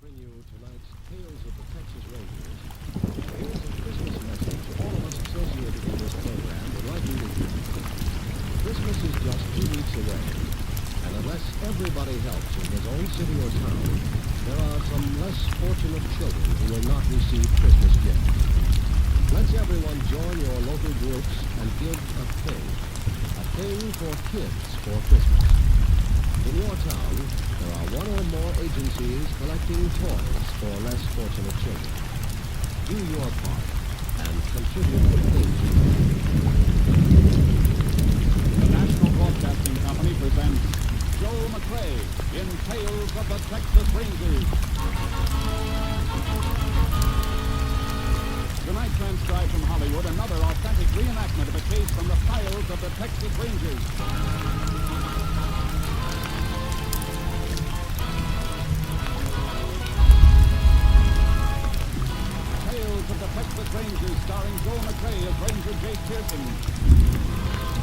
bring you tonight's Tales of the Texas Rangers. Here's a Christmas message all of us associated with this program would like you to hear. Christmas is just 2 weeks away, and unless everybody helps in his own city or town, there are some less fortunate children who will not receive Christmas gifts. Let's everyone join your local groups and give a thing for kids for Christmas. In your town, there are one or more agencies collecting toys for less fortunate children. Do your part and contribute to things you can. The National Broadcasting Company presents Joe McCrae in Tales of the Texas Rangers. Tonight, transcribed from Hollywood, another authentic reenactment of a case from the files of the Texas Rangers. Of the Texas Rangers, starring Joe McCrae as Ranger Jake Pearson.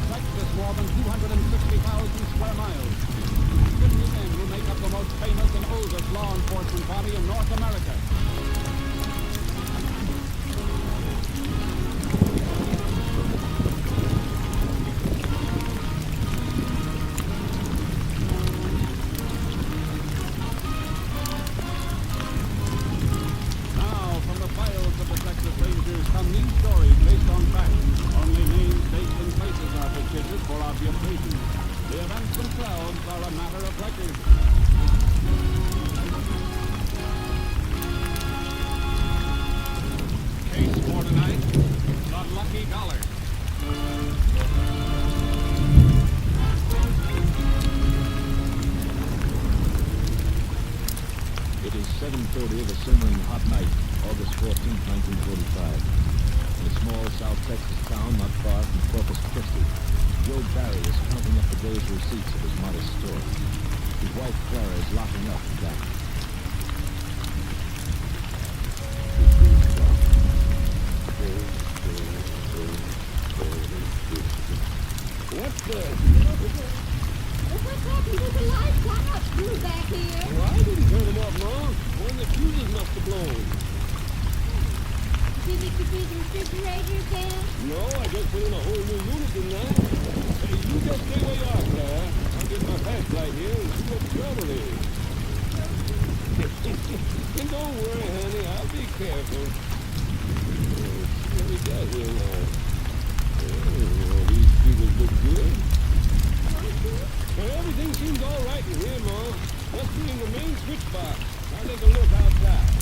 Texas, more than 260,000 square miles. 50 men who make up the most famous and oldest law enforcement body in North America. Some news stories based on facts. Only names, dates, and places are fictitious for obvious reasons. The events themselves are a matter of record. Case for tonight, the Lucky Dollar. It is 7:30 of a simmering hot night, August 14, 1945. In a small South Texas town not far from Corpus Christi, Joe Barry is counting up the day's receipts of his modest store. His wife Clara is locking up the back. What's good? What's happened to the lights? Why not screw back here? Well, I didn't turn them off, Mom. One of the fuses must have blown. Did it could be the refrigerator again? No, I just put in a whole new unit in that. Hey, you just stay where you are, Claire. I'll get my flashlight here and see what the trouble is. And don't worry, honey. I'll be careful. What we got here now? Oh, these fuses look good. Well, everything seems all right in here, Mom. Must be in the main switch box. I'll take a look outside.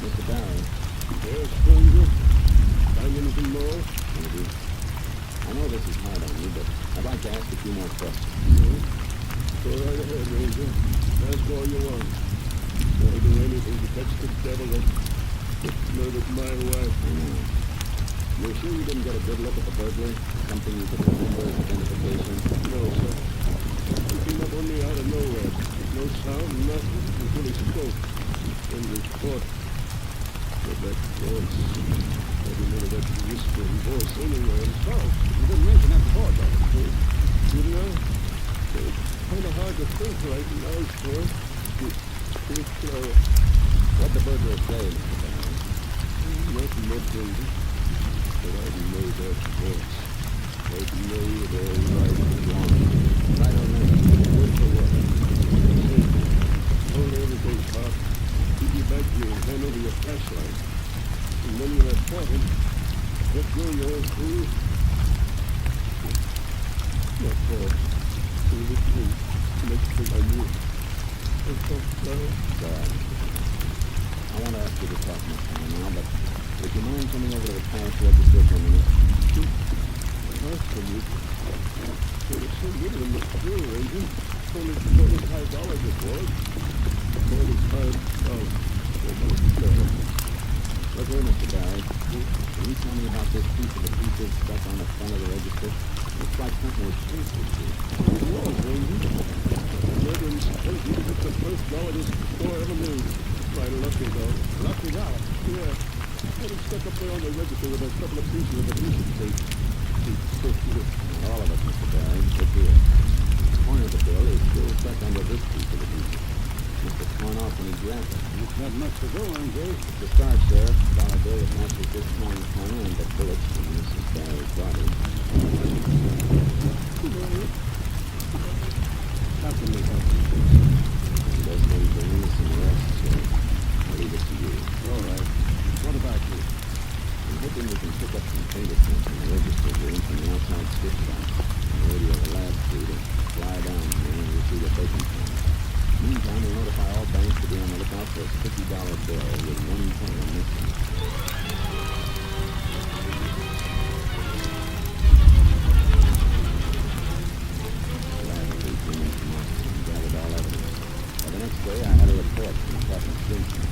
Mr. Barry. Yes, stranger. Find anything more? Maybe. I know this is hard on you, but I'd like to ask a few more questions. Sure, right right, Ranger. Ask all you want. I'll do anything to catch the devil that murdered my wife. You're sure you didn't get a good look at the burglar? Something you could remember as identification? No, sir. He came up on me out of nowhere. No sound, nothing, until he spoke. Then we fought. But that voice, I remember that whispering voice anywhere. So, you didn't mention that before, though. Didn't I? It's kind of hard to think right now, sir. What'd the burglar say, Mr. Barry? Nothing much, Ranger. But I know that voice. I know it all right and wrong. Right on there. Word for word. Hold everything, Pop. Keep your back to me and hand over your flashlight. And when you're at talking, let go your old fool. That's all. So with me, next thing I knew. Go ahead. I want to ask you to talk much more now, but would you mind coming over to the cash register for a minute? Absolutely. There was so little in the fuel, Ranger. Only $45 it was. $45. Look here, Mr. Barry. Can you tell me about this piece of adhesive stuck on the front of the register? Looks like something was pasted to it. It was, Ranger. $11.50. It's the first dollar this store ever made. My lucky dog. Lucky dollar. Yeah. Had it stuck up there on the register with a couple of pieces of adhesive tape. All of it, Mr. Barry. Look here. The corner of the bill is still stuck under this piece of adhesive. Must have torn off when he grabbed it. It's not much to go on, Jay. To start, sir, dollar bill that matches this torn corner and the bullets from Mrs. Barry's body. How can we help? Best thing for me is some rest, sir. I'll leave it to you. All right. What about you? I'm hoping we can pick up some fingerprints in the register room from the outside switch box. And radio the lab crew to fly down here and retrieve a bacon can. Meantime, we'll notify all banks to be on the lookout for a $50 bill with one corner missing. Lab crew came in from Austin and gathered all evidence. By the next day, I had a report from Captain Symphony.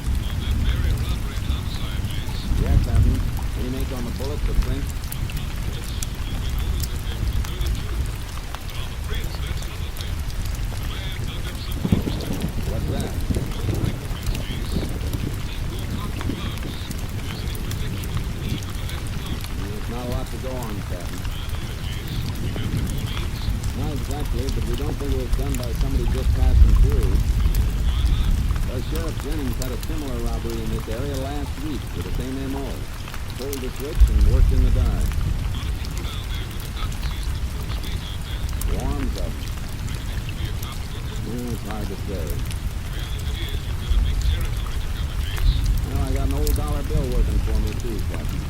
Yeah, Captain. Any make on the bullets or print? What's that? There's not a lot to go on, Captain. Not exactly, but we don't think it was done by somebody just passing through. Well, Sheriff Jennings had a similar robbery in this area last week with the same M.O. Pulled the switch and worked in the dark. Warms up. It's hard to say. Well, I got an old dollar bill working for me too, Captain.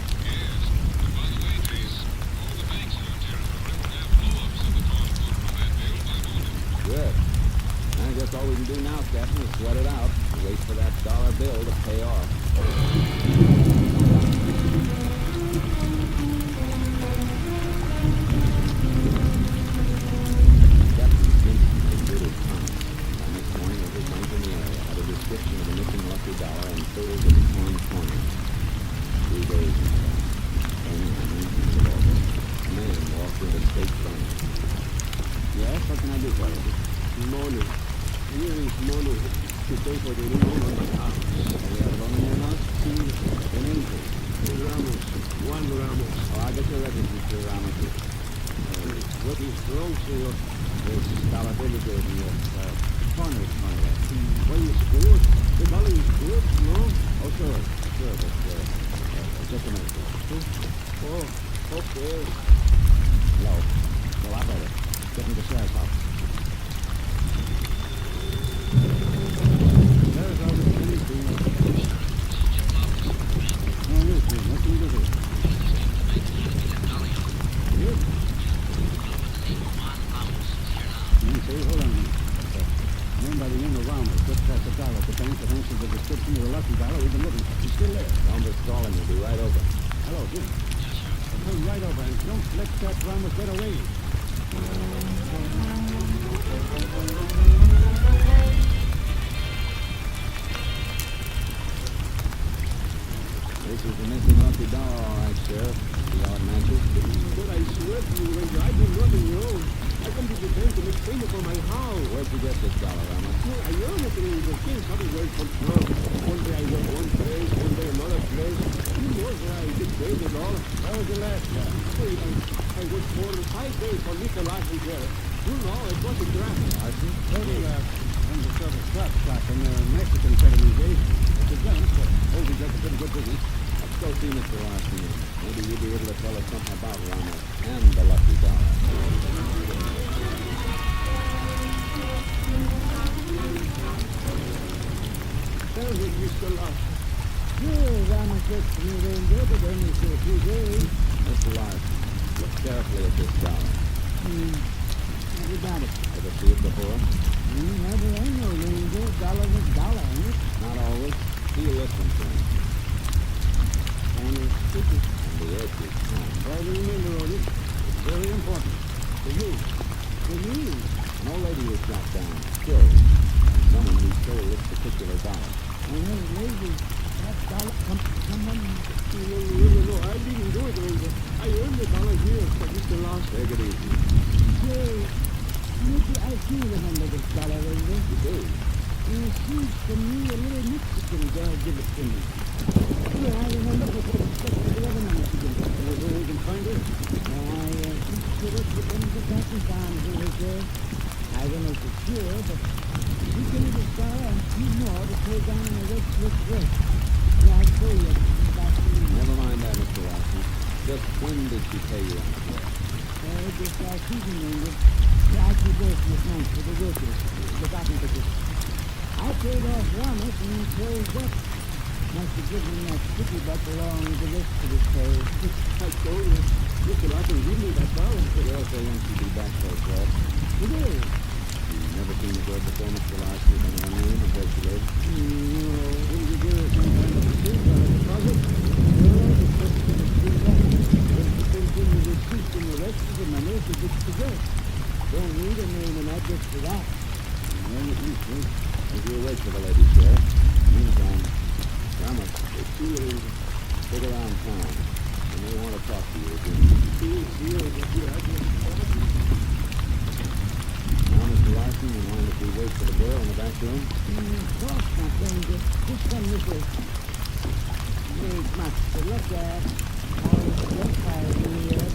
Good. I guess all we can do now, Captain, is sweat it out and wait for that dollar bill to pay off. Captain Simpson made good his promise. By next morning, every bank in the area had a description of the missing lucky dollar and photos of the torn corners. 3 days ago, on the 19th of August, a man walked into State Bank. Yes, what can I do for you? Morning. Here is morning. To pay for the new one on the house. We have one in your house? The name, please. Ramos. Juan Ramos. Oh, I'll get your record, Mr. Ramos. What is wrong, senor? This dollar bill you gave me, corners, corner. Well, it's good. The money is good, no? Oh, sure, but, just a minute, please. Oh, okay. Hello. Well, I better. Get me to the sheriff's house. There's all the anything. Oh, listen, what can you do? Good. Say, hold on a minute. A man by the name of Ramos just passed a dollar at the bank that answers the description of the lucky dollar we've been looking for. He's still there. Don't just call him. He'll be right over. Hello, Jim. Come right over and don't let that Ramos get away. came from my house. Where'd you get this dollar, Ramos? I earned it in the things everywhere from club. One day I went one place, one day another place. You know where I did save it all. That was the last time. I went 4 to 5 days for little life there. You know, it wasn't grass. I see. I'm the sort of trap shop in the Mexican colonization. It's a gun, but holding up a pretty good business. Let's go see Mr. Larson. Maybe you'll be able to tell us something about Ramos and the lucky dollar. Tell me, Mr. Larson. Sure, Ramos said to me they did it only for a few days. Mr. Larson, look carefully at this dollar. Never got it. Ever see it before? Never ain't no ranger. Dollar is dollar, ain't it? Not always. Feel this one, friend. And it's sticky. On the edge is calm. Try to remember on it. It's very important. For you. For me, An old lady was shot down, killed. Someone who stole this particular dollar. I know lady. That dollar, someone... No, I didn't do it, Ranger. I earned the dollar here for Mr. Larson. Take it easy. Sure, maybe I do remember this dollar, Ranger. You do. It seems to me a little Mexican girl give it to me. Sure, I remember the other Mexican. Was there anything find it? I put it within the confines over there. I don't know for sure, but you can get a dollar and few more to pay down in a red slick dress. Yeah, I'll show you about Never mind that, Mr. Larson. Just when did she pay you on the bill? just last season, Ranger. Yeah, I could go this night for the workers, the cotton pickers. I paid off Ramos and he closed up. Must have given that sticky butt along with the rest of his pay. I told you. Mr. Larson gave me that dollar. The girl say once you be back for a job. It is. You never seen the girl before, Mr. Larson, and her name and where she lives? No. Didn't you give her some kind of receipt or a deposit? Well, it's just for the street light. It's the same thing with the street and the rest of the money to get to go. Don't need a name and address for that. Well, at least, as you wait for the lady, sir. Meantime, Ramos, if she is big around town, and they want to talk to you again. Now, Mr. Larson, you mind if we wait for the girl in the back room? Of course not, Ranger. Just come this way. Ain't much to look at. All the gunfire in here.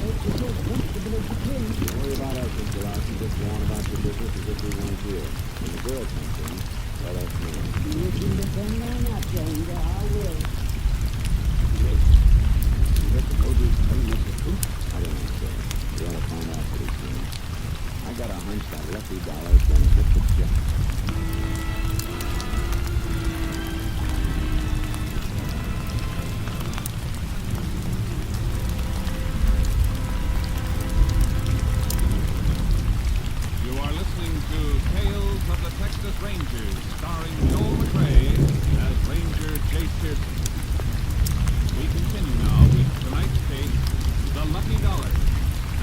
It's as comfortable as you can. Don't worry about us, Mr. Larson. Just go on about your business as if we weren't here. When the girl comes in, let us know. You can depend on that, Ranger. I will. I don't know, sir. We ought to find out pretty soon. I got a hunch that lucky dollar's gonna hit the jack. You are listening to Tales of the Texas Rangers, starring Joel McRae as Ranger Jake Pearson. We continue now with tonight's case, The Lucky Dollar,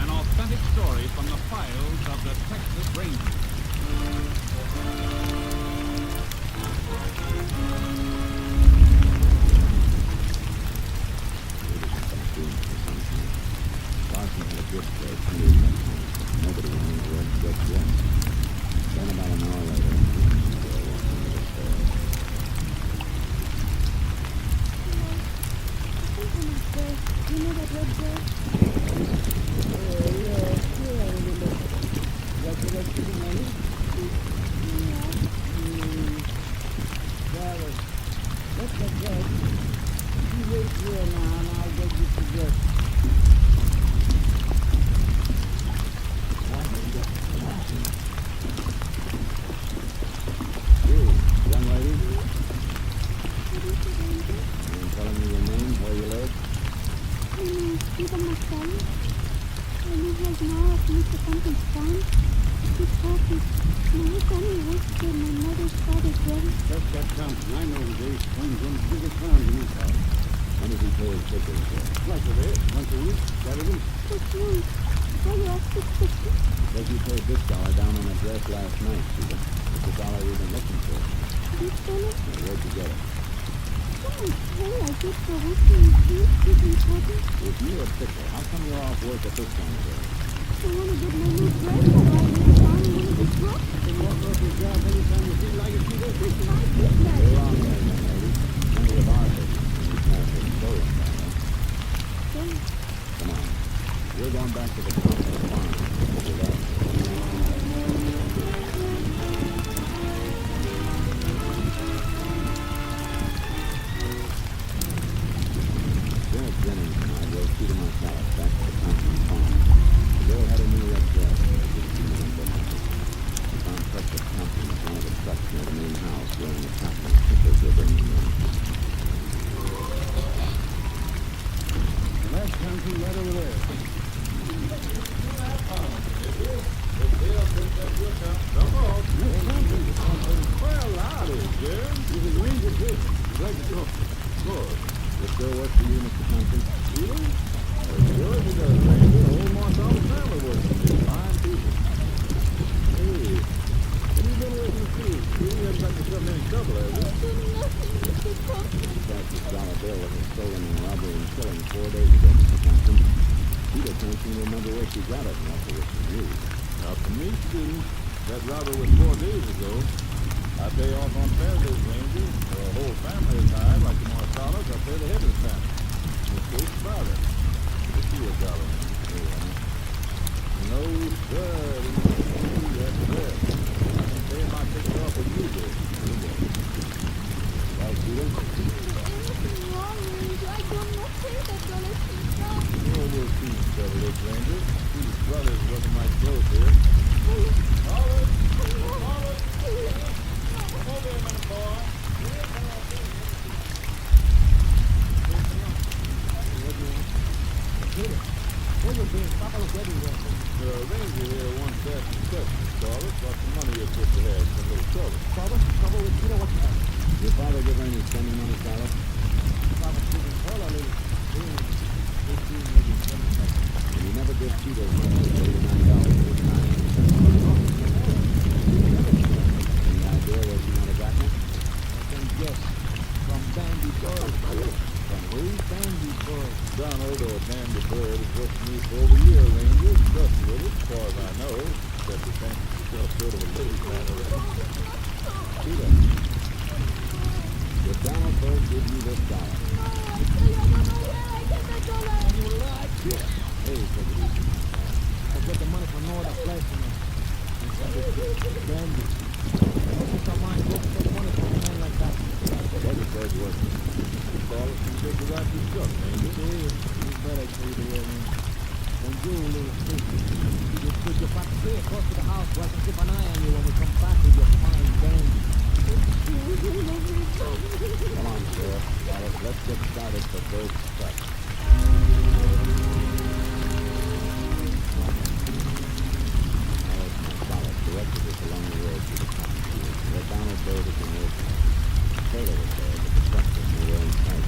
an authentic story from the files of the Texas Rangers. Larson had a good place. He knew that time. Nobody would know where to get yet. Then about an hour later, the girl walked into the store. You know that red dress? Yeah, sure, I remember. Got the rest of the money? Well, what's the dress? You wait here now, and I'll go get the dress. You, young lady, What is it, Ranger? I'm telling you your name, where you live. My name is Stephen Marcelli. I live right now at Mr. Compton's farm. He's happy. My family works for my mother's father's brother. Just that Compton. I know the day. One of the biggest towns in this house. When does he pay his tickets, sir? Twice a day, once a week, Saturday. What's wrong? Why you ask this question? Because you paid this dollar down on a dress last night, Susan. It's the dollar we've been looking for. This dollar? Now, where'd you get it? Someone say I get for working in fields, keeping cotton. If you're a picker, how come you're off work at this time of day? I want to get my new dress, all right? blowing the top of the tippers they're bringing in. That's something right over there. Well, howdy, Jim. You can read your book. Glad to talk. Good. It still works for you, Mr. Thompson? Really? Sure he does, Ranger. The whole Marshall family works for me. Fine people. Hey, what have you been working to? You haven't got yourself in any trouble, have you? Cactus dollar bill that was stolen in robbery and killing 4 days ago, Mr. Thompson. Peter can't seem to remember where she got it, and that's what from you. Now, for me, student, that robbery was 4 days ago. I pay off on Thursdays, Ranger. The whole family is hired, like the Marshallas. I pay the head of the family. In this case, father. Just you $1, man. No, sir. Yes, sir. I can pay my ticket off with you, dude. Well, Peter, Oh, we'll see, Devil is, Ranger. These brothers wasn't my close here. Forward! Forward! Come over here, minute, boy. The ranger here wants to ask you questions, Claus. About the money you're supposed to have. Some little trouble. your father give her any spending money, Tyler? And you never give Peter as much as $89 for his time. Any idea where she might have gotten it? From Dandy Bird. From who? Dandy Bird. Donald or Dandy Bird has worked for me for over a year, Ranger. Trustworthy, as far as I know. Except he thinks himself sort of a lady man already. Peter, if Donald Bird gives you this dollar, hey, take it easy. I get the money from no other place, you know. Dandy. Most of mine go to take money from a man like that. Every bird's working. Claus, you take the right to stuff, Ranger. You better tell you the way, man. When you little stupid, you just put your back here close to the house where I can keep an eye on you when we come back with your fine dandy. Come on, Sheriff. Let's get started for Bird's Strike. Directed us along the road to the cotton field, where Donald Bird had been working. Taylor was there, but the truckers were in sight.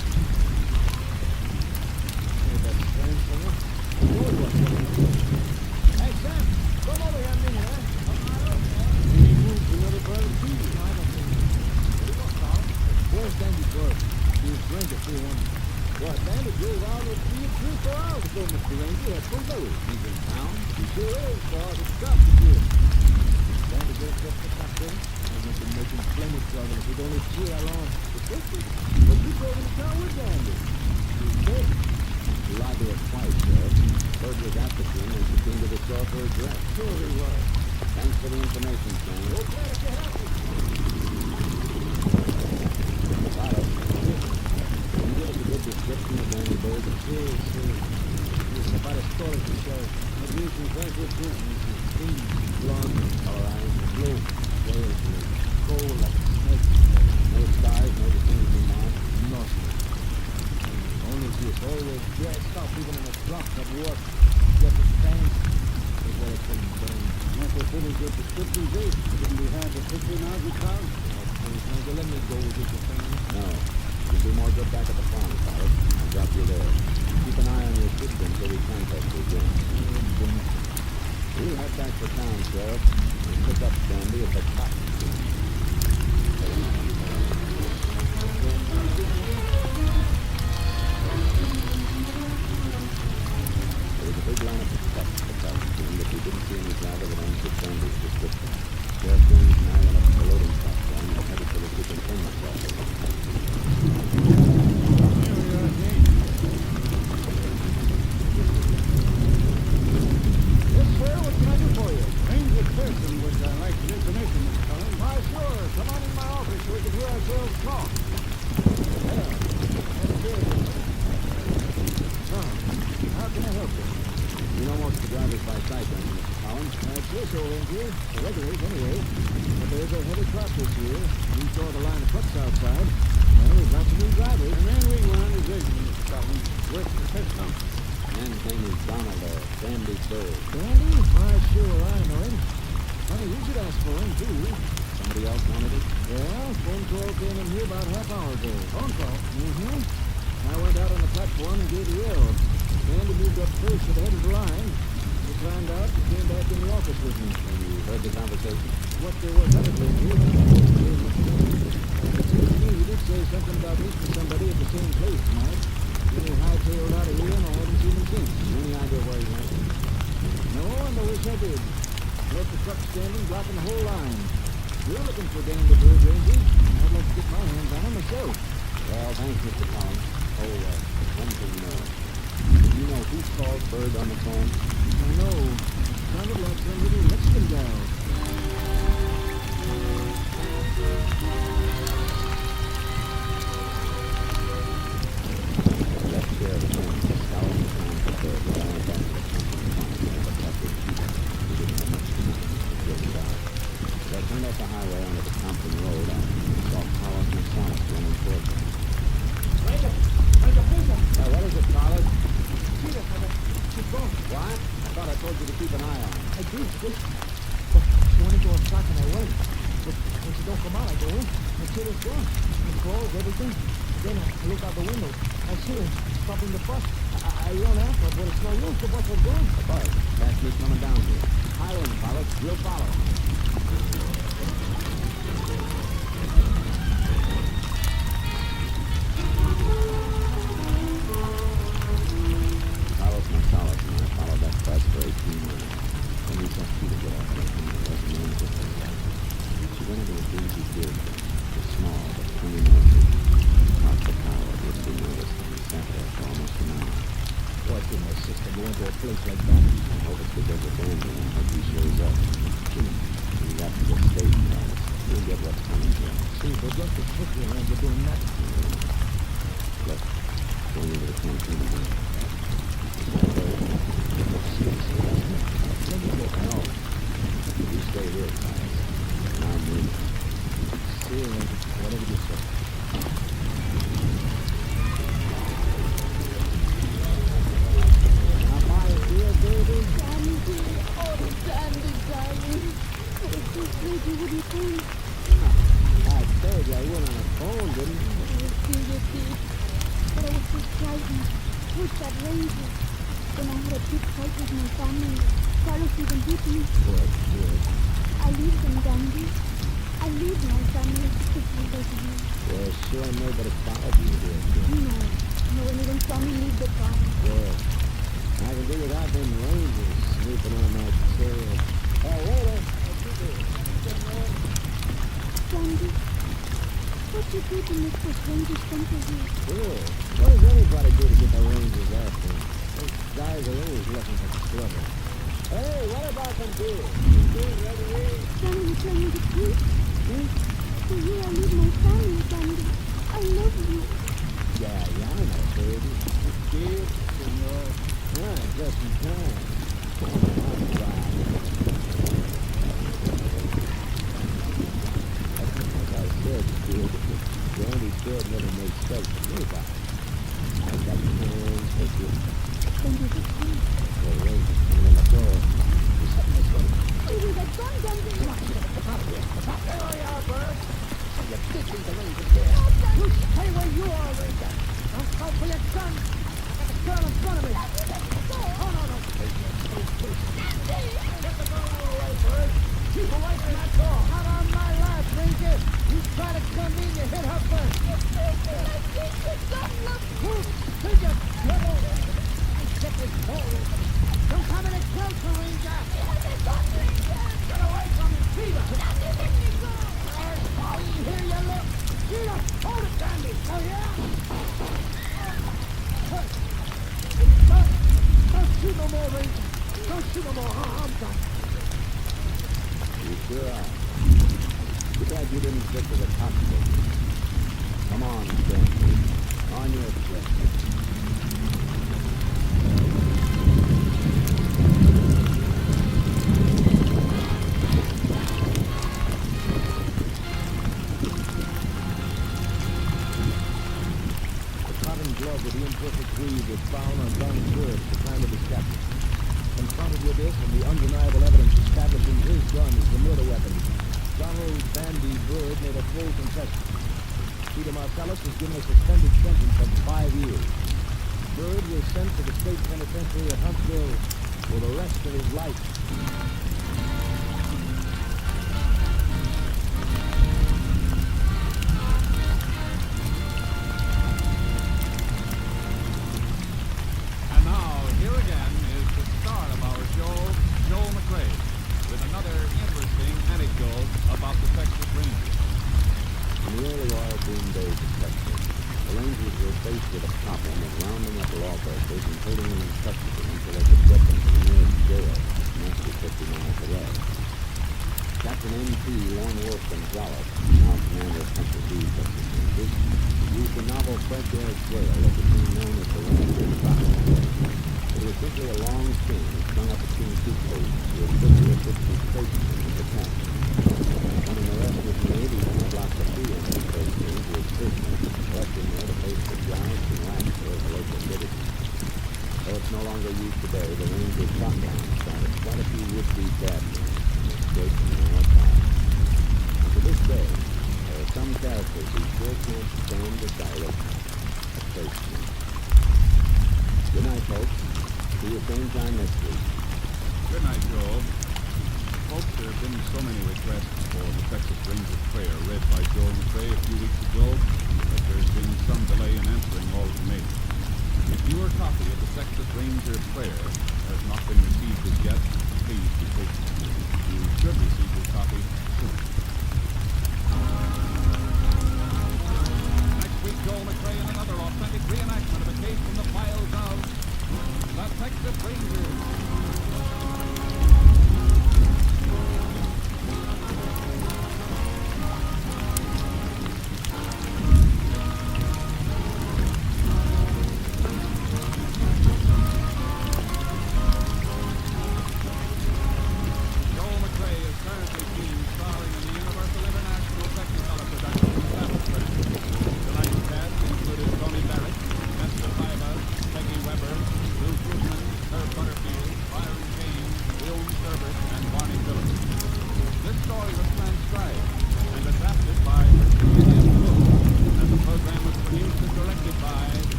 Hey, Sam, come over here a minute, eh? Where's Dandy Bird? He was going to see him. What, Dandy drove out with 3 or 4 hours ago, Mr. Ranger. That's so low. He's in town? He sure is, Claus. It's got to be. Dandy Bird just picked up there. I've been making plenty of trouble if we'd only cheer along. But you drove into town with Dandy. He lied to us twice, Sheriff. Bird was at the scene when she came to the store for a dress. Sure he was. Thanks for the information, Sam. Oh, glad to help you. Tyler, can you give us a good description of Dandy Bird? It's about as tall as the sheriff. But he's very good looking. He's thin, blonde, All right. blue, very blue, cold like a snake. No scars, no distinguishing marks. Nothing. Only she's always dressed up, even in the trucks at work. Just the same. As well as some burn. That's a pretty good description, Jake. Couldn't be hard to picture now, good Claus. Please, let me go with you, family. No. You'll do more good back at the farm, Tyler. I'll drop you there. Keep an eye on your system until we contact you again. We'll head back to town, Sheriff, and pick up Dandy at the cotton field. There was a big line of suspects at the cotton field, but we didn't see any driver that answered Dandy's description. Sheriff Jones and I went up to the loading platform and headed for the superintendent's office. Yes, sir. What can I do for you? Ranger Pearson would like some information, Mr. Cullen. Why, sure. Come on in my office so we can hear ourselves talk. Hello. How can I help you? You know most of the drivers by sight, don't you, Mr. Collins? That's yes, old Ranger. here. The regulars, anyway. But there's a heavy crop this year. We saw the line of trucks outside. Well, we've got some new drivers. And then we went on a vision, Mr. Collins. Where's the system? Man's name is Donald, Sandy Bird. Sandy? Why, sure, I know him. Funny, you should ask for him, too. Somebody else wanted it? Yeah, phone call came in here about half hour ago. Phone call? Mm-hmm. I went out on the platform and gave a yell. Sandy moved up first to the head of the line. He climbed out and came back in the office with me. And you heard the conversation? What there was of it, lately. It seems to me he did say something about meeting somebody at the same place tonight. Then he hightailed out of here and I haven't seen him since. Any idea where he went? No, and I wish I did. Left the truck standing, blocking the whole line. You're looking for Dandy Bird, Ranger. I'd like to get my hands on him myself. Well, thanks, Mr. Collins. Oh, one thing more. Do you know who called Bird on the phone? I know. Sounded like some little Mexican gal. Left there the phone, scouring the town for Bird, while I went back to the company farm, but that was cheaper. We didn't have much time to get it out. So I turned off the highway onto the Compton Road. I saw Claus and Sonic running towards me. What is it, Claus? She's gone. What? I thought I told you to keep an eye on her. I did, but she went into a truck and I went. But when she don't come out, I go in. I see her gone. The clothes, everything. Then I look out the window. I see her stopping the bus. I run after her, but it's no use. The bus was gone. All right, that's me coming down here. Highland, Claus. We'll follow. Carlos Gonzalez and I followed that bus for 18 miles. Then we saw Peter get off and it wasn't known to her. She went into a dingy dig. It was small, but 20 miles. Parked the car at which we noticed and sat there for almost an hour. Why couldn't my sister go into a place like that? I hope it's because of Dandy and I hope he shows up. We got to the state, Carlos. We'll get what's coming to us. See, but just as quickly around you're doing that. Look, going into the canteen again. No. You stay here, guys. And I'll move. See you later. Whatever you say. Now, my dear baby, Sandy, oh, Sandy, darling. I was so afraid you wouldn't come. I told you I went on the phone, didn't I? You did. But I was so frightened. Pushed that ranger. Then I had a big fight with my family. Carlos even hit me. Good. I leave them, Dandy. I leave my family to because of you. Well, sure nobody followed you here, kid. No one even saw me leave the farm. Good. I can do without them rangers snooping on my trail. Oh, waiter! What you doing? Sandy, what you do to make those rangers come to you? Sure. What does anybody do to get the rangers after them? Those guys are always looking for trouble. Hey, what about them beer? You beer ready? Sandy, you tell me the truth? So here I leave my family, Sandy. I love you. Yeah, I know, baby. Beer, senor. Ah, just in time. I'm fine. Like I said, kid, the only good never makes sense to anybody. I got plans for you. Sandy, the truth. The rangers coming in the door. Baby, that's gone, Sandy. there we are, Bird. You're ditching the ranger Oh, there. Sandy. You stay where you are, Ranger. Don't call for your gun. I got the girl in front of me. Oh, no. Get the girl out of the way, Bird. Keep away from that door. Out on my life, Ranger. You try to come in, you hit her first. Move, take your trouble. I get this hole. Don't come any closer, Ranger. Get away from me, Peter. Oh, here you look. Peter, hold it, Dandy. Oh, yeah? Don't shoot no more, Ranger. Don't shoot no more. I'm done. You sure are. Too bad you didn't stick to the cockpit. Come on, Stanley. On your chest. with the imperfect weave was found on Don's bird at the time of his capture. Confronted with this and the undeniable evidence establishing his gun as the murder weapon, Donald Bandy Bird made a full confession. Peter Marcellus was given a suspended sentence of 5 years. Bird was sent to the state penitentiary at Huntsville for the rest of his life. And now, here again is the star of our show, Joel McRae, with another interesting anecdote about the Texas Rangers. In the early oil boom days of Texas, the Rangers were faced with a problem of rounding up lawbreakers and holding them in custody until they could get them to the nearest jail, mostly 50 miles away. Captain M.P. Lone Wolf Gonzalez, now commander of Texas Texas Rangers, used a novel fresh air sail that became known as the Ranger Style. It was simply a long string strung up between two posts with 50 or 60 stations attached. When an arrest was made, he padlocked the free end of the first string to his prisoner, left him there to face the giants and laughter of the local citizens. Though it's no longer used today, the Ranger shotgun started quite a few would-be badmen in the straight and narrow path. And to this day, there are some characters who still can't stand the silence of first string. Good night, folks. See you same time next week. Good night, Joel. Folks, there have been so many requests for the Texas Ranger Prayer read by Joel McRae a few weeks ago that there's been some delay in answering all of them. If your copy of the Texas Ranger Prayer has not been received as yet, please be patient. You should receive your copy soon. Next week, Joel McRae in another authentic reenactment of a case from the files of the Texas Rangers.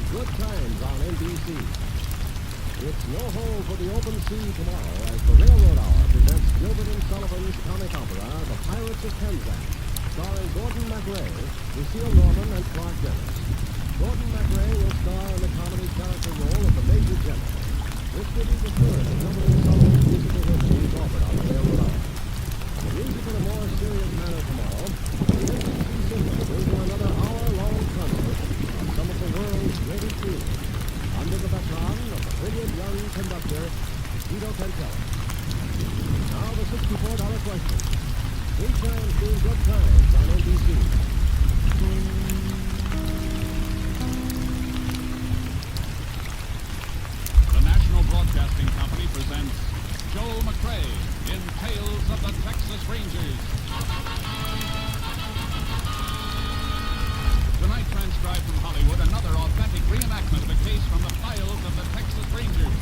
Good Times on NBC. It's no hole for the open sea tomorrow as the Railroad Hour presents Gilbert and Sullivan's comic opera, The Pirates of Penzance, starring Gordon MacRae, Lucille Norman, and Clark Dennis. Gordon MacRae will star in the comedy character role of the Major General. This will be the third of Gilbert and Sullivan's musical histories offered on the Railroad Hour. The music in a more serious manner tomorrow, the NBC Symphony will do another hour-long concert on some of the world's greatest tunes, under the baton of the brilliant young conductor, Tito Cantella. Now the $64 question. 3 times doing Good Times on NBC. The National Broadcasting Company presents Joel McRae in Tales of the Texas Rangers. Tonight, transcribed from Hollywood, another authentic reenactment of a case from the files of the Texas Rangers.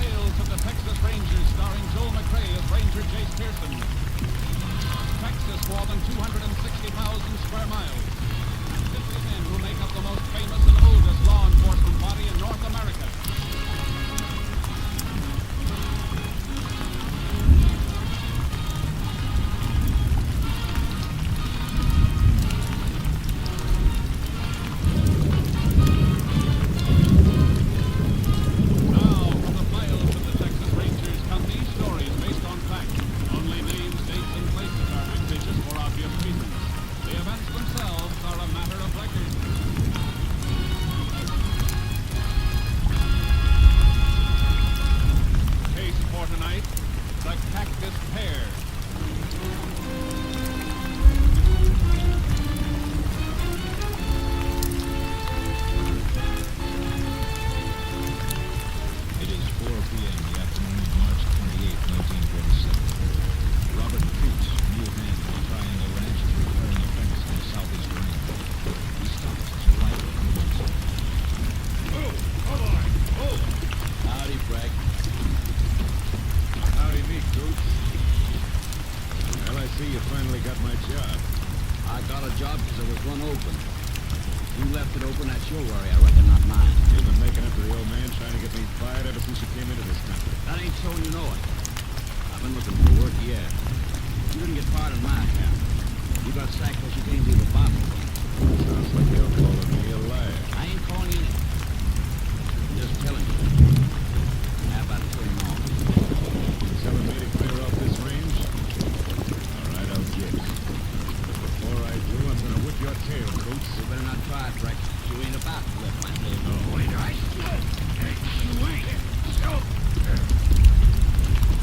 Tales of the Texas Rangers, starring Joel McRae as Ranger Jace Pearson. Texas, more than 260,000 square miles. 50 men who make up the most famous and oldest law enforcement body in North America. You left it open, that's your worry, I reckon, not mine. You've been making up to the old man, trying to get me fired ever since you came into this country. That ain't so you know it. I've been looking for work, yeah. You didn't get fired in my half. You got sacked because you didn't leave a bottle. Sounds like you're calling me a liar. I ain't calling you anything. I'm just telling you. How about turning off? Telling me to clear off this range? All right, I'll get it. Before I do, I'm gonna whip your tail, Coates. You better not try it, Rex. You ain't about to lift my tail. No. Wait, I should. Hey, you ain't. So.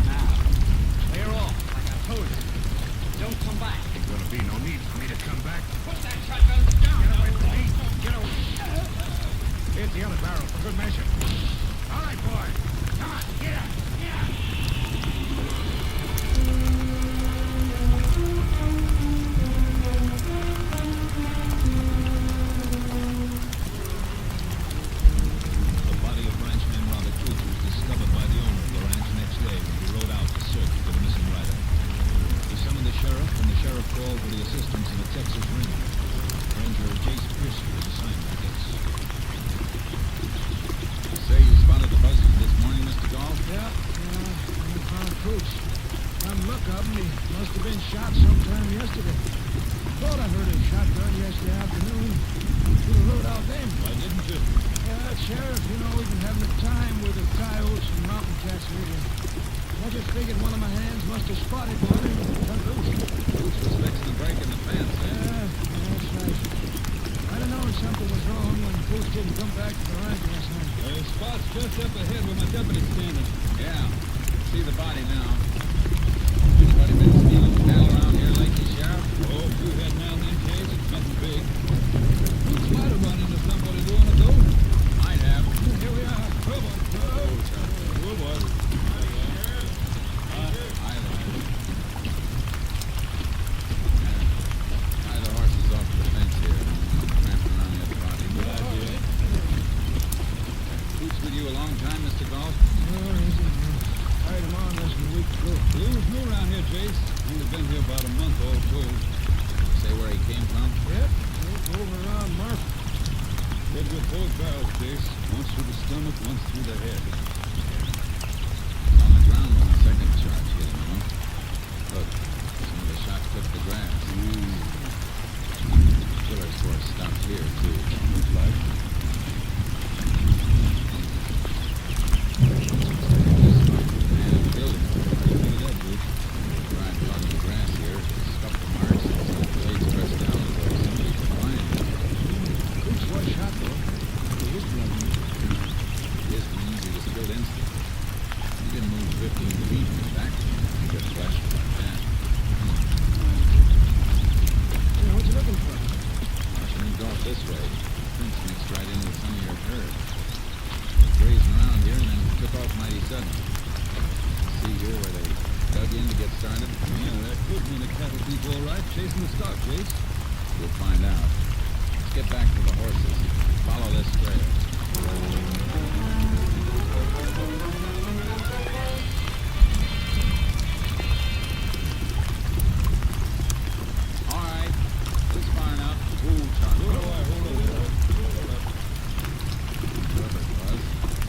Now, clear off, like I told you. Don't come back. Ain't gonna be no need for me to come back. Put that shotgun down. Get away from me. Get away. Hit the other barrel for good measure. All right, boy. Come on, get up. Get up. The body of ranchman Robert Coots was discovered by the owner of the ranch next day when he rode out to search for the missing rider. He summoned the sheriff, and the sheriff called for the assistance of a Texas Ranger. Ranger Jace Piercy was assigned to the case. Say you spotted the buzzard this morning, Mr. Gall? Yeah, we found Coots. Come look of him, he must have been shot sometime yesterday. Thought I heard a shotgun yesterday afternoon. Could have rode out then. Why didn't you? Yeah, Sheriff, you know, we've been having a time with the coyotes and mountain cats lately. I just figured one of my hands must have spotted one and cut loose. Coots was fixing to break in the fence, eh? Yeah, that's right. I'd have known something was wrong when Coots didn't come back to the ranch last night. Spot's just up ahead where my deputy's standing. Yeah, see the body now. Anybody been stealing cattle around here lately, Sheriff? Oh, a few head now and then, Case. Nothing big. Coots might have run into somebody doing it, though. Might have. Here we are. Trouble. Who was? Tie the horses off the fence here. Tramping around the other body. Good idea. Coots with you a long time, Mr. Gall? Tied him on less than a week ago. Blue was new around here, Jace. Only been here about a month, all told. Say where he came from? Yep, over around Mark. Hit with both barrels, Jace. Once through the stomach, once through the head. On the ground when the second charge hit him, huh? Look, some of the shots took the grass. Killer's horse stopped here, too. Looks like. Man who killed him. Look at that, dude. Tried plugging the grass here. Scuffed the marks and some blades pressed down as though somebody was flying. Coots was shot, though. His blood. This means he was killed instantly. He didn't move 15 feet in his back. He got flashed like that. Yeah, what you looking for? Watch him moved off this way. The prints mixed right in with some of your herd. Grazing around here and then took off mighty sudden. See here where they dug in to get started? Yeah, that could mean a cattle thief all right, chasing the stock, Jace. We'll find out. Let's get back to the horses. Follow this trail. All right. This far enough. Ooh, Charlie. Hold up. Whoever it was,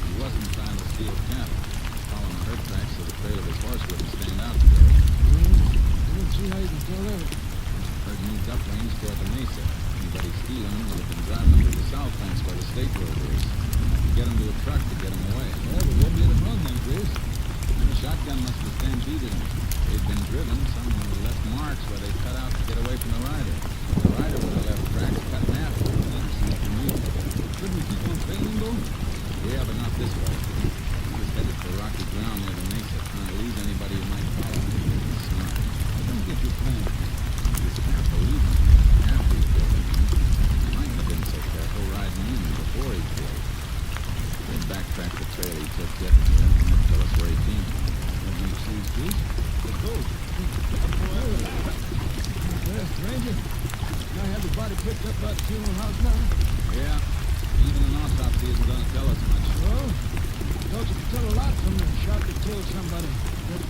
he wasn't trying to steal cattle. Following the herd tracks so the trail of his horse wouldn't stand out today. I don't see how you can tell that. Herd moved uprange toward the mesa. Anybody stealing would have been driving them to the south fence where the state road is. Get them to a truck to get them away. Well, but won't be able to run them, Grace. The shotgun must have stampeded them. They'd been driven. Someone would have left marks where they cut out to get away from the rider. The rider would have left tracks cut in half. That seems to me. Couldn't we keep on trailing, though? Yeah, but not this way. He was headed for rocky ground near the mesa, trying to lose anybody who might follow him. He's smart. I don't get your plan. You just can't believe him. After he killed him, he might have been so careful riding in before he killed. They backtracked the trail he took yesterday and tell us where he came from. That makes sense, dude. Let's go. Well, Ranger, I have the body picked up by the funeral house now. Yeah. Even an autopsy isn't going to tell us much. Well, thought you could tell a lot from the shot that killed somebody. That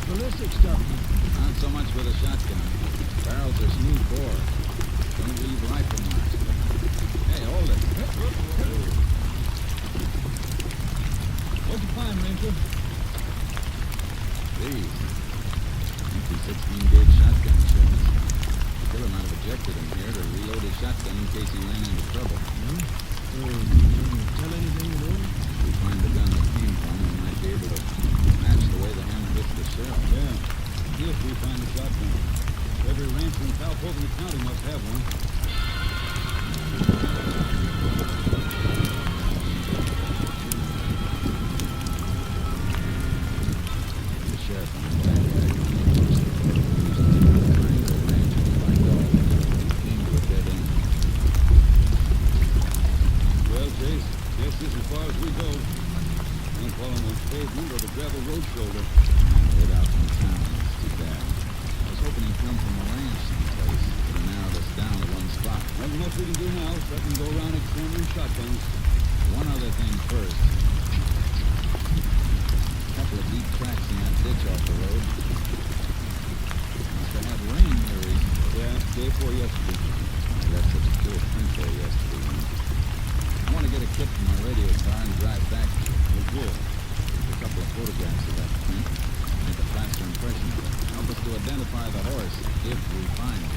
ballistic stuff. Not so much with a shotgun. Barrels are smooth bore. Don't leave rifle marks. Mister? These. Empty 16-gauge shotgun shells. The killer might have ejected him here to reload his shotgun in case he ran into trouble. Tell anything at all? If we find the gun that came from him, we might be able to match the way the hammer hits the shell. Yeah. If we find the shotgun. Every rancher in South Hogan County must have one. The sheriff on the back on the horse that used to triangle ranch and find all. Came to a dead end. Well, Chase, guess this is as far as we go. Ain't falling on pavement or the gravel road shoulder. Way out from town. It's too bad. I was hoping he'd come from a ranch someplace. Would have narrowed us down to one spot. Nothing much we can do now, except we can go around examining shotguns. One other thing first. A couple of deep cracks in that ditch off the road. Must have had rain here recently. Yeah, day before yesterday. I left such a clear print there yesterday. I want to get a kit from my radio car and drive back to it. Well, good. Take a couple of photographs of that print. Make a plaster impression of it. Help us to identify the horse if we find it.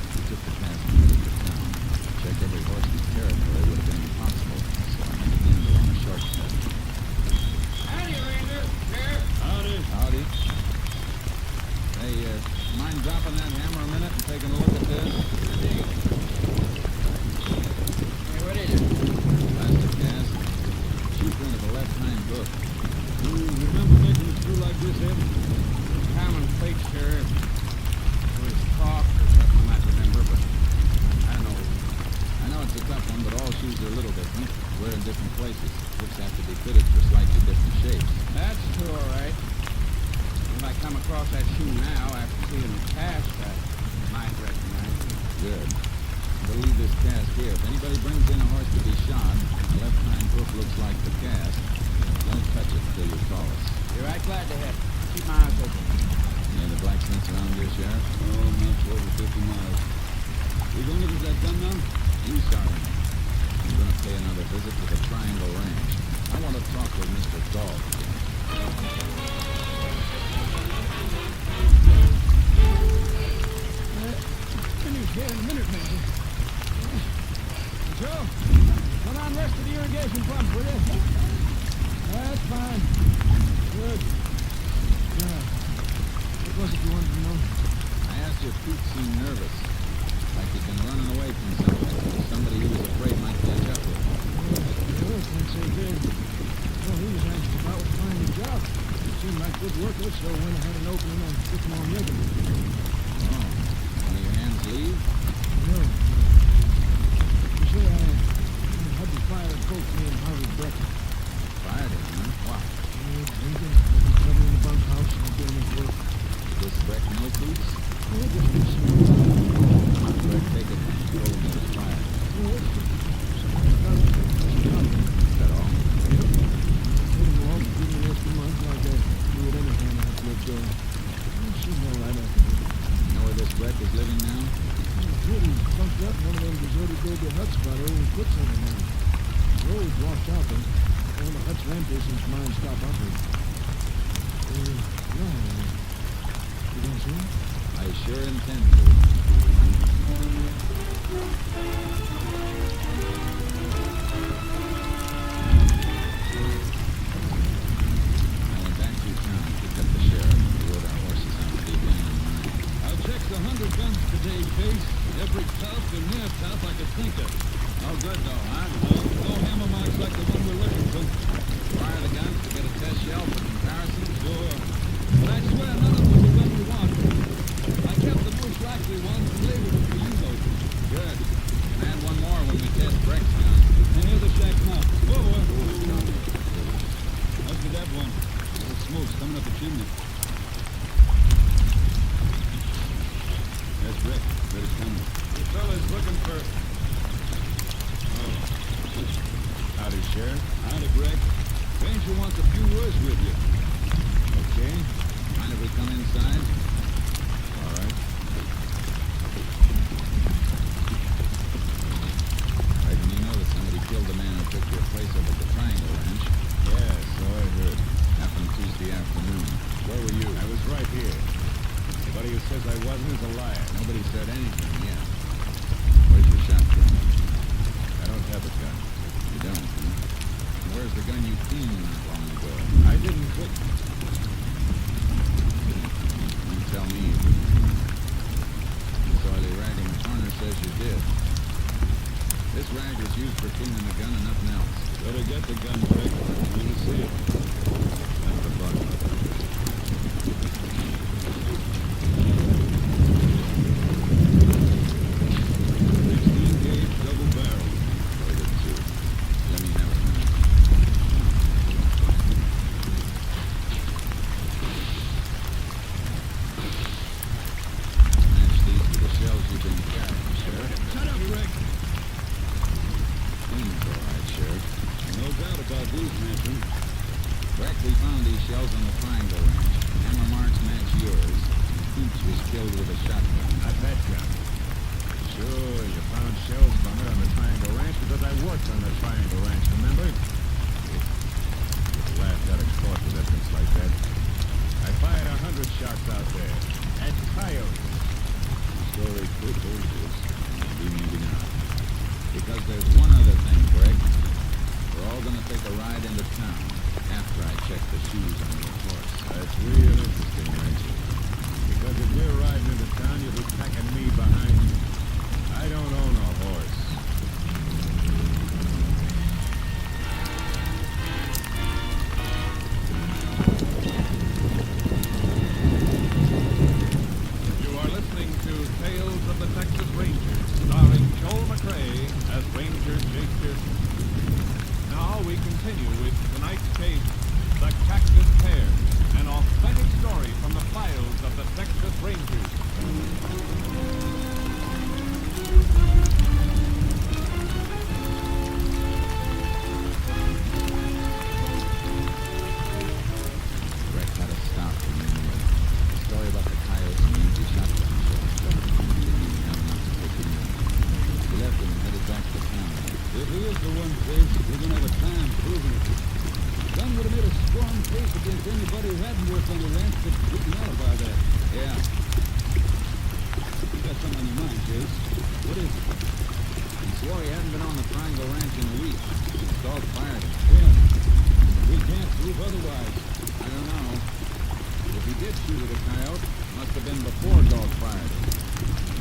We took the cast and headed to town. Check every horse's territory would have been impossible, so I had to gamble on a shortcut. Howdy, Ranger. Sheriff. Howdy. Howdy. Hey, mind dropping that hammer a minute and taking a look at this? Hey, what is it? Plaster cast. Shoe print of a left hind hoof. You remember making it through like this, Ed? Common plate, sure. It was caulk or something I might remember, but I don't know. I know it's a tough one, but all shoes are a little different. We're in different places. Hooks have to be fitted for slightly different shapes. That's true, all right. If I come across that shoe now, after seeing the cast, I might recognize it. Good. We'll leave this cast here. If anybody brings in a horse to be shod, and the left hind hoof looks like the cast, don't touch it till you call us. You're right glad to have it. Keep my eyes open. Any other blacksmiths around here, Sheriff? Oh, not over 50 miles. We gonna look at that gun now? You, Sergeant. I'm going to pay another visit to the Triangle Ranch. I want to talk with Mr. Dog again. Finish here in a minute, Major. Joe, come on, rest of the irrigation pump, will you? That's fine. Good. Yeah. What was it you wanted to know? I asked you if Pete seemed nervous. Like he'd been running away from something. Somebody he was afraid might catch up with. Well, can't say good. Well, he was anxious about finding a job. It seemed like good workers, so went ahead and opened them and took them on regular. Oh, one of your hands leave? No. You see, I had to fire and poke me and Harvey Breck. Fired him, huh? Why? Drinking, having trouble in the bunkhouse, and doing his work. Did this Breck know Poots? Oh, just be small. Breck take it and told him he was fired. Oh, it's something about it. Is that all? Yep. Told him all to give me the rest of the month like I do at any time I have to let go. She's all right after that. You know where this Breck is living now? Really bunked up in one of them deserted Gobi huts by the old quick center now. The road's washed out there. All the huts are empty since mine stopped operating. Yeah. You gonna see him? I sure intend to. I went back through town, picked up the sheriff, and rode our horses out to the abandoned mine. I'll check the 100 guns today, Case. Every tough and near tough I could think of. Oh, good though, huh? No hammer marks like the one we're looking for. Fire the guns to get a test shell for comparison. Sure. But I swear none of them was the gun we want. I kept the most likely ones and labeled them for you, though. Good. And add one more when we test Breck's gun. And here's the shack now. Whoa, boy. Look at that one. Little smoke's coming up the chimney. That's Breck. Bet it's coming. The fella's looking for... Oh. Howdy, Sheriff. Howdy, Breck. Ranger wants a few words with you. Okay. Mind if we come in Anybody who says I wasn't is a liar. Nobody said anything yet. Where's your shotgun? I don't have a gun. You don't, huh? And where's the gun you cleaned not long ago? I didn't quit. You tell me you didn't. This oily rag in the corner says you did. This rag was used for cleaning the gun and nothing else. Better get the gun, Rick. We'll see it. That's the button. 16-gauge double barrel. Loaded too. Let me have it. Match these with the shells you've been carrying, Sheriff. Shut up, Rick! Clean's all right, Sheriff. No doubt about these matching. Breck, we found these shells on the Triangle Ranch. Hammer marks match yours. Hooch was killed with a shotgun. Not that gun. Sure, you found shells from it on the Triangle Ranch because I worked on the Triangle Ranch, remember? Just laughed out of court with evidence like that. I fired 100 shots out there. At coyotes. Story could hold this. Maybe not. Because there's one other thing, Breck. We're all gonna take a ride into town after I check the shoes on your horse. That's real interesting, Ranger. Because if we're riding into town, you'll be packing me behind you. I don't own a horse. You are listening to Tales of the Texas Rangers, starring Joel McRae as Ranger Jake Pearson. Now we continue with tonight's case, The Cactus Pair, an authentic story from the files of the Texas Rangers. Breck had a stop for me anyway. The story about the coyotes and the empty shotgun shells don't didn't even have enough to take him in. We left him and headed back to town. If he is the one, Chase, we're gonna have a time proving it. Son would have made a strong case against anybody who hadn't worked on the ranch, but didn't know about that. Yeah. You got something on your mind, Chase. What is it? He swore he hadn't been on the Triangle Ranch in a week. His dog fired him. Yeah. We can't prove otherwise. I don't know. If he did shoot at a coyote, must have been before dog fired him.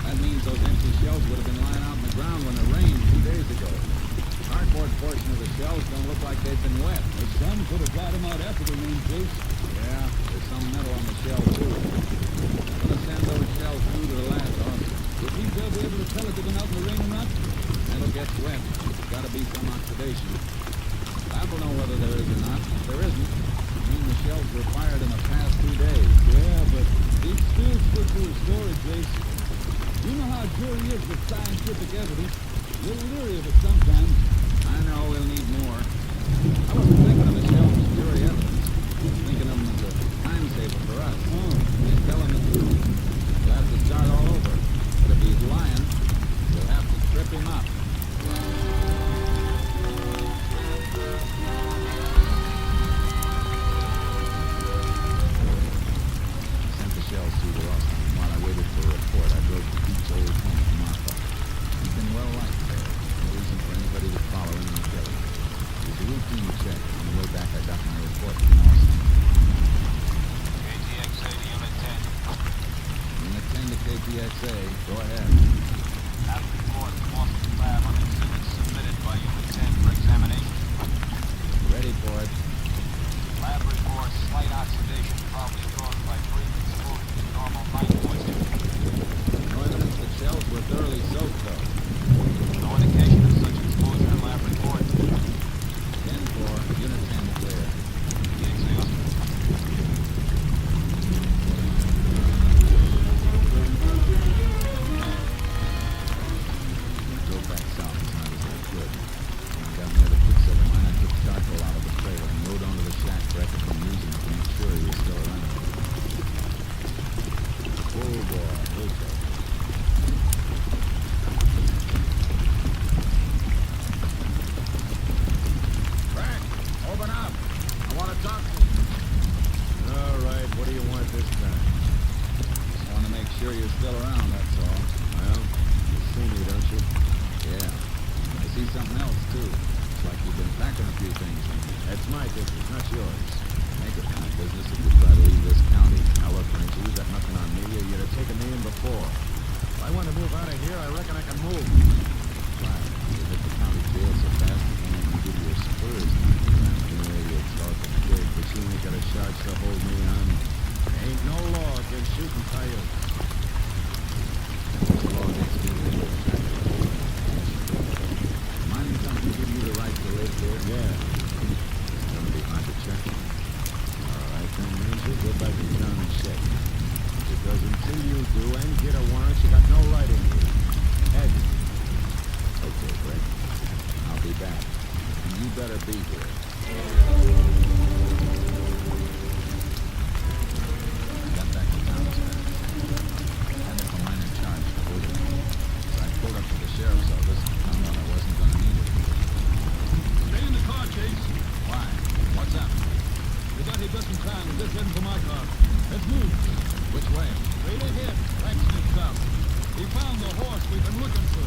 That means those empty shells would have been lying out in the ground when it rained 2 days ago. The cardboard portion of the shells don't look like they've been wet. The sun could have dried them out after the rain, Chase. Yeah, there's some metal on the shell, too. I'm gonna send those shells through to the lab, Dawson. You think they'll be able to tell if they've been out in the rain or not? Metal gets wet. There's gotta be some oxidation. Lab will know whether there is or not. If there isn't, I mean the shells were fired in the past 2 days. Yeah, but these still stick to a story, Chase. You know how a jury is with scientific evidence. A little leery of it sometimes. I know we'll need more. I wasn't thinking of the shells as jury evidence. I was thinking of them as a time saver for us. Oh. He's telling the truth. We'll have to start all over. But if he's lying, we'll have to trip him up. Sent the shells through to Austin. While I waited for a report, I drove to Pete's old home in Marfa. He's been well liked there. No reason for anybody to follow him and kill him. It was a routine check. On the way back, I got my report from Austin. KTXA to Unit 10. Unit 10 to KTXA. Go ahead. Have a report from Austin Lab on exhibits submitted by Unit 10 for examination. Ready for it. Lab reports slight oxidation, probably caused by brief exposure to normal night moisture. No evidence that shells were thoroughly soaked, though. No indication of such exposure in lab report. 10-4, Unit 10 clear. KTXA Austin. Drove back south as hard as I could. When I got near the Quicksilver mine, I took charcoal out of the trailer and rode onto the shack Breck had been using to make sure he was still around. Oh boy, okay. Breck, open up. I want to talk to you. All right, what do you want this time? Just want to make sure you're still around, that's all. Well, you see me, don't you? Yeah. I see something else, too. It's like you've been packing a few things. That's my business, not yours. Make it my business if you try to leave this county. Now look, Ranger, you got nothing on me, or you'd have taken me in before. If I want to move out of here, I reckon I can move. Why? You hit the county jail so fast, you can't even give your spurs. Yeah, you're talking big, but you ain't got a charge to hold me on. Ain't no law against shooting coyotes. There's a law against doing it. Mind something give you the right to live here? Yeah. It's gonna be hard to check. All right, then, Ranger, go back to town and check. Because until you do and get a warrant, you got no right in here. Have you? Okay, Greg. I'll be back. And you better be here. I got back to town as fast. Had a minor charge to hold it. So I pulled up to the sheriff's office and found out I wasn't gonna need it. Stay in the car, Chase. Why? What's up? We got here just in time. We're just heading for my car. Let's move. Which way? Straight ahead. Blacksmith's up. We found the horse we've been looking for.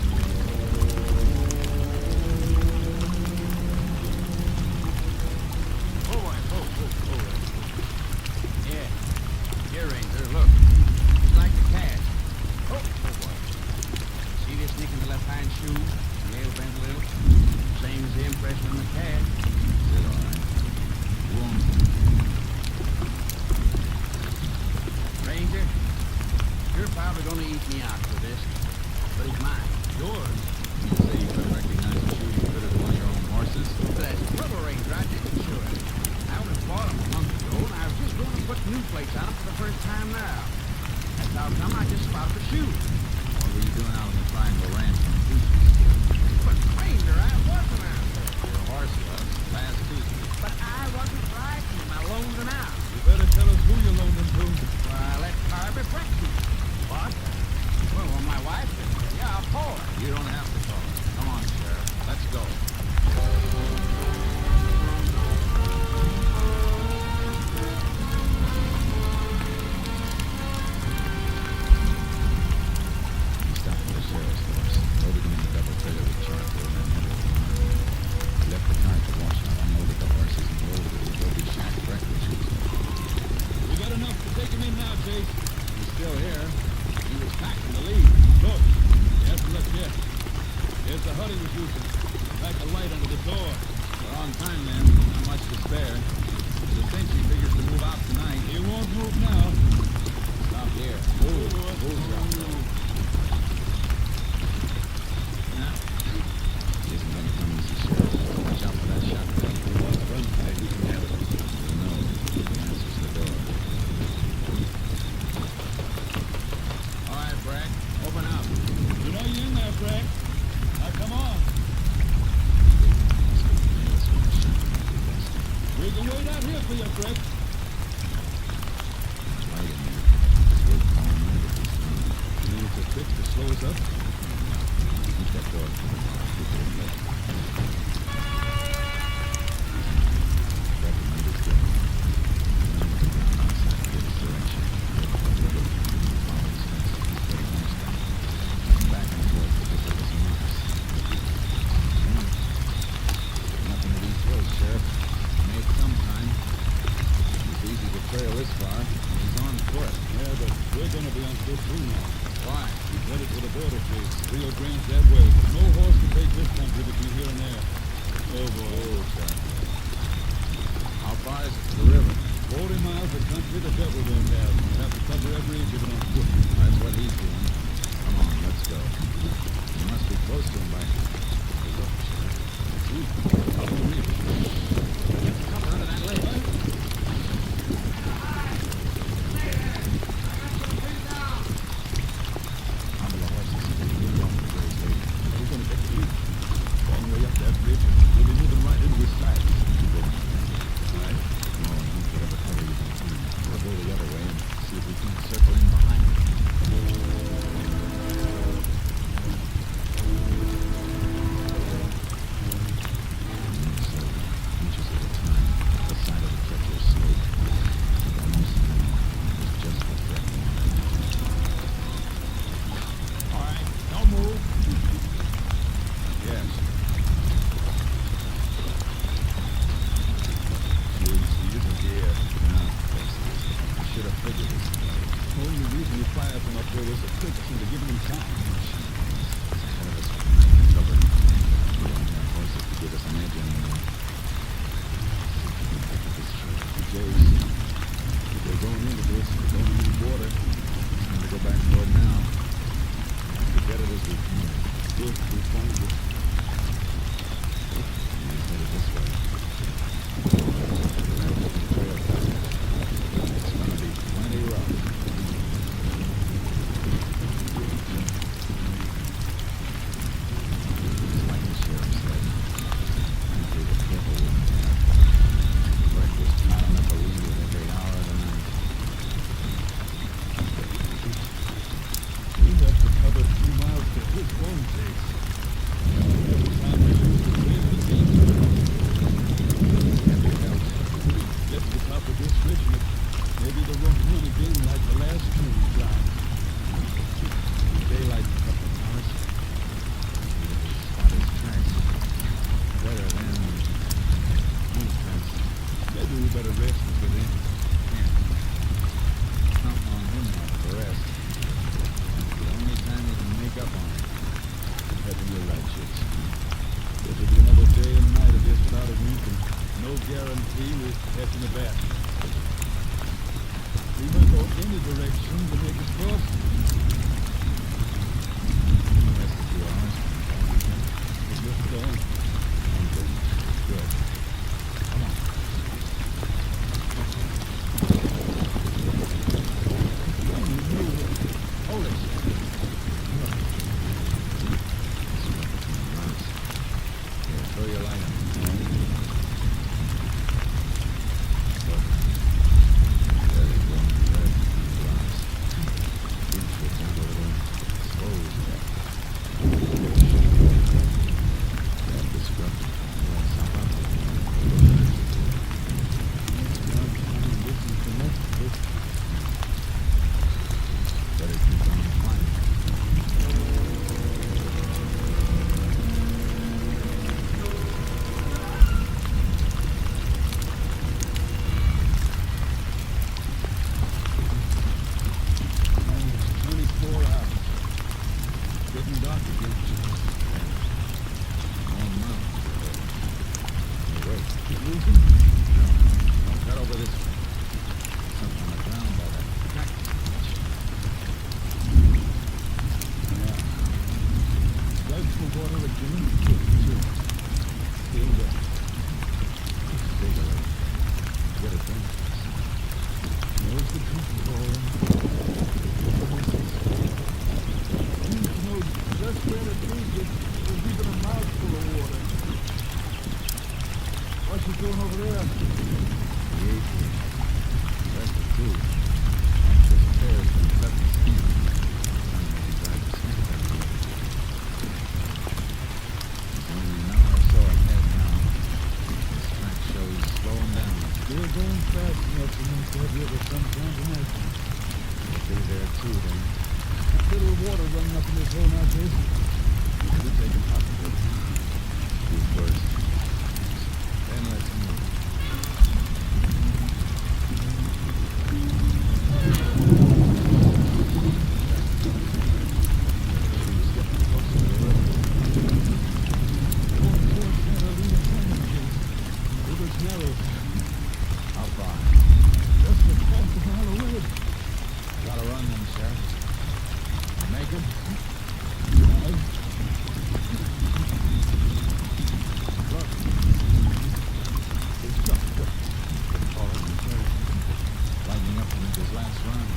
Oh, boy. Oh. Yeah. Here, Ranger, look. It's like the cat. Oh, boy. See this nick in the left hind shoe? Nail bent a little. Same as the impression on the cat. Is it all right? Wound. Ranger, you're probably gonna eat me out for this, but it's mine. Yours. You say you could recognize the shoe you fitted one of your own horses? But as a rubber Ranger, I didn't sure. I would have bought them a month ago, and I was just going to put new plates on them for the first time now. That's how come I just spotted the shoe. What were you doing out on the Triangle Ranch on Tuesday? But Ranger, I wasn't out there. Your horse was last Tuesday. But I wasn't riding him. I loaned him out. You better tell us who you loaned him to. Well, I let Carver breakfast. What? Well, my wife did. Yeah, I'll call her. You don't have to call. Come on, Sheriff. Let's go. We stopped for the sheriff's horse, loaded him in the double trailer with charcoal, and then headed for the mine. We left the car at the washout, unloaded the horses, and rolled to the adobe shack breakfast. We got enough to take him in now, Chase. He's still here. He was packing the lead. Look. Yes, look, yes. Here's the hut he was using. Back a light under the door. We're on time, then. Not much to spare. The cinch he figures to move out tonight. He won't move now. Stop here. Move. Move, Rocco. Now, he isn't going to come easy, Sheriff. Watch out for that shotgun. Run, Pat. You can have it. We'll know. The answer's the door. All right, Bragg. Open up. You know you're in there, Frank. Now, come on. We can wait out here for you, Frank. Why you here? Just wait for him to get this done. You need to fix to slow us up. Keep that door open. Keep it in. Recommend it's good. Outside of this direction. Follow the steps. Get a horse down. Back and forth to pick up some marks. Nothing to these hills, Sheriff. Made sometime. It's easy to trail this far. He's on foot. Yeah, but we're going to be on foot too now. Why? He's headed for the border, Chase. Rio Grande's that way. But no horse can take this country between here and there. Oh, boy. Oh, Sheriff. How far is it to the river? 40 miles of country the devil won't have. We'll have to cover every inch of it on foot. That's what he's doing. Come on, let's go. You must be close to him by... Look, Sheriff. It's easy. Follow the river. Cover under that ledge. Hobble the horses. We'll off the graze later. We're going to take the lead. Long way up that ridge, and we'll be moving right into his sides. All right. Come on, use whatever cover you can see. We'll go the other way and see if we can circle in reason we fired from up there was to trick us into giving them time. Ahead of us might be cover. We don't have horses to give us an edge anymore. Jays, if we're going into this, we're going to need water. Time to go back north now. To get it as we can. If we find it. He's headed this way. It's gonna be plenty rough. It's like the sheriff said. Frankly, the devil wouldn't have. Breakfast piling up a lead with every hour of the night. We have to cover 2 miles to his home base. Every time we lose the clear the scene. Heavy belt. Get to the top of this ridge and maybe the rough run again like the last two we climbed. Daylight a couple of hours. Spot his tracks. Better than these tracks. Maybe we better rest until then. Yeah. Count on him now for the rest. The only time he can make up on it. Heaven, you're right, Chicks. This will be another day and night of this without a wink and no guarantee we're catching a bat. We might go any direction to make us cross. Rest a few hours. We're just going. Good. Come on. Hold it. Here, throw your light on. Very warm, red glass. Reach with that a little. Expose that. Grab the scrub. Yes, I'll help Better keep on climbing. Getting dark again. Long mount. Hey, wait. Keep losing? No. Cut over this way. Something on the ground by that cactus patch. Yeah. Like the water again. Too. Still there. Take a look. Get it done. There's the people falling. You know just where the trees is. There's even a mouthful of water. What's he doing over there? The 18. That's the two. Anxious tears from cutting skin. Some may drive the skin down a little. It's only an hour or so ahead now. This track shows slowing down. They're going fast enough for me to have you ever sometime tonight. We'll be there too then. Little water running up in this hole now, Jason. We'll take him out of it. You first. Then let's move. Trees getting closer to the river. Going towards Catalina Canyon, Jason. River's narrow. How far? Just a half a mile away. Gotta run then, Sheriff. Make it? Look. It's tough. Falling in third. Lightening up to make his last run.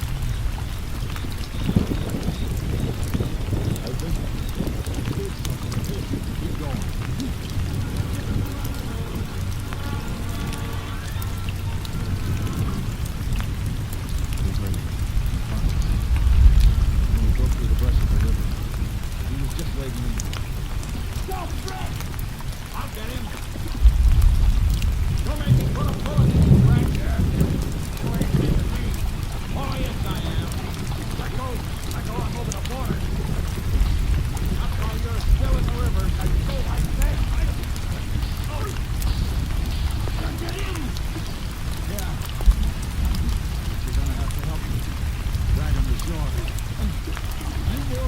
I think it's something. Keep going. We're ready. Confines. When we go through the brush of the river,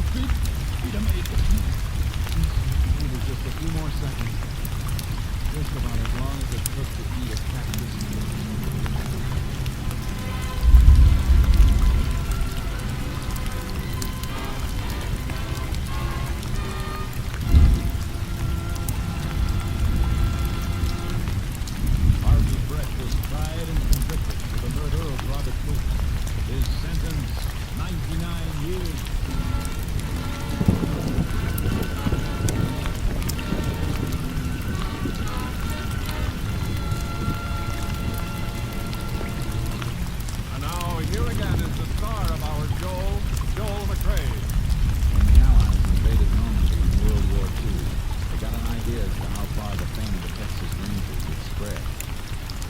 Maybe just a few more seconds. Just about as long as it took to eat a cactus. Harvey Brett was tried and convicted for the murder of Robert Moose. His sentence, 99 years. And now, here again is the star of our Joel McRae. When the Allies invaded Normandy in World War II, they got an idea as to how far the fame of the Texas Rangers would spread.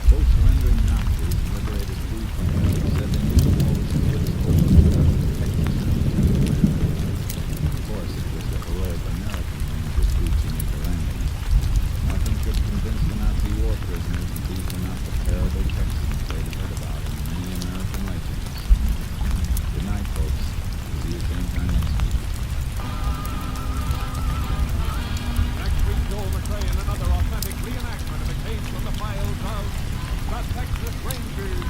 Both surrendering Nazis and liberated free from said they knew the war was as good as over to Texas and of course, it was the heroic American Rangers reaching the landing. Nothing could convince the Nazi war prisoners that these were not the terrible Texans they'd heard about in many American legends. Good night, folks. See you same time next week. Next week, Joel McRae in another authentic reenactment of a case from the files of the Texas Rangers.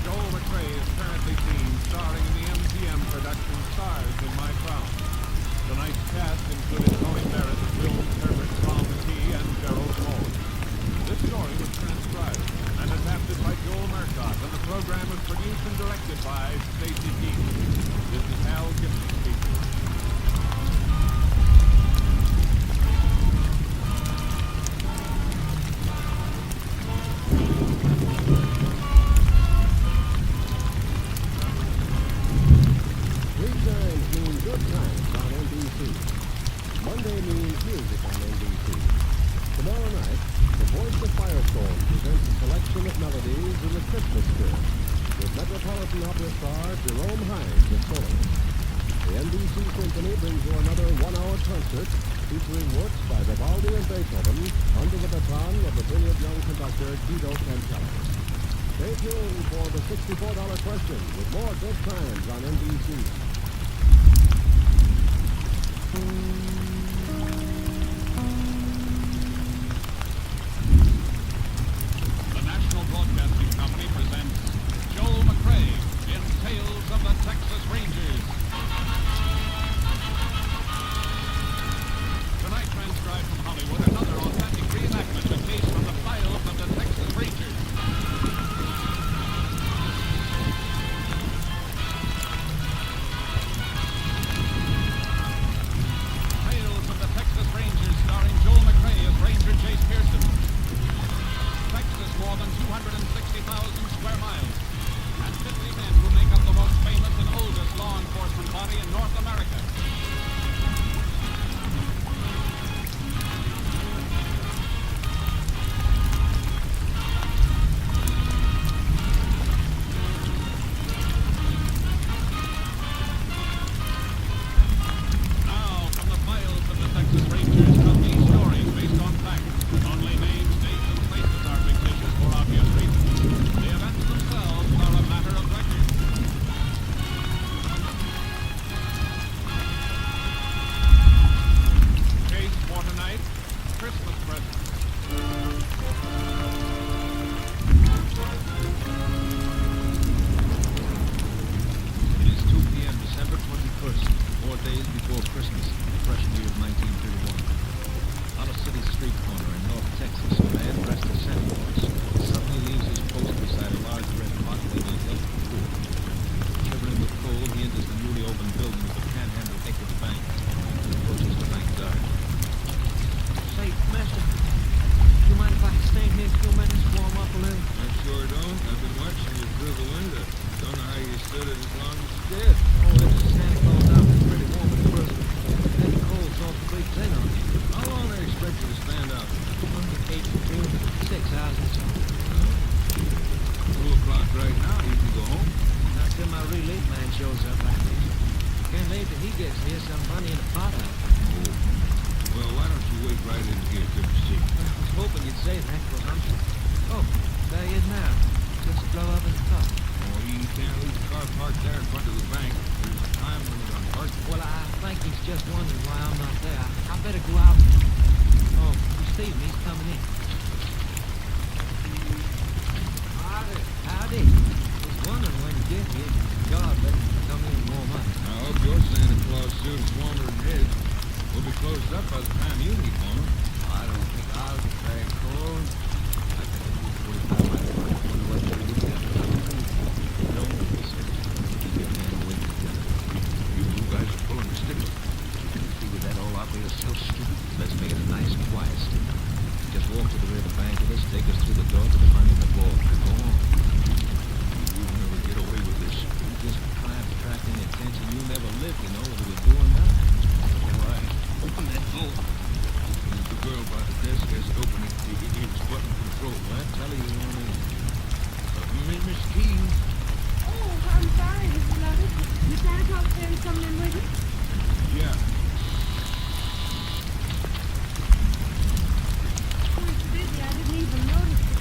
Joel McRae is currently seen starring in the MGM production Stars in My Crown. Tonight's cast included Tony Barrett as Will Herbert, Tom McKee, and Gerald Moore. This story was transcribed and adapted by Joel Murcott, and the program was produced and directed by Stacy Keith. This is Hal Gibson speaking. Weeknights mean good times on NBC. Monday means music on NBC. Tomorrow night, the Voice of Firestorm presents a selection of melodies in the Christmas spirit, with Metropolitan Opera star Jerome Hines as soloist. The NBC Symphony brings you another one-hour concert featuring works by Vivaldi and Beethoven under the baton of the brilliant young conductor Guido Cancelli. Stay tuned for the $64 question with more good times on NBC. The National Broadcasting Company presents Joel McRae in Tales of the Texas Rangers. Tonight, transcribed from Hollywood, another authentic reenactment of a case from the files of the Texas Rangers. Tales of the Texas Rangers, starring Joel McRae as Ranger Chase Pearson. Texas, more than 260,000 square miles, and 50 men who make up the most famous and oldest law enforcement body in North America. Now, from the files of the Texas Rangers come these stories based on fact. Only names, dates, and places are fictitious for obvious reasons. The events themselves are a matter of record. Case for tonight, Christmas presents. It is 2 p.m. December 21st, 4 days before Christmas, the fresh year of 1931. On a city street corner in North Texas, a man dressed as Santa Claus suddenly leaves his post beside a large red pot labeled electric pool. Shivering with cold, he enters the newly opened building of the Panhandle Equity Bank and approaches the bank guard. Say, Master, do you mind if I stay here a few minutes, warm up a little? I sure don't. I've been watching you through the window. Don't know how you stood it as long as you did. Oh, it's Santa Claus out there pretty warm at first. Then the cold's off the big thing on you. How long they expect you to stand out? 8 to 6 hours or so. 2 o'clock right now. You can go home. Not till my relief man shows up like this. Can't wait till he gets here, some money in a pot out. Oh. Well, why don't you wait right in here till you see? I was hoping you'd say that, Claus. Oh, there he is now. Just blow up in the car. Oh, you can't leave the car parked there in front of the bank. There's a time limit on parking. Well, I think he's just wondering why I'm not there. I better go out. Oh, Stephen, he's coming in. Howdy. Howdy. Was wondering when you get here. God, let me come in and warm up. I hope your Santa Claus suit is warmer than his. We'll be closed up by the time you need warmer. I don't think I'll get very cold. I think it'll be 45 minutes. I wonder what you're doing there. Don't listen. Keep your hand away from the You guys are pulling the stick. You figured that all out by yourself, Stupid? Let's make it a nice, quiet stick. Just walk to the river bank with us, take us through the door to the front of the floor. Go on. You'll never get away with this. You just try and attract any attention. You'll never live, you know, whether we do or not. All right. Open that door. The girl by the desk has it open. It's button control. Well, tell her you want in. Miss King. Oh, I'm sorry, Mr. Lovett. Did Santa Claus carry someone in with him? Yeah. He was busy. I didn't even notice it.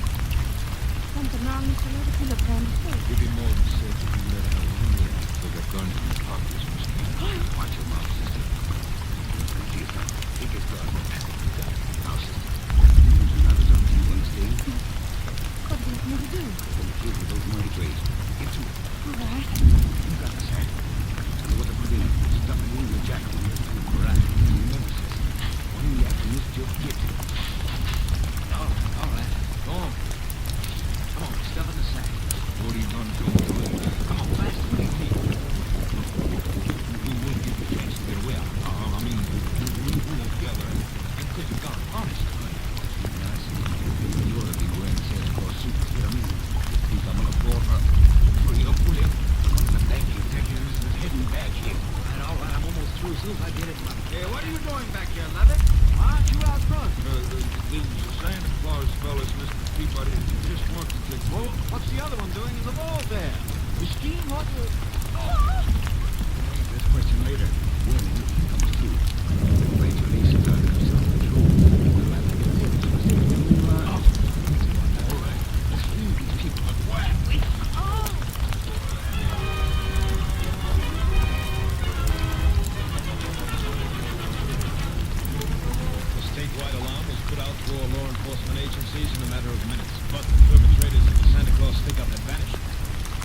Something wrong, Mr. Lovett? You look kind of sick. It'd be more than safe if you let her in here. They got guns in the pockets, Miss King. Watch your mouth, sister. Take his gun. Now, sister. Use others up to you, understand? What do you want me to do? Get with those money trays. Get to it. All right. You got the sack. Tell me what to put in it. Stuff it in your jacket. Right. Remember, sister. When you have to miss your gift. All right. Go on. Come on, stuff in the sack. What are you gonna do? Come on, fast. What do you think? You won't get the chance to get away. I mean, we won't together. And quit your gun. Honest. You ought to be wearing Santa Claus suit. You know what I mean? Think I'm gonna board her. Free up, pull him. Thank you. This is heading back here. All right, I'm almost through. See if I get it. Hey, what are you doing back here, Lovett? Why aren't you out front? These Santa Claus fellas, Mr. Peabody, just wanted to... Well, what's the other one doing in the vault there? The scheme, what? This question later. When it comes to the great release of self-control. We'll have to get this. All right. Let's leave these people. Quietly. The statewide alarm was put out to all law enforcement agencies in a matter of minutes, but the perpetrators of the Santa Claus stick-up had vanished.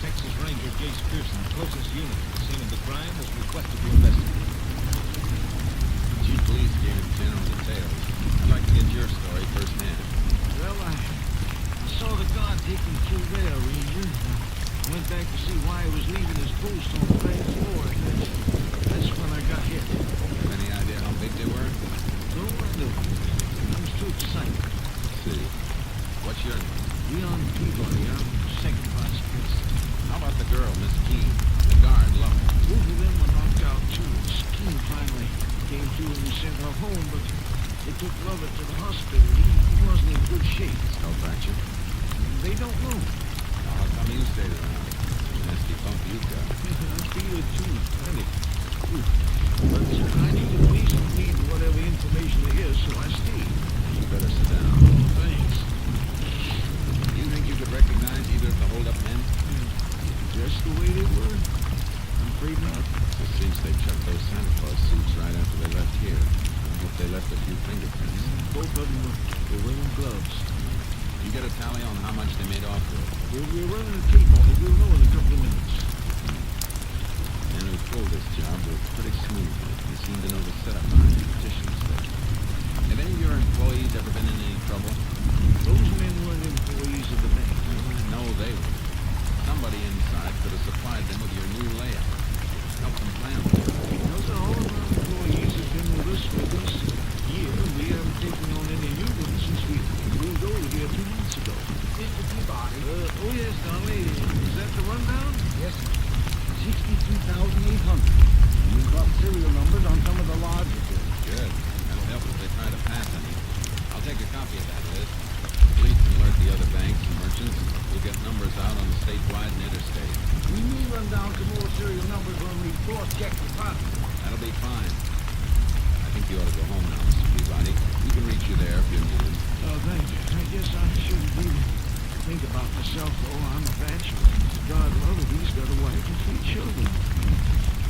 Texas Ranger Jace Pearson, closest unit to the scene of the crime, was requested to investigate. Chief Police gave it general details. I'd like to get your story firsthand. Well, I saw the guard taking through there, Ranger. I went back to see why he was leaving his post on the bank floor, and that's when I got hit. Have any idea how big they were? No, I don't. I was too excited. Let's see. What's your name? Leon Peabody, I'm second vice president. How about the girl, Miss Key? The guard, Lovett. Both of them were knocked out, too. Skin finally came through and we sent her home, but they took Lovett to the hospital. He wasn't in good shape. No fracture? They don't know. Now, how come you stayed around? Nasty bump you got. I feel it, too. Panic. But I need at least need whatever information there is, so I stayed. You better sit down. Thanks. You think you could recognize either of the hold-up men? Just the way they were? I'm afraid not. It seems they checked those Santa Claus suits right after they left here. I hope they left a few fingerprints. Both of them were wearing gloves. You get a tally on how much they made off with? We're running a tape on it. We'll know in a couple of minutes. Men who pulled this job worked pretty smoothly. They seem to know the setup behind the petition slip. Have any of your employees ever been in any trouble? Those men weren't employees of the bank. No, they were. Somebody inside could have supplied them with your new layout. Help them plan for it. Because all of our employees have been with us for this year. We haven't taken on any new ones since we moved over here 2 months ago. Mr. Peabody. Oh yes, Dolly. Is that the rundown? Yes, sir. 63,800. We've got serial numbers on some of the larger bills. Good. That'll help if they try to pass any. I'll take a copy of that list. police can alert the other banks and merchants. We'll get numbers out on the statewide and interstate. We may run down some more serial numbers when we cross-check the property. That'll be fine. I think you ought to go home now, Mr. Peabody. We can reach you there if you need it. Oh, thank you. I guess I shouldn't even think about myself, though. I'm a bachelor. God love it, he's got a wife and 3 children.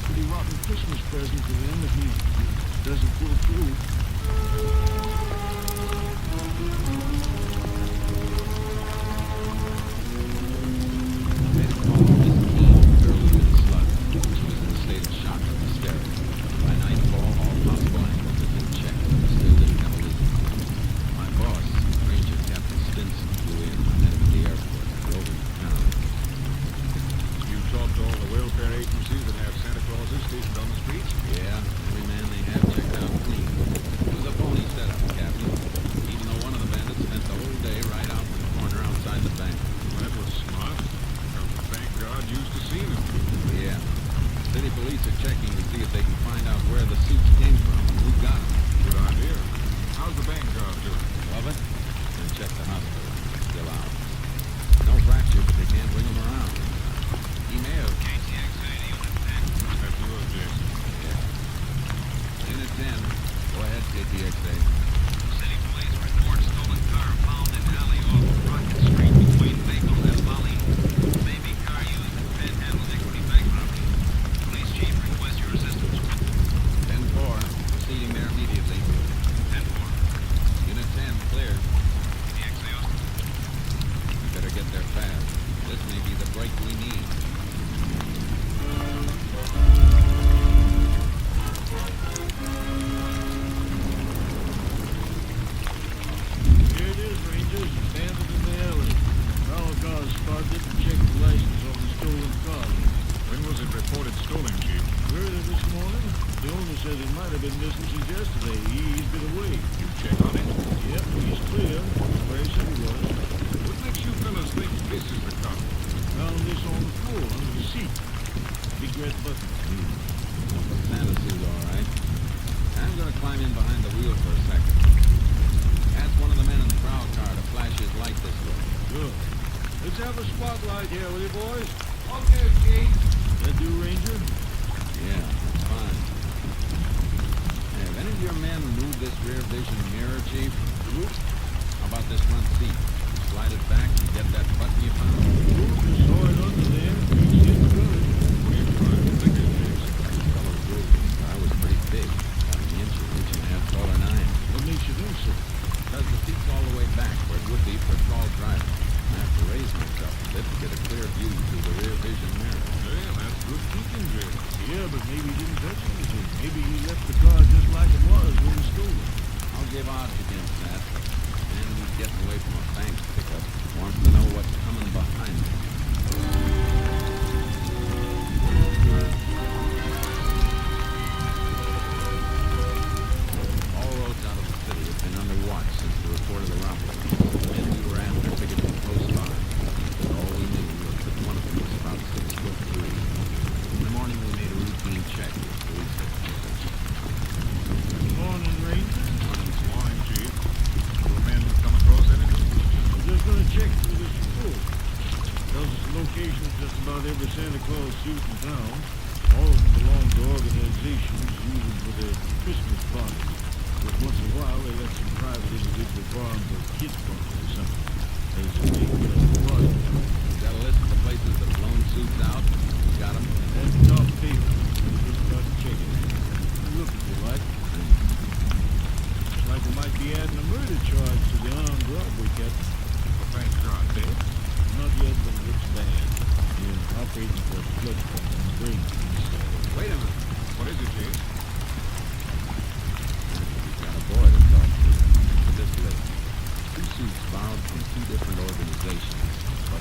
Pretty rotten Christmas present to them if he doesn't pull through.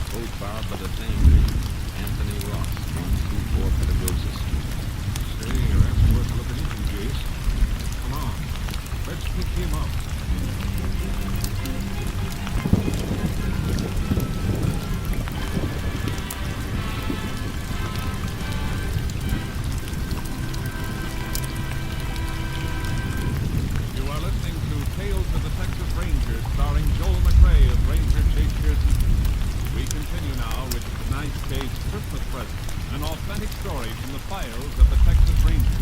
Both borrowed by the same name, Anthony Ross, 124 Patagonia. the files of the Texas Rangers.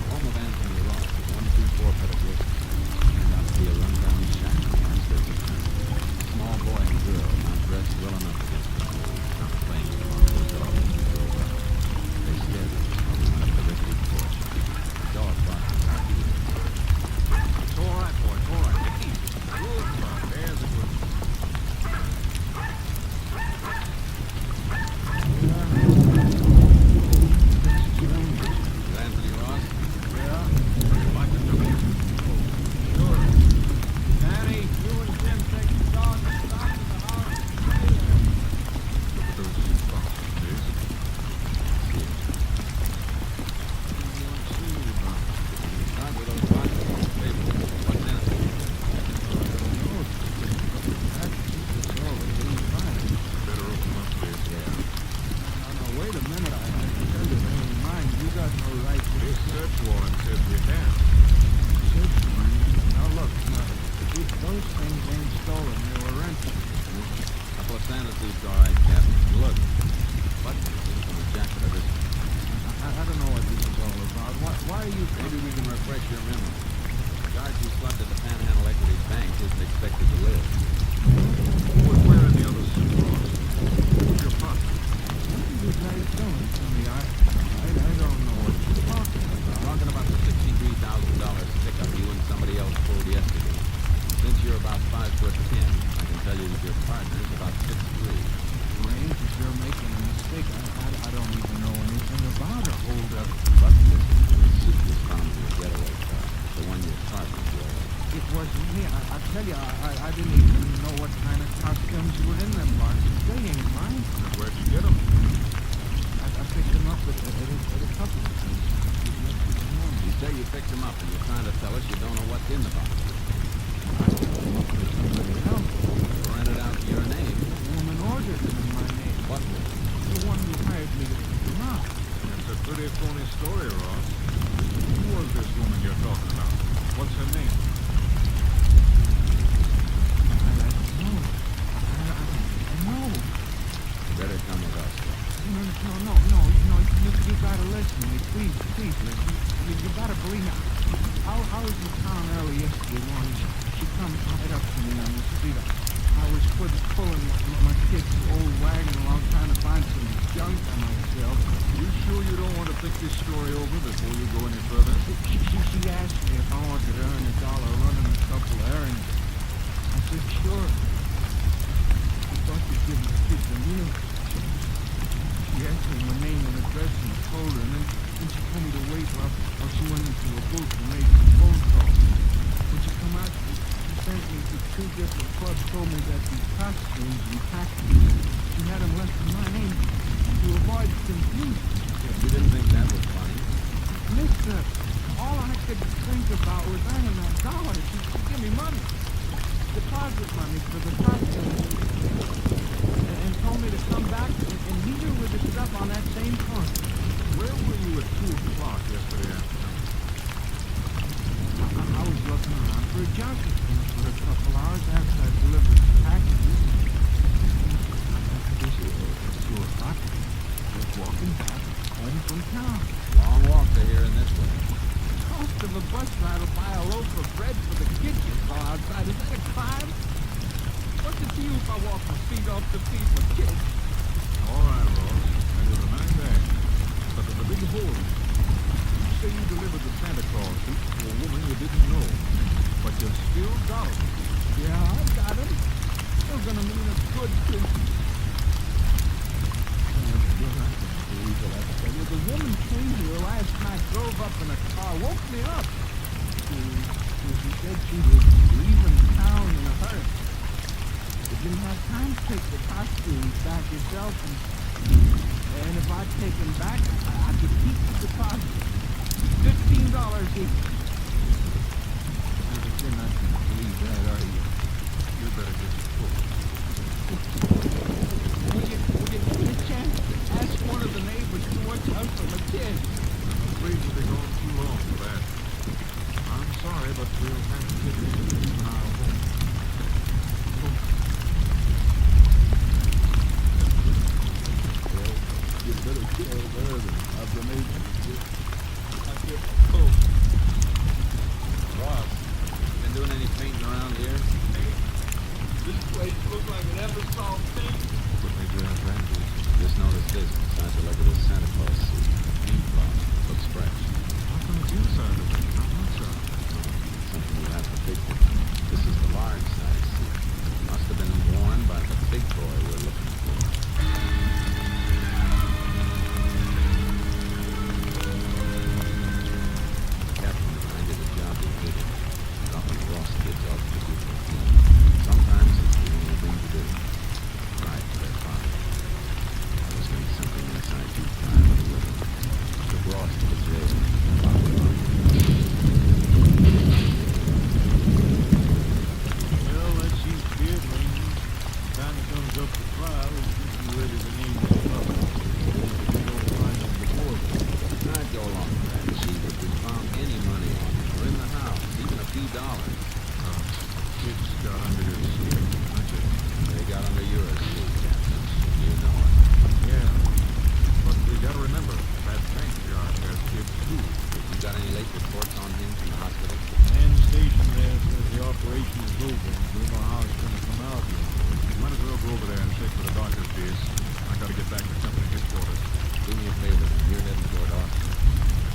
Home of Anthony Ross, 124 Pettigrew, turned out to be a rundown shack on Lawrence Business Town. Small boy and girl, not dressed well enough to get not playing with on the dog and drove up. They stared at us while we went up the resting porch. The dog barked at our heels. It's all right, boy. It's all right. Take it easy. Good boy. There's a good boy. Is Anthony Ross? Yeah? Like the dog. Sure. Danny, you and Jim take the dog and stop at the house. Those boxes, please. Start with those boxes on the table. What's in it? Better open up, please. Now, wait a minute. I tell you, never mind. You got no right to This search warrant says you can. search me. Now, look. Those things ain't stolen. They were rented. Couple of Santa suits, all right, Captain. Look, button missing from the jacket of this. I don't know what this is all about. Why are you... Maybe we can refresh your memory. The guard who slugged at the Panhandle Equity Bank isn't expected to live. Who was wearing the other suit, Ross? Who was your partner? What are you guys doing to me? I don't know what you're talking I'm about. talking about the $63,000 pickup you and somebody else pulled yesterday. Since you're about 5'10", I can tell you that your partner's about 6'3". Range, if you're making a mistake, I don't even know anything about a hold-up. But listen, the suit was found in the getaway car, the one your partner drove. It wasn't me. I tell you, I didn't even know what kind of costumes were in them boxes. They ain't mine. Where'd you get them? I picked them up at a couple of places. You say you picked him up and you're trying to tell us you don't know what's in the box. I picked them up for somebody else. You rented out your name. The woman ordered them in my name. What was it? The one who hired me to pick them up. It's a pretty phony story, Ross. Who was this woman you're talking about? What's her name? I don't know. I know. Better come with us. No. You gotta listen to me. Please listen. You gotta believe me. I was in town early yesterday morning. She come right up to me on the street. I was pulling my kid's old wagon along trying to find some junk on myself. You sure you don't want to think this story over before you go any further? She asked me if I wanted to earn $1 running a couple of errands. I said, sure. She thought she'd give the kids a meal. She asked me my name and address in the folder, and then she told me to wait while she went into a booth and made some phone calls. When she come out, she sent me to 2 different clubs, told me that these costumes and cactus, she had them left in my name to avoid confusion. You didn't think that was funny? Mister, all I could think about was earning $1. She gave me money, deposit money for the costumes, and told me to come back and meet her with the stuff on that same front. Where were you at 2 o'clock yesterday afternoon? I was looking around for a junket for a couple hours after I delivered the packages. I guess it was 2 o'clock. Just walking back home from town. Long walk to here in this way. Cost of a bus ride will buy a loaf of bread for the kids you saw outside. Is that a crime? What's it to you if I walk my feet off to feed my kids? All right, Ross. I got a nice bag. But there's a big hole in it. You say you delivered the Santa Claus suit to a woman you didn't know. But you still got them. Yeah, I got him. They're gonna mean a good Christmas. The woman came here last night, drove up in a car, woke me up. She said she was leaving town in a hurry. You didn't have time to take the costumes back yourself, and if I take them back, I could keep the deposit. $15 each. You're not going to believe that, are you? You better get your coat. Will you get a chance to ask one of the neighbors to watch out for my kids? I'm afraid we'll be gone too long for that. I'm sorry, but we'll have to get this to keep an eye on home. place looks like it ever saw me. What they do have branches. Just notice this inside the leg of this Santa Claus suit. Deep cloth. Looks fresh. How come it's inside of it, not outside? Something you have to big one. This is the large size suit. Must have been worn by the big boy we're looking for. Captain and I did a job we hated. Dropping Ross kids off to do for fun. Sometimes it's the only thing to do. Ride for their father. I was doing something inside you prior to the living. Took Ross to the jail. Locked him up. Well, that seems good, Ranger. Time it comes up to trial, we'll keep you ready to name the trouble. We don't find them before then. I'd go along with that, Chief, if we found any money on them, or in the house, even a few dollars. Kids got under your skin, aren't they? They got under yours, too, Captain. You know it. Yeah. But we gotta remember, that graveyard has kids too. You got any late reports on him from the hospital? And the station there says the operation is over. We don't know how it's gonna come out yet. Might as well go over there and check for the doctor's case. I gotta get back to company headquarters. Do me a favor, then. You're heading toward Austin.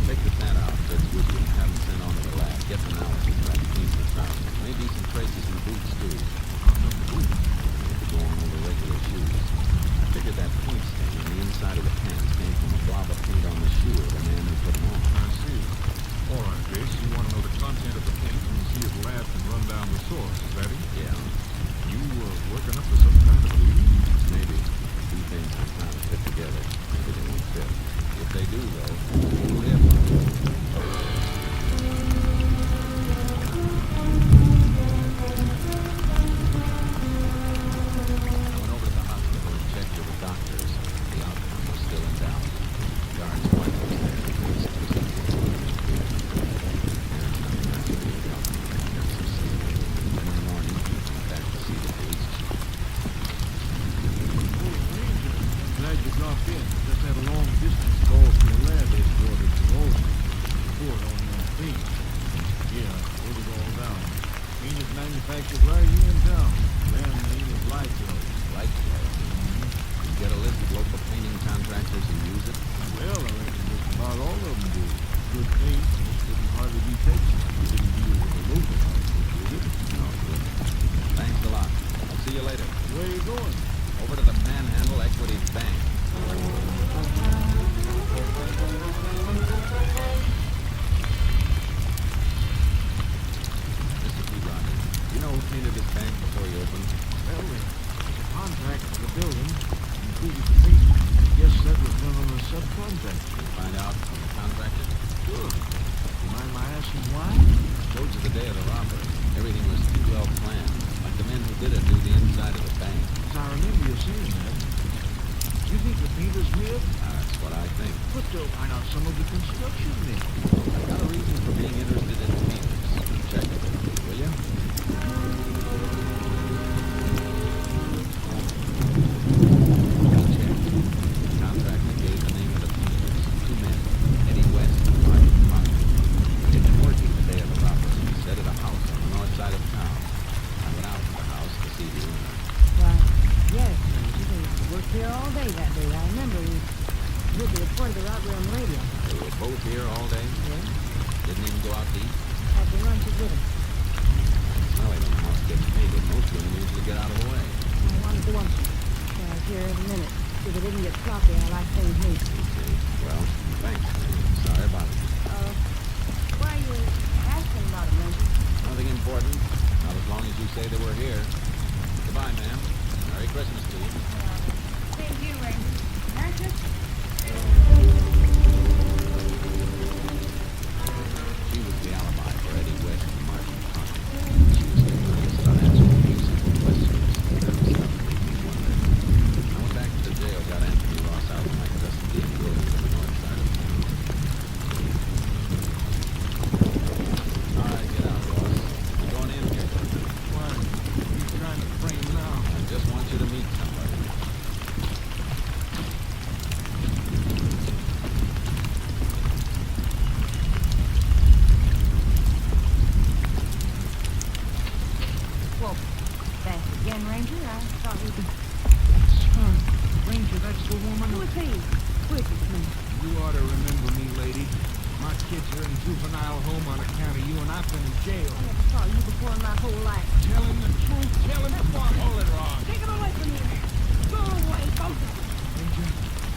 Take the Santa outfits with you and have them sent on to the lab. Get them analysis back to the town. Maybe some traces in the boots, too. They could go on over regular shoes. I figured that paint stain on the inside of the pants came from a blob of paint on the shoe of the man who put them on. I see. All right, Grace, you want to know the content of the paint and see if the lab can run down the source, is that it? Yeah, You working up to some kind of a lead? maybe. Two things are trying to fit together. Maybe they won't fit. If they do, though, we'll live on it. I went over to the hospital and checked with the doctors. The outcome was still in doubt. Guard's wife was there. It's twisted. There's nothing I can do to help me. That's so sad. Then in the morning, I went back to see the police chief. Glad you dropped in. Just had a long distance call from the lab headquarters to Austin. Report on that thing. Yeah, wrote it all down. Paint is manufactured right here in town. Brand name is Lightwell. Light flow. You get a list of local painting contractors who use it? Well, I reckon just about all of them do. Good paint, just couldn't hardly be Texas. We didn't deal with the local outfit, did it? No, good. Thanks a lot. I'll see you later. Where are you going? Over to the Panhandle Equity Bank. Mr. Peabody, you know who painted this bank before you opened? Well, there's a contract for the building, included the paint. I guess that was done on a subcontract. Find out from the contractor. Sure. You mind my asking why? Showed you the day of the robbery. Everything was too well planned. Like the men who did it knew the inside of the bank. As I remember you saying that. You think the painters hid? That's what I think. But they'll find out some of the construction then. I've got a reason for being interested in painters. Check it, will you? Check. The contractor gave the name of the painters. Two men, Eddie West and Martin Parker. They'd been working the day of the robbery. He said at a house on the north side of town. I went out to the house to see the owner. Why, yes, they worked here all day that day. I remember we heard the report of the robbery on the radio. They were both here all day. Yeah, Didn't even go out to eat. had to run to get them. Smelly when the house gets painted. Most women usually get out of the way. I wanted to watch them. So I was here every minute. So they didn't get sloppy. I like things neat. Okay. Well, thanks. Sorry about it. Why are you asking about them, Ranger? Nothing important. Not as long as you say they were here. Goodbye, ma'am. Merry Christmas to you. Same to you, Ranger. Merry Christmas. She was the alibi for Eddie West and Martin Parker. She was curious about answering music questions. That was stuff that made me wonder. I went back to the jail, got Anthony Ross out of my custody and drove him to the north side of town. All right, get out, Ross. You're going in here. Why? What are you trying to frame now? I just want you to meet somebody. I'm sorry. Son, Ranger, that's the woman. Who is he? Who is this man? You ought to remember me, lady. My kids are in juvenile home on account of you, and I've been in jail. I never saw you before in my whole life. Tell him the truth. Tell him what. Hold it, Ron. Take him away from here. Go away, both of you. Ranger,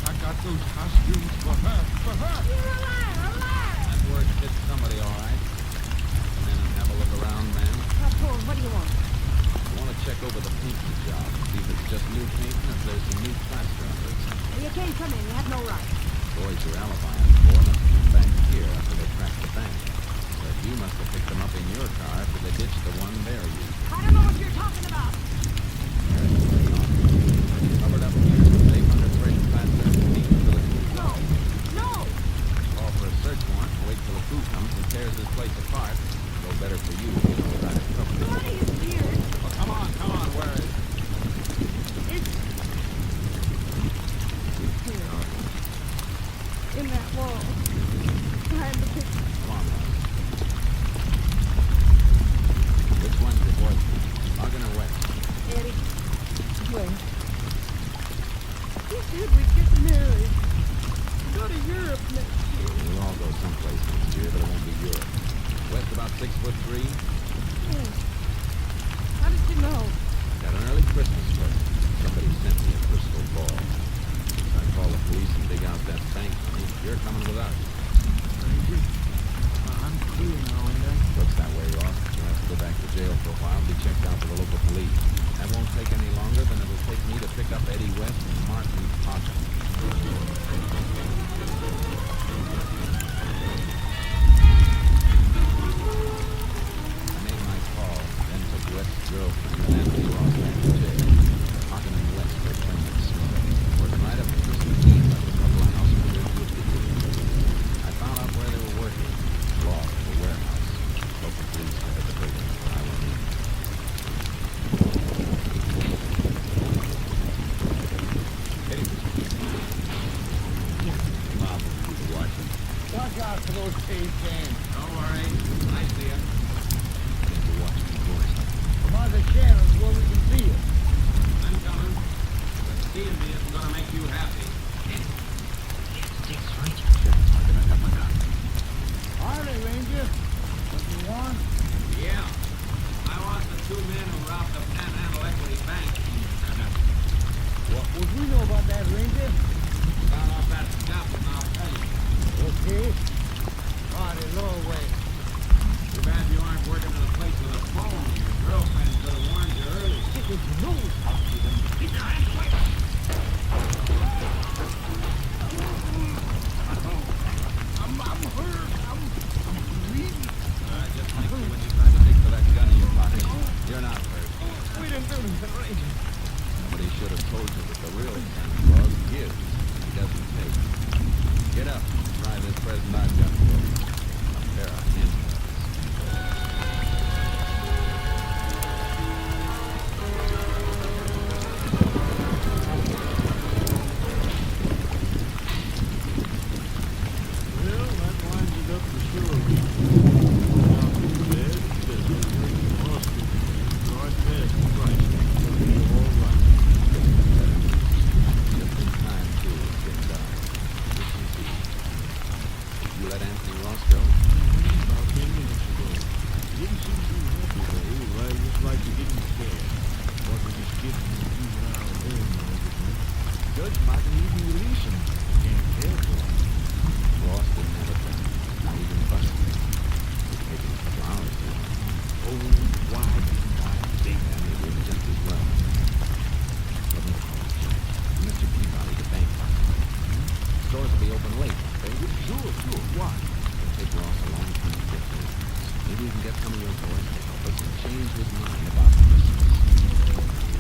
I got those costumes for her. For her. You're a liar, a liar. That word fits somebody all right. Come in and have a look around, ma'am. Paul, what do you want? I want to check over the painting job, see if it's just new painting or if there's some new plaster under it. You can't come in. You have no right. Boys your alibi on the floor must have been back here after they cracked the bank. But you must have picked them up in your car after they ditched the one they're using. I don't know what you're talking about. There's the way on. Covered up here with 800 fresh plaster and paint until it's moved No. on. No. Call for a search warrant and wait till a crew comes and tears this place apart. Go better for you if you don't try to cover it. Bloody is weird. Well, come on, where is it? It's here. In that wall. Behind the picture. Come on, Ron. Which one's your boyfriend? Logan or West? Eddie. Wait. He said we'd get married. Go to Europe next year. We'll all go someplace next year, but it won't be Europe. West about 6'3". Yes. How did you know? Got an early Christmas present. Somebody sent me a crystal ball. So I call the police and dig out that bank money. You're coming with us. Ranger, I'm clear now, ain't I? Looks that way, Ross. You'll have to go back to jail for a while and be checked out by the local police. That won't take any longer than it'll take me to pick up Eddie West and Martin Potter. I made my call, then took West's girlfriend and Anthony Ross back to jail. Potter and West were playing it slow. Working right up to Christmas Eve like a couple of householders would be doing. I found out where they were working. Claus, the warehouse. Local police had the building. I went in. Eddie was Bob was watching. Watch out for those paint cans. Don't worry. I see it. I think we're watching the boys. Come on the channel where we can see it. I'm coming. But seeing me isn't gonna make you happy. Harley, Ranger. What do you want? Yeah. I want the two men who robbed the Panhandle Equity Bank. What would we know about that, Ranger? Found off that scout and I'll tell you. Okay. Harley, lower way. Too bad you aren't working in a place with a phone. Your girlfriend could have warned you early. Get his nose out of him. Keep your hands quick. I'm hurt. I'm bleeding. Just like you when you tried to dig for that gun in your pocket. You're not hurt. We didn't do anything, Ranger. Somebody should have told you that the real Santa Claus gives. He doesn't take. Get up. Try this present I've got for you. A pair of handcuffs. Well, that winds it up for sure. Now, bed, rustic, right past the price. It'll be all right. Just in time, too. It's getting dark. This is easy. You let Anthony Ross go? About 10 minutes ago. Didn't seem too happy, though, right? Just like he didn't care. Wasn't just kidding in the juvenile home and everything. Judge might even release him. Can't tell for him. Ross didn't have a gun. Not even busted. It's taken a couple hours to. Oh, why didn't I think And they did just as well. Let me call the judge. Mr. Peabody, the bank officer. Stores will be open late, won't they? Sure. Why? It'll take Ross a long time to get there. Maybe we can get some of your boys to help us and change his mind about Christmas.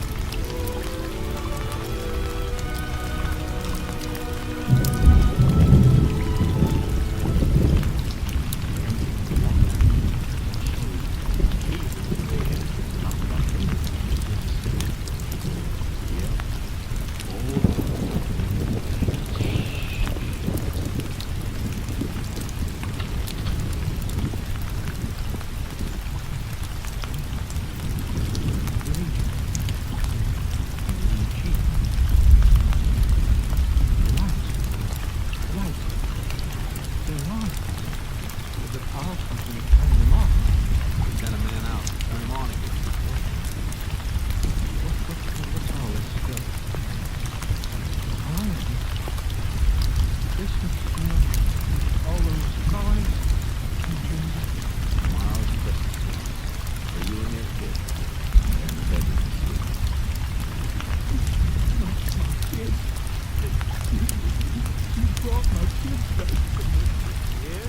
Yeah?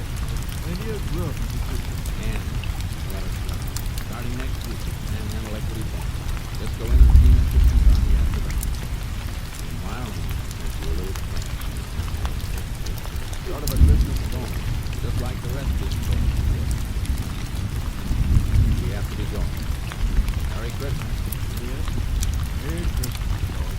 Plenty of grub in the kitchen. And let us go. Starting next week, manhandle like what he wants. Just go in and clean up the food on the after that. Meanwhile, we'll do a little crash. Sort of a Christmas storm, just like the rest of this storm. We have to be going. Merry Christmas. Yeah? Merry Christmas, Claus.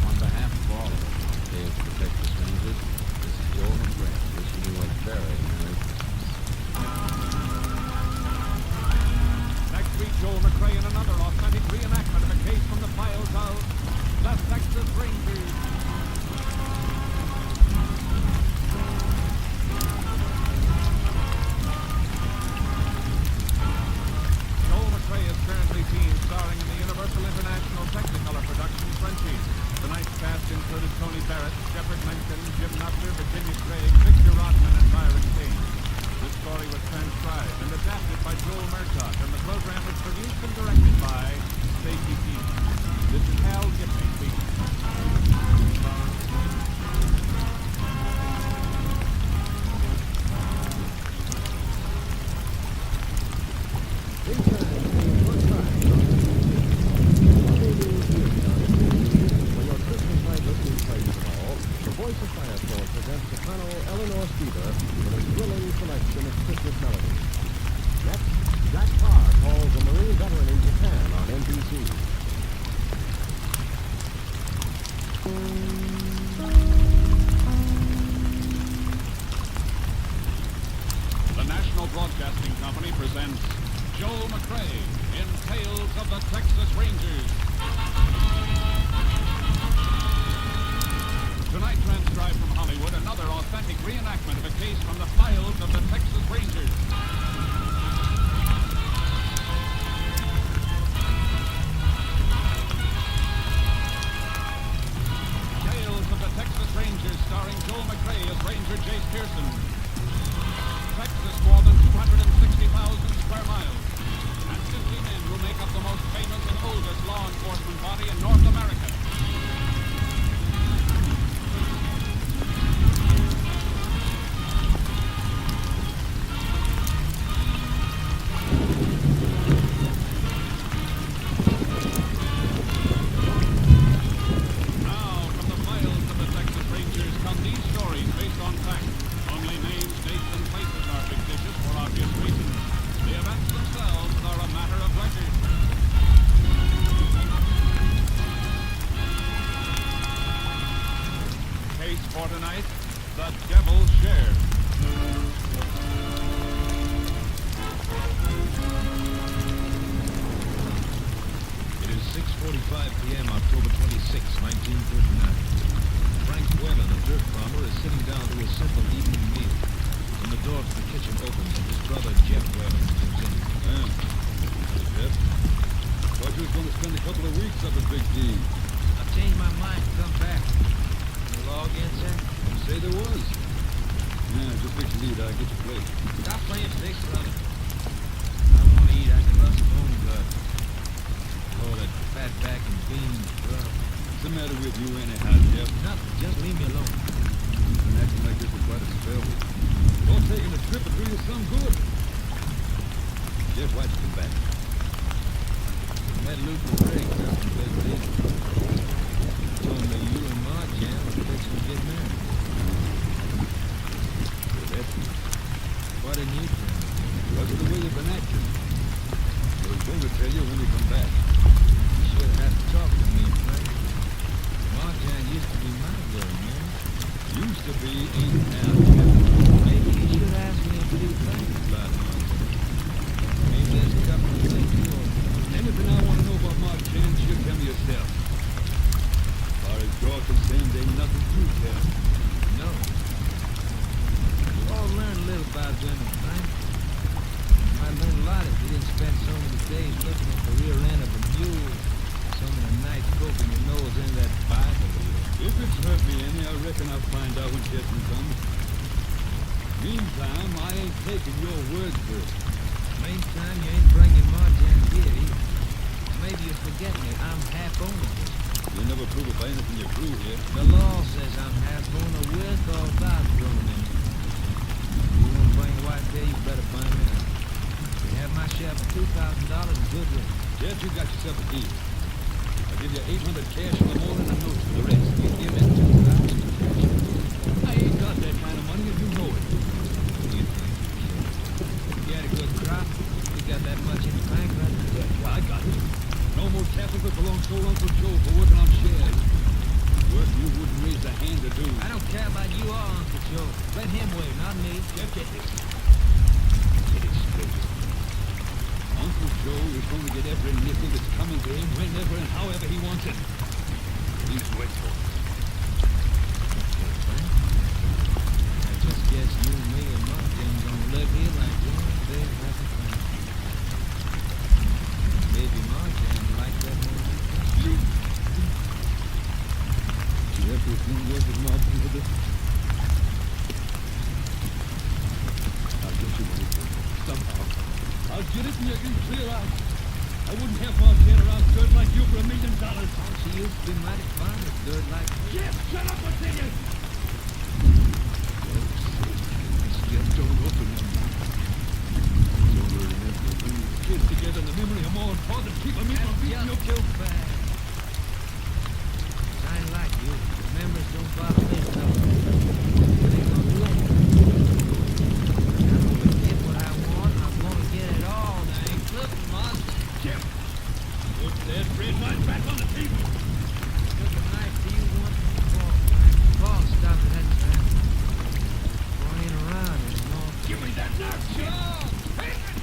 On behalf of all of us, Tales to Protect the Strangers, this is Joel McRae, wishing you a very Merry Christmas. Next week, Joel McRae in another authentic reenactment of a case from the files of the Texas Rangers. Joel McRae is currently seen starring in the Universal International Technicolor production Frenchies. Tonight's cast included Tony Barrett, Shepard Mencken, Jim Nutter, Virginia Craig, Victor Rodman, and Byron King. This story was transcribed and adapted by Joel Murtaugh, and the program was produced and directed by Stacy Keene. This is Hal Gibney speaking. For your Christmas night listening pleasure of all, the Voice of Firestone presents soprano Eleanor Stever with a thrilling selection of Christmas melodies. Next, Jack Parr calls a Marine veteran in Japan on NBC. The National Broadcasting Company presents Joel McRae in Tales of the Texas Rangers. Tonight, transcribed from Hollywood, another authentic reenactment of a case from the files of the Texas Rangers. Tales of the Texas Rangers, starring Joel McRae as Ranger Jace Pearson. Texas, more than 260,000 square miles, and 50 men who make up the most famous and oldest law enforcement body in North America. Now, from the files of the Texas Rangers come these stories based on fact. Only names, dates, and places are fictitious for obvious reasons. The events themselves are a matter of record. Case for tonight, the Devil's Share. It is 6:45 p.m., October 26, 1939. Frank Whelan, a dirt farmer, is sitting down to a simple evening meal. When the door to the kitchen opens and his brother Jeff Whelan comes in. Hey, Jeff. Thought you was going to spend a couple of weeks up at Big D. I changed my mind to come back. The law against that? You say there was. Yeah, just fix the lead. I'll get your plate. Stop playing sticks, brother. I want to eat. I can rust bone blood. Oh, that fat back and beans, brother. What's the matter with you anyhow, Jeff? Nothing. Just leave me alone. You've been acting like this for quite a spell. Thought taking a trip would do you some good. Jeff, why'd you come back? Met Luke and Greg down from Big D. Told me you and Ma Jan were fixing to get married. Well, that's it. Why didn't you tell me? Because of the way you've been acting. I was going to tell you when you come back. You should have to talk to me, Frank. Ma Jan used to be my girl, man. Used to be, ain't now, Jeff. Maybe you should ask me a few things about Ma Jan. Maybe there's a couple of things you want. Anything I want to know about Mark Jan, she'll tell me herself. As far as you're concerned, there ain't nothing to tell. No. We've all learned a little about women, Frank. No I'd learn a lot if you didn't spend so many days looking at the rear end of a mule. So many nights poking your nose in that Bible of yours. If it's hurt me any, I reckon I'll find out when judgment comes. Meantime, I ain't taking your word for it. Meantime, you ain't bringing Marjan here either. Maybe you're forgetting it. I'm half owner of this. You never prove it by anything you prove here. The law says I'm half owner with or without grooming. If you want to bring your wife here, you better find me out. You have my share for $2,000 in goodwill. Yes, you got yourself a deal. I'll give you 800 cash in the morning and notes for the rest. You give me 2,000. I ain't got that kind of money and you know it. You think you had a good crop? You got that much in the bank right now? Yeah, I got it. No more capital belongs to Uncle Joe for working on shares. Work you wouldn't raise a hand to do. I don't care about you or Uncle Joe. Let him wait, not me. Get this. Get it straight. Uncle Joe is going to get every nickel that's coming to him whenever and however he wants it. You just wait for it. I just guess you and me and Martin gonna live here like one big happy family. Maybe Martin like that more. You ever think work with Martin with it? I'll get you money for it. Somehow. I'll get it and you can clear out. I wouldn't have Martin around dirt like you for $1 million. Oh, she used to be mighty fond of dirt like that. Jeff, shut up, I tell you! Jeff, don't open it. Don't worry, man. We'll bring these kids together in the memory of Mom and Father. Keep them in on beating your Too bad. I ain't like you. Memories don't bother me enough. But ain't gonna do it. I'm gonna get what I want. I'm gonna get it all. Now ain't flipping, Mom. Jeff! Put that red wine back on the table! Took a knife to you once before. Paul stopped it that time. Paul ain't around anymore. Give me that knife, Jeff! Take it!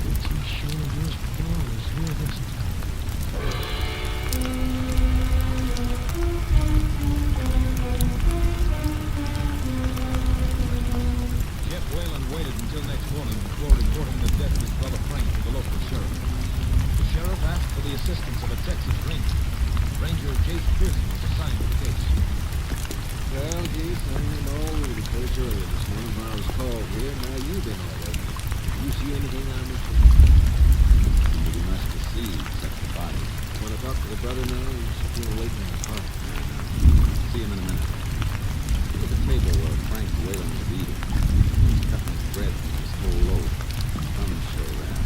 It's sure was Paul is here this time. Jeff Whalen waited until next morning before reporting the death of his brother Frank to the local sheriff. The sheriff asked for the assistance of a Texas ranger. Ranger Jace Pearson was assigned to the case. Well, Jace, I went all over the place earlier this morning when I was called here. Now you've been all over. You see anything I missed? Pretty much to see, except the body. Want to talk to the brother now? He's still waiting in the car. See him in a minute. Look at the table where Frank Whalen was eating. He's cutting his bread from his whole loaf. Thumbs show that.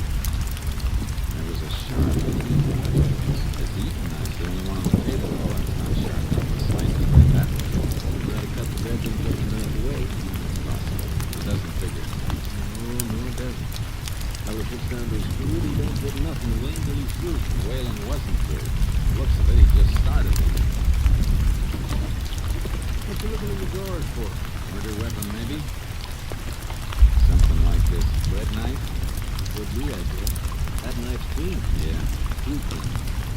There was a sharp looking knife. His eating knife's the only one on the table, though. It's not sharp enough to slice the bread that way. You gotta cut the bread and put it another way. Possible. It doesn't figure. No, it doesn't. Fella sits down to his food, he don't put nothing away until he's through. Whalen wasn't through. Looks of it, he just started eating. What you looking in the drawers for? Murder weapon, maybe? Something like this bread knife? Could be, I guess. That knife's clean. Yeah, too clean.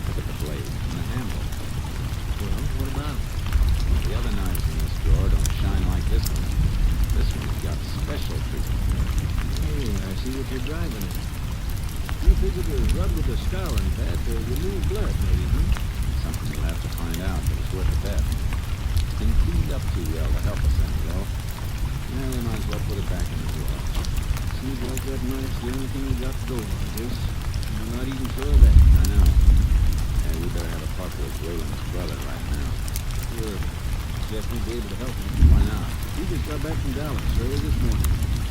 Look at the blade and the handle. Well, what about it? The other knives in this drawer don't shine like this one. This one's got special treatment. Hey, I see what you're driving at. You figure to rub with a scouring pad to remove blood, maybe, huh? Something we'll have to find out, but it's worth a bet. It's been cleaned up too well to help us any, though. Yeah, we might as well put it back in the drawer. Seems like that knife's the only thing we got to go on, this. I'm not even sure of that. I know. Yeah, we better have a talk with Whalen's brother right now. Sure. Jeff won't be able to help me. Why not? He just got back from Dallas early this morning.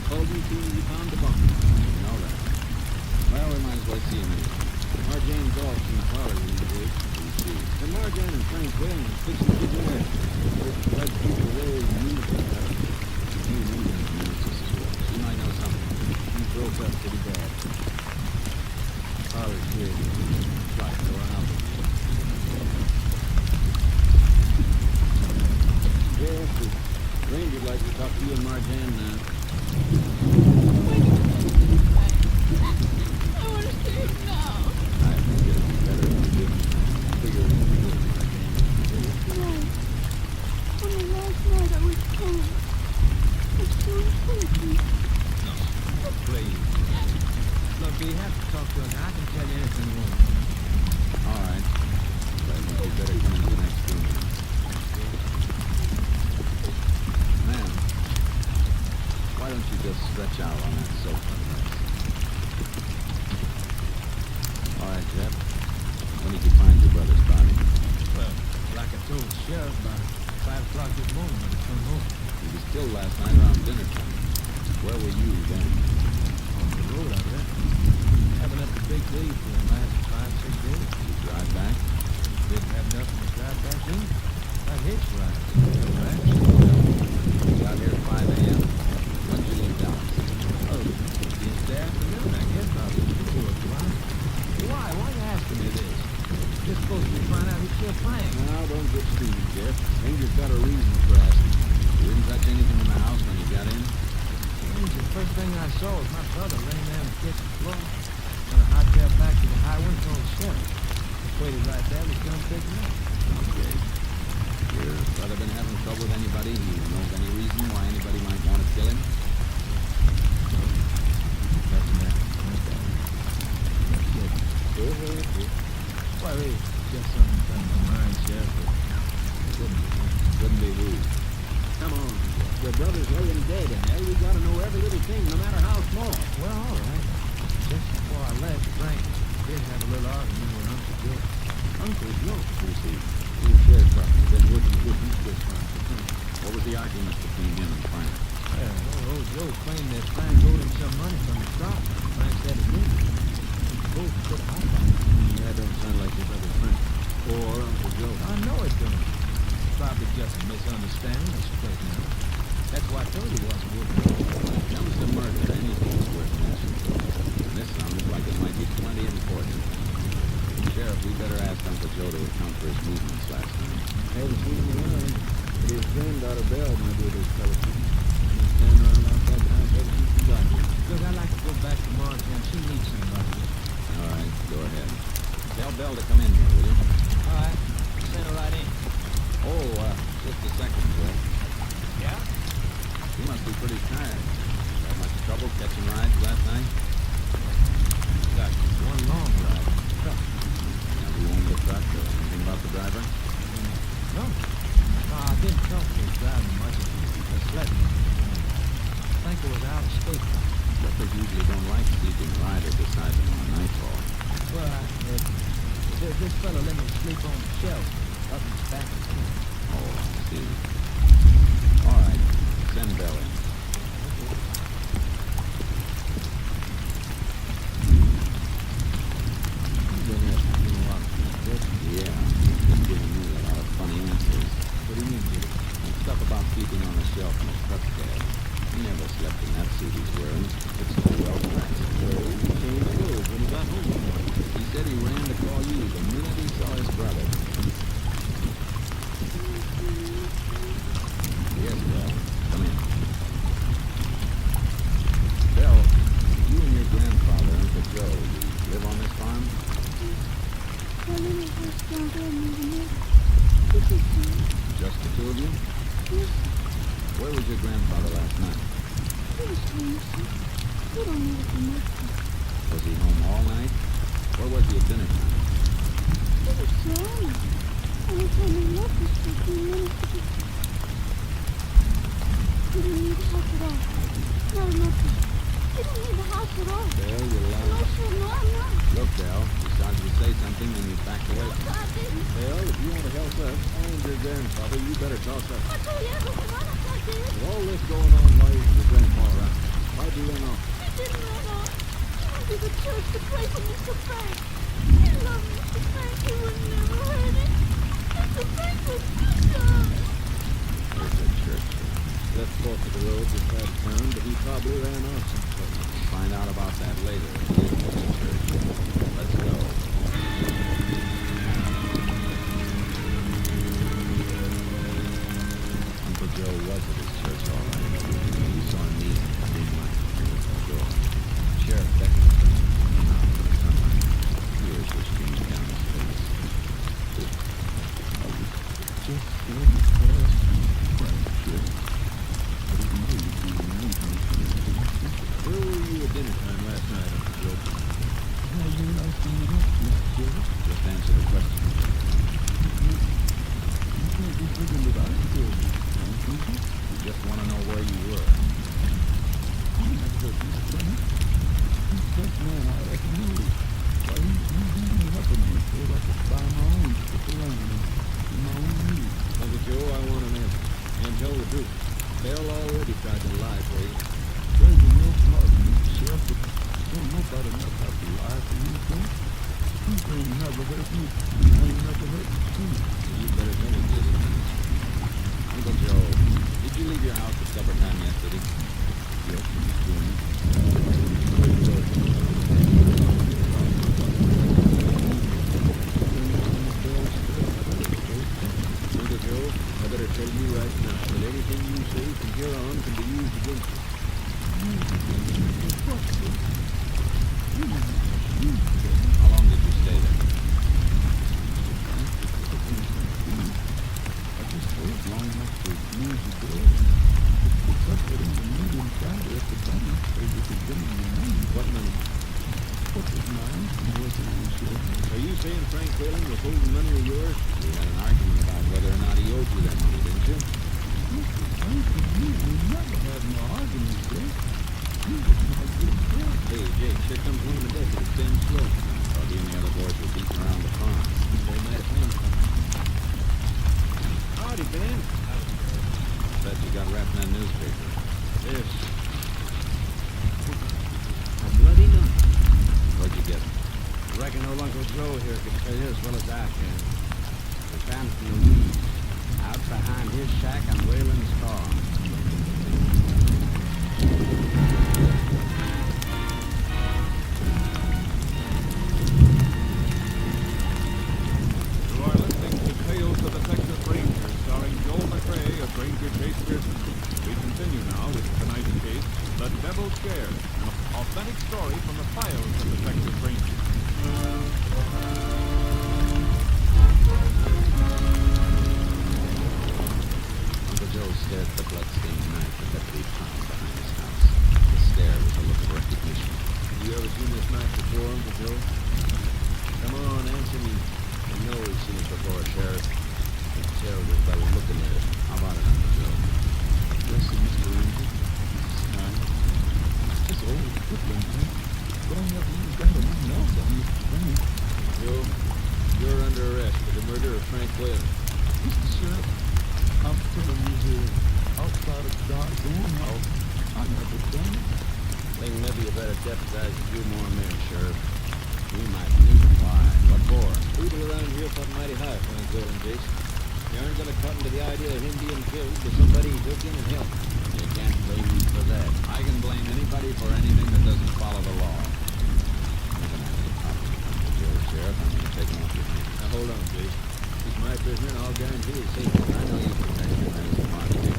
Called you as soon as he found the body. You know that. Well, we might as well see him here. Marjan's off in the parlor these days. Who's she? And Marjan and Frank Whalen are fixing to get married. Just glad to keep away and move it out. He knows this is what. She might know something. He broke up pretty bad. Parlor's here. Right, go on out with you. Yes, the ranger'd like to talk to you and Marjan now. I want to see him now. I think it'd be better if you did. Figure it out. Right. Only last night I was told It's so creepy. No, please. Look, we have to talk to her. I can tell you anything you want. All right. But I think you better come into the next room. Ma'am, why don't you just stretch out on that sofa? All right, Jeff. When did you find your brother's body? Well, like I told the sheriff, about 5 o'clock this morning when I come home. He was killed last night around dinner time. Where were you then? On the road, I reckon. Having up the big day for the last 5, 6 days. Did you drive back? Didn't have nothing to drive back in. I hitched ride. You got here at 5 a.m. When did you leave Dallas? Oh, yesterday afternoon, I guess, about 2 o'clock. Why? Why are you asking me this? You're supposed to find out who killed Frank. Now, don't get steamy, Jeff. Ranger's got a reason for asking. You didn't touch anything in the house when you got in? The first thing I saw was my brother laying there on the kitchen floor. When I hightailed back to the highway and told the sheriff. Waited right there, was going to pick him up. Okay. Your brother been having trouble with anybody? He knows any reason why anybody might want to kill him? Nothing there. Okay. Go ahead. Well, it's just something on my mind, Sheriff, but it Wouldn't be who? Come on. Your brother's laying dead in there. We gotta know every little thing, no matter how small. well, all right. Just before I left, Frank did have a little argument with Uncle Joe. Uncle Joe. You see, the sheriff's department has been working with you this far. What was the argument between him and Frank? Well, old Joe claimed that Frank owed him some money from the crop. Frank said he didn't. Both put out on it. That don't sound like your brother Frank. Or Uncle Joe. I know it don't. Probably just a misunderstanding or straightening out. That's why I told you it wasn't worth it. When it comes to murder, anything's worth mentioning. And this sounded like it might be plenty important. Sheriff, we better ask Uncle Joe to account for his movements last night. Haven't seen him around. But his granddaughter Belle might be able to tell us. He's standing around outside the house ever since he got here. Look, I'd like to go back to Martin. She needs somebody. All right, go ahead. Tell Belle to come in here, will you? All right. Send her right in. Oh, just a second, Joe. Yeah? You must be pretty tired. Had much trouble catching rides last night? Got one long ride. Now, who owned the truck or anything about the driver? No. No, I didn't talk to his driver much. Just let me. I think it was out of state. Truckers usually don't like keeping riders beside them on nightfall. Well, this fellow let me sleep on the shelf up in the back of the tent. Oh, I see. All right, send Belle in. You've been asking him a lot of things, Jeff. Yeah, he's been giving me a lot of funny answers. What do you mean, Jeff? And stuff about sleeping on the shelf in a truck cab. He never slept in that suit he's wearing. It's so well pressed. He changed clothes when he got home. He said he ran to call you the minute he saw his brother. Yes, Belle. Come in. Belle, you and your grandfather, Uncle Joe, you live on this farm? The little house down there near the mill. This is good. Just the two of you? Yes, Where was your grandfather last night? he was home, sir. We don't need it much. Was he home all night? Where was he at dinner time? He was gone. Only time he left was for a few minutes ago. We don't need the house at all. No, nothing. We don't need the house at all. Belle, you're No, lying. sir, no, I'm not. Look, Belle, you started to say something and you backed away from I it. didn't. Well, if you want to help us and your grandfather, you better talk up. I told you everything. I don't like this. With all this going on, why is your grandpa around? Why'd you run off? He didn't run off. He went to the church to pray for Mr. Frank. He loved Mr. Frank. He would never hurt him. Mr. Frank was good to us. There's a church. Left fork of the road this side of town, but he probably ran off someplace. Find out about that later. Let's go. Uncle Joe was at his church all right. He saw him kneel in the dim light near the door. Sheriff beckoned to him to come out into the sunlight. Tears were streaming down his face. Just good for us. Well, sure. last night, Uncle Joe? How you know something else, Mr. Silver? Just answer the question. You can't be thinking that I killed you, don't you? We just want to know where you were. I never heard you say it. You touch man out at the news. Why, he's beating up on me so I could buy my own stick of land and my own meat. Uncle Joe, I want an answer. And tell the truth. They'll already tried to lie for you. Begging your pardon, Mr. Sheriff, but don't nobody enough have to lie for you, sir. You ain't never hurt me. I ain't never hurt you, too. You better tell me this. Uncle Joe, did you leave your house at supper time yesterday? Yes, Mr. Jones. Uncle Joe, I better tell you right now that anything you say from here on can be used against you. How long did you stay there? I just stayed long enough to use the door and tuck it in the medium counter at the bank so you could give me your money. What money? What was mine? Wasn't it, Sheriff? Are you saying Frank Whalen was holding money of yours? We had an argument about whether or not he owed you that money, didn't you? Mr. Frank and you will never have no argument, sir. You was my good friend. Hey, Jake, here comes one of the deputies, Ben Slow. While he and the other boys were beating around the farm. They might have found something. Howdy, Ben. Bet you got wrapped in that newspaper. Yes. A bloody number. Where'd you get it? Reckon old Uncle Joe here could tell you as well as I can. We found it in the weeds, out behind his shack on Whalen's farm. You are listening to Tales of the Texas Rangers, starring Joel McRae as Ranger Chase Pearson. We continue now with tonight's case, The Devil's Share, an authentic story from the files of the Texas Rangers. Uncle Joe stared at the bloodstained knife the deputy found behind his house. The stare was a look of recognition. Have you ever seen this knife before, Uncle Joe? Come on, answer me. I know he's seen it before, Sheriff. I can tell just by looking at it. How about it, Uncle Joe? Yes, sir, Mr. Ranger. It's not. It's just old footland, man. But I never even got a nothing else on Mr. Frank. Joe, you're under arrest for the murder of Frank Whalen. Mr. Sheriff, I'm telling you here, outside of God's own house, I never done it. Think maybe you better deputize a few more men, Sheriff. We might need them. Why? What for? People around here thought mighty high of Frank Whalen, Jason. You aren't gonna cotton to the idea of him being killed with somebody he took in and helped. You can't blame me for that. I can blame anybody for anything that doesn't follow the law. You're gonna have any problems with Uncle Joe, Sheriff. I'm gonna take him off your hands. Now hold on, Jason. He's my prisoner and I'll guarantee his safety. I know you protect him. That is a part of it.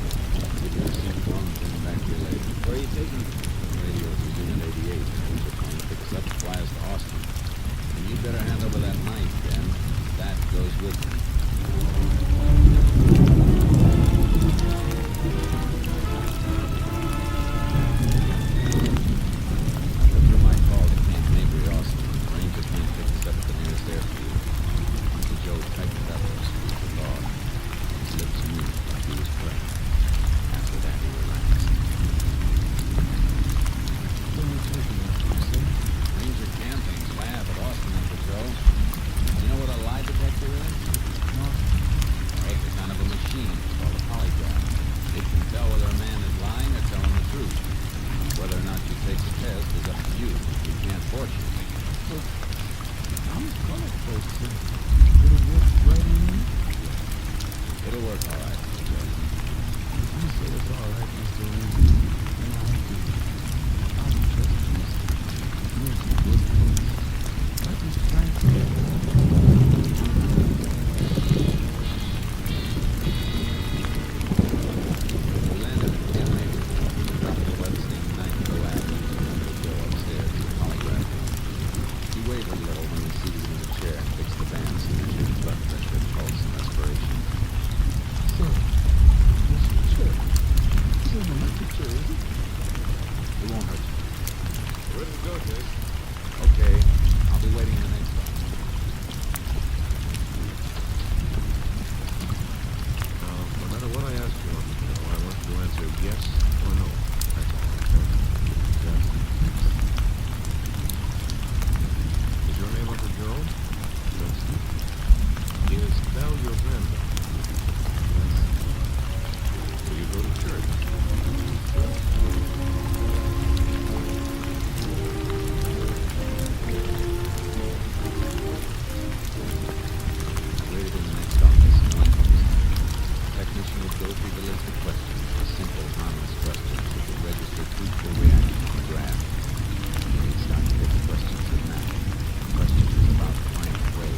Give you a receipt for him and bring him back here later. Where are you taking him? The radio's with Unit 88. Things are going to pick us up and fly us to Austin. And you better hand over that knife, Ben. That goes with me. You might call to Camp Mabry, Austin. The Rangers might pick us up at the nearest airfield. Uncle Joe tightened up and squeezed the dog. His lips moved. of your granddaughter. Do you go to church? I waited in the next office and one comes. The technician would go through the list of questions, the simple, harmless questions that would register truthful reaction on the graph. And then he'd start to pick the questions that mattered. Questions about blank way.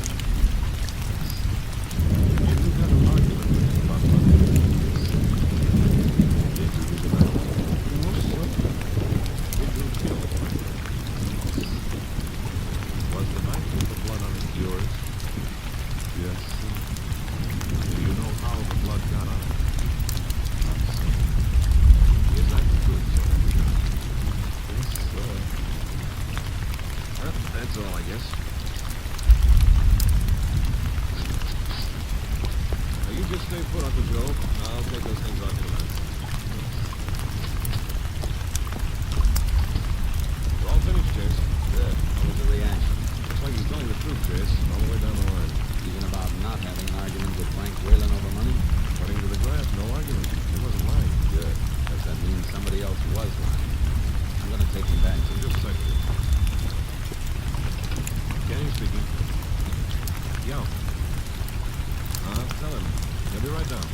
Did you have an argument with him about money? Did you use a knife? Most certainly. Did you kill Frank? Was the knife with the blood on it yours? Yes, sir. Do you know how the blood got on it? Not so. Is that good, sir? Yes, sir. Well, that's all, I guess. Now, you just stay put, Uncle Joe. I'll take those things off your lens. We're all finished, Chase. Good. What was the reaction? Looks like he's telling the truth, Chase, all the way down the line. Even about not having an argument with Frank Whalen over money? According to the graph, no argument. He wasn't lying. Good. Does that mean somebody else was lying? I'm gonna take him back to Just a second. Kenny speaking. Yo. Tell him. He'll be right down.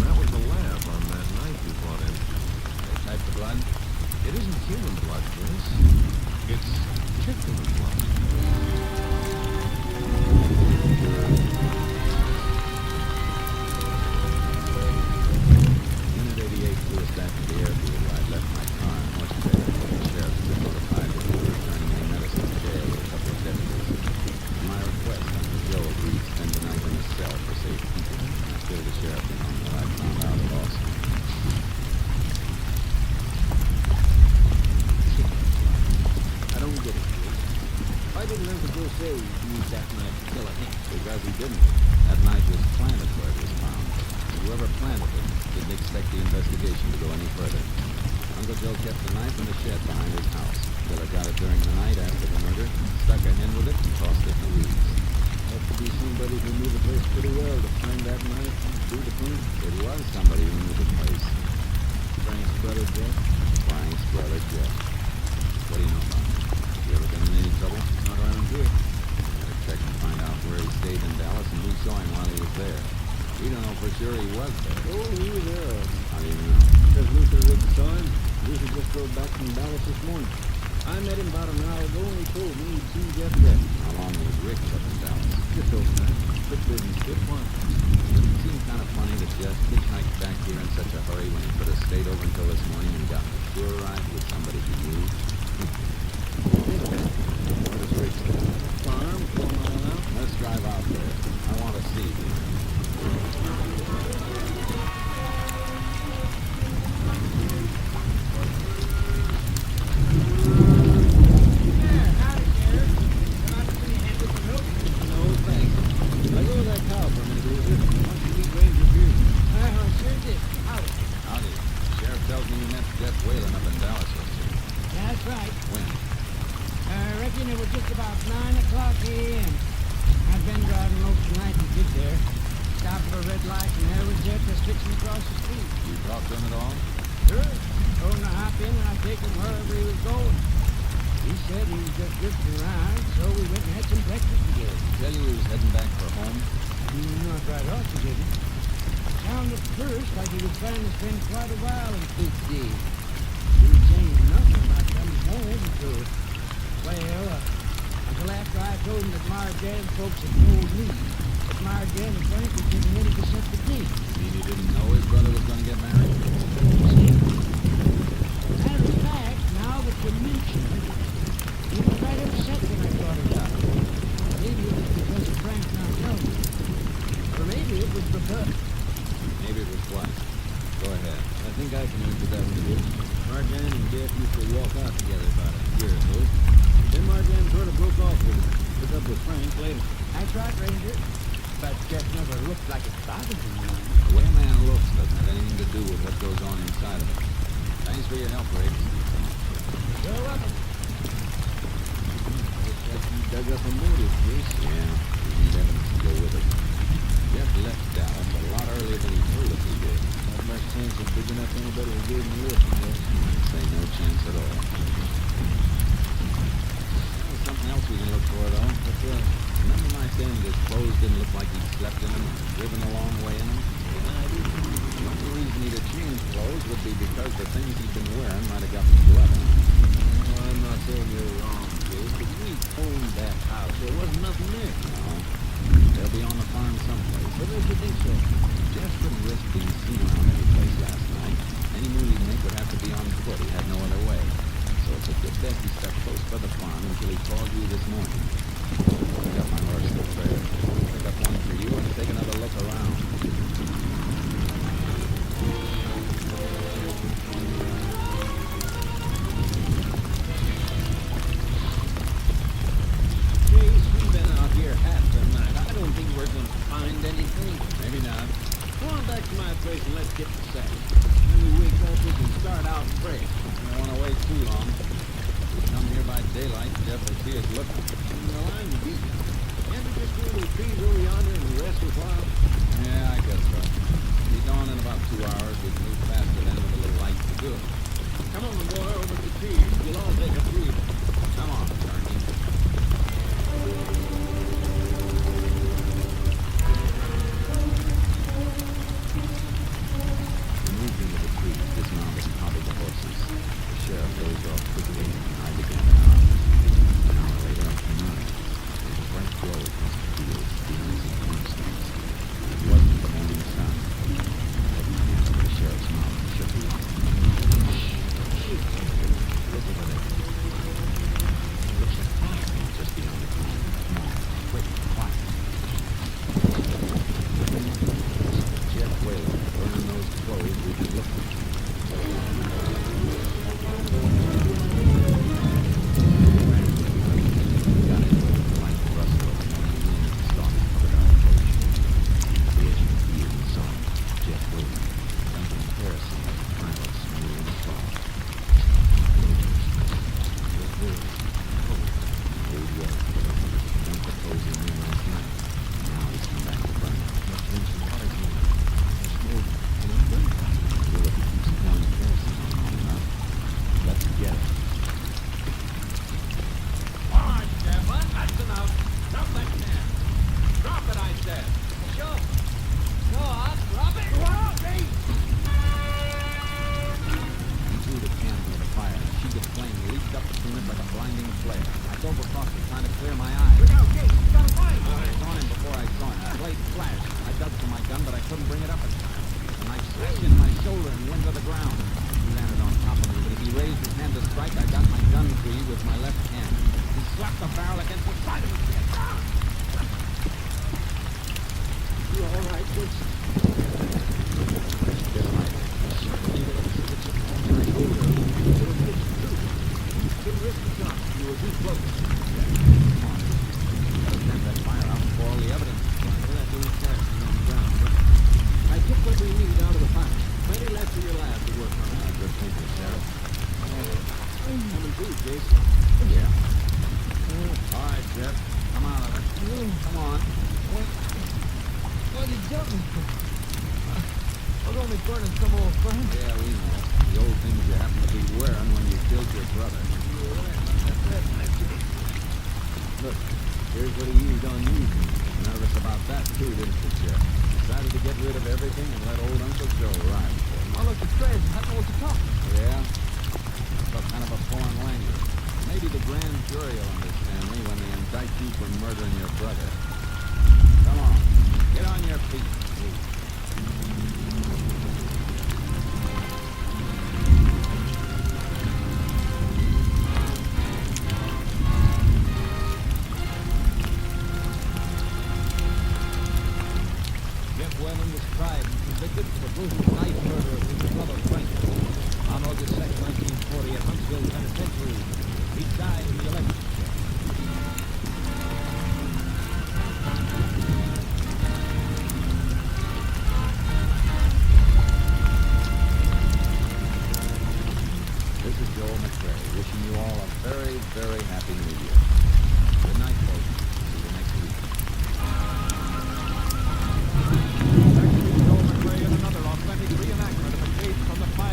That was the lab on that knife you brought in. They type the blood? It isn't human blood, Chris. It's chicken blood. Unit 88 flew us back to the airfield where I'd left my car in Horsefair. The sheriff had been notified that we were returning a medicine to jail with a couple of deputies. At my request, Uncle Joe agreed to spend the night in his cell for safekeeping, and I filled the sheriff in on what I found out at Austin. I don't get it, Chris. Why didn't Uncle Joe say he used that knife to kill a hen? Because he didn't. That knife was planted where it was found. And whoever planted it didn't expect the investigation to go any further. Uncle Joe kept the knife in the shed behind his house. Killer got it during the night after the murder, stuck a hen with it, and tossed it in the weeds. Has to be somebody who knew the place pretty well to find that knife and do the thing. It was somebody who knew the place. Frank's brother, Jeff. Frank's brother, Jeff. What do you know about him? You ever been in any trouble? Not around here. Gotta check and find out where he stayed in Dallas and who saw him while he was there. We don't know for sure he was there. Oh, he was there. How do you know? Because Luther Rick saw him. Luther just drove back from Dallas this morning. I met him about an hour ago and he told me he'd seen Jeff there. How long was Rick up in Dallas? Just overnight. Quick business trip. Why? It seemed kind of funny that Jeff hitchhiked back here in such a hurry when he could have stayed over until this morning and gotten a sure ride with somebody he knew. Where does Rick stay? Farm, 4 mile out. Let's drive out there. I want to see. No, thanks. I go with that cow for a minute, Luther. Why don't you meet Ranger Beard? Sure did. Howdy. Howdy. Sheriff tells me you met Jeff Whalen up in Dallas yesterday. That's right. When? I reckon it was just about 9 o'clock a.m. I'd been driving most of the night to get there. Stopped for a red light, and there was Jeff just fixing across the street. You talked to him at all? Sure. Told him to hop in, and I'd take him wherever he was going. He said he was just drifting around, so we went and had some breakfast together. Tell you he was heading back for home? Not right off, he didn't. Sounded at first like he was planning to spend quite a while in Big D. Didn't say nothing about coming home until, until after I told him that Marjan folks had told me that Marjan and Frank were getting ready to set the date. Mean he didn't know his brother was going to get married? Matter of fact, now that you mention it, he was right upset when I brought it up. Maybe it was because of Frank not telling me. Or maybe it was because... Maybe it was what? Go ahead. I think I can answer that one, Bill. Marjan and Jeff used to walk out together about a year ago. Then Marjan sort of broke off with him. Took up with Frank later. That's right, Ranger. But Jeff never looked like it bothered him none. The way a man looks doesn't have anything to do with what goes on inside of him. Thanks for your help, Riggs. You're welcome. Looks like you dug up a motive, Chris. Yeah, we need evidence to go with it. chance anybody will give him a lift, you know. I'd say no chance at all. There's something else we can look for, though. What's that? Remember my saying his clothes didn't look like he'd slept in them, driven a long way in them? Yeah, I do. The only reason he'd have changed clothes would be because the things he'd been wearing might have gotten blood on them. Oh, I'm not saying you're wrong, Jake, but we owned that house. There wasn't nothing there. No. They'll be on the farm someplace. What makes you think so? Jeff couldn't risk being seen around every place last night. Any move he'd make would have to be on foot. He had no other way. So it's a good bet he stuck close by the farm until he called you this morning. I got my horse in the trailer. Pick up one for you and take another look around. Chase, we've been out here half the night. I don't think we're going to find anything. Maybe not. Go on back to my place and let's get the sack. When we wake up, we can start out fresh. I don't want to wait too long. If we come here by daylight, Jeff will see us looking. No, I'm beat. Can't we just go to the trees over yonder and rest a while? Yeah, I guess so. It'll be dawn in about 2 hours. We can move faster then with a little light to do it. Come on, boy, over to the trees. We'll all take a breather. Come on, Turkey. We moved into the trees, dismounted and hobbled the horses. The sheriff dozed off quickly, and I began to howl. An hour later, I came out. There was a bright glow across the fields, beyond some cornstones. It wasn't the morning sun. I had my hands over the sheriff's mouth and shook him. Look over there. It looks like fire just beyond the corner. Come on, quick, quiet. Jeff Whalen, burning those clothes we've been looking for. Got into it, the light rustle of the morning wind and the stormy covered our approach. At the edge of the field, we saw Jeff Whalen, Duncan Harrison, like a pile of smoldering fog. Old well, dumped the clothes in there last night. Now he's come back to burn them. Must have been some water in there. There's smoke and a gunfire. Well, if he keeps pouring kerosene on long enough, let's get it. All right, Jeff, that's enough. Drop that can. Drop it, I said. Sure. Go on, drop it. Drop me. He threw the can near the fire, and a sheet of flame leaped up between us like a blinding flare. I dove across it, trying to clear my eyes. Look out, Gates. You got a flame. I saw him before I saw him. The blade flashed. I dug for my gun, but I couldn't bring it up in time. The knife slashed into my shoulder and went to the ground. He landed on top of me, but as he raised his hand to strike, I got my gun free with my left hand. He slapped the barrel against the side of his head. You all right, Chase? Just like Couldn't risk the shot. You were too close. Come on. Gotta stamp that fire out before all the evidence. Well, that don't cast on the ground, but I took what we need out of the fire. Plenty left in your lab to work on. Good thinking, Sheriff. Coming through, Jason. Yeah. All right, Jeff. Come out of it. Come on. What are you jumping for? I was only burning some old friend. Yeah, we know. The old things you happen to be wearing when you killed your brother. You were right about that, actually. Look, here's what he used on you. Nervous about that, too, didn't you, Jeff? Decided to get rid of everything and let old Uncle Joe ride for you. I looked at Fred. I know what to talk. Yeah? That's kind of a foreign language. Maybe the grand jury will understand me when they indict you for murdering your brother. Come on. Get on your feet. Jeff Whalen was tried and convicted for the brutal knife murder of his brother Frank on August 2nd, 1940 at Huntsville Penitentiary. He died in the electric chair. This is Joel McRae, wishing you all a very, very happy New Year. Good night, folks. See you next week. Joel McRae in another authentic reenactment of a case from the fire.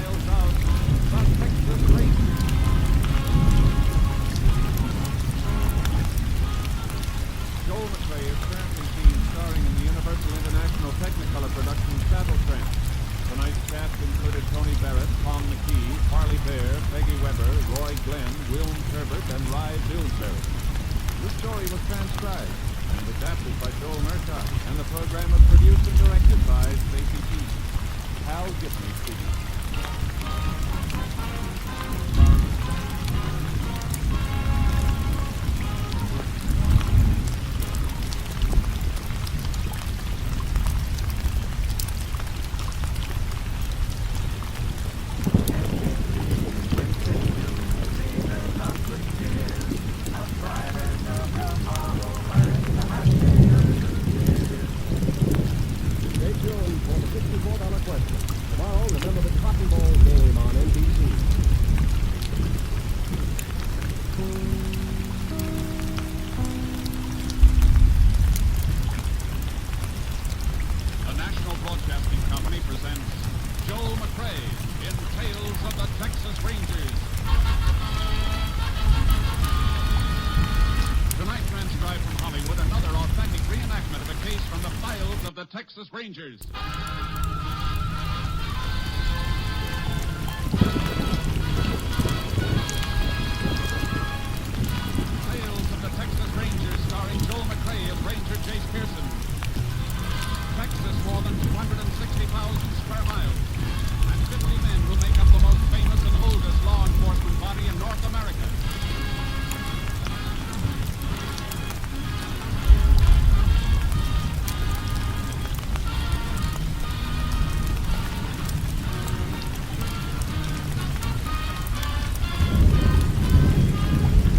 cast included Tony Barrett, Tom McKee, Harley Bear, Peggy Weber, Roy Glenn, Wilm Turbert, and Rye Dillsbury. The story was transcribed and adapted by Joel Murcott, and the program was produced and directed by Stacy Keith. Hal Gibney speaking. Stay tuned for the $64 question. Tomorrow, remember the Cotton Bowl game on NBC. The National Broadcasting Company presents Joel McRae in Tales of the Texas Rangers. Tonight, transcribed from Hollywood, another authentic reenactment of a case from the files of the Texas Rangers. Tales of the Texas Rangers, starring Joel McRae as Ranger Jace Pearson. Texas, more than 260,000 square miles, and 50 men who make up the most famous and oldest law enforcement body in North America.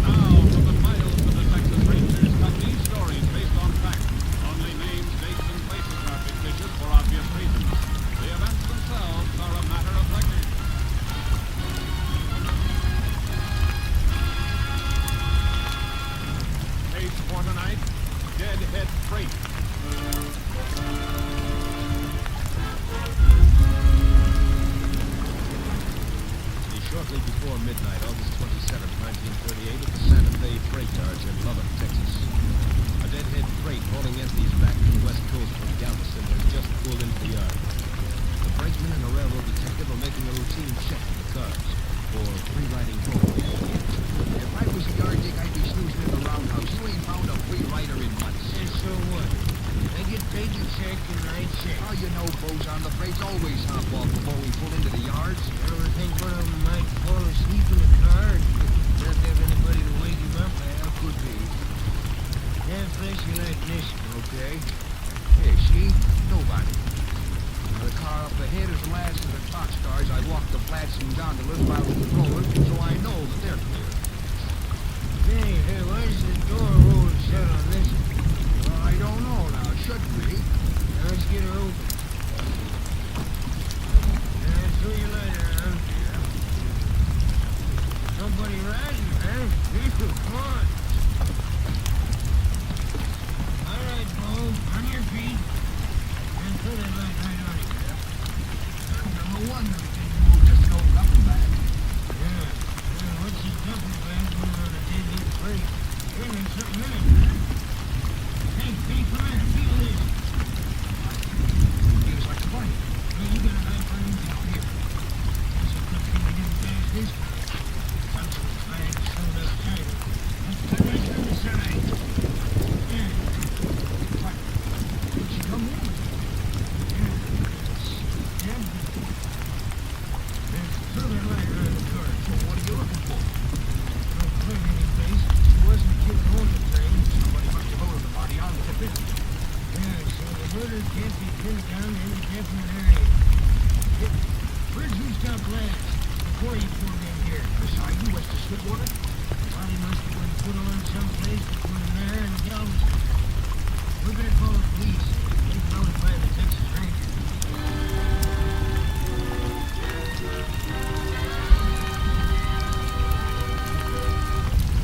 Now, from the files of the Texas Rangers come these stories based on fact. Only names, dates, and places are fictitious for obvious reasons. The events themselves are a matter of record. Case for tonight, Deadhead Freight. Shortly before midnight, August 27, 1938, at the Santa Fe Freight Yards in Lubbock, Texas. A deadhead freight hauling empties back to the west coast from Galveston has just pulled into the yard. The brakeman and a railroad detective are making a routine check of the cars for free riding home. If I was a yard dick, I'd be snoozing in the roundhouse. You ain't found a free rider in months. And so what? I get paid to check and I check. Oh, you know, Bozon, the freight's always hop off before we pull into the yards. You ever think one of them might fall asleep in the car and not have anybody to wake him up? Well, could be. Can't flash you like this, Okay. Hey, see? Nobody. Now, the car up ahead is the last of the boxcars. I walked the flats and down the little while we were going, so I know that they're clear. Hey, why is the door rolled shut on this? Well, I don't know now. It should be. Now let's get her open. Throw your light around. Somebody riding, man. Come on. All right, Bo. On your feet. And throw that light right on you, man. No wonder it didn't move. Just no duffel bag. Yeah. What's your duffel bag when you're on a deadhead freight? Hey, there's something in it, man. Hey, come here. Feel this. Feels like a bite. Hey, you got a knife on you down here. That's a good thing we didn't pass this way. Something was trying to show up tighter. Let's put it right on the side. Yeah. What? Did she come in? Yeah. Throw that light around the car. So what are you looking for? Don't play any place. She wasn't given on the train. Somebody must have loaded the body onto the bit. Yeah, so the murder can't be pinned down to any definite area. Where'd you stop last? Before you pulled in here? Beside you, west of Swiftwater? Body must have been put on someplace between there and Galveston. We're gonna call the police. They can notify the Texas Rangers.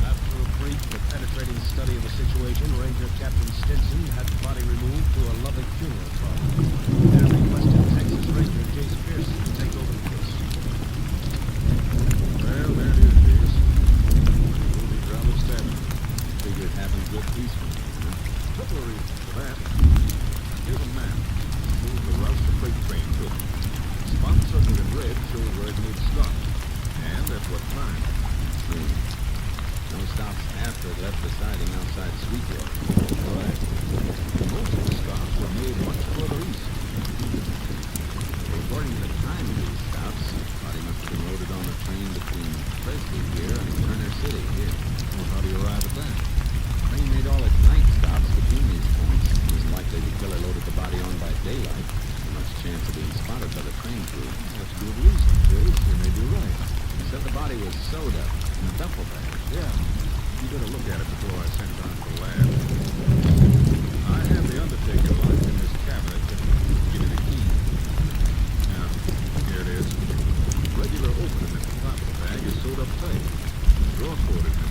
After a brief but penetrating study of the situation, Ranger Captain Stinson had the body removed to a Lubbock funeral parlor. There requested Texas Ranger Jace Pearson to take over the case. Well, there it is, Pierce. Movie drama stabbing. Figured it happened good peaceful. Couple of reasons for that. circle in red shows where it needs stop. And that's what time. See. No stops after it left the siding outside Sweetwater. Right. Most of the stops were made much further east. According to the time of these stops, the body must have been loaded on the train between Presley here and Turner City here. Well, how do you arrive at that? The train made all its night stops between these points. It was likely the killer loaded the body on by daylight. Not much chance of being spotted by the train crew. That's good reason, Jace. You may be right. He said the body was sewed up in a duffel bag. Yeah. You better look at it before I send it on to the lab. I have the undertaker locked in this cabinet and give it a key. Now, here it is. Regular opening at the top of the bag is sewed up tight. Draw cord is in.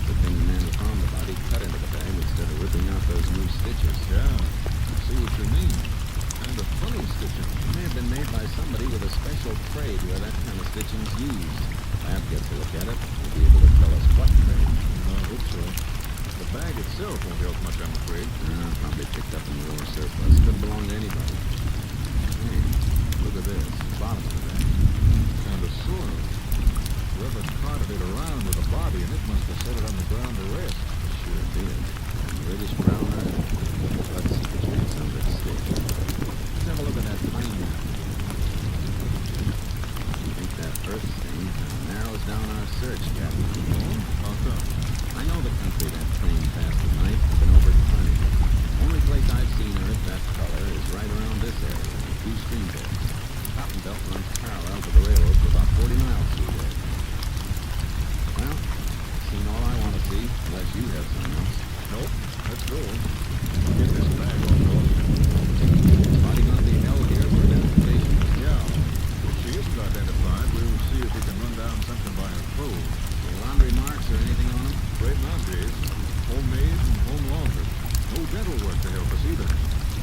Good thing the man who found the body cut into the bag instead of ripping out those new stitches. Yeah. I see what you mean. And the funny stitching. It may have been made by somebody with a special trade where that kind of stitching's used. Lab gets a look at it. We'll be able to tell us what trade. I hope so. The bag itself won't help much, I'm afraid. Probably picked up in the lower surplus. Could belong to anybody. Hey, look at this. The bottom of the bag. And the soil. Whoever carted it around with a body in it must have set it on the ground to rest. Sure did. Reddish brown earth. Let's see the trace under its stick. Let's have a look at that plane now. I think that earth stain narrows down our search, Captain. How come? I know the country that train passed at night. I've been over plenty. Only place I've seen earth that color is right around this area, the two stream beds. Cotton belt runs parallel to the railroad for about 40 miles through there. Well, I've seen all I want to see, unless you have something else. Nope. Let's go. Get this bag off, though. Body gonna be held here for identification. Yeah. If she isn't identified, we'll see if we can run down something by her clothes. Any laundry marks or anything on them? Great nowadays. Homemade and home laundered. No dental work to help us either.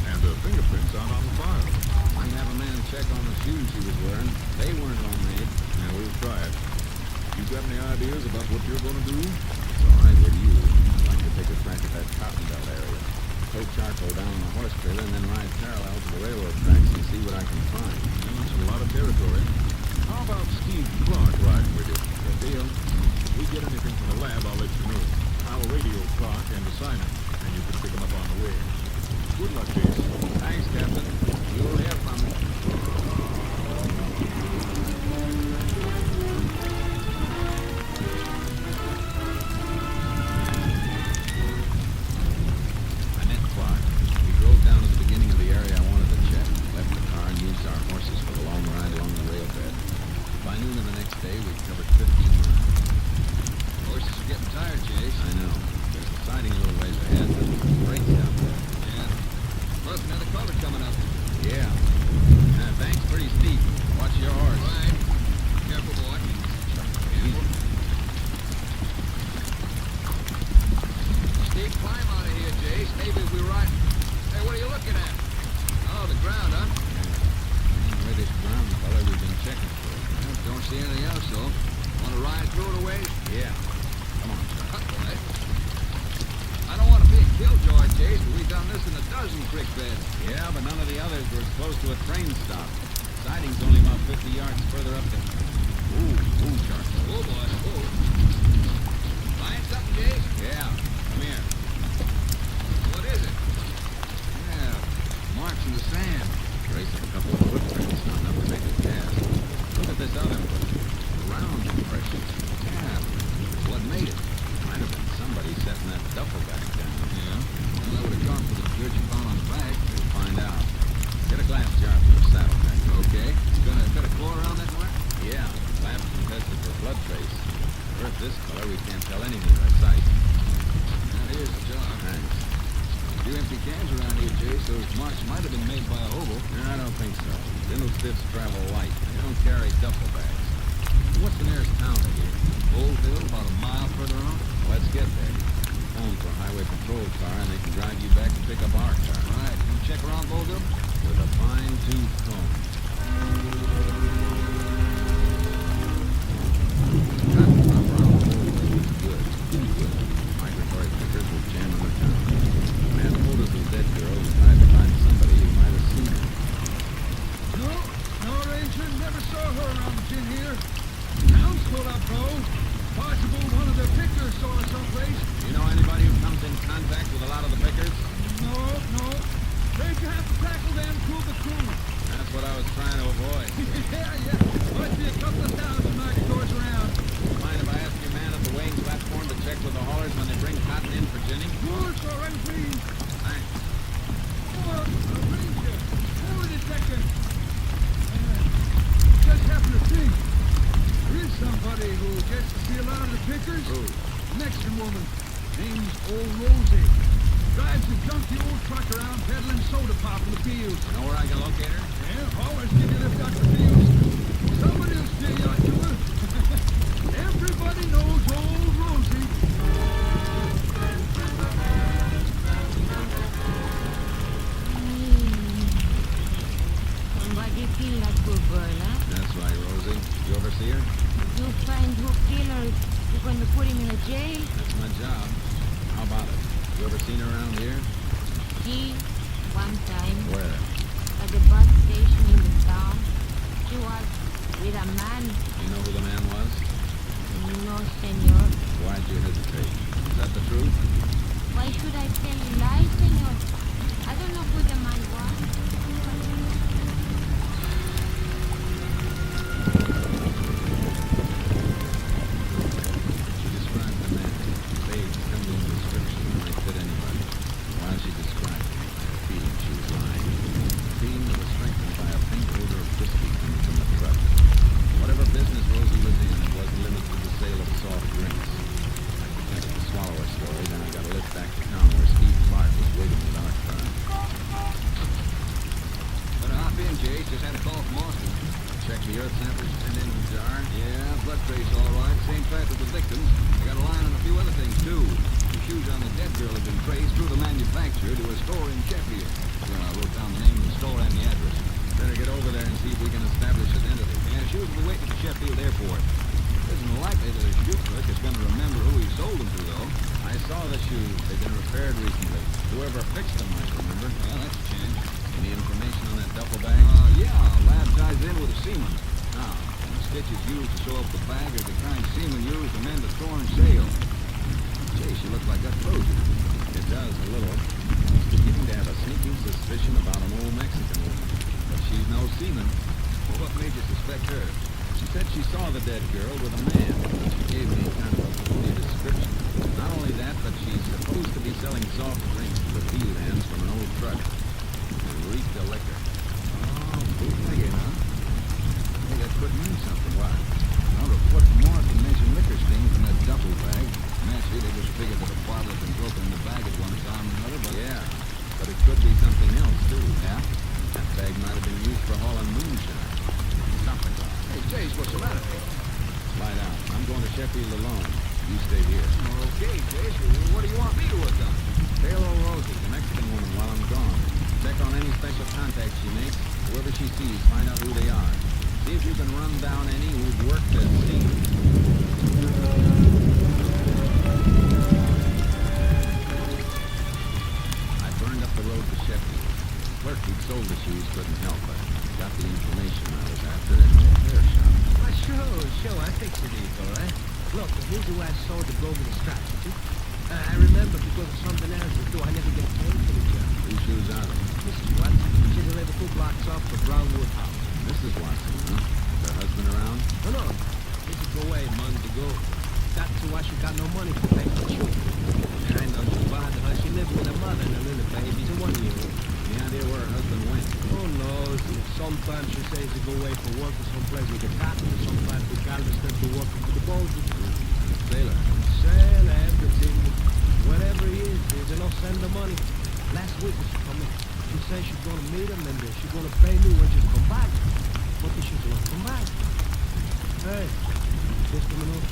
And the fingerprints aren't on the file. Might have a man check on the shoes she was wearing. They weren't homemade. And we'll try it. You got any ideas about what you're going to do? It's all right with you. I'd like to take a crack at that cotton belt area. Tow charcoal down on the horse trailer and then ride parallel to the railroad tracks and see what I can find. That's a lot of territory. How about Steve Clark riding with you? Good deal. If we get anything from the lab, I'll let you know. I'll radio Clark and assign him, and you can pick him up on the way. Good luck, Jace. Thanks, Captain. You'll hear from me. I met Clark. We drove down to the beginning of the area I wanted to check. Left the car and used our horses for the long ride along the rail bed. By noon of the next day, we'd covered 15 miles. Horses are getting tired, Jace. I know. There's a siding a little ways ahead, but the brakes out there. Yeah. Look, another culvert coming up. Yeah. Bank's pretty steep. Watch your horse. Right. Careful, boy. Easy. Steep climb out of here, Jace. Maybe if we ride... Hey, what are you looking at? Oh, the ground, huh? Same reddish brown color we've been checking for. Well, don't see anything else, though. Want to ride through it a ways? Yeah. Come on, Chuck. Boy. I don't want to be a killjoy, Jace, but we've done this in a dozen creek beds. Yeah, but none of the others were close to a train stop. Siding's only about 50 yards further up the... Ooh, Chuck. Oh, boy. Oh. Find something, Jace? Yeah. Come here. What is it? Yeah. Marks in the sand. Trace of a couple of footprints, not enough to make a cast. Look at this other one. Round impressions. Yeah. What made it? Might have been somebody setting that duffel bag down. Yeah. Well, I would have gone for the dirt you found on the bag. We'll find out. Get a glass jar for the saddlebag. Okay. Gonna cut a claw around that mark? Yeah. Labs can test it for blood trace. Earth this color, we can't tell anything by sight. Now, here's the jar. Thanks. A few empty cans around here, Jace. Those marks might have been made by a hobo. No, I don't think so. Dental stiffs travel light. They don't carry duffel bags. What's the nearest town to here? Oldville, about a mile further on. Let's get there. Phone for a highway patrol car, and they can drive you back and pick up our car. All right. You check around Oldville? With a fine-tooth comb. Traffic up around Oldville is good. Good. Migratory pickers will jam in the town. The man who told us his dead girl was trying to find somebody who might have seen her. No. have to tackle them to the crew. That's what I was trying to avoid. Yeah. Might be a couple of thousand marketors around. Mind if I ask your man at the weighing platform to check with the haulers when they bring cotton in for ginning? Good, sir, and please. Thanks. Oh, Ranger, hold it a second. Just happened to think. There is somebody who gets to see a lot of the pickers. Who? Mexican woman. Name's Old Rosie. Drives a junky old truck around peddling soda pop in the fields. Know where I can locate her? Yeah, always give you lift out the fields. Somebody will steer you out to her. Everybody knows Old Rosie. Somebody kill that poor girl, huh? That's right, Rosie. You oversee her? You find who killed her, you're going to put him in a jail? That's my job. How about it? You ever seen her around here? She, one time, Where? at the bus station in the town, she was with a man. You know who the man was? No, senor. Why'd you hesitate? Is that the truth? Why should I tell you lies, senor? I don't know who the man was. She described the man. Vague, trembling description might fit anybody. While she described him, I had a feeling she was lying. The feeling that was strengthened by a faint odor of whiskey coming from the truck. Whatever business Rosie was in, it wasn't limited to the sale of soft drinks. I pretended to swallow her story, then I got a lift back to town where Steve Clark was waiting with our car. Better hop in, Jay. Just had a call from Austin. Check the earth samples sent in the jar. Yeah, blood trace all right. Same type as the victims. I got a line on a few other things, too. The shoes on the dead girl have been traced through the manufacturer to a store in Sheffield. Well, I wrote down the name of the store and the address. Better get over there and see if we can establish identity. Yeah, shoes will be waiting at the Sheffield airport. Isn't likely that a shoe clerk is going to remember who he sold them to, though. I saw the shoes. They've been repaired recently. Whoever fixed them might remember. Well, that's a change. Any information on that duffel bag? Yeah, lab ties in with a seaman. Now, the stitches used to sew up the bag are the kind seaman used to mend a torn sail. Gee, she looks like that frozen. It does, a little. It's beginning to have a sneaking suspicion about an old Mexican woman. But she's no seaman. Well, what made you suspect her? She said she saw the dead girl with a man. She gave me kind of a phony description. Not only that, but she's supposed to be selling soft drinks to the field hands from an old truck. It reeked of liquor. Oh, bootlegging, huh? Hey, that could mean something. Why? Well, report from Morrison mentioned liquor stains in that duffel bag. Naturally, they just figured that a bottle had been broken in the bag at one time or another, but... Yeah, but it could be something else, too. Yeah? That bag might have been used for hauling moonshine. Something. Hey, Jace, what's the matter? Lie down. I'm going to Sheffield alone. You stay here. Okay, Jace, what do you want me to have done? Tail old Rosie, the Mexican woman, while I'm gone. Check on any special contacts she makes. Whoever she sees, find out who they are. See if you can run down any who've worked at sea. I burned up the road to Sheffield. The clerk who'd sold the shoes couldn't help, but got the information I was after at the hair shop. Sure, I fixed it, all right? Look, here's who I sold the gold and straps to. I remember because of something else to do, I never get paid for the job. Whose shoes are they? Mrs. Watson, she delivered 2 blocks off for Brownwood House. Mrs. Watson, huh? Her husband around? No, Mrs. go away months ago. That's why she got no money to pay for children. Kind of bother her. She lived with her mother and her little babies, a 1-year-old. Any idea where her husband went? Oh, no. Sometimes she says to go away for work to someplace with the cactus. Sometimes to Galveston to work for the boat. Sailor. Sail everything. Whatever he is, they don't send the money. Last week she come in. She says she's going to meet him and she's going to pay me when she's come back. But she's going to come back. Hey, just a minute.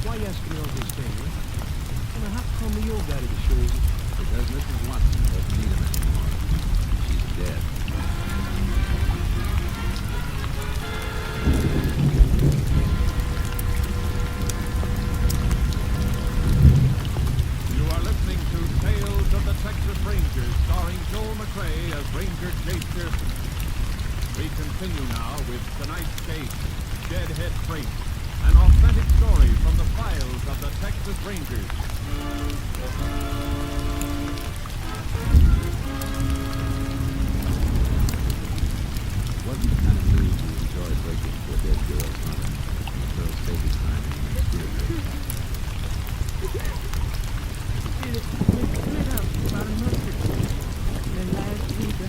Why you asking me all these things, huh? Well, how come you got the shoes? Because Mrs. Watson doesn't need him anymore. She's dead. You are listening to Tales of the Texas Rangers, starring Joel McCrae as Ranger Jake Pearson. We continue now with tonight's case, Deadhead Freight, an authentic story from the files of the Texas Rangers.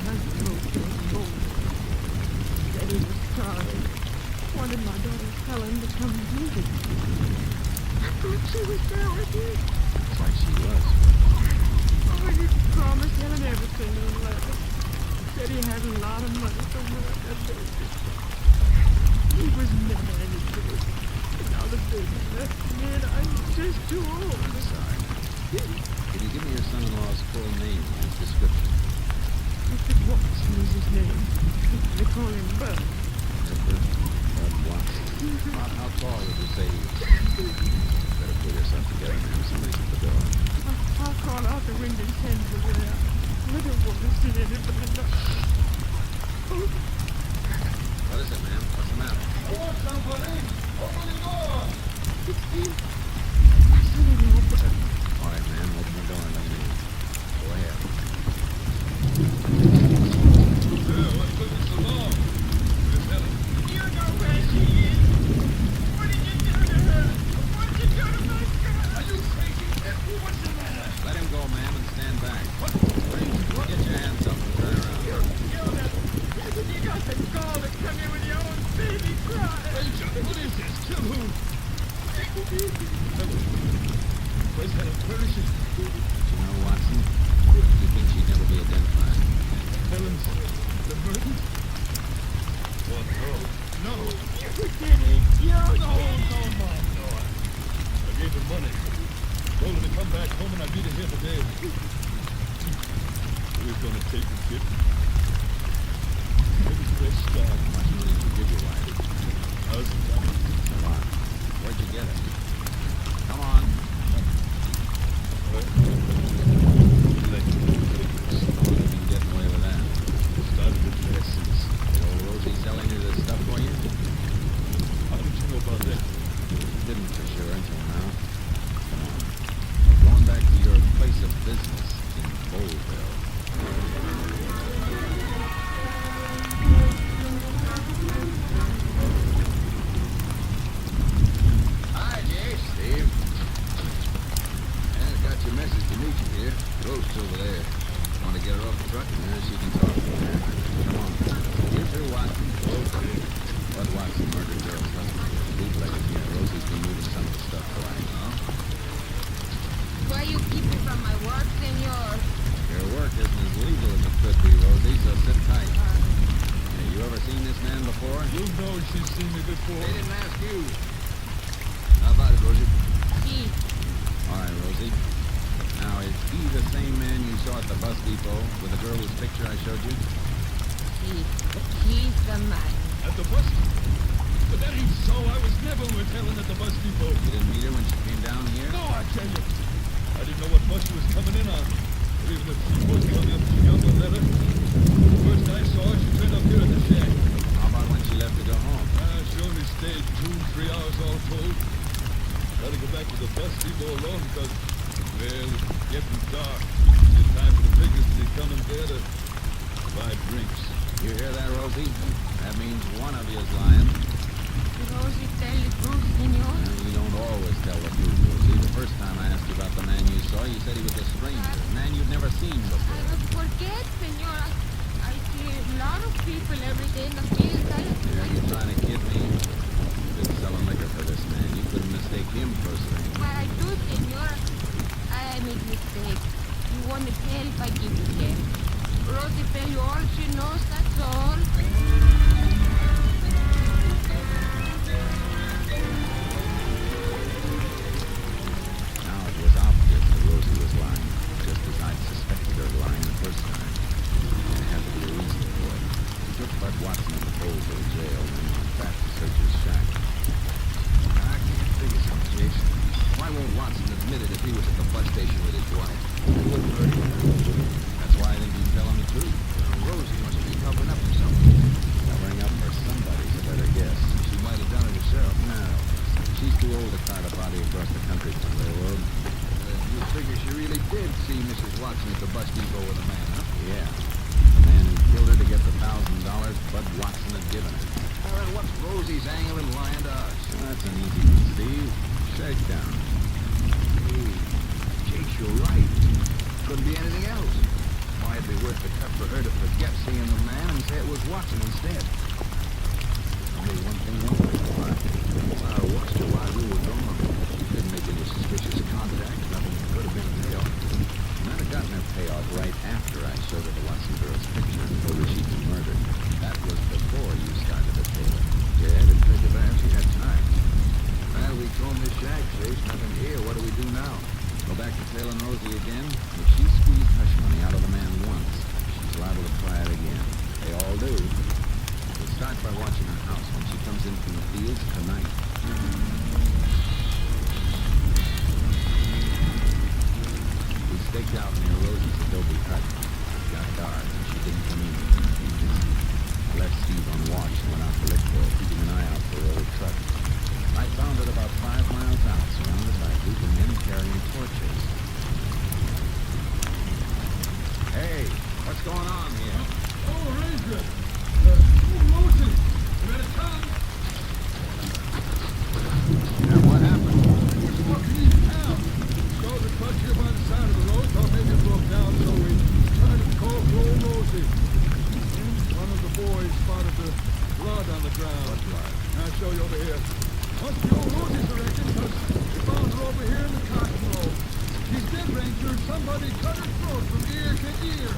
I told you. Said he was sorry. Wanted my daughter Helen to come visit. I thought she was there with you. Looks like she was. Oh, you promised Helen everything in a letter. Said he had a lot of money for her at that baby. He was never any good. And now the baby left me and I'm just too old. I'm sorry. Can you give me your son-in-law's full name and his description? Richard Watson is his name. They call him Bud. Edward Bud Watson. About how tall would you say he was? Better pull yourself together, man. Somebody's at the door. I'll call out the window and send the way out. I don't want to see anybody. What is it, man? What's the matter? I want somebody! Open the door! It's him. I said it all, but All right, man. Open the door and let me in. Go ahead. What's taking so long? Miss Helen. you know where she is. What did you do to her? What did you do to my girl? Are you crazy? What's the matter? Let him go, ma'am, and stand back. What? Get your hands up and turn around. You got the gall to come here with your own baby crying. What is this? Kill who? Where's Helen? Where is she? You know, Watson, you think she'd never be identified. Helen's the murder? Oh, no. No. You did it. No, Mom, no. I gave him money. Told him to come back home and I'd meet him here today. Who's gonna take the kid? Maybe fresh start. How much money did you give your wife? $1,000. Come on. Where'd you get it? Come on. You been getting away with that. Started with lessons. Old Rosie selling you this stuff for you? How did you know about that? Didn't for sure until now. Come on. Going back to your place of business in Boleville. Hi, Jay. Steve. I got your message to meet you here. Roast's over there. Want to get her off the truck? Yeah, she can talk. Come on. You through, Watson. Bud Watson murdered Daryl's husband. Bootlegging here. Rosie's been moving some of the stuff for him. Why you keep me from my work, senor? Your work isn't as legal as it could be, Rosie, so sit tight. Hey, you ever seen this man before? You know she's seen me before. They didn't ask you. How about it, Rosie? He. All right, Rosie. Now, is he the same man you saw at the bus depot with the girl whose picture I showed you? He's the man. At the bus depot? But that ain't so. I was never with Helen at the bus depot. You didn't meet her when she came down here? No, I tell you. I didn't know what bus she was coming in on. Or even if she was coming up to younger letter. First I saw her, she turned up here at the shack. How about when she left to go home? She only stayed 2-3 hours all told. Gotta go back to the bus depot alone because, well, it's getting dark. It's time for the figures to be coming there to buy drinks. You hear that, Rosie? That means one of you is lying. Rosie tell the truth, senor. And you don't always tell the truth, Rosie. The first time I asked you about the man you saw, you said he was a stranger, a man you'd never seen I before. don't forget, senor. I see a lot of people every day in the field. Yeah, you're trying to kid me? You've been selling liquor for this man. You couldn't mistake him for a stranger. But I do, senor. I make mistakes. You want help, I give you help. Rosie tell you all she knows, that's all. Now it was obvious that Rosie was lying, just as I'd suspected her lying the first time. There had to be a reason for it. We took Bud Watson into Boleville jail and went back to search his shack. I can't figure something, Jason. Why won't Watson admit it if he was at the bus station with his wife? He wouldn't hurt him. That's why I think he's telling the truth. Rosie must be covering up for something. Covering up for somebody's a better guess. She might have done it herself. No. She's too old to cart a body across the country from the railroad. You figure she really did see Mrs. Watson at the bus depot with a man, huh? Yeah. The man who killed her to get the $1,000 Bud Watson had given her. Well, then what's Rosie's angle in lying to us? That's an easy one, Steve. Shakedown. Hey, Jake, you're right. Couldn't be anything else. Why, might be worth the cut for her to forget seeing the man and say it was Watson instead. Only one thing wrong with the part. I watched her while you were gone. She didn't make any suspicious contact. Nothing could have been a payoff. Might have gotten her payoff right after I showed her the Watson girl's picture and told her she'd been murdered. That was before you started the tale. Yeah, didn't take it back. She had time. Well, we combed this shack place. Nothing here. What do we do now? Go back to tailing Rosie again? If she squeezed hush money out of the man once, she's liable to try it again. They all do. We'll start by watching her house when she comes in from the fields tonight. We staked out near Rosie's adobe hut. It got dark and she didn't come in. I left Steve on watch and went out to look for her, keeping an eye out for her old truck. I found it about 5 miles out, surrounded by a group of men carrying torches. Hey, what's going on here? Oh, Ranger! Moses! You better come! Now, what happened? He's walking in town. Saw the truck here by the side of the road. Thought maybe it broke down, so we tried to call for old Rosie. One of the boys spotted the blood on the ground. What blood? I'll show you over here. Must be old Rosie's, I reckon, because we found her over here in the cotton row. She's dead, Ranger. Somebody cut her throat from ear to ear.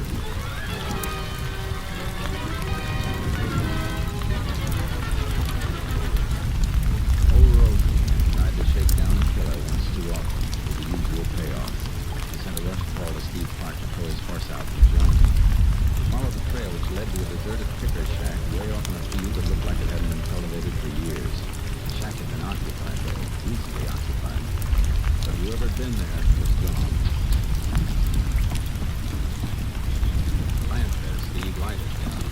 Old Rosie tried to shake down and kill her once too often, with the usual payoff. I sent a rush call to Steve Park to throw his horse out and join me. We followed the trail which led to a deserted picker shack way off in a field that looked like it hadn't been cultivated for years. The shack had been occupied, though, easily occupied. But whoever had been there was gone. Plant there, Steve, light it down.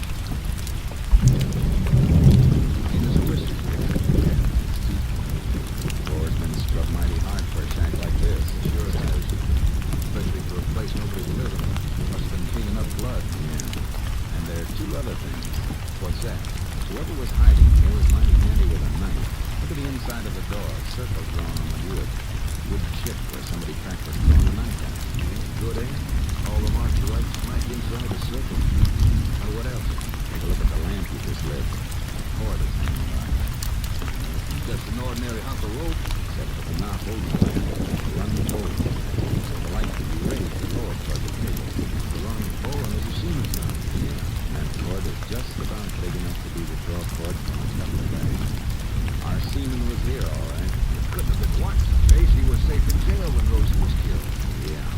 Hey, there's a whiskey here. Yeah, it's deep. The floor's been scrubbed mighty hard for a shack like this. It sure has. Especially for a place nobody would live in. Must have been cleaning up blood. Yeah. And there are 2 other things. What's that? Whoever was hiding here was mighty handy with a knife. Look at the inside of the door. A circle drawn on the wood. Wood chip where somebody practiced throwing a knife at it. Good, eh? All the marks are right smack inside the circle. Now, what else? Take a look at the lamp you just lit. A cord is hanging by it. Just an ordinary hunk of rope. Except for the knot holding the lamp. Run the pole. So the light could be ready to throw it toward the table. The long pole and there's a seaman's knot. Yeah. And that cord is just about big enough to be the draw cord from a couple of bags. Our seaman was here, all right. It couldn't have been Watson. He was safe in jail when Rosie was killed. Yeah.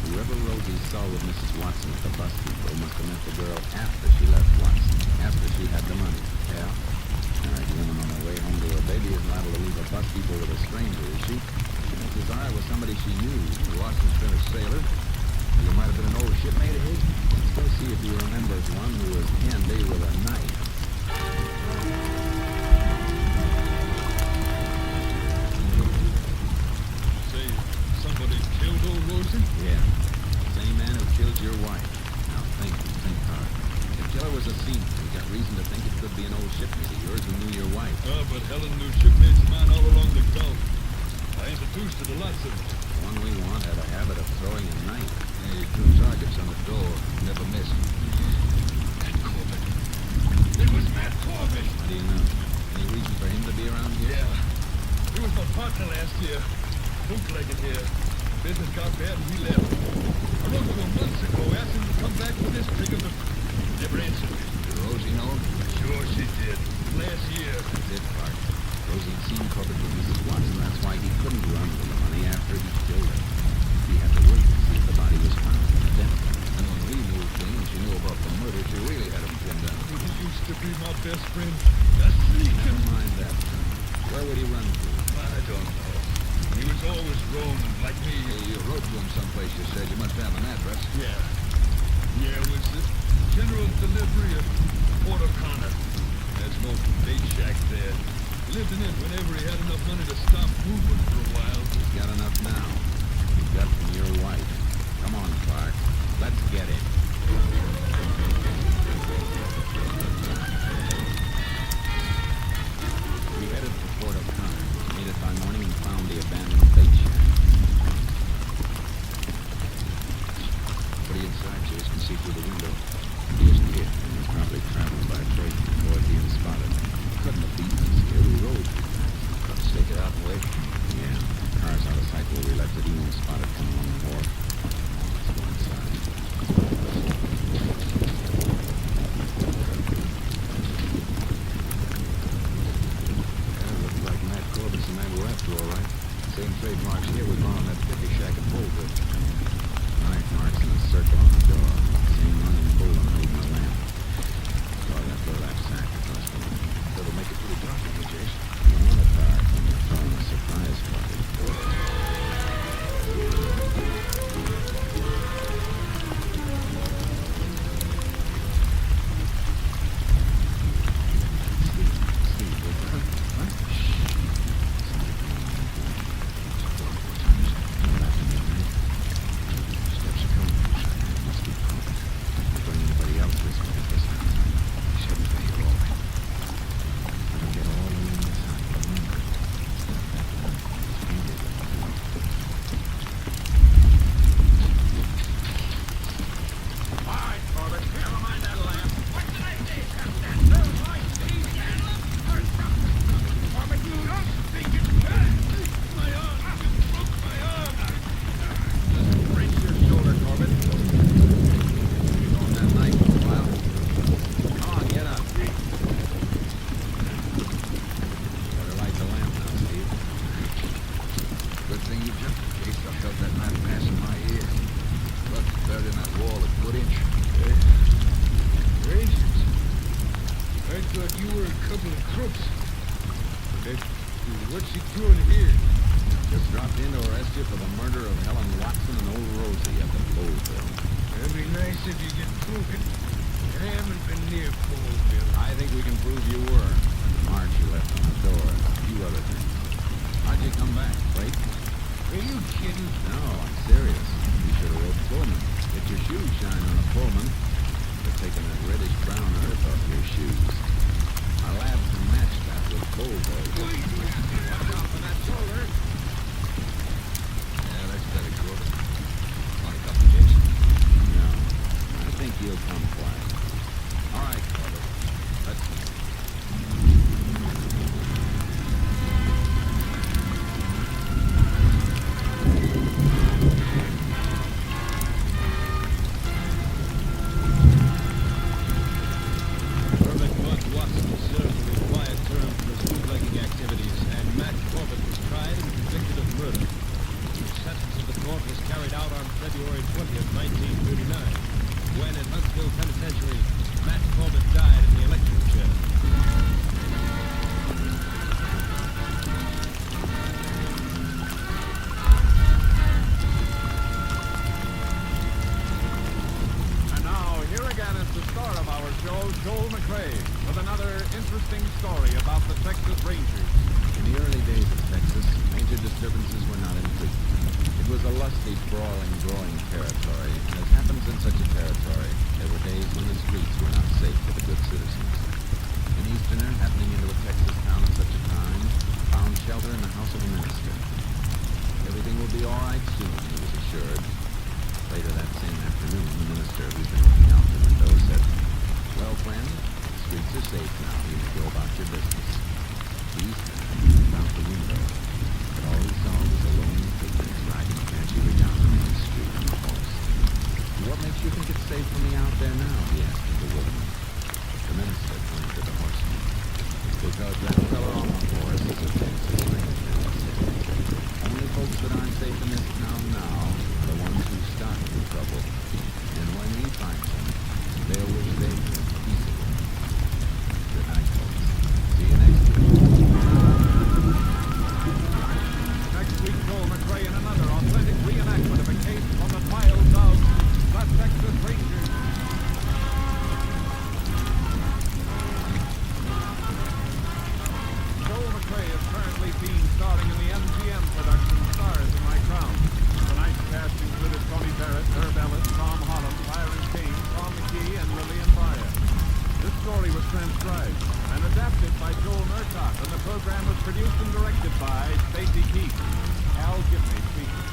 Whoever Rosie saw with Mrs. Watson at the bus depot must have met the girl after she left Watson, after she had the money. Yeah. All right, woman on her way home to her baby isn't liable to leave a bus depot with a stranger, is she? Mrs. R was somebody she knew. Watson's been a sailor. He might have been an old shipmate of his. Let's go see if he remembers one who was handy with a knife. Say, somebody killed old Rosie? Yeah. Same man who killed your wife. Now think hard. The killer was a seaman. We got reason to think it could be an old shipmate of yours who knew your wife. But Helen knew shipmates of mine all along the Gulf. I introduced her to lots of them. The one we want had a habit of throwing a knife. Hey, 2 targets on the door. Never missed. Matt Corbett. It was Matt Corbett. How do you know? Any reason for him to be around here? Yeah. He was my partner last year. Bootlegging here. Business got bad and he left. I wrote to him months ago, asked him to come back with this pickup, but he never answered me. Did Rosie know? Sure she did. Last year. That's it, Clark. Rosie had seen Corbett with Mrs. Watson. That's why he couldn't run with the money after he killed her. He had to wait to see if the body was found and identified. And when we moved in and she knew about the murder, she really had him pinned down. He used to be my best friend. A sneaking. Never mind that. Where would he run to? I don't know. He was always roaming like me. Hey, you wrote to him someplace, you said. You must have an address. Yeah. Yeah, it was the general delivery of Port O'Connor. There's no bait shack there. Lived in it whenever he had enough money to stop moving for a while. He's got enough now. He's got from your wife. Come on, Clark. Let's get him. We headed for Port O'Connor. Made it by morning and found the abandoned bait shack. Pretty inside, so you can see through the thought you were a couple of crooks. But what's you doing here? Just dropped in to arrest you for the murder of Helen Watson and old Rosie at the Bowlville. It'd be nice if you could prove it. I haven't been near Bowlville. I think we can prove you were. March you left on the door, and a few other things. How'd you come back, Blake? Are you kidding? No, I'm serious. You should have rode Pullman. Get your shoes shine on a Pullman. They're taking that reddish brown earth off your shoes. Our lab can match that with Bowlville. Watch out for that shoulder. Yeah, that's better, Corbett. Want a complication? No. I think you'll come quiet. All right, Corbett. Let's go. Permit Bud Watson served a required term for his bootlegging activities, and Matt Corbett was tried and convicted of murder. The sentence of the court was carried out on February 20th, 1939, when at Huntsville Penitentiary, Matt Corbett died in the electric chair. And now, here again is the star of our show, Joel McRae, with another interesting story about the Texas Rangers. In the early days of Texas, major disturbances were not infrequent. It was a lusty, brawling, growing territory, and as happens in such a territory, there were days when the streets were not safe for the good citizens. An Easterner happening into a Texas town at such a time found shelter in the house of a minister. Everything will be all right soon, he was assured. Later that same afternoon, the minister, who'd been looking out the window, said, "Well, friend, the streets are safe now. You may go about your business." The Easterner looked out the window, but all he saw was a lonely figure riding casually down the main street on a horse. "What makes you think it's safe for me out there now?" he asked in bewilderment. The minister pointed to the horseman. "Because that fellow on the horse is a Texas Ranger," he said. "Only folks that aren't safe in this town now are the ones who started the trouble. And when he finds them, they'll wish they'd been peaceable. Good night, folks. See you next week." Next week, Joel McRae in another authentic reenactment of a case from the files of the Texas Rangers. Joel McRae is currently being starring in the MGM production Stars in My Crown. Tonight's cast included Tony Barrett, Herb Ellis, Tom Holland, Byron Kane, Tom McGee, and Lillian Byer. This story was transcribed and adapted by Joel Murtaugh, and the program was produced and directed by Stacy Keith. Al Gibney speaking.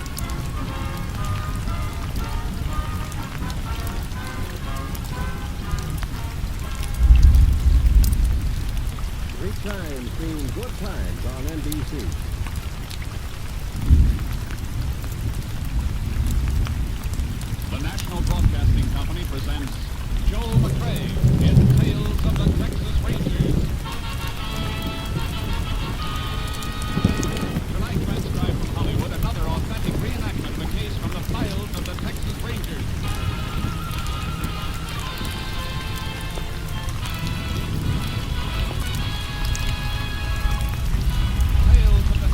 Great times mean good times on NBC. The National Broadcasting Company presents Joel McRae in Tales of the Texas Rangers. Tonight, transcribed from Hollywood, another authentic reenactment of a case from the files of the Texas Rangers. Tales of the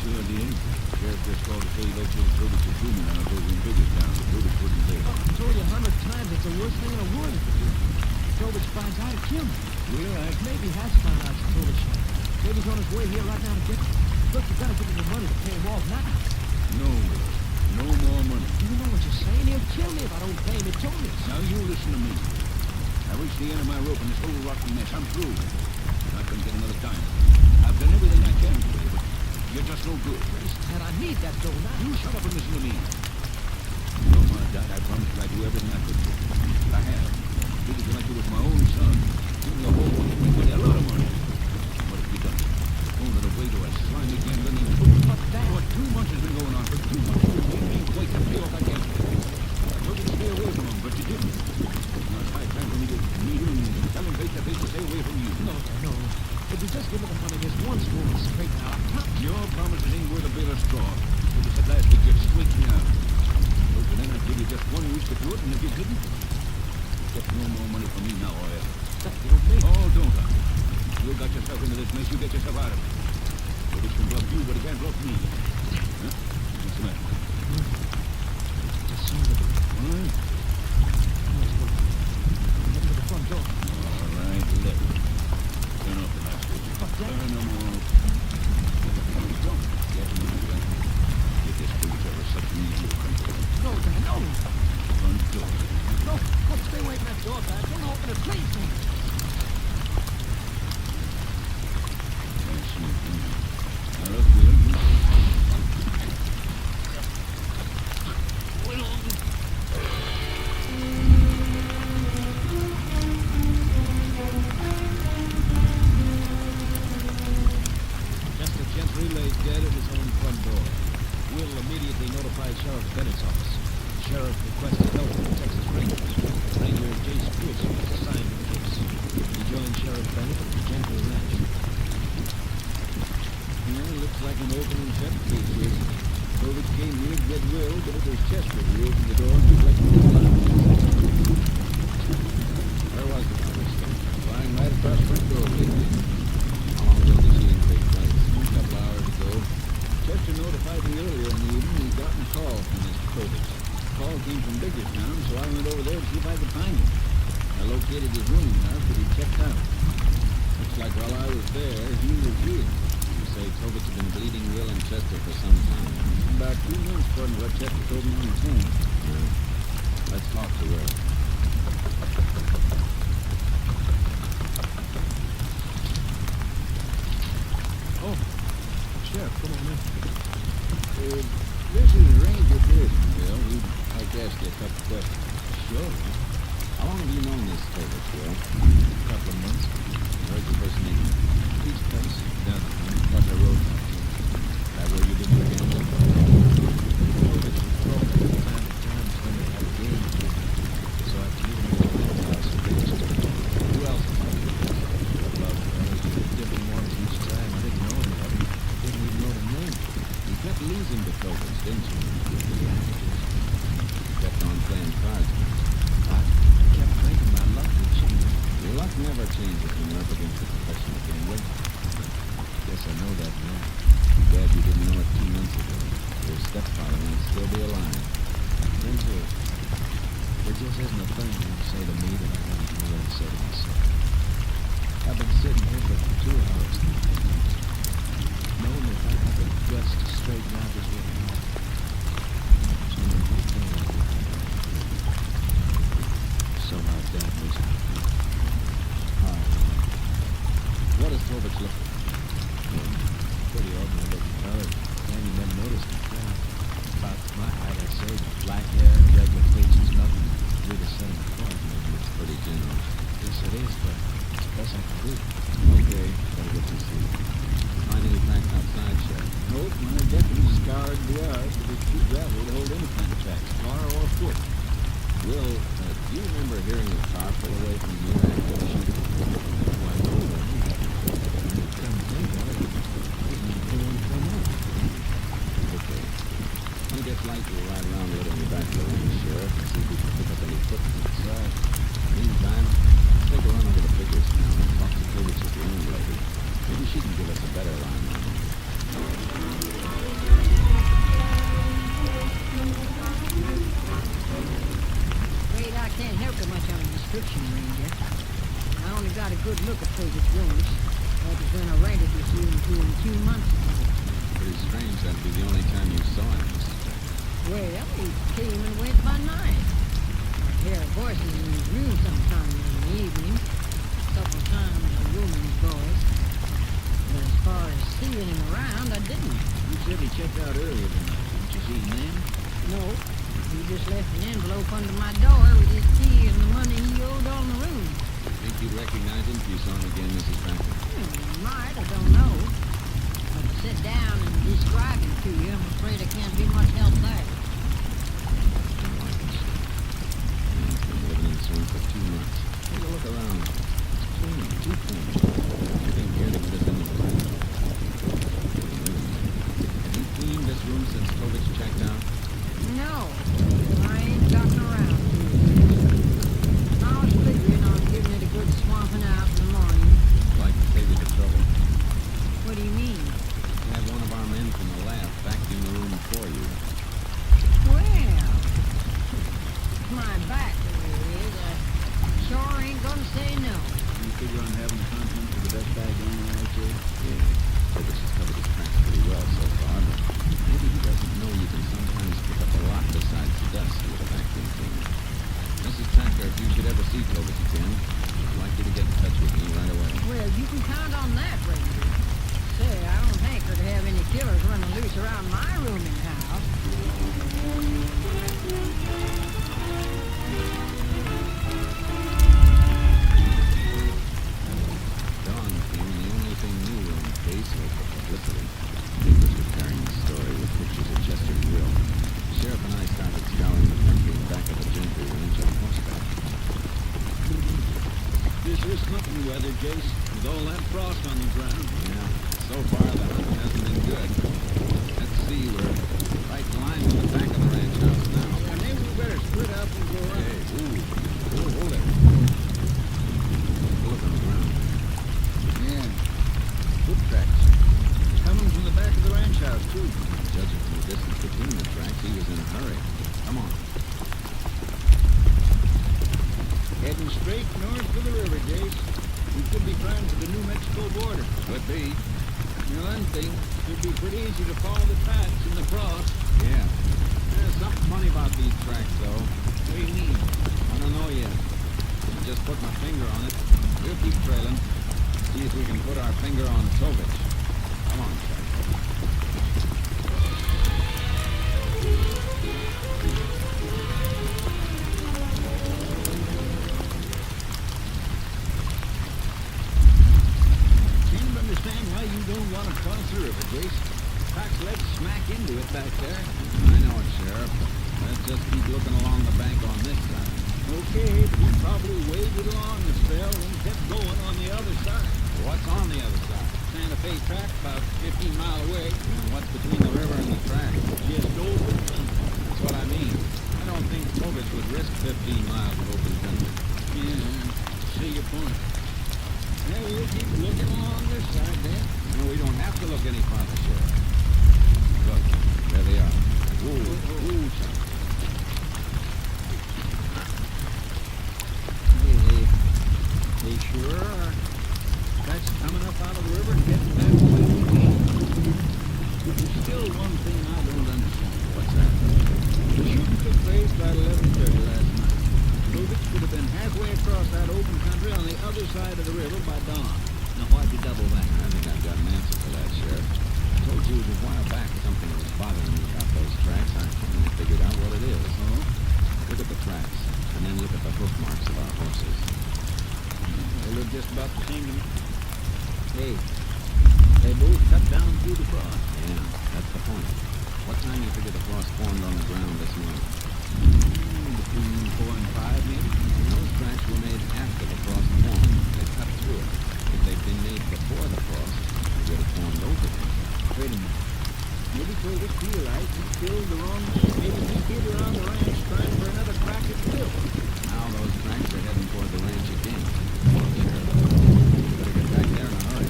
Sure did. Sheriff just called to say he located Toby's room and I over in Biggertown. Toby couldn't live. I told you 100 times it's the worst thing in the world if you do. Tobich finds out, he'll kill me. Well, Maybe he has found out it's Tobich. Maybe he's on his way here right now to get me. Look, you gotta give me the money to pay him off now. No, Will. No more money. You know what you're saying? He'll kill me if I don't pay him. He told me. Now you listen to me. I reached the end of my rope in this whole rotten mess. I'm through. I couldn't get another dime. I've done everything I can for you, but you're just no good. And I need that dough now. You shut up and listen to me. When Mama died, I promised you I'd do everything I could for you. I have. Treated you like you was my own son. Given the whole bunch of money, a lot of money. What have you done? Thrown it away to a slimy gambling fool. But that... What 2 months has been going on? For 2 months you've made me wait to pay off I can't. I told you to stay away from him, but you didn't. Now it's high time for me to meet him and tell him face to face to stay away from you. No. If you just give me the money this once, we'll straighten out. Your promises ain't worth a bale of straw. So you said last week you'd straighten me out. So then I'd give you just 1 week to do it, and if you didn't, get no more money from me now or ever. You don't mean... Oh, don't I? You got yourself into this mess, you get yourself out of it. So this can bluff you, but it can't bluff me. Huh? What's the matter? Just saw the... What? Let's go. Get to the front door. All right, look. Turn off the light switch. Turn them off. Don't get me right. Get this booze over sucking me to the front door. No, Dad, no. Front door. No, stay away from that door, Dad. Don't open it, please. Can't see it, can you? Now look, Will. Just a gent relayed dead at his own front door. Will immediately notified Sheriff Bennett's office. The sheriff requested help from the Texas Rangers. Ranger Jace Pearson was assigned to the case. He joined Sheriff Bennett at the Gentle Ranch. Yeah, looks like an open and shut case here. Toby came here, get Will, but it was Chester who opened the door and was like this loud. Where was the conversation? Lying right across the front door, lately. How long ago did the shooting take place? A couple hours ago. Chester notified me earlier in the evening he'd gotten a call from Mr. Toby. The call came from Biggertown, so I went over there to see if I could find him. I located his room now, but he'd checked out. Looks like while I was there, he was here. You say Tobich had been bleeding Will and Chester for some time. About 2 months, according to what Chester told me on the phone. Yeah. Let's talk to Will. Oh, Sheriff, come on in. This is Ranger Pearson, Will. We'd like to ask you a couple questions. Sure. How long have you known this Tobich, Will? A couple of months. Where's your first meeting? Peace Place. Down the Butler Road. That where you did your gambling? Tobich was broke from time to time when they had a game. So I flew him to the house and registered. Who else? Well, different ones each time. I didn't know anybody. Didn't even know the name. You kept losing to Tobich, didn't you? Yeah. You kept on playing cards. I kept thinking my luck would change. Your luck never changes when you're up against a professional gambler. Guess I know that now. Too bad you didn't know it 2 months ago. Your stepfather might still be alive. Thank you. There just isn't a thing you can say to me that I haven't already said to myself. I've been sitting here for 2 hours knowing if I had the guts to straighten out this way now. So I'm good thing I did. Somehow Dad was happy. What does Tobich look like? Pretty ordinary looking fellow. Man, you never noticed him. Yeah. About my height, I'd say. Black hair, regular features, nothing really set him apart. It's pretty generous. Yes, it is, but it's the best I can do. Okay, better get some sleep. Find any tracks outside, Sheriff? Nope, my deputy scoured the yard, but it's too gravelly to hold any kind of tracks, car or foot. Will, do you remember hearing a car pull away from you after the shooting? Why, no, come to think of it, no one come up. Okay. When it gets light, we'll ride around a little in the back of the range, Sheriff, and see if we can pick up any footprints. Meantime, let's take a run over to Biggertown and talk to Tobich's room lady. Maybe she can give us a better line on him. finally got a good look at Toby's rooms. That was when I rented this room to him 2 months ago. Pretty strange that'd be the only time you saw him, Mrs. Becker. Well, he came and went by night. I'd hear voices in his room sometime in the evening. A couple times a woman's voice. But as far as seeing him around, I didn't. You said he checked out earlier tonight. Didn't you see him then? No, he just left an envelope under my door with his keys and the money he owed on the room. Think you'd recognize him if you saw him again, Mrs. Becker? Might, I don't know. But to sit down and describe him to you, I'm afraid I can't be much help there. Man's been living in this room for 2 months. Take a look around. It's clean, too clean. Nothing here to get us in the room. Have you cleaned this room since Tovich checked out? No, I ain't gotten around to it. I was figuring on giving it a good swamping out in the morning. Like to save you the trouble. What do you mean? Have one of our men from the lab vacuum the room for you. Well, my back there is. I sure ain't gonna say no. You figure on having the contents of the dust bag on right there? Yeah, Tovich has covered his tracks pretty well so far, but maybe he doesn't know you can sometimes pick up a lot besides dust with a vacuum cleaner. Mrs. Packer, if you should ever see Tovich again, I'd like you to get in touch with me right away. Well, you can count on that, Ranger. Say, I don't hanker to have any killers running loose around my room in the house. Dawn came, and the only thing new on the case was the publicity. Papers were carrying the story with pictures of Chester's will. The sheriff and I started scouring the country in back of the gentry ranch on horseback. This is hunting weather, Jace, with all that frost on the ground. Yeah, so far the hunt hasn't been good. Let's see, we're right in line with the back of the ranch house now. And maybe we better split up and go around. Hey, hold it. Look on the ground. Yeah. Foot tracks. Coming from the back of the ranch house, too. Judging from the distance between the tracks, he was in a hurry. Come on. Heading straight north to the river, Jace. We could be trying for the New Mexico border. Could be. You know, one thing, it'd be pretty easy to follow the tracks in the frost. Yeah. There's something funny about these tracks, though. What do you mean? I don't know yet. I just put my finger on it. We'll keep trailing. See if we can put our finger on Tovich. Come on, Jack. Can't understand why you don't want to cross the river, Jace. Tracks led smack into it back there. I know it, Sheriff. Let's just keep looking along the bank on this side. Okay, but we probably waded along the spell and kept going on the other side. What's on the other side? Santa Fe track about 15 mile away. And what's between the river and the track? Just over the country. That's what I mean. I don't think Tovich would risk 15 miles of open country. Yeah, see your point. Well, we'll keep looking along this side then. No, we don't have to look any farther, Sheriff. Look, there they are. Ooh, They sure are. That's coming up out of the river and getting back the way we came. There's still one thing I don't understand. what's that? The shooting took place about 11:30 last night. Tovich could have been halfway across that open country on the other side of the river by dawn. Now why'd you double that? I think I've got an answer for that, Sheriff. I told you a while back something was bothering me about those tracks. I finally figured out what it is. Oh? Look at the tracks, and then look at the hoof marks of our horses. They look just about the same to me. Hey, they both cut down through the frost. Yeah, that's the point. What time do you figure the frost formed on the ground this morning? Between 4 and 5, maybe? Those tracks were made after the frost formed. They cut through it. If they'd been made before the frost, they would have formed over it. Wait a minute. Maybe Tovich realized he killed the wrong man. Maybe he hid around the ranch trying for another crack at the kill. Now those tracks are heading toward the ranch again. Sure. Better get back there in a hurry.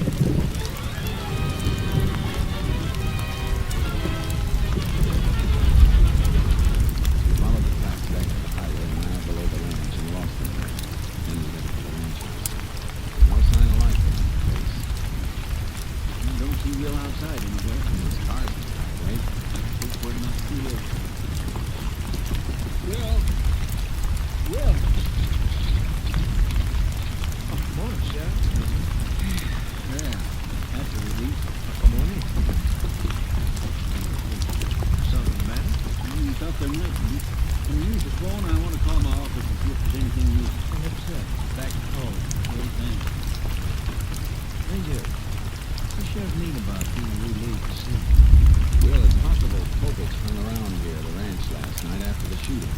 We followed the tracks back to the highway a mile below the ranch and lost them there. Then we headed for the ranch house. still outside anywhere. There's cars in the driveway. Hope we're not too late. Will! Will! Oh, morning, Sheriff. Yeah, That's a relief. Come on in. Something the matter? Nothing. Can you use the phone? I want to call my office and see if there's anything new. What's that? Back to call. Hey, thanks. Ranger, what's the sheriff mean about being relayed to sea? Well, it's possible culprits hung around here at the ranch last night after the shooting.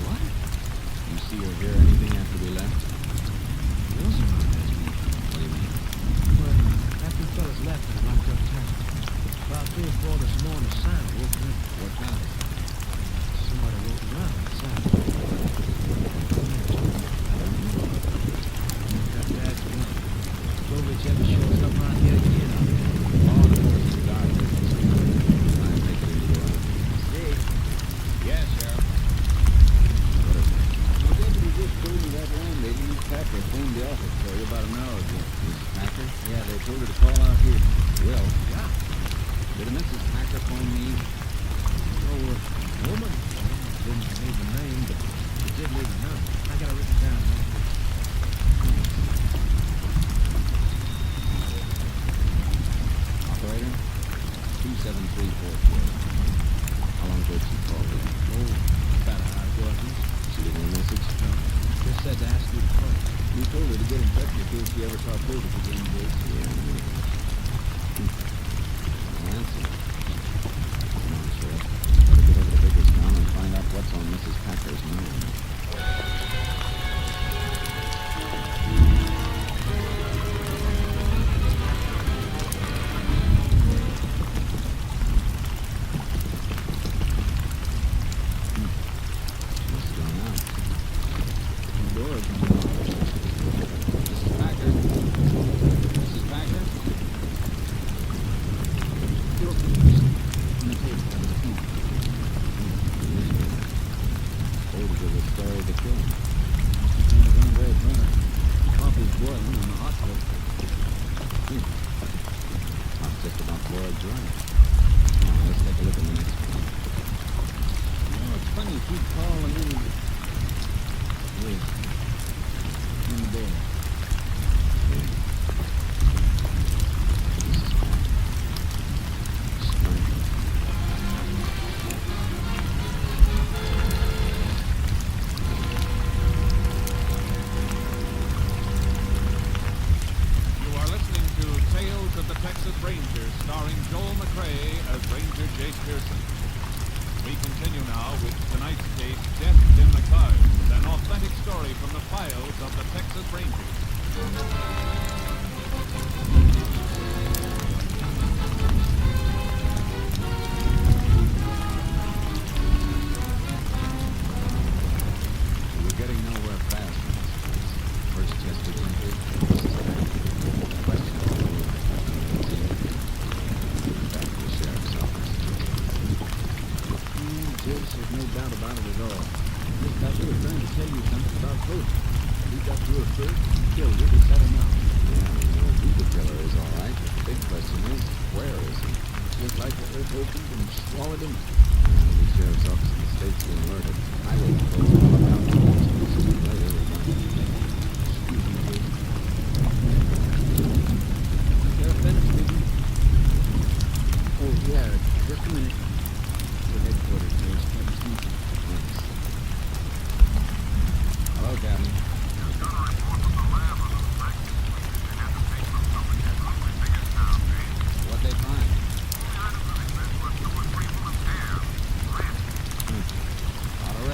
What? You see or hear anything after we left? Wasn't my best man. What do you mean? Well, after the fellas left, I locked up town. About 3 or 4 this morning, a sign woke me up. What kind? Somebody wrote around outside. Got Dad's gun. Culprits ever shows up around here again. Oh, the horse is out there. I make it into your own. Hey, Yes, Sheriff. what is it? The deputy just told me that landlady, Miss Packer, phoned the office for you about an hour ago. Mrs. Packer? Yeah, they told her to call out here. Will, Yeah. did a Mrs. Packer phone me? Oh, woman. Didn't leave a name, but she did leave a number. I got it written down, man. Operator? 27344. How long ago did she call you? Oh, about an hour ago, I think. She leave a message? No. Just said to ask you to call. You told her to get in touch with you if she ever saw Clovis again, Dave. I'll answer. Come on, Sheriff. Better get over to Bakerstown and find out what's on Mrs. Packer's mind. She's gone out. The door is Mrs. Packer? Mrs. Packer? told her the story of the killing. She's kind of gone very far. Coffee's boiling on the hot plate. I'm just about boiled dry. Come on, let's take a look at the next one. You know, it's funny you keep calling in. Wait. In the door. You are listening to Tales of the Texas Rangers, starring Joel McCrae as Ranger Jake Pearson. We continue now with tonight's case, Death in the Cards, an authentic story from the files of the Texas Rangers. We're getting nowhere fast in this place. First Chester Country, Mrs. Packer. Question back to the sheriff's office. Judge, there's no doubt about it at all. Miss Packer was trying to tell you something about Clovis. He got to her first, killed her, to set him out. Yeah, we know who the killer is, all right. But the big question is, where is he? Just like the earth opened and swallowed him. The sheriff's office in the state's been alerted. I will go on the lookout for him. Later, we're going to Excuse me, please. Sheriff Bennett speaking. Oh, yeah, just a minute. The headquarters, there's Captain Steve. Hello, Captain. What they find? Not a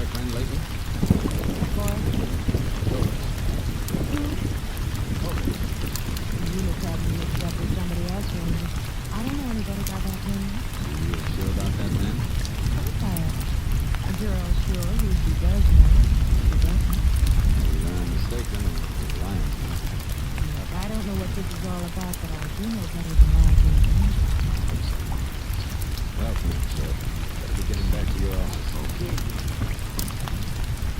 boyfriend lately? Boy, Culprit. you look had me mixed up with somebody else, Ranger. I don't know anybody by that name. Are you sure about that, man? Vampire. A girl, sure, who she does know. She doesn't. Either I'm mistaken or you're lying to me. Look, I don't know what this is all about, but I do know better than I do. Well, come on, Sheriff. Better be getting back to your office. Okay.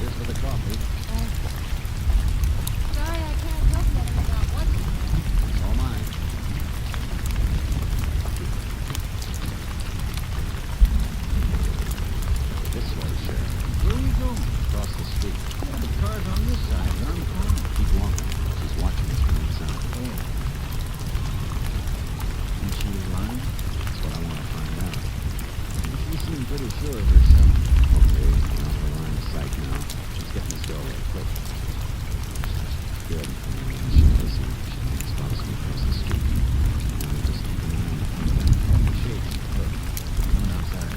Here's for the coffee. Sorry, I can't help you. I got one. It's all mine. This way, Sheriff. Where are you going? Across the street. Yeah, the car's on this side, around the corner. Keep walking. She's watching us from inside. Oh. And she was lying? That's what I want to find out. She seemed pretty sure of herself. Okay, we're on the line of sight now. Let's get in this doorway, quick. Good. She listen. She might spot us across the street. Now just keep an eye on the front of that car. Shake. Look. Coming outside.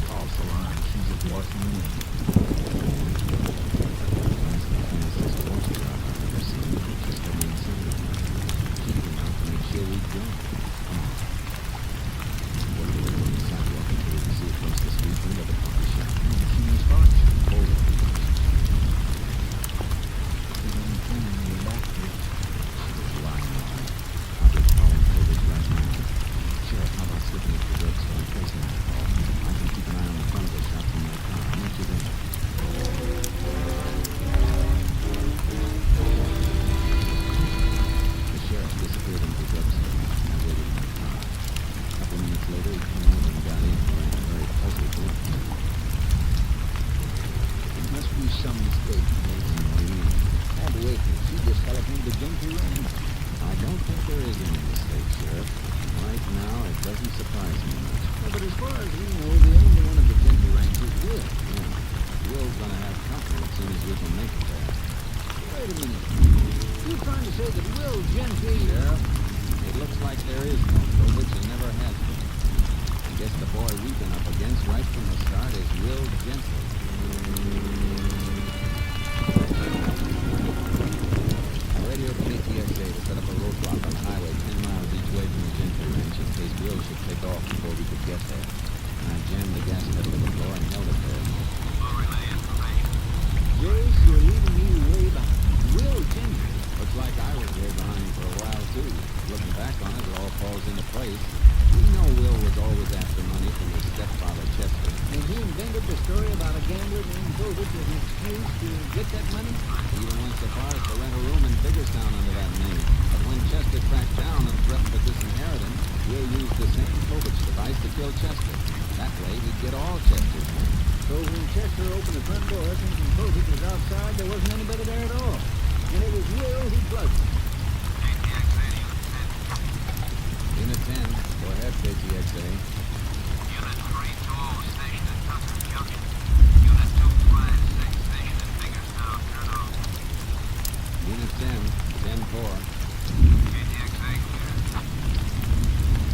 False alarm. She's just watching me. That's the fastest horse drop I've ever seen. Just come inside. Keep him out to make sure we go. Come on. What are we doing on the sidewalk until we can see across the street into the coffee shop? She knows Fox. Hold it. She's on the phone when we back here. She was lying all right. I'll be calling Culprit right now. Sheriff, how about slipping up the drugstore and placing that call? I can keep an eye on the front of the shop from my car. I'll meet you there. The sheriff disappeared into the drugstore. I waited in my car. A couple minutes later, he came over and got in wearing a very puzzled look. It must be some mistake. And wait, she just telephoned the Gentry Range. I don't think there is any mistake, Sheriff. Right now, it doesn't surprise me much. Yeah, but as far as we know, the only one of the Gentry Range is Will. Yeah. Will's gonna have company as soon as we can make it there. Wait a minute. You're trying to say that Will Gentry... Sheriff, it looks like there is no Culprit. There never has been. I guess the boy we've been up against right from the start is Will Gentry. I radioed KTXA to set up a roadblock on the highway 10 miles each way from the Gentry Ranch in case Will should take off before we could get there. And I jammed the gas pedal to the floor and held it there. Jace, you're leaving me way behind. Will Gentry. Looks like I was way behind for a while, too. Looking back on it, it all falls into place. We know Will was always after money from his stepfather, Chester. And he invented the story about a gambler named Culprit as an excuse to get that money? He even went so far as to rent a room in Biggerstown under that name. But when Chester cracked down and threatened to disinheritance, Will used the same Culprit's device to kill Chester. That way, he'd get all Chester's money. So when Chester opened the front door thinking Culprit was outside, there wasn't anybody there at all. And it was Will who plugged him. Unit 10, go ahead, KTXA. Unit 320, station at Tucker Junction. Unit 256, station at Biggerstown. Turn off. Unit 10, 10-4. KTXA clear.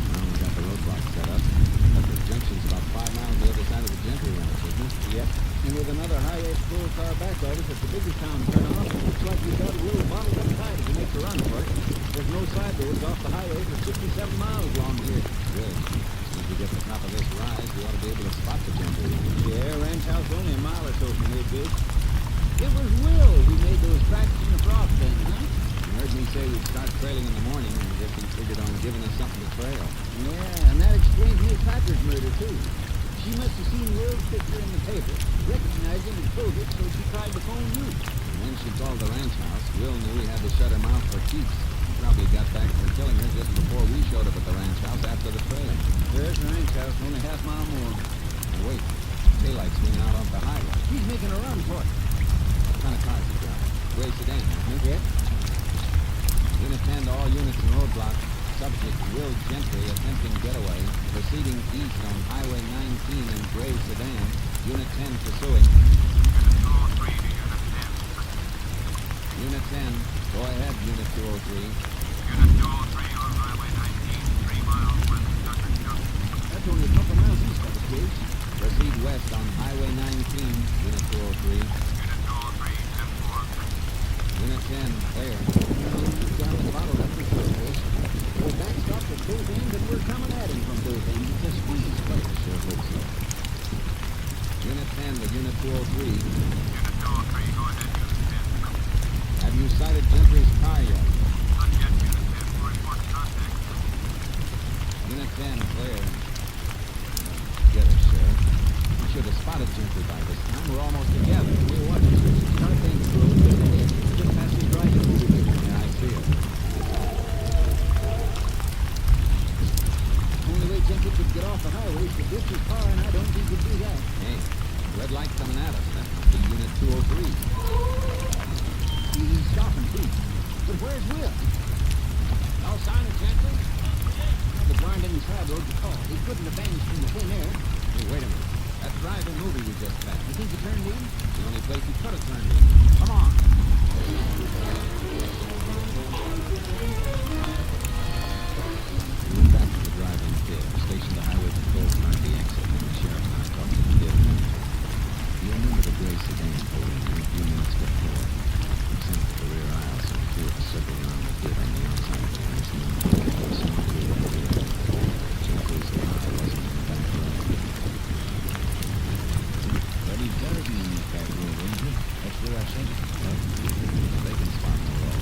Now we got the roadblock set up. But the junction's about 5 miles the other side of the Gentry Ranch, isn't it? Yep. And with another high-edge full car back of us at the Biggerstown turnoff, it looks like we got a little bottled up tight if he makes a run for it. There's no side roads off the highway for 57 miles along here. Good. As soon as we get to the top of this rise, we ought to be able to spot the Gentry Ranch. Yeah, ranch house only a mile or so from here, Big. It was Will who made those tracks in the frost then, huh? You heard me say we'd start trailing in the morning, and I guess he figured on giving us something to trail. Yeah, and that explains Miss Packer's murder, too. She must have seen Will's picture in the paper, recognized him as Culprit, so she tried to phone you. And when she called the ranch house, Will knew he had to shut her mouth for keeps. He probably got back from killing her just before we showed up at the ranch house after the trailing. There's the ranch house, only half mile more. Now wait, daylight's swinging out off the highway. He's making a run for it. What kind of car is he driving? Gray sedan, isn't it? Yep. Unit 10 to all units in roadblock. Subject Will Gentry attempting getaway, proceeding east on Highway 19 in gray sedan. Unit 10 pursuing. Unit 10, go ahead, Unit 203. Unit 203 on Highway 19, 3 miles west of Tucker Junction. That's only a couple miles east west on Highway 19, Unit 203. Unit 203, 10-4. Unit 10, clear. Down the bottle up the surface. We're backstopped at both ends and we're coming at him from both ends. It's a squeeze play. Sure hope so. Unit 10 to Unit 203. Unit 203, go ahead, Unit 10. Have you sighted Gentry's car yet? Not yet, Unit 10. We're reporting contact. Unit 10, clear. Get it, Sheriff. You should have spotted Gentry by this time. We're almost together. We're watching this. Start things through. Just past his driving movie. Yeah, I see it. Only way Gentry could get off the highway is to ditch his car, and I don't think he could do that. Hey, red light coming at us. That must be Unit 203. He's stopping, too. But where's Will? No sign of Gentry? The blind in the side road to call. He couldn't have vanished from the thin air. Hey, wait a minute. That drive-in movie we just passed. You think he turned in? The only place he could have turned in. Come on. Move back to the drive-in pit. Station the highway patrol car at the exit. And the sheriff and I talked to the kid. You remember the gray sedan pulling in a few minutes before? We sent to the rear aisle, so we threw it a circle around the pit on the outside of the place. And then some flew over there. Gentry's car wasn't in the back row. But he's got it in the back row, Ranger. That's where I sent it. They can spot the row.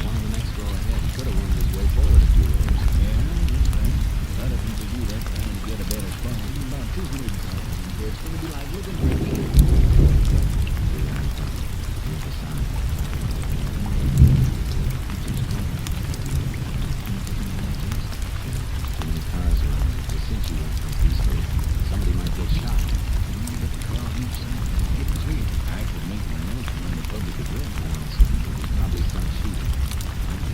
One in the next row ahead. He could have wormed his way forward a few rows. Yeah, that's right. A lot of people do that trying to get a better spot. Even about 2 minutes. It's going to be like looking for a deer. Here's the sign. Too many cars around. They think you went from peacefully. Somebody might get shot. But the car each side. Get clear. I could make my notes when the public address. Probably start shooting. One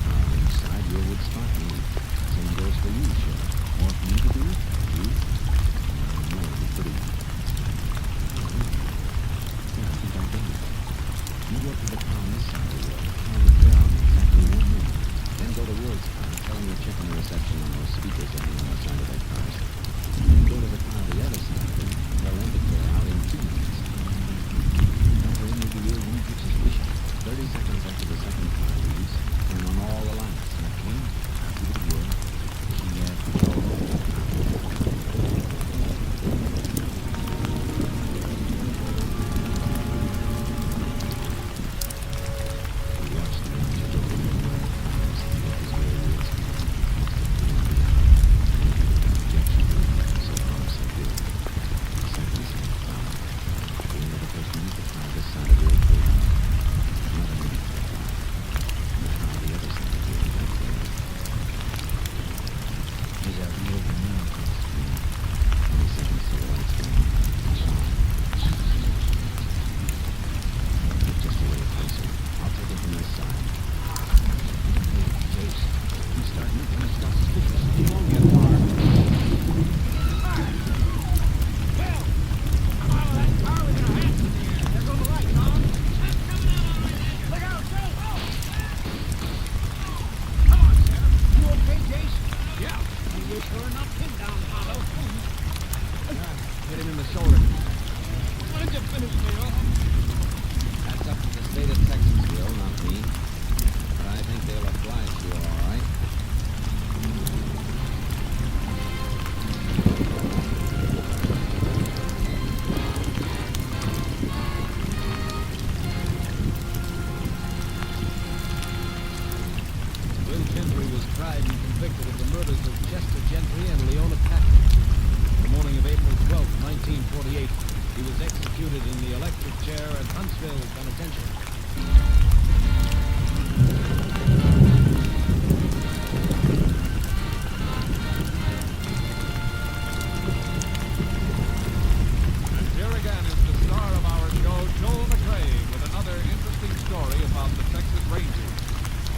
car on each side. You would spot me. Same goes for you, Sheriff. Want me to do it? You? No, it'd be pretty. Yeah, I think I'll get it. You go up to the car on this side of the road. I'll clear out in exactly 1 minute. Then go to Ward's car. Tell him you're checking the reception on those speakers on the other side of their cars. Then go to the car on the other side of them. Tell them to clear out in 2 minutes. Now, when you do it, won't get suspicious. 30 seconds after the second car leaves, turn on all the lights. Okay? I'll give it a whirl. She got control. Watch the range over the line. Look is where it is. Objection. So far, so good. Second step down. The other person to try this side of the road. Another minute to the car. Now the other side of the road. Right there. Is that real now? 20 seconds till the lights go on. Just a little closer. I'll take it from this side. Chase. He's starting to make stuff suspicious. He won't get far. Well, come out of that car with your hands in the air. They're on the right, Tom. Look out, Joe! Come on, Sheriff. You okay, Jace? Yeah. You're sure knocked him down, Marlowe. Hit him in the shoulder. Why did you finish me off? That's up to the state of Texas, Will, not me. But I think they'll oblige you, all right. Will Gentry was tried and convicted of the murders of Chester Gentry and Leona Pattering. On the morning of April 12, 1948, he was executed in the electric chair at Huntsville Penitentiary. And here again is the star of our show, Joel McRae, with another interesting story about the Texas Rangers.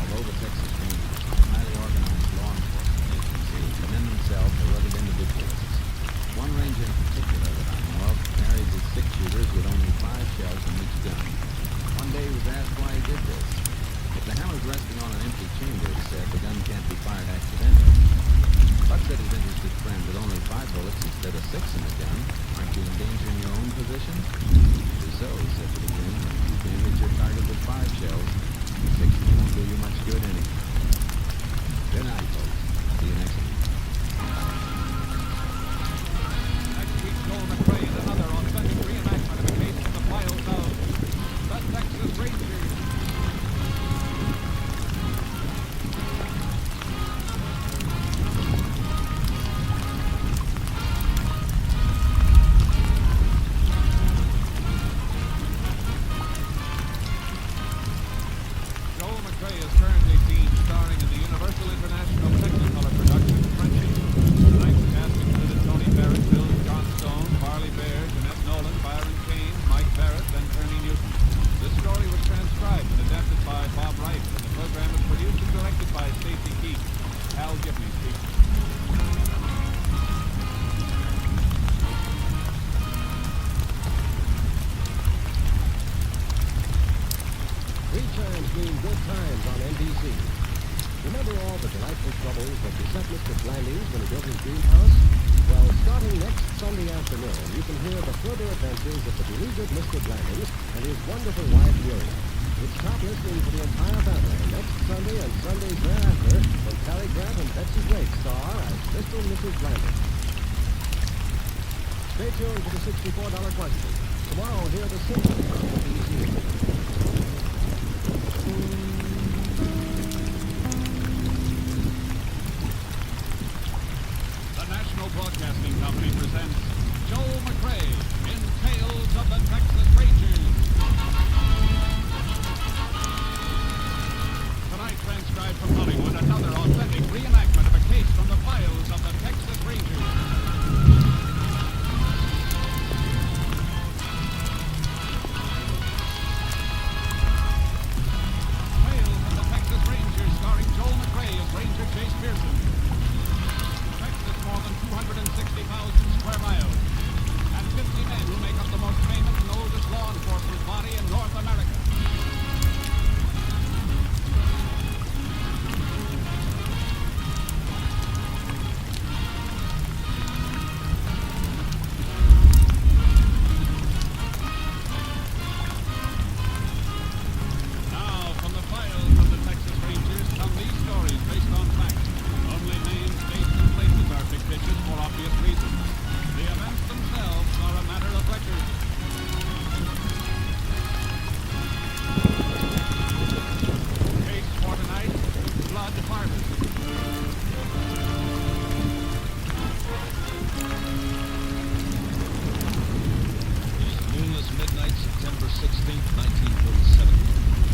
Although the Texas Rangers are a highly organized law enforcement agency, they commend themselves to rugged individualists. One ranger in particular that I know of carries his 6-shooters with only 5 shells in each gun. One day he was asked why he friend with only 5 bullets instead of 6 in the gun, aren't you endangering your own position? Maybe so, he said to the king. You can hit your target with 5 shells. 6 won't do you much good anyway. Good night, folks. See you next week. Next week, Joel McRae and another authentic reenactment of a case from the files of the Texas Rangers. Joel McRae is currently seen starring in the Universal International Technicolor production, Frenchie. Tonight's cast included Tony Barrett, Bill Johnstone, Barley Bear, Jeanette Nolan, Byron Kane, Mike Barrett, and Ernie Newton. This story was transcribed and adapted by Bob Wright, and the program was produced and directed by Stacy Keith. Hal Gibney speaking. Three chimes mean good times on NBC. Remember all the delightful troubles that beset Mr. Blandings when he built his dream house? Well, starting next Sunday afternoon, you can hear the further adventures of the beleaguered Mr. Blandings and his wonderful wife, Muriel. It's top listening for the entire family next Sunday and Sundays thereafter when Cary Grant and Betsy Drake star as Mr. and Mrs. Blandings. Stay tuned for the $64 question. Tomorrow, hear the symphony on NBC. The National Broadcasting Company presents Joel McRae in Tales of the Texas Rangers. Tonight, transcribed from Hollywood, another authentic reenactment of a case from the files of the Texas Rangers. Tales of the Texas Rangers, starring Joel McRae as Ranger Chase Pearson. Texas, more than 260,000 square miles, and 50 men who make up the most famous and oldest law enforcement body in North America. Now, from the files of the Texas Rangers come these stories based on facts. Only names, dates, and places are fictitious for obvious reasons. The events themselves are a matter of record. Case for tonight, blood harvest. It is moonless midnight, September 16th, 1947.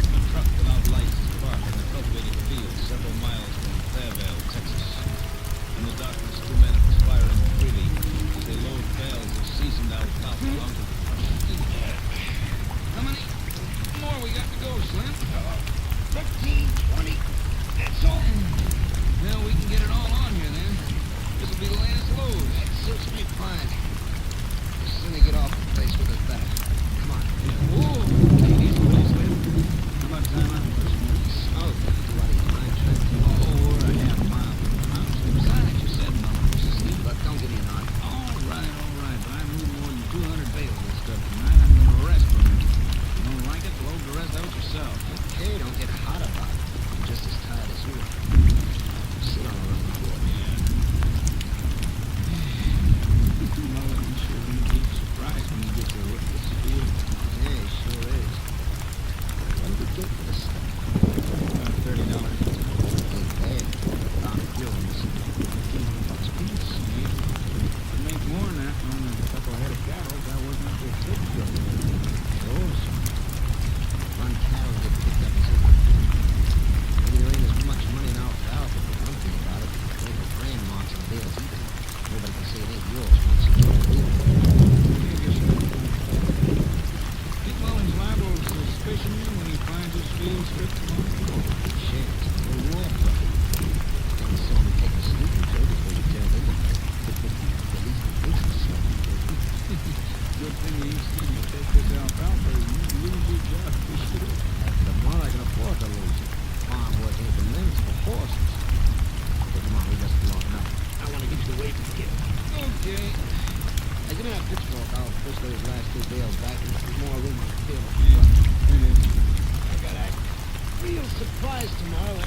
A truck without lights is parked in a cultivated field several miles from Fairvale, Texas. In the darkness, 2 men are perspiring freely as they load bales of seasoned alfalfa onto the truck. How many more we got to go, Slim? 15, 20, that's all. Well, we can get it all on here then. This'll be the last load. That suits me fine. The sooner get off the place with it better. Come on. Whoa! Take it easy, Slim. How about time out for some more? Oh, you out of your mind, Trent. Oh, we're a half mile from the house. Besides, you said no one was asleep. But don't give me an argument. All right. But I moved more than 200 bales of stuff tonight. I'm gonna rest for a minute. You don't like it, load the rest out yourself. Okay, don't get hot about it. I'm just as tired as you are. Sit on the running board. Mullen sure gonna be surprised when you get to look at this field. Yeah, he sure is. What did we get for this stuff? About $30. Ain't bad. I'm feeling this. $1,500 a piece. Could make more than that on a couple of head of cattle. That wasn't up to a big truck. Sure. Run cattle get picked up as if maybe there ain't as much money in alfalfa, but one thing about it, there ain't no brand marks on bales either. Nobody can say it ain't yours once you know the deal. Think Mullen's liable to suspicion you when he finds his field stripped tomorrow? Chance. No war bucket. Didn't saw me take a sleeping pill before you turned in tonight. At least he thinks he's something. Good thing you ain't seen me take this alfalfa. You lose your job for sure. The more I can afford to lose it. Farm work ain't for men, it's for horses. Okay, come on, we just belong enough. I want to get you away from here. Jerry. Hey, give me that pitchfork. I'll push those last two bales back and there's more room on the table. I got a real surprise tomorrow.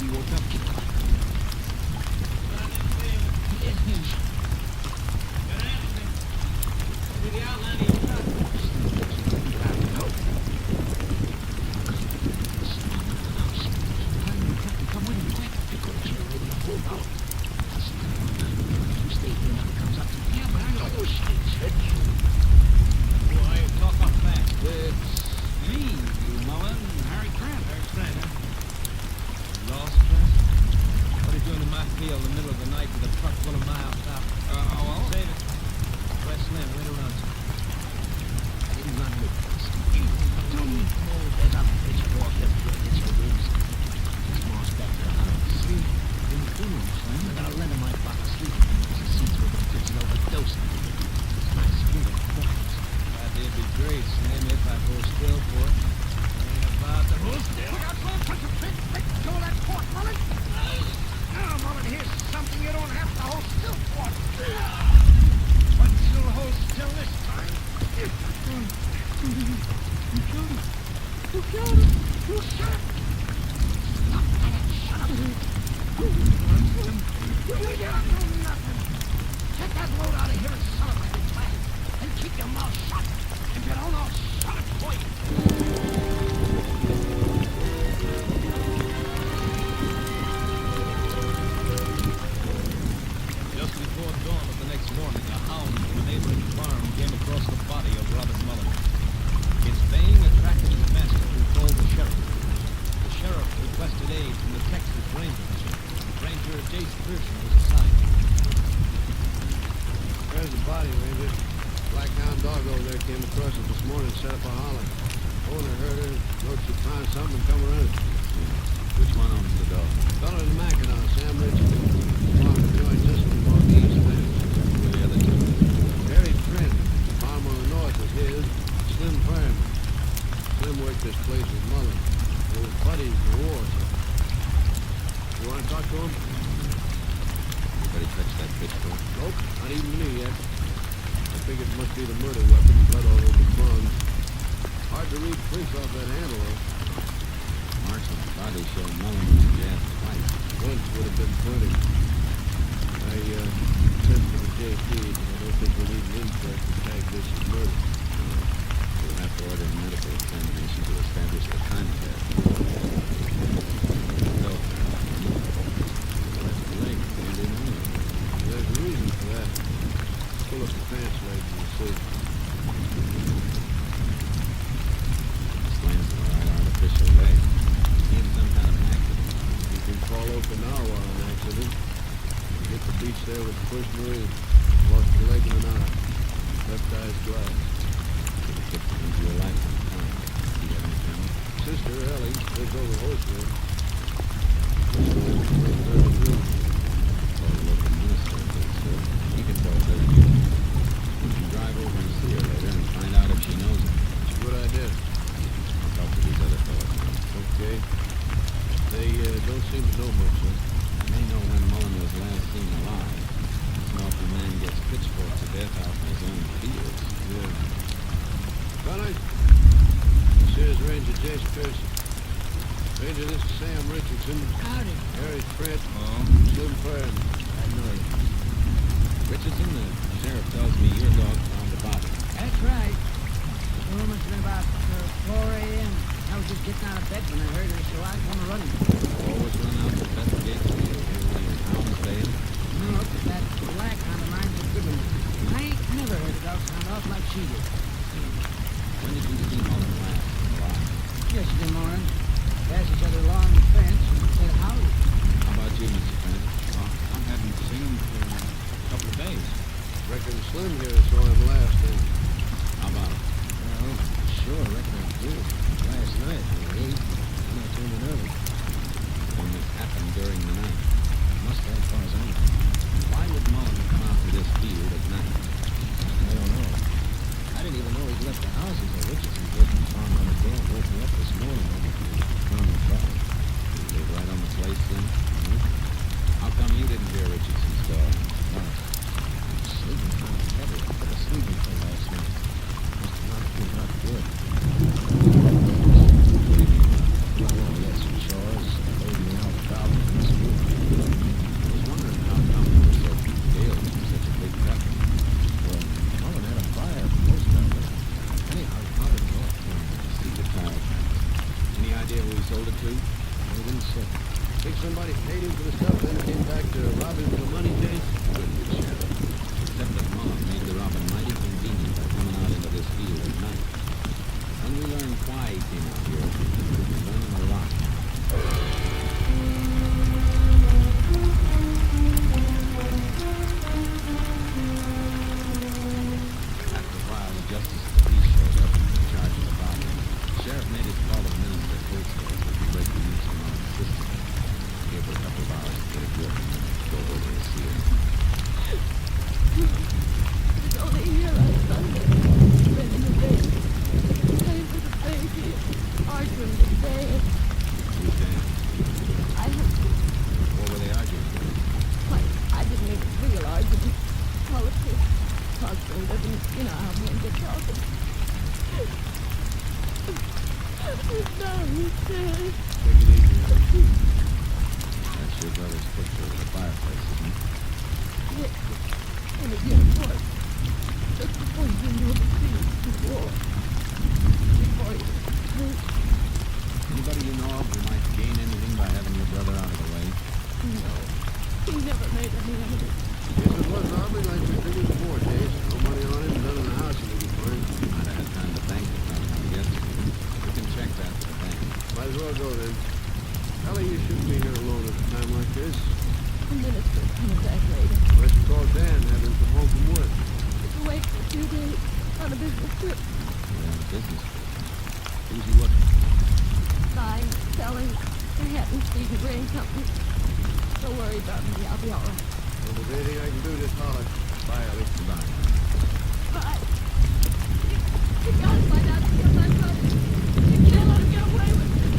You woke up, kid. Left the houses at Richardson's working farm on the dam woke me up this morning. sold it to? I didn't say. Think somebody paid him for the stuff, then came back to rob him for the money, Jace? Couldn't be, Sheriff. Except that Mullen made the robbing mighty convenient by coming out into this field at night. When we learned why he came out here, we learned a lot. After a while, the justice of the peace showed up in charge of the body. The sheriff made his call to the minister at Holtzville to break the news from our system. Gave her a couple of hours to get it good and then go over and see her. It's only here on Sunday. Been in the day. Playing with the baby. Arguing with Dad. Who's Dan? I have to. What were they arguing for? I didn't even realize it was politics. Husband doesn't, you know how men get talking. He's done, he's dead. Take it easy, Ellie. That's your brother's picture of the fireplace, isn't it? Yes. And again, it was. Just before he went overseas to war. Before he was hurt. Anybody you know of who might gain anything by having your brother out of the way? No. He never made any of it. Yes, it was robbery like we figured before, Jace. No money on him, none in the house that we could find. Might have had time to bank it, I guess. We can check that at the bank. Might as well go then. Ellie, you shouldn't be here alone at a time like this. The minister's coming back later. Why don't you call Dan, have him come home from work? He's away for a few days on a business trip. We're on a business trip. Who's he working for? Buying, selling, the Hatton Seed and Grain Company. Don't worry about me, I'll be all right. Well, if there's anything I can do, just holler. Bye, Ellie. Goodbye. Bye. You gotta find out because my brother. You can't let him get away with it.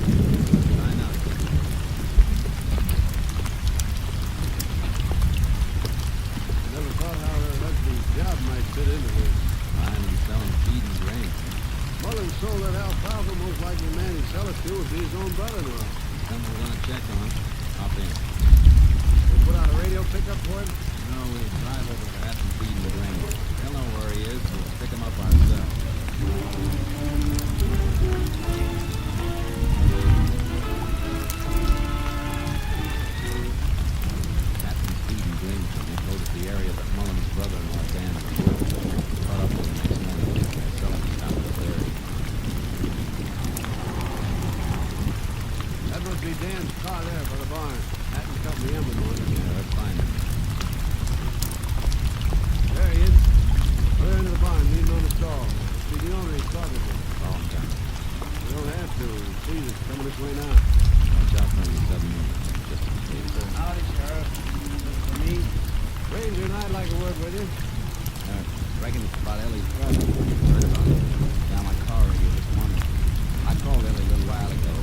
Try not to. Never thought how her husband's job might fit into this. Buying and selling feed and grain. Mullen sold that alfalfa, most likely the man he'd sell it to would be his own brother-in-law. Someone we're gonna check on. Hop in. We'll put out a radio pickup for him. No, we drive over to Hatton Feed and Grain. They'll know where he is, and we'll pick him up ourselves. Hatton Feed and Grain Company told us the area that Mullen's brother-in-law Dan was working. Caught up with him next morning. They're selling down this area. That must be Dan's car there by the barn. Hatton Company emblem on it. Yeah, let's find him. There he is. Clear into the barn, leaning on the stall. See the owner he's talking to. Oh, down. We don't have to. See us coming this way now. Watch out for any sudden movement, just in case. Howdy, Sheriff. This for me. Ranger and I'd like a word with you. Reckon it's about Ellie's brother. Heard about it. Down my car radio this morning. I called Ellie a little while ago.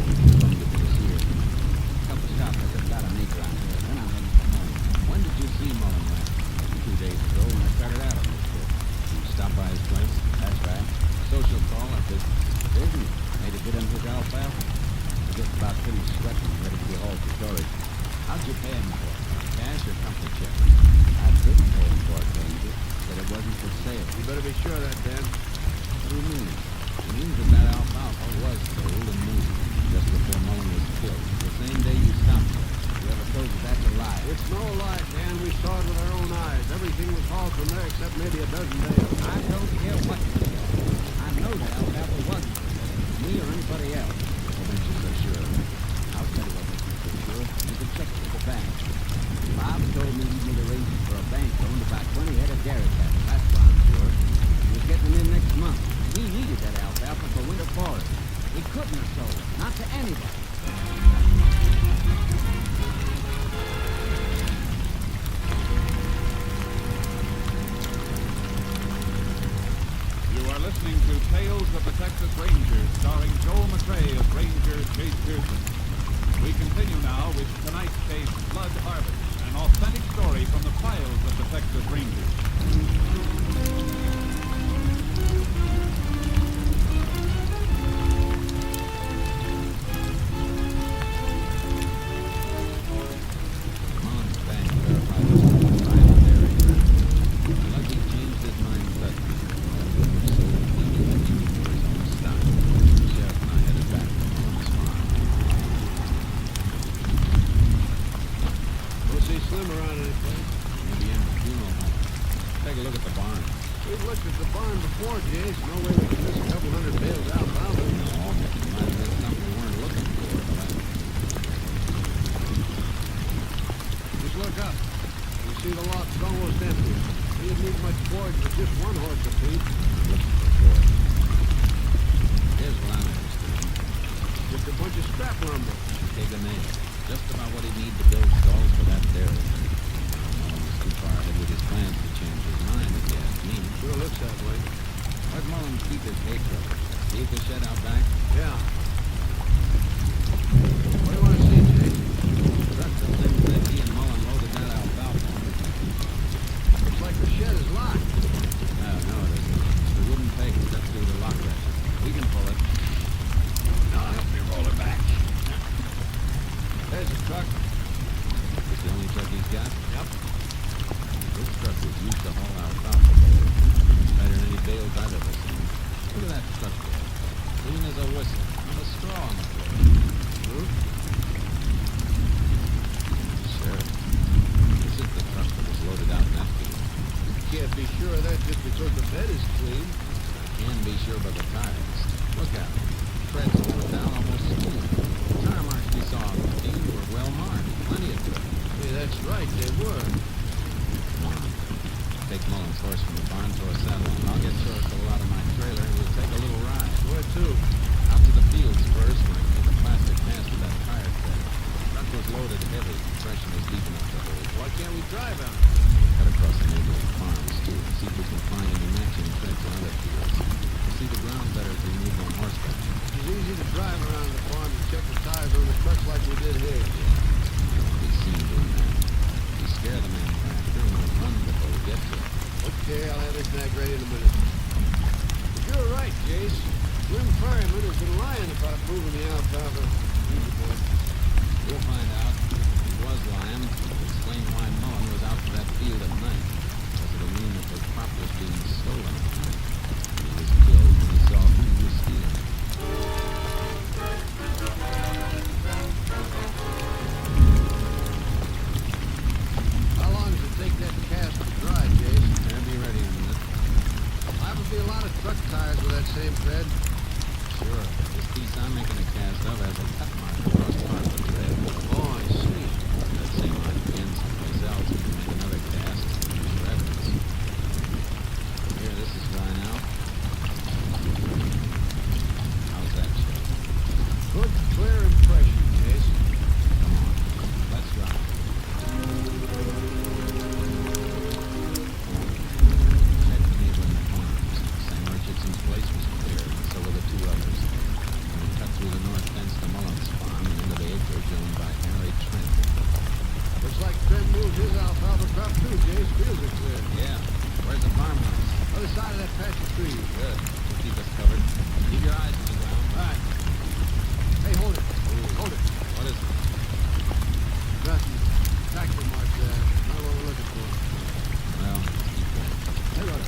Told me to put us here. A couple of stops I just got to make around here. Then I'm heading for home. When did you see Mullen last? 2 days ago when I started out on this trip. You stopped by his place? That's right. Social call at business. Business? Made a bid on his alfalfa. I just about finished sweating and ready to get hauled for storage. How'd you pay him for it? Cash or company check? I didn't pay him for it, Ranger. Said it wasn't for sale. You better be sure of that, Dan. What do you mean? It means that that alfalfa was sold and moved just before Mullen was killed. The same day you stopped him. Whoever told you that's a lie. It's no lie, Dan. We saw it with our own eyes. Everything was hauled from there except maybe a dozen bales. I don't care what you say. I know that alfalfa wasn't for sale. Me or anybody else. What makes you so sure of that? I'll tell you what makes me so sure. You can check it with the bank. Bob told me he made arrangements for a bank loan to buy 20 head of dairy cattle. That's why I'm sure. He was getting them in next month. He needed that alfalfa for winter forage. He couldn't have sold it. Not to anybody. You are listening to Tales of the Texas Rangers, starring Joel McCrae as Ranger Jake Pearson. We continue now with tonight's case, Blood Harvest, an authentic story from the files of the Texas Rangers. Mullen's bank verified this was a private dairy ground. Lucky changed his mind suddenly. That would have sold feed and grain for his own stock. The sheriff and I headed back to Mullen's farm. place? Maybe in the funeral home. Take a look at the barn. We've looked at the barn before, Jace. No way we can miss a couple hundred bales out of it. No, but you might have missed something we weren't looking for. But Just look up. You see the lot's almost empty. We didn't need much forage with just one horse apiece. here's what I'm interested in. Just a bunch of scrap lumber. Take a nail. Just about what he'd need to build stalls for that dairy. Mullen was too far ahead with his plans to change his mind, if you ask me. Sure looks that way. Where'd Mullen keep his hay truck? Leave the shed out back? Yeah. What do you want to see, Jace? Truck the thing that he and Mullen loaded that alfalfa on. Looks like the shed is locked. No, it isn't. It's the wooden peg stuck through the lock ratchet. We can pull it. Now help me roll it back. There's the truck. It's the only truck he's got? Yep. This truck was used to haul alfalfa bales. Better than any bales I've ever seen. Look at that truck there. Clean as a whistle. Not a straw on the floor. Hmm? Sure. This is the truck that was loaded out in that field. Can't be sure of that just because the bed is clean. Can be sure by the tires. Look at them. Treads all down almost smooth. The tire marks we saw on the field were well marked. Plenty of tread. Hey, that's right, they were. Come on. Take Mullen's horse from the barn, throw a saddle on. I'll get Circle out of my trailer and we'll take a little ride. Where to? Out to the fields first, where I can make a plastic mask with that tire tread. Truck was loaded heavy. Compression is deep enough to hold. Why can't we drive out? Cut across the neighboring farms, too, and see if we can find any matching treads on other fields. We'll see the ground better if we move on horseback. It's easy to drive around the farm and check the tires on the trucks like we did here. Don't be seen doing that. We scare the manufacturer and we'll run before we get to it. Okay, I'll have this nag ready in a minute. But you're right, Jace. Slim Ferryman has been lying about moving the alfalfa. Easy, boy. We'll find out. If he was lying, it'll explain why Mullen was out to that field at night. Because it'll mean that the crop was being stolen at night. He was killed when he saw who he was stealing. How long does it take that cast to dry, Jace? Better be ready in a minute. Liable to be a lot of truck tires with that same tread. Sure. This piece I'm making a cast of has a cut mark across part of the tread. Oh, I see. That same mark again someplace else. We can make another cast and use for evidence. Here, this is dry now. How's that, Chip? Good, clear impression, Jace. Come on. Let's drive. Check the neighboring farms. Sam Richardson's place was clear, and so were the two others. And we cut through the north fence to Mullen's farm and into the acreage owned by Harry Trent. Looks like Trent moved his alfalfa crop too, Jace. Fields are clear. Yeah. Where's the farmhouse? Other side of that patch of trees. Good. We'll keep us covered. Keep your eyes on the ground. Right. Hey, hold it. Hold it. What is it? Nothing. Tractor mark there. Not what we're looking for. Well, keep going. Hey, look.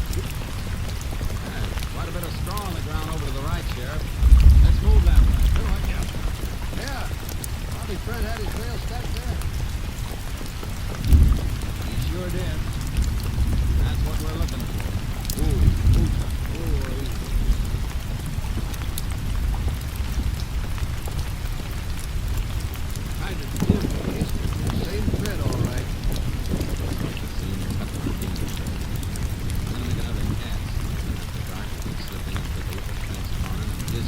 Hey, quite a bit of straw on the ground over to the right, Sheriff. Let's move that way. Come on, yeah. Yeah. Probably Trent had his bale stacked there. He sure did. That's what we're looking for. Kind of dim, Jace. Same thread, all right. Looks like the scene of cut mark in the tread. I'm gonna make another cast. After dark, we'll slip in and take a look at Trent's barn and his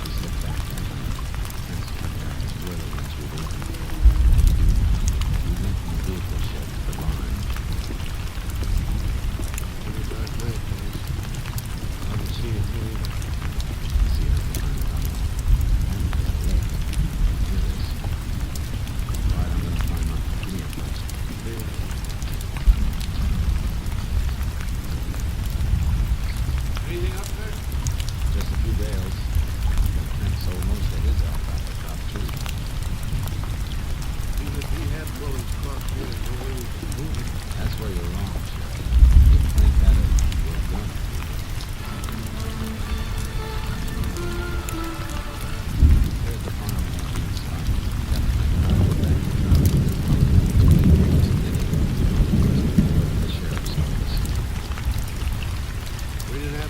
We slip back there. Trent's backyard is really much revealed.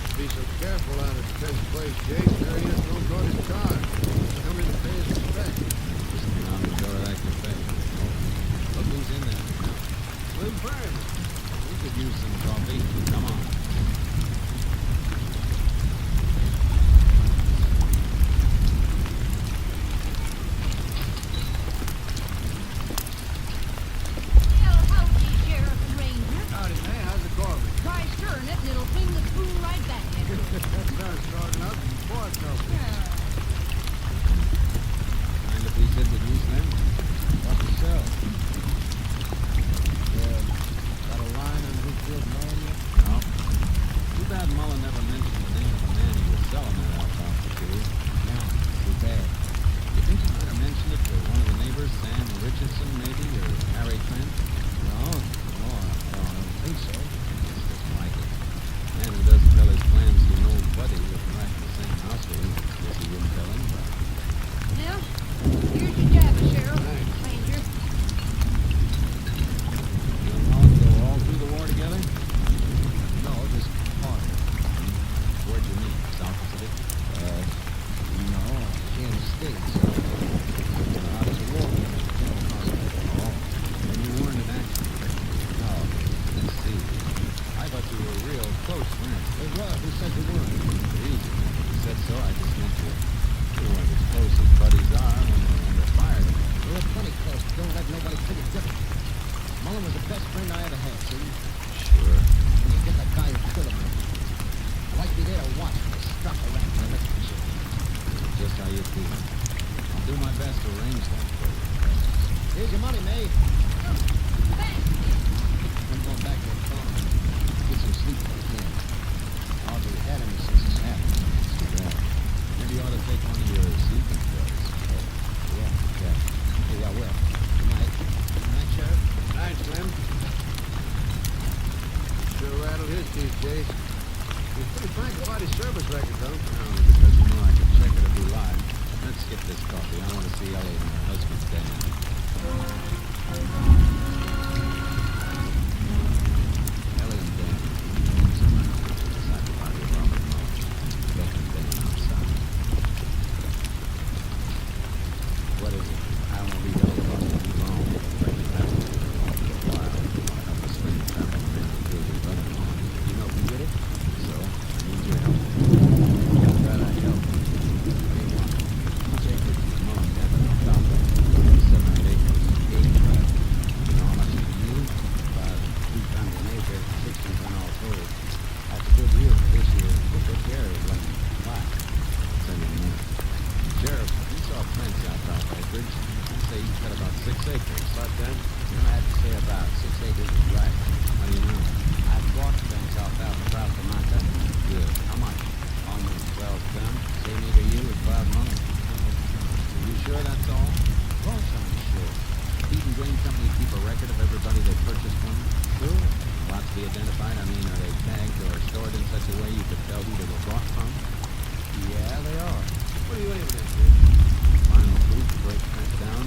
have to be so careful out at the fence place, Jake. There he is, don't guard his car. Come in to pay his respect. Just around the door of that cafe. Oh, look who's in there. Slim Fireman. We could use some coffee. Come on. Well, howdy, Sheriff and Ranger. Howdy, May. How's it going? Try stirring it and it'll fling the spoon right back at you. That sounds strong enough. Pour it, Kelsey. Mind if we sit with you, Slim? What to sell? Got a line on who killed Mullen yet? No. Too bad Mullen never mentioned the name of the man he was selling that alfalfa to. No, too bad. You think you might have mentioned it to one of the neighbors, Sam Richardson, maybe, or Harry Trent? No, I don't think so. It's just like it. Man who doesn't tell his plans to an old buddy living right in the same house with him. Guess he wouldn't tell anybody. Well, here's your jab, Sheriff. Ranger. You and Mullen go all through the war together? No, just part. Where'd you meet? South Pacific? No, Kansas State. I was a warden at the General Hospital. Oh. Then you weren't in action? No, Let's see. I thought you were real close friends. they were. Who said they weren't? Easy. You said so, I just meant you weren't as close as buddies are when they're under fire. We were plenty close, but don't let nobody think it's different. Mullen was the best friend I ever had, see? Sure. When you get the guy who killed him, I'd like to be there to watch him strap around and electrocution. Just how you feel. I'll do my best to arrange that for you. Here's your money, May. Thanks. I'm going back to the farm. Get some sleep if I can. Hardly had any since this happened. Too bad. Maybe you ought to take one of your sleeping pills. Yeah. Hey, I will. Good night. Good night, Sheriff. Night, Slim. Sure rattled his teeth, Jake. He's pretty frank about his service record, though. Only because you know I can check it if we lie. Let's skip this coffee. I want to see Ellie and her husband Dan. Ellie and Dan. Decided about the Robert Mullen. Beck and Dan outside. What is it? I don't want to leave Ellie alone too long. Like we have to for a while. I want to help us spring the trap on the man who killed your brother. You know who did it? So, I need your help. Yeah, glad I help. What do you want? Jake Richards' mom had an alfalfa. 7 or 8 acres. 8, right? You know how much it could yield? About 2 tons an acre, 16 ton all told. That's a good yield for this year. We'll take care of it when why? I'll tell you in a minute. Sheriff, you saw Prince alfalfa acreage. I'd say he's got about 6 acres. But then, you don't have to say about 6 acres is right. How do you know? I've bought Frank's alfalfa crop from Montana. Good. How much? Almost 12 ton. Same acre yield as 5 months. Are you sure that's all? Of course I'm sure. Feed and Grain Company keep a record of everybody they purchase from? Sure. Lots be identified? I mean, are they tagged or stored in such a way you could tell who they were bought from? Yeah, they are. What are you aiming at, Jake? Final proof, break Trent down.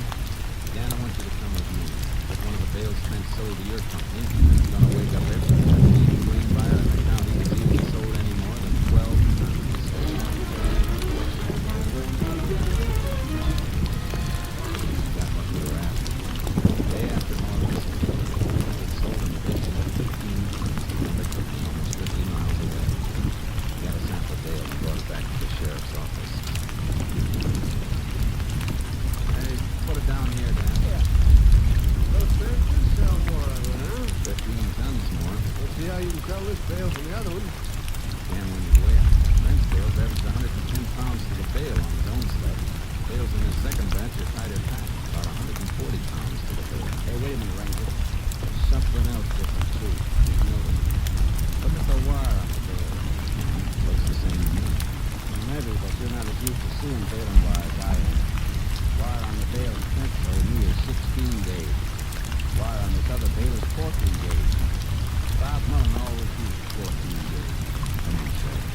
Dan, I want you to come with me. Get one of the bales Trent sold to your company. It's gonna wake up every feed and grain buyer in the county that's even sold any more than 12 tons. Got what we were after. Day after Mullen was sold an additional 15 tons to another company almost 50 miles away. Got a sample bale and brought it back to the sheriff's office. Hey, put it down here, Dan. Those things do sell more of it, huh? 15 tons more. Let's see how you can tell this bale from the other one. Dan, when you weigh it, Brent's bales averaged 110 pounds to the bale on his own stuff. Bales in his second batch are tighter packed, about 140 pounds to the bale. Hey, wait a minute, Ranger. There's something else different, too. You notice. Look at the wire on the bale. Looks the same to me. Maybe, but you're not as used to seeing baling wire as I am. Wire on the bale Trent told me is 16 days. Wire on this other bale is 14 days. Bob Mullen always used 14 days. Come on, Sheriff.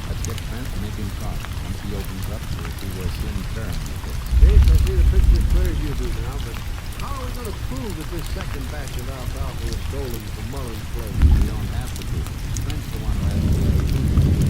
Let's get Trent and make him talk. Once he opens up, we'll see where Slim Ferrum is. Jake, I see the picture as clear as you do now, but how are we going to prove that this second batch of alfalfa was stolen from Mullen's place? We don't have to prove it. Trent's the one who has to prove it.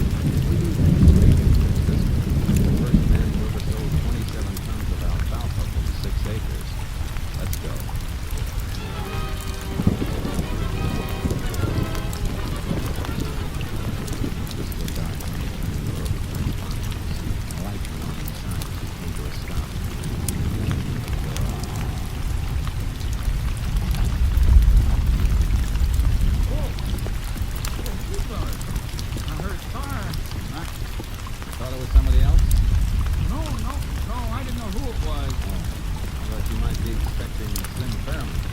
expecting Slim Fairman.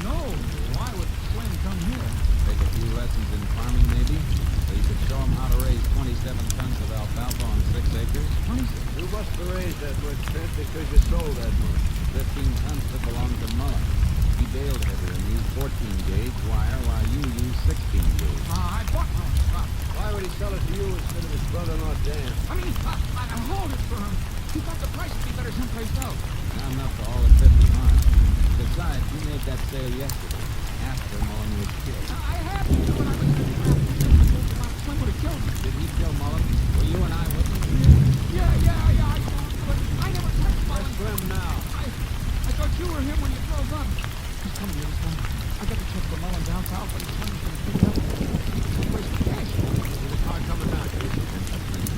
No. Why would Slim come here? Take a few lessons in farming, maybe? So you could show him how to raise 27 tons of alfalfa on 6 acres? You must have raised that much, Trent, because you sold that much. 15 tons that belonged to Mullen. He baled heavier and used 14-gauge wire while you used 16-gauge. I bought my own stuff. Why would he sell it to you instead of his brother-in-law, Dan? I mean, I hold it for him. He thought the price would be better someplace else. Not enough to haul it 50 miles. Besides, you made that sale yesterday, after Mullen was killed. I had to do it. I was Slim would have killed me. Did he kill Mullen? Were you and I witnesses? Yeah, I saw him do it. I never touched Mullen. Where's Slim now? I thought you were him when you drove up. He's coming here this morning. I got the check for Mullen down south, but he's coming to pick it up. Where's the cash? There's a car coming now, Jason.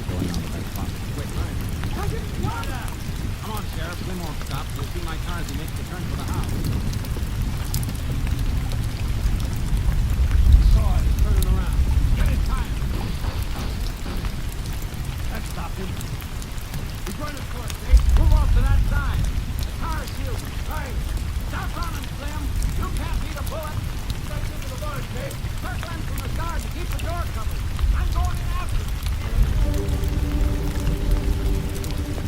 Going on the back pocket. Wait, right. I didn't know that. Come on, Sheriff. Slim won't stop. You'll see my car as he makes the turn for the house. I saw it. He's turning around. Get in time. That stopped him. He's running for it, Dave. Move off to that side. The car is shielded. Right. Stop running, Slim. You can't beat a bullet. Step into the bush, Dave. Circling from the guard to keep the door covered. I'm going in after him.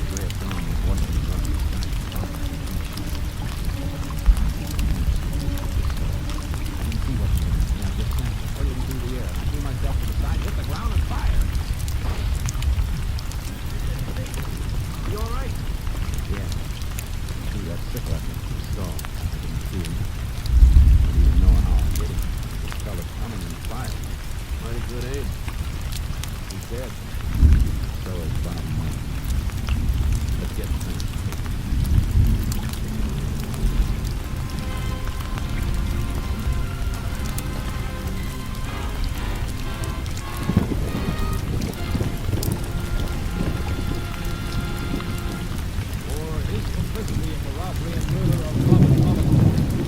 Ray of dawn was watching across the sky. I didn't see what she was. Yeah, just snapped it hurtling through the air. I threw myself to the side, hit the ground, and fired. You all right? Yeah. See that sickle I think he saw. I didn't see him. I didn't even know how I did it. I just felt it coming and fired. Mighty good aim. He's dead. So is Bob Mullen. Let's get the thing. For his complicity in the robbery and murder of Robert Mullen,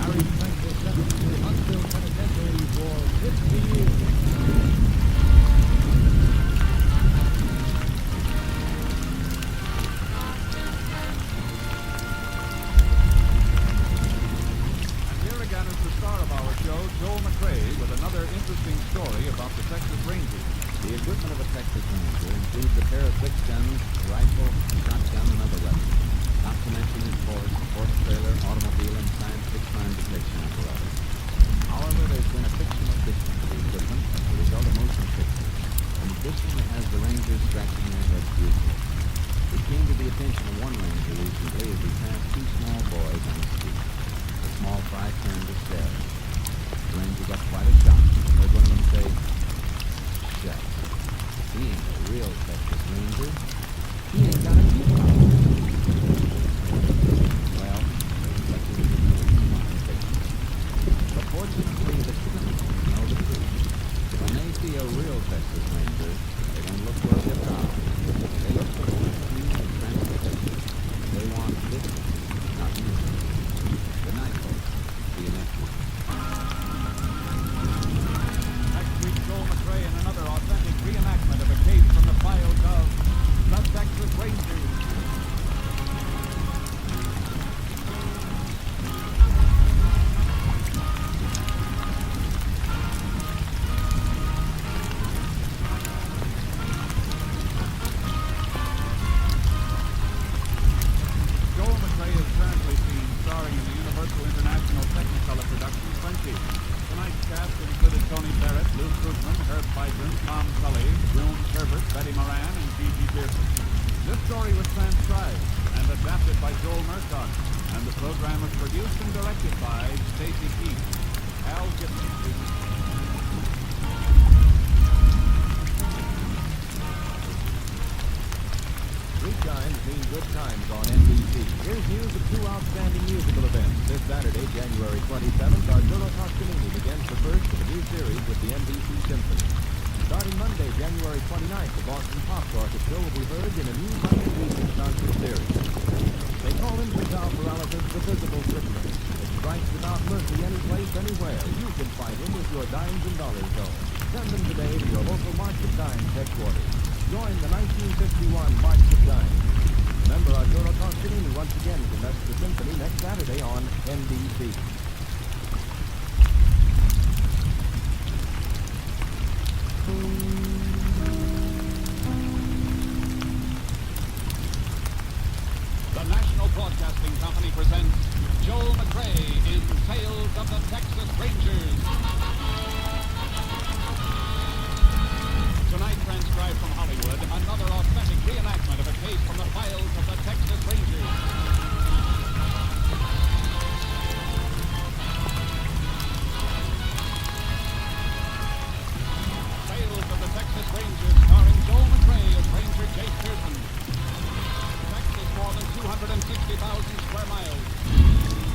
Harry Frank was sentenced to Huntsville Penitentiary for 50 years. And here again is the star of our show, Joel McRae, with another interesting story about the Texas Rangers. The equipment of a Texas Ranger includes a pair of 6 guns, a rifle, shotgun, and other weapons. Not to mention his horse trailer, automobile, and scientific crime detection apparatus. However, there's been a fictional addition to the equipment as a result of motion pictures. An addition that has the Rangers scratching their heads briefly. It came to the attention of one Ranger recently as he passed 2 small boys on the street. The small fry turned to stare. The Ranger got quite a shock and heard one of them say, "Shucks, he ain't a real Texas Ranger. He ain't got a keyboard." Well, such is the modern fiction. But fortunately, the criminals know the truth. When they see a real Texas Ranger, they don't look for a guitar. They look for safety and transportation. They want business, not music. Good night, folks. See you next week. Next week, Joel McRae in another authentic reenactment of a case from the files of the Texas Rangers. Joel McRae is currently seen starring in the Universal International Technicolor production Frenchie. Tonight's cast included Tony Barrett, Lou Krugman, Herb Bydron, Tom Cully, Broom Herbert, Betty Moran, and Gigi Pearson. This story was transcribed and adapted by Joel Murdoch, and the program was produced and directed by Stacy Keith. Al Gibson speaking. Good times mean good times on NBC. Here's news of 2 outstanding musical events. This Saturday, January 27th, Arturo Toscanini begins the first of a new series with the NBC Symphony. Starting Monday, January 29th, the Boston Pops Orchestra will be heard in a new Monday evening concert series. They call him Vital Morales' The Visible Criminal. It strikes without mercy any place, anywhere. You can find him with your dimes and dollars zone. Send them today to your local March of Dimes headquarters. Join the 1951 March of Dimes. Remember Arturo Toscanini once again conducts the symphony next Saturday on NBC. The National Broadcasting Company presents Joel McRae in Tales of the Texas Rangers. Tonight, transcribed from Hollywood, another authentic reenactment of a case from the files of the Texas Rangers. Tales of the Texas Rangers, starring Joel McRae as Ranger Jake Pearson. Texas, more than 260,000 square miles,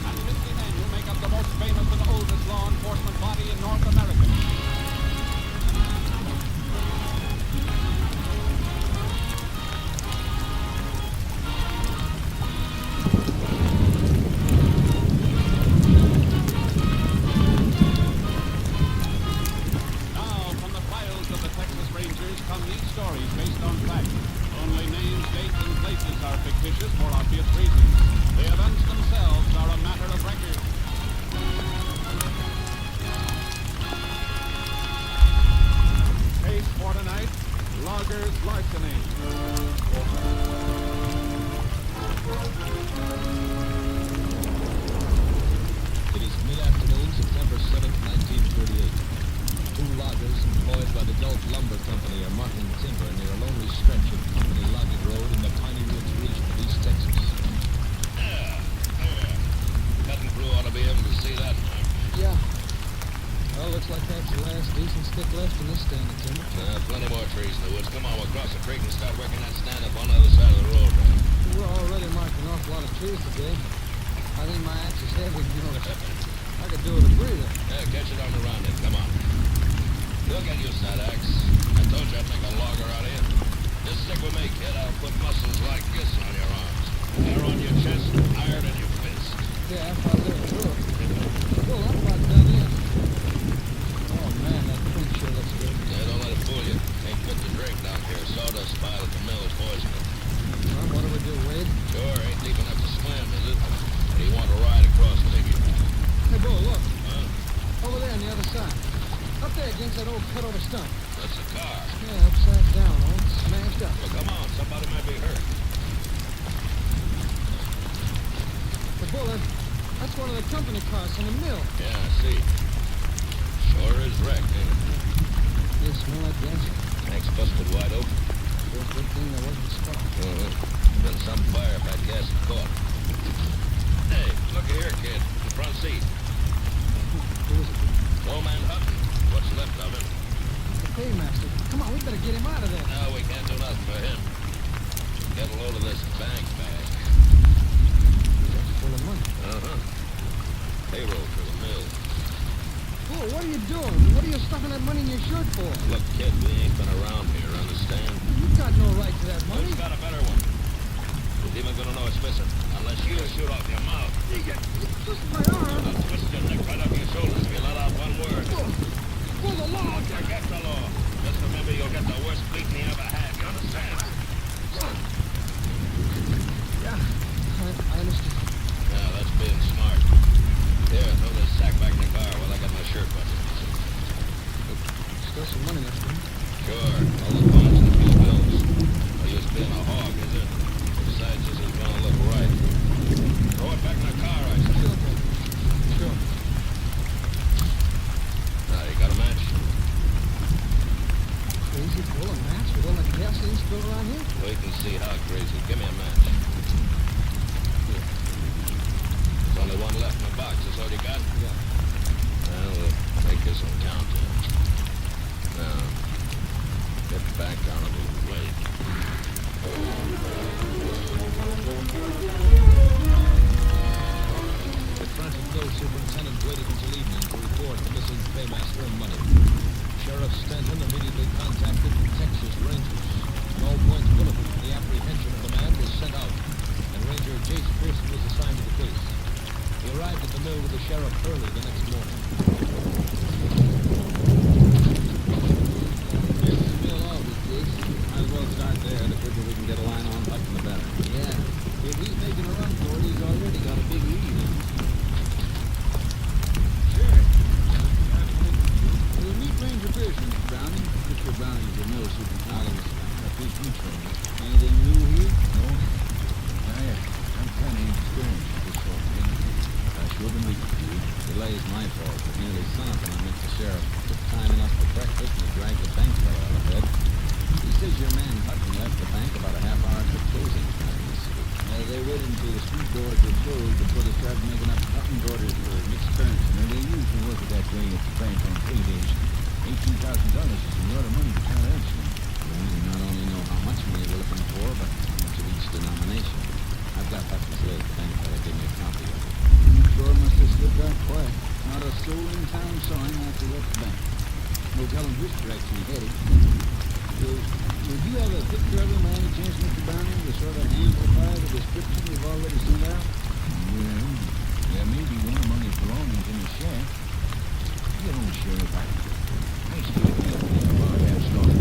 and 50 men who make up the most famous and oldest law enforcement body in North America. Now, from the files of the Texas Rangers come these stories based on fact. Only names, dates, and places are fictitious for obvious reasons. The events themselves are a matter of record. Case for tonight, loggers larceny. It is mid-afternoon, September 7th, 1938. Two loggers employed by the Gulf Lumber Company are marking timber near a lonely stretch of company logging road in the Piney Woods region of East Texas. Cutting crew ought to be able to see that. Yeah. Well, looks like that's the last decent stick left in this stand of timber. Plenty more trees in the woods. Come on, we'll cross the creek and start working that stand up on the other side of the road. We're already marking an awful lot of trees today. I think my axe is heavy, you know. I could do with a breather. Catch it on the round end. Come on. You'll get used to that axe. I told you I'd make a logger out of you. Just stick with me, kid. I'll put muscles like this on your arms. Hair on your chest, iron in your fist. Yeah, if I live through it. Well, I'm about done in. Oh, man, that creek sure looks good. Don't let it fool you. Ain't fit to drink down here. Sawdust pile at the mill is poisonous. Well, what do we do, Wade? Sure, ain't deep enough to swim, is it? Do you want to ride across piggyback? Hey, Bo, look. Huh? Over there on the other side. Up there against that old cut-over stump. That's a car. Yeah, upside down, all smashed up. Well, come on. Somebody might be hurt. But, Bo, that's one of the company cars from the mill. Yeah, I see. Sure is wrecked, ain't it? You smell that gas? Tanks busted wide open. Sure, good thing there wasn't a spark. Been some fire if that gas is caught. Hey, look here, kid. The front seat. Who is it? Old man Hutton. What's left of him? The paymaster. Come on, we better get him out of there. No, we can't do nothing for him. Get a load of this bank bag. That's full of money. Payroll for the mill. Oh, what are you doing? What are you stuffing that money in your shirt for? Look, kid, we ain't been around here, understand? You got no right to that money. Who's got a better one? Who's even gonna know it's missing? Unless you shoot off your mouth. Just my arm. I'll twist your neck right up your shoulders if you let out one word. For the law. Forget the law. Just remember you'll get the worst beating you ever had. You understand? Yeah, I understand. Yeah, that's being smart. Here, throw this sack back in the car while I get my shirt buttoned. Still some money left, huh? Sure, all the coins and a few bills. No use being a hog, is it? Besides, this is gonna look right. Throw it back in the car, I said. Sure. Now, you got a match? Crazy full of match with all that gasoline spilled around here? Wait and see how crazy. Give me a match. There's only one left in the box. That's all you got? Yeah. Well, we'll make this one count, then. Now, get back out of the way. The Frantic Bill Superintendent waited until evening to report the missing paymaster and money. Sheriff Stanton immediately contacted the Texas Rangers. An all-points bulletin for the apprehension of the man was sent out, and Ranger Jace Pearson was assigned to the case. He arrived at the mill with the sheriff early the next morning. Here's the mill office, Jace. Might as well start there. The quicker we can get a line on Hutton, the better. Yeah. your mill superintendent. Anything new here? No. I'm kind of inexperienced with this sort of thing. I sure been waiting for you. Delay's my fault. At nearly sundown, I met the sheriff. Took time enough for breakfast and he dragged the bank fellow out of bed. He says your man Hutton left the bank about a half hour after closing time this week. They waited until the street doors were closed before they started making up Hutton's orders for mixed currency. Now, they usually work at that way at the bank on paydays. $18,000 is a lot of money to count out. Well, we not only know how much money we're looking for, but how much of each denomination. I've got Hutton's list. The bank fellow gave me a copy of it. You sure must have slipped out quiet. Not a soul in town saw him after he left the bank. No telling which direction he headed. So, would you have a picture of him by any chance, Mr. Browning, to sort of amplify the description you've already sent out? Well, there may be one among his belongings in the shack. You know, Sheriff, I still feel about that story.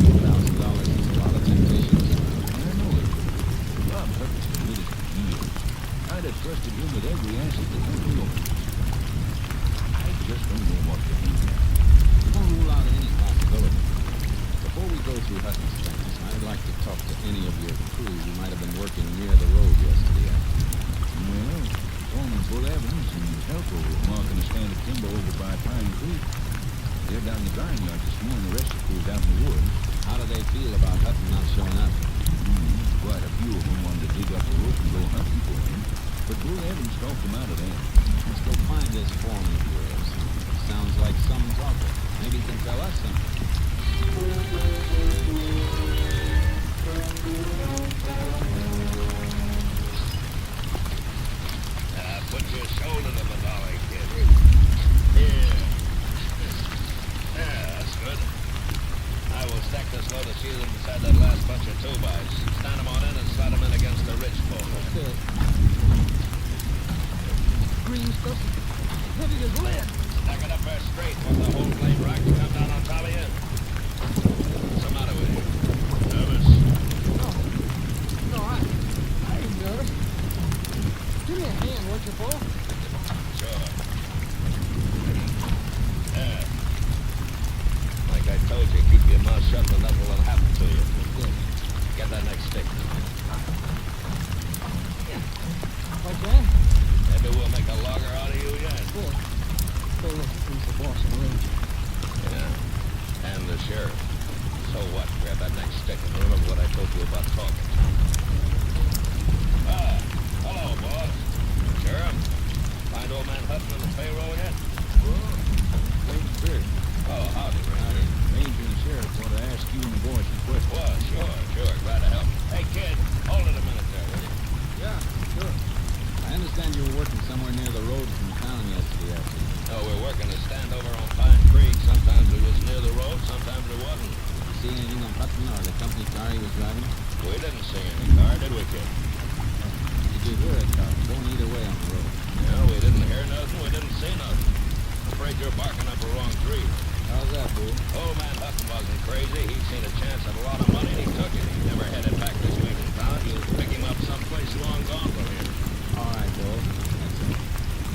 $2,000 is a lot of temptations. I know it. Bob Hutton's committed for years. I'd have trusted him with every asset that company owns. I just don't know what to think now. We won't rule out any possibility. Before we go through Hutton's things, I'd like to talk to any of your crew who might have been working near the road yesterday afternoon. Well, Foreman Bull Evans and his helper were marking a stand of timber over by Pine Creek. They're down in the drying yard this morning. The rest of the crew's out in the woods. How do they feel about Hutton not showing up? Quite a few of them wanted to dig up the rope and go hunting for him. But Bull Evans talked them out of that. Let's go find this foreman of yours. Sounds like some talker. Maybe he can tell us something. Put your shoulder to the dolly, kid. Here. Yeah, that's good. I will stack this load of shields beside that last bunch of 2-bys. Stand them on in and slide them in against the ridge pole. Green stuff, heavy as lead. Stack it up there straight with the whole blade rock to come down on top of you. What's the matter with you? Nervous? No, I ain't nervous. Give me a hand, won't you, Paul? Sure. Yeah. Like I told you, keep your mouth shut and nothing will happen to you. Get that next stick. Like that? Maybe we'll make a logger out of you yet. Good. So look, he's the boss of the ranger. Yeah. And the sheriff. So what? Grab that next stick and remember what I told you about talking. Ah, hello, boss. Sheriff. Find old man Hutton on the payroll yet? Lady Bird. Oh, howdy, Ranger. Ranger and Sheriff want to ask you and the boys some questions. Well, sure. Glad to help. Hey, kid, hold it a minute there, will you? Yeah, sure. I understand you were working somewhere near the road from town yesterday afternoon. No, we're working a stand over on Pine Creek. Sometimes it was near the road, sometimes it wasn't. See anything of Hutton or the company car he was driving? We didn't see any car, did we, kid? Did you hear a car going either way on the road? No, we didn't hear nothing, we didn't see nothing. Afraid you're barking up the wrong tree. How's that, Boo? Old man Hutton wasn't crazy. He'd seen a chance at a lot of money and he took it. He never headed back this way from town. You'll pick him up someplace long gone from here. All right, Bo. That's it.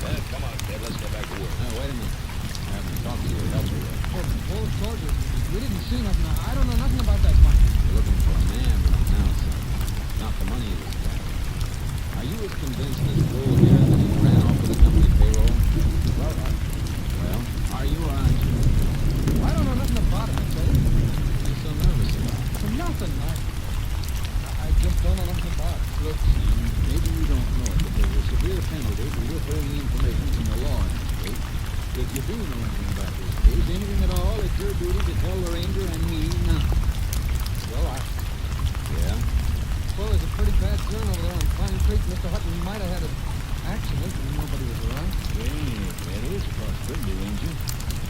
Yeah, come on, kid, let's get back to work. Now, wait a minute. I haven't talked to your helper yet. Paul told you. We didn't see nothing. I don't know nothing about that money. You're looking for a man right now, son. Not the money he was driving. Are you as convinced as Bull here that he ran off with the company payroll? Well, are you or aren't you? I don't know nothing about it, I tell you. What are you so nervous about? For nothing. I just don't know nothing about it. Look, Sam, maybe you don't know it, but there's a severe penalty for withholding information from the law in the state. If you do know anything about this case, anything at all, it's your duty to tell the ranger and me now. Well, Yeah? well, there's a pretty bad turn over there on Pine Creek. Mr. Hutton might have had an accident and nobody was around. Well, that is a possibility, Ranger.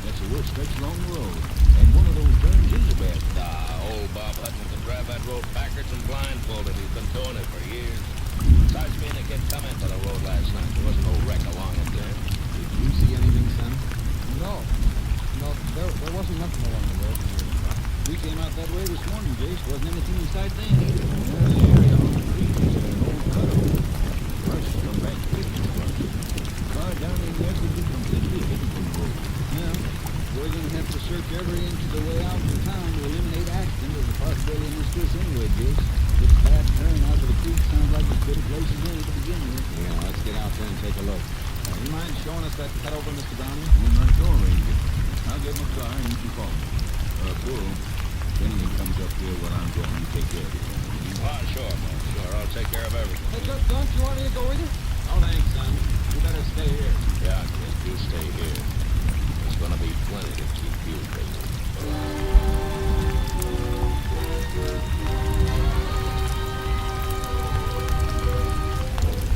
That's the worst stretch along the road. And one of those turns is a bad one. Old Bob Hutton could drive that road backwards and blindfolded. He's been doing it for years. Besides being a kid come into the road last night, there wasn't no wreck along it there. Did you see anything, son? No, there wasn't nothing along the road. We came out that way this morning, Jace. Wasn't anything in sight then either. Well, the area on the creek is an old cutover. Brush has come back quickly. Car down in there could be completely hidden from the road. Yeah. We're going to have to search every inch of the way out to town Jace. This bad turn out to the creek sounds like as good a place as any to begin with. Yeah, let's get out there and take a look. You mind showing us that cut over, Mr. Browning? Well, not sure, Ranger. I'll get my car and you can follow. Bull, if anything comes up here while I'm gone, you take care of it. Ah, sure, man. Sure, I'll take care of everything. Hey, don't you want me to go with you? Oh, thanks, son. You better stay here. Yeah, kid, you stay here. There's gonna be plenty to keep you busy.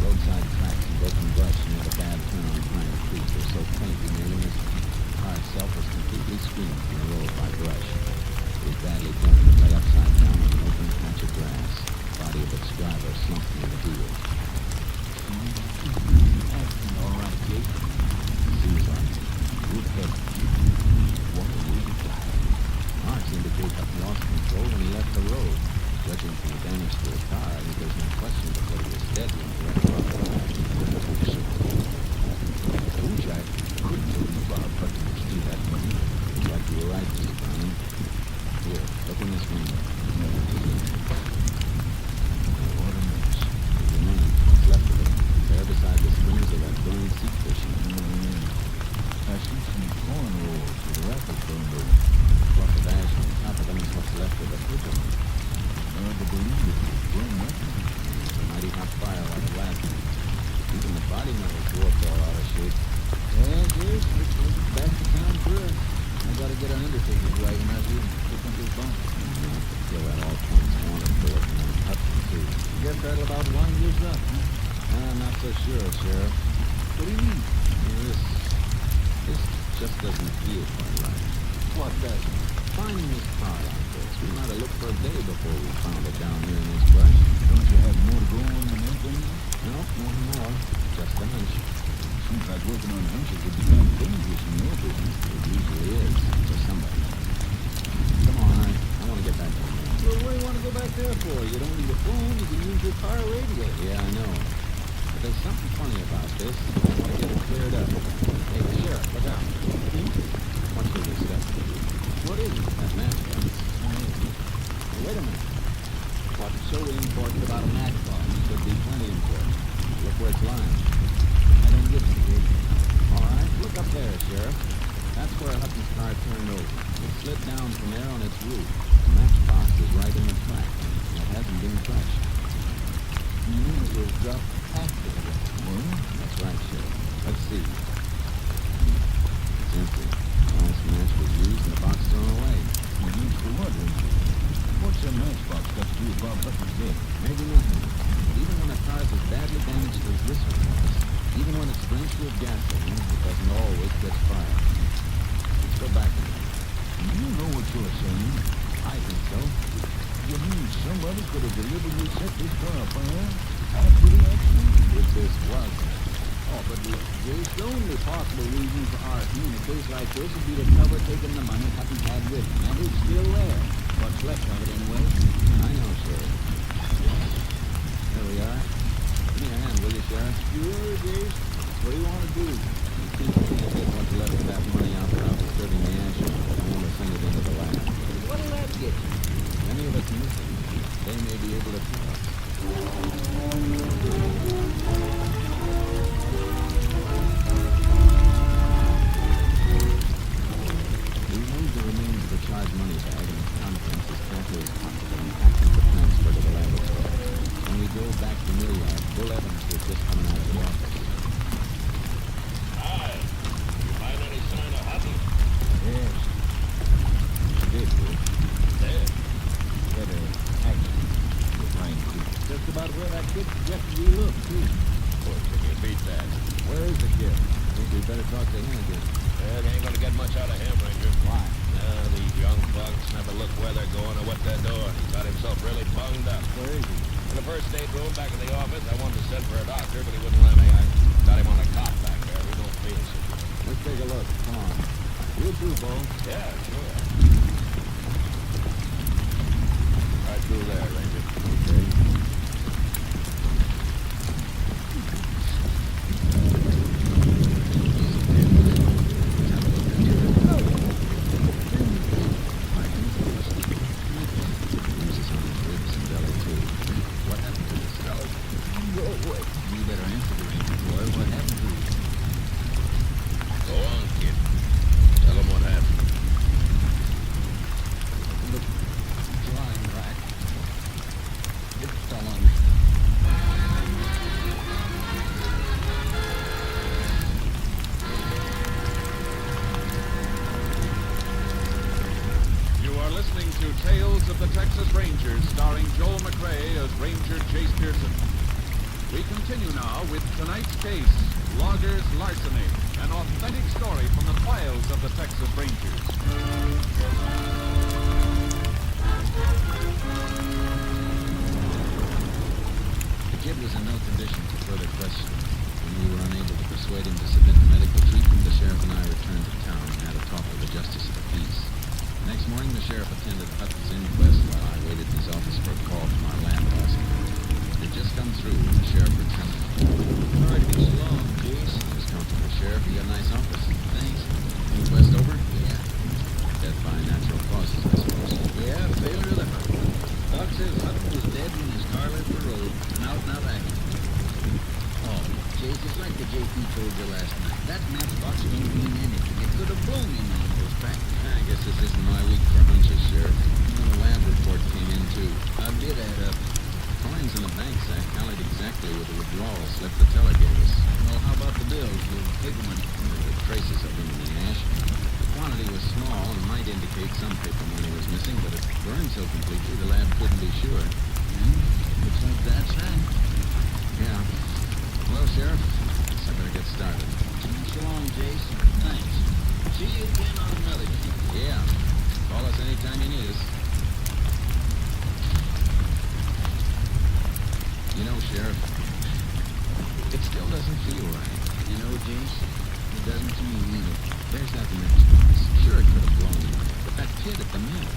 Roadside tracks and broken brush near the bad turn on Pine Creek were so faint we nearly missed it. The car itself was completely screened from the road by brush. It was badly burned and lay upside down on an open patch of grass. The body of its driver slumped near the wheel. All right, Jake. Seems like it. Good heavens. What a way to fly. Marks indicate that he lost control when he left the road. Judging from the damage to his car, I think there's no question but that he was dead when he wrecked off the line. Told you I couldn't believe Bob Hutton would steal that money. Looks like you were right, Mr. Browning. Here, look in this window. What a mess. There's a man. What's left of it? There beside the springs of that burned seat fishing. I see some corn rolls with raffles burned over. A fluff of ash on top of them is what's left of the paper. Hard to believe it was burned up. It's a mighty hot fire like a last night. Even the body metal's warped all out of shape. Yeah, Jace, looks like it's back to town for us. I gotta get an undertaker's wagon out here and pick up his bones. Not to kill at all points wanted bullet and then Hudson too. Guess that'll about wind this up, huh? I'm not so sure, Sheriff. What do you mean? This just doesn't feel quite right. What doesn't? Finding this car like this, we might have looked for a day before we found it down here in this brush. Don't you have more to go on than that, then? No, nothing more. Just a hunch. Seems like working on hunches would be kind of dangerous in your business. It usually is, for somebody. Come on, I want to get back down there. Well, what do you want to go back there for? You don't need a phone. You can use your car radio. Yeah, I know. But there's something funny about this. I want to get it cleared up. Hey, Sheriff, look out. Watch where you step. What is it? That matchbox. Hey, wait a minute. What's so important about a matchbox? Could be plenty important. Look where it's lying. I don't get it, kid. All right, look up there, Sheriff. That's where Hutton's car turned over. It slid down from there on its roof. The matchbox is right in the track. It hasn't been touched. You mean it was dropped after the wreck? Well, that's right, Sheriff. Let's see. It's empty. The last match was used and the box thrown away. Used for what, Ranger? What's that matchbox got to do with Bob Hutton's death? Maybe nothing. Even when a car is as badly damaged as this one was, even when it's drenched with gasoline, it doesn't always catch fire. Let's go back now. You know what you're saying. I think so. You mean somebody could have deliberately set this car afire after the accident? If this was. Oh, but Jace, the only possible reason for arson in a case like this would be to cover taking the money Hutton had with him. And it's still there. What's left of it, anyway. I know, Sheriff. There we are. Give me a hand, will you, Sheriff? Sure, Jace. What do you want to do? You think there's what's left of that money out there out disturbing the ash. I want to send it into the lab. What'll that get you? Any of it's missing. They may be able to tell us. We moved the remains of the charged money bag and its contents as carefully as possible and packed them for transfer to the laboratory. When we drove back to the mill yard, Bill Evans was just coming out of the office. Hi. You find any sign of Hutton? Yes. She did, Bill. Dead. Had a accident with Pine Creek. Just about where that kid suggested we look, too. Of course, you can beat that. Where is the kid? I think we'd better talk to him again. Well, you ain't gonna get much out of him, Ranger. Why? These young bugs never look where they're going or what they're doing. He got himself really bunged up. Where is he? In the first aid room back in the office, I wanted to send for a doctor, but he wouldn't let me. I got him on a cot back there. He don't feel so good. Let's take a look. Come on. You too, Bo. Yeah, sure. Right through there, Ranger. Okay. Bruises on his ribs and are listening to Tales of the Texas Rangers, starring Joel McRae as Ranger Jace Pearson. We continue now with tonight's case, Loggers' Larceny, an authentic story from the files of the Texas Rangers. The kid was in no condition for further questioning. When we were unable to persuade him to submit to medical treatment, the sheriff and I returned to town and had a talk with the justice of the peace. Next morning, the sheriff attended Hutton's inquest while I waited in his office for a call from our land boss. It had just come through when the sheriff returned. Sorry to be so long, Jace. It was comfortable, Sheriff. You got a nice office. Thanks. Inquest over? Yeah. Death by natural causes, I suppose. Yeah, failure of the heart. Doc says Hutton was dead when his car left the road. An out-and-out accident. Oh, Jace, it's like the JP told you last night. That matchbox don't mean anything. It could have blown in on those tracks. I guess this isn't my week for hunches, Sheriff. The lab report came in, too. How did add up? Coins in the bank sack tallied exactly with the withdrawal slip the teller gave us. Well, how about the bills? The paper money? There were traces of them in the ash. The quantity was small and might indicate some paper money was missing, but it burned so completely the lab couldn't be sure. Looks like that's that. Yeah. Well, Sheriff, guess I better get started. So long, Jace. Thanks. See you again on another day. Yeah. Call us anytime you need us. You know, Sheriff, it still doesn't feel right. You know, Jace, it doesn't to me either. There's that matchbox. Sure, it could have blown, but that kid at the mill.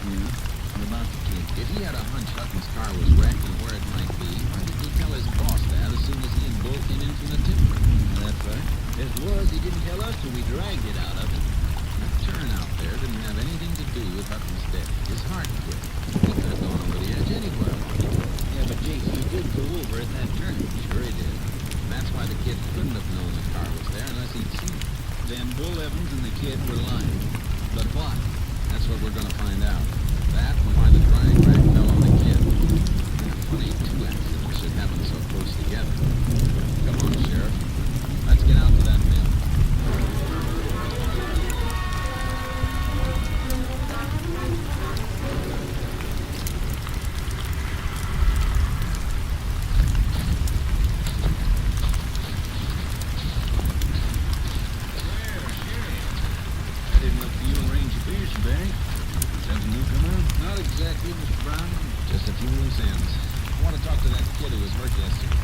Yeah? What about the kid? If he had a hunch Hutton's car was wrecked and where it might be, why did he tell his boss that as soon as he and Bull came in from the timber? That's right. As was, he didn't tell us till we dragged it out of him. That turn out there didn't have anything to do with Hutton's death. His heart quit. He could have gone over the edge anywhere. Yeah, but Jace, he did go over at that turn. Sure he did. And that's why the kid couldn't have known the car was there unless he'd seen it. Then Bull Evans and the kid were lying. But why? That's what we're gonna find out. That and why the drying rack fell on the kid. Funny, two accidents should happen so close together. Come on, Sheriff. Let's get out to that mill. Not exactly, Mr. Brown. Just a few loose ends. I want to talk to that kid who was hurt yesterday.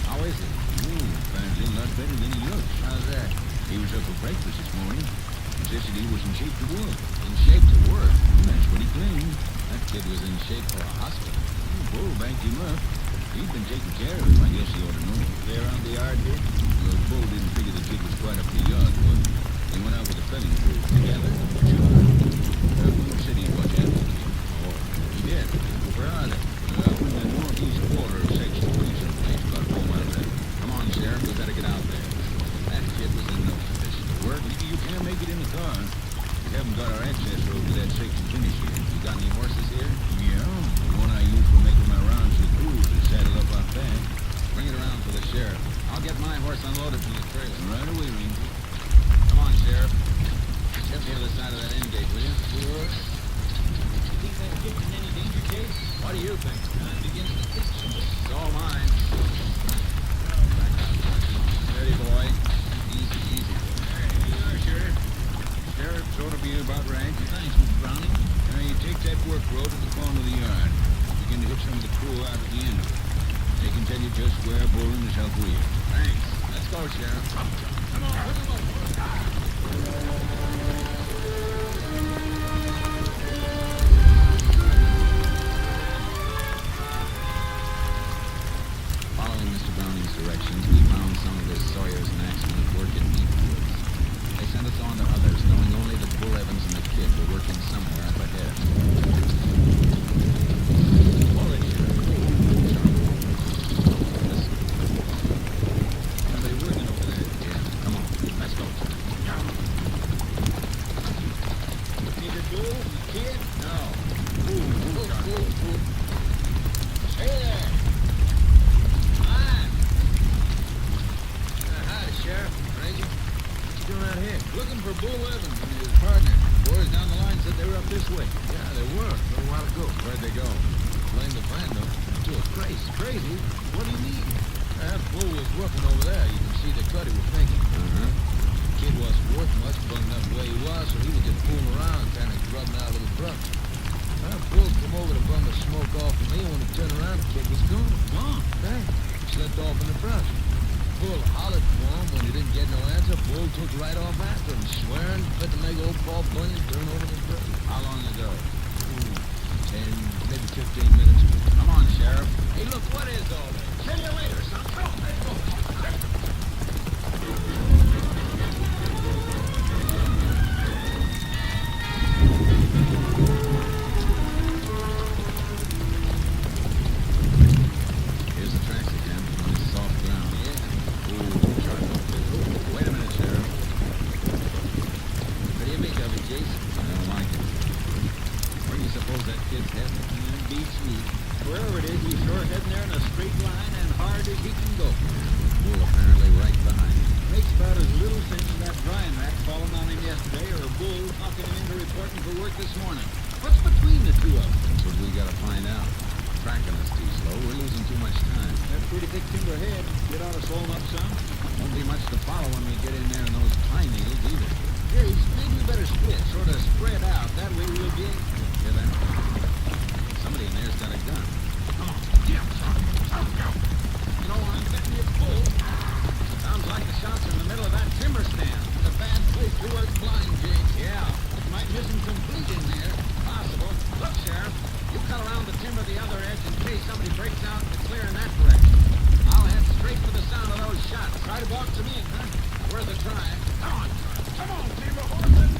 How is he? Apparently a lot better than he looks. How's that? He was up for breakfast this morning. He said that he was in shape to work. In shape to work. That's what he claimed. That kid was in shape for a hospital. Bull banked him up. He's been taking care of him. I guess he ought to know. They around the yard here? Well, Bull didn't figure the kid was quite up the yard, but they went out with the felling crew together. Sure. Bull said he'd watch after the kid. Oh, he did. Where are they? Up in the northeast quarter of Section 3 someplace, about 4 miles out. Come on, Sheriff. We better get out there. That kid was in no condition to work. You can't make it in the car. We haven't got our access road to that section finished yet. You got any horses here? Yeah, the one I use for making my rounds to the crews is saddled up out back. Bring it around for the sheriff. I'll get my horse unloaded from the trailer. Right away, Ranger. Come on, Sheriff. Get the other side of that end gate, will you? Sure. You think that kid's in any danger, Jake? What do you think? I'm beginning to think so. It's all mine. Steady, boy. Easy, easy. Here you are, Sheriff. Sheriff's ought to be about right. Thanks, Mr. Browning. Now, you take that work road to the corner of the yard. Begin to hit some of the crew out at the end of it. They can tell you just where Bull and his help will. Thanks. Let's go, Sheriff. Come on, come on. Following Mr. Browning's directions, we found some of his Sawyers and Axemen at work in deep woods. They sent us on to others, knowing only that Bull Evans and the kid were working somewhere up ahead. Hold it, Sheriff. Listen. Somebody working over there. Yeah, come on. Let's go. Is it Bull, the kid? No. Hey there. Hi, Sheriff. Ranger. What you doing out here? Looking for Bull Evans and his partner. Boys down the line said they were up this way. Yeah, they were a little while ago. Where'd they go? Blame the van, though. To a craze. Crazy? What do you mean? That fool was working over there. You can see the cut he was making. Uh-huh. Kid wasn't worth much, but enough the way he was, so he was just fooling around, kind of grubbing out a little brush. That fool come over to bum the smoke off of me, and when he turned around, the kid was gone. Gone? Bang. Slipped off in the brush. Bull hollered for him. When he didn't get no answer, Bull took right off after him, swearing fit to make old Paul Bunyan turn over the grave. How long ago? 10, maybe 15 minutes. Come on, Sheriff. Hey, look, what is all this? See you later, son. Let's go. Here's the tracks again on this soft ground. Yeah. Ooh, charcoal. Wait a minute, Sheriff. What do you make of it, Jason? I don't like it. Where do you suppose that kid's heading? Beats me. Wherever it is, he's sure heading there in a straight line and hard as he can go. Bull apparently right behind him. Makes about as little sense as that drying rack falling on him yesterday or a bull talking him into reporting for work this morning. What's between the two of them? That's what we gotta find out. Tracking us too slow. We're losing too much time. That pretty thick timber ahead. Get ought to slow him up some. Won't be much to follow when we get in there in those pine needles either. Jace, maybe we better split, sort of spread out. That way we'll be... Hear that? Somebody in there's got a gun. Come on, get him, son. You know, I'm betting you bull. Sounds like the shots are in the middle of that timber stand. It's a bad place to work blind, Jake. Yeah, might miss him complete in there. Possible. Look, Sheriff, you cut around the timber the other edge in case somebody breaks out and clear in that direction. I'll head straight for the sound of those shots. Try to box them in, huh? Worth a try. Come on, son. Come on, timber horse.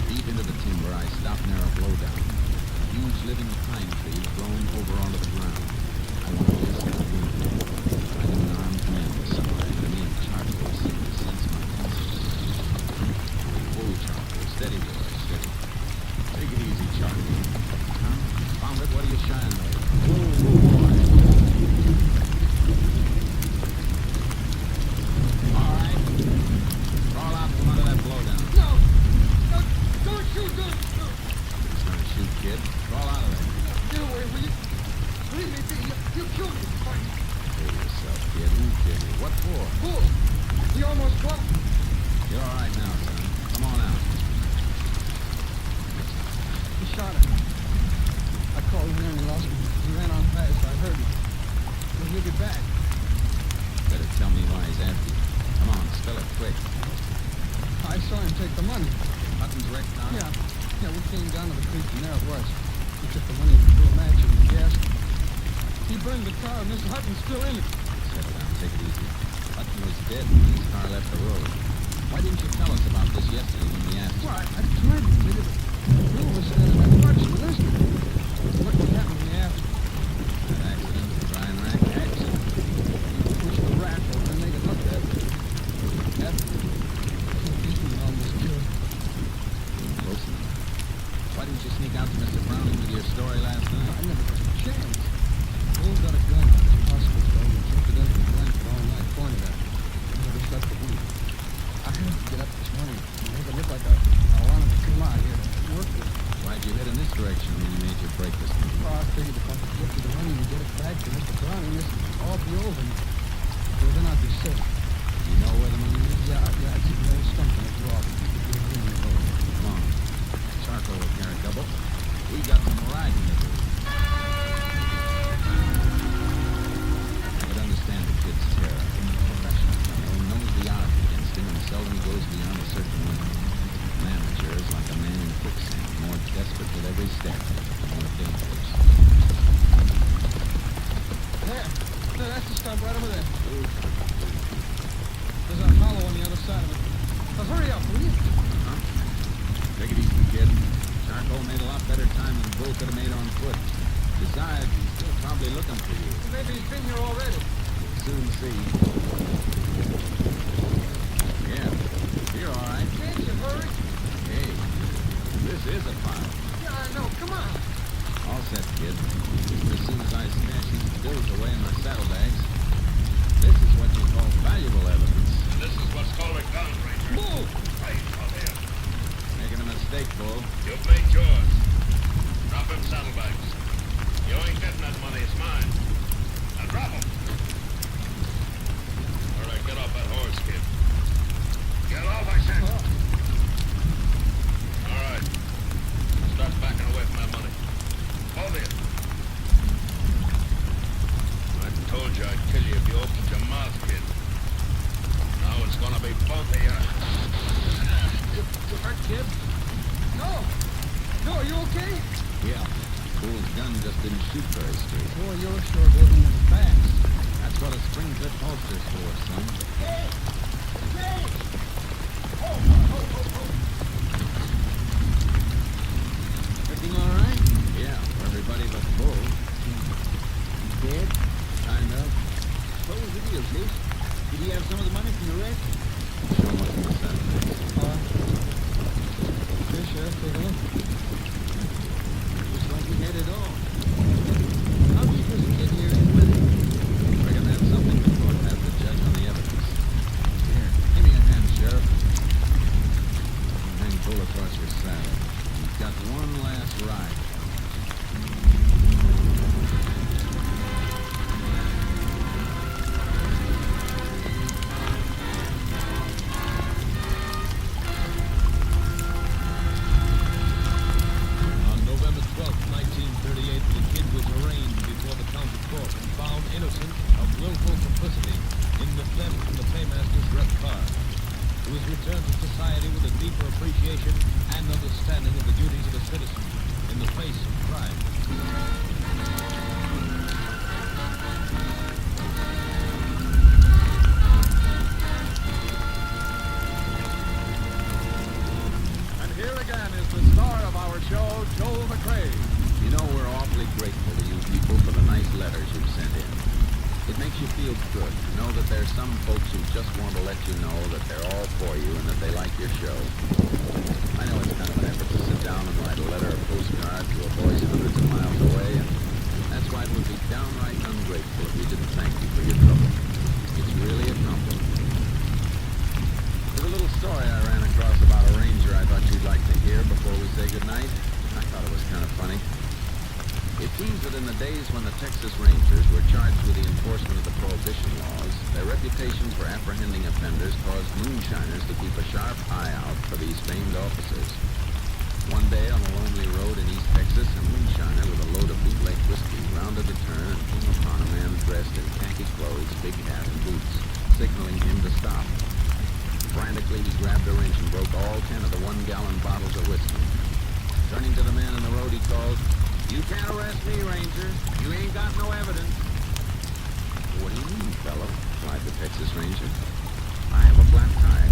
Deep into the timber, I stopped near a blowdown. A huge living pine tree blown over onto the ground. I wanted to listen to the wind. I knew an armed man was somewhere, and me and charcoal seemed to sense my message. Whoa, charcoal. Steady, boy, steady. Take it easy, charcoal. Huh? Found it? What are you shying at? Whoa, boy. All right. Crawl out from under that blowdown. No! No! Don't shoot! Don't shoot! Trying to shoot, kid. Crawl out of there. Get away, will you? Leave me be. You killed me. Kill yourself, kid. Who killed you? What for? Bull! He almost caught me. You're all right now, son. Come on out. He shot at me. I called him in and lost him. He ran on fast. I heard him. He'll get back. Better tell me why he's after you. Come on, spell it quick. I saw him take the money. Hutton's wrecked now? Yeah, we came down to the creek and there it was. He took the money to do a match and gas. He burned the car and Mr. Hutton's still in it. Settle down, take it easy. Hutton was dead when his car left the road. Why didn't you tell us about this yesterday when we asked you? Well, I tried to, but Bill was standing right watching and listening. Look what happened when we asked. That accident, the drying rack? Accident. Pushed the rack over and they could look at it. After he almost killed. Close enough. Why didn't you sneak out to Mr. Browning with your story last night? I never got a chance. Bull got a gun on his hospital though and jumped it under the blanket all night pointed at it. I never slept a week. I had to get up this morning and make it look like I wanted to come out here to work with. Why'd you head in this direction when you made your break this morning? Oh, I figured if I could get to the money and get it back to Mr. Browning, this would all be over. Well, then I'd be safe. You know where the money is? Yeah, I keep an old stump in the drawer. Come on. Charcoal will carry double. We got some riding to do. I could understand the kid's terror. Professional, knows the odds against him and seldom goes beyond a certain limit. An amateur is like a man in quicksand, more desperate with every step, more dangerous. There, that's the stump right over there. There's a hollow on the other side of it. Now, hurry up, will you? Huh? Take it easy, kid. Charcoal made a lot better time than Bull could have made on foot. Besides, he's still probably looking for you. Maybe he's been here already. Soon see. Yeah, you're all right. Can't you hurry? Hey, this is a pile. Yeah, I know. Come on. All set, kid. As soon as I stash these bills away in my saddlebags, this is what you call valuable evidence. This is mistake, Bull. You've made yours. Drop them saddlebags. You ain't getting that money, it's mine. Now drop them. All right, get off that horse, kid. Get off, I said. All right. Start backing away from that money. Hold it. I told you I'd kill you if you opened your mouth, kid. Now it's gonna be both of you. You hurt, kid? No! No, are you okay? Yeah. Bull's gun just didn't shoot very straight. Boy, you're sure moving fast. That's what a spring-clip holster's for, son. Hey! Hey! Everything all right? Yeah, for everybody but Bull. Dead? Kind of. What was the deal, Chase? Did he have some of the money from the wreck? Show what's in the saddlebags. Sure, Sheriff, take a look. Looks like he had it all. How did this kid here in with it? Reckon that's something the court has to judge on the evidence. Here, give me a hand, Sheriff. Hang Bull across your saddle. He's got one last ride. On November 12th, 1938, the kid was arraigned before the county court and found innocent of willful complicity in the theft from the paymaster's wrecked car. He was returned to society with a deeper appreciation and understanding of the duties of a citizen in the face of crime. And here again is the star of our show, Joel McRae. You know, we're awfully grateful to you people for the nice letters you've sent in. It makes you feel good to know that there's some folks who just want to let you know that they're all for you and that they like your show. I know it's kind of an effort to sit down and write a letter or postcard to a voice hundreds of miles away, and that's why it would be downright ungrateful if we didn't thank you for your trouble. It's really a compliment. There's a little story I ran across about a ranger I thought you'd like to hear before we say goodnight. I thought it was kind of funny. It seems that in the days when the Texas Rangers were charged with the enforcement of the Prohibition laws, their reputations for apprehending offenders caused moonshiners to keep a sharp eye out for these famed officers. One day on a lonely road in East Texas, a moonshiner with a load of bootleg whiskey rounded a turn and came upon a man dressed in khaki clothes, big hat, and boots, signaling him to stop. Frantically, he grabbed a wrench and broke all 10 of the 1-gallon bottles of whiskey. Turning to the man in the road, he called, "You can't arrest me, Ranger. You ain't got no evidence." "What do you mean, fellow?" replied the Texas Ranger. "I have a flat tire.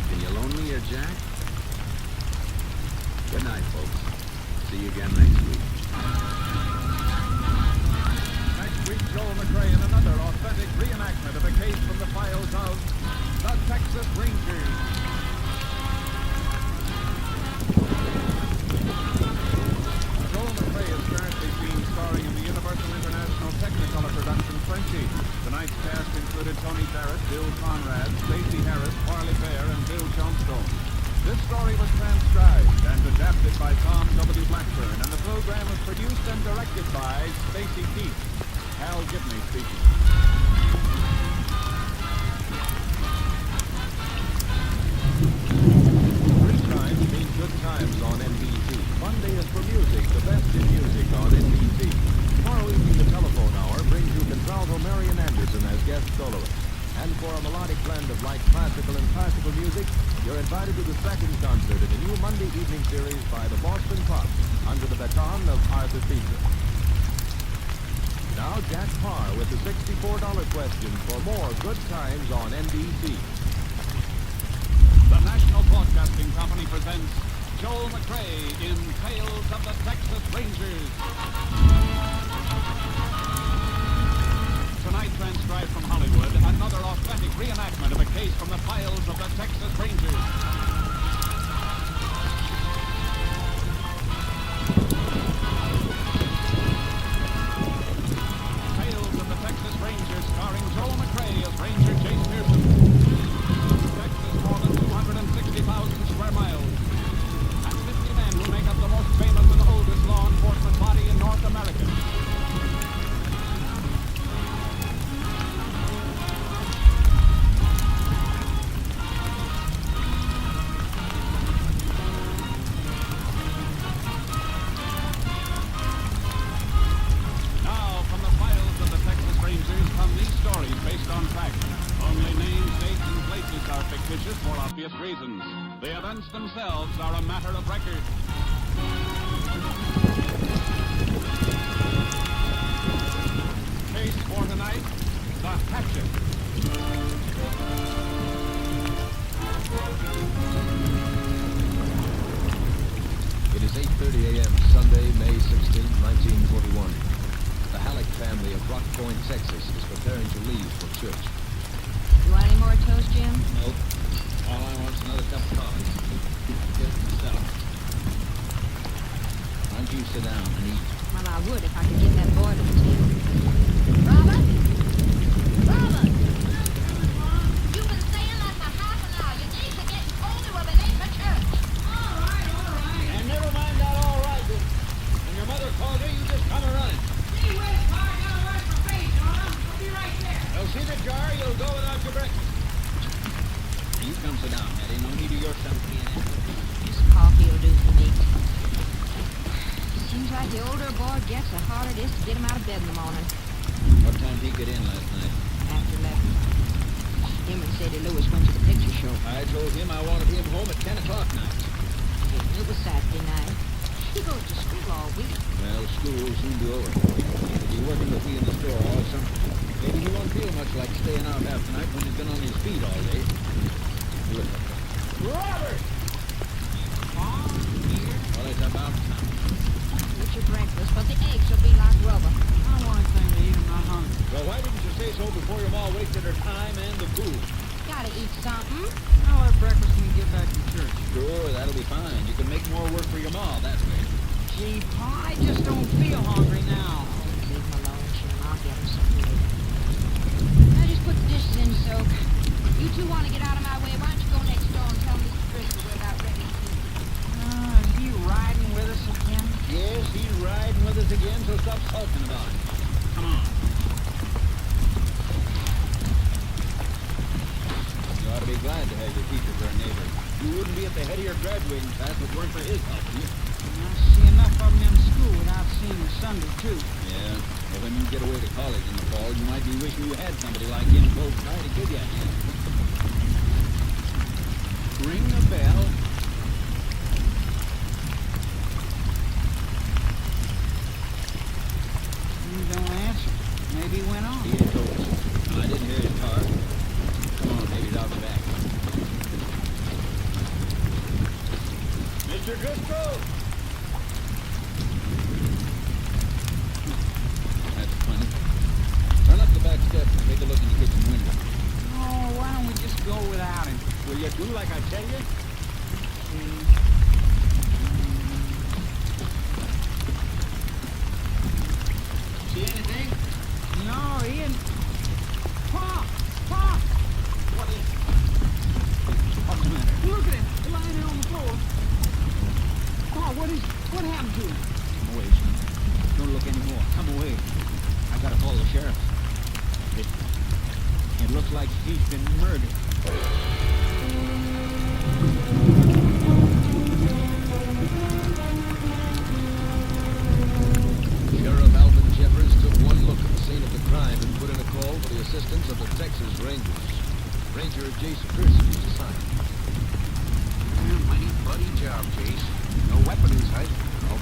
Can you loan me your jack?" Good night, folks. See you again next week. Next week, Joel McRae in another authentic reenactment of a case from the files of the Texas Rangers. Joel McRae is currently seen starring in the Universal International Technicolor production Frenchie. Tonight's cast included Tony Barrett, Bill Conrad, Stacey Harris, Parley Bear, and Bill Johnstone. This story was transcribed and adapted by Tom W. Blackburn, and the program was produced and directed by Stacy Keith. Hal Gibney speaking. Three times means good times on NBC. Monday is for music, the best in music on NBC. Tomorrow evening, the telephone hour brings you contralto Marian Anderson as guest soloist. And for a melodic blend of light classical and classical music, you're invited to the second concert in the new Monday evening series by the Boston Pops, under the baton of Arthur Fiedler. Now Jack Parr with the $64 question for more good times on NBC. The National Broadcasting Company presents Joel McRae in Tales of the Texas Rangers. Tonight, transcribed from Hollywood, another authentic reenactment of a case from the files of the Texas Rangers. Tales of the Texas Rangers, starring Joel McRae as Ranger Jace Pearson. Texas, more than 260,000 square miles. And obvious reasons. The events themselves are a matter of record. Case for tonight, the hatchet. It is 8:30 a.m., Sunday, May 16, 1941. The Halleck family of Rock Point, Texas is preparing to leave for church. You want any more toast, Jim? Nope. All I want is another cup of coffee. Get it myself. Why don't you sit down and eat? Well, I would if I could get that boy to the table. Robert? Robert! You've been saying that for half an hour. Your knees are getting colder. We'll be late for church. All right. And never mind that all right. When your mother calls you, you just come running. See whiz, Pa. I got a word for Faith, Donna. I'll be right there. You'll see the jar, you'll go without your breakfast. You come sit down, Eddie. No need of your sympathy in it. This coffee will do for me. Seems like the older a boy gets, the harder it is to get him out of bed in the morning. What time did he get in last night? After 11. Him and Sadie Lewis went to the picture show. I told him I wanted him home at 10 o'clock night. It was Saturday night. He goes to school all week. Well, school will soon be over. He'll be working with me in the store all summer. Maybe he won't feel much like staying out half the night when he's been on his feet all day. Look. Robert! Well, it's about time. Get your breakfast, but the eggs will be like rubber. I want anything to eat, I'm not hungry. Well, why didn't you say so before your ma wasted her time and the food? Gotta eat something. I'll have breakfast when we get back from church. Sure, that'll be fine. You can make more work for your ma that way. Gee, Pa, I just don't feel hungry now. Leave him alone, Jim. I'll get him something later. Now just put the dishes in to soak. You two want to get out of my way. Why don't you go next door and tell Mr. Driscoll we're about ready to eat? Is he riding with us again? Yes, he's riding with us again, so stop sulking about it. Come on. You ought to be glad to have your teacher for a neighbor. You wouldn't be at the head of your graduating class if it weren't for his help, would you? I see enough of them in school without seeing them Sunday, too. Yeah. Well, when you get away to college in the fall, you might be wishing you had somebody like him close by to give you a hand. Ring the bell. You don't answer. Maybe he went on. He ain't told us. I didn't hear his car. Come on, maybe he's out the back. Mr. Driscoll! That's funny. Run up the back steps and take a look in the kitchen window. Oh, why don't we just go without him? Will you do like I tell you? See anything? No, Ian. Pa! Pa! What is it? What's the matter? Look at him, lying there on the floor. Pa, what happened to him? Come away, son. Don't look anymore. Come away. I gotta call the sheriff. It looks like he's been murdered. Sheriff Alvin Jeffers took one look at the scene of the crime and put in a call for the assistance of the Texas Rangers. Ranger Jason Pearson was assigned. Mighty bloody job, Jace. No weapon in sight. Nope.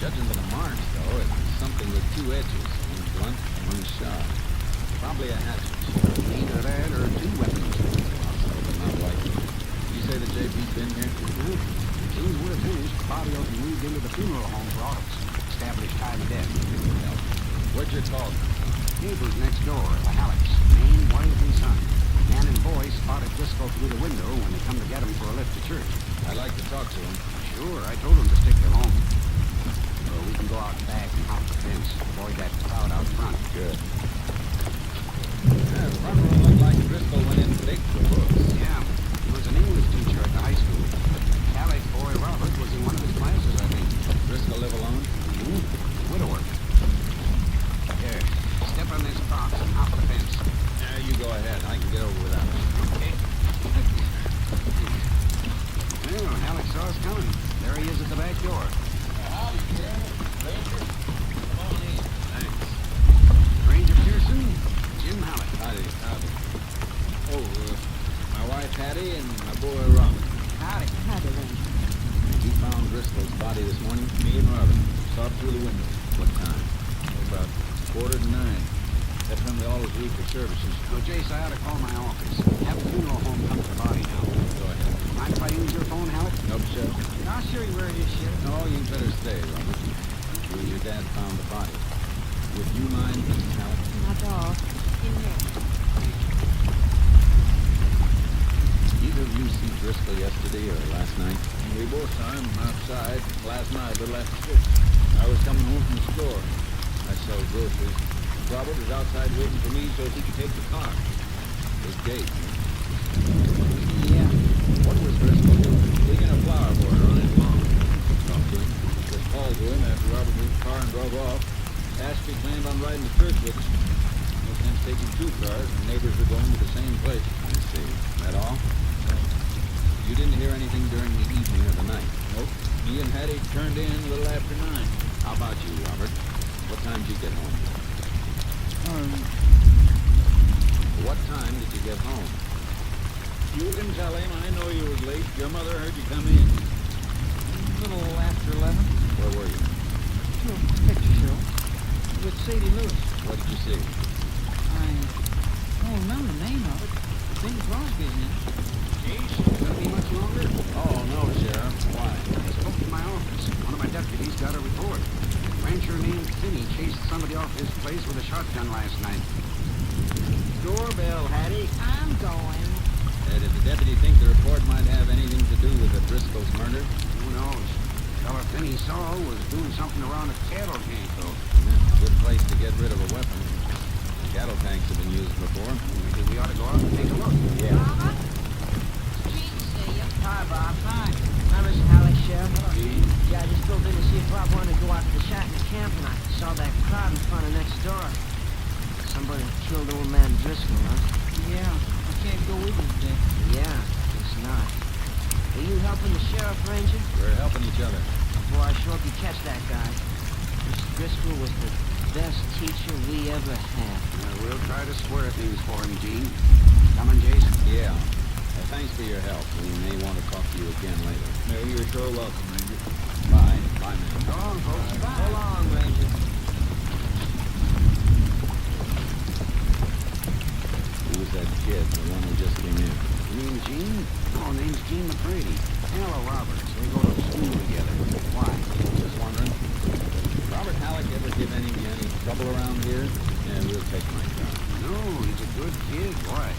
Judging by the marks, though, it's something with two edges, one blunt and one sharp. Probably a hatchet. Either that or two weapons. Possible, but not likely. You say the JP's been here? As soon as we're finished, body will be moved into the funeral home for autopsy. Establish time of death. Where'd you call? Neighbors next door, the Hallecks. Man, wife, and son. Man and boy spotted Driscoll through the window when they come to get him for a lift to church. I'd like to talk to him. Sure, I told him to stick to home. So we can go out back and hop the fence. Avoid that crowd out front. Good. Yeah, front room looked like Driscoll went in big for books. Yeah, he was an English teacher at the high school. Halleck boy Robert was in one of his classes, I think. Driscoll live alone? Widower. Here, step on this box and hop the fence. You go ahead. I can get over without it. Okay. Well, Halleck saw us coming. There he is at the back door. Howdy, Sheriff. Ranger. Come on in. Thanks. Ranger Pearson, Jim Halleck. Howdy. Oh, my wife Hattie and my boy Robert. Howdy. Howdy, Ranger. We found Driscoll's body this morning. Me and Robin saw it through the window. What time? About 8:45. That's when we always leave for services. So, Jace, I ought to call my office. Have the funeral home come to the body now. Go ahead. Mind if I use your phone, Halleck? Nope, Sheriff. I'll show you where it is, Sheriff. No, you better stay, Robert. You and your dad found the body. Would you mind, Mrs. Halleck? Not at all. In here. Either of you see Driscoll yesterday or last night? We both saw him outside last night, a little after 6. I was coming home from the store. I sell groceries. Robert was outside waiting for me so he could take the car. Big gate. Yeah. What was Driscoll doing? Taking a flower border on his lawn. Talked to him. Just called to him after Robert moved the car and drove off. Asked if he planned on riding to church with us. No sense taking 2 cars. The neighbors are going to the same place. I see. That all? You didn't hear anything during the evening or the night? Nope. Me and Hattie turned in a little after 9. How about you, Robert? What time did you get home? What time did you get home? You can tell him I know you was late. Your mother heard you come in. A little after 11. Where were you? To a picture show with Sadie Lewis. What did you see? I don't remember the name of it. Bing Crosby's in it. Geez, gonna be much longer? Oh, no, Sheriff. Why? I spoke to my office. One of my deputies got a report. A rancher named Finney chased somebody off his place with a shotgun last night. Doorbell, Hattie. I'm going. Did the deputy think the report might have anything to do with the Driscoll's murder? Who knows? Fellow Finney saw was doing something around a cattle tank, though. Good place to get rid of a weapon. Cattle tanks have been used before. Maybe we ought to go out and take a look. Yeah. Mama? Gene to see you. Hi, Bob. Hi. I'm Mr. Halleck, Sheriff. Yeah, I just drove in to see if Bob wanted to go out to the shack in the camp, and I saw that crowd in front of next door. Somebody killed old man Driscoll, huh? Yeah, I can't go with you today. Yeah, guess not. Are you helping the sheriff, Ranger? We're helping each other. Boy, I sure hope you catch that guy. Mr. Driscoll was the best teacher we ever had. We'll try to square things for him, Gene. Coming, Jason? Yeah. Thanks for your help. We may want to talk to you again later. No, you're sure welcome, Ranger. Bye. Bye, man. Go on, folks. So long, Ranger. Who was that kid, the one who just came in? You mean Gene? Oh, name's Gene McCready. Hello, Roberts. They go to school together. Why? Just wondering. Robert Halleck ever give any trouble around here? Yeah, we'll take my car. No, he's a good kid. Why?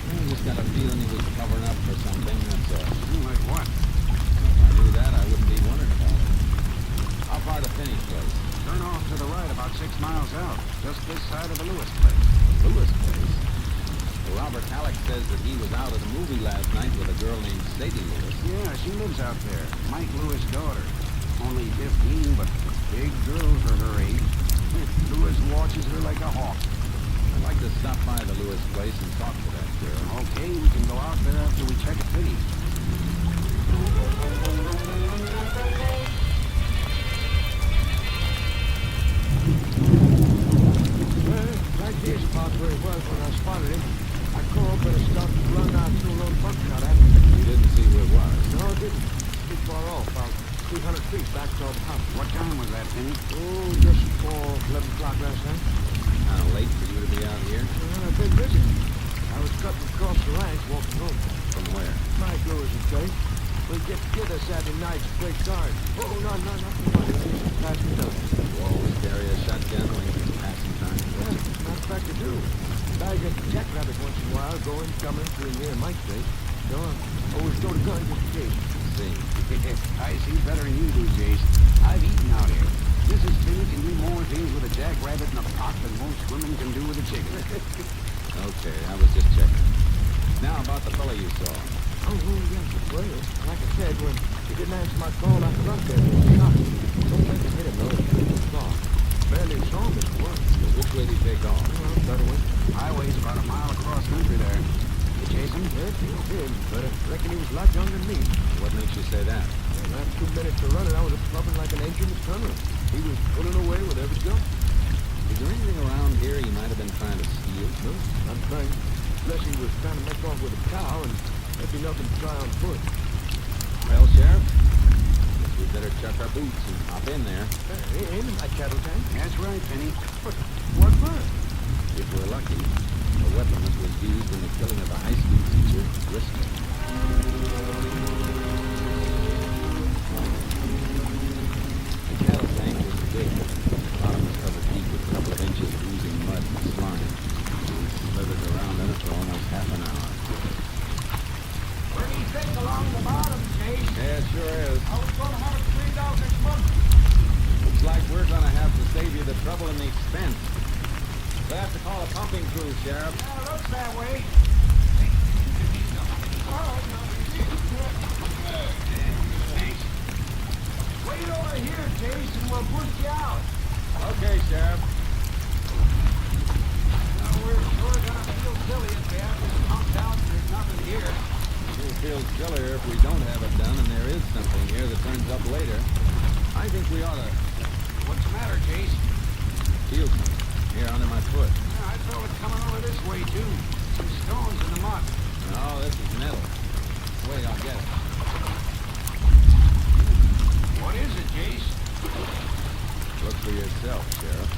I just got a feeling he was covering up for something, that's all. Like what? If I knew that, I wouldn't be wondering about it. How far to Finney's place? Turn off to the right about 6 miles out. Just this side of the Lewis place. Lewis place? Well, Robert Halleck says that he was out at a movie last night with a girl named Sadie Lewis. Yeah, she lives out there. Mike Lewis' daughter. Only 15, but big girl for her age. Lewis watches her like a hawk. I'd like to stop by the Lewis place and talk to that girl. Okay, we can go out there after we check a Finney. Well, that deer spot where he was when I spotted him. I called, but it started to run out through a little buckshot at me. You didn't see who it was? No, it didn't. Too far off, about 300 feet back toward the house. What time was that, Finney? Oh, just before 11 o'clock last night. Kind of late for you to be out here? Well, I've been busy. I was cutting across the ranch walking home. From where? Mike Lewis's place. We get together Saturday nights to play cards. Oh, no, nothing funny. Just passing time. You always carry a shotgun when you're passing time? Yeah, matter of fact, I do. I get jackrabbit once in a while, going, coming through near Mike's place. So I always go to gun just in case. See. I see better than you do, Jace. I've eaten out here. Mrs. Finney can do more things with a jackrabbit in a pot than most women can do with a chicken. Okay, I was just checking. Now about the fellow you saw. Oh, yes, well, like I said, when he didn't answer my call, I front there with a shot. Don't think I hit him, though. It was far. Barely saw him at once. Which way did he take off? Better way. Highway's about a mile across country there. You chase him? Yes, he did, but I reckon he was a lot younger than me. What makes you say that? The last 2 minutes of running, I was puffing like an engine in tunnel. He was pulling away with every jump. Is there anything around here you might have been trying to steal? No, I'm trying. Unless he was trying to make off with a cow, and That'd be nothing to try on foot. Well, Sheriff, guess we better chuck our boots and hop in there. Ain't in my cattle tank. That's right, Penny. What for? If we're lucky, the weapon that was used in the killing of the high school teacher, rustic. The cattle tank was big. The bottom was covered deep with a couple of inches of oozing mud and slime. We slithered around in it for almost half an hour. Pretty thick along the bottom, Chase. Yeah, it sure is. I was going to have it cleaned out next month. Looks like we're gonna have to save you the trouble and the expense. We'll have to call a pumping crew, Sheriff. Yeah, looks that way. Wait over here, Chase, and we'll push you out. Okay, Sheriff. Now, we're sure gonna feel silly if we have this pumped out and there's nothing here. Sure feels sillier if we don't have it done and there is something here that turns up later. I think we ought to... What's the matter, Chase? Feel something here under my foot. Yeah, I felt it coming over this way, too. Some stones in the mud. No, this is metal. Wait, I'll get it. What is it, Chase? Look for yourself, Sheriff.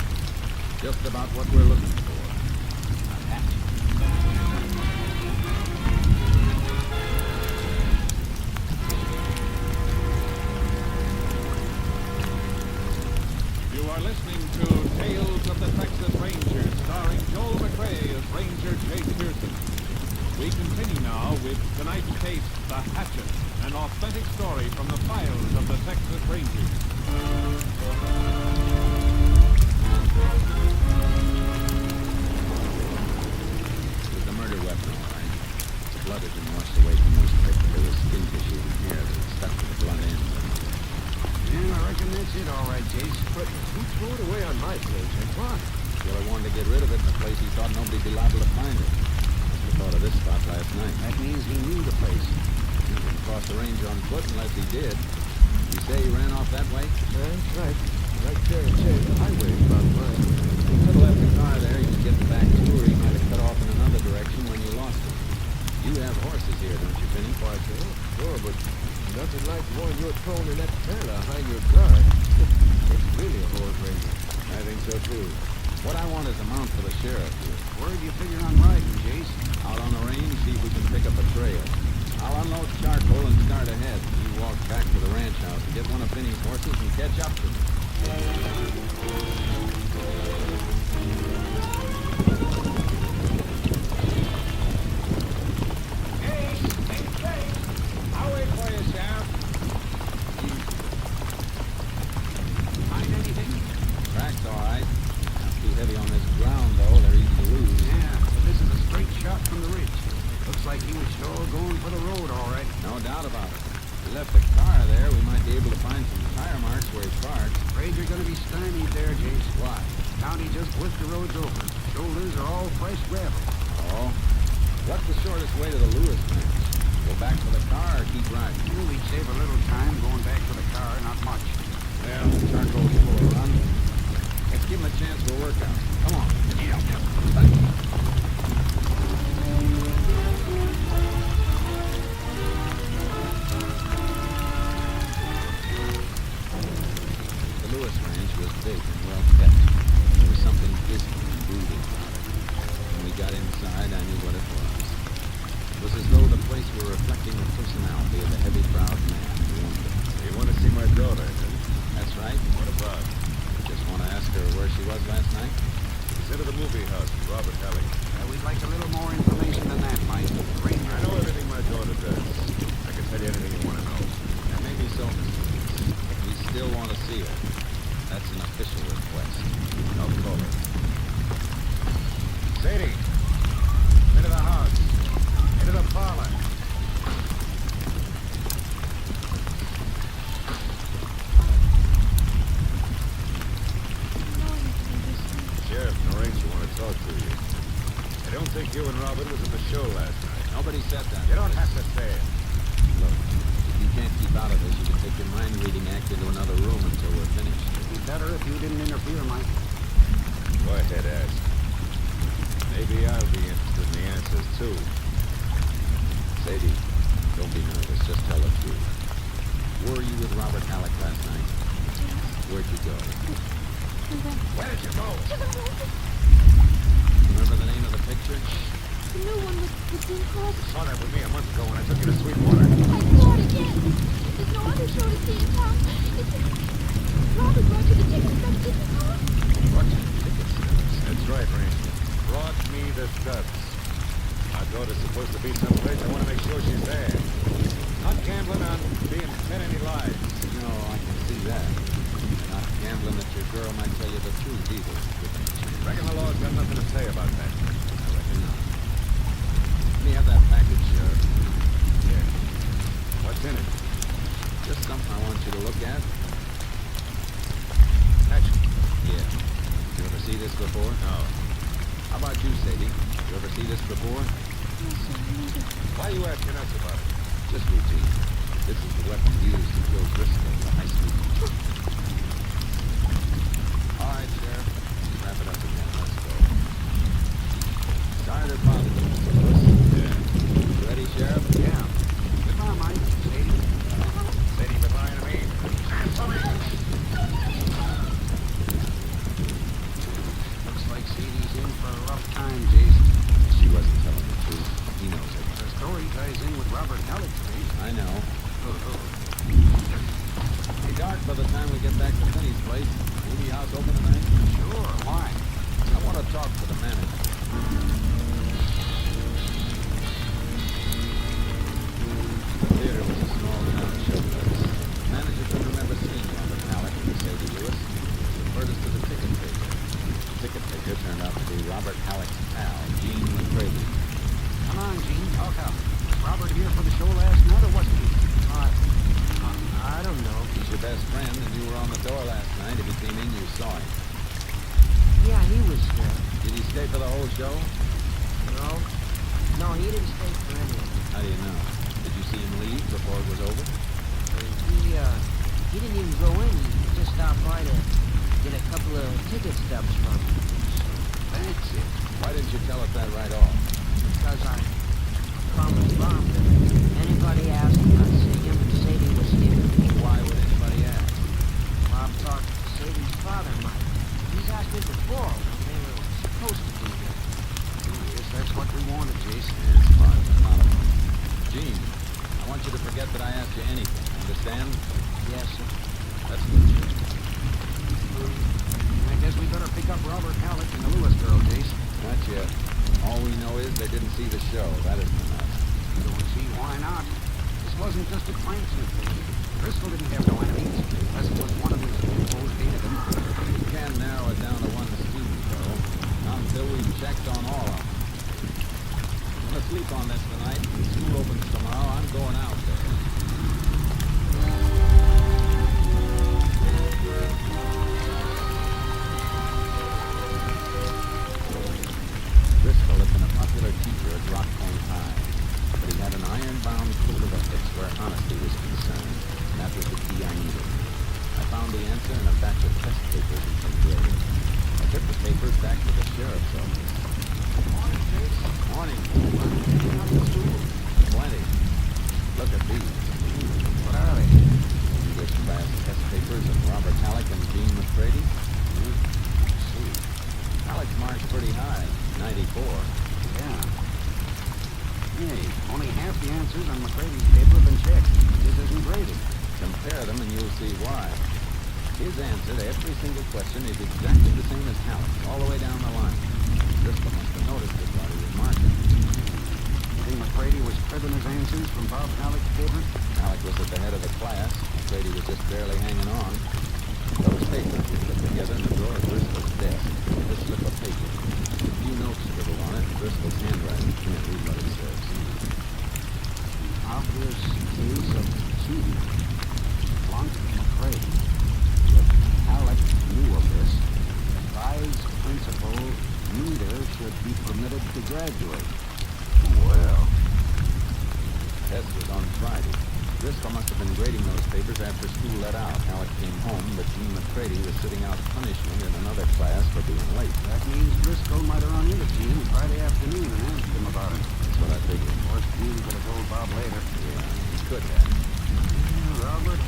Just about what we're looking for. A hatchet. You are listening to Tales of the Texas Rangers, starring Joel McRae as Ranger Jake Pearson. We continue now with tonight's case, The Hatchet, an authentic story from the files of the Texas Rangers. It was a murder weapon, all right. The blood had been washed away from most of it, but there was skin tissue and hair that had stuck to the blunt ends. Yeah, I reckon that's it, all right, Chase. But who threw it away on my place and why? Killer wanted to get rid of it in a place he thought nobody'd be liable to find it. He thought of this spot last night. That means he knew the place. He didn't cross the range on foot unless he did. You say he ran off that way? That's right. Right there in Chase, the highway is about mine. He could have left the car there. He was getting back to her. He might have cut off in another direction when you lost him. You have horses here, don't you, Penny? Why, sure, but nothing like the one you're throwing in that trailer behind your car. It's really a horse ranger. I think so, too. What I want is a mount for the sheriff here. Where do you figure on riding, Chase? Out on the range, see if we can pick up a trail. I'll unload charcoal and start ahead. You walk back to the ranch house and get one of Finney's horses and catch up to me. I'll wait for you, Sheriff. Find anything? Track's all right. Not too heavy on this ground, though. They're easy to lose. Yeah, but this is a straight shot from the ridge. Looks like he was sure going for the road, all right. No doubt about it. If we left the car there, we might be able to find some tire marks where he parked. Afraid you're going to be stymied there, Chase. Why? County just pushed the roads over. Shoulders are all fresh gravel. Oh. What's the shortest way to the Lewis ranch? Go back to the car or keep riding? Well, we'd save a little time going back to the car, not much. Well, the charcoal's full of run. Let's give him a chance for a workout. Come on. The Lewis ranch was big and well kept. There was something dismal and brooding about it. When we got inside, I knew what it was. It was as though the place were reflecting the personality of the heavy-browed man who owned it. You want to see my daughter, then? That's right. What about? Just want to ask her where she was last night. She's into the movie house with Robert Halleck. We'd like a little more information than that, Mike. Ranger. I know everything my daughter does. I can tell you anything you want to know. That may be so, Mr. Lewis, but we still want to see her. That's an official request. I'll call her. Sadie, into the house. Into the parlor. Sheriff and the ranger want to talk to you. I don't think you and Robert was at the show last night. Nobody said that. You don't have to say it. Look, if you can't keep out of this, you can take your mind-reading act into another room until we're finished. It'd be better if you didn't interfere, Mike. Go ahead, ask. Maybe I'll be interested in the answers, too. Sadie, Tell the truth. Were you with Robert Halleck last night? Where'd you go? Where did you go? To the movies. Remember the name of the picture? The new one with Jim Claus. Saw that with me a month ago when I took you to Sweetwater. I saw it again. There's no other show to see in town. Robert brought you the tickets, that didn't cost. Brought you tickets? That's right, Ranger. Brought me the studs. Our daughter's supposed to be someplace. I want to make sure she's there. Not gambling on being fed any lies. No, I can see that. You're not gambling that your girl might tell you the truth either. Reckon the law's got nothing to say about that. I reckon not. Let me have that package, Sheriff. Here. What's in it? Just something I want you to look at. Action. Yeah. You ever see this before? No. How about you, Sadie? You ever see this before? Yes, sir, never. Why are you asking us about it? Just routine. This is the weapon used to kill Driscoll, the high school teacher. All right, Sheriff. Wrap it up again. Let's go. Sorry to bother you, Mr. Lewis. Yeah. You ready, Sheriff? Yeah. Goodbye, Mike. Sadie. Sadie been lying to me. Looks like Sadie's in for a rough time, Jason. She wasn't telling the truth. He knows it. The story ties in with Robert Halleck's case. I know. Be dark by the time we get back to Finney's place. Movie house open tonight? Sure, why? I want to talk to the manager. The theater was a small town showplace. The manager couldn't remember seeing Robert Halleck and Sadie Lewis. He referred us to the ticket taker. The ticket taker turned out to be Robert Halleck's pal, Gene McCraven. Come on, Gene, talk up. Was Robert here for the show last night, or wasn't he? I don't know. He's your best friend, and you were on the door last night. If he came in, you saw him. Yeah, he was there. Did he stay for the whole show? No, he didn't stay for any of it. How do you know? Did you see him leave before it was over? He didn't even go in. He just stopped by to get a couple of ticket stubs from me. That's it. Why didn't you tell us that right off? Because I promised Bob that if anybody asked, I'd say him and Sadie was here. Why would anybody ask? Bob thought Sadie's father might. He's asked me before when they were supposed to be here. Yes, that's what we wanted, Jason. It's fine, but not a problem. Gene, I want you to forget that I asked you anything. Understand? Yes, sir. That's good, Sheriff. I guess we better pick up Robert Halleck and the Lewis girl, Jason. Not yet. All we know is they didn't see the show. That isn't enough. I don't see why not. This wasn't just a prank symphony. Driscoll didn't have no enemies, unless it was one of his supposed hated them. We can narrow it down to one student, though. Not until we've checked on all of them. I'm gonna sleep on this tonight. When school opens tomorrow, I'm going out there. Driscoll had been a popular teacher at Rockpoint High, but he had an iron-bound code of ethics where honesty was concerned, and that was the key I needed. I found the answer in a batch of test papers in some building. I took the papers back to the sheriff's office. Morning, Jason. Morning. School. Plenty. Look at these. What are they? English class test papers of Robert Halleck and Gene McCready. See. Halleck's marked pretty high, 94. Yeah. Hey, only half the answers on McCrady's paper have been checked. His isn't graded. Compare them and you'll see why. His answer to every single question is exactly the same as Halleck's, all the way down the line. Driscoll must have noticed it while he was marking. You think McCrady was cribbing his answers from Bob Halleck's paper? Halleck was at the head of the class. McCready was just barely hanging on. Those papers were put together in the drawer of Driscoll's desk. This slip of paper. A few notes scribbled on it in Driscoll's handwriting. Can't read what it says. Obvious case of cheating. Blunt McCrady. If Halleck knew of this, advised principal neither should be permitted to graduate. Well, Test was on Friday. Driscoll must have been grading those papers after school let out. Halleck came home, but Gene McCready was sitting out punishment in another class for being late. that means Driscoll might have run into Gene Friday afternoon and asked him about it. That's what I figured. Of course, Gene could have told Bob later. Yeah, he could have.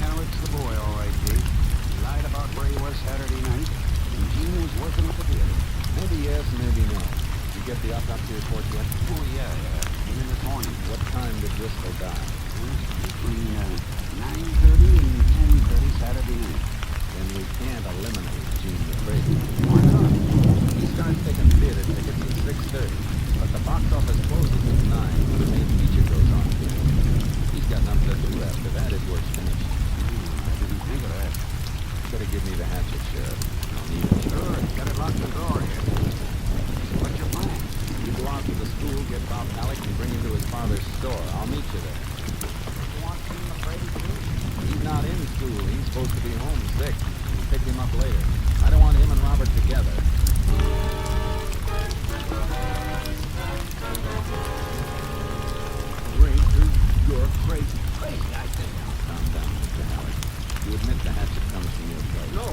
Alec's the boy, all right, Jake. He lied about where he was Saturday night, and Gene was working at the theater. Maybe yes, maybe no. You get the autopsy report yet? Oh, yeah. Came in this morning. What time did Driscoll die? Between 9:30 and 10:30 Saturday night. Then we can't eliminate Gene McCready. Why not? He starts taking theater tickets at 6:30, but the box office closes at 9 when the main feature goes on. He's got nothing to do after that. His work's finished. I didn't think of that. Better give me the hatchet, Sheriff. I'll need it. Sure, got it locked the door here. So what's your plan? You go out to the school, get Bob Alec, and bring him to his father's store. I'll meet you there. You want Gene McCready too? He's not in school. He's supposed to be home sick. We'll pick him up later. I don't want him and Robert together. Ranger, you're crazy. Crazy, I think. Calm down, Mr. Alec. You admit the hatchet comes from your place? No.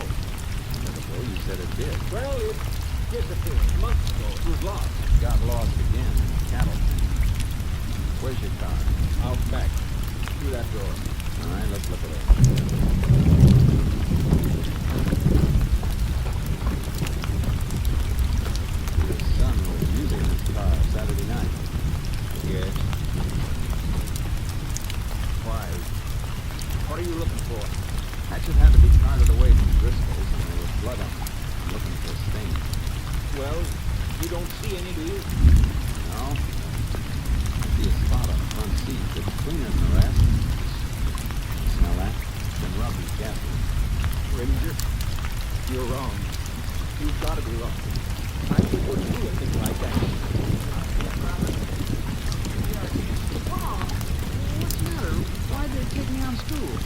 Well, you said it did. Well, it disappeared months ago. It was lost. Got lost again. Cattle thing. Where's your car? Out back. Through that door. All right, let's look at it. Your son was using this car Saturday night. Yes. Why? What are you looking for? Hatchet had to be carted away from Driscoll's, and there was blood on it. I'm looking for a stain. Well, you don't see any, do you? No? I see a spot on the front seat. It's cleaner than the rest. Smell that? Been rubbed with gasoline. Ranger, you're wrong. You've got to be wrong. I wouldn't do a thing like that. Mom, what's the matter? Why'd they take me out of school?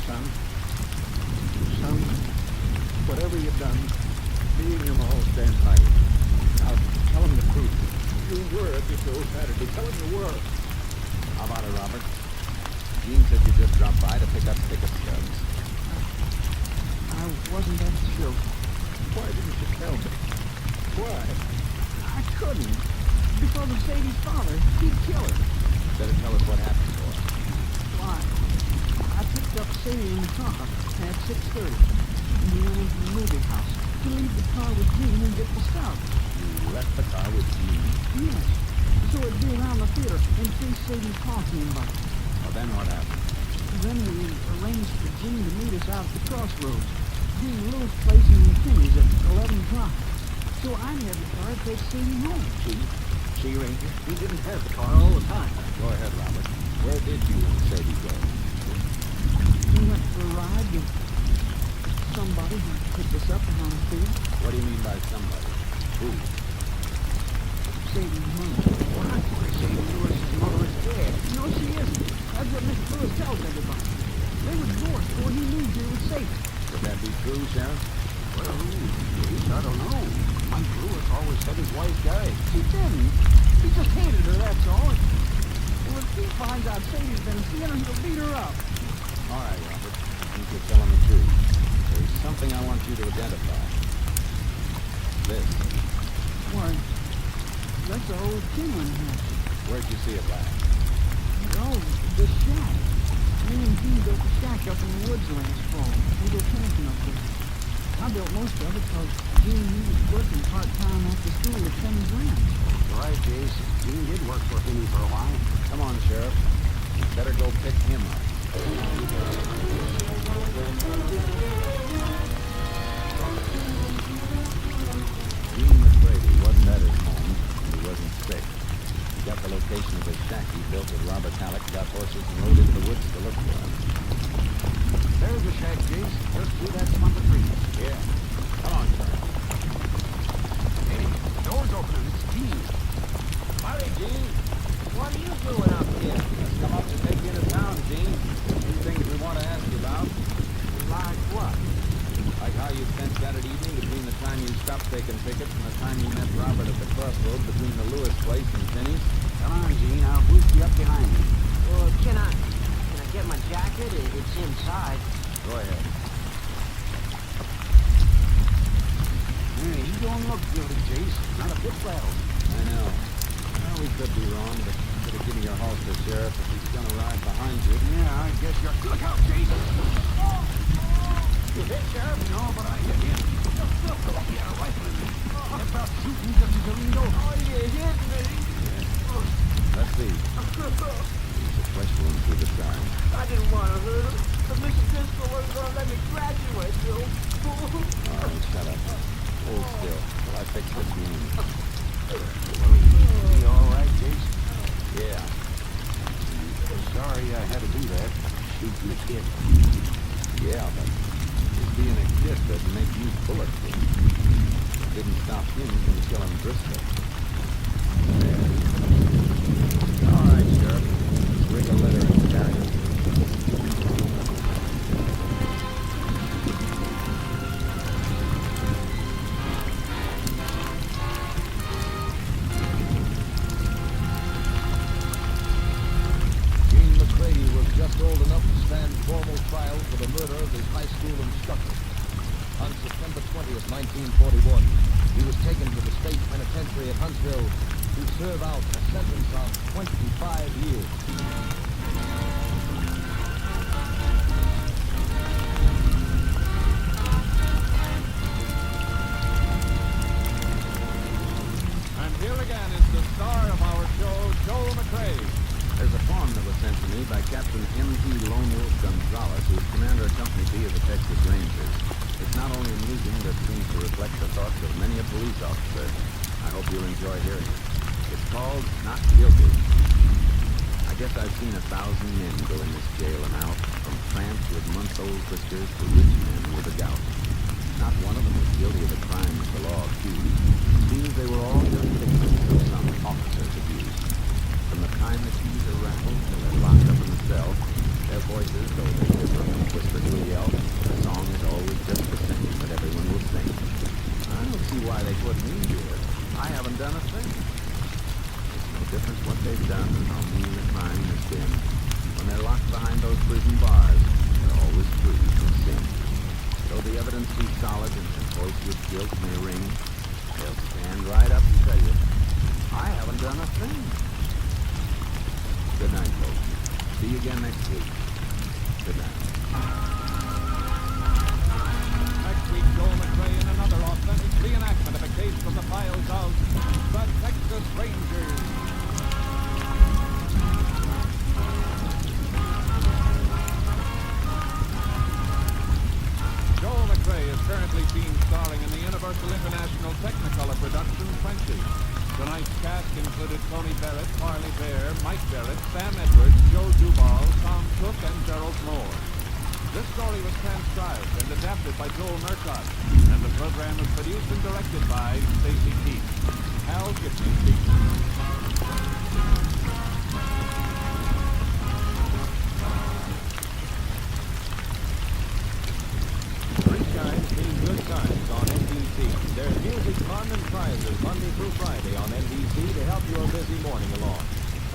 Son, whatever you've done, me and him all stand by you. Now, tell him the truth. You were at the show Saturday. Tell him you were. How about it, Robert? Gene said you just dropped by to pick up ticket stubs. I wasn't at the show. Why didn't you tell me? Why? I couldn't. Because of Sadie's father. He'd kill her. Better tell us what happened for us. Why? I picked up Sadie in the car at 6:30. We went into the movie house to leave the car with Gene and get the stuff. You left the car with Gene. Yes. So it'd be around the theater in case Sadie called me about it. Well, then what happened? Then we arranged for Gene to meet us out at the crossroads. Gene Lou's place in McKinney's at 11 o'clock. So I had the car to take Sadie home. See, Ranger, he didn't have the car all the time. Go ahead, Robert. Where did you and Sadie go? We went for a ride with somebody who picked us up around the field. What do you mean by somebody? Who? Sadie's mother. What? Sadie Lewis's mother is dead. No, she isn't. That's what Mr. Lewis tells everybody. They were divorced before he knew she was safe. Could that be true, Sheriff? Well, geez, I don't know. Mike Lewis always said his wife died. He didn't. He just hated her, that's all. Well, if he finds out Sadie's been seeing her, he'll beat her up. All right, Robert. I think you're telling the truth. There's something I want you to identify. This. Why, that's the old Kinlan house. Where'd you see it last? Oh, the shack. Me and Gene built the shack up in the woods last fall. We go camping up there. I built most of it because Gene, he was working part-time after school at Penny's Ranch. Right, Jace. Gene did work for Penny for a while. Come on, Sheriff. You better go pick him up. Gene McCready wasn't at his home, and he wasn't sick. He got the location of his shack he built with Robert Halleck, got horses, and rode into the woods to look for him. There's the shack, Jace. Just through that clump of trees. Yeah. Come on, Sheriff. Hey, the door's opening. It's Gene. Howdy, Gene. What are you doing up here? Let's come up to take you into town, Gene. A few things we want to ask you about. Like what? Like how you spent Saturday evening between the time you stopped taking tickets and the time you met Robert at the crossroad between the Lewis place and Penny's. Come on, Gene. I'll boost you up behind me. Well, can I get my jacket? It's inside. Go ahead. Hey, you don't look guilty, Jace. Not a bit rattled. I know. Well, we could be wrong, but you better give me your holster, Sheriff, if he's gonna ride behind you. Yeah, I guess there, Sheriff. Look out, Jake! You hit, Sheriff? No, but I hit him. He had a rifle in me. He about shooting just as you leaned over. Oh, you hit me. Let's see. It's a fresh one through the side. I didn't want to hurt him. But Mr. Driscoll wasn't going to let me graduate, you fool. Oh, shut up. Hold still while I fix this wound. You all right, Jace? Yeah. Sorry I had to do that. Shooting the kid. Yeah, but just being a kid doesn't make you bulletproof. It didn't stop him from killing Driscoll. There. All right, Sheriff. Let's rig a letter and carry it. Old enough to stand formal trial for the murder of his high school instructor. On September 20th, 1941, he was taken to the state penitentiary at Huntsville to serve out a sentence of 25 years. And here again is the star of our show, Joel McRae. There's a poem that was sent to me by Captain M.T. Lone Wolf Gonzalez, who is commander of Company B of the Texas Rangers. It's not only amusing, but seems to reflect the thoughts of many a police officer. I hope you'll enjoy hearing it. It's called Not Guilty. I guess I've seen 1,000 men go in this jail and out, from tramps with month-old whiskers to rich men with a gout. Not one of them was guilty of the crimes the law accused. Seems they were all just victims of some officer's abuse. From the time the keys are rattled till they're locked up in the cell, their voices, though they differ from whisper to a yell, the song is always just the same that everyone will sing. I don't see why they put me here. I haven't done a thing. It's no difference what they've done and how mean the crime has been. When they're locked behind those prison bars, they're always free from sin. Though the evidence be solid and their voice with guilt may ring, they'll stand right up and tell you, I haven't done a thing. Good night, folks. See you again next week. Good night. Next week, Joel McRae in another authentic reenactment of a case from the files of the Texas Rangers. Joel McRae is currently seen starring in the Universal International Technicolor production, Frenchy. Tonight's cast included Tony Barrett, Marley Bear, Mike Barrett, Sam Edwards, Joe Duval, Tom Cook, and Gerald Moore. This story was transcribed and adapted by Joel Murcott, and the program was produced and directed by Stacy Keith. Hal Gibney speaking. Three Chimes mean good times on NBC. There's music, fun, and prizes Monday through Friday on NBC to help your busy morning along.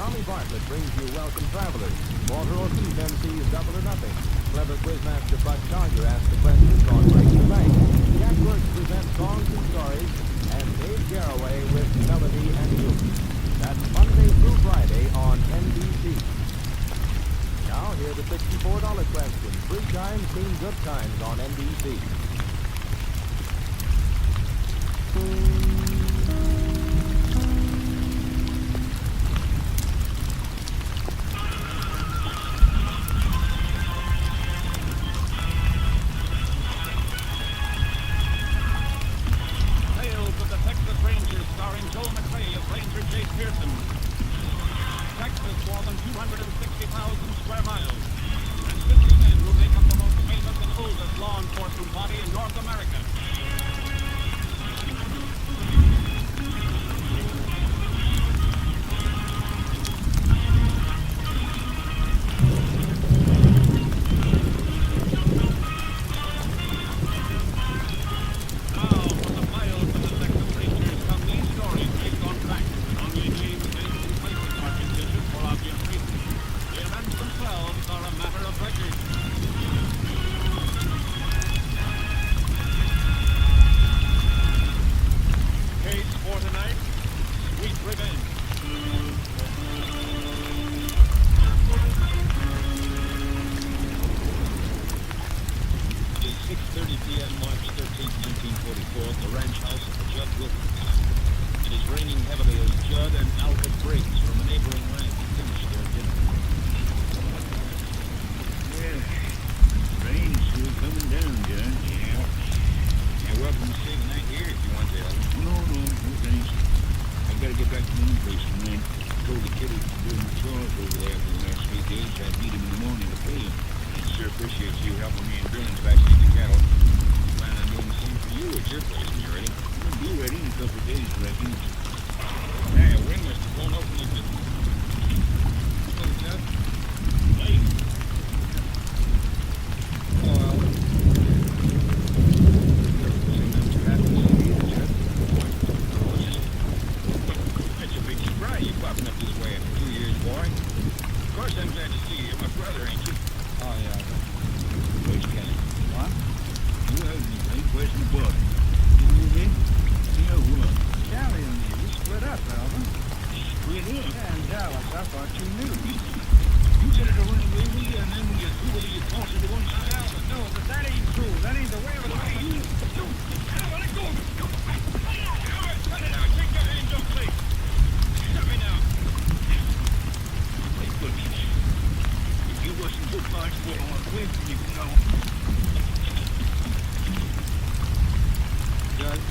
Tommy Bartlett brings you Welcome Travelers. Walter O'Keefe MC's Double or Nothing. Clever Quizmaster Bud Collier asks the questions on Breaking the Bank. Jack Works presents Songs and Stories. And Dave Garroway with Melody and Youth. That's Monday through Friday on NBC. Now, here are the $64 question. Three Chimes mean good times on NBC. Tales of the Texas Rangers starring Joel McRae as Ranger Jake Pearson. Texas more than 260,000 square miles. And 50 men who make up the most famous and oldest law enforcement body in North America. sure appreciate you helping me in Bruins vaccine the cattle. Plan on doing the same for you at your place when you're ready. We'll be ready in a couple of days, reckon. Hey, a wind must have blown open like this. Oh, Chuck. Late. Oh, well. Seen them cactus either, Chuck. That's a big surprise you popping up this way after 2 years, boy. Of course I'm glad to see you. You're my brother, ain't you? Oh, yeah. Where's Kelly? What? You have any question about it? You mean? Yeah, what? Callie and me, we split up, Alvin. Split up? Yeah, and Dallas, I thought you knew. You said it to run away with you, and then when you threw it, you tossed it to one side. Alvin, no, but that ain't true. That ain't the way of it. Why, you... Let it go! Cut it out! Take your hands off, please! Stop me now! Hey, look, if you wasn't good parts for on a whip, you know. Judge,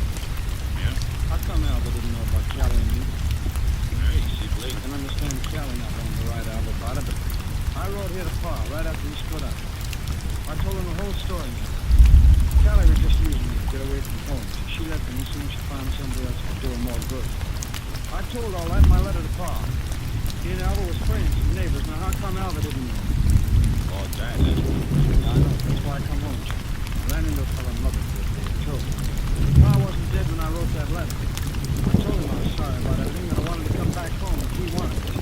Yeah? how come Alva didn't know about Callie and me? Hey, see, Blake. I can understand Callie not wanting to write Alva about it, but I wrote here to Pa right after we split up. I told him the whole story. Callie was just using me to get away from home. She left him as soon as she found somebody else could do her more good. I told all that in my letter to Pa. He and Alva was friends and neighbors. Now how come Alva didn't know? Oh, Dad, that's I know. That's why I come home. I ran into a fellow in Lubbock the other day and told him. Pa wasn't dead when I wrote that letter. I told him I was sorry about everything, that I wanted to come back home if he wanted to.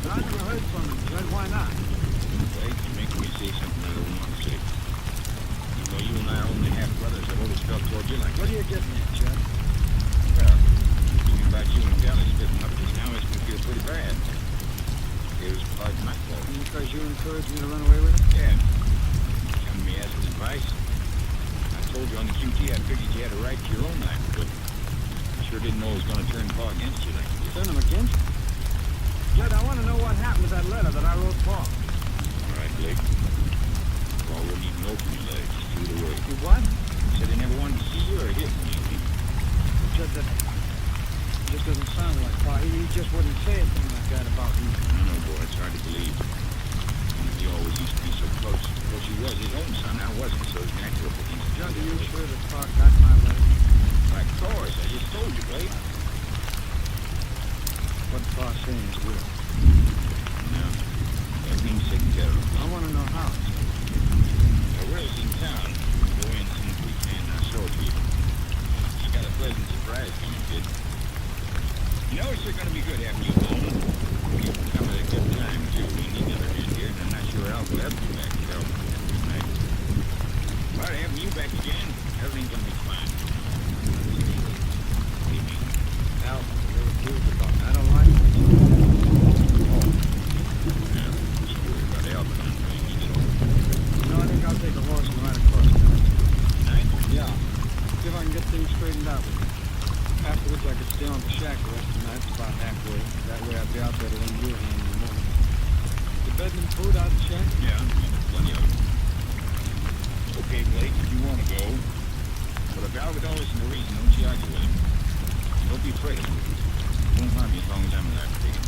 Now, I never heard from him, Judge. Why not? Blake, you're making me say something I don't want to say. You know, you and I are only half brothers. I've always felt toward you like What are you getting at, Judge? Well, thinking about you and Kelly splitting up just now makes me feel pretty bad. It was part of my fault. Because you encouraged me to run away with him? Yeah. Come to me asking advice. I told you on the QT I figured you had a right to your own life, but I sure didn't know it was going to turn Pa against you like this. Turn him against me? Judge, I want to know what happened to that letter that I wrote Pa. All right, Blake. Pa wouldn't even open your letter, just threw it away. You what? Said he never wanted to see you or hear from you. Judge, that just doesn't sound like Pa. He just wouldn't say a thing like that about me. I know, boy, it's hard to believe. He always used to be so close. Of course, he was his own son. I wasn't, so it's natural for things to Judge, are you sure that Pa got my letter? Of course, I just told you, Blake. What Pa's saying is real. No, everything's taken care of. I want to know how. We're in town. Go in as soon as we can. I'll show it to you. Just got a pleasant surprise for you, kid. You know, it's going to be good having you home. You can come at a good time, too. We need another hand here, and I'm not sure Alf will ever be back to help tonight. But having you back again, everything's going to be fine. What do you mean? Alf, you're accused about me. I don't like it. Oh. Yeah, just worry about Alf and I'm doing it. No, I think I'll take a horse and ride across tonight. Tonight? Yeah. See if I can get things straightened out with you. Afterwards, I could stay on the shack the rest of the night. It's about halfway. That way I'd be out there to lend you a hand in the morning. The bed and food out in the shack? Yeah, plenty of it. Okay, Blake, if you want to go. But if Alva don't listen to reason, don't you argue with him. And don't be afraid. It won't harm you as long as I'm alive, Blake.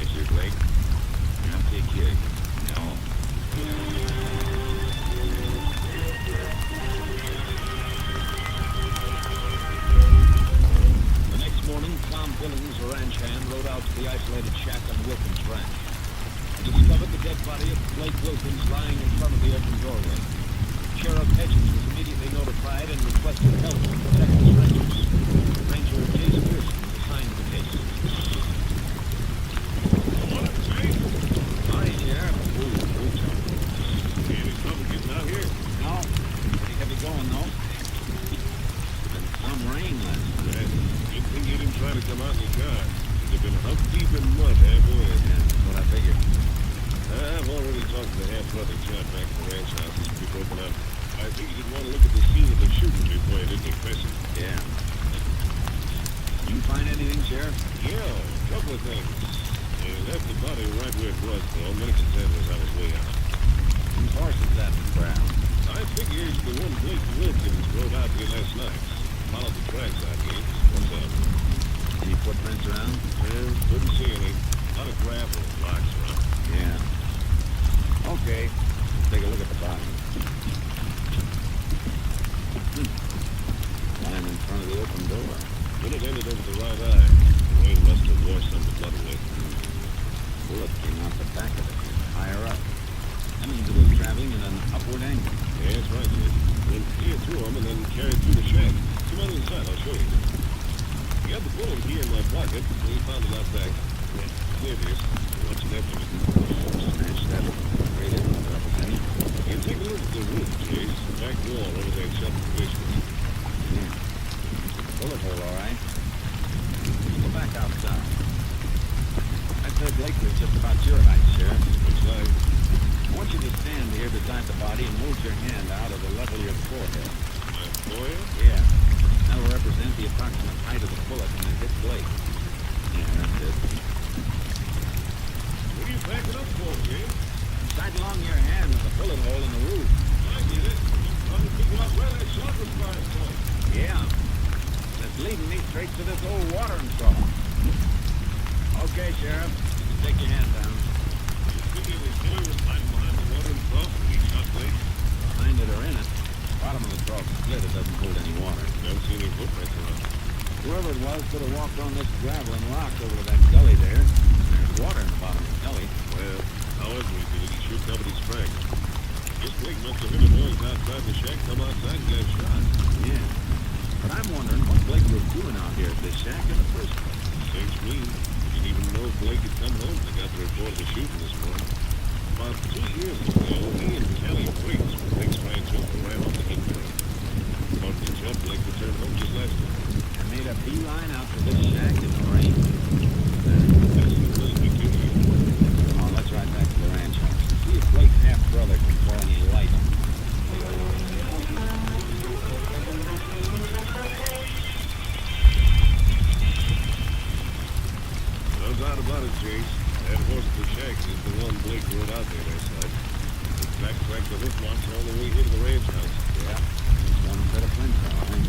Yes, sir, Blake. And I'll take care of you. Now on. The next morning, Tom Billings, a ranch hand, rode out to the isolated shack on Wilkins Ranch and discovered the dead body of Blake Wilkins lying in front of the open doorway. Sheriff Hedges was immediately notified and requested help from the Texas Rangers. Ranger Jason Pearson was assigned to the case. Hi, Sheriff. Any trouble getting out here? No. Pretty heavy going, though. Been some rain last night. Good thing you didn't try to come out in your car. You've been hunk deep in mud halfway. Yeah, that's what I figured. I've already talked to the half-brother John back at the ranch house. He's pretty broken up. I think you'd want to look at the scene of the shooting before you did the question. Yeah. You find anything, Sheriff? Yeah, a couple of things. They left the body right where it was, though. Medicine said was on his way out. Whose horse is that in the ground? I figure it's the one Blake Wilkins rode out here last night. Followed the tracks out here. What's up? Any footprints around? Well, couldn't see any. A lot of gravel and blocks around. Yeah. Okay, let's take a look at the body. Lying in front of the open door. When it ended over the right eye, the rain must have washed some of the blood away. Bullet came out the back of it, higher up. That means it was traveling at an upward angle. Yeah, that's right, Jed. Went clear through him and then carried through the shack. Come on inside, I'll show you. We had the bullet here in my pocket, so we found it out back. Yeah, clear this. What's left of it? Smash that right in the double penny. And take a look at the roof, Chase. The back wall over that shelter basement. Yeah. Bullet hole, all right. Let's go back outside. I'd say Blake was just about your height, Sheriff. Looks like. I want you to stand here beside the body and hold your hand out at the level of your forehead. My forehead? Yeah. That will represent the approximate height of the bullet when it hit Blake. Yeah, that's it. What are you backing up for, Jed? Sight along your hand with the bullet hole in the roof. I get it. I'm trying to figure out where that shot was fired from. Yeah. That's leading me straight to this old watering trough. Okay, Sheriff. Just take your hand down. You figure the killer was hiding behind the watering trough when he shot Blake? Behind it or in it. Bottom of the trough is split. It doesn't hold any water. Don't see any footprints around. Whoever it was could have walked on this gravel and rock over to that gully there. There's water in the bottom of the gully. Well, however he did it, he sure covered his tracks. Guess Blake must have heard a noise outside the shack, come outside and got shot. Yeah. But I'm wondering what Blake was doing out here at this shack in the first place. Seems to me. Didn't even know Blake had come home. They got the report of the shooting this morning. About 2 years ago, he and Kelly Briggs were Blake's rancher and ran off the hit train. According to Judd, Blake returned home just last week. I made a beeline out to this shack in the rain. That's really peculiar. Oh, let's ride back to the ranch house and see if Blake's half-brother can throw any light on it. No doubt about it, Chase. That horse at the shack is the one Blake rode out there last night. It backtracked the hoof marks all the way here to the ranch house. Yeah. Just one set of prints, all right.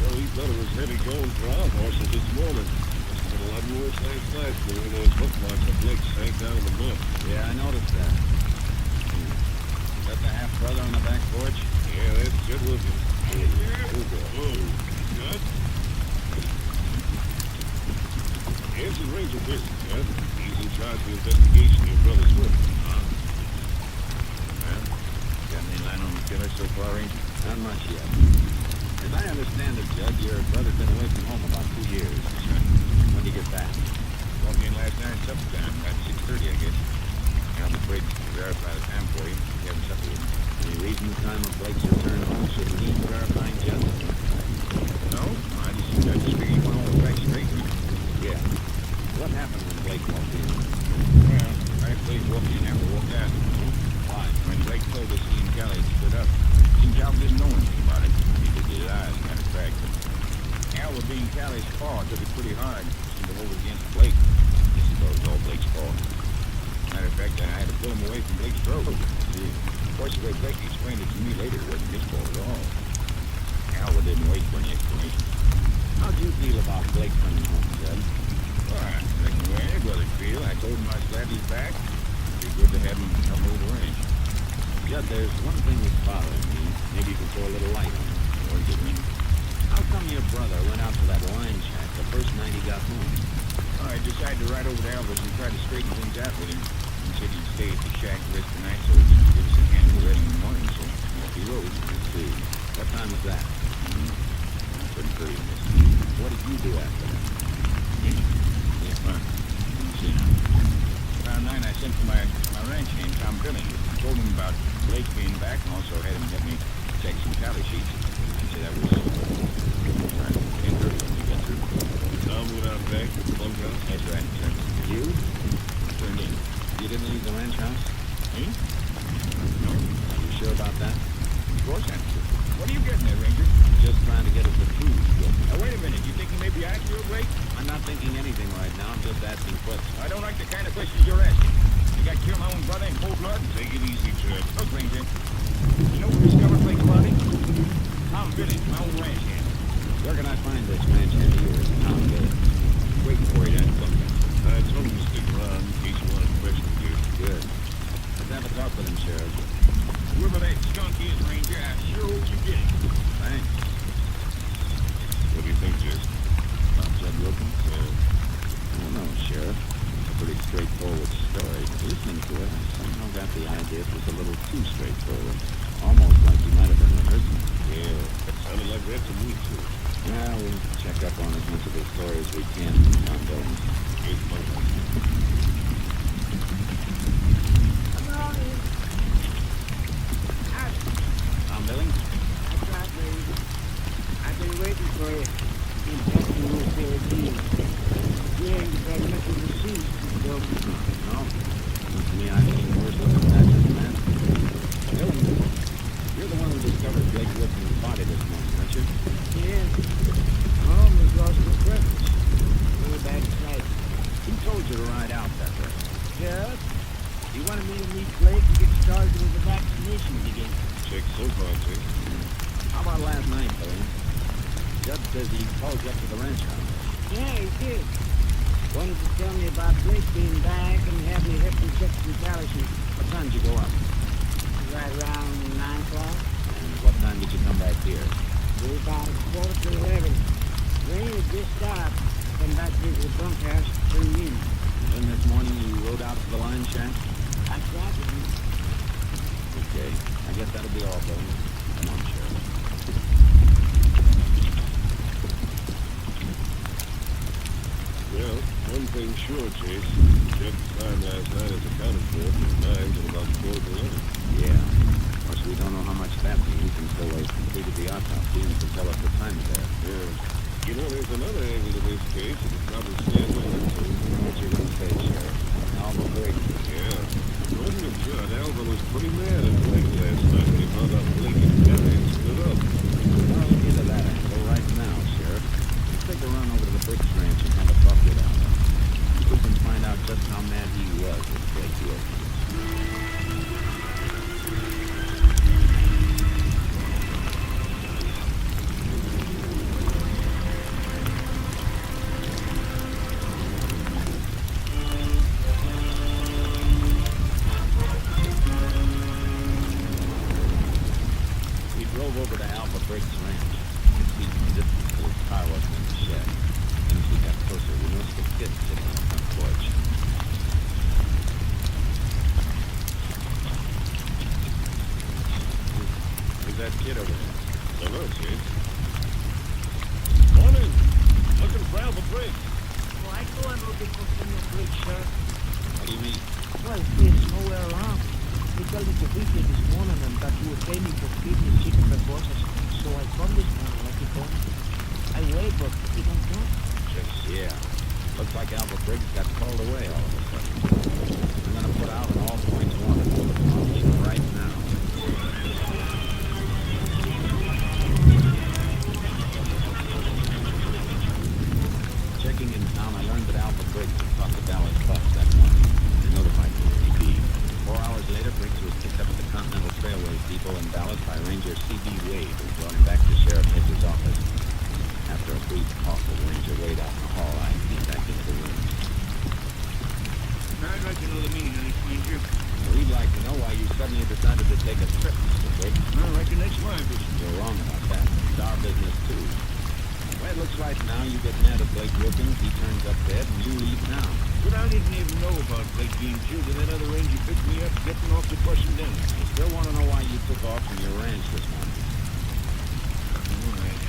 Well, he thought it was heavy going for our horses this morning. Must have been a lot worse last night the way those hoof marks of Blake sank down in the mud. Yeah, I noticed that. Is that the half-brother on the back porch? Yeah, that's Judd Wilkins. Whoa. Judd? Yes, it's Ranger Wilson, Judd. He's in charge of the investigation of your brother's work. Well, got any line on the killer so far, Ranger? Not much yet. As I understand it, Judd, your brother's been away from home about 2 years. When did he get back? Walked in last night at supper time, about 6:30, I guess. Got on the bridge to verify the time for him. Having supper with him. Any reason the time of Blake's return home should need verifying, Judd? No, I just figured he went all the facts straight. Yeah. What happened when Blake walked in? Well, right Blake walked in after walked out. Why? When Blake told us he and Kelly had split up, Jim Cal didn't know anything about it. He did his eyes, matter of fact. But Al, being Callie's paw, took it pretty hard. Seemed to hold it against Blake. Guess he thought it was all Blake's fault. Matter of fact, I had to pull him away from Blake's throat. See, of course, the way Blake explained it to me later, it wasn't his fault at all. Al didn't wait for any explanation. How'd you feel about Blake coming home, Judd? Well, I reckon the way any brother feel. I told him I was glad he's back. It'd be good to have him come over the ranch. Judd, there's one thing that's bothering me. Maybe you can throw a little light on it. Or did we? How come your brother went out to that wine shack the first night he got home? Well, I decided to ride over to Alva's and try to straighten things out with him. He said he'd stay at the shack the rest of the night so he could give us a hand with it in the morning, so off he rode. Let's see. What time was that? Couldn't hurt him. What did you do after that? Yeah, fine. See now. Around 9, I sent for my ranch hand, Tom Billing. Told him about Blake being back and also had him help me check some tally sheets. He said that was right. 10:30 when we got through. Tom went out back to the bunkhouse? That's right, sir. You? Turned in. You didn't leave the ranch house? Me? No. Are you sure about that? Of course I'm sure. What are you getting at, Ranger? Just trying to get us the truth. Now, wait a minute. You think he may be actual, Blake? I'm not thinking anything right now. I'm just asking questions. I don't like the kind of questions you're asking. You got to kill my own brother in cold blood? Take it easy, Judd. Look, Ranger. You know who discovered Blake's body? Tom Billing, my own ranch hand. Where can I find this ranch hand of yours, Tom Billing? Waiting for you down at the bunkhouse. I told him to stick around in case you wanted to question you. Good. Let's have a talk luck with him, Sheriff. Whoever that skunk is, Ranger, I sure hope you get him. Thanks. What do you think, Jake? About Judd Wilkins? I don't know, Sheriff. It's a pretty straightforward story, but listening to it, I somehow got the idea it was a little too straightforward. Almost like he might have been rehearsing. Yeah, that sounded like that to me, too. Yeah, we'll check up on as much of the story as we can, Tom Billings. Good fun. Tom Billings? That's right, baby. I've been waiting for you. Been testing you for a deal. You ain't got nothing to see, so... No. Seems to me I've seen worse looking patches than that. Billings, you're the one who discovered Blake Wilkins' body this morning, aren't you? Yeah. I almost lost my breakfast. Really bad sight. Who told you to ride out that way? Jeff, he wanted me to meet Blake and get started with the vaccinations again. Check so far, Jake. How about last night, Billings? Judd says he called you up to the ranch house. Yeah, he did. Wanted to tell me about Blake being back and have me help him check some calluses. What time did you go up? Right around 9 o'clock. And what time did you come back here? About 11:15. Rain had just stopped. Come back to the bunkhouse to bring me in. And then this morning you rode out to the line shack? I tried to do. Okay. I guess that'll be all, Billings. Come on, Sheriff. Well, one thing sure, Chase. Jeff's time last night is accounted for from 9 till about 11. Yeah. Of course, we don't know how much that means until they've completed the autopsy and can tell us the time of death. Yeah. You know, there's another angle to this case that could probably stand well into. What you gonna say, Sheriff? Alva Briggs. Yeah. According to Judd, Alva was pretty mad at Blake last night when he found out Blake and Gary had split up. I'll look into that angle right now, Sheriff. Let's take a run over to the Briggs ranch and have a talk with Alva. We can find out just how mad he was with Blake Wilkins. Over to Alva Briggs Ranch. You could see from the distance that his car wasn't in the shed. And as we got closer, we noticed a kid sitting on the front porch. Who's that kid over there? Hello, Chase. Morning. Looking for Alva Briggs. Oh, I go and looking for Senor Briggs, sir. What do you mean? Well, he's nowhere around. He told me to be here this morning and that you would pay me for feeding his chicken horses. So I come this morning like you told me. I wait, but he don't come. Just, yeah. Looks like Alva Briggs got called away all of a sudden. I'm gonna put out an all points wanted bulletin on him right now. Checking in town, I learned that Alva Briggs had caught the Dallas bus that morning. They notified the CB. 4 hours later, Briggs was picked up at the Continental Trailways Depot in Dallas by Ranger C.B. Wade, who brought him back to Sheriff Hedges' office. After a brief talk with Ranger Wade out in the hall, I came back into the room. I'd like to know the meaning of this, Ranger. We'd like to know why you suddenly decided to take a trip, Mr. Briggs. I reckon that's my business. You're wrong about that. It's our business, too. Well, it looks like now you get mad at Blake Wilkins, he turns up dead, and you leave town. But I didn't even know about Blake being killed, and that other ranger picked me up getting off the bus and then. I still want to know why you took off from your ranch this morning. All right.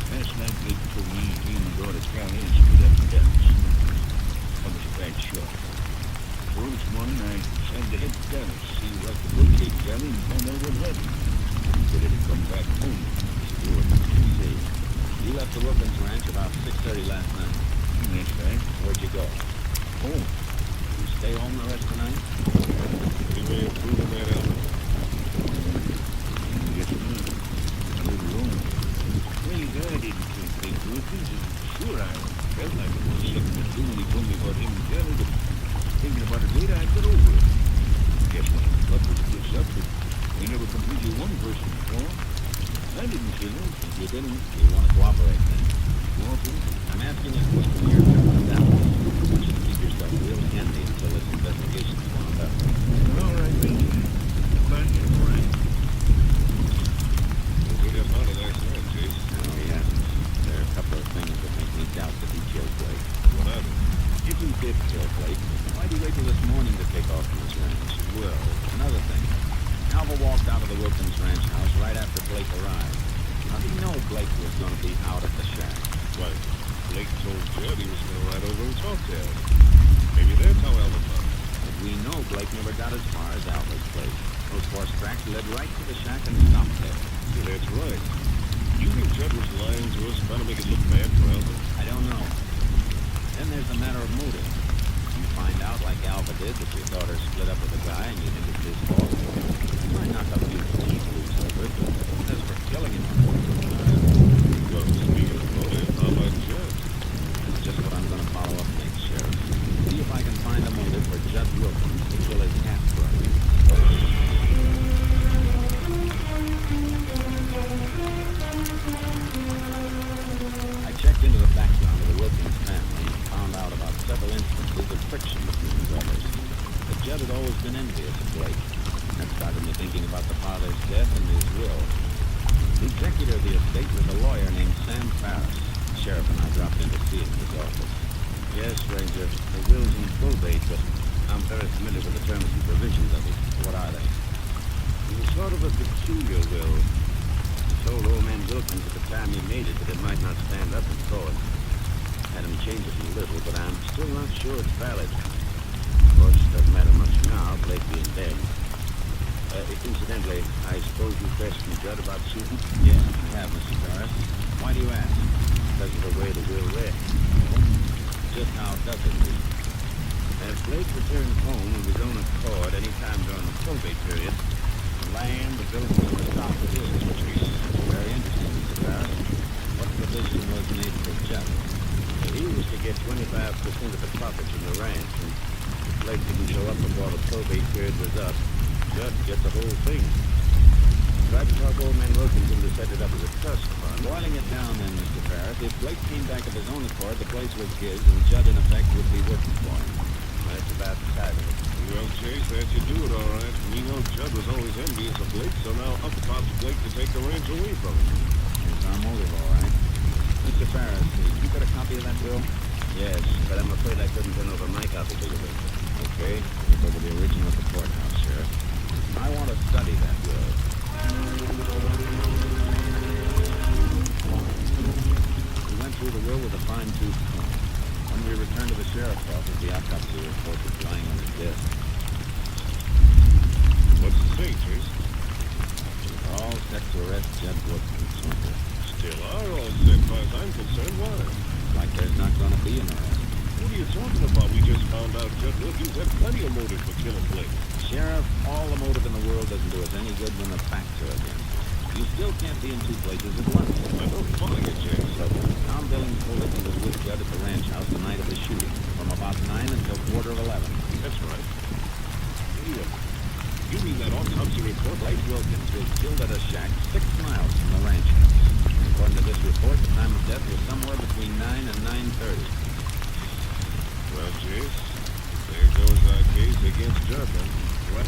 Last night, Blake told me he came and brought his cow in and split up the Dallas. That was a bad shot. So this morning, I decided to head to Dallas, see what the bookcase got and find out what happened. Ready to come back home. Good. See. You left the Wilkins ranch about 6:30 last night. That's right. Where'd you go? Home. You stay home the rest of the night? You may have proven that out. Yes, ma'am. I was wrong. Well, I didn't think Blake Wilkins. Sure, I felt like it was something to do when he told me about him and Kelly, but thinking about it later, I got over it. Guess when I was up, but we never completely one person before. I didn't kill him. If you didn't, you want to cooperate then. Cooperate? I'm asking you a question here, Captain Dallas. I want you to keep yourself real handy until this investigation's wound up. All right. ranch house right after Blake arrived. How did he know Blake was going to be out at the shack? Well, Blake told Judd he was going to ride over and talk to Al. Maybe that's how Al found him. But we know Blake never got as far as Alva's place. Those horse tracks led right to the shack and stopped there. Yeah, that's right. You think Judd was lying to us, trying to make it look bad for Alva? I don't know. Then there's a matter of motive. You find out, like Alva did, that your daughter split up with a guy and you think it's his fault. You might knock a few teeth loose over it, but as for killing him, Well, speaking of motive, how about Judd? that's just what I'm going to follow up next, Sheriff. See if I can find a motive for Judd Wilkins to kill his half-brother. I checked into the background of the Wilkins family and found out about several instances of friction between the brothers. But Judd had always been envious of Blake. That started me thinking about the father's death and his will. The executor of the estate was a lawyer named Sam Farris. The sheriff and I dropped in to see him in his office. Yes, Ranger. The will's in probate, but I'm very familiar with the terms and provisions of it. What are they? It was sort of a peculiar will. He told old man Wilkins at the time he made it that it might not stand up in court. Had him change it a little, but I'm still not sure it's valid. Of course, it doesn't matter much now, Blake being dead. Incidentally, I suppose you questioned Judd about shooting? Yes, I have, Mr. Farris. Why do you ask? Because of the way the will read. Just how does it read? As Blake returned home of his own accord any time during the probate period, the land, the building, and the stock was his. Very interesting, Mr. Farris. What provision was made for Judd? He was to get 25% of the profits from the ranch, and if Blake didn't show up before the probate period was up, Judd gets the whole thing. Tried to talk old man Wilkins into set it up as a trust fund. Boiling it down then, Mr. Farris, if Blake came back of his own accord, the place was his, and Judd, in effect, would be working for him. That's about the side of it. Well, Chase, that should do it all right. We know Judd was always envious of Blake, so now up pops Blake to take the ranch away from him. There's our motive, all right. Mr. Farris, you got a copy of that will? Yes, but I'm afraid I couldn't turn over my copy to you. Okay, we'll go to the original at the courthouse, Sheriff. I want to study that will. We went through the will with a fine-tooth comb. When we returned to the sheriff's office, the autopsy report was lying on his desk. What's it say, Chase? We're all set to arrest Judd Wilkins. Still are all set, as far as I'm concerned. Why? Like there's not going to be an arrest. What are you talking about? We just found out Judd Wilkins had plenty of motive for killing Blake. Sheriff, all the motive in the world doesn't do us any good when the facts are against us. You still can't be in two places at once. I don't follow you, Chase. Look, Tom Billings told us he was with Judd at the ranch house the night of the shooting, from about 9 until 11:15. That's right. Hey, you mean that autopsy report? Blake Wilkins was killed at a shack 6 miles from the ranch house. According to this report, the time of death was somewhere between 9 and 9:30. Well, Chase, there goes our case against Judd, then. What?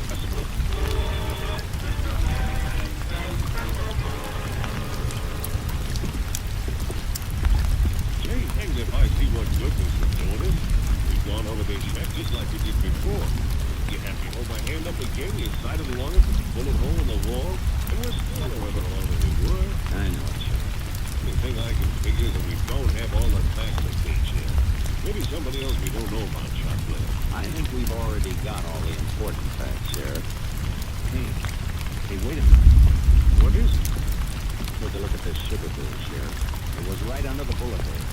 Jay, hanged if I see what Wilkins was doing it. We've gone over this shack just like we did before. You have me hold my hand up again, you sided along it with the bullet hole in the wall, and we're still however long as we were. I know it, Sheriff. The thing I can figure is that we don't have all the facts to case yet. Maybe somebody else we don't know about shot Blake. I think we've already got all the important facts, Sheriff. Hey, wait a minute. What is it? Take a look at this sugar bowl, Sheriff. It was right under the bullet hole.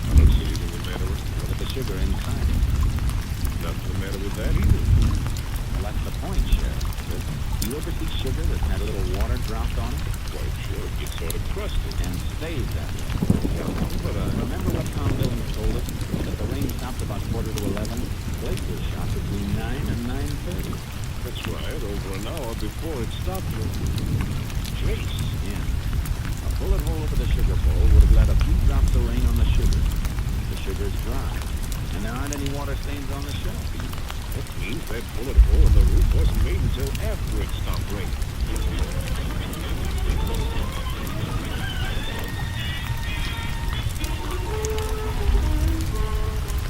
I don't see anything the matter with it. Look at the sugar inside it. Nothing the matter with that either. Well, that's the point, Sheriff. Do you ever see sugar that's had a little water dropped on it? Quite sure it gets sort of crusted. And stays that way. But Remember what Tom Billings told us? That the rain stopped about 11:15? Blake was shot between 9 and 9:30. that's right, over an hour before it stopped. Chase. Yeah. A bullet hole over the sugar bowl would have let a few drops of rain on the sugar. The sugar's dry. And there aren't any water stains on the shelf either. That means that bullet hole in the roof wasn't made until after it stopped raining.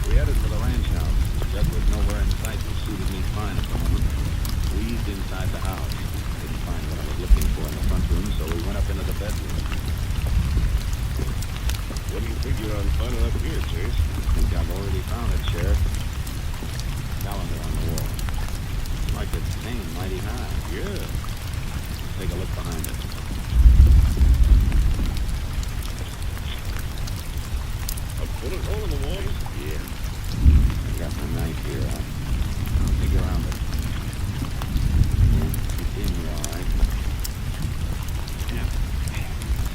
We headed for the ranch house. Judd was nowhere in sight, which suited me fine at the moment. Weaved inside the house. Didn't find what I was so we went up into the bedroom. What do you figure on finding up here, Chase? I think I've already found it, Sheriff. Calendar on the wall. Like it's hanging mighty high. Yeah. Take a look behind it. A bullet hole in the wall? Yeah. I got my knife here. I'll dig around it. Yeah, you see me all right. Yeah.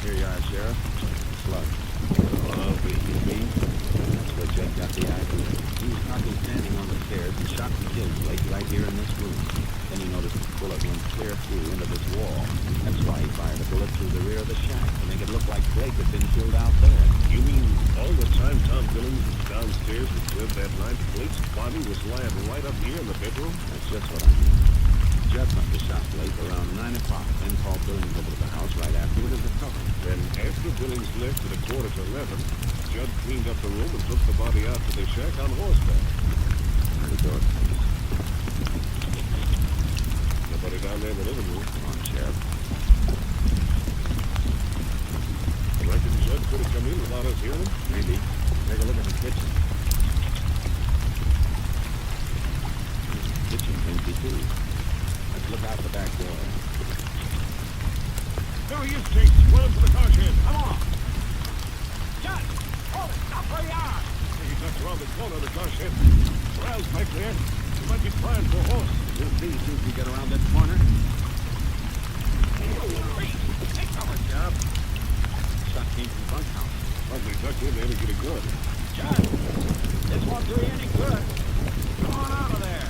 Here you are, Sheriff. Slug. Oh, beat. That's where Jed got the idea. He was talking standing on the stairs and shot and killed Blake right here in this room. Then he noticed the bullet went clear through into this wall. That's why he fired a bullet through the rear of the shack to make it look like Blake had been killed out there. You mean all the time Tom Billings was downstairs with Judd that night, Blake's body was lying right up here in the bedroom? That's just what I mean. Judd must have shot Blake around 9 o'clock, then called Billings over to the house right afterward as a cover. Then after Billings left at 11:15, Judd cleaned up the room and took the body out to the shack on horseback. The door, please. Nobody down there in the living room. Come on, Sheriff. I reckon Judd could have come in without us hearing him. Maybe. Take a look at the kitchen. The kitchen's empty, too. Let's look out the back door. There he is, Jake. Run for the car shed. Come on. Judd! Hold it! Stop where you are! He ducked around the corner of the car shed. Corral's back there. He might be trying for a horse. We'll see as soon as we get around that corner. Take cover, Sheriff. Shot came from the bunkhouse. Probably ducked in there to get a gun. Judd! This won't do you any good. Come on out of there.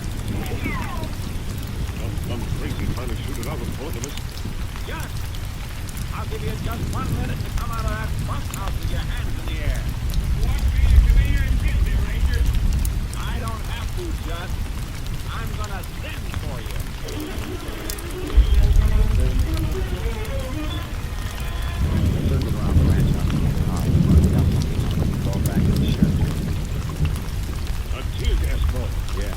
Some crazy trying to shoot it out with both of us. Judd! I'll give you just 1 minute to come out of that bunkhouse with your hands in the air. Want me to come in here and get me, Ranger? I don't have to, Judd. I'm gonna send for you. Circled around the ranch house and the car. Got something on it. Call back to the sheriff. A tear gas ball. Yeah.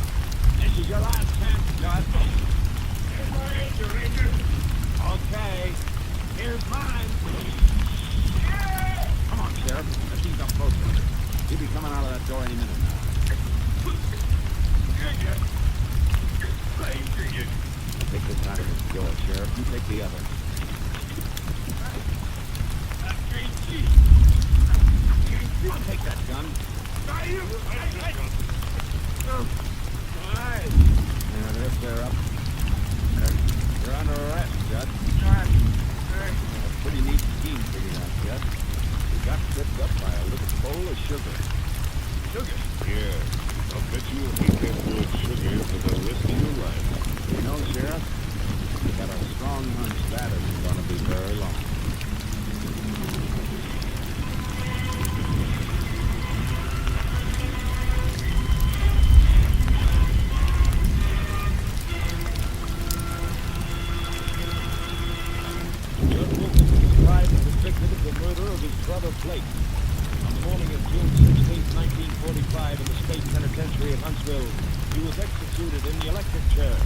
This is your last chance, Judd. Here's my answer, Ranger. Okay. Here's mine. Come on, Sheriff. Let's ease up closer. He'll be coming out of that door any minute now. Take this side of this door, Sheriff. You take the other. I'll take that gun. Yeah, they're fair up. You're under arrest, Judd. Pretty neat scheme figured out, Judd. We got tripped up by a little bowl of sugar. Sugar? Yeah. I'll bet you'll hate that word sugar for the rest of your life. You know, Sheriff, we got a strong hunch that isn't going to be very long. Judd Wilkins is tried and convicted of the murder of his brother Blake. On the morning of June 16, 1945, in the state penitentiary at Huntsville, he was executed in the electric chair.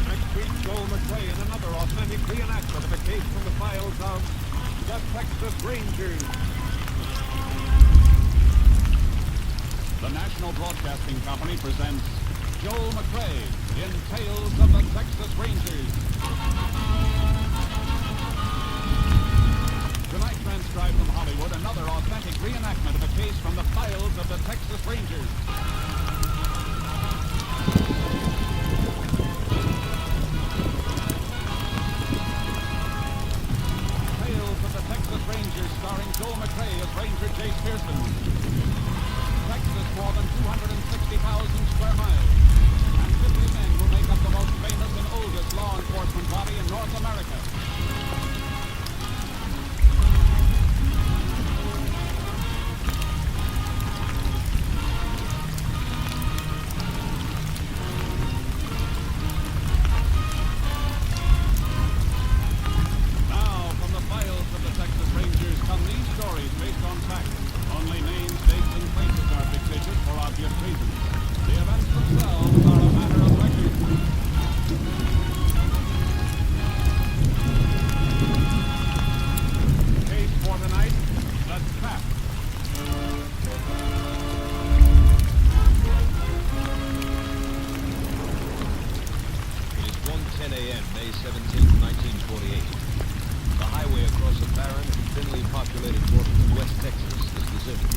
Next week, Joel McRae in another authentic reenactment of a case from the files of the Texas Rangers. The National Broadcasting Company presents Joel McRae in Tales of the Texas Rangers. Tonight, transcribed from Hollywood, another authentic reenactment of a case from the files of the Texas Rangers. Tales of the Texas Rangers, starring Joel McRae as Ranger Jace Pearson. Texas, more than 260,000 square miles, and 50 men who make up the most famous and oldest law enforcement body in North America. 9 a.m., May 17, 1948. The highway across a barren and thinly populated portion of West Texas is deserted,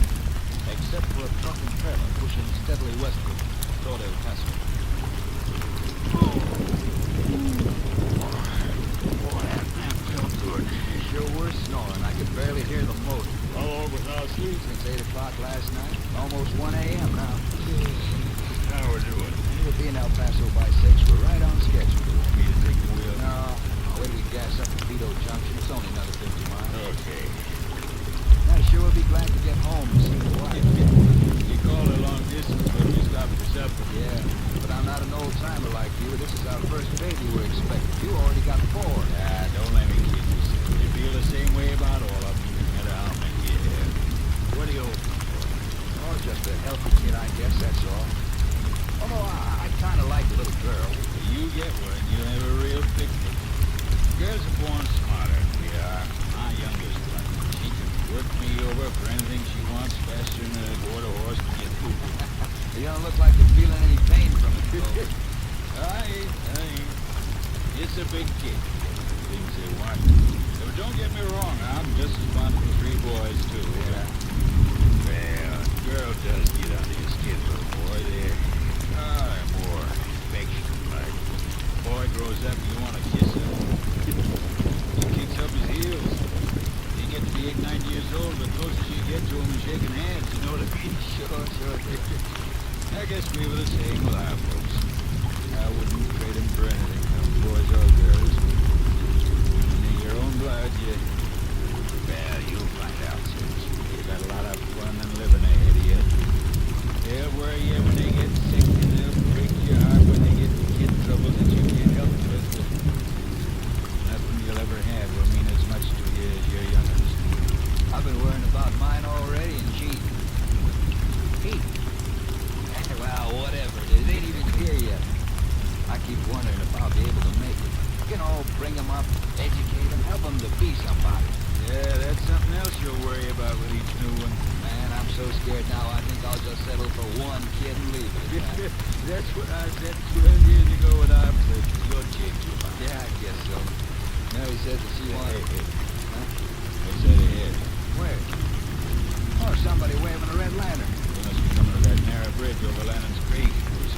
except for a truck and trailer pushing steadily westward toward El Paso. Boy, that felt good. Sure were snoring. I could barely hear the motor. How long without sleep? Since 8 o'clock last night. Almost 1 a.m. now. How we're doing? We'll be in El Paso by 6. We're right on schedule. Want me to take the wheel? No, wait till we gas up at Vito Junction. It's only another 50 miles. Okay. I sure will be glad to get home and see the wife. You call it long distance, but we stop for supper. Yeah, but I'm not an old timer like you. This is our first baby we're expecting. You already got 4. Ah, don't let me kid you, son. You feel the same way about all of them, no matter how many you have. What do you hope for? Oh, just a healthy kid, I guess, that's all. Although I kind of like the little girl. If you get one, you'll have a real picnic. Girls are born smarter than we are. My youngest one, she can work me over for anything she wants faster than a quarter horse can get food. You don't look like you're feeling any pain from it, though. I ain't. It's a big kid. Things they want. But don't get me wrong, I'm just as fond of the 3 boys, too. Yeah. Well, girl does get under your skin, little boy. They're more affectionate-like. Boy grows up and you want to kiss him. He kicks up his heels. He gets to be 8, 9 years old, the closer you get to him and shaking hands, you know what I mean? Sure. I guess we were the same with our folks. I wouldn't trade him for anything, no boys or girls. When they're your own blood, well, you'll find out soon. You got a lot of fun and living ahead of you. They'll worry you when they get sick, and they'll break your heart when they get kid trouble that you can't help with. Nothing you'll ever have will mean as much to you as your youngest. I've been worrying about mine already, and gee. Pete. Well, whatever. It ain't even here yet. I keep wondering if I'll be able to make it. You know, bring them up, educate them, help them to be somebody. Yeah, that's something else you'll worry about with each new one. Man, I'm so scared now, I think I'll just settle for 1 kid and leave it. That's what I said 12 years ago when I pledged your change your mind. Yeah, I guess so. Now he says that she wants... Hey. Huh? What's that ahead? Where? Oh, somebody waving a red lantern. They must be coming to that narrow bridge over Lannon's Creek.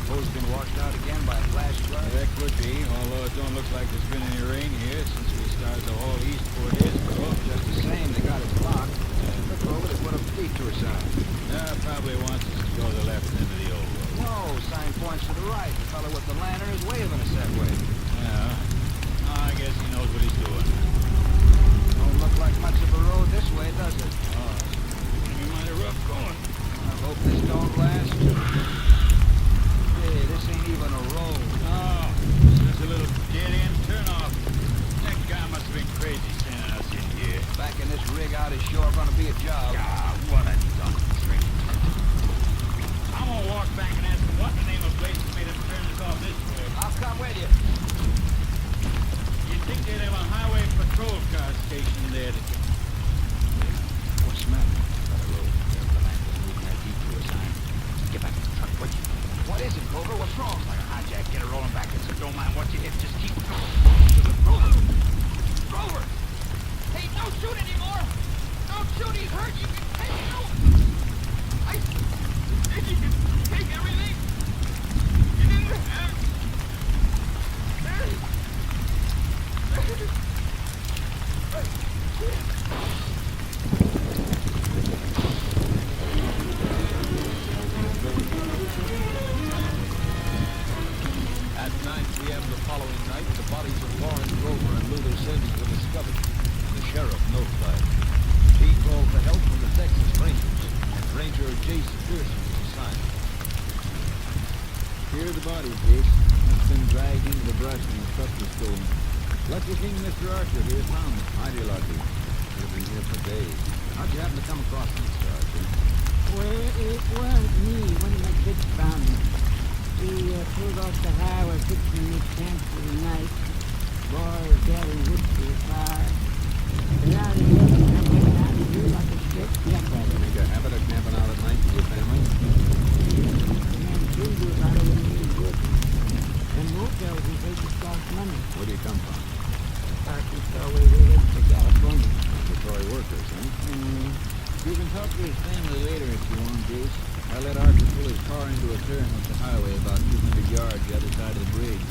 Suppose it's been washed out again by a flash flood? That could be, although it don't look like there's been any rain here since we started to haul east 4 days ago. Just the same, they got it blocked. Look over, they put a detour sign. Probably wants us to go to the left end of the old road. No, sign points to the right. The fellow with the lantern is waving us that way. Yeah. I guess he knows what he's doing. Don't look like much of a road this way, does it? Oh, it's gonna be mighty rough going. I hope this don't last. Hey, this ain't even a road. Oh, this is a little dead-end turnoff. That guy must have been crazy sending us in here. Backing this rig out is sure gonna be a job. Ah, what a donkey string. I'm gonna walk back and ask him what the name of the place made him turn us off this way. I'll come with you. You'd think they'd have a highway patrol car stationed there to... What's the matter? Got a road. There's the land was moving that detour sign. Get back in the truck, quick. What is it, Clover? What's wrong? Like a hijack, get her rolling back. So don't mind what you hit, just keep going. Grover! Hey, don't shoot anymore! Don't shoot, he's hurt! You can take him! I think you can take everything! Get in there! At 9 p.m. the following night, the bodies of Lawrence Grover and Luther Sandy were discovered. The sheriff notified. He called for help from the Texas Rangers, and Ranger Jason Pearson was assigned. Here are the bodies, Jace. It's been dragged into the brush and the truck was stolen. Lucky thing Mr. Archer here found them. Mighty lucky. We've been here for days. How'd you happen to come across them, Mr. Archer? Well, it wasn't me when the kids found me. We pulled off the highway fixing to make camp for the night. Boy was gathering wood for the fire. And out of the oven, I went out of here like a sick jackrabbit. Make a habit of camping out at night with your family? The man Junior out of the new wood. And motels, they just cost money. money. Where do you come from? Arkansas, way headed to California. Laboratory workers, huh? You can talk to his family later if you want, Jace. I let Arthur pull his car into a turn up the highway about 200 yards the other side of the bridge.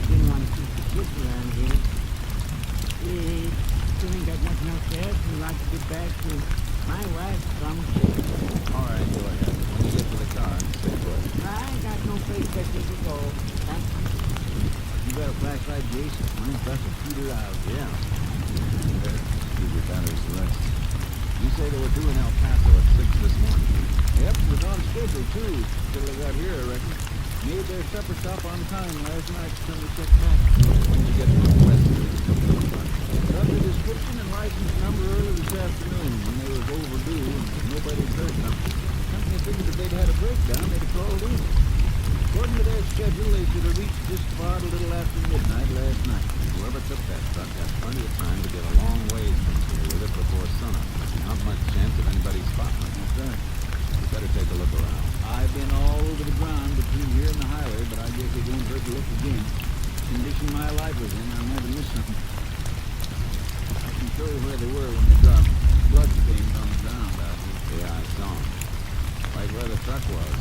Didn't want to keep the kids around here. Still ain't got nothing else to ask me. Like to get back to my wife, some shit. All right, go ahead. When you get to the car, say put. I ain't got no place that you can go. Thank you. You got a flashlight, Jace? Mine's about to peter out. Yeah. There. Give your batteries a rest. You say they were due in El Paso at 6 this morning. Yep, it was on schedule, too. Till they got here, I reckon. Made their supper stop on time last night to come to check back. When did you get from Westerns? Got the description and license number early this afternoon when they was overdue and nobody'd heard something. Company figured if they'd had a breakdown, they'd have called in. According to their schedule, they should have reached this spot a little after midnight last night. Whoever took that truck had plenty of time to get a long ways from here with it before sunup. Not much chance of anybody spotting them. That's right. You better take a look around. I've been all over the ground between here and the highway, but I guess it won't hurt to look again. The condition my life was in, I might have missed something. I can show you where they were when they dropped. Blood stains on the ground out here. Yeah, I saw them. Right where the truck was.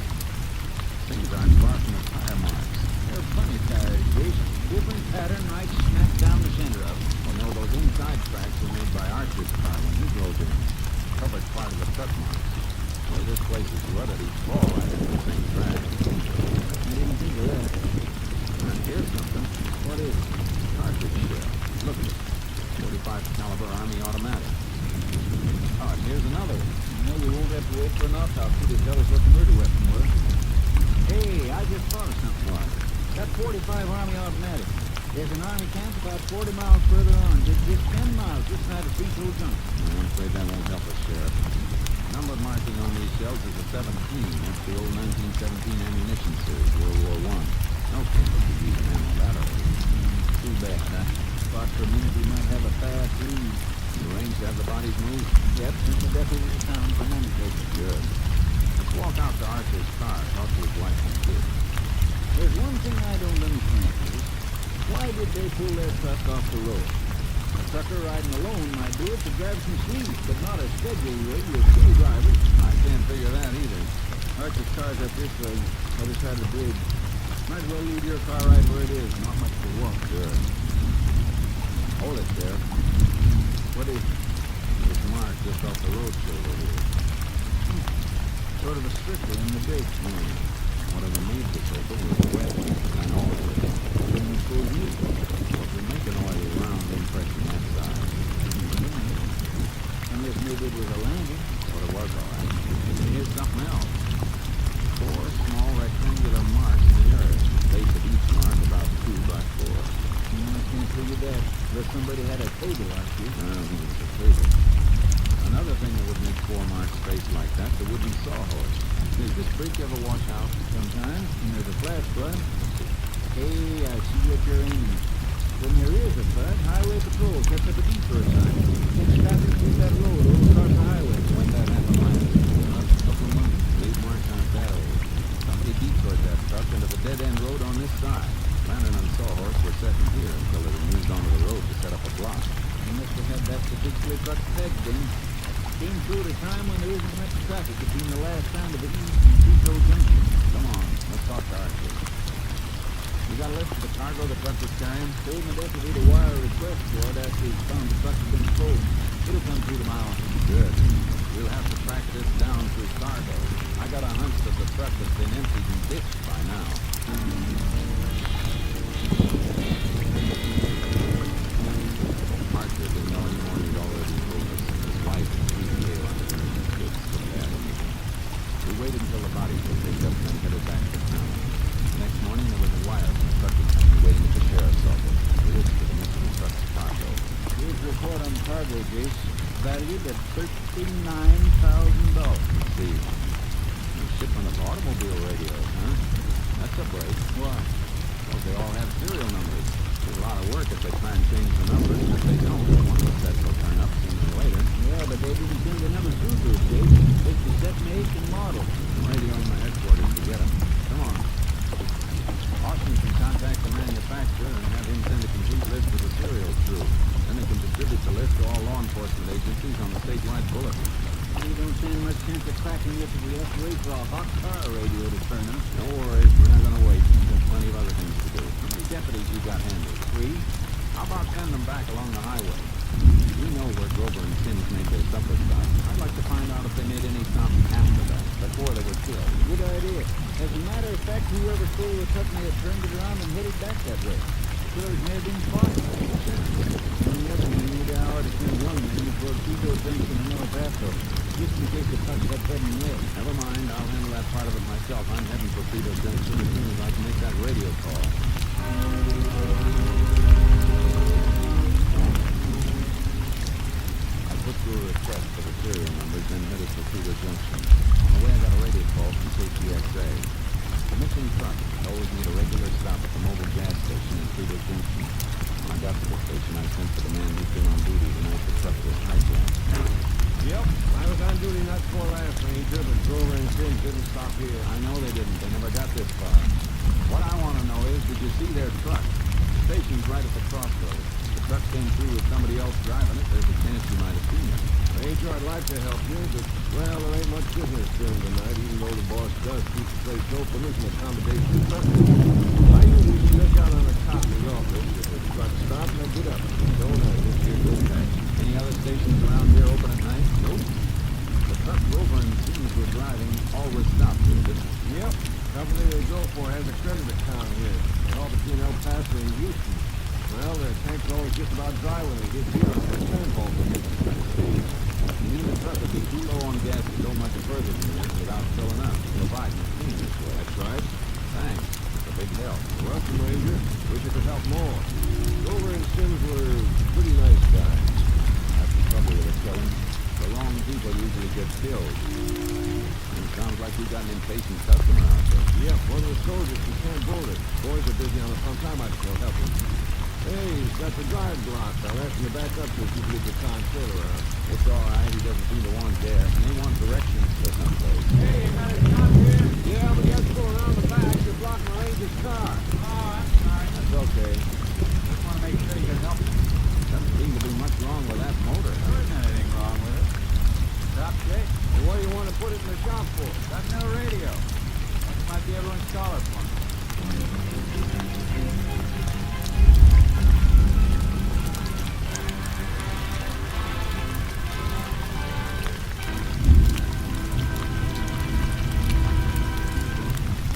Things aren't far from the tire marks. They're funny tires, Jace. Different pattern right smack down the center of them. Well, no, those inside tracks were made by Archer's car when he drove in. Covered part of the truck marks. Well, this place is rutted. He'd fall right into the same track. I didn't think of that. And here's something. What is it? Cartridge shell. Look at it. 45 caliber Army automatic. Oh, and here's another. No, we won't have to wait for an autopsy to tell us what the murder weapon was. Hey, I just thought of something. What? That 45 Army automatic. There's an Army camp about 40 miles further on. Just 10 miles this side of Cecil Junction. I'm afraid that won't help us, Sheriff. Number marking on these shells is a 17. That's the old 1917 ammunition series, World War I. No camp could use an ammo that old. Too bad, huh? Thought for a minute we might have a fast lead. You arranged to have the bodies moved? Yep, sent the deputy to town for an undertaking. Good. Let's walk out to Archer's car, talk to his wife and kids. There's one thing I don't understand, is why did they pull their truck off the road? A trucker riding alone might do it to grab some sleep, but not a scheduled rig with two drivers. I can't figure that either. Archer's car's up this way, other side of the bridge. Might as well leave your car right where it is. Not much to walk. Sure. Hold it, Sheriff. What is it? This mark just off the road shoulder here. Sort of a stripper in the brakes. One of the made this open was wet. I know. Couldn't suppose you. Well, we make an oily round impression that side. Unless maybe it was a landing. What it was, all right. And here's something else. 4 small rectangular marks in the earth. Base of each mark about 2 by 4. I can't figure that. Unless somebody had a table like this. I don't think it's a table. Another thing that would make 4 marks spaced like that, the wooden sawhorse. Does this creek ever wash out? Sometimes, and there's a flash flood. Hey, I see what you're aiming. When there is a flood, highway patrol kept up a detour sign. Takes traffic through that road over across the highway. When that happened last? A couple of months. These marks aren't that old. Somebody detoured that truck into the dead-end road on this side. Lantern and sawhorse were set in here until they were moved onto the road to set up a block. They must have had that particular truck pegged in. Came through at a time when there isn't much traffic between the last sound of the east and Cecil Junction. Come on, let's talk to Archie. You got a list of the cargo the truck was carrying? Told my deputy to wire a request for it after he found the truck had been sold. It'll come through tomorrow. Good. We'll have to track this down through cargo. I got a hunch that the truck has been emptied and ditched by now. Archer didn't know anymore. He'd already told us. His wife and 3 Yale on the kids for the avenue. We waited until the bodies were picked up and then headed back to town. The next morning there was a wire from the trucking company waiting at the sheriff's office. The list of the missing truck's cargo. Here's the report on cargo, Jace. Valued at $39,000. See, a shipment of automobile radios, huh? That's a break. Why? Well, they all have serial numbers. It's a lot of work if they try and change the numbers, but they don't. One of the sets will turn up sooner or later. Yeah, but they didn't send the numbers through to us, Jace. It's the set, make, and model. I'm radioing my headquarters to get them. Come on. Austin can contact the manufacturer and have him send a complete stand much chance of cracking it if we have to wait for a hot car radio to turn on. No worries, we're not going to wait. There's plenty of other things to do. How many deputies you got handy? 3? How about sending them back along the highway? You know where Grover and Sims made their supper stop. I'd like to find out if they made any stops after that, before they were killed. Good idea. As a matter of fact, whoever stole the truck may have turned it around and headed back that way. The killers may have been spotted. And yes, we need an hour to send one man before Tito Junction and North Afro, just in case the truck got heading there. Never mind, I'll handle that part of it myself. I'm heading for Tito Junction as soon as I can make that radio call. Put through a request for the serial numbers, then headed for Cedar Junction. On the way, I got a radio call from KTXA. The missing truck always made a regular stop at the mobile gas station in Cedar Junction. When I got to the station, I sent for the man who'd been on duty the night the truck was hijacked. Yep, I was on duty not before last, Ranger, but Grover and Sims didn't stop here. I know they didn't. They never got this far. What I want to know is, did you see their truck? The station's right at the crossroads. The truck came through with somebody else driving it. There's a chance you might have seen it. Ranger, I'd like to help you, but, well, there ain't much business doing tonight, even though the boss does keep the place open as an accommodation for truckers. I usually look out on the top of the office. If the truck stops, I get up. Don't I? This here goes back. Any other stations around here open at night? Nope. The truck Grover and Sims were driving always stopped here, didn't it? Yep. Company they go for has a credit account here. They're all between El Paso and Houston. Well, their tank's always just about dry when they get here on the return home from Mississippi State. You mean the truck would be too low on gas to go much further than this without filling up, providing a clean this way. That's right. Thanks. It's a big help. You're welcome, Ranger. Wish I could help more. Grover and Sims were pretty nice guys. That's the trouble with a killing. The wrong people usually get killed. And it sounds like you got an impatient customer out there. Yep, one of the soldiers who can't board it. Boys are busy on the pump. I might as well help him. Hey, he's got the drive blocked. I'll ask him to back up so he can get the con trailer out. It's all right. He doesn't seem to want gas. And they want directions to someplace. Hey, you got a stop here? Yeah, but he has to go around the back to block my Ranger's car. Oh, I'm sorry. That's okay. Just want to make sure you can help me. Doesn't seem to be much wrong with that motor. There isn't anything wrong with it. Stop, Jake. Well, what do you want to put it in the shop for? Got no radio. That might be able to install it for me.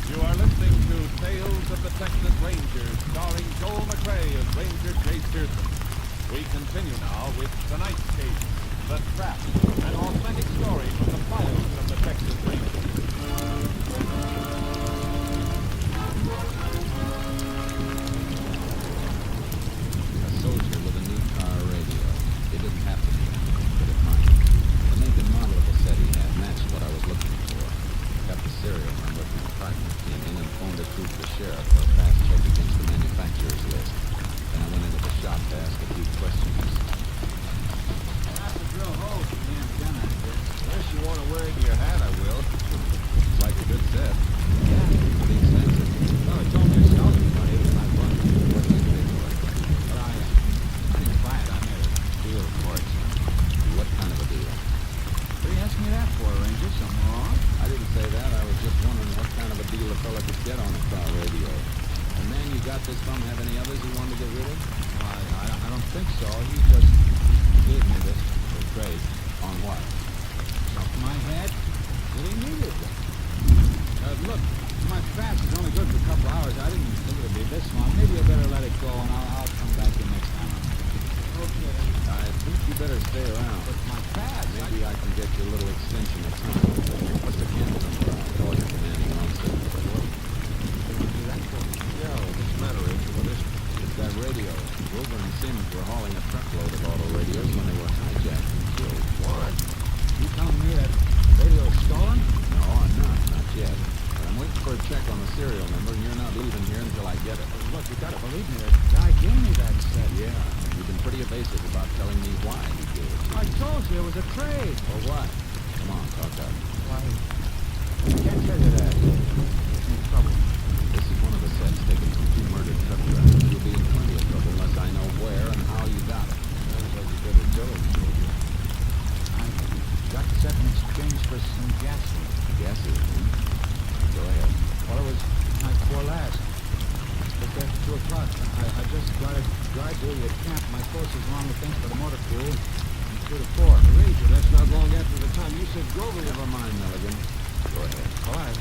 You are listening to Tales of the Texas Rangers, starring Joel McRae as Ranger Jay Pearson. We continue now with tonight's case, The Trap, an authentic story from the files of the Texas Rangers. A soldier with a new car radio. It didn't have to be, but it might. The make and model of the set he had matched what I was looking for. Got the serial number from the partner, came in and phoned it through to the sheriff for a fast check against the manufacturer's list. Then I went into the shop to ask a few questions. I'll have to drill holes in the damn gun out there. Unless you want to wear it in your hat, I will. It's like a good set. Yeah. Pretty expensive. Well, it's only yourself, buddy. My fun. What do you pay for it? But I didn't buy it. I made a deal for it. What kind of a deal? What are you asking me that for, Ranger? Something wrong? I didn't say that. I was just wondering what kind of a deal a fella could get on a car radio. The man you got this from have any others he wanted to get rid of? I don't think so. He just gave me this for trade. On what? Something I had that he needed. Look, my fast is only good for a couple hours. I didn't think it would be this long. Maybe you better let it go, and I'll come back in next time. Okay. I think you better stay around. But my fast... Maybe I can get you a little extension of time. What's the camera number? I'll call your commanding officer. What do you do that for? Yeah, what's the matter, Ranger? What is it? It's that radio. Grover and Sims were hauling a truckload of auto radios when they were hijacked and killed. What? You telling me that radio was stolen? No, I'm not. Not yet. But I'm waiting for a check on the serial number, and you're not leaving here until I get it. Look, you gotta believe me. The guy gave me that set. Yeah, you've been pretty evasive about telling me why he gave it. I told you it was a trade. Or what? Come on, talk up. Why? I can't tell you that. It's in trouble. This is one of the sets taken from 2 murdered truck drivers. You'll be in plenty of trouble unless I know where and how you got it. Sounds like you better tell him, soldier. I got the set in exchange 2 o'clock. I just got to drive to your camp. My forces along the fence for the motor pool. And 2 to 4. Ranger, that's not long after the time you said Grover. Never mind, Milligan. Go ahead. Oh, I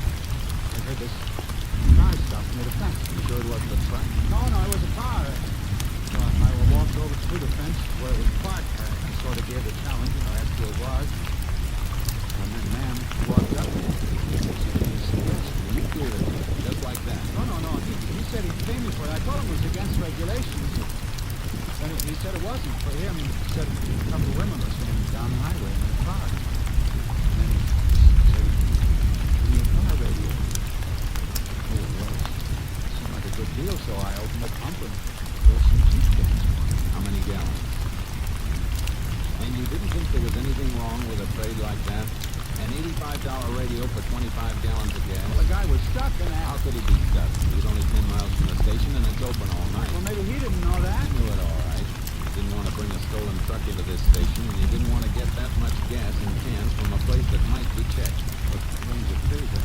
heard this car stopped near the fence. You sure it wasn't a truck? No, it was a car. So I walked over to the fence where it was parked. I sort of gave the challenge, asked who it was. And then the man walked up. You cleared it, just like that. No. He said he'd pay me for it. I told him it was against regulations. And he said it wasn't for him. He said a couple of women were standing down the highway in their car. And then he said, "Give me a car radio." Oh, well, it seemed like a good deal, so I opened the pump and filled some cheap gas. How many gallons? And you didn't think there was anything wrong with a trade like that? An $85 radio for 25 gallons of gas? Well, the guy was stuck in that. How could he be stuck? He's only 10 miles from the station and it's open all night. Well, maybe he didn't know that. He knew it all right. You didn't want to bring a stolen truck into this station, and you didn't want to get that much gas in cans from a place that might be checked. But Ranger Fraser,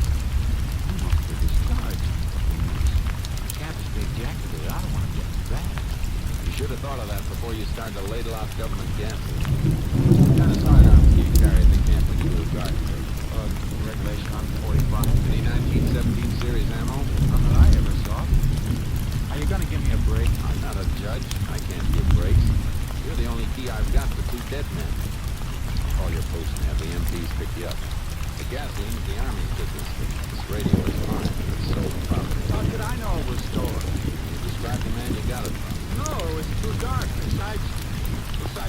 I'm off to discharge. The captain's big jacket there. I don't want to get that. You should have thought of that before you started to ladle out government gases. What kind of sidearms do you carry at the camp when you do a guard trade? Regulation on 45. Any 1917 series ammo? None that I ever saw. Are you going to give me a break? I'm not a judge. I can't give breaks. You're the only key I've got to 2 dead men. I'll call your post and have the MPs pick you up. The gasoline is the Army's business. This radio is mine. It's stolen property. How could I know it was stolen? You described the man you got it from. No, it was too dark. Besides,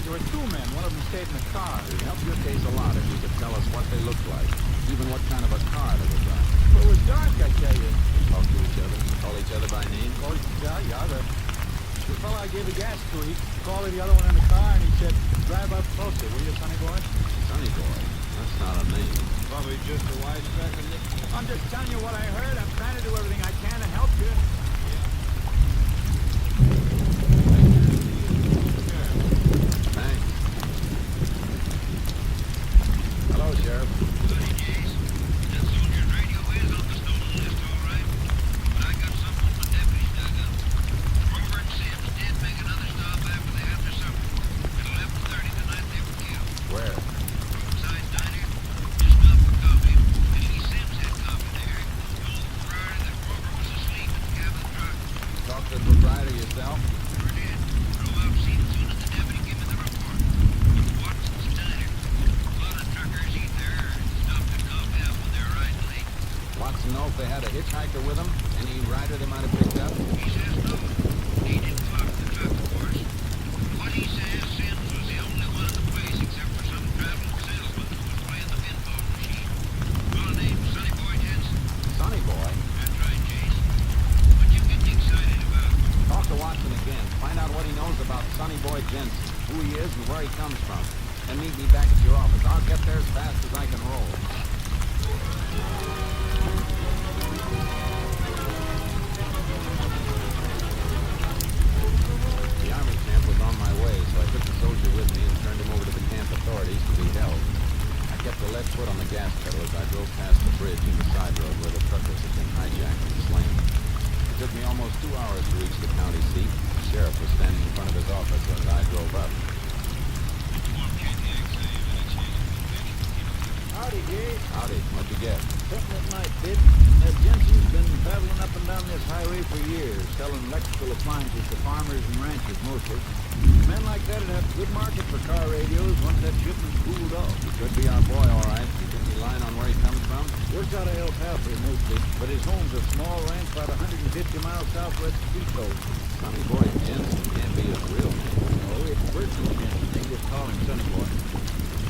there were 2 men. One of them stayed in the car. It would help your case a lot if you could tell us what they looked like. Even what kind of a car they were driving. Well, it was dark, I tell you. Talk to each other. Call each other by name. Oh, yeah. The fellow I gave the gas to, he called the other one in the car and he said, "Drive up closer, will you, Sonny boy?" Sonny boy? That's not a name. Probably just a wisecracking nickname. I'm just telling you what I heard. I'm trying to do everything I can to help you. Thanks. Hello, Sheriff. That soldier's radio is on the stolen list, all right. But I got something my deputies dug up. Robert and Sims did make another stop after they had their supper. At 11:30 the night they were killed. Where? Roadside diner. Just stopped for coffee. Lady Sims had coffee there. Told the proprietor that Robert was asleep in the cab of the truck. Talk to the proprietor yourself? Sure did. Drove out seen soon as the deputy gave me the report. Went to Watson's diner. A lot of truckers eat there. Stopped at coffee house when they were riding late. Watson know if they had a hitchhiker with them? Any rider they might have picked up? He says no. He didn't talk to the truck, of course. What he says, Sims was the only one in the place except for some traveling salesman who was playing the pinball machine. Fellow named Sonny Boy Jensen. Sonny boy? That's right, Jace. What you getting excited about? Talk to Watson again. Find out what he knows about Sonny Boy Jensen, who he is and where he comes from. And meet me back at your office. I'll get there as fast as I can roll. The Army camp was on my way, so I took the soldier with me and turned him over to the camp authorities to be held. I kept a left foot on the gas pedal as I drove past the bridge and the side road where the truckers had been hijacked and slain. It took me almost 2 hours to reach the county seat. The sheriff was standing in front of his office as I drove up. Howdy, Jay. Howdy, what'd you get? Something at night, kid. Jensen's been traveling up and down this highway for years, selling electrical appliances to farmers and ranchers mostly. Men like that would have a good market for car radios once that shipment's cooled off. He could be our boy, all right. You got any line on where he comes from? Works out of El Paso mostly, but his home's a small ranch about 150 miles southwest of Seacoast. Sonny Boy Jensen can't be his real name. Oh, it's personal Jensen. They just call him Sonny Boy.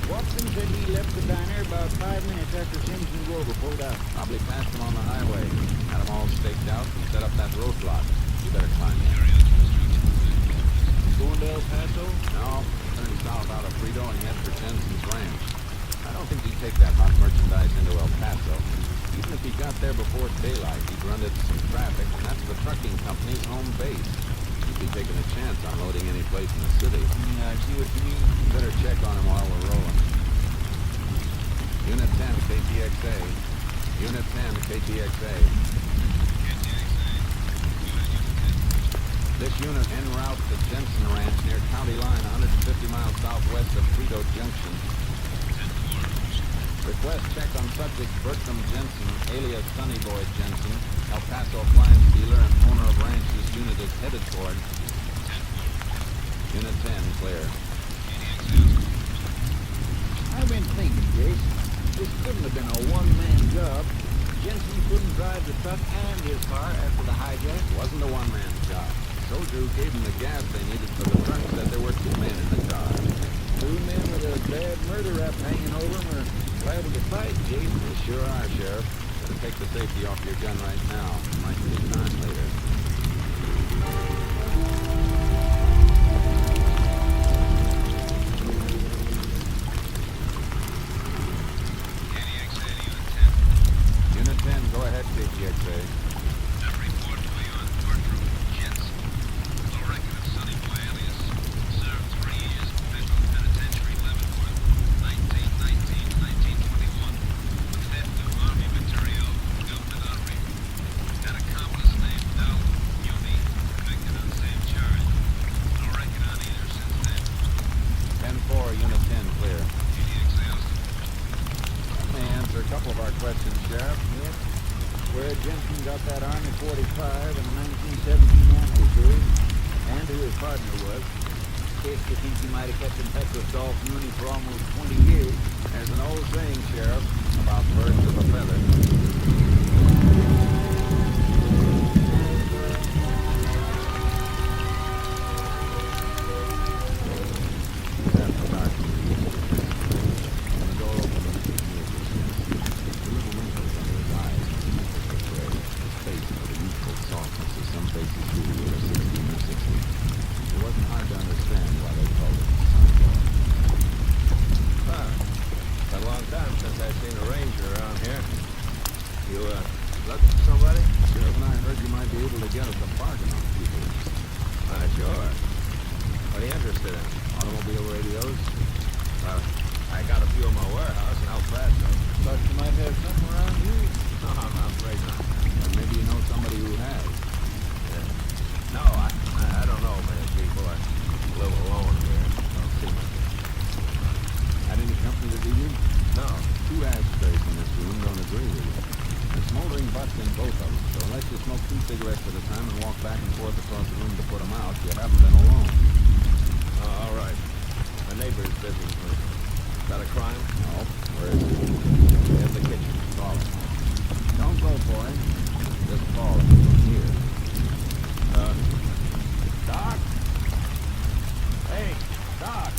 Watson said he left the diner about 5 minutes after Sims and Grover pulled out. Probably passed him on the highway. Had them all staked out and set up that roadblock. You better climb in. Going to El Paso? No, turn south out of Frito and head for Jensen's ranch. I don't think he'd take that hot merchandise into El Paso. Even if he got there before daylight, he'd run into some traffic, and that's the trucking company's home base. He'd be taking a chance on loading any place in the city. Yeah, I see what you mean. Better check on him while we're rolling. Unit 10, KTXA. Unit 10, KTXA. This unit en route to Jensen Ranch near County Line, 150 miles southwest of Frito Junction. Request check on subject Bertram Jensen, alias Sonny Boy Jensen, El Paso appliance dealer and owner of ranch this unit is headed toward. Unit 10, clear. I've been thinking, Jace. This couldn't have been a one-man job. Jensen couldn't drive the truck and his car after the hijack. It wasn't a one-man job. Soldier who gave them the gas they needed for the truck said there were 2 men in the car. 2 men with a bad murder rap hanging over them are liable to fight, Jace. They sure are, Sheriff. Better take the safety off your gun right now. Might need time later. Unit 10, go ahead, KTXA. That report for you on Bertram Jensen. No record of Sonny Boy alias. Served 3 years in federal penitentiary, Leavenworth, 1919 to 1921. With theft of Army material, government armory. Had a accomplice named Dal Muni, convicted on the same charge. No record on either since then. 10-4, Unit 10, clear. KTXA Austin. That may answer a couple of our questions, Sheriff. Yep. Where Jensen got that Army 45 and the 1917 ammo series, and who his partner was. Case you think he might have kept in touch with Dolph Mooney for almost 20 years. There's an old saying, Sheriff, about birds of a feather. After dark, when the door opened, the little wrinkles under his eyes, the knuckles were gray, his face with a youthful softness as some faces do who are 16 or 60. It wasn't hard to understand why they called him Sonny Boy. Been a long time since I've seen a ranger around here. You, looking for somebody? Sheriff and I heard you might be able to get us a bargain on people. Sure. What are you interested in? Automobile radios? Well, I got a few in my warehouse in El Paso. Thought you might have something around you. No, I'm afraid not. Or maybe you know somebody who has. No, I don't know many people. I live alone here. Don't see much. Had any company this evening? No. 2 ashtrays in this room don't agree with you. There's smoldering butts in both of them, so unless you smoke 2 cigarettes at a time and walk back and forth across the room to put them out, you haven't been alone. All right. My neighbor's busy. Is that a crime? No. Where is he? In the kitchen. Call him. Don't go for him. Just call him. Here. Doc? Hey, Doc.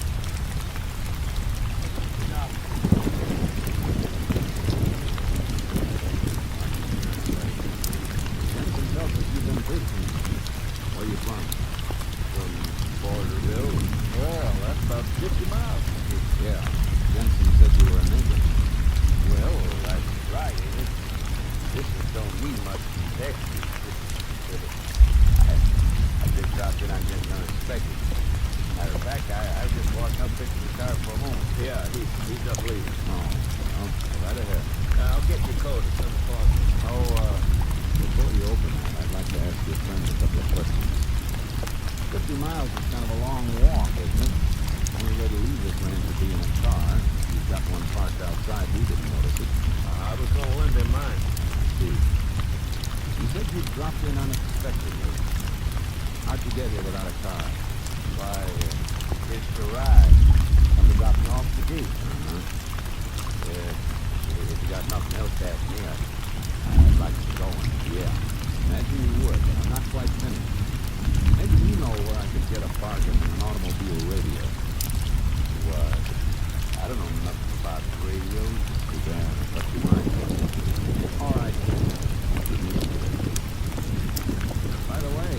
Jensen tells us you've been visiting. Where are you from? From Borderville. Well, that's about 50 miles. Yeah. Jensen said you were a neighbor. Well, that's right, ain't it? This don't mean much in Texas. I just dropped in on Jensen unexpected. Matter of fact, I was just walking up fixing the car for a moment. Yeah, he's up leaving. Oh, well, go right ahead. I'll get your coat as soon as possible. Oh, before you open that, I'd like to ask your friend a couple of questions. 50 miles is kind of a long walk, isn't it? Only way to leave this ranch would be in a car. You've got one parked outside. We didn't notice it. I was going to lend him mine. See. You said you dropped in unexpectedly. How'd you get here without a car? Why, it's the ride. Come to drop me off the gate. If you got nothing else to ask me, I'd like to go in. Yeah. Imagine you would, but I'm not quite finished. Maybe you know where I could get a bargain on an automobile radio. What? I don't know nothing about radio. Too bad. I thought you might. All right. By the way,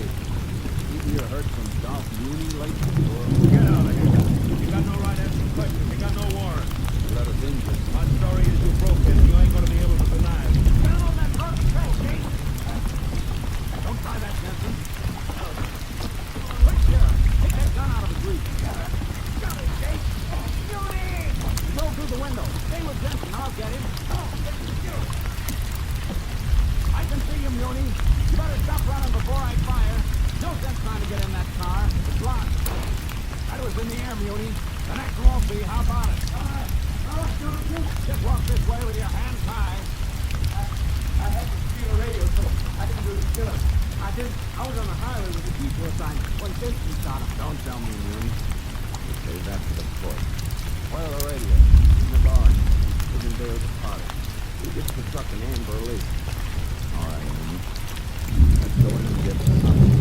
either you heard from Dolph Mooney lately, or... Get out of here. You got no right asking questions. You got no warrant. Let us in, Jensen. My story is you broke it, and you ain't going to be able to deny it. Get on that truck. Hey, Jake. Don't try that, Jensen. Wait, Sheriff. Take that gun out of the grease. Got it, Jake. Muni! Go through the window. Stay with Jensen. I'll get him. I can see you, Muni. You better stop running before I fire. No sense trying to get in that car. It's locked. That was in the air, Muni. The next won't be. How about it? All right. Just walk this way with your hands high. I had to steal a radio, so I didn't do the stealing. I was on the highway with the detour sign when Simpson shot him. Don't tell me, Moon. You say that to the court. Oil the radio. In the barn. Isn't Dale's party. Who gets the truck in Amber Lake? All right, Moon. Let's go in and get something.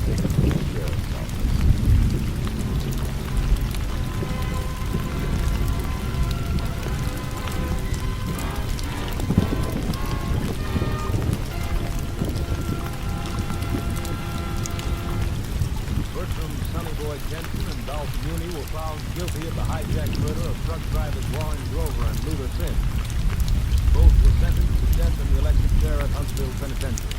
Take it to the sheriff's office. Jensen and Dolph Muni were found guilty of the hijacked murder of truck drivers Warren Grover and Luther Sims. Both were sentenced to death in the electric chair at Huntsville Penitentiary.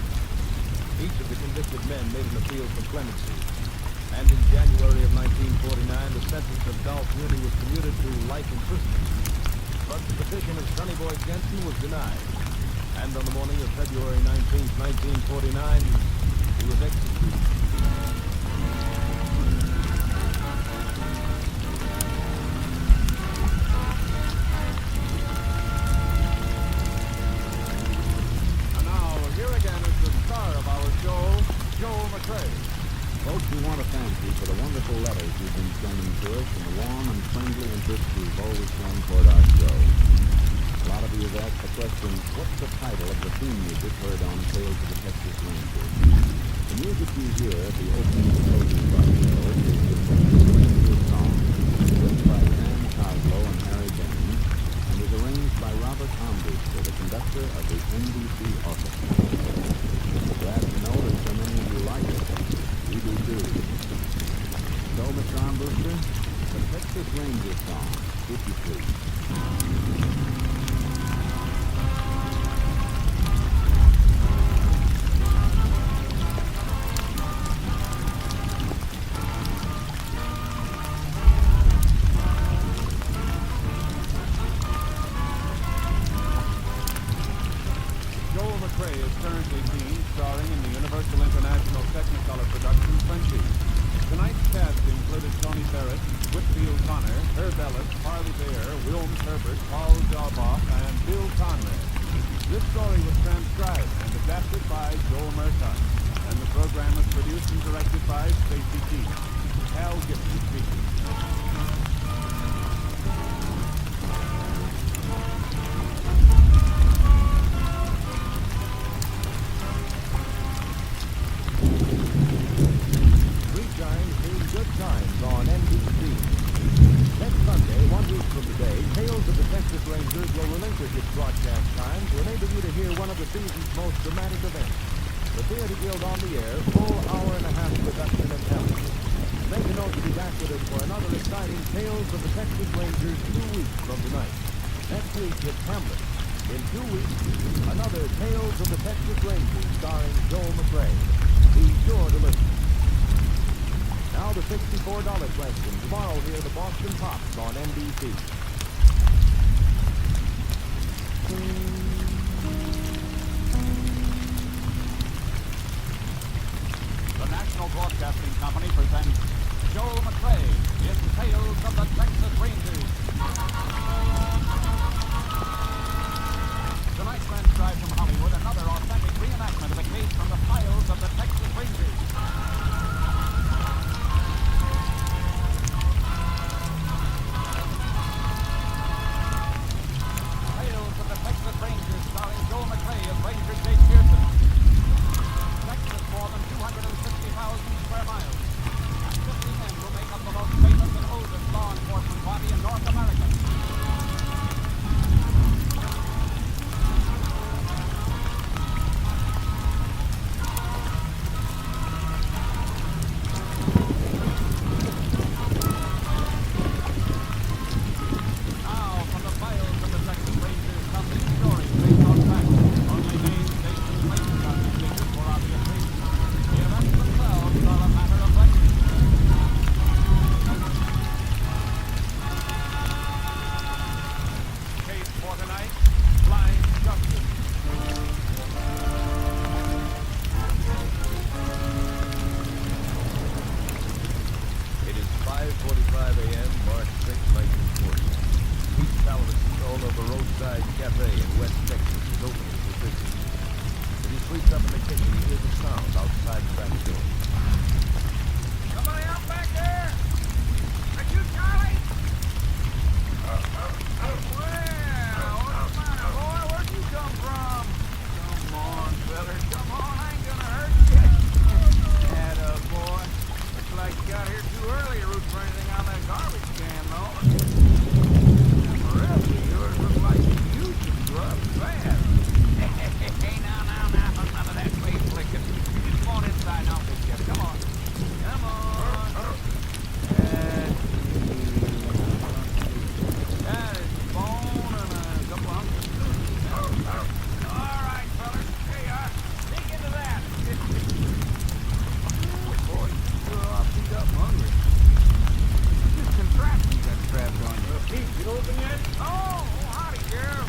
Each of the convicted men made an appeal for clemency. And in January of 1949, the sentence of Dolph Muni was commuted to life imprisonment. But the petition of Sonny Boy Jensen was denied. And on the morning of February 19, 1949, he was executed. Folks, we want to thank you for the wonderful letters you've been sending to us and the warm and friendly interest you've always shown toward our show. A lot of you have asked the question, what's the title of the theme music heard on Tales of the Texas Rangers? The music you hear at the opening and closing of our show is the Texas Rangers song, written by Sam Coslow and Harry Baines, and is arranged by Robert Armbruster, the conductor of the NBC Orchestra. We're glad to know that so many of you like it. We do too. So, Mr. Armbruster, the Texas Rangers song, if you please. Currently seen starring in the Universal International Technicolor production Frenchies. Tonight's cast included Tony Barrett, Whitfield Connor, Herb Ellis, Harvey Baer, Wilms Herbert, Paul Jarboff, and Bill Conrad. This story was transcribed and adapted by Joel Murtaugh, and the program was produced and directed by Stacy Keith. Hal Gibson speaking. Good times on NBC. Next Sunday, 1 week from today, Tales of the Texas Rangers will relinquish its broadcast time to enable you to hear one of the season's most dramatic events. The Theater Guild on the air, full hour-and-a-half production of Hamlet. Make a note to be back with us for another exciting Tales of the Texas Rangers 2 weeks from tonight. Next week, it's Hamlet. In 2 weeks, another Tales of the Texas Rangers starring Joel McRae. Be sure to listen. Now the $64 question. Tomorrow here, the Boston Pops on NBC. The National Broadcasting Company presents Joel McRae in Tales of the Texas Rangers. Tonight, transcribed from Hollywood, another authentic reenactment of a case from the files of the Texas Rangers. Texas Rangers starring Joel McRae as Ranger Jake Pearson. Texas more than 260,000 square miles. And 50 men will make up the most famous and oldest law enforcement body in North America. 5 a.m., March 6, 1940. Pete Salavas, owner of a roadside cafe in West Texas, is opening for business. As he sweeps up in the kitchen, he hears a sound outside the back door. Somebody out back there? Are you Charlie? Well, what's the matter, boy? Where'd you come from? Come on, feller. Come on, I ain't gonna hurt you. Atta boy. Looks like you got here too early to root for anything on that garbage can, though. Them ribs of yours look like you can grub fast. Hey, now, none of that face flicking. Just come on inside and I'll fix you. Come on. Come on. That is bone and a couple of hunks of food. All right, fellas. Here you are. Dig into that. Oh, boy, you're all beat up and hungry. This contraption got strapped on you. Pete, you open yet? Oh, howdy, Sheriff.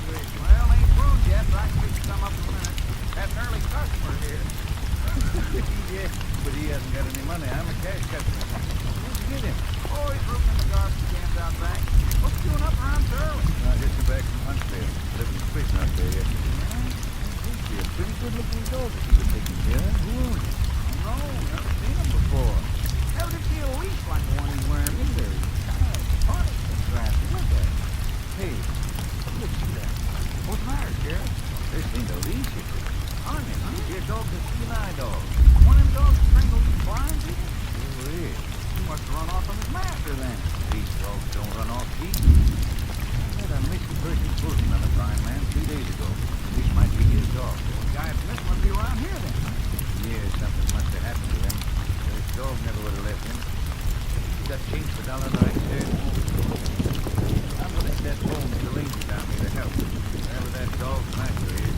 Well, ain't through yet, but I can fix some up in a minute. That's an early customer here. Yeah, but he hasn't got any money. I'm a cash customer. Where'd you get him? Oh, he's rooting in the garbage cans out back. What's he doing up around so early? I just got back from Huntsville. Living in the prison out there yesterday. He'd be a pretty good-looking dog if he was taking care of. Who owns it? No, never seen him before. Never did see a leash like the one he's wearing either. He's kind of funny contraption. Look at it. Hey, look at that. What's the matter, Sheriff? This ain't a leash, is it? Honey, your dog's a CNI dog. One of them dogs strangled you blind, did you? Sure is. He must have run off from his master then. These dogs don't run off, Pete. I had a missing person closing on a fine man 3 days ago. This might be his dog. The guy missed must be around here then. Yeah, something must have happened to him. His dog never would have left him. He got changed for $1.09. I'm gonna set home to the lady down here to help. Wherever that dog's master is,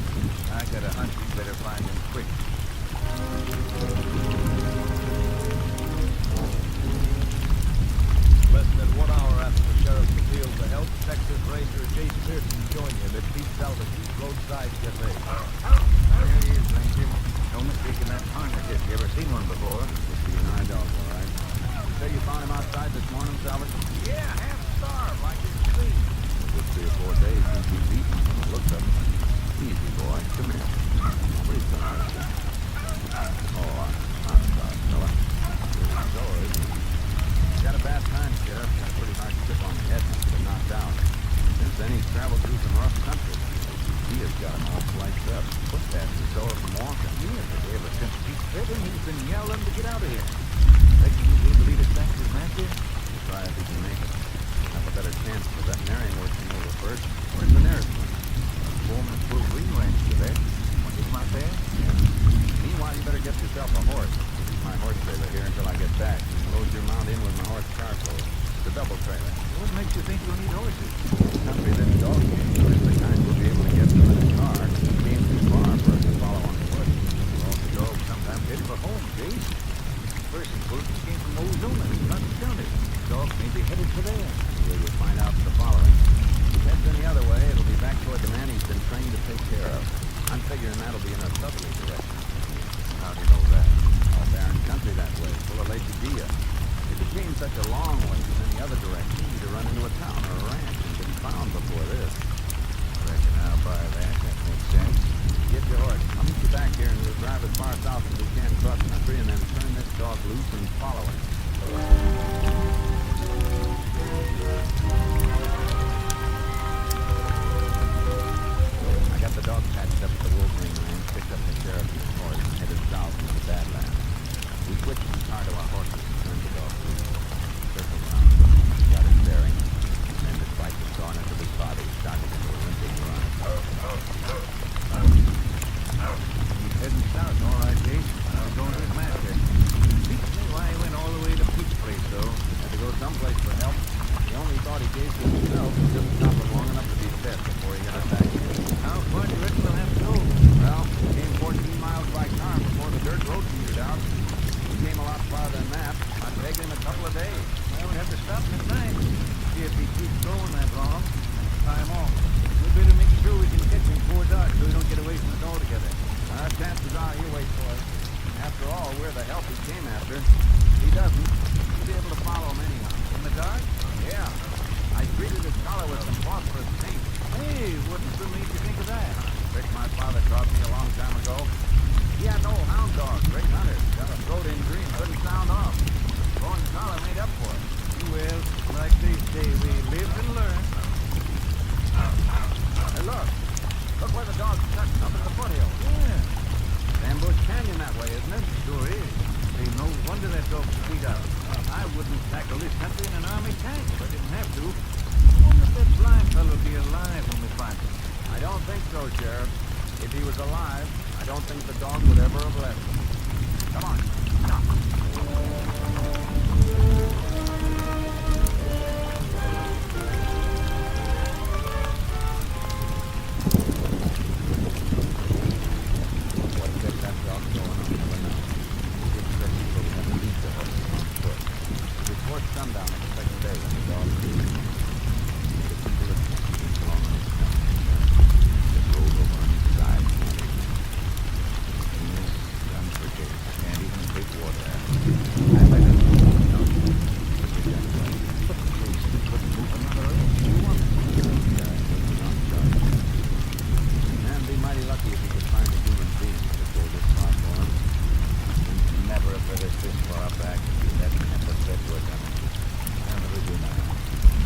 I got a hunch we better find him quick. Less than 1 hour after the sheriff's appeal for help, Texas Ranger Jace Pearson joined him at Pete Salavas' roadside cafe. There he is, Ranger. No mistaking that partnership. You ever seen one before? It's the United dog, all right. You say you found him outside this morning, Salvage? Yeah, half starved, like you can see. Good 3 or 4 days since he's eaten from the looks of him. Easy, boy. Come here. What are you doing? Oh, I'm sorry, fella. So, got a bad time, Sheriff. Got a pretty hard chip on the head. Must have been knocked out. Since then, he's traveled through some rough country. He has got him all sliced up. Footpaths are sore from walking. Ever since Pete fed him, he's been yelling to get out of here. Reckon he'll be able to lead us back to his master? We'll try if he can make it. Have a better chance for veterinarian working over first. Where's the nearest one? Foreman of Full Green Ranch, you bet. Want to get him out there? Meanwhile, you better get yourself a horse. Leave my horse trailer here until I get back. Load your mount in with my horse charcoal. It's a double trailer. What makes you think you'll need horses? The country this dog came through is the kind we'll be able to get them in a car. It came too far for us to follow on foot. Well, the dogs sometimes head for home, Jace. Person folks came from Ozona, not County. Dogs may be headed for there. We'll find out the following. If it heads any other way, it'll be back toward the man he's been trained to take care of. I'm figuring that'll be in a southerly direction. How do you know that? All barren country that way, full of lazy deer. If it came such a long way from any other direction, you'd have run into a town or a ranch and been found before this. I reckon I'll buy that. That makes sense. Get your horse. I'll meet you back here and we'll drive as far south as we can across country and then turn this dog loose and follow him. I got the dog patched up at the Wolverine Ranch, picked up the sheriff and his horse, and headed south into the Badlands. We switched from car to our horses and turned the dog loose. Circled around, got his bearing, and then despite the soreness of his body, started into a limping run. He's heading south, all right, Jace. He's going to his master. Beats me why he went all the way to Pete's place, though. Had to go someplace for help. He only thought he gave to himself and just stopped him long enough to be fed before he got attacked. How far do you reckon we'll have to go? Well, we came 14 miles by car before the dirt road petered out. We came a lot farther than that. I'd take him a couple of days. Well, we have to stop him at night. See if he keeps going that long. Tie him off. We better make sure we can catch him before dark so he don't get away from us altogether. Chances are he'll wait for us. After all, we're the help he came after. If he doesn't, be able to follow him anyhow. In the dark? Yeah. I treated his collar with some phosphorus paint. Hey, wouldn't for me to think of that. Trick my father taught me a long time ago. He had an old hound dog, great hunter. Got a throat injury and couldn't sound off. Throwing the collar made up for it. Well, like they say, we live and learn. Hey, look. Look where the dog's cutting, up in the foothill. Yeah. Ambush Canyon that way, isn't it? Sure is. Ain't no wonder that dog's beat out. I wouldn't tackle this country in an army tank if I didn't have to. I wonder if that blind fellow'll be alive when we find him. I don't think so, Sheriff. If he was alive, I don't think the dog would ever have left him. Come on. What kept that dog going, I'll never know. It's tricky, but we have to leave the horses on foot. It was towards sundown of the second day when the dog grew. The people had been along on his stomach. Just rolled over on his side, panting. And this unforgiving, can't even take water out. I let him go. No. Mr. Jackson, but the police couldn't move another inch. You want to? Yeah, it was not charged. Man, be mighty lucky if he could find a human being to go this far for him. He'd never have let us this far back if he hadn't never said we're coming. I'll never do now.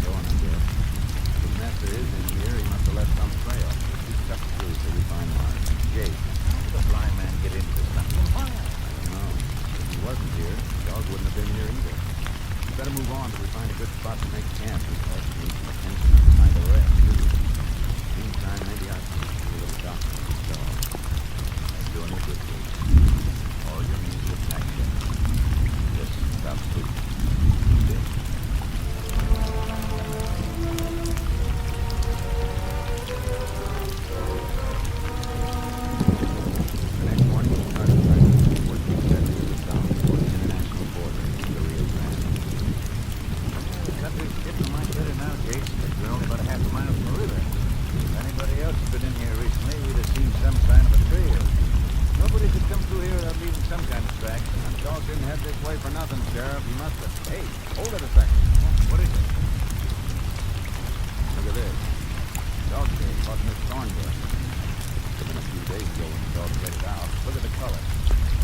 Go on, I guess. If his master is in here, he must have left some trail. He cut through till we find Mark. Jake, how did the blind man get into this stuff? I don't know. If he wasn't here, the dog wouldn't have been here either. We better move on till we find a good spot to make camp because we need some attention and find a rest, too. Meantime, maybe I can do a little doctor with this dog. I'm doing it with you. All you need is action. Just stop sleeping. Good. The next morning, we started practicing what we said to the south toward the international border, the Rio Grande. The country's getting much better now, Jake. We're only about a half a mile from the river. If anybody else had been in here recently, we'd have seen some sign of a trail. Nobody could come through here without leaving some kind of tracks. That dog didn't head this way for nothing, Sheriff. He must have. Hey, hold it a second. What is it? Look at this. Dog tail caught in this thorn bush. It's been a few days ago when the dog let it out. Look at the color.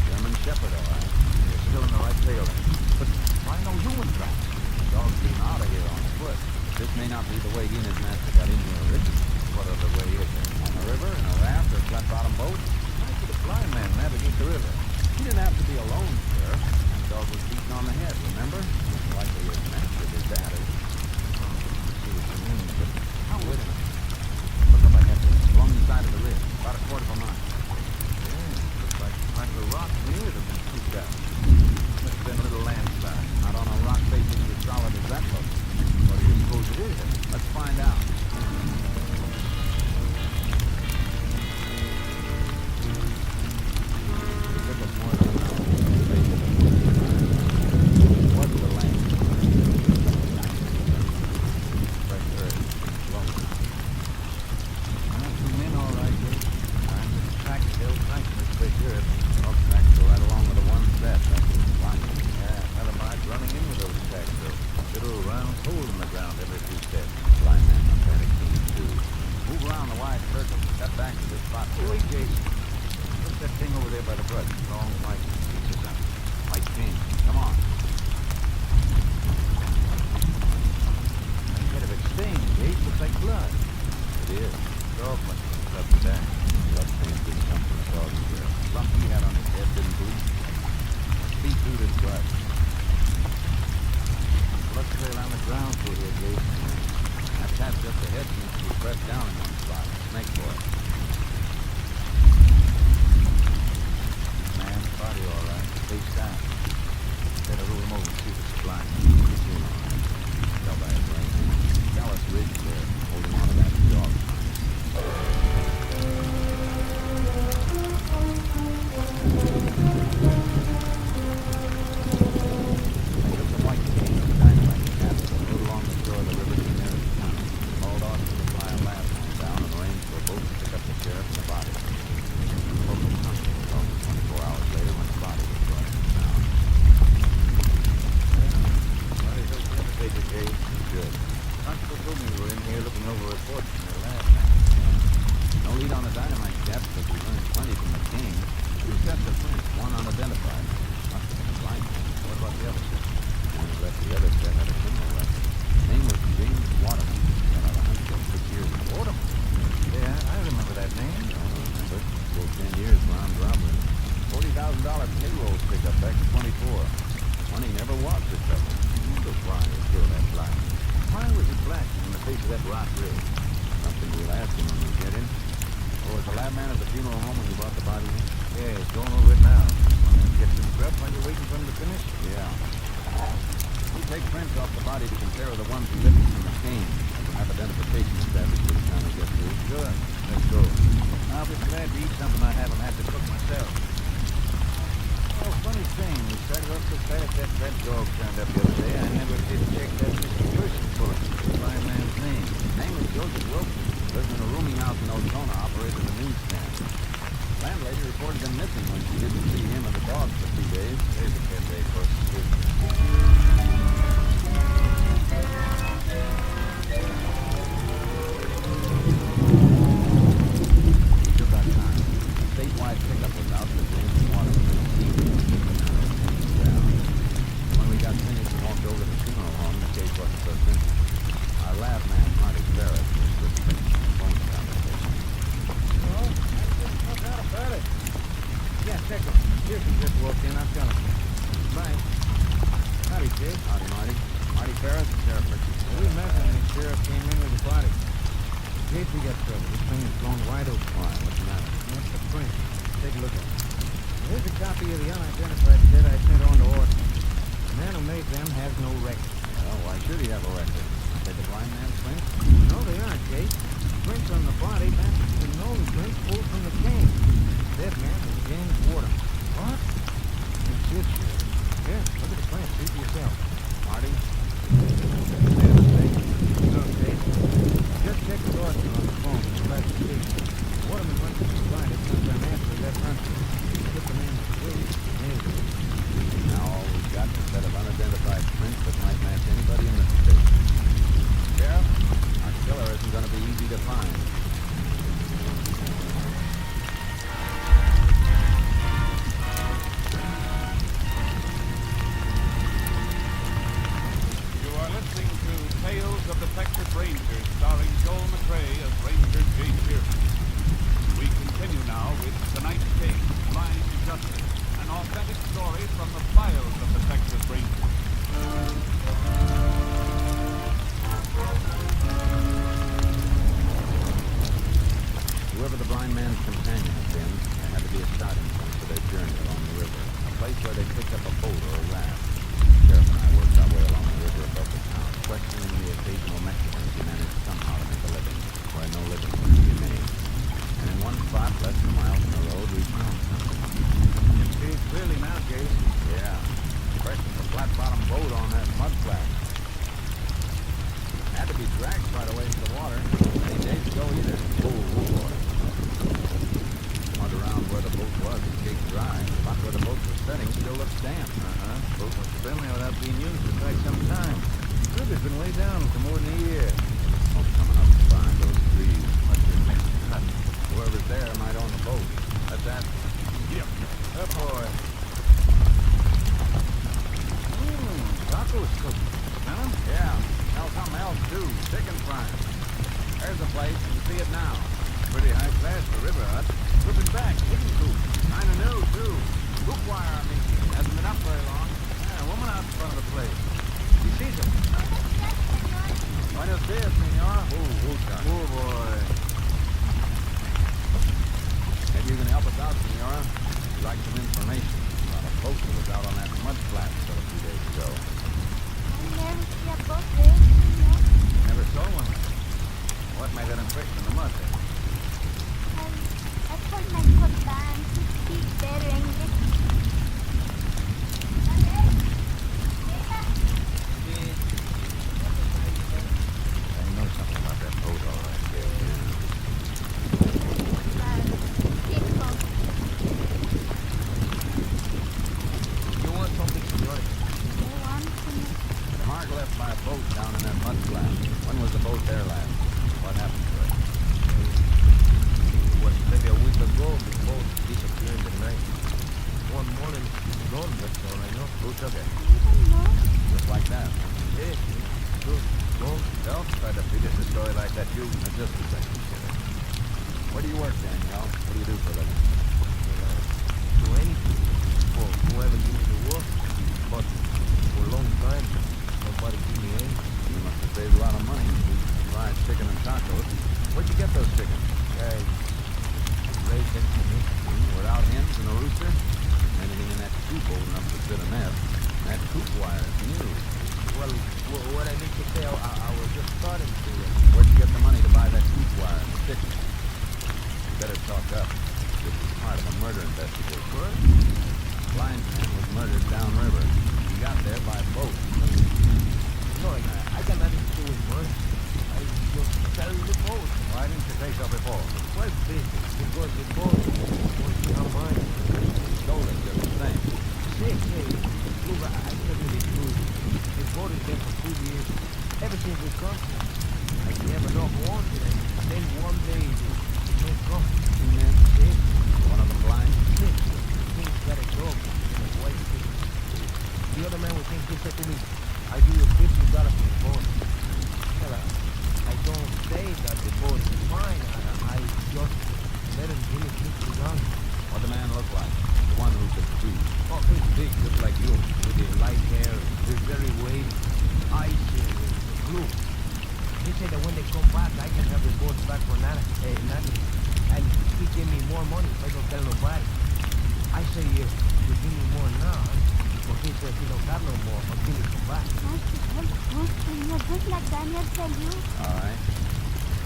German Shepherd, all right. You're still in the right tail then. But why no human tracks? The dog came out of here on foot. This may not be the way he and his master got in here originally. What other way is there? On the river, in a raft, or flat-bottom boat? Might be the blind man navigate the river. He didn't have to be alone, sir. That dog was beaten on the head, remember? Likely his master did that. I see what you mean, but how would it? Look up ahead there, along the side of the ridge, about a quarter of a mile. Yeah, looks like part of the rock near it have been scooped out. Must have been a little landslide. Not on a rock facing as solid as that looks. What do you suppose it is? Let's find out. It took us more than an hour to make it. It was the land. Fresh earth. Slow. Two men, all right, Jake. Time to track hill tracks this way here. Dog tracks go right along with the one set. That's fine. Yeah, never mind running in with those tracks, though. Little round hole in the ground every few steps. Blind man not very keen, too. Move around the wide circle and step back to this spot. Wait, Jason. Look at that thing over there by the brush. Long white piece of something. White pin. Come on. Instead of it staying, Jake, looks like blood. It is. Dog must have been clubbed to that. Blood stains didn't come from the dog's ear. The lump he had on his head didn't bleed. Feet through this blood. Blood trail on the ground through here, Jake. That patch just ahead seems to be pressed down in one spot. Snake for it. Man's body, all right. Face down. Better roll him over and see if it's blind. Tell by his right hand. Callous ridge there, holding on to that dog. that rock ridge? Something we'll ask him when we get in. Oh, is the lab man at the funeral home when you brought the body in? Yeah, he's going over it now. Get some grub while you're waiting for him to finish? Yeah. We take prints off the body to compare with the ones we lifted from the cane. Have identification established by the time we get through. Good. Let's go. I'll be glad to eat something I haven't had to cook myself. Oh, funny thing. We started off so fast that red dog turned up the other day. I never did check that Mr. Person bullet. The blind man's name. Name is Joseph Wilson. Lives in a rooming house in Ozona, operated a newsstand. Landlady reported him missing when she didn't see him or the dog for 2 days. There's a cafe across the street. We took our time. A statewide pickup was out to bring some water from the sea. When we got finished and walked over to the funeral home, the case wasn't so simple. Our lab man, Marty Barrett, was just finishing the phone conversation. Well, that's not out about it. Yeah, check him. Pearson just walked in. I'm telling you. Bye. Howdy, kid. Howdy, Marty. Marty Barrett, Sheriff Richard. We met when the sheriff came in with the body. In case we got trouble, this thing is blown wide open. Why? What's the matter? That's the print. Take a look at it. Here's a copy of the unidentified set I sent on to order. The man who made them has no record. Well, why should he have a record? Did the blind man's print? No, they aren't, Kate. Prints on the body match the known print pulled from the cane. Dead man was James Wardham. What? It's it, Sheriff. Here, look at the print. See for yourself. Marty? No, Kate. Just check the doctor on the phone and try to see. Waterman went to provide it sometime after he left Hunter. He took the man to police and nailed him. Now all we've got is a set of unidentified prints that might match anybody in the state. Sheriff, our killer isn't going to be easy to find. You are listening to Tales of the Texas Rangers, starring Joel McCrae as Ranger J. Pearson. We continue now with tonight's case, Blind Justice, an authentic story from the files of the Texas Rangers. Whoever the blind man's companion had been, there had to be a starting point for their journey along the river, a place where they picked up a boat or a raft. The sheriff and I worked our way along the river above the town, questioning the occasional Mexicans who managed somehow to make a living where no living was to be made. And in one spot, less than a mile from the road, we found something. You see it clearly now, Case. Yeah, fresh as a flat-bottom boat on that mud flat. Had to be dragged quite a ways to the water. Many days ago either. Oh, boy. Mud around where the boat was is caked dry. The spot where the boat was setting still looks damp. Boat must have been there without being used for quite some time. River's been way down for more than a year. Smoke coming up behind those trees. Must be a mixed cut. Whoever's there might own the boat. Let's ask him. Yep. Up, boy. Tacos cooked. Huh? Yeah. Now something else, too. Chicken frying. There's the place. You see it now. Pretty high class for river hut. Flipping back, chicken coop. Kind of new, too. Hoop wire, I mean. Hasn't been up very long. Yeah, a woman out in front of the place. She sees him. Buenos dias, senora. Oh, boy. Maybe you can help us out, senora. We'd like some information about a boat that was out on that mud flat a few days ago. I never see a boat there, no. Never saw one. What made that impression in the mud then? I told my compadre to speak better English. I know something about that boat, all right, Gail. You want something, senor? Mark left by a boat down in that mud flat. When was the boat there last? What happened to it? It was maybe a week ago. The boat disappeared in the night. One morning, gone, that's all I know. Who took it? Just like that. Yes, good. Gone. Don't try to feed us a story like that, you. Just a second, Sheriff. Where do you work, Danielle? What do you do for a living? Do anything for whoever gives me the work. But for a long time, nobody give me anything. You must have saved a lot of money. Right. That coop wire is new. Well, what I need to say, I was just starting to... Where'd you get the money to buy that coop wire and the stick? You better talk up. This is part of a murder investigation. What? Blind man was murdered downriver. He got there by boat. No, I got nothing to do with murder. I just carried the boat. Why didn't you say so before? Well, because the boat was not mine. Stole it just the same. Say, look, I tell you the truth. The boat has been for 2 years. Ever since we come, I never not wanted it. Then one day, it may come. Two men? Yes. One of them blind? Yes. He's got a dog and a wife. The other man was saying, he said to me, I give you $50 for the boat. Well, I don't say that the boat is mine. I just let him give me $50. What the man look like? The one who could see. Oh, he's big, just like you, with the light hair, his very weight, eyes, blue. He said that when they come back, I can have the boat back for nothing. And he give me more money if I don't tell nobody. I say, you give me more now. But he says he don't got no more until he come back. Just like Daniel tell you. All right.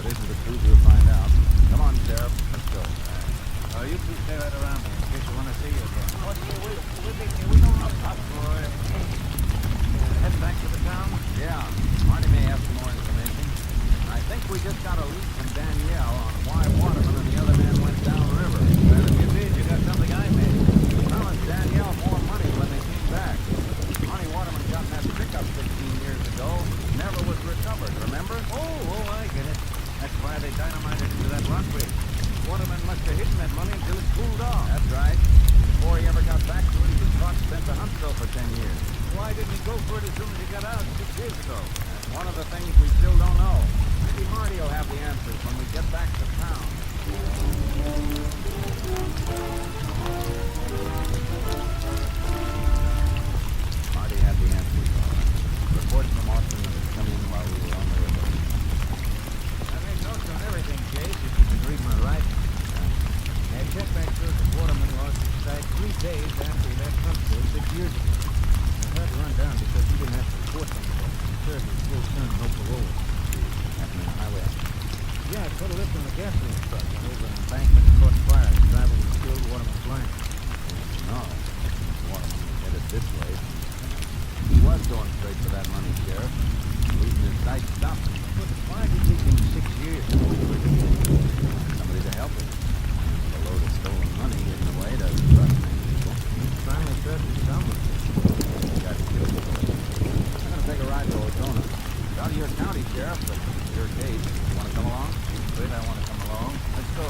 But isn't the truth we'll find out. Come on, Sheriff. Let's go. You two stay right around me in case you want to see you again. We don't know. Head back to the town? Yeah. Marty may have some more information. I think we just got a lead from Danielle on why Waterman and the other man went downriver. Well, if you did, you got something I made. Promised Danielle more money when they came back. Money Waterman got in that pickup 15 years ago never was recovered, remember? Oh, I get it. That's why they dynamited into that rock bridge. Waterman must have hidden that money until it cooled off. That's right. Before he ever got back to it, he was caught spent to Huntsville for 10 years. Why didn't he go for it as soon as he got out 6 years ago? That's one of the things we still don't know. Maybe Marty will have the answers when we get back to town. Marty had the answers, all right. Reports from Austin had come in while we were on the river. I made notes on everything, Chase, if you can read my writing. And check back shows that Waterman lost his sight 3 days after he left Huntsville 6 years ago. I had to run down because he didn't have to report something. He served his full term, no parole. Happened in the highway. Yeah, I put a lift on the gasoline truck and over an embankment and caught fire. The driver was killed, Waterman blind. No. Waterman was headed this way. He was going straight for that money, Sheriff. Losing his sight stopped him. But why did he take him 6 years to move for him? Somebody to help him. A load of stolen money hidden away doesn't trust many people. He finally trusted someone. He got killed. I'm going to take a ride to Ozona. It's out of your county, Sheriff, but it's your case. You want to come along? Good, I want to come along. Let's go.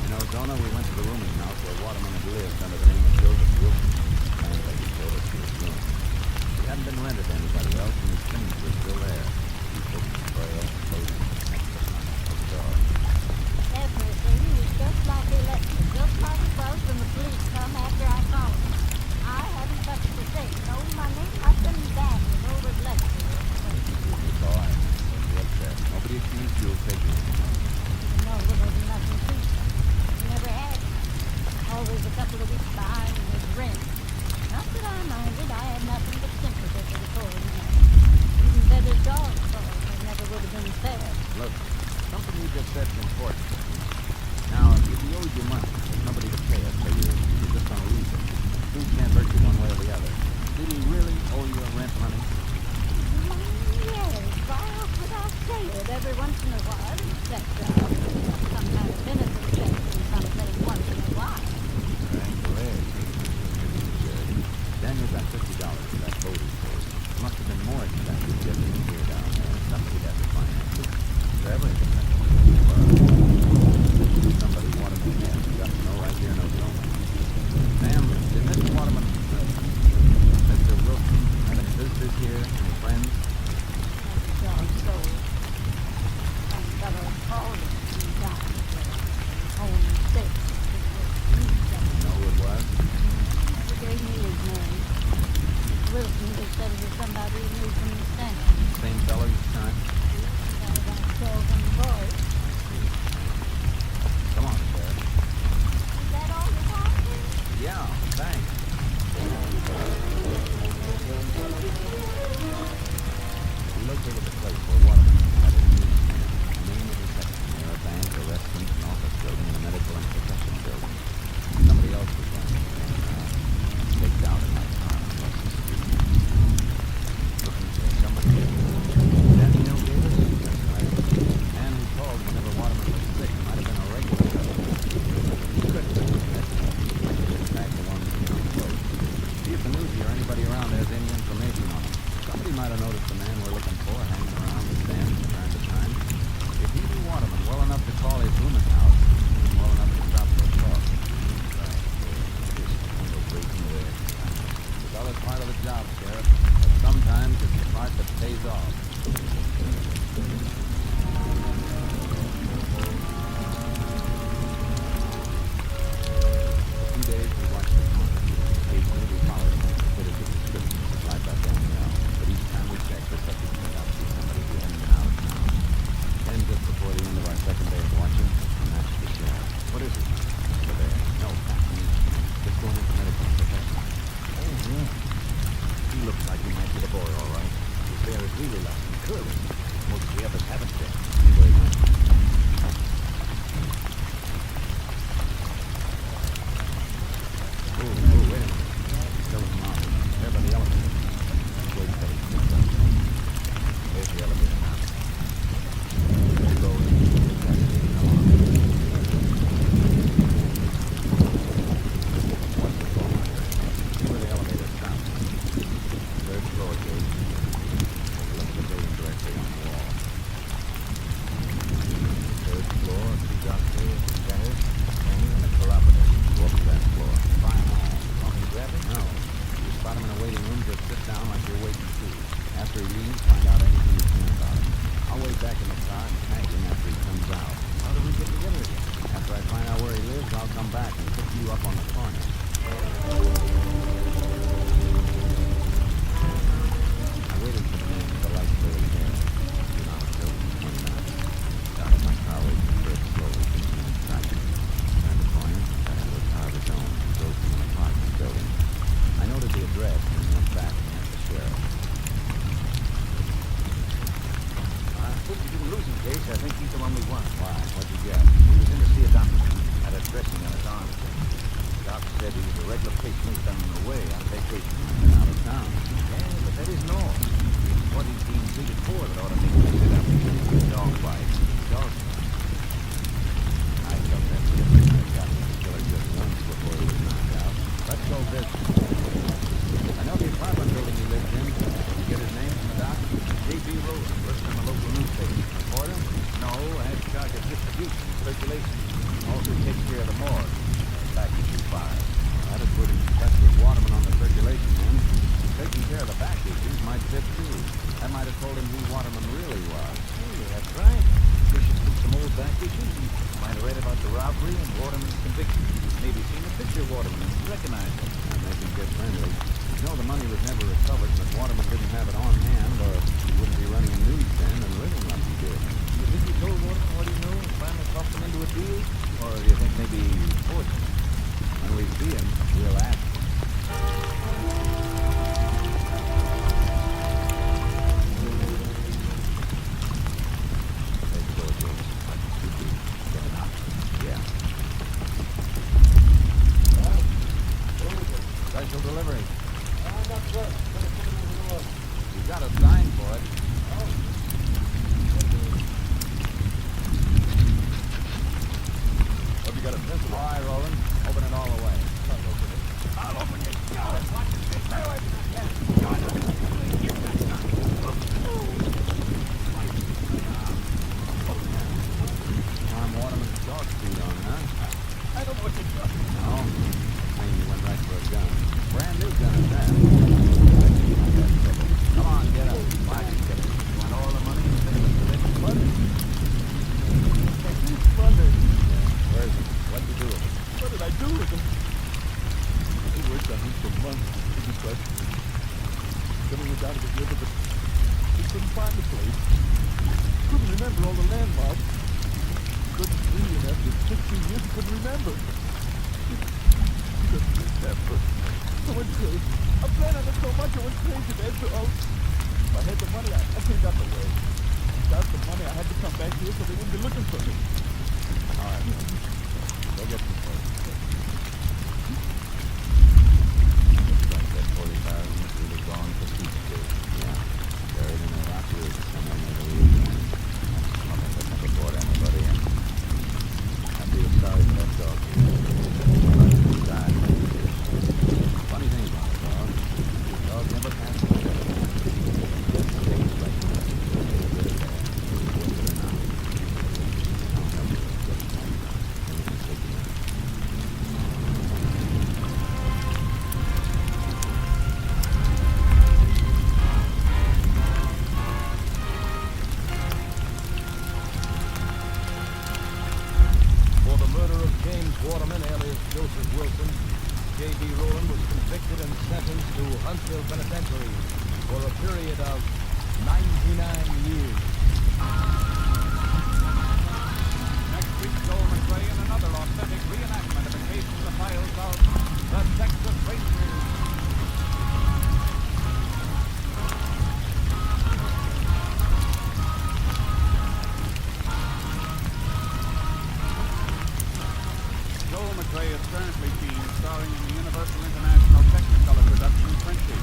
In Ozona, we went to the rooming house where Waterman had lived under the name of Joseph Wilson. Landlady showed us to his room. He hadn't been rented to anybody else, and his things were still there. He took the trail, clothing, next to none of the dog. Everything is just like election, just like it was when the police come after I called them. I haven't touched a thing, no money, nothing bad, no reflection. It's all right. Don't be upset. Nobody accused you of taking it. No, there wasn't nothing to it. Never had. Always a couple of weeks behind with rent. Not that I minded, I had nothing but sympathy for the poor man. Even better dog for him, it never would have been fair. Look, something you just said is important. Now, if we owed you money, there's nobody to pay it, so you're just going to lose it. Food can't hurt you one way or the other. Did he really owe you rent money? Yes, right off without saying it every once in a while, except some kind of benefit check from something once in a while. I'm glad. Daniel got $50 for that boat he sold. It must have been more expensive getting him here down there. Somebody had to finance it. For everything. Somebody Waterman has got to know right here in Ozona. Ma'am, did Mr. Waterman, Mr. Wilson, have any visitors here? Any friends? Dog sold. Some fellow called him. back in the car and tag him after he comes out. How do we get together again? After I find out where he lives, I'll come back and pick you up on the corner. I waited for the man with the light curly hair. He was on the building 29. Got in my car, waiting for it slowly, thinking I'm tracking. Turned the corner, got into a car of his own, and drove to an apartment building. I noted the address and went back and asked the sheriff. I hope you didn't lose him, Case. I think he's the one we want. Why? What'd you get? He was in to see a doctor. Had a dressing on his arm. The doctor said he was a regular patient who's been away on vacation. Out of town. Yeah, but that isn't all. It's what he's being treated for that ought to make him sit up. Dog bite. Dog bite. I felt that feeling. I got the killer just once before he was knocked out. Let's go visit. I know the apartment building he lived in. Did you get his name from the doc? J.B. Rowland, works in the local newspaper. Reporter? No, has charge of distribution and circulation. Also takes care of the morgue. Back issue 5. That is pretty impressive. Waterman on the circulation end. Taking care of the back issues might fit too. I might have told him who Waterman really was. Hey, that's right. Bishop took some old back issues. He might have read about the robbery and Waterman's conviction. Maybe seen a picture of Waterman and recognized him. That makes him get friendly. You know, the money was never recovered, but Waterman didn't have it on hand, or he wouldn't be running a newsstand and living like he did. You think he told Waterman what he knew and finally talked him into a deal? Or do you think maybe he forged him? When we see him, we'll ask him. Let's go, James. Get it out. Yeah. Special delivery. You got a sign for it. Have you got a pencil? All right, Roland. Open it all the way. I'll open it. Watch it. Stay away from Tom Waterman's dog suit on, huh? I don't know what you're doing. No. Claim you went right for a gun. Brand new gun at that. Come on, get up. Watch it, get it. You want all the money and then it's the next plunder? Plunder? Yeah. Where is it? What'd you do with it? What did I do with him? He worked on him for months. He was questioning. Coming was out of the river, but he couldn't find the place. Couldn't remember all the landmarks. Couldn't see, and after 16 years, he couldn't remember. Couldn't remember. I went crazy. I planned on it so much, I went crazy then. So if I had the money, I cleaned up the way. Without the money, I had to come back here so they wouldn't be looking for me. All right. Go get some clothes. Like that 40,000 we were gone for Tuesday. Yeah. Buried in a rock ridge somewhere near the Louisiana. Nothing but never brought anybody in. I'd be sorry for that dog. He died. Funny thing about a dog. The dog never passed the way. Just stays right there. Good or bad. Good or not. I'll help you with this one. And we can take him in. For the murder of James Waterman, alias Joseph Wilson, J.B. Rowland was convicted and sentenced to Huntsville Penitentiary for a period of 99 years. Next week, Joel McRae in another authentic reenactment of a case from the files of the Texas Rangers. Joel McRae is currently seen starring in the Universal International Technicolor production Frenchie.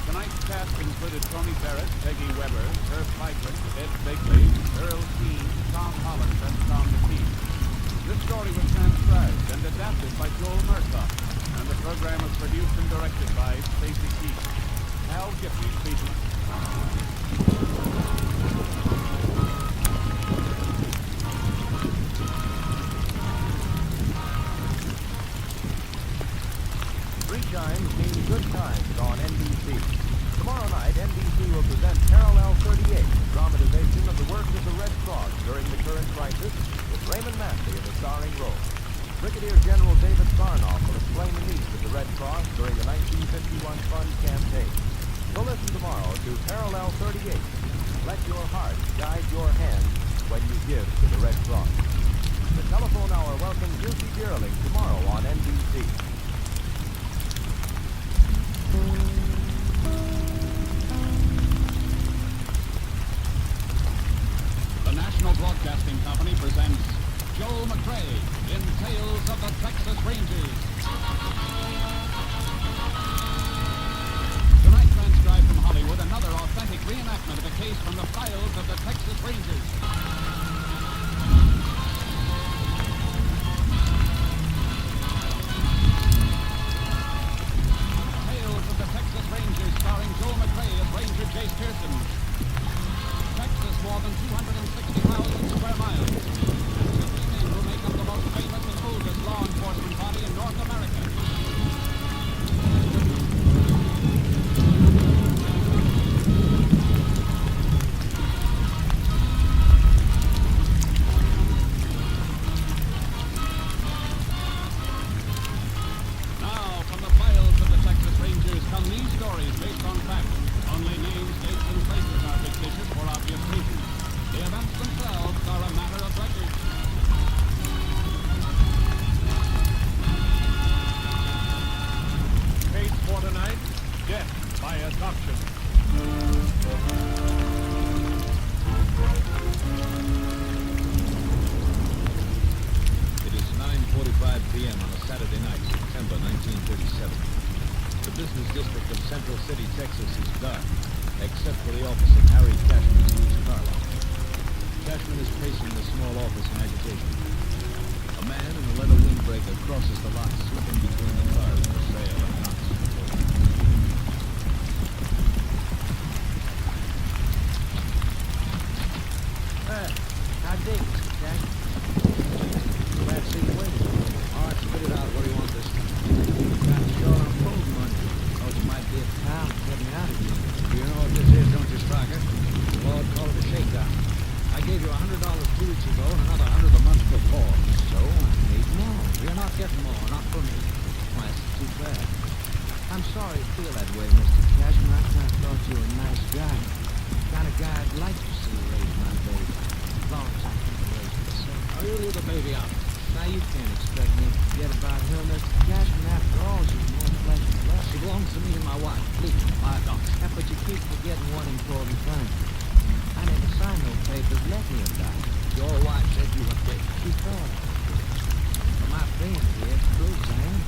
Tonight's cast included Tony Barrett, Peggy Weber, Herb Feigling, Ed Begley, Earl Keane, Tom Holland, and Tom McKee. This story was transcribed and adapted by Joel Murtaugh, and the program was produced and directed by Stacy Keith. Hal Gippy speaking. Three chimes mean good times on NBC. Tomorrow night, NBC will present Parallel 38, a dramatization of the work of the Red crisis with Raymond Manley in the starring role. Brigadier General David Sarnoff will explain the needs of the Red Cross during the 1951 Fund campaign. So listen tomorrow to Parallel 38. Let your heart guide your hand when you give to the Red Cross. The telephone hour welcomes Lucy Dearling tomorrow on NBC. The National Broadcasting Company presents Joel McCrea in Tales of the Texas Rangers. Tonight, transcribed from Hollywood, another authentic reenactment of a case from the files of the Texas Rangers. Tales of the Texas Rangers, starring Joel McCrea as Ranger Jace Pearson. Texas, more than 260,000 square miles. And 50 men who make up the most famous and oldest law enforcement body in North America. Now, from the files of the Texas Rangers come these stories based on fact. Only names, dates, and places are fictitious for obvious reasons. The events themselves are a matter of record. Case for tonight, death by adoption. It is 9:45 p.m. on a Saturday night, September 1937. The business district of Central City, Texas is dark, except for the office of Harry Cashman's used car lot. Cashman is pacing the small office in agitation. A man in a leather windbreaker crosses the lot, slipping between the cars for sale and knocks. How dig, Mr. Jack? Glad to see you waiting. All right, spit it out. What do you want this time? Got short on phone money. Thought you might be at town to get me out of here. You know what this is, don't you, Striker? Lord called it a shakedown. I gave you $100 2 weeks ago and another 100 the month before. So I need more. You're not getting more, not from me. Why, it's too bad. I'm sorry you feel that way, Mr. Cashman. I kind of thought you were a nice guy. The kind of guy I'd like to see raise my baby. As long as I can raise myself. Now, you leave the baby out. Now, you can't expect me to forget about her, Mr. Cashman. After all, she's more flesh and blood. She belongs to me and my wife. Please, my daughter. Yeah, but you keep forgetting one important thing. I never signed no papers letting you die. Your wife said you were dead. She thought. For my being here, it proves I am.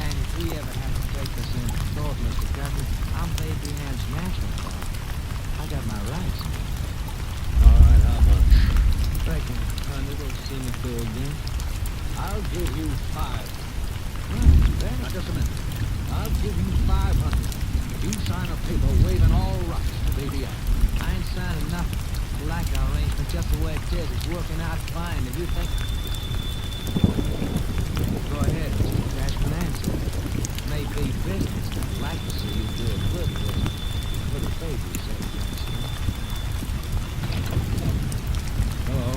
And if we ever have to take this into court, Mr. Cashman, I'm Baby Ann's national father. I got my rights. All right, how much? Reckon $100 will see me through again. I'll give you 5. Then Now, just a minute. I'll give you 500 if you sign a paper waiving all rights to baby Ann. I ain't signing nothing. I like our arrangement just the way it is. It's working out fine. If you think... Go ahead, Mr. Cashman, answer. It may be business. I'd like to see you do a good business. For the baby's sake, Cashman. Hello.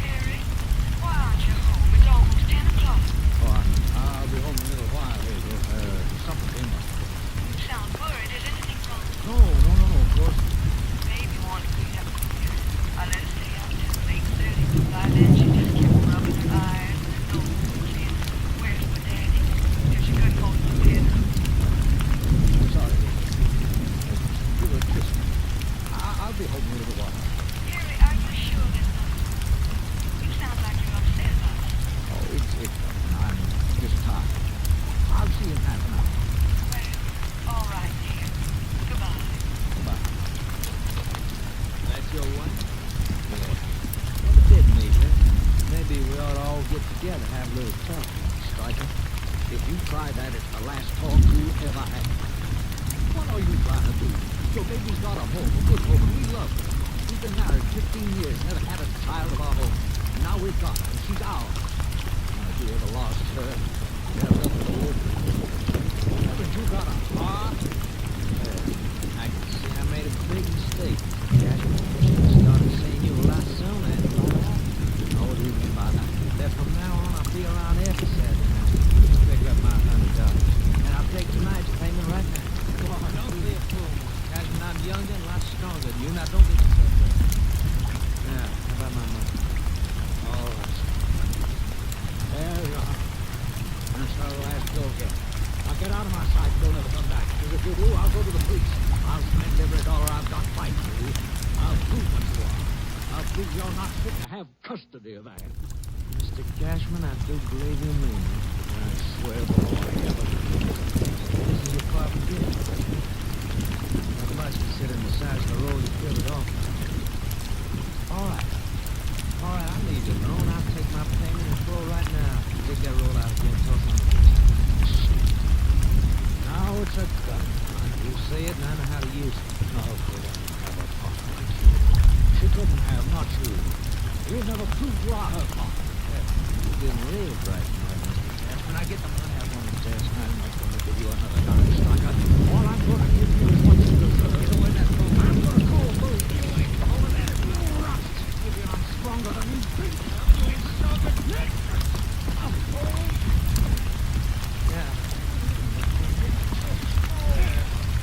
Harry, why aren't you home? It's almost 10 o'clock. Oh, I'll be home in a little while, Hazel. Something came up. You sound worried. Is anything wrong? No, of course. Baby wanted to get up here. I let her stay out till 8:30. By then, she just kept rubbing her eyes and her nose and saying, "Where's my daddy?" Till she couldn't hold her head up. Sorry. Give her a kiss. I'll be home in a little while. Harry, are you sure there's nothing? You sound like you're upset about it. Oh, it's I'm just tired. I'll see you in half an hour. Well, all right, dear. Goodbye. Bye. That's your wife? Yeah. Never did meet her. Maybe we ought to all get together and have a little talk. Striker, if you try that, it's the last talk you ever had. What are you trying to do? Your baby's got a home, a good home, and we love her. We've been married 15 years, never had a child of our own. And now we've got her, and she's ours. Now, if you ever lost her, you have nothing to live with. Haven't you got a heart? I can see I made a big mistake, Cashman. Should have started seeing you a lot sooner. you're not fit to have custody of that. Mr. Cashman, I do believe you mean it. I swear before heaven. This is your car for getting. Not much considering the size of the road you filled it off. All right. All right, I'll leave you alone. I'll take my payment and throw right now. Take that roll out again. Toss on the business. Now it's a gun. You say it, and I know how to use it. No, they don't have a pocket. She couldn't have, not you. You never proved you are her pocket. You didn't live right, Mr. Cashman. When I get the money I want to test, I'm not going to give you another dime striker. All I'm going to give you is what you deserve. So when that goes, I'm going to call both you ain't holding that if you rust. Maybe I'm stronger than you think. You ain't stronger than me. Yeah.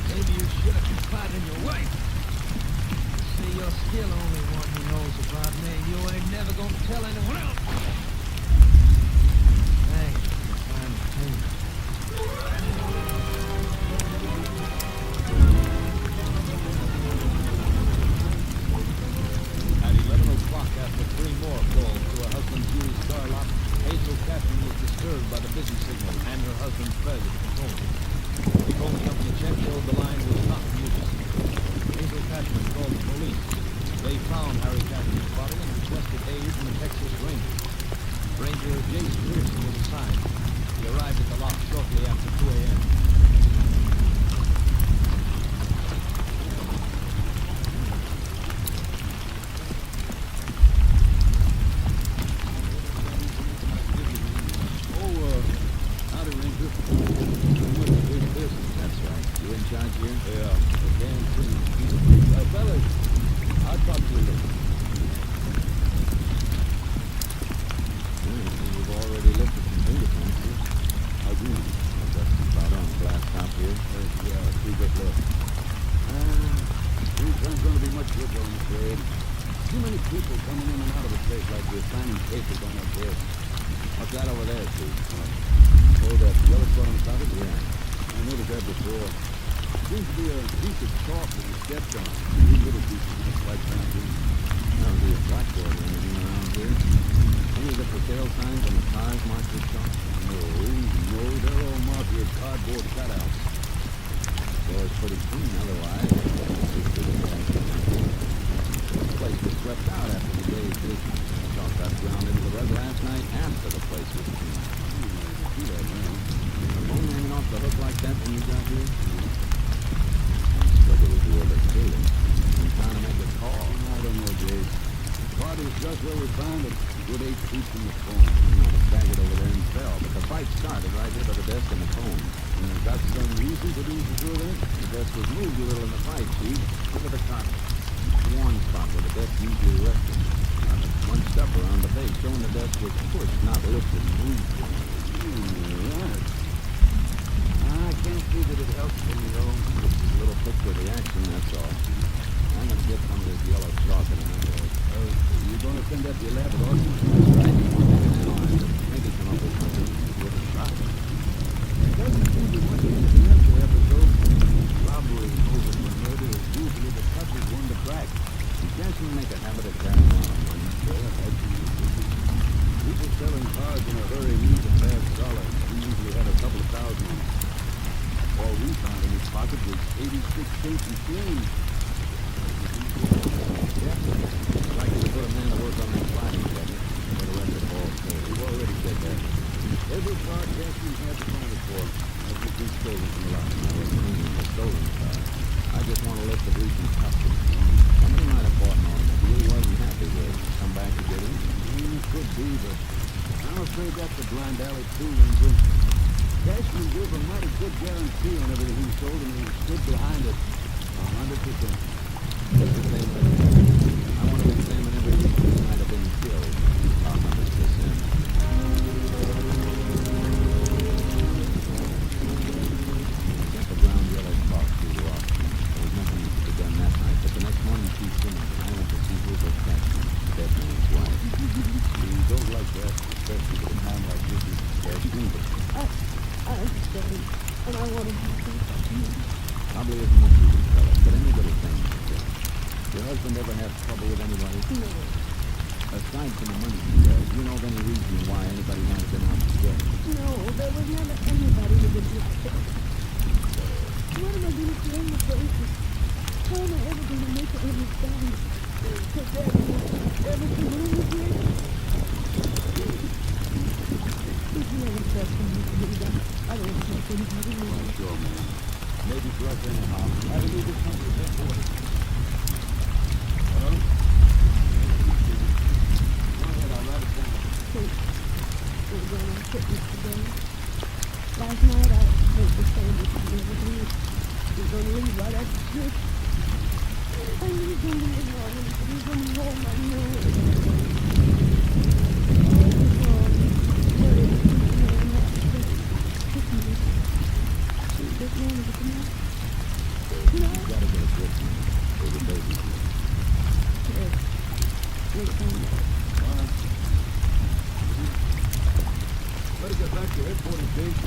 Maybe you should have confided in your wife. See, you're still the only one who knows about me. You ain't never gonna tell anyone else. Thanks for the final payment. At 11 o'clock, after 3 more calls to her husband's used car lot, Hazel Catherine was disturbed by the busy signal and her husband's failure to phone. The phone company check showed the line was not in use. Hazel Catherine called the police. They found Harry Catherine's body and requested aid from the Texas Rangers. Ranger Jace Pearson was assigned. He arrived at the lot shortly after 2 a.m. Howdy, Ranger. That's right. You in charge here? Yeah. Okay, fellas, I'll talk to you later. We've already lifted some fingerprints here. I do. That's about on the glass top here. Yeah, 3 good left. These aren't going to be much good, I'm afraid. Too many people coming in and out of the place like we're signing papers on our desk. What's that over there, Steve? Oh, that yellow spot on top of it? Yeah. I noticed that before. Seems to be a piece of chalk that you stepped on. These little pieces might like down here. There'll be a blackboard or anything around here. Any of the for sale signs on the cars marked with chalk? No, they're all marked with cardboard cutouts. Floor's pretty clean otherwise. This place was swept out after the day's business. Chalk got ground into the rug last night after the place was cleaned. See that now. The phone hanging off the hook like that when you got here? Struggle with whoever killed him. I'm trying to make a call. I don't know, Dave. The body was just where we found it. Good 8 feet from the phone. You might have staggered over there and fell, but the fight started right here by the desk and the phone. Got some reason to be sure of it? The desk was moved a little in the fight, Chief. Look at the carpet. One spot where the desk usually rested. One step around the base, showing the desk was pushed, not lifted and moved. Right. I can't see that it helps any, though. Just a little picture of the action, that's all. I'm going to get some of this yellow chalk in an envelope. You going to send that to your lab at Austin? That's right. Analyze it. Maybe come up with something worth a try. It doesn't seem to be much of an incidental episode. Robbery and murder is usually the toughest one to crack. You can't make a habit of carrying on a money. People selling cars in a hurry need a bad solid. He usually had a couple of thousand. All we found in his pocket was 86 cents and change. Yeah. Likely to put a man to work on that sliding cabinet. For the rest of the ball too. We've already said that. Every car Cassidy had to find it for. Has been stolen from the lot. I wasn't meaning a stolen car. I just want a list of recent customers. Somebody might have bought an automobile he wasn't happy with. Come back to get it. It could be, but I'm afraid that's a blind alley too, Ranger. Cashman gave a mighty good guarantee on everything he sold, and he stood behind it 100%. Just the same way. I want to examine every reason he might have been killed. 100%. Get the ground yellow chalk through the office. There was nothing to be done that night, but the next morning Chief Simmons and I went to see Hazel Catherine, dead man's wife. You don't like that, especially with a man like this is Cashman, but I understand, and I want to help you. Probably isn't much you can tell us, but any little thing is good. Your husband ever have trouble with anybody? No. Aside from the money, do you know of any reason why anybody might have been out to get it? No, there was never anybody who would get sick. What am I going to do in the places? How am I ever going to make it understand that Daddy wants everything to live here? If you haven't said something to me, I don't think anybody will. Well, sure, man. Maybe for us anyhow. I believe this country is headquarters. Well, go ahead, I'll write it down. We're going on picnic today. Last night I made the sandwich and everything. We're going to leave right after church. I really don't believe all of it. We're going to roll my nose. All is wrong. Very this man is a man. You gotta get a grip for the baby. Yes. Wait a minute. Better get back to headquarters, Dave.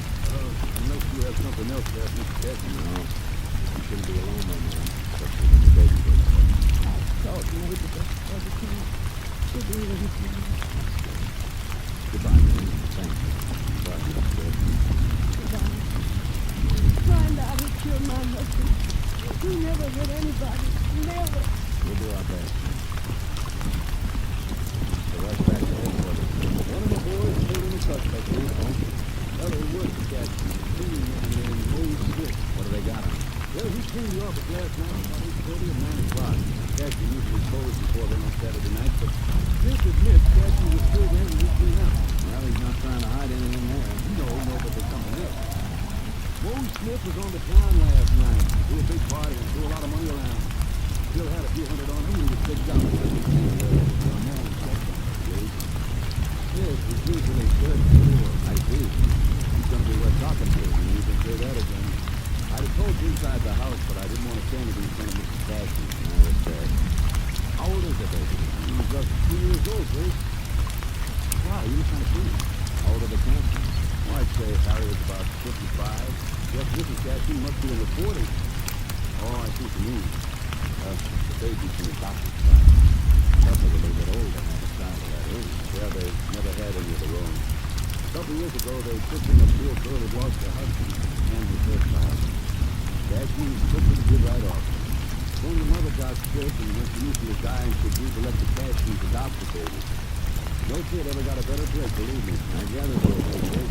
Unless you have something else to ask Mr. Cassie. No. You shouldn't be alone, my man. Especially when the baby goes. Thought you would be best for the team. Should be with you. Goodbye, man. Thank you. Sorry, Mr. Cassie. Goodbye. Find out who killed my husband. We never hurt anybody. Never. We'll do our best. So right back to headquarters. One of the boys killed in a suspect, you know. Fellow worked at cleaning man named Old Smith. What do they got on? Well, he cleaned the office last night about 8:30 and 9 o'clock. Cassie usually closed before then on Saturday night, but Smith admits Cassie was still there when he cleaned out. Well, he's not trying to hide anything there. No, but there's something else. Old Smith was on the town last night. Threw a big party and threw a lot of money around. Still had a few hundred on him when he was picked up. A man checked on him. Smith is usually good, cool. I see. He's gonna be worth talking to. You can say that again. I'd have told you inside the house, but I didn't want to say anything in front of Mrs. Cassie. I was dead. How old is the baby? He's just 2 years old, Grace. Wow, you look kind of clean. How old are the Campbells? Well, I'd say Harry was about 55. Yes, Mrs. Cassie must be in the 40s. Oh, I see what you mean. The baby's from the doctor's side. Must be a little bit old to have a child of that age. Yeah, they've never had any of their own. A couple years ago, they took in a poor girl who lost her husband and was their child. Cassie took the kid right off. When the mother got sick and when she knew she was dying, she agreed to let the Cassie adopt the baby. No kid ever got a better break, believe me. I gather so, Grace.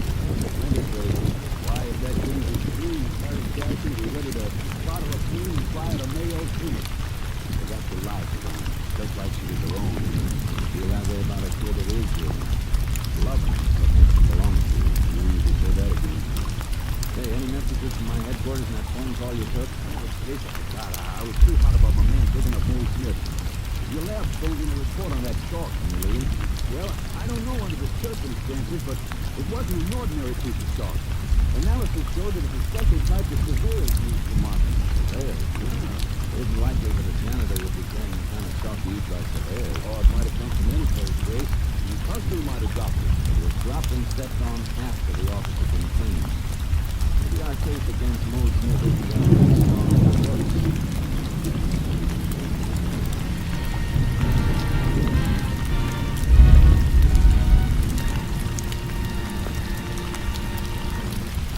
Plenty crazy. Why, if that kid was free, Harry Cassie would be ready to trot her a queen and fly at a Mayo Clinic. They got to lie to them, just like she was their own. Feel that way about a kid that is yours. Love him, but makes him belong to you. You can say that again. Hey, any messages from my headquarters in that phone call you took? God, I was too hot about my man digging up Old Smith. Your lab told you to report on that stalk, Emily. Well, I don't know under the circumstances, but it wasn't an ordinary piece of stalk. Analysis showed that it's a special type of surveillance used for marking. Surveillance? It isn't likely that a janitor would be carrying the kind of stalk used by surveyors. Or it might have come from any place, Grace. The customer might have dropped it. It was dropped and stepped on after the office had been cleaned. Maybe our case against Mold Smith isn't going to be as strong as it was.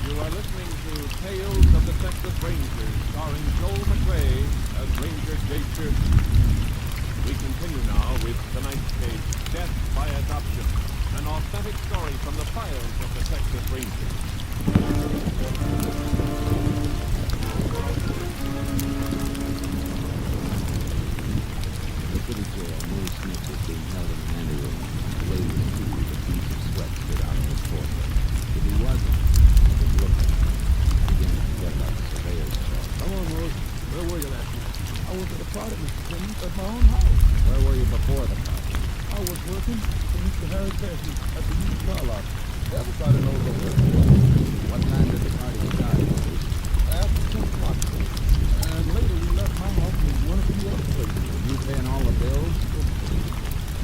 You are listening to Tales of the Texas Rangers, starring Joel McRae as Ranger Jake Pearson. We continue now with tonight's case, Death by Adoption, an authentic story from the files of the Texas Rangers. The city jail, Mold Smith was being held in an anteroom. The lady was cool with a piece of sweat stood out on his forehead. If he wasn't, he was looking. He began to forget about the surveyor's talk. Come on, Rose. Where were you last night? I was at a party, Mr. Simmons, at my own house. Where were you before the party? I was working for Mr. Harry Cassie at the used car lot. Everybody knows the work. What time did the party start? After 10 o'clock. And later we left my house and one of the other places. Were you paying all the bills?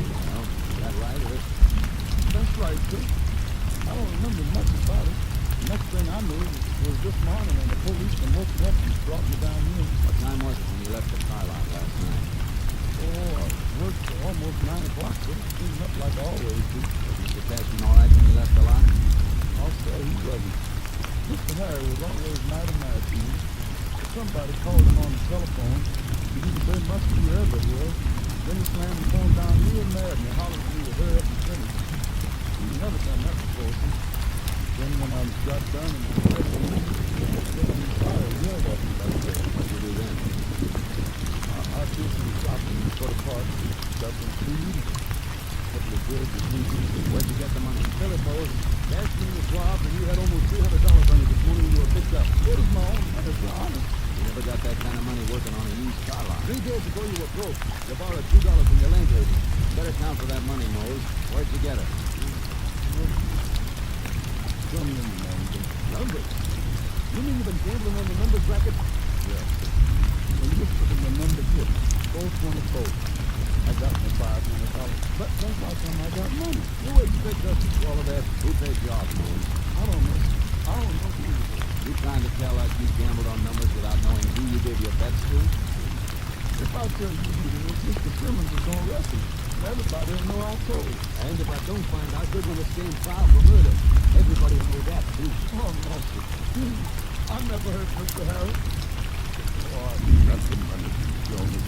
Well, is that right, or is... That's right, sir. I don't remember much about it. The next thing I knew was this morning and the policeman woke me up and brought me down here. What time was it when you left the car lot last night? Oh, I worked till almost 9 o'clock, sir. Cleaning up Was Mr. Cashman all right when you left the lot? I'll say he wasn't. Mr. Harry was always mighty mad to me. If somebody called him on the telephone, he didn't say much to whoever it was. Then he slammed the phone down real mad and he hollered at me to hurry up and finish. He's never done that before, see? Then when I got done and was ready to leave, he fired, yelled at me like that. What'd you do then? I did some shopping for the park, got some food, a couple of goods and sneakers. Where'd you get the money? Philip Moore, Cashman was robbed and you had almost $300 on you this morning when you were picked up. It was my own money, Your Honor. You never got that kind of money working on a used car lot. 3 days ago you were broke. You borrowed $2 from your landlady. Better count for that money, Mose. Where'd you get it? Some in the morning. Numbers? You mean you've been gambling on the numbers racket? Yeah. Well, you just put in the number hit. 424. I got my $500. But that's how come I got money. You expect us to do all of that? Who paid you off, Mose? I don't know. I don't know who. You trying to tell us you gambled on numbers without knowing who you gave your bets to? If I tell you who it is, Mr. Simmons is going to arrest me. Everybody will know I told. And if I don't find out, they're going to stand trial for murder. Everybody will know that, too. Oh, no, sir. I never heard Mr. Harris. Oh, I got some money, Jonas.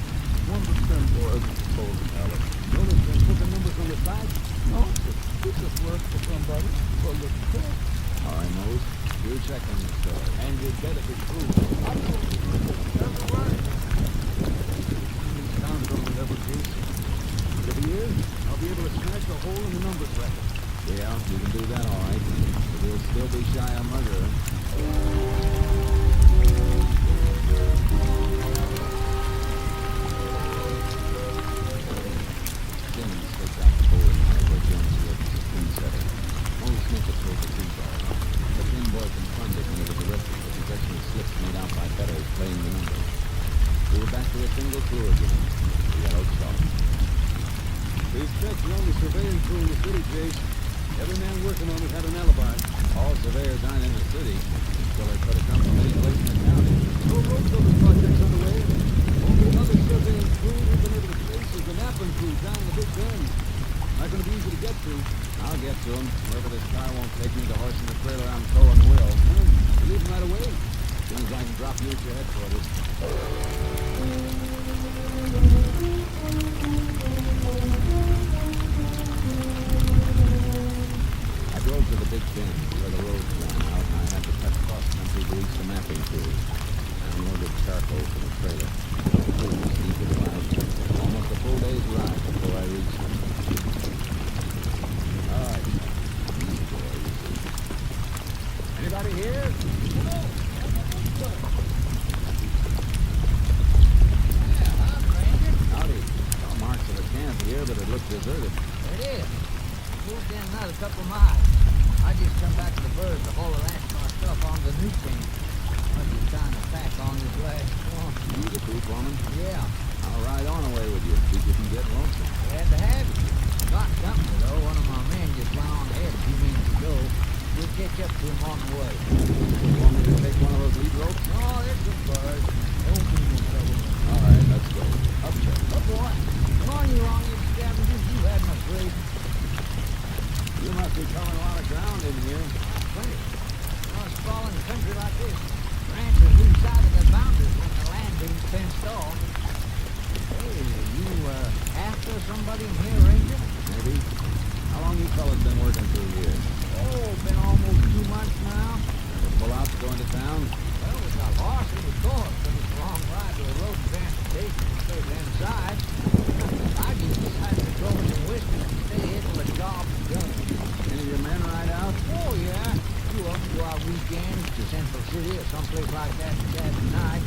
One of the 10 boys was told him, Alex. Jonas been putting numbers on the side? No, sir. He just worked for somebody for a little bit. All right, Mose. You check on this story. And you'd better be true. I told you. Every word. These towns don't never case. If he is, I'll be able to smash a hole in the numbers record. Yeah, you can do that all right. But you'll still be shy of murder. Simmons staked out the board where Jones lived as a twin setter. Only Smith had told the two ball. The thin boy confronted when he was arrested for possession of slips made out by bettors playing the number. We were back to a single clue again. The yellow chalk. These checks are only surveying crew in the city, Jace. Every man working on it had an alibi. All surveyors aren't in the city, so they could have come from any place in the county. No road building projects underway. Only other surveying crew who've been able to trace is the Napping crew down in the Big Bend. Not going to be easy to get to. I'll get to him. Wherever this car won't take me, the horse and the trailer I'm towing will. You leave them right away. As soon as I can drop you at your headquarters. I drove to the Big Bend, where the roads ran out, and I had to cut cross-country to reach the mapping crew. I unloaded charcoal for the trailer. The crew was eager to ride. Almost a full day's ride before I reached them. All right. Easy boy, easy. Anybody here? Howdy. Saw marks of a camp here, but it looked deserted. It is. Moved in another couple miles. I just come back to the bird to haul the last of my stuff on the new train. Must be trying to pack on this last one. You the crew foreman? Yeah. I'll ride on away with you. See if you can get lonesome. Glad to have you. Got company, though. One of my men just went on ahead a few minutes ago. We'll catch up to him on the way. You want me to take one of those lead ropes? No, it's a bird. Don't be no trouble. All right, let's go. Up, Chuck. Up, boy. Come on, you long-eared scavengers. You had my grade. You must be covering a lot of ground in here. Plenty. Well, it's falling country like this. Ranchers lose sight of their boundaries when the land being fenced off. Hey, you, after somebody in here, Ranger? Maybe. How long you fellas been working through here? Oh, been almost 2 months now. Ever pull out to go into town? Well, we got horses with doors, but it's a long ride to a road transportation to stay inside. I just decided to throw in the whiskey and stay here till the job's done. Any of your men ride out? Oh, yeah. Two of them go out weekends to Central City or someplace like that Saturday night.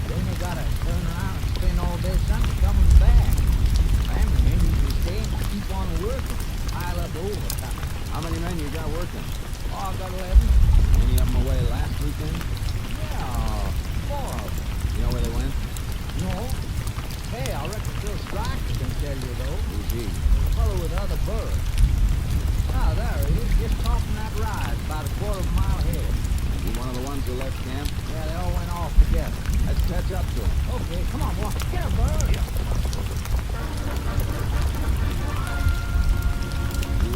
Then they gotta turn around and spend all day Sunday coming back. Family men usually stay and keep on working, pile up overtime. How many men you got working? Oh, I got 11. Any of them away last weekend? Yeah, 4 of them. You know where they went? No. Hey, I reckon Phil Stryker can tell you, though. Who's he? The fellow with the other bird. Ah, there he is, just crossing that rise, about a quarter of a mile ahead. He one of the ones who left camp? Yeah, they all went off together. Let's catch up to him. Okay, come on, boy. Get a bird. You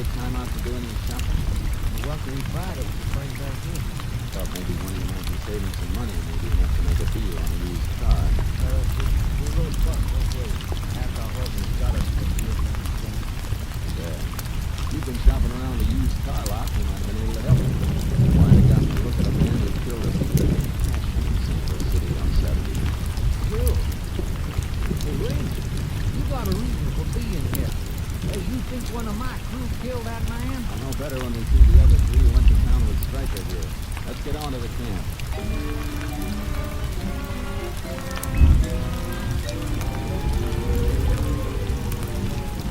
take time out to do any shopping? Luckily Friday to bring back in. Thought maybe one of you might be saving some money, maybe enough to make a deal on a used car. We rode truck both ways. After our husbands got us from here down the camp. Yeah. You've been shopping around the used car lot, we might have been able to help you. Why have got to look at a man who killed us in Central City on Saturday. Cool. Well, Ranger, you got a reason for being here. As you think one of my crew killed that man? I know better when we see the other three who went to town with Stryker here. Let's get on to the camp.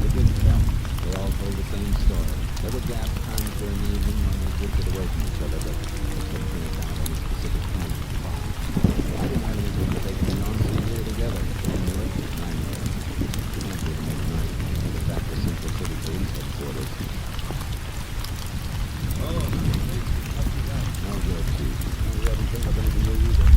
It didn't help. They all told the same story. There were gap times during the evening when they drifted away from each other, but they couldn't pin it down any specific time. I didn't have anything to take me on, so we were together. They knew it, and I knew it. Camp didn't make night. We headed back to Central City Police Headquarters. No good, Chief. We haven't picked up anything new either.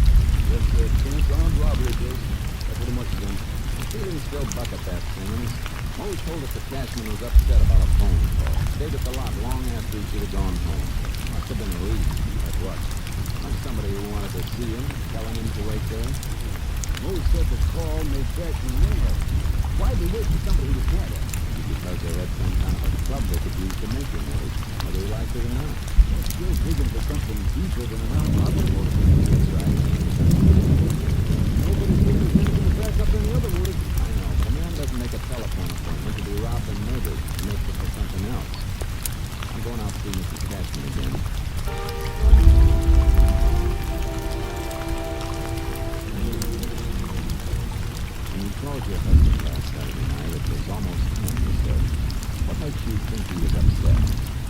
Just chance armed robbery case. That's what it must have been. The feelings still bucket that, Simmons. Always told us the cashman was upset about a phone call. Stayed at the lot long after he should have gone home. Must have been a reason. Like what? Like somebody who wanted to see him, telling him to wait there. Most said the call made Cashman ring up. Why'd they wait for somebody who was dead? Because they had some kind of a club they could use to make him wait, whether he liked it or not. They're still digging for something deeper than an armed robbery motive. That's right. Nobody's giving us anything to back up any other motive. I know, but a man doesn't make a telephone appointment to be robbed and murdered. He makes it for something else. I'm going out to see Mrs. Cashman again. When you called your husband last Saturday night, it was almost 10, you said. What makes you think he was upset?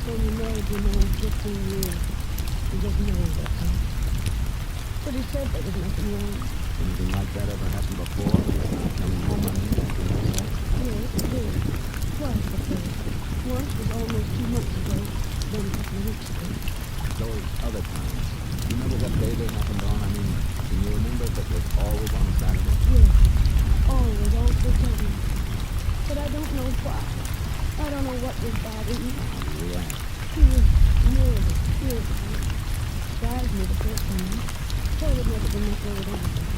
When you married your man 15 years, he just knows that. But he said there was nothing wrong. Anything like that ever happened before? Coming home on me after you said? Yes, it did. Twice before. Once was almost 2 months ago, then a couple of weeks ago. Those other times. You remember what day they happened on? I mean, can you remember if it was always on a Saturday? Yes, always, all the time. But I don't know why. I don't know what was bothering me. Relax. He was nervous, irritable. Surprised me the first time. Told him never been much over anything.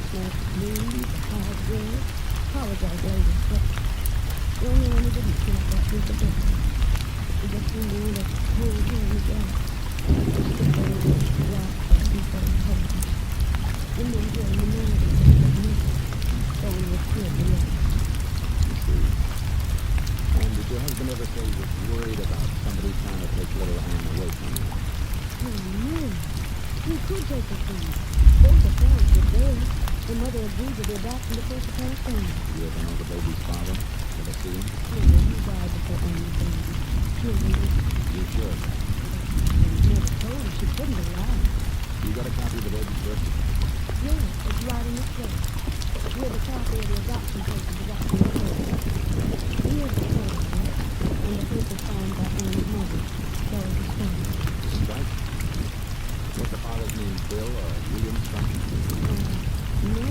Smoked weed, hard drugs. Apologized later, but the only one who didn't smoke that was the boy. He just knew that whole thing was right. Just the way it was rocked by people and home. And then during the night, it was missing. So we were killed alone. You see. And did your husband ever say he was worried about somebody trying to take little Anne away from you? Oh, no. We could take her from you. Both the parents were there. The mother agreed to be back from the first apparent family. You ever know the baby's father? Ever see him? No, he died before Anne was baby. Children were You should. never told her she couldn't have lied. You got a copy of the baby's birth certificate? Yes, it's right in this place. With a copy of the adoption papers about the report. Here's the photograph, and the paper signed by Anne's mother, Dorothy Stone. Right. What's the father's name? Bill or William Stryker? No.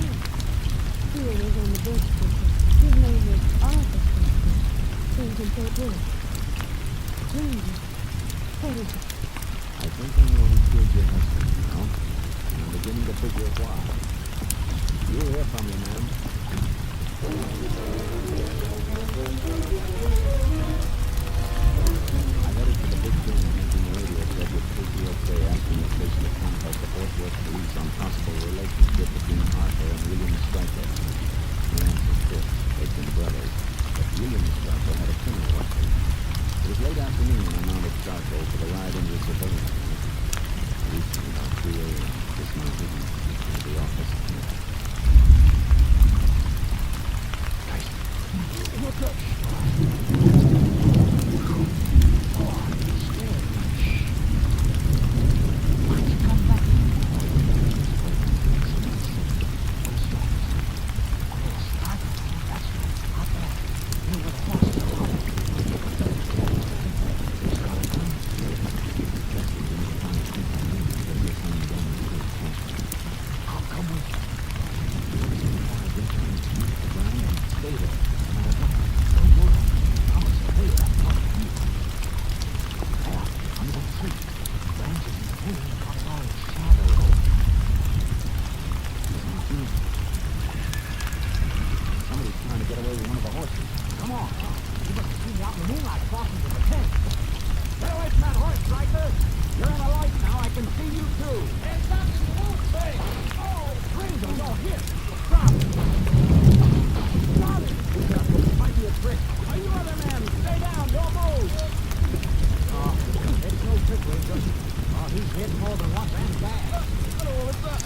Here it is on the birth certificate. His name was Arthur Stone. Sent him Fort Worth. Ranger, what is it? I think I know who killed your husband now. And I'm beginning to figure why. You'll hear from me, ma'am. I headed to the big thing making the radio said with KPFA asking the station to contact the Fort Worth police on possible relationship between Arthur and William Stryker. The answer fit. They'd been brothers. But William Stryker had a criminal record. It was late afternoon when I mounted charcoal for the ride into the surveillance. I reached him about 3 a.m. Dismounted and went into the office. Look up.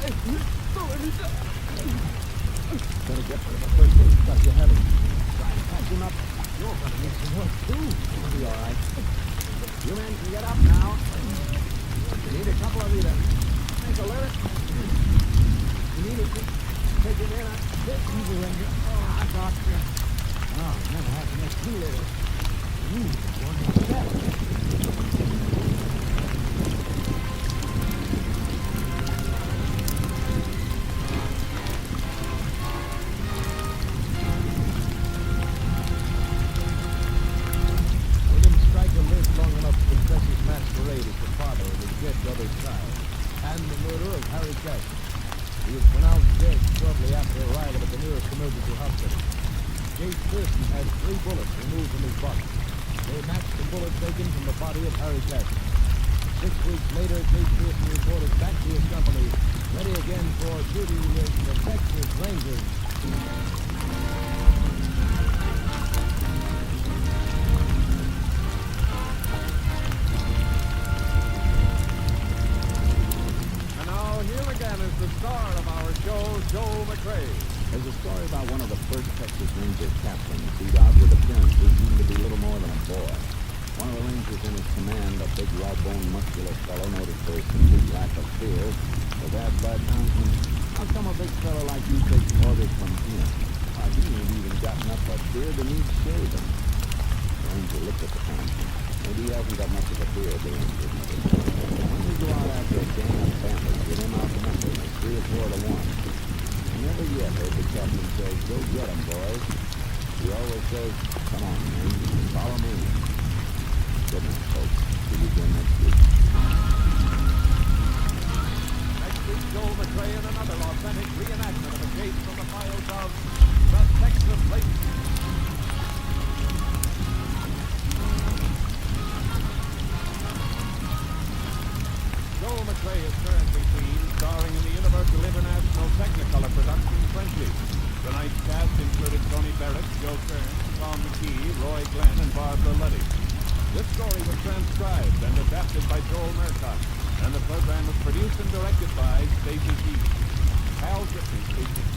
Better get to the first aid stuff you have. Try to patch him up. You're gonna need some work too. You'll be all right. You men can get up now. You need a couple of you to make a lift. You need it. Take it in. Easy, Ranger. Oh, I got you. Oh, never have to make two litters. Ooh, one more step. And the murder of Harry Cactus. He was pronounced dead shortly after arrival at the nearest emergency hospital. Jake Pearson had 3 bullets removed from his body. They matched the bullets taken from the body of Harry Cactus. 6 weeks later, Jake Pearson reported back to his company, ready again for duty with the Texas Rangers. Is the star of our show, Joe McRae. There's a story about one of the first Texas Ranger captains whose outward appearances seemed to be little more than a boy. One of the Rangers in his command, a big, raw-boned, muscular fellow noted for his complete lack of fear, was asked by a townsman, "How come a big fellow like you takes orders from him? Why, he ain't even got enough of a beard and needs shaving." The Ranger looked at the townsman. Maybe he hasn't got much of a beard, the Ranger admitted. When we go out after a gang of bandits, with him outnumbered, 3 or 4 to 1. I never yet heard the captain say, "Go get 'em, boys." He always says, "Come on, men, follow me." Good night, folks. See you again next week. Next week, Joe McRae in another authentic reenactment of a case from the files of the Texas Rangers. Joe McRae is currently seen starring in the Universal International Technicolor production Frenchy. Tonight's cast included Tony Barrett, Joe Kern, Tom McKee, Roy Glenn, and Barbara Luddy. This story was transcribed and adapted by Joel Murcott, and the program was produced and directed by Stacey Keith. Hal Gibson speaking.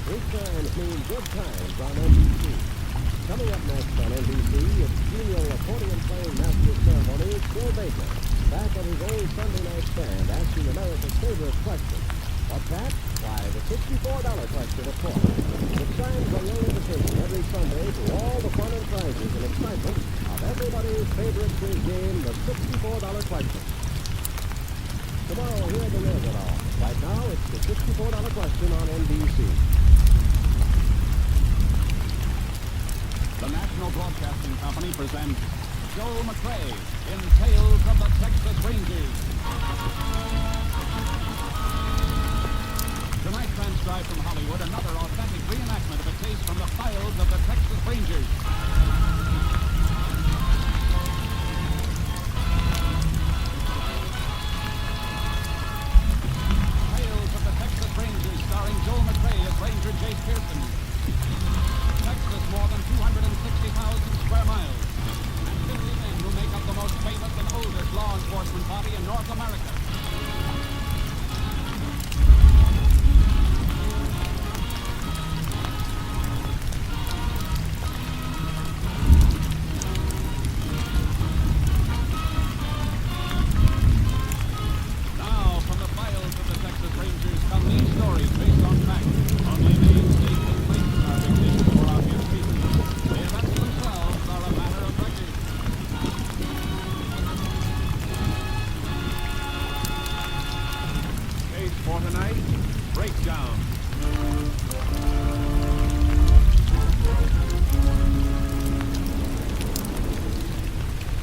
Weekends mean good times on NBC. Coming up next on NBC, it's genial accordion-playing master of ceremonies, Bill Baker, back at his old Sunday night stand asking America's favorite question. What's that? Why, the $64 question, of course. It shines on your invitation every Sunday to all the fun and prizes and excitement of everybody's favorite quiz game, the $64 question. Tomorrow, hear the news it all. Right now, it's the $64 question on NBC. The National Broadcasting Company presents Joe McRae in Tales of the Texas Rangers. Tonight, transcribed from Hollywood, another authentic reenactment of a case from the files of the Texas Rangers. Tales of the Texas Rangers, starring Joe McRae as Ranger Jake Pearson. Texas, more than 260,000 square miles, and 50 men who make up the most famous and oldest law enforcement body in North America. Now, from the files of the Texas Rangers come these stories based on fact. Only names, dates, and places are fictitious for obvious reasons. The events themselves are a matter of record. Case for tonight, Breakdown.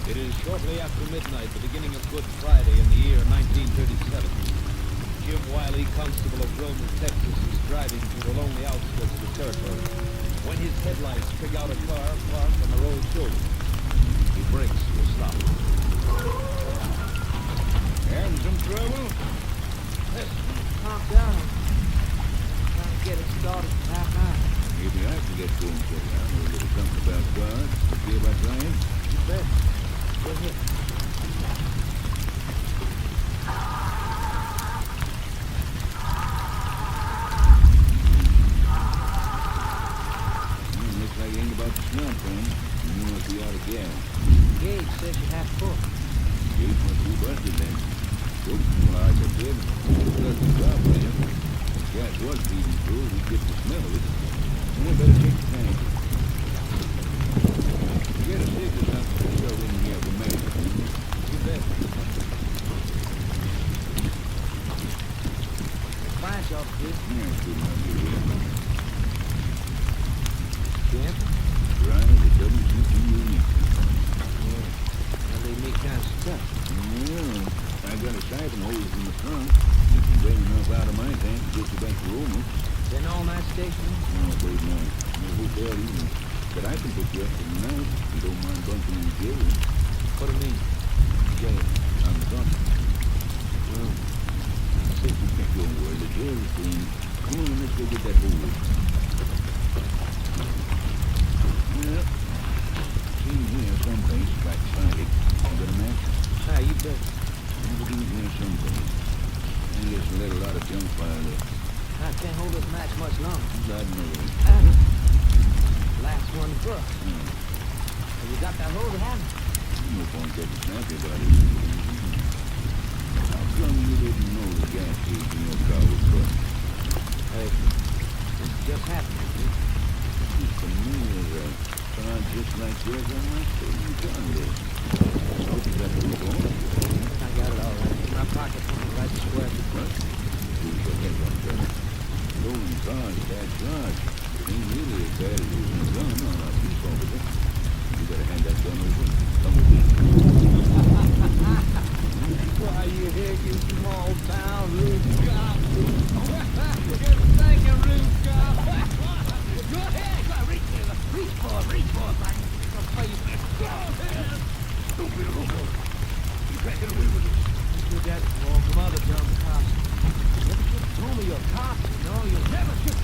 It is shortly after midnight, the beginning of Good Friday in the year 1937. Jim Wiley, constable of Roman, Texas, is driving through the lonely outskirts of the territory when his headlights pick out a car parked on the road shoulder. He brakes to a stop. Having some trouble? Calm down. I'm trying to get it started back on. Maybe I can get going for you. I know a little something about God. Okay about Ryan? You bet. Go ahead. Looks like you ain't about to smell, friend. You must be out of gas. Gage says you're half full. Gage must be busted then. Good. Well, like I said, it doesn't drop there. If gas was feeding through, we'd get the smell of it. And I better take the tank. You get a stick or something to shove in here for me. You bet. Fine job, kid. Yeah, it's good enough here. Camp? Right, it doesn't seem too unique. Yeah. Now they make kind of stuff. Yeah, I got a siphon hose in the trunk. You can drain enough out of my tank to get you back to Roma. Then all-night station? No, wait, no. No hotel evening. But I can pick you up for the night if you don't mind bunking in jail. What do you mean? Jail. I'm the doctor. Well, Say you can't go anywhere. The jail is clean. Come on, let's go get that hose. Yeah. See here someplace right beside it. You got a match? ah, you bet. Everything's here someplace. I guess we let a lot of junk pile up. I can't hold this match much longer. Glad to know it. Last one book. Have you got that hold of him? No point getting snappy about it. How come you didn't know the gas gauge in your car was crushed? Hey, this just happened. Seems to me as a car just like yours on my stolen car list. Hope you got the look on. I got it all right. In my pocket, right square. What? Who's your head on there? Stolen cars, bad charge. It ain't really as bad as using a gun on a police officer. You better hand that gun over. Come with me. Why you here, you small town roof-cop? Thank you, roof-cop. Go ahead, go reach for it, like a face. Go ahead. Stupid hobo. You cracking away with it. You did that for some other dumb cops. Never should have told me you're a cop, you know. You never should.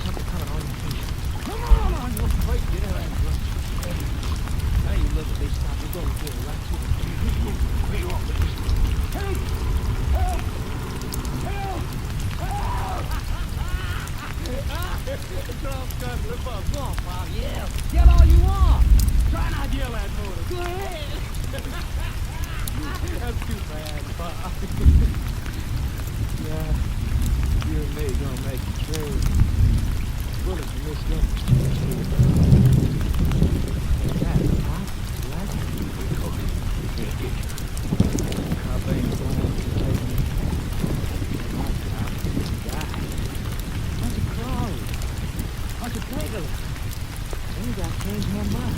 Something coming on your face. Come on your face. Get out of here. Now you look at this stop. You're going to get right to the Hey! Help! Help! Help! Go on, Bob. Yell. Yell all you want. Try not to yell at motor. Go ahead. That's too bad, Bob. Yeah. You and me gonna make it through. Bullets in this gun. That's hot. You like it? Okay. Can't get you. Bunch of crows, bunch of beggars. Things got changed my mind.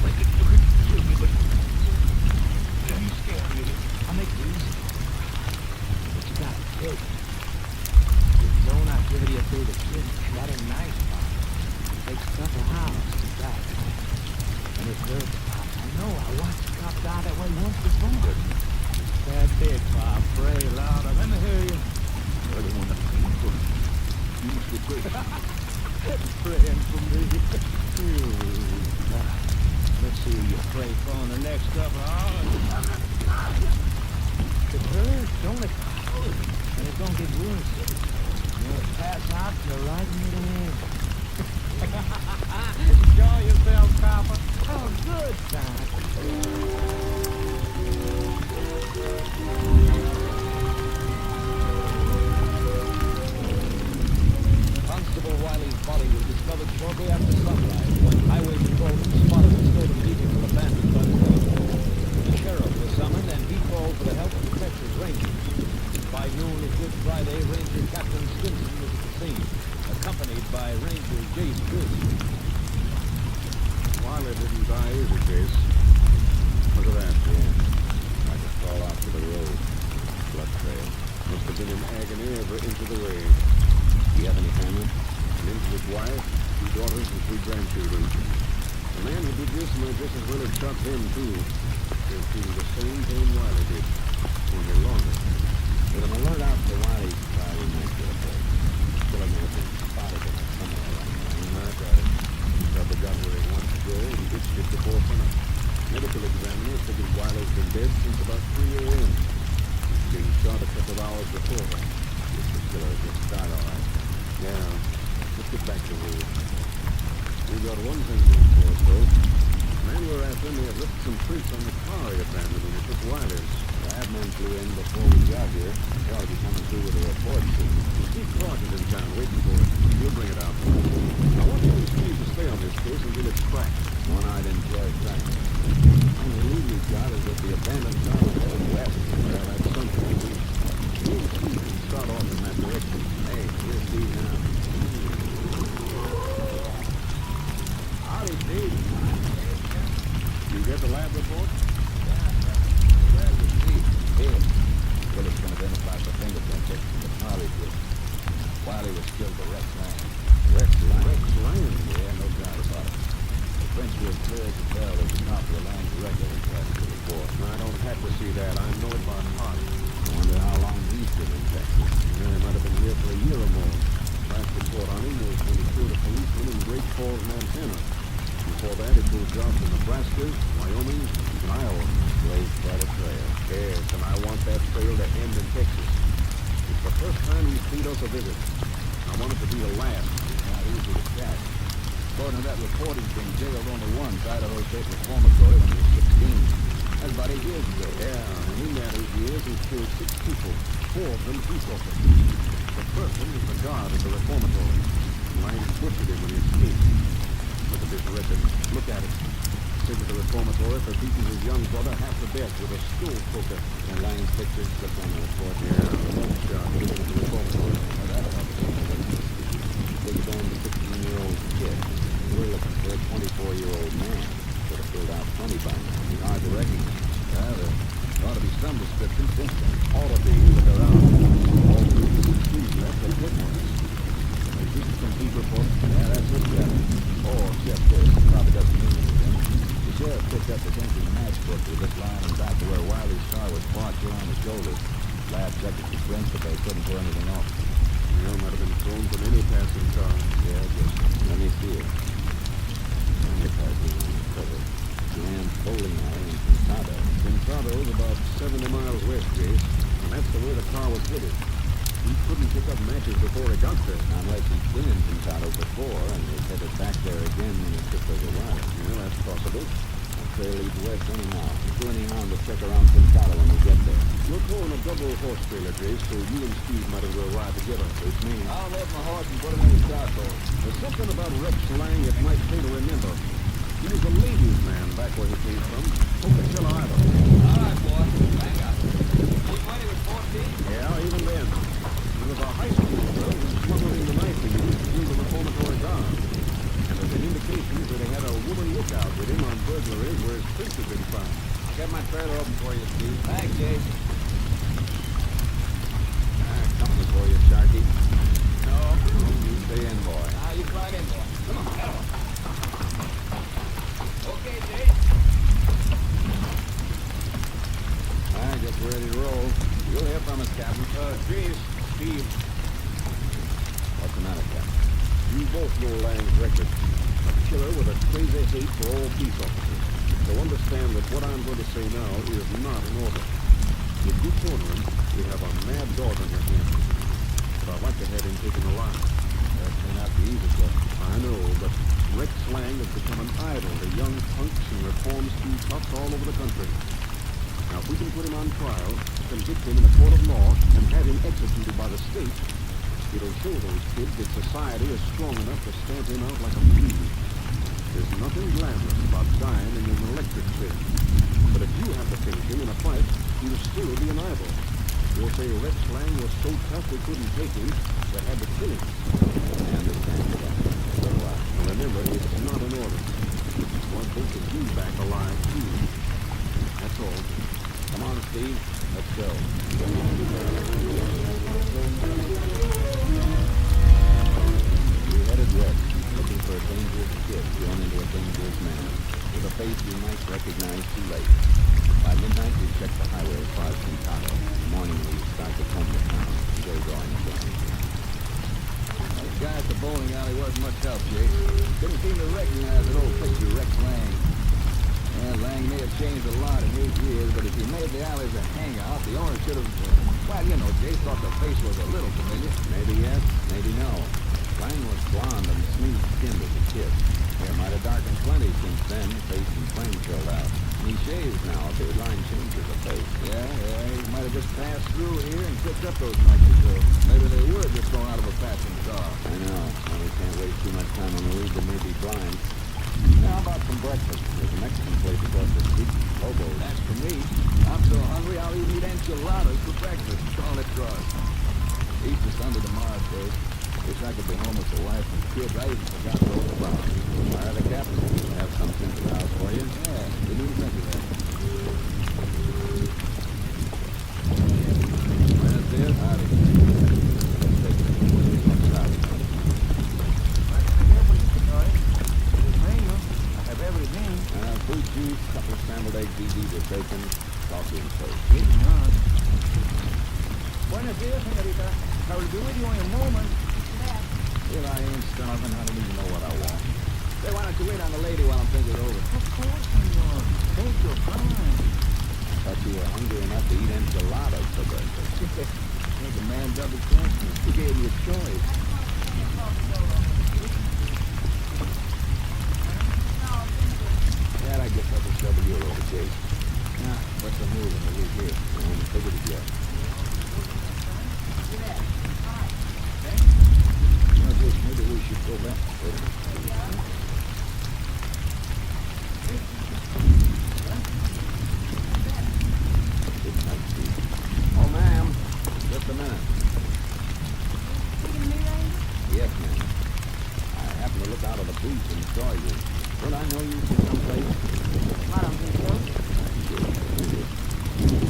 You could kill me, but you scared me. I'll make it easy. But you got to kill me. Zone activity through the kid. That ain't nice, Bob. Take stuff a house to die. And it's good. No, I watched a cop die that way once before. Bad big, Bob. Pray louder. Let me hear you. I don't want nothing to do. You must be crazy. Praying for me. Let's see who you pray for in the next couple hours. It hurts, don't it? And it's gonna get worse. You'll pass out, you're right in the hand. Enjoy yourself, copper. Oh, good time. Constable Wiley's body was discovered shortly after sunrise when highway patrolmen spotted a stolen vehicle abandoned by the road. The sheriff was summoned and he called for the help of the Texas Rangers. By noon of Good Friday, Ranger Captain Stinson was at the scene, accompanied by Ranger Jace Pearson. Wiley didn't die either, Case. Look at that, Dan. I could crawl out to the road. Blood trail. Must have been in agony ever into the grave. Do you have any family? An infant wife, 2 daughters, and 3 grandchildren. The man who did this might just as well have shot them, too. They're feeling the same pain Wiley did. Only longer. With an alert out for Wiley's trial, we might get a break. one thing going for us, though. The man we're after may have left some prints on the car he abandoned when he took Wiley's. The admin flew in before we got here. He'll be coming through with a report soon. Steve Claus is in town waiting for it. He'll bring it out. I want you and Steve to stay on this case until it's cracked. One-eyed enjoy cracking. The only lead we've got is that the abandoned car was headed west. Well, that's something. You and Steve can start off in that direction. Hey, here's Steve now. Howdy, Steve. You get the lab report? Where's the Steve? Here. Phillips can identify the fingerprints of the car he did. Wiley was killed by Rex Lang. Rex Lang? Rex Lang? Yeah, no doubt about it. The prints were as clear as the tell. There's a copy of Lang's record attached to the report. I don't have to see that. I know it by heart. I wonder how long he's been in Texas. Yeah, he might have been here for a year or more. Last report on him was when he killed a policeman in Great Falls, Montana. Before that, he pulled jobs in Nebraska, Wyoming, and Iowa. Blazed quite a trail. Yes, and I want that trail to end in Texas. It's the first time he's paid us a visit. I want it to be the last. It's not easy to catch. According to that report, he's been jailed only once, Idaho State Reformatory, when he was 16. That's about 8 years ago. Yeah, and in that 8 years, he's killed 6 people, 4 of them police officers. The first one was the guard at the reformatory. Lang butchered him when he escaped. Look at this record. Look at it. Sent to the reformatory for beating his young brother half to death with a stool poker. And Lang's pictures clipped on the report. Yeah, the mug shot given at the reformatory. Well, that'll help us. Big Bone, the 16-year-old kid. We're looking for a 24-year-old man. Could have filled out plenty by now. It's hard to recognize. Well, there ought to be some description since then. Ought to be. Look around. All the trees left are footmarks. Is this a complete report? Yeah, that's it, yeah. Oh, except this. Probably doesn't mean anything. The sheriff picked up this empty matchbook with this lying back to where Wiley's car was parked here on the shoulder. Lab checked its prints, but they couldn't pull anything off. The nail might have been thrown from any passing car. Yeah, just let me see it. Advertising on the cover. Grand bowling alley in Pintado. Pintado is about 70 miles west, Jace, and that's the way the car was headed. He couldn't pick up matches before he got there. Unless he's been in Pintado before and was headed back there again when he took over Wiley. Yeah, that's possible. The trail leads west anyhow. We're doing anyhow to check around Pintado when we get there. We're pulling a double horse trailer, Jace, so you and Steve might as well ride together. It's me. I'll load my horse and put him in the charcoal. There's something about Rex Lang that might pay to remember. He was a ladies' man back where he came from. Pocatello, Idaho. All right, boy. Hang up. Even when he was 14? Yeah, even then. He was a high school girl who smuggled in the knife he used to kill the reformatory guard. And there's an indication that he had a woman lookout with him on burglaries where his prints had been found. I'll get my trailer open for you, Steve. Thanks, Jake. Company for you, Sharky. No. You stay in, boy. Now you ride in, boy. Come on, get on. Okay, Jake. All right, guess we're ready to roll. You'll hear from us, Captain. Jace, Steve, What's the matter, Captain? you both know Lang's record. A killer with a crazy hate for all peace officers. So understand that what I'm going to say now is not in order. If you corner him, you have a mad dog on your hands. But I'd like to have him taken alive. That may not be easy, sir. I know, but Rex Lang has become an idol to young punks and reform school toughs all over the country. Now, if we can put him on trial, convict him in a court of law, and have him executed by the state, it'll show those kids that society is strong enough to stamp him out like a flea. There's nothing glamorous about dying in an electric chair. But if you have to finish him in a fight, he'll still be an idol. You'll say Rex Lang was so tough we couldn't take him, they had to kill him. I understand that. So do I. And remember, it's not in order. I want both of you back alive, too. That's all. Come on, Steve. Let's go. We headed west, looking for a dangerous kid thrown into a dangerous man, with a face we might recognize too late. By midnight, we checked the highway as far as Pintado. In the morning, we started to come to town. Joe drawing us down. The guy at the bowling alley wasn't much help, Jake. Didn't seem to recognize that old picture, Rex Lang. Yeah, Lang may have changed a lot in 8 years, but if he made the alleys a hangout, the owner should have... well, you know, Jake thought the face was a little familiar. Maybe yes, maybe no. Lang was blonde and smooth-skinned as a kid. Hair might have plenty since then. Face and frame filled out. And he shaves now. Beard line changes the face. Yeah, he might have just passed through here and picked up those nitrous girls. Maybe they were just thrown out of a passing car. I know. Well, we can't waste too much time on the road. They may be blind. Now, how about some breakfast? There's a Mexican place across the street. Hobo. That's for me. I'm so hungry I'll even eat enchiladas for breakfast. Call it Claus. Easter Sunday tomorrow, Dave. Wish I could be home with the wife and kids. I even forgot to open the bar. Wire the captain. We'll have some sent to the house for you. Yeah, didn't even think of that. Buenos dias. Howdy. I have everything. Fruit juice, couple of scrambled eggs, easy with bacon, coffee and toast. Buenos dias, señorita. I will be with you in a moment. Well, I ain't starving. I don't even know what I want. Say, why don't you wait on the lady while I'm thinking it over? Of course, senor. Take your time. Thought you were hungry enough to eat enchiladas for breakfast. Make a man double cross me. Who gave you a choice? Yeah, I guess I'll just double your order, Jake. Nah, what's the move in the week here? And figure it yet. You know, Jake, maybe we should go back. Wait a minute. Oh, ma'am. Just a minute. Yes, ma'am. I happened to look out of the booth and saw you. Would I know you from someplace? I don't think so. You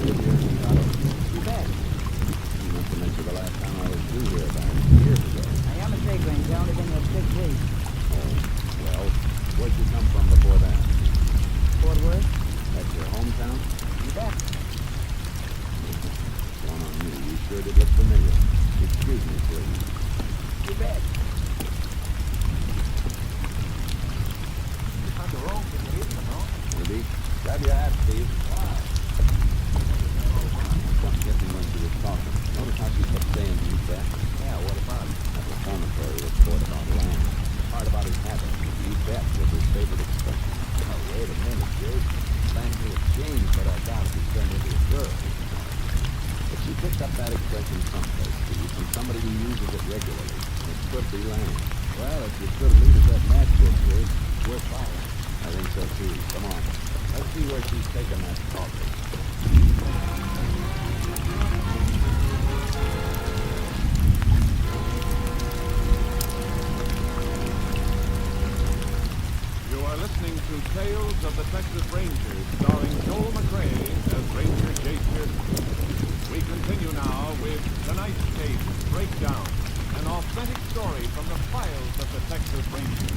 live here in Colorado? You bet. You must have mentioned the last time I was through here about years ago. I am a crackling. It's only been here 6 weeks. Oh, well, where'd you come from before that? Fort Worth? That's your hometown? You bet. One on me. You sure did look familiar. Excuse me, please. You bet. Maybe. Grab your hat, Steve. I'm guessing when she was talking. Notice how she kept saying you bet? Yeah, what about it? A reformatory report about land. Part about his habit. You bet was his favorite expression. Oh, wait a minute, Jake. Plans may have changed, but I doubt if he's turned into a girl. But she picked up that expression someplace, Steve, from somebody who uses it regularly. It could be land. Well, if you could have lead that match with, Jake, we're following. I think so too. Come on. Let's see where she's taking that coffee. You are listening to Tales of the Texas Rangers, starring Joel McRae as Ranger Jake Pearson. We continue now with tonight's case breakdown, an authentic story from the files of the Texas Rangers.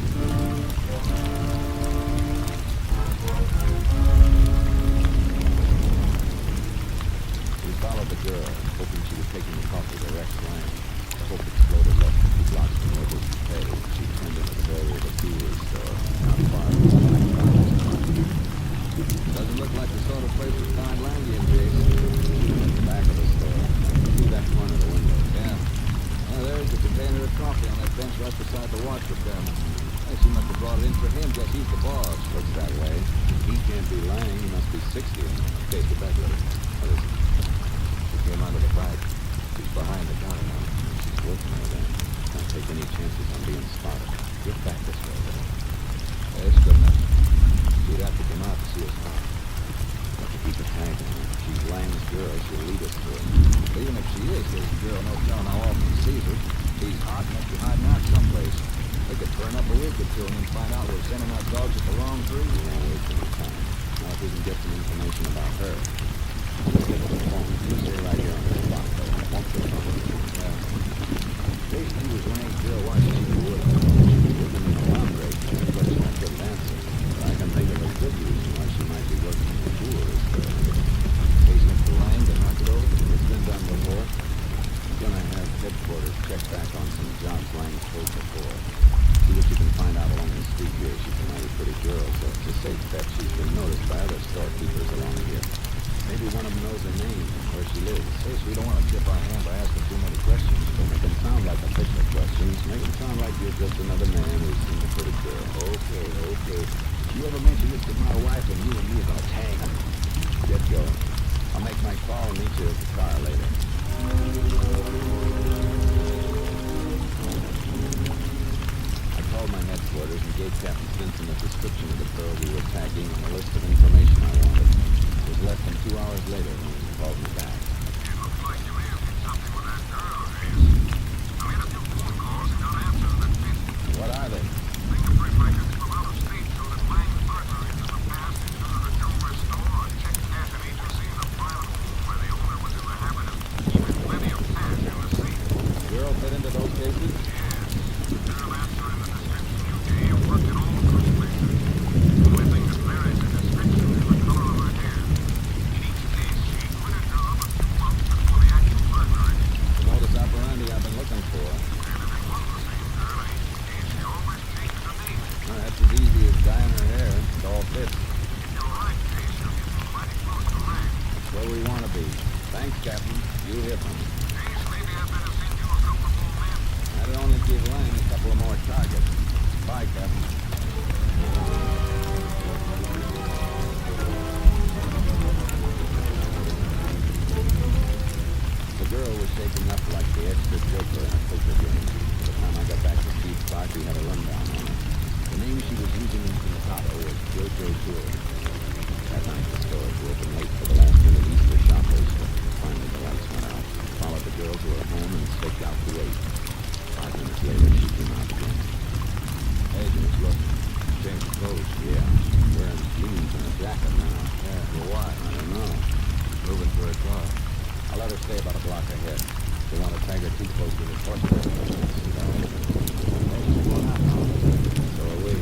We followed the girl, hoping she was taking the coffee to Rex Land. The hope exploded less than 2 blocks from where she stayed. She turned into the doorway of a jewelry store, not far from the Doesn't look like the sort of place we find Langy in, Jake. at the back of the store, through that corner of the window. Yeah. Well, there's the container of coffee on that bench right beside the watch repairman. Hey, she must have brought it in for him. Guess he's the boss. Looks that way. He can't be lying. He must be 60. Okay, get back with her. What is it? She came out of the back. She's behind the counter now. She's working there then. Can't take any chances on being spotted. Get back this way, though. Yeah, it's good enough. She'd have to come out to see us now. Have to keep a tag on her. She's Lang's girl. She'll lead us to it. Even if she is his girl, no telling how often he sees her. He's hot enough to hiding out someplace. They could burn up a week or two and then find out we're sending out dogs at the wrong tree. We won't waste any time. Now, if we can get some information about her, we'll get to the phone. You stay right here on this block, though. Won't you? Yeah. Case she was Lang's girl, why should she be with him? Working in a laundry. Everybody's won't get an answer. But I can think of a good reason why she might be working in the jewelry store. Case Mr. Lang to knock it over. It's been done before. I'm gonna have headquarters check back on some jobs Lang's pulled before. See what you can find out along the street here. She's a mighty pretty girl, so it's a safe bet she's been noticed by other storekeepers along here. Maybe one of them knows her name, where she lives. Hey, so we don't want to tip our hand by asking too many questions. Don't make them sound like official questions. Make them sound like you're just another man who's seen a pretty girl. Okay, okay. If you ever mention this to my wife, and you are gonna tag her. Get going. I'll make my call and meet you at the car later. I called my headquarters and gave Captain Stinson a description of the girl we were tagging and a list of information I wanted. It was less than 2 hours later when he called me back. It looks like you may have hit something with that girl, Reese. I made a few phone calls and got answers that fit. What are they? Fingerprint records from out of state show that Lang's partner into the past into the jewelry store, a check cashing agency, and a private home where the owner was in the habit of keeping plenty of cash in the safe. Girl fit into those cases? Yes, the girl answering the description you gave worked in all those places. The only thing that varies the description is the color of her hair. In each case, she quit her job a few months before the actual burglary. The modus operandi I've been looking for. And if it was the same girl, in each case, she always changed the date. Well, that's as easy as dyeing her hair. It all fits. You're right, Case. You're getting mighty close to Lang. Where we want to be. Thanks, Captain. You hear from me. Case, maybe I'd better send you a couple of more men. That'd only give Lang a couple of more targets. Bye, Captain. The girl was shaping up like the extra joker in a poker game. By the time I got back to Steve's park, we had a rundown on her. The name she was using in Sinatado was Jojo Tour. That night, the stores were open late for the last-minute Easter shoppers, but finally the lights went out. Followed the girl to her home and staked out the wait. 5 minutes later, she came out again. Hey, just look. Changed clothes. Yeah. Wearing jeans and a jacket now. Yeah, for why? I don't know. Moving for a car. I'll let her stay about a block ahead. They want to tag her too close to the horse trail. Hey, she's going out now. So are we.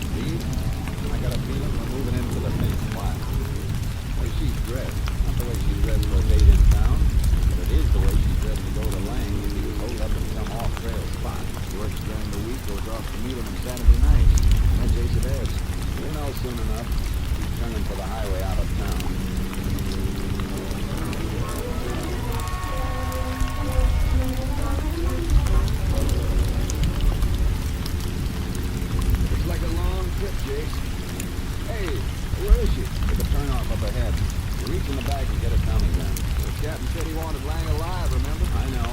Steve, I got a feeling we're moving into the thing. Why? The way she's dressed. Not the way she's dressed for a date in town, but it is the way she's dressed to go to Lang if he was holed up in some off-trail spot. Works during the week, goes off to meet him on Saturday night. That's Ace of Abs. We'll know soon enough. She's turning for the highway out of town. Looks like a long trip, Jace. Hey, where is she? Take a turnoff up ahead. You reach in the back and get it down again. The captain said he wanted Lang alive, remember? I know.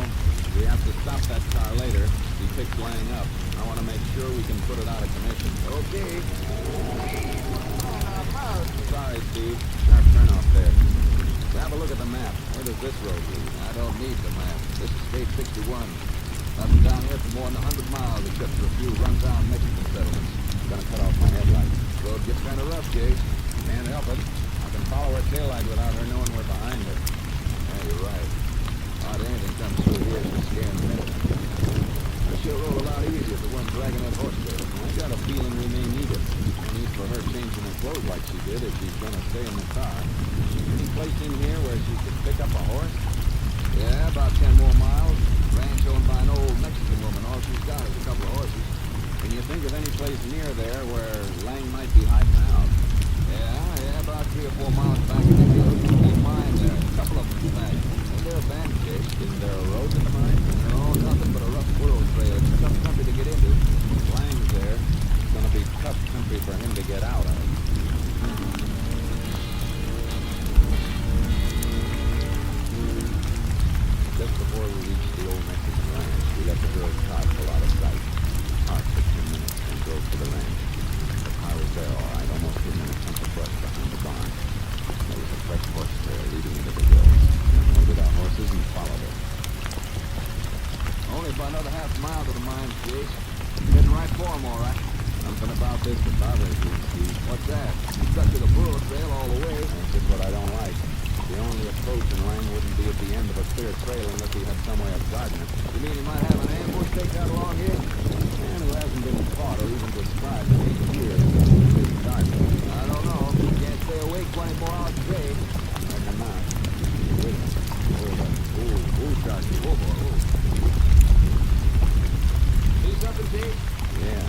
We have to stop that car later. He picks Lang up. I want to make sure we can put it out of commission. Okay. Sorry, Steve. Sharp turnoff there. Have a look at the map. Where does this road lead? I don't need the map. This is State 61. I've been down here for more than 100 miles except for a few run-down Mexican settlements. Gonna cut off my headlights. Road gets kind of rough, Jase. Can't help it. I can follow her taillight without her knowing we're behind her. Yeah, you're right. Hardly anything comes through here to scare the minute. I sure roll a lot easier if it wasn't dragging that horse trailer. I got a feeling we may need it. No need for her changing her clothes like she did if she's gonna stay in the car. Any place in here where she could pick up a horse? Yeah, about 10 more miles. Ranch owned by an old Mexican woman. All she's got is a couple of horses. Can you think of any place near there where Lang might be hiding out? Yeah, about 3 or 4 miles back in the hills. Keep mine there. A couple of them in fact. And they're abandoned, Jase. Isn't there a road to the mine? No, nothing but a rough world trail. It's a tough country to get into. If Lang's there, it's gonna be tough country for him to get out of. Just before we reached the old Mexican ranch, we let the girl's car pull out of sight. Parked for 10 minutes and drove to the ranch. The car was there all right, almost hidden in a clump of brush behind the barn. There was a fresh horse trail leading into the hills. We unloaded our horses and followed it. Only about another half mile to the mines, Jase. Heading right for them, all right. Something about this that bothers me, Steve. What's that? You stuck to the burro trail all the way. That's just what I don't like. The only approach in Lang wouldn't be at the end of a clear trail unless he had some way of guarding it. You mean he might have an ambush staked out along here? A man who hasn't been caught or even described in 8 years doesn't really guard it. I don't know. You can't stay awake 24 hours a day. I cannot. Wait a minute. Hold up. Ooh, Charlie. Oh, boy. Oh. See something, Jake? Yeah.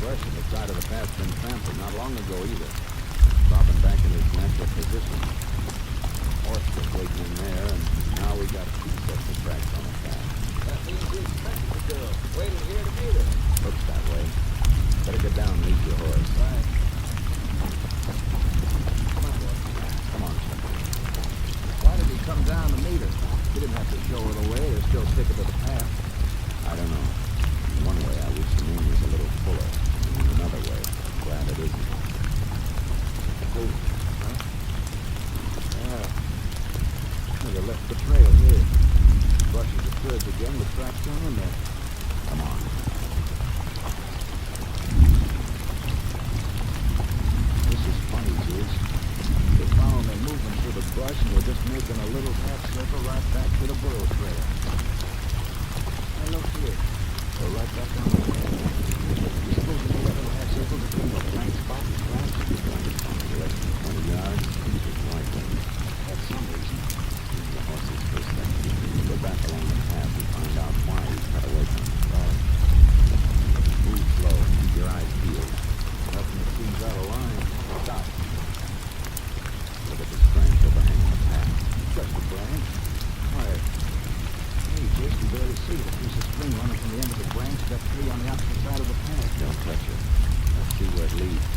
brush at the side of the path's been trampled not long ago either. Dropping back in his natural position. Horse was waiting in there, and now we got two sets of tracks on the path. That means you expected the girl. Waiting here to meet her. Looks that way. Better get down and lead your horse. Right. Come on, boy. Come on, Chuck. Why did he come down to meet her? He didn't have to show her the way. They're still sticking to the path. I don't know. In one way, I wish the moon was a little fuller. And in another way, I'm glad it isn't. Oh, huh? Yeah. They left the trail here. Brushes the curves again with tracks on there. Come on. This is funny, Jules. They found them moving through the brush and we're just making a little half circle right back to the burro trail. Now look here. We're right back on the trail. You're supposed to make that little half circle between the blank spot and tracks. Less than 20 yards. It's likely. That's some reason. The horse's first step. Go back along the path and find out why he cut away from the road. Move slow. Keep your eyes peeled. Nothing that seems out of line. Stop. Look at this branch overhanging the path. Just a branch. Quiet. Hey, Jace, you barely see it. A piece of string running from the end of the branch to that tree on the opposite side of the path. Don't touch it. Let's see where it leads.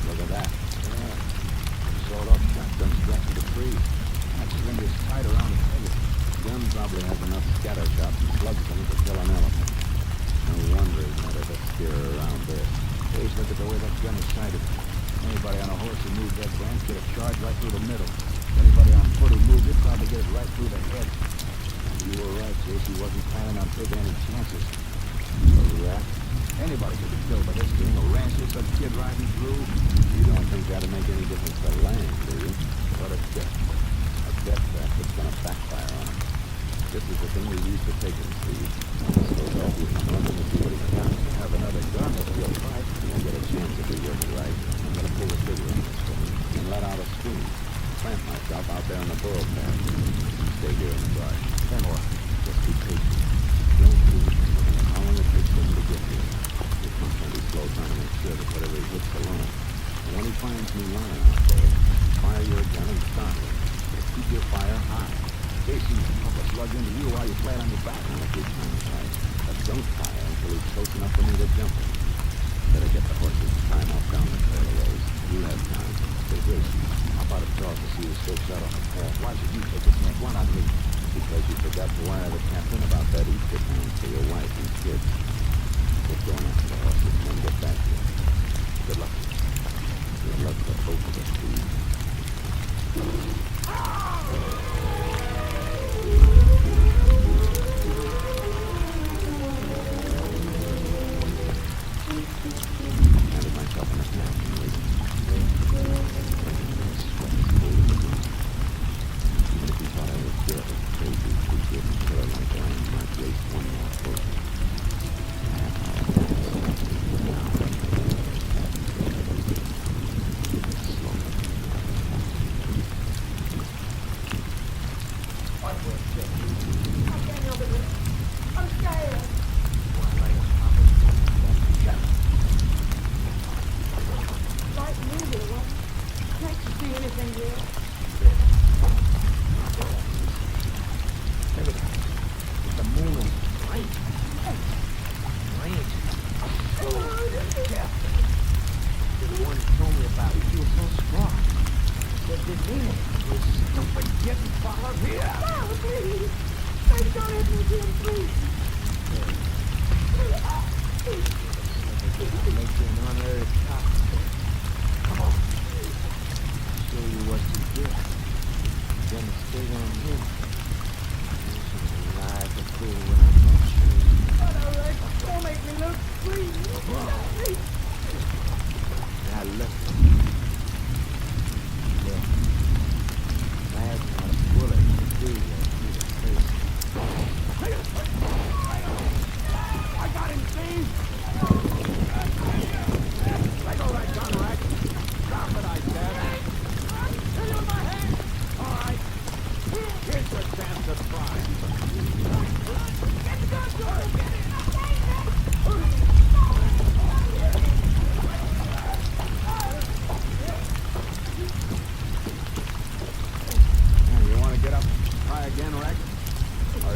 Look at that. Yeah. Sawed-off shotgun strapped to the tree. That string is tied around the trigger. Gun probably has enough scatter shots and slugs in it to kill an elephant. No wonder he's not ever steer around there. Please look at the way that gun is sighted. Anybody on a horse who moves that branch get a charge right through the middle. Anybody on foot who moves it probably get it right through the head. You were right, Chase. He wasn't planning on taking any chances. A rat. Anybody could be killed by this thing. A rancher, some kid riding through. You don't think that'd make any difference to land, do you? What a death. A death trap that's gonna backfire on him. This is the thing we used to take him, Steve. So off with him running to see what he's got. Have another gun that's real tight. You'll get a chance if we work it right. I'm gonna pull the trigger on this thing and let out a scream. Plant myself out there on the burro path. Stay here in the brush. Then what? Just be patient. Don't move. How long it takes for him to get here? It's not gonna be slow trying to make sure that whatever he hits alone. And when he finds me lying out there, fire your gun and start it. But keep your fire high. Casey, pump a slug into you while you're flat on your back on a good time, right? But don't fire until he's close enough for me to jump him. Better get the horses and climb off down the trail a ways. You have time. Say, Grace, how about a dog to see you still shot on the path? Why should you take a chance? Why not me? Because you forgot to wire the captain about that Easter time for your wife and kids. We're going after the horses when we get back here. Good luck. Good luck for both of us, please. Handed myself in a snap and waited. Sweat is cold in the ground. Even if he thought I was dead or crazy, he didn't care like I might waste one more bullet. Half hour slowly. I can't help it. I'm scared. Light moving. What? Can't you see anything here? Look at that. The moon is bright. Range. Captain. The one who told me about it. He was so strong. Said this mean was stupid getting followed here. No, please. Please don't let me do it, please. I'll make you an honorary cop. Come on. Show you what you get. Demonstrate on him. You should lie to fool when I'm not sure. Oh, no, Rex. Don't make me look, please. Please. Now look. Look. Imagine what a bullet can do through the face. I got him, Steve! Let go that gun, Rex! Drop it, I said! Kill you with my hands!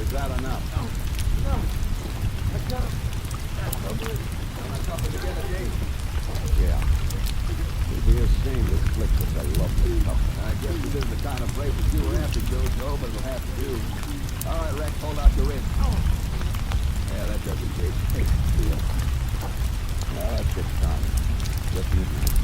is that enough? No. I got him. That's no good. Let's help him together, Jake. Yeah. It'd be a shame to split such a lovely couple. I guess it isn't the kind of place that you were after, Joe, but it'll have to do. All right, Rex, hold out your wrist. Yeah, that does it, Jake. Hey, deal. Well, that's good starting. Just midnight.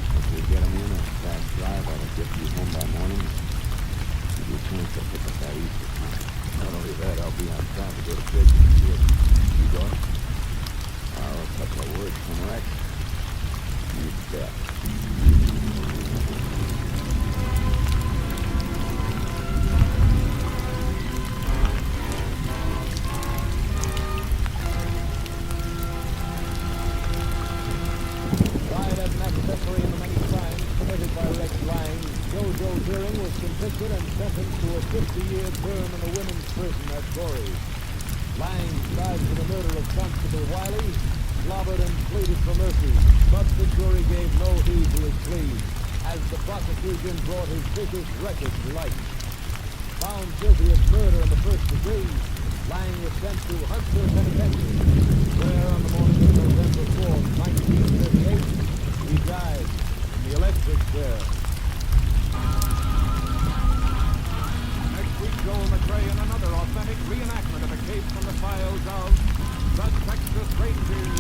If we get him in a fast drive, I'll get you home by morning. Give you a chance to pick up that Easter time. Not only that, I'll be on time to go to bed with you. You going? A couple of words from Rex. You bet. Tried as an accessory in the many crimes committed by Rex Lang, Joe Deering was convicted and sentenced to a 50-year term in a women's prison at Torrey. Lang tried for the murder of Constable Wiley, slobbered and pleaded for mercy, but the jury gave no heed to his plea, as the prosecution brought his vicious record to light. Found guilty of murder in the first degree, Lang was sent to Huntsville Penitentiary, where on the morning of November 4th, 1938, he died in the electric chair. Next week, Joel McRae in another authentic reenactment of a case from the files of the Texas Rangers.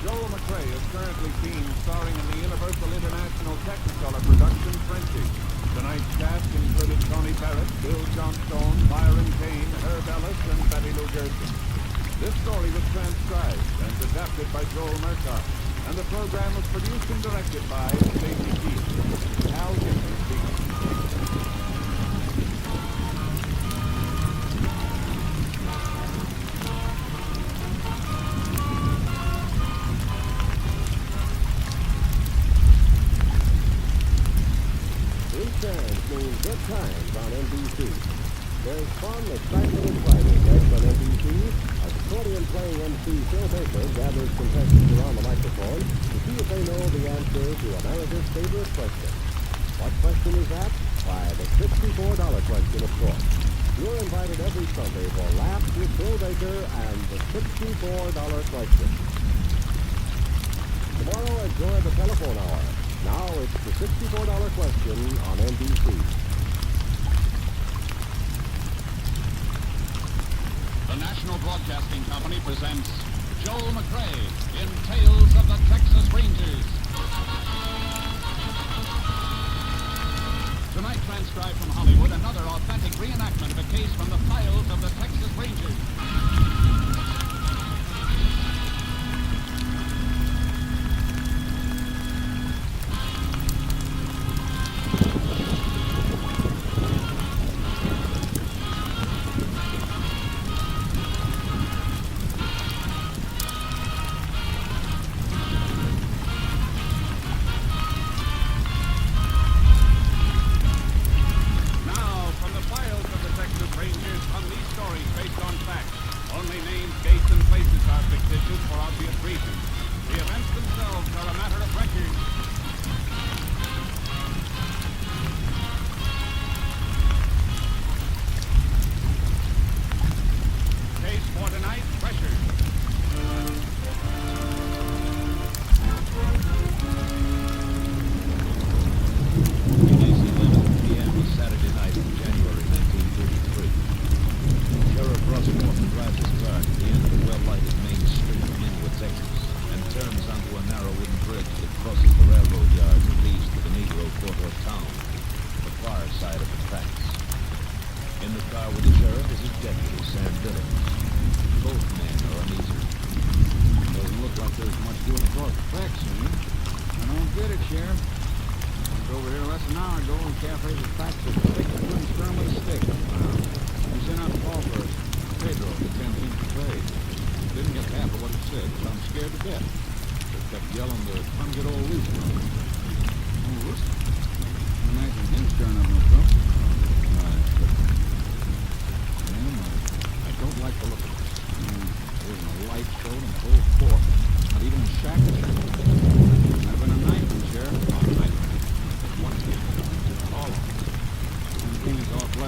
Joel McRae is currently seen starring in the Universal International Technicolor production Frenchie. Tonight's cast included Tony Barrett, Bill Johnstone, Byron Kane, Herb Ellis, and Betty Lou Gerson. This story was transcribed and adapted by Joel Murtaugh, and the program was produced and directed by Stacey Keith. Al Gibson speaking. Westerns means good times on NBC. There's fun, excitement, and fighting next on NBC as accordion-playing MC Phil Baker gathers contestants around the microphone to see if they know the answer to America's favorite question. What question is that? Why, the $64 question, of course. You're invited every Sunday for Laughs with Phil Baker and the $64 question. Tomorrow, enjoy the telephone hour. Now it's the $64 question on NBC. The National Broadcasting Company presents Joel McRae in Tales of the Texas Rangers. Tonight, transcribed from Hollywood, another authentic reenactment of a case from the files of the Texas Rangers.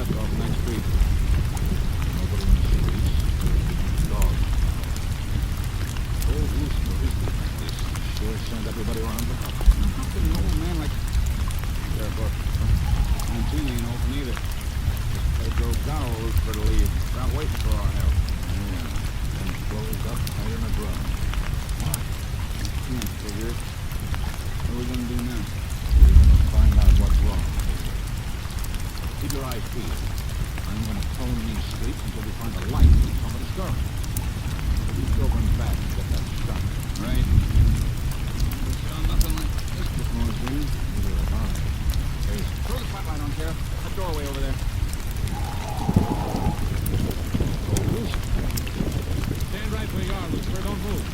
left off the next street. Nobody in the streets. Dog. Old Lucifer, he's good like this. Sure send everybody around the house. How can an old man like... There, but Montini ain't open either. Just Pedro Gallows for the lead. We're not waiting for our help. Yeah. And closed up tight in the ground. Why? Can't figure it. What are we gonna do now? We're gonna find out what's wrong. Keep your eyes peeled. I'm gonna phone these streets until we find a light in somebody's car. You go run back and get that shot. Right. We saw nothing like this before, Jimmy. Neither have I. Hey, throw the spotlight on, Sheriff. That doorway over there. Oh, Lucifer. Stand right where you are, Lucifer. Don't move.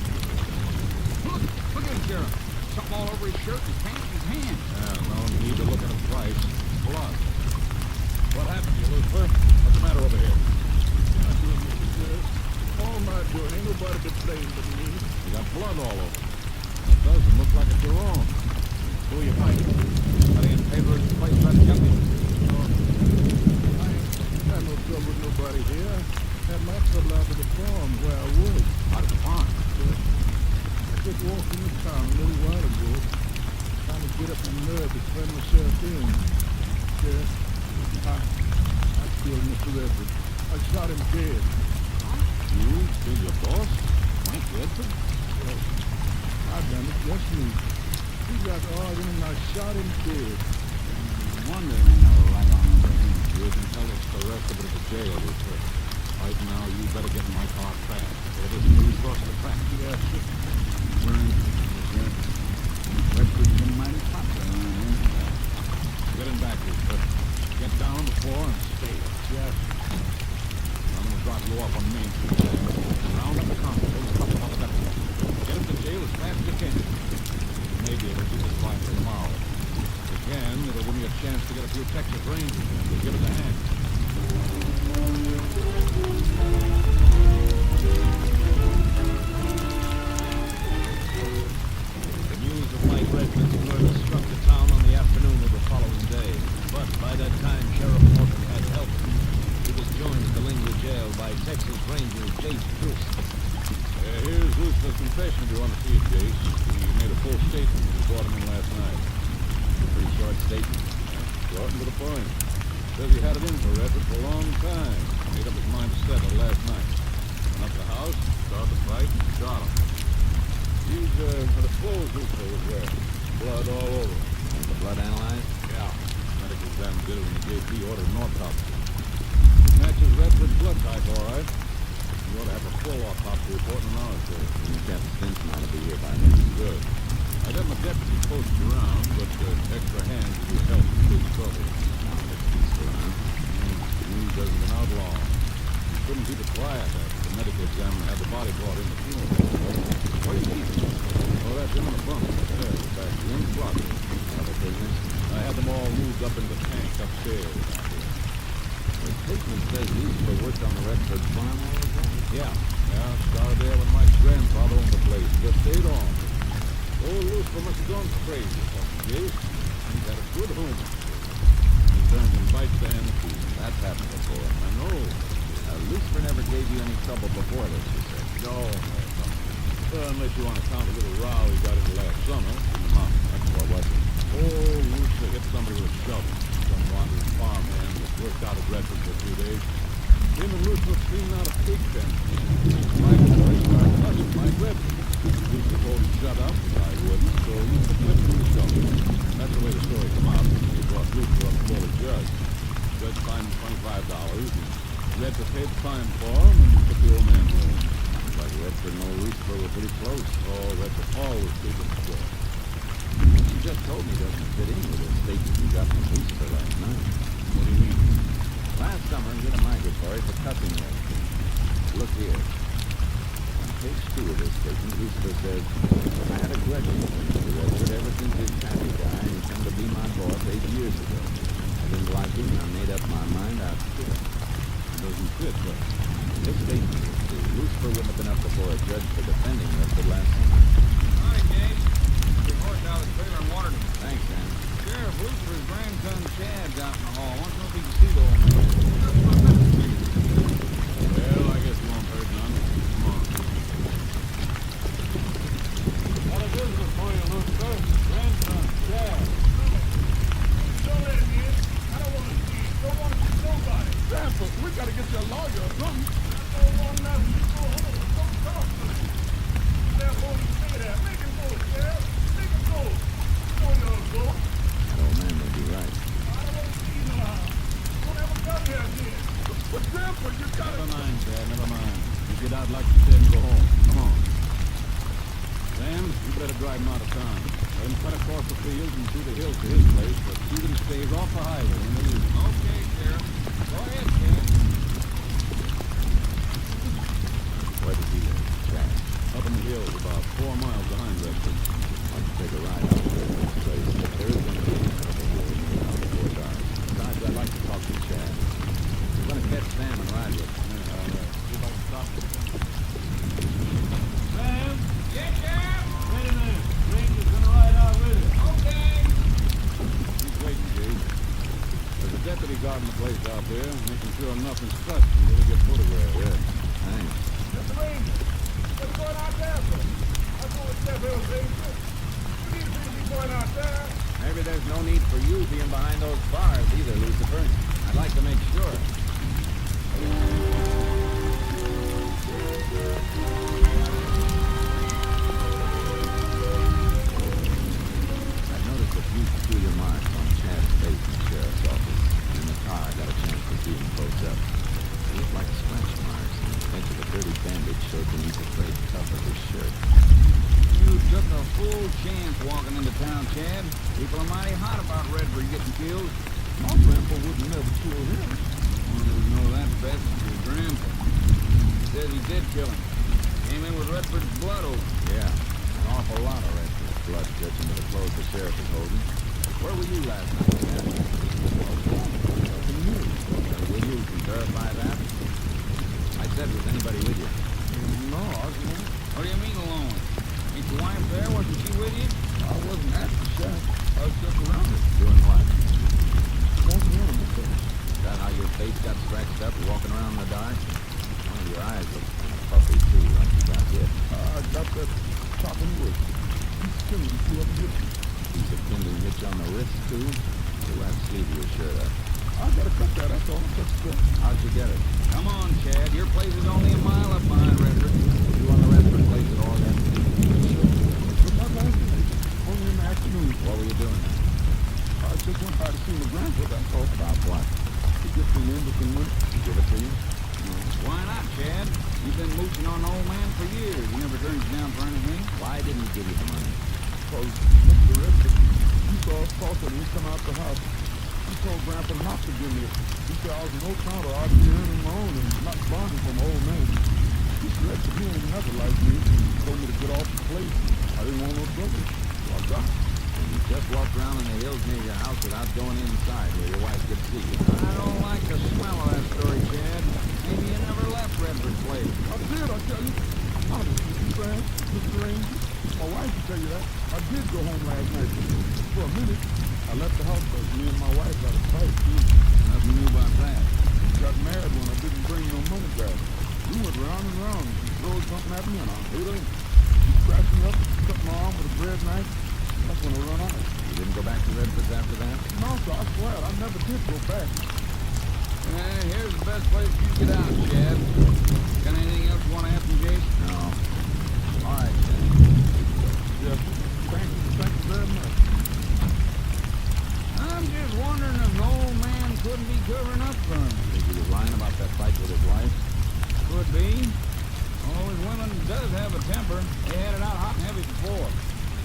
Look at him, Sheriff. Something all over his shirt, his pants, his hands. Yeah, well, you need to look at a price. Blood. What happened to you, Lucifer? What's the matter over here? Not doing this, Sheriff. All my doing. Ain't nobody to blame but me. You got blood all over. It doesn't look like it's your own. Who are you fighting? Somebody in favor of the place trying to kill me? No, I ain't got no trouble with nobody here. I had my trouble out to the farm where I was. Out of the farm. I just walked in the town a little while ago, trying to get up the nerve to turn myself in. Sheriff, I killed Mr. Redford. I shot him dead. You killed your boss? Mike Redford? Well, I done it, just me. We got to arguing and I shot him dead. No wonder there ain't no light on over here. You can tell us the rest of it at the jail, Lucifer. Right now, you better get in my car fast. Or this news goes to the track. Yes, sir. Right. Redford's been mighty popular around here. Get him back, Lucifer. Get down on the floor and stay. Yes. I'm gonna drop you off on Main Street. Round up the constables, cut them off the Get him to jail as fast as you can. Maybe it'll keep us quiet for tomorrow. If you can, it'll give me a chance to get a few Texas Rangers in to give us a hand. The news of Mike Redford's murder struck the town on the afternoon of the following day. But by that time, Sheriff Morgan had help. He was joined at the Lingley jail by Texas Ranger Jace Pierce. Here's Lucifer's confession if you want to see it, Jace. He made a full statement when we brought him in last night. Pretty short statement. Short and to the point. Says he had it in for Redford for a long time. Made up his mind to settle last night. Went up the house, started the fight, and shot him. These are the clothes Lucifer was wearing. Blood all over him. Was the blood analyzed? Yeah. Medical exam did it when the JP ordered an autopsy. Matches Redford's blood type, all right. You ought to have a full autopsy report in an hour or so. Captain Stinson ought to be here by then. Good. I'd have my deputy posted around, but extra hands would be help in big trouble. News hasn't been out long. You couldn't keep it quiet after the medical examiner had the body brought in the funeral. What do you keep? Oh, that's him in the bunk. There, back in the closet. Other prisoners? I had them all moved up into the tank upstairs. The statement says Lucifer worked on the Redford farm all the time. Yeah, started there when Mike's grandfather owned the place. Just stayed on. Old Lucifer must have gone crazy, Jace. He's had a good home. He turns and bites the hand that feeds him. That's happened before. I know. Lucifer never gave you any trouble before this, you said. No. Unless you want to count a little row he got into last summer in the mountains. What was it? Oh, Lucifer hit somebody with a shovel. Some wandering farmhand was worked out at Redford for a few days. Him and Lucifer cleaned out a pig pen. Mike started fussing Mike Redford. Lucifer told him to shut up. I wouldn't, so Lucifer flipped him the shovel. That's the way the story came out. He brought Lucifer up before the judge. The judge fined him $25. And Redford paid the fine for him and took the old man home. Like Redford and old Lucifer were pretty close. Oh, Redford always keeping the score. You just told me doesn't fit in with the statement you got from Lucifer last night. What do you mean? Last summer, he hit a migratory for cussing Redford. Look here. On page 2 of this statement, Lucifer says, I had a grudge against Mr. Redford ever since his pappy died and he come to be my boss 8 years ago. I didn't like him and I made up my mind I'd quit. It doesn't fit, but this statement is true. Lucifer wouldn't have been up before a judge for defending Redford last summer. Hi, Jace. Your horse out of the trailer and watered him. Thanks, Sam. Sheriff Lucifer's grandson Chad's out in the hall. Wants to know if he can see the old man. get you a lawyer or something. I don't want nothing. Go home. Go talk to him. Therefore, you say that. Make him go, Sheriff. Make him go. You know you'll go. That old man may be right. I don't want to see you no how. Don't ever come here again. But Grandpa, you gotta... Never mind, Dad, never mind. You get out like you said and go home. Come on. Sam, you better drive him out of town. Let him cut across the fields and through the hills to his place, but see that he stays off the highway when they leave. Okay, Sheriff. Go ahead, Sheriff. Where does he live? Chad. Up in the hills, about 4 miles behind Redford. Why don't you take a ride out there to his place? There is going to be a couple of years around before dark. Besides, I'd like to talk to Chad. We're going to catch Sam and ride with him. Yeah, all right. See if I can stop him. Sam? Yes, Sheriff? Wait a minute. Ranger's gonna ride out with it. Okay. He's waiting, Chief. There's a deputy guarding the place out there, making sure nothing's touched until we get photographed. Good. Thanks. Mr. Ranger, what's going out there, sir? I go with Step Hill, Ranger. You need to be going out there. Maybe there's no need for you being behind those bars either, Lucifer. I'd like to make sure. I've noticed a few peculiar marks on Chad's face in the sheriff's office. And in the car, I got a chance to see him close up. They looked like scratch marks, and the edge of a dirty bandage showed beneath the frayed cuff of his shirt. You took a full chance walking into town, Chad. People are mighty hot about Redford getting killed. My grandpa wouldn't never kill him. Well, you know that's best for your grandpa. He says he did kill him. Came in with Redford's blood over. Yeah, an awful lot of Redford's blood, judging by the clothes the sheriff is holding. Where were you last night, Chad? With you, can verify that? I said, was anybody with you? No, I was alone. What do you mean alone? Ain't your wife there? Wasn't she with you? I wasn't at the shack. I was just around it. Doing what? Walking around the place. Is that how your face got scratched up walking around in the dark? One of your eyes looks kind of puffy, too, like you got hit. I got that chopping wood. He's killing me up here. Piece of kindling hit you on the wrist, too? The left sleeve of your shirt up. I gotta cut that, that's all. That's good. How'd you get it? Come on, Chad. Your place is only a mile up behind Redford. You on the Redford place at all then? But my last night, only in the afternoon. What were you doing then? I just went by to see my grandpa, that's all. About what? To get the end of the money. Give it to you? Why not, Chad? You've been mooching on the old man for years. He never turns you down for anything. Why didn't he give you the money? Because Mr. Redford, he saw us talking and he come out the house. He told Grandpa not to give me it. He said I was no counter. I'd be earning my own and not bonding from old man. Mr. Redford, he ain't never liked me. He told me to get off the place. I didn't want no trouble. So I got it. And you just walked around in the hills near your house without going inside where your wife could see you. I don't like the smell of that story, Chad. Maybe you never left Redford's place. I did, I tell you. Honest, Mr. Grant, Mr. Ranger. My wife will tell you that. I did go home last night. For a minute, I left the house because me and my wife got a fight. Nothing new about that. We got married when I didn't bring no money back. We went round and round. She throwed something at me and I hit her. She scratched me up, cut my arm with a bread knife. That's when I run out. You didn't go back to Redford's after that? No, sir, I swear I never did go back. Here's the best place for you to get out, Chad. Got anything else you want to ask me, Jason? No. All right, then. Yes, thank you very much. I'm just wondering if the old man couldn't be covering up for him. Think he was lying about that fight with his wife? Could be. Always women does have a temper. They had it out hot and heavy before.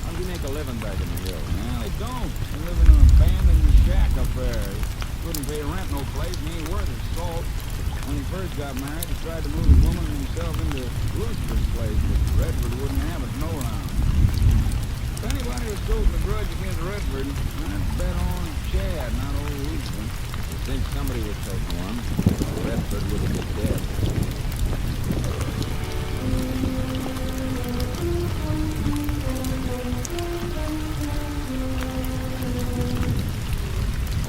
How do you make a living back in the hills? Well, they don't. They live in an abandoned shack up there. Couldn't pay rent no place and he ain't worth his salt. When he first got married, he tried to move his woman and himself into Lucifer's place, but Redford wouldn't have it no round. If anybody was holding a grudge against Redford, I'd bet on Chad, not old Lucifer. You think somebody was taking one? Redford would have been dead.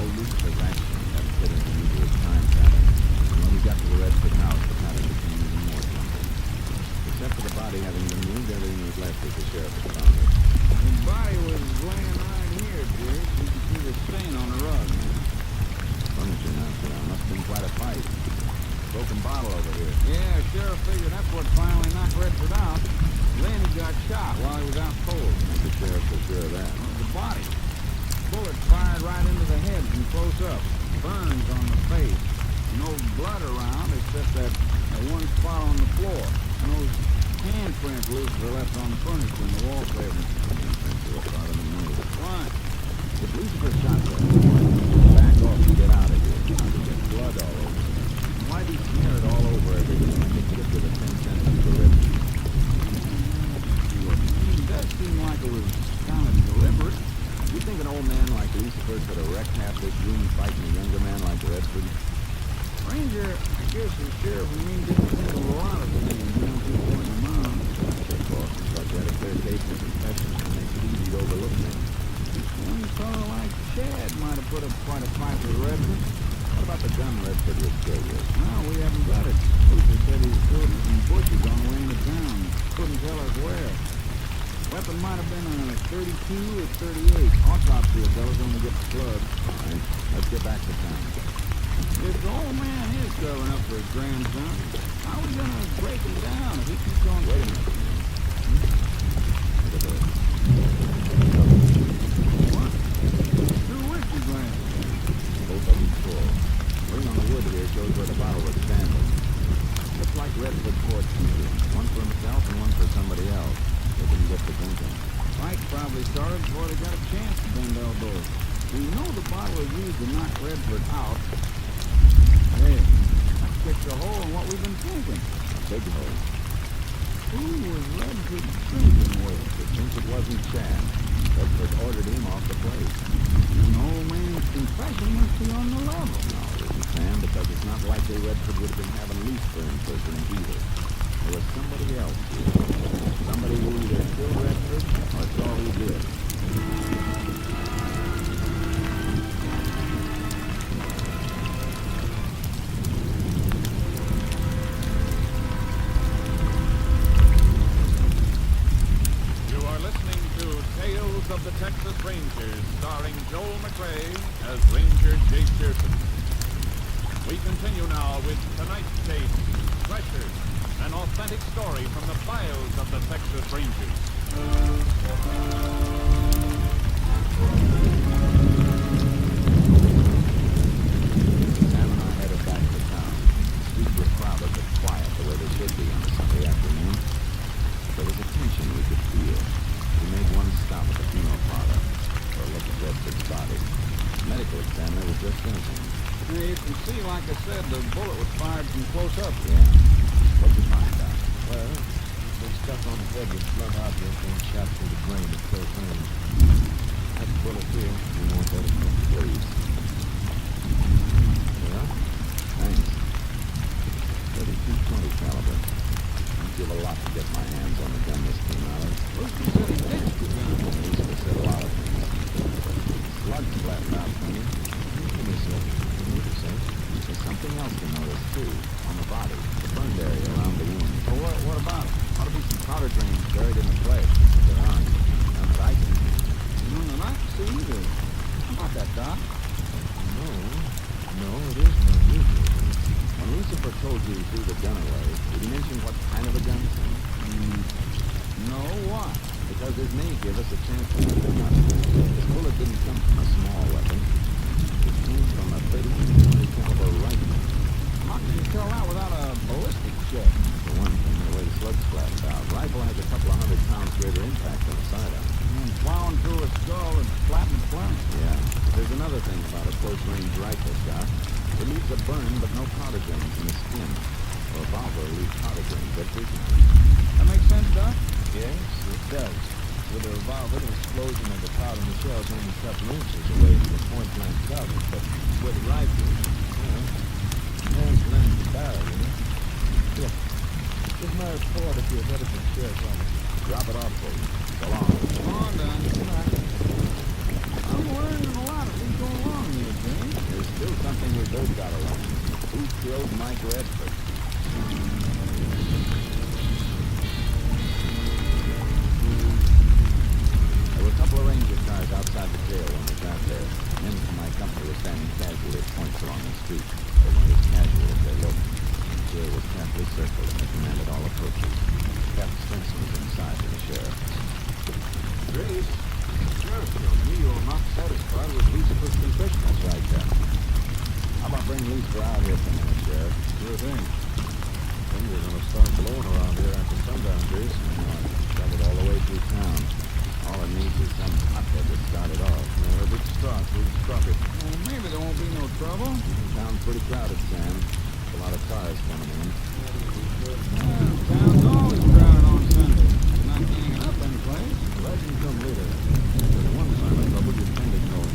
Old Lucifer's actions hadn't fit into usual time pattern. And when he got to the Redford house, the pattern became even more jumbled. Except for the body having been moved, everything was left as the sheriff had found it. The body was laying right here, Jake. You can see the stain on the rug. Furniture knocked around. Must have been quite a fight. Broke sheriff figured that's what finally knocked Redford out. Then he got shot while he was out cold. The sheriff was sure of that. The body. Bullet fired right into the head from close up. Burns on the face. No blood around except that one spot on the floor. And those handprints Lucifer left on the furniture and the wallpaper. Why? If Lucifer shot that, back off and get out of here. I could get blood all over. Why'd he smear it all over everything? I could get to the 10 cents of the rib. It does seem like it was kind of deliberate. You think an old man like Lucifer could have wrecked half this room fighting a younger man like Redford? Ranger, I guess the sheriff and me didn't think of a lot of things when he was going to mom. Of course, but you had a clear case of confession that makes it easy to overlook things. One fellow like Chad might have put up quite a fight with Redford. What about the gun Redford was killed with? Well, we haven't got it. Lucifer said he was killed in some bushes on the way into town. Couldn't tell us where. Weapon might have been a 32 or 38. Autopsy will tell us when we get the blood. All right, let's get back to town. If the old man is covering up for his grandson, how are we going to break him down if he keeps on... Wait a minute. Look at this. What? Two whiskey glasses. Both of them full. Ring on the wood here shows where the bottle was standing. Looks like Redford poured two. One for himself and one for somebody else. They didn't get to drinking. Fight probably started before they got a chance to bend elbows. We know the bottle was used to knock Redford out. Hey, that kicks a hole in what we've been thinking. A big hole. Who was Redford drinking with? Since it wasn't Chad, Redford ordered him off the place. An old man's confession must be on the level. No, it isn't, Sam, because it's not likely Redford would have been having Lucifer in prison either. There was somebody else here. Somebody who either killed Redford or saw who did. You are listening to Tales of the Texas Rangers, starring Joel McRae as Ranger Jake Pearson. We continue now with tonight's case, Treasure, an authentic story from the files of the Texas Rangers. Sam and I headed back to town. The streets were crowded but quiet the way they should be on a Sunday afternoon. There was a tension we could feel. We made one stop at the funeral parlor for a look at Redford's body. The medical examiner was just finishing. Now, you can see, like I said, the bullet was fired from close up. Yeah. What'd you find out? Well, the stuff on the head was blood object and shot through the brain at close range. That bullet here. You want that again, please? Yeah? Thanks. 32-20 caliber. I'd give a lot to get my hands on the gun this came out of. Lucifer said he ditched the gun. Lucifer said a lot of things. Slugs flattened out from you. Give me a second. There's something else to notice, too. On the body. The burned area around the wound. Well, what about it? Ought to be some powder drains buried in the flesh. There aren't. None that I can see. None that I can see either. How about that, Doc? No, it is unusual. When Lucifer told you he threw the gun away, did he mention what kind of a gun? No, why? Because his name gave us a chance to look it up. This bullet didn't come from a small weapon. It came from a 32-20 caliber rifle. How can you tell that without a ballistic check? For one thing, the way the slugs flattened out. Rifle has a couple of 100 pounds greater impact than a sidearm. Plowing through a skull and flattening plenty. Yeah. There's another thing about a close-range rifle shot. It leaves a burn, but no powder drains in the skin. A revolver leaves powder drains that frequently. That makes sense, Doc? Yes, it does. With a revolver, the explosion of the powder in the shell is only a couple inches away from the point-blank target, but with a rifle, point-blank the barrel, you know? Look, here's my report if you're headed for the sheriff's office. Drop it off, please. So long. Come on, Don. Come on. I'm learning a lot as we go along here, James. There's still something we both got to learn. Who killed Mike Redford? There were a couple of ranger cars outside the jail when we got there. Men from my company were standing casually at points along the street. They weren't as casual as they looked. The jail was carefully circled, and for out here for a minute, Sheriff. Sure thing. Things are gonna start blowing around here after sundown, Grace. Traveled all the way through town. All it needs is some hotbed to start it off. No, if it's struck, we'll struck it. Well, maybe there won't be no trouble. Town's pretty crowded, Sam. A lot of cars coming in. Well, town's always crowded on Sunday. It's not ganging up any place. That can come later. There's one sign of trouble you can't ignore.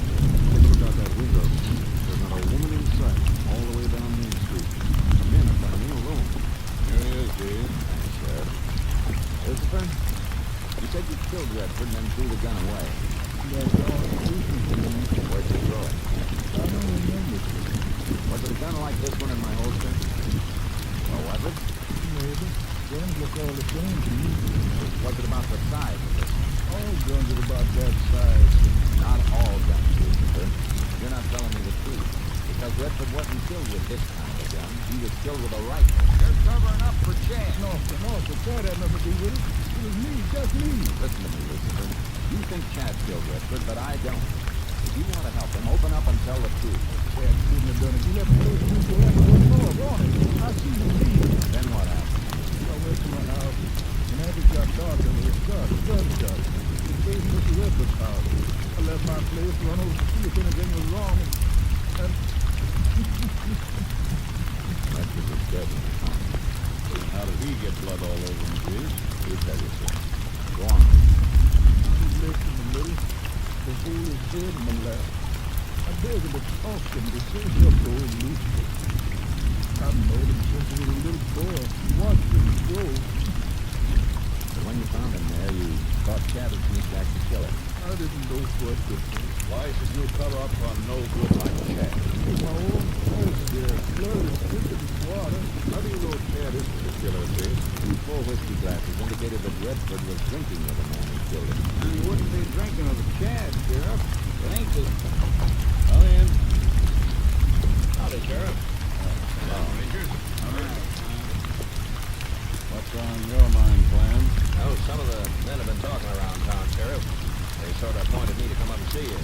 Take a look out that window. There's not a woman in sight all the way down Main Street. The men are coming in alone. Here he is, Dave. Thanks, Sheriff. Christopher, you said you killed Redford and then threw the gun away. That's all. Where'd you throw it? I don't remember. Was it a gun like this one in my holster? Or was it? Maybe. Guns look all the same to me. Was it about the size of this? All guns are about that size. Not all guns, Christopher. You're not telling me the truth. Because Redford wasn't killed with this kind of a gun. He was killed with a rifle. You're covering up for Chad. No, Chad had nothing to do with it. It was me, just me. Listen to me, Lucifer. You think Chad killed Redford, but I don't. If you want to help him, open up and tell the truth. Chad couldn't have done it. You left the place when you left the door, warning. I see you leave. Then what happened? I went to my house, and as it got dark, there was a gunshot. It came to Mr. Redford's house. I left my place, run over to see if anything was wrong, and Redford was dead when he found him. how did he get blood all over him, please? You tell yourself. Go on. He listened a little. The fool is dead in the lap. I begged him to talk to him to say hello and Lucifer. I've known him since he was a little boy. Watched him grow. But when you found him there, you thought Chad had sneaked back to kill him. I didn't know what to do. Why should you cover up for no good like Chad? With my own voice there, blood is thicker than water. How do you know Chad isn't the killer, Chase? The 4 whiskey glasses indicated that Redford was drinking with the man who killed him. And you wouldn't be drinking with a Chad, Sheriff. It ain't the... Come in. Howdy, Sheriff. Hello, Rangers. All right. What's on your mind, Clam? Oh, some of the men have been talking around town, Sheriff. They sort of pointed me to come up and see you.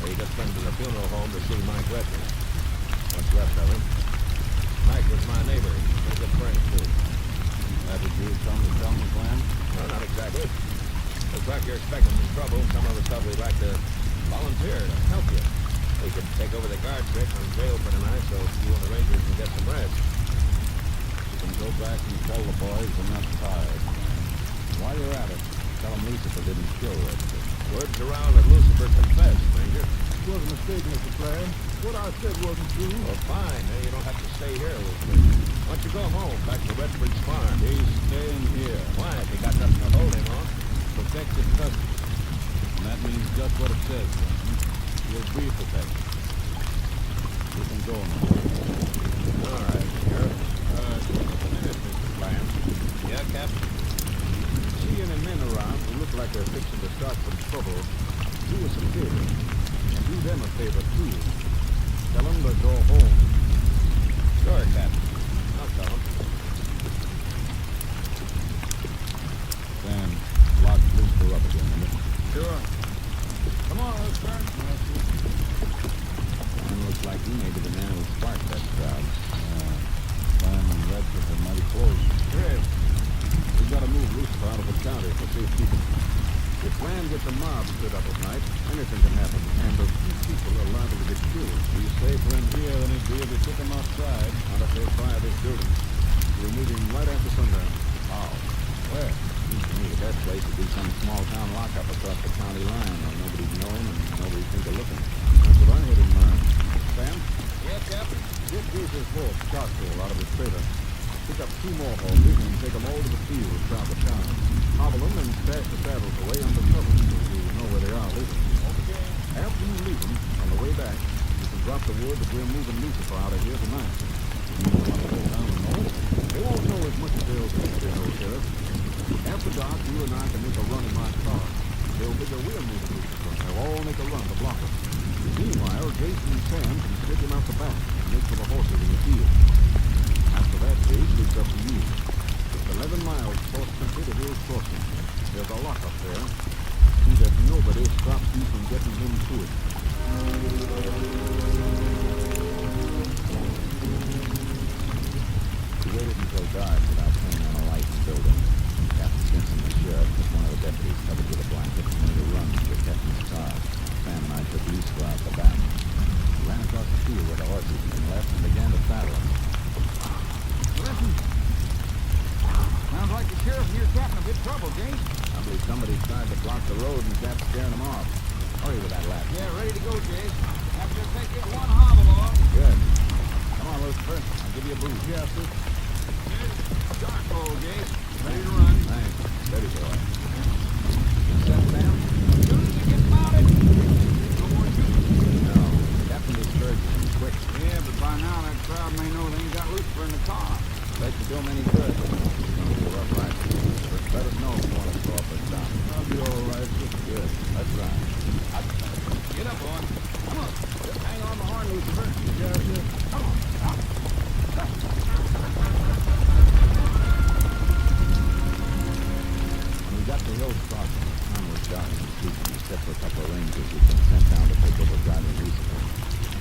They just been to the funeral home to see Mike Redford. What's left of him. Mike was my neighbor. He's a good friend, too. That did you come to tell me, Clam? No, not exactly. Looks like you're expecting some trouble. Some of us thought we'd like to volunteer to help you. We could take over the guard trick on jail for tonight so you and the Rangers can get some rest. You can go back and tell the boys they're not tired. While you're at it, tell them Lucifer didn't kill Redford. Word's around that Lucifer confessed, Ranger. It was a mistake, Mr. Clam. What I said wasn't true. Well, fine. Then you don't have to stay here, Lucifer. Why don't you go home, back to Redford's farm? He's staying here. Why? If you got nothing to hold him on. Protected custody. And that means just what it says, Captain. You'll be protected. You can go now. All right, Sheriff. Mr. Clam. Yeah, Captain? See any men around who look like they're fixing to start some trouble, do us a favor. And do them a favor, too. Tell them to go home. Sure, Captain. I'll tell him. Sam, lock Lucifer up again, will you? Sure. Come on, Lucifer. Sam looks like he may be the man who sparked that crowd. Clam and Redford are mighty close. Chris. We've got to move Lucifer out of the county for safekeeping. If Clam gets a mob stood up at night, anything can happen, and a few people are liable to get killed. Be safer in here than it'd be if we took him outside, not if they fire this building. We'll meet him right after sundown. Oh, where? Seems to me the best place would be some small town lockup across the county line where nobody'd know him and nobody'd think of looking. That's what I had in mind. Sam, Yeah, Captain. get Bruce's horse, charcoal, out of his trailer. Pick up 2 more horses and take them all to the field south of town. Hobble them and stash the saddles away under cover so you know where they are later. Okay. After you leave them, on the way back, you can drop the word that we're moving Lucifer out of here tonight. You want to go down and know it? They won't know as much as they'll think they know, Sheriff. After dark, you and I can make a run in my car. They'll figure we're moving Lucifer. They'll all make a run to block us. Meanwhile, Jason and Sam can stick him out the back and make for the horses in the field. After that, Dave, it's up to you. It's 11 miles cross country to Hill's Crossing. There's a lockup there. See that nobody stops you from getting him to it. covered with a blanket, and made a run to the captain's car. Sam and I took Lucifer out the back. We ran across the field where the horses had been left and began to saddle them. Listen. Sounds like the sheriff and your captain are in trouble, Jake. I believe somebody tried to block the road and kept scaring them off. Hurry with that lad. Yeah, ready to go, Jake. Have to take this one hobble off. Good. Come on, Lucifer. I'll give you a boost. Yeah, sir. Dark hole, Jake. Ready to run. Thanks. Steady, boy. Set, Sam? As soon as you get mounted. No more shooting. No. Captain discouraged him quick. Yeah, but by now that crowd may know they ain't got Lucifer in the car. They can do him any good. It's going to be a rough ride. But let us know if you want to go up or stop. I'll be all right. Good. Let's ride. Get up, boy. Come on. Just hang on the horn, Lucifer. Yeah, sir. Come on. When we got to Hills Crossing, the sun was dark and sleepy, except for a couple of rangers who'd been sent down to take over driving Lucifer.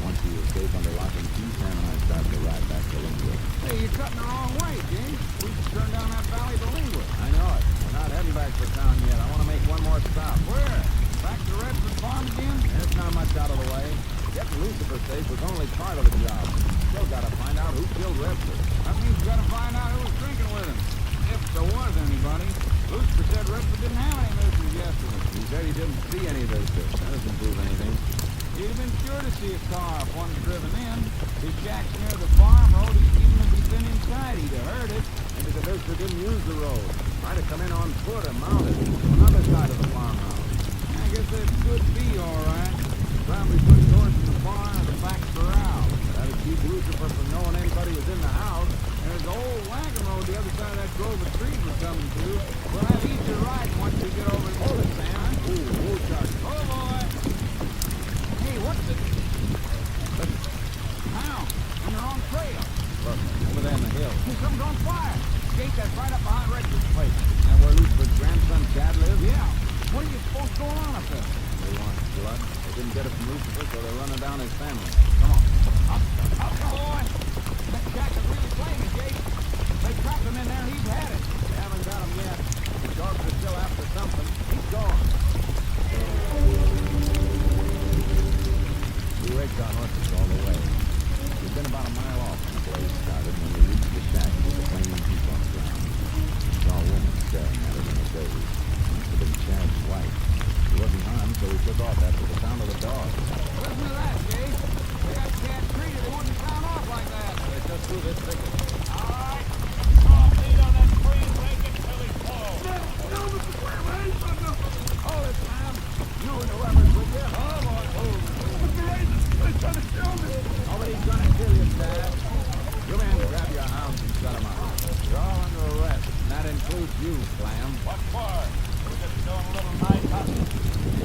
Once we were safe under lock and key, Sam and I started to ride back to Linwood. Hey, you're cutting the wrong way, James. We should turn down that valley to Linwood. I know it. We're not heading back for town yet. I want to make one more stop. Where? Back to Redford Farm again? It's not much out of the way. Getting Lucifer safe was only part of the job. Still got to find out who killed Redford. That means you got to find out who was drinking with him. If there was anybody. Lucifer said Redford didn't have any visitors yesterday. He said he didn't see any visitors. That doesn't prove anything. He'd have been sure to see a car if one was driven in. His shack's near the farm road. Even if he'd been inside, he'd have heard it. Maybe the visitor didn't use the road. Might have come in on foot or mounted from another side of the farmhouse. I guess that could be all right. Probably put towards the barn or the back corral. That'd keep Lucifer from knowing anybody was in the house. There's the old wagon road the other side of that grove of trees we're coming to. We'll have easier riding once we get over to Hold it, Sam. Ooh, Charlie. Oh, boy. Hey, what's it? How? On the wrong trail. Look, over there in the hill. Hey, something's on fire. Jake, that's right up behind Redford's place. And where Lucifer's grandson Chad lives? Yeah. What are you supposed to go on up there? They want blood. They didn't get it from Lucifer, so they're running down his family. Come on. Up, boy. That Jack is really playing it, Jake. They trapped him in there and he's had it. They haven't got him yet. The dogs are still after something. He's gone. We raked our horses all the way. We'd been about a mile off when the blaze started when we reached the shack with the flaming heap on the ground. We saw a woman staring at us in a daze. Must have been Chad's wife. He wasn't harmed, so we took off after the sound of the dogs. Listen to that, Jake. They got Chad treated. They wouldn't sound off like that. They're just through this thicket. All right. I'll lead on that tree and make it till he falls. Hold it, Sam. You and whoever's with you. Oh, boy. Nobody's gonna kill you, Chad. Come in, grab your hounds and shut them out. You're all under arrest, and that includes you, Clam. What for? We're just doing a little night hunting.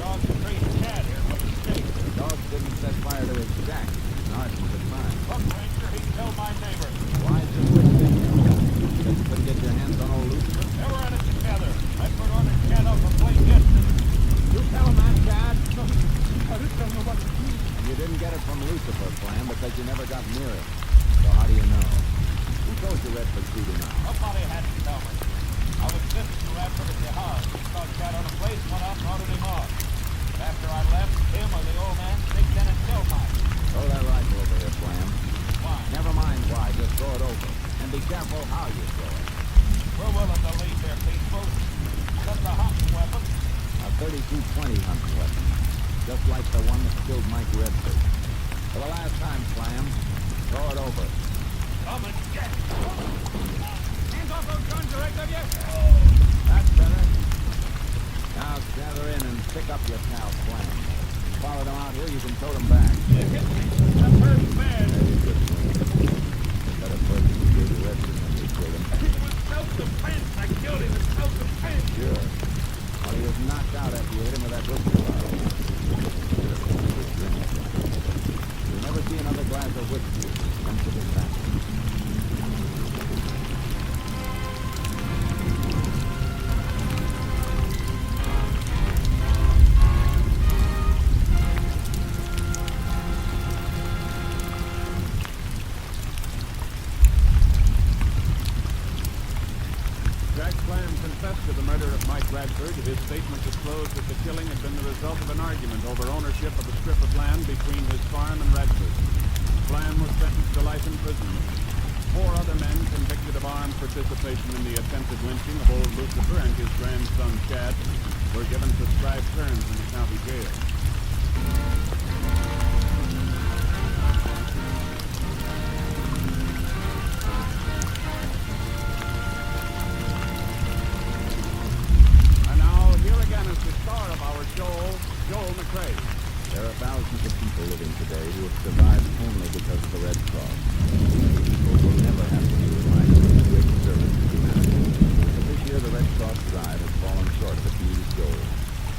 Dogs are treating Chad here for mistake. The dogs didn't set fire to his shack. Arson's a crime. Look, Ranger, he killed my neighbor. Why is this with you? Said you couldn't get your hands on old Lucifer? They were in it together. Redford ordered Chad up for plain distance. You tell him that, Chad. I just don't know what to do. You didn't get it from Lucifer, Clam, because you never got near it. So how do you know? Who told you Redford shooting now? Nobody had to tell me. I was listening to Redford at the house. Saw Chad on a place, went out and ordered him off. After I left, him or the old man sneaked in and killed mine. Throw that rifle over here, Clam. Why? Never mind why, just throw it over. And be careful how you throw it. We're willing to leave there peaceful. Just a hunting weapon. A 32-20 hunting weapon. Just like the one that killed Mike Redford. For the last time, Clam, throw it over. Come and get it. Hands off those guns, you right of you? That's better. Now gather in and pick up your pal, Clam. Follow them out here, you can tow them back. You hit me. That hurts bad. Better first you gave the Redford when you killed him. It was self-defense. I killed him in self-defense. Sure. Well, he was knocked out after you hit him with that whiskey bottle. You'll never see another glass of whiskey. Come to this back. Jack Clam confessed to the murder of Mike Bradford, his statement disclosed that the killing had been the result of an argument over ownership of a strip of land between his farm and Radford. Flam was sentenced to life imprisonment. 4 other men convicted of armed participation in the attempted lynching of old Lucifer and his grandson Chad were given prescribed terms in the county jail. And now, here again is the star of our show, Joel McCrae. There are thousands of people living today who have survived only because of the Red Cross. People will never have to do life a great service to humanity. But this year the Red Cross drive has fallen short of its needed goal.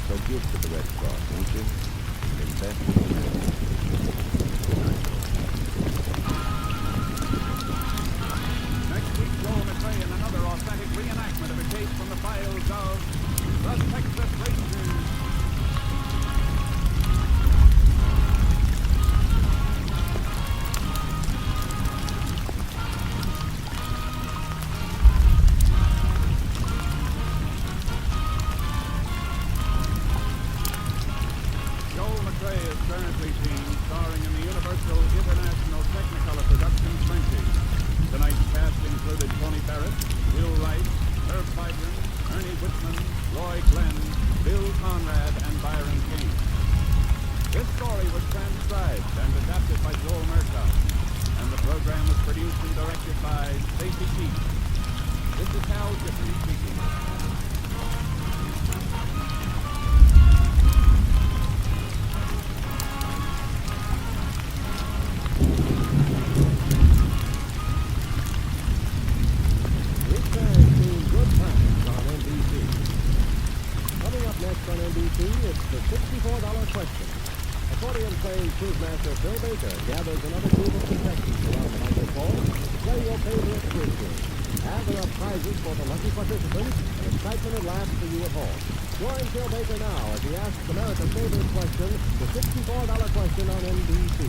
So give to the Red Cross, won't you? And invest in humanity. Good night. Next week, Joel McCrae in another authentic reenactment of a case from the files of the Texas Rangers. Joel McCrae is currently seen starring in the Universal International Technicolor production Frenchie. Tonight's cast included Tony Barrett, Will Wright, Herb Fidron, Ernie Whitman, Roy Glenn, Bill Conrad, and Byron King. This story was transcribed and adapted by Joel Murtaugh, and the program was produced and directed by Stacy Keith. This is Hal Gifford speaking. Return to Good Times on NBC. Coming up next on NBC, it's the $64 question. Accordion-playing cruise-master Phil Baker gathers another group of contestants around the microphone to play your favorite cruise game. And there are prizes for the lucky participants and excitement and laughs for you at home. Join Phil Baker now as he asks America's favorite question, the $64 question on NBC.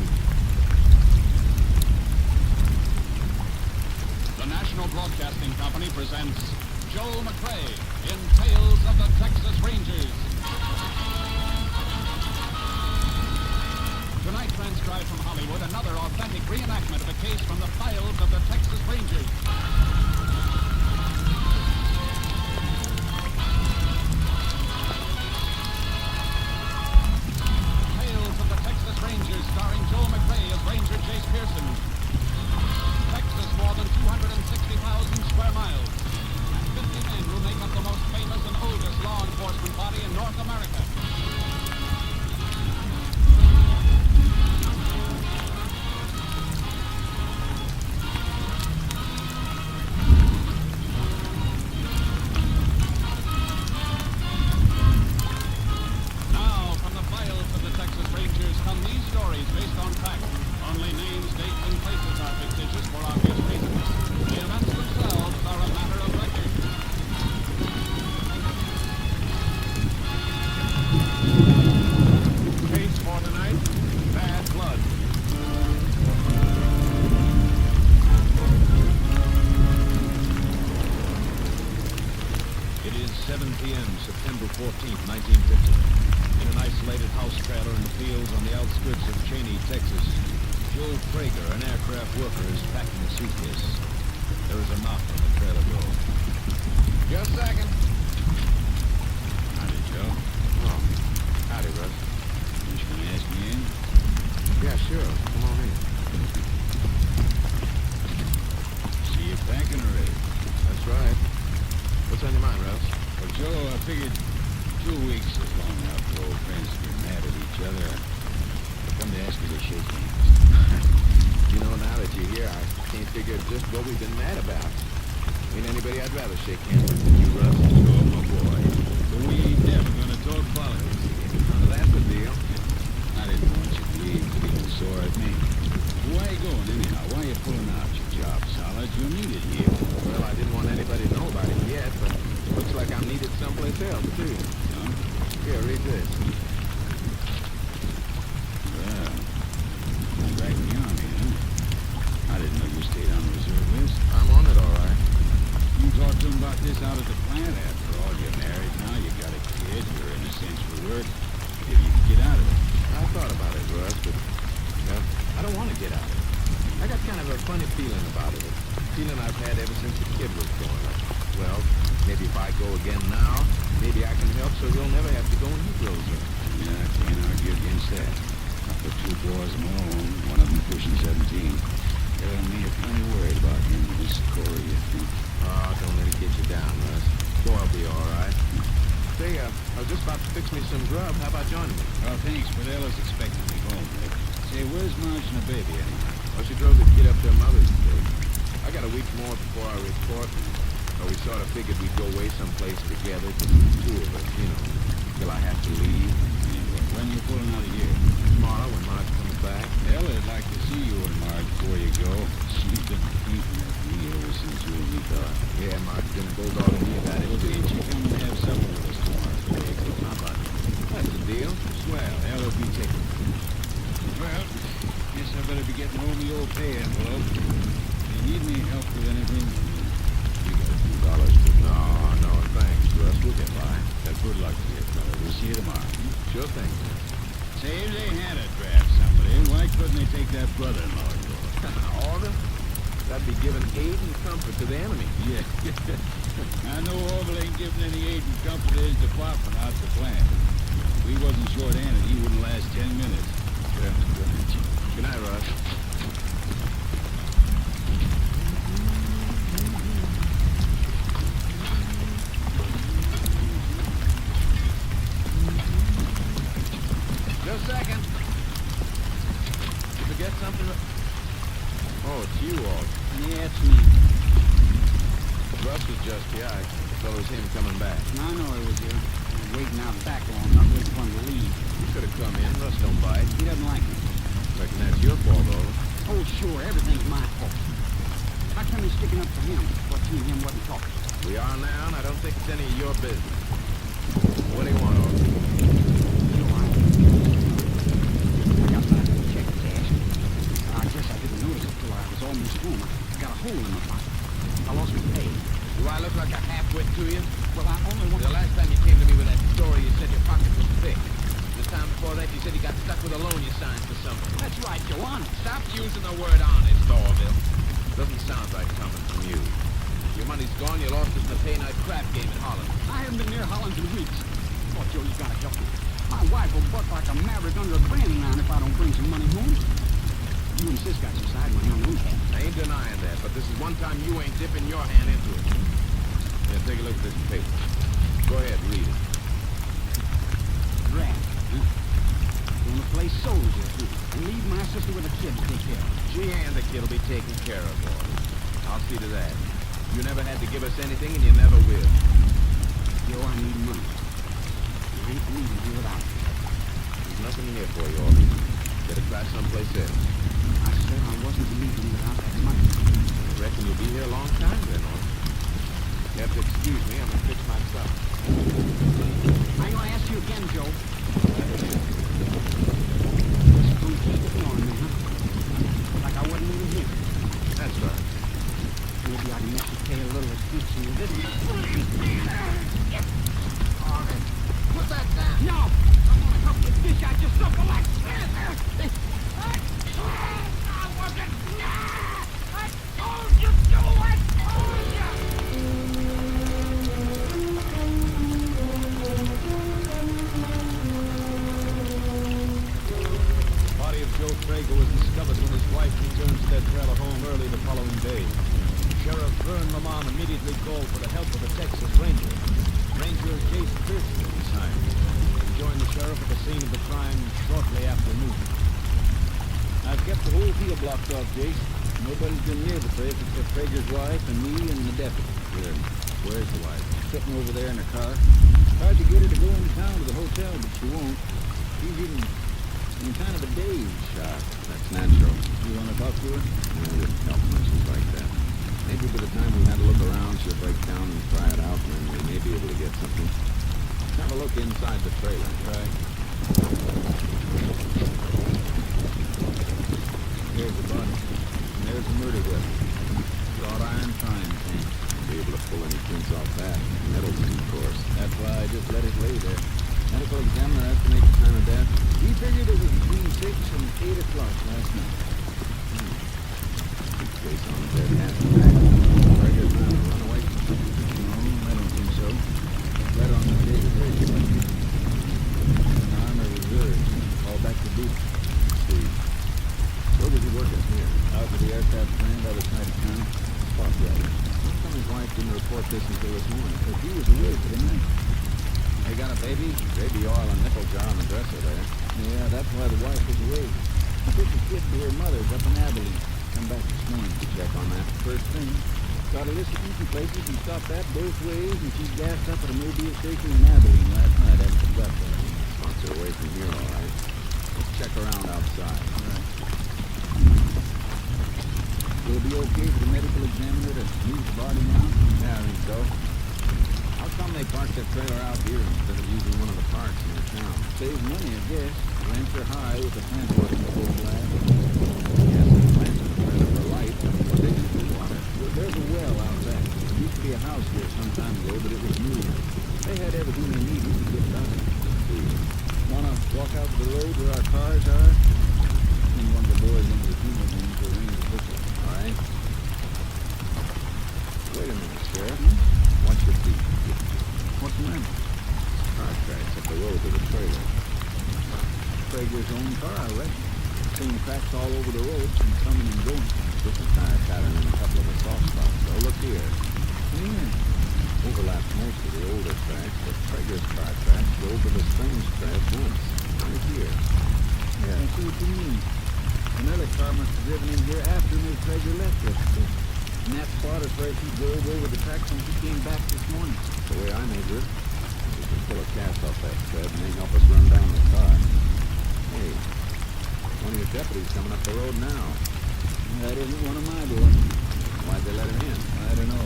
The National Broadcasting Company presents Joel McCrae in Tales of the Texas Rangers. Tonight, transcribed from Hollywood, another authentic reenactment of a case from the files of the Texas Rangers. Tales of the Texas Rangers, starring Joel McCrae as Ranger Jace Pearson. Texas, more than 260,000 square miles, and 50 men who make up the most famous and oldest law enforcement body in North America. Now, from the files of the Texas Rangers come these stories based on fact. Only names, dates, and places are fictitious for obvious reasons. The events themselves are a matter of record. Case for tonight, Bad Blood. It is 7 p.m., September 14th, 1950. In an isolated house trailer in the fields on the outskirts of Cheney, Texas, Joel Prager, an aircraft worker, is packing a suitcase. There is a knock on the trailer door. Just a second. Howdy, Joe. Oh, howdy, Russ. You just gonna ask me in? Yeah, sure. Come on in. See you packing already? That's right. What's on your mind, Russ? Well, Joe, I figured 2 weeks is long enough for old friends to be mad at each other. I come to ask you to shake hands. You know, now that you're here, I can't figure just what we've been mad about. Ain't anybody I'd rather shake hands with than you, Russ. Sure, my boy. But we ain't never gonna talk politics. That's the deal. I didn't want you to leave feeling sore at me. Why you going anyhow? Why you pulling out your job, Solid? You're needed here. Well, I didn't want anybody to know about it yet, but it looks like I'm needed someplace else, too. Huh? Here, read this. Well, you're back in the Army, huh? I didn't know you stayed on the reserve list. I'm on it, all right. You talked to him about this out at the plant after all. You're married now. kind of a funny feeling about it. A feeling I've had ever since the kid was growing up. Well, maybe if I go again now, maybe I can help so he'll never have to go when he grows up. Yeah, I can't argue against that. I've got 2 boys of my own, one of them pushing 17. Me are plenty worried about him and this Corey, you think. Oh, don't let it get you down, Russ. Boy'll be all right. Say, I was just about to fix me some grub. How about joining me? Oh, thanks, but Ella's expecting me home. Say, where's Marge and the baby anyhow? Well, she drove the kid up to her mother's today. I got a week more before I report. So we sort of figured we'd go away someplace together, just the 2 of us, you know, till I have to leave. When you pulling out of here? Tomorrow, when Marge comes back. Ella'd like to see you and Marge before you go. She's been beating at me ever since you and me thought. Yeah, Marge's been bulldogging me about it. Well, ain't you come and have supper with us tomorrow? How about it? That's the deal. Swell. Ella'll be taking it. Well, guess I better be getting home the old pay envelope. If you need any help with anything, you got a few dollars to... No, thanks, Russ. We'll get by. Good luck to you, fella. We'll see you tomorrow. Sure thing. Say, if they had to draft somebody, why couldn't they take that brother-in-law of yours? Order? That'd be giving aid and comfort to the enemy. Yeah. I know Orville ain't giving any aid and comfort to his department out the plant. If he wasn't short-handed, he wouldn't last 10 minutes. Good night, Russ. Just a second. You forget something? Oh, it's you, Walt. Yeah, it's me. Russ was just here. I thought it was him coming back. I know it was you. I'm waiting out back long. I'm waiting for him to leave. You could have come in. Russ don't bite. He doesn't like me. Reckon that's your fault, though. Oh, sure. Everything's my fault. How come he's sticking up for him? What you and him wasn't talking? We are now, and I don't think it's any of your business. What do you want, Orville? I got my check cash. I guess I didn't notice it till I was almost home. I got a hole in my pocket. I lost my pay. Do I look like a half-wit to you? Well, I only want... The last time you came to me with that story, you said your pocket was thick. The time before that, you said you got stuck with a loan you signed for someone. That's right, Joe. Honest. Stop using the word honest, Orville. Doesn't sound right coming from you. Your money's gone. You lost it in the pay-night crap game in Holland. I haven't been near Holland in weeks. Oh, Joe, you gotta help me. My wife will buck like a maverick under a branding iron if I don't bring some money home. You and Sis got some side money on those hands. I ain't denying that, but this is one time you ain't dipping your hand into it. Here, take a look at this paper. Go ahead, read it. Draft, huh? Gonna play soldier, and leave my sister with a kid to take care of. She and the kid will be taken care of, boy. I'll see to that. You never had to give us anything, and you never will. Joe, I need money. I ain't leaving you without it. There's nothing here for you, Orville. Better try someplace else. I said I wasn't leaving without that money. I reckon you'll be here a long time then, Orville. You have to excuse me. I'm gonna fix my stuff. I ain't gonna ask you again, Joe. Just don't keep ignoring me, huh? Like I wasn't even here. That's right. Maybe I can make you pay a little attention to this. Put that down. No! I'm gonna help you dish out your supper like this. I wasn't... I told you, Joe! I told you! The body of Joe Traeger was discovered when his wife returned to their trailer home early the following day. Sheriff Vern Lamont immediately called for the help of the Texas Ranger. Ranger Jace Pearson was hired. He joined the sheriff at the scene of the crime shortly after noon. I've kept the whole field blocked off, Jace. Nobody's been near the place except Traeger's wife and me and the deputy. Good. Where's the wife? Sitting over there in her car. Tried to get her to go into town to the hotel, but she won't. She's in kind of a daze. That's natural. You want to talk to her? No, it wouldn't help much just like that. Maybe by the time we've had a look around, she'll break down and try it out, and we may be able to get something. Let's have a look inside the trailer. Right. Here's the body. And there's the murder weapon. Wrought iron frying pan. Be able to pull any prints off that. Middleton, of course. That's why I just let it lay there. Medical examiner estimates the time of death. He figured it was between 6 and 8 o'clock last night. chase on the dead half back. Traeger's not gonna run away. No, I don't think so. Right on the day the bridge went. An armor reserves. All back to boot. See. Where was he working here? Out with the aircraft plant, other side of town. Spot right. How come his wife didn't report this until this morning? Because he was away for the night. They got a baby? Baby oil and nipple jar on the dresser there. Yeah, that's why the wife was away. She took the kid to her mother's up in Abilene. Come back this morning to check on that. First thing, got a list of eating places and stopped that both ways, and she gassed up at a Mobile station in Abilene last night. I forgot that. Wants her away from here, all right. Let's check around outside. All right. Will it be okay for the medical examiner to move the body now? Yeah, I think so. How come they parked their trailer out here instead of using one of the parks near town? Saves money, I guess. Rents are high with the plant working full blast. Yes, the plant's in the trailer for light. What they do for water? Well, there's a well out back. There used to be a house here some time ago, but it was moved. They had everything they needed to get by. Wanna walk out to the road where our cars are? And one of the boys into the funeral home to arrange a visit. All right. Wait a minute, Sheriff. Watch your feet. What's the matter? Car tracks up the road to the trailer. Traeger's own car, I reckon. Seen cracks all over the road from coming and going. Just a tire pattern in a couple of the soft spots. So look here. Yeah. Overlaps most of the older tracks, but Traeger's car tracks go over the strange track once. Right here. Yeah, I see what you mean. Another car must have driven in here after Miss Traeger left yesterday. And that spot is where she drove over the tracks when she came back this morning. The way I measure it, we can pull a cast off that tread and they help us run down the car. Hey, one of your deputies coming up the road now. That isn't one of my boys. Why'd they let him in? I don't know.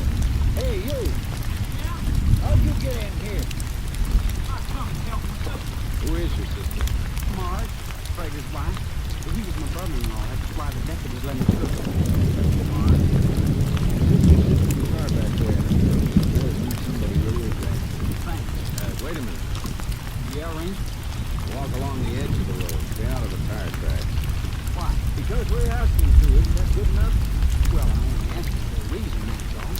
Hey, you! Yeah? How'd you get in here? I come to help myself. Who is your sister? Marge, Traeger's wife. He was my brother-in-law. That's why the deputies let me through. The car back there. Boys need somebody really exact. Thanks. Wait a minute. Yeah, Ranger? Walk along the edge of the road. Stay out of the tire tracks. Why? Because we're asking to, isn't that good enough? Well, I only asked you for a reason, that's all.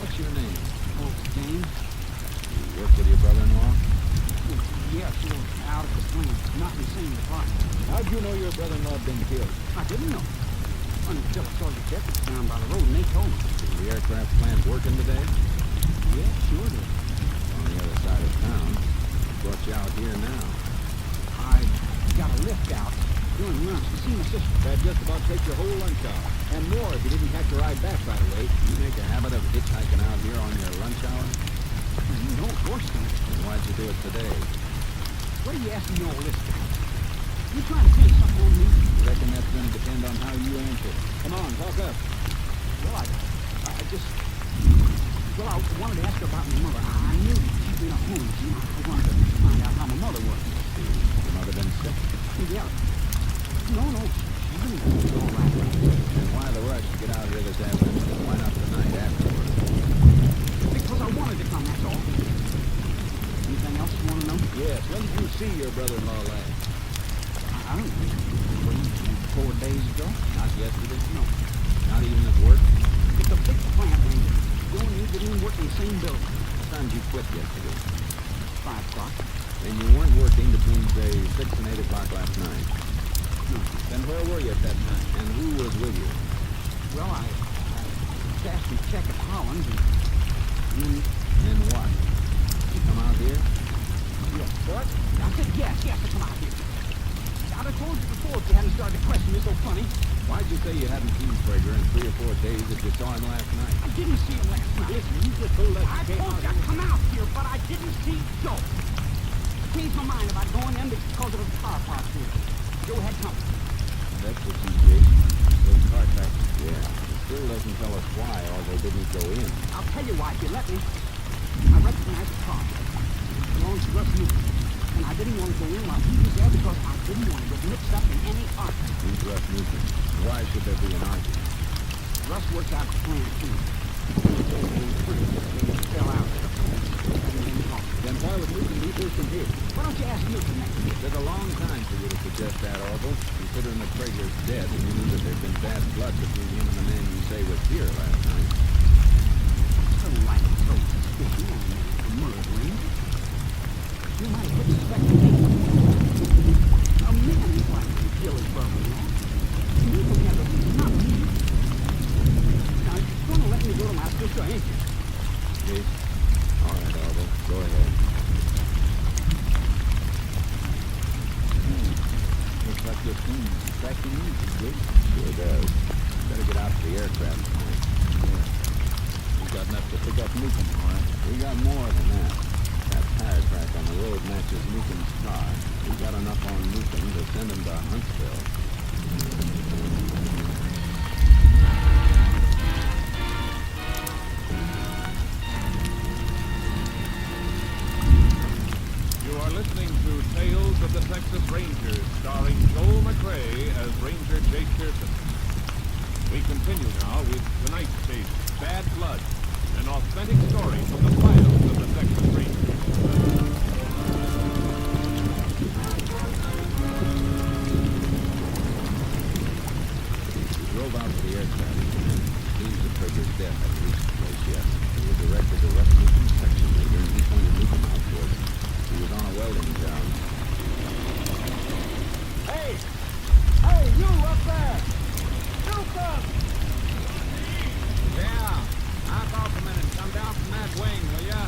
What's your name? Oh, James? You work with your brother-in-law? Yeah, she was out at the plant, not in the same department. How'd you know your brother-in-law had been killed? I didn't know. Until I saw the deputies down by the road, and they told me. Is the aircraft plant working today? Yeah, sure did. On the other side of town. Brought you out here now. I got a lift out during lunch to see my sister. That'd just about take your whole lunch hour. And more if you didn't catch a ride back right away. You make a habit of hitchhiking out here on your lunch hour? No, of course not. Then why'd you do it today? What are you asking me all this for? You trying to pin something on me? Reckon that's going to depend on how you answer. Come on, talk up. Well, I just... Well, I wanted to ask her about my mother. I knew she'd been at home. You know, I wanted to find out how my mother was. Your mother been sick? Yeah. No. She's been all right. Then why the rush to get out here this afternoon? Why not tonight afterwards? Because I wanted to come, that's all. Anything else you want to know? Yes, when did you see your brother-in-law last? I don't know. 4 days ago? Not yesterday? No. Not even at work? It's a big plant, Ranger. You and you didn't even work in the same building. What time did you quit yesterday? 5 o'clock. And you weren't working between, say, 6 and 8 o'clock last night? No. Then where were you at that time? And who was with you? Well, I asked him to check at Holland's, and then... Then what? You come out here? Yes. What? I said yes, to come out here. I'd have told you before if you hadn't started to question me so funny. Why'd you say you hadn't seen Traeger in 3 or 4 days if you saw him last night? I didn't see him last night. Listen, you just told us I told you I'd come out here, but I didn't see Joe. I changed my mind about going in because of the car parked here. Joe had company. That's what you did. Those car tracks. Yeah. It still doesn't tell us why or they didn't go in. I'll tell you why, if you let me. I recognized the car. It belongs to Russ Newton. And I didn't want to go in while he was there because I didn't want to get mixed up in any argument. Who's Russ Newton? Why should there be an argument? Russ works out the plant, too. They fell out. Then why would Newton be first in here? Why don't you ask Newton next? It took a long time for you to suggest that, Orville, considering that Traeger's dead and you knew that there'd been bad blood between him and the man you was here last night. Don't like to throw suspicion on me for murdering. You might suspect me. A man is like to kill his brother-in-law. You will never be nothing. Now, you're gonna let me go to my sister, ain't you? Jake? All right, Orville. Go ahead. Looks like this thing's tracking easy, Jake. Sure does. Better get out to the aircraft point. Yeah. We got enough to pick up Newcomb, all right? We got more than that. That tire track on the road matches Newcomb's car. We got enough on Newcomb to send him to Huntsville. You are listening to Tales of the Texas Rangers, starring Joel McRae as Ranger Jake Pearson. We continue now with tonight's case, Bad Blood, an authentic story from the files of the Texas Rangers. We drove out to the aircraft. News of Trigger's death had reached the place yet. We were directed to Russ Newcomb's section leader, and he pointed Newcomb out to us. He was on a welding job. Hey! Hey, you up there! Newcomb! Yeah, knock off a minute and come down from that wing, will ya?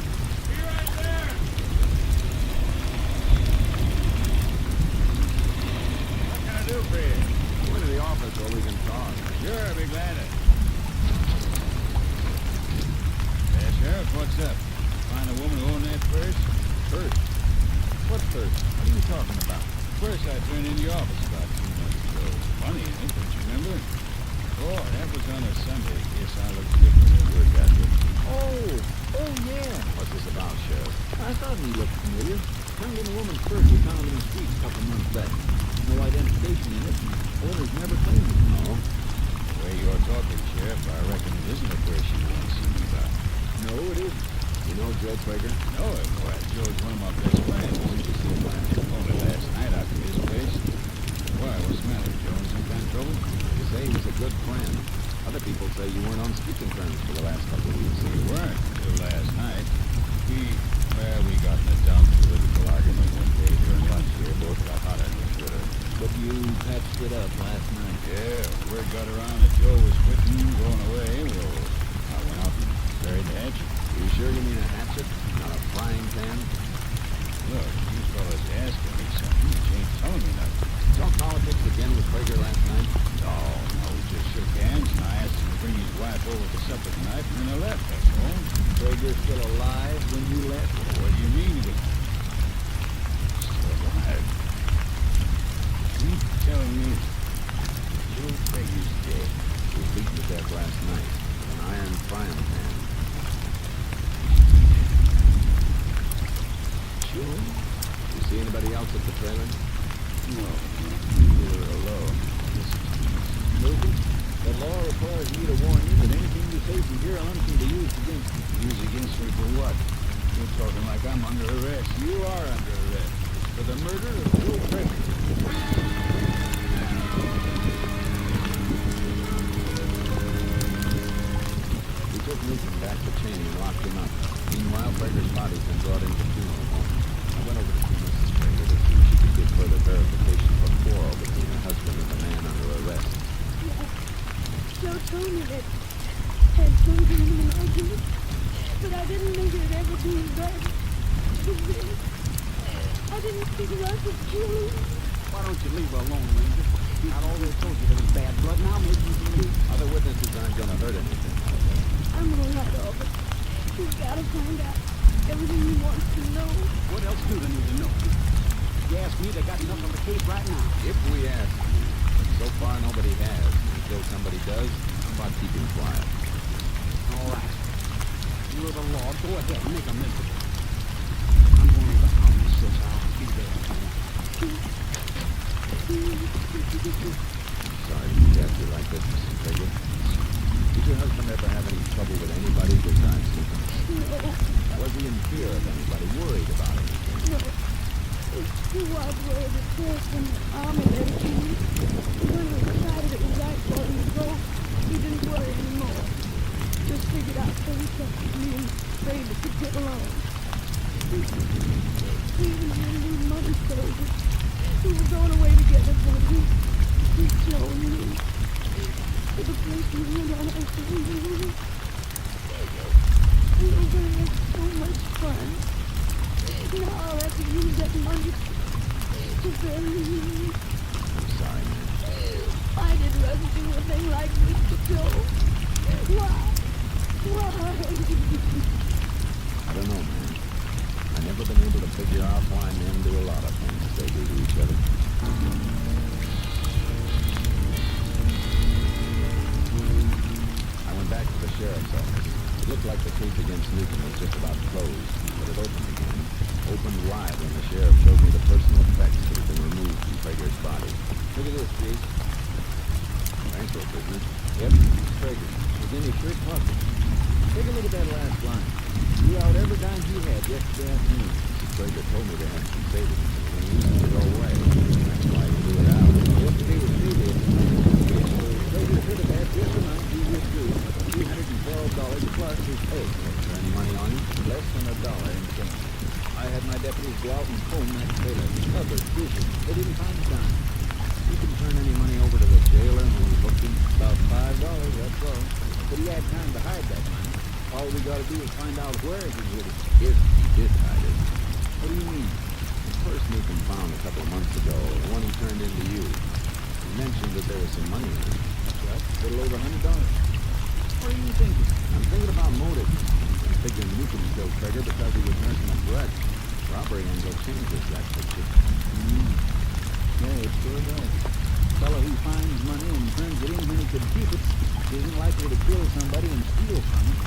Be right there! What can I do for you? Go into the office where we can talk. Sure, I'll be glad to. Sheriff, what's up? Find a woman who owned that purse? First? What first? What are you talking about? Purse I turned into your office about 2 months ago. Funny, ain't it? Don't you remember? Oh, that was on a Sunday. Guess I looked different than you got it. Oh, yeah. What's this about, Sheriff? I thought he looked familiar. Turned in a woman's purse we found in the street a couple months back. No identification in it, and owners never claimed it. No. The way you're talking, Sheriff, I reckon it isn't a purse you want to see me about. No, it isn't. You know Joe Prager? No, why, Joe's one of my best friends. Did you see him last? Only last night out to his place. Why, what's the matter? Joe in some kind of trouble? You say he was a good friend. Other people say you weren't on speaking terms for the last couple of weeks. We weren't until last night. We got in a dumb political argument one day during lunch here. Both got hotter than we should have. But you patched it up last night. Yeah, word got around that Joe was quitting, going away. Well, I went out and buried the hatchet. You sure you mean a hatchet, not a frying pan? Look, you fellas asking me something. You ain't telling me nothing. Talk politics again with Prager last night? No, we just shook hands and I asked him to bring his wife over to supper tonight and then I left, that's all. Prager's still alive when you left? What do you mean he was still alive? You telling me Joe Prager's dead? He was beaten to death last night with an iron frying pan. Joe? You see anybody else at the trailer? No, we were alone. Maybe. The law requires me to warn you that anything you say from here on can be used against you. Used against me for what? You're talking like I'm under arrest. You are under arrest for the murder of Joe Prager. We took Newcomb back to Cheney and locked him up. Meanwhile, Prager's body's been brought into the funeral home. I went over to see Mrs. Prager to see if she could get further verification of a quarrel between her husband and the man under arrest. Joe told me that had something in an argument, but I didn't think it would ever be as bad as this. I didn't think Russ would kill him. Why don't you leave her alone, Ranger? I'd already told you there was bad blood. Now maybe you can leave. Other witnesses aren't going to hurt anything out of that. I'm gonna write all of it. He's gotta find out everything he wants to know. What else do they need to know? You ask me, they got enough on the case right now. If we ask, so far nobody has. Until somebody does, how about keeping quiet? All right. You're the law. Go ahead, make a miserable. I'm going to the house, so I'll be there. Sorry to get you like this, Mrs. Prager. Did your husband ever have any trouble with anybody besides Newcomb? No. Was he in fear of anybody, worried about anything? No. He was worried at first when the army let him in. When he decided it was right for him to go, he didn't worry anymore. just figured out things that me and David could get along. Even when we mother told us we were going away together, but he'd shown me to the place we went on our honeymoon. We were going to have so much fun. Now I'll have to use that money to bury you. I'm sorry, man. I didn't ever do a thing like this to Joe. Why? I don't know, man. I've never been able to figure out why men do a lot of things they do to each other. I went back to the sheriff's office. It looked like the case against Newton was just about closed, but it opened again. Opened wide when the sheriff showed me the personal effects that had been removed from Prager's body. Look at this, Jake. Thanks for it, prisoner. Yep, Prager. Was in his shirt pocket. Take a look at that last line. Drew out every dime he had yesterday afternoon. Prager told me they had some savings when he used to go away. That's why he drew it out. Yesterday was payday. Prager should have had just the night he withdrew $312 plus his pay. Was there any money on him? Less than $1 in change. I had my deputies go out and comb that trailer. Covered, vision. They didn't find a dime. You can turn any money over to the jailer when you booked him. About $5, that's all. But he had time to hide that money. All we gotta do is find out where he hid it. If he did hide it. What do you mean? The first Newcomb found a couple of months ago, the one he turned into you. He mentioned that there was some money in it. That's right. A little over $100. What are you thinking? I'm thinking about motives. I'm figuring Newcomb killed Prager because he was nursing a grudge. Robbery ain't gonna change this, that picture. Yeah, it sure does. Fellow who finds money and turns it in when he could keep it isn't likely to kill somebody and steal from him.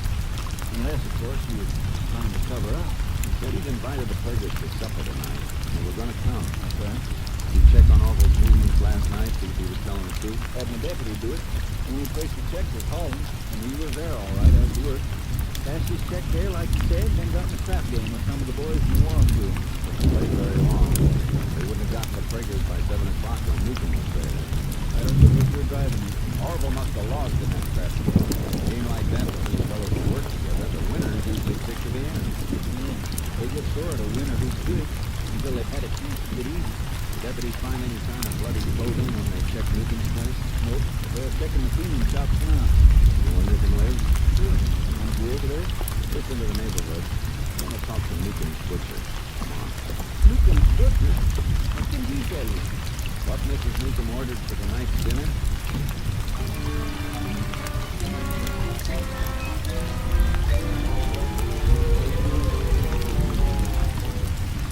Unless, of course, he was trying to cover up. He said he'd invited the Purgers to supper tonight, and they were going to come. Okay. Did you check on all those movements last night, see if he was telling the truth? Had my deputy do it. The only place we checked was Holland's, and he was there all right after work. Passed his check there, like he said, then got in a trap game with some of the boys in the war crew. Didn't play very long. They wouldn't have gotten the Prager's by 7 o'clock when Newcomb was there. I don't know what you're driving. Orville must have lost in that trap. A game like that when these fellows work together, the winners usually stick to the end. Yeah. They get sore at a winner who's good until they've had a chance to get even. The deputies find any sign of bloody clothing when they check Newcomb's place? Nope. They're checking the cleaning shops now. You know where Newcomb lives? Sure. Want to go over there? Listen to the neighborhood. I want to talk to Newcomb's butcher. Come on. Newcomb's butcher? What can he tell you? What Mrs. Newcomb ordered for tonight's dinner?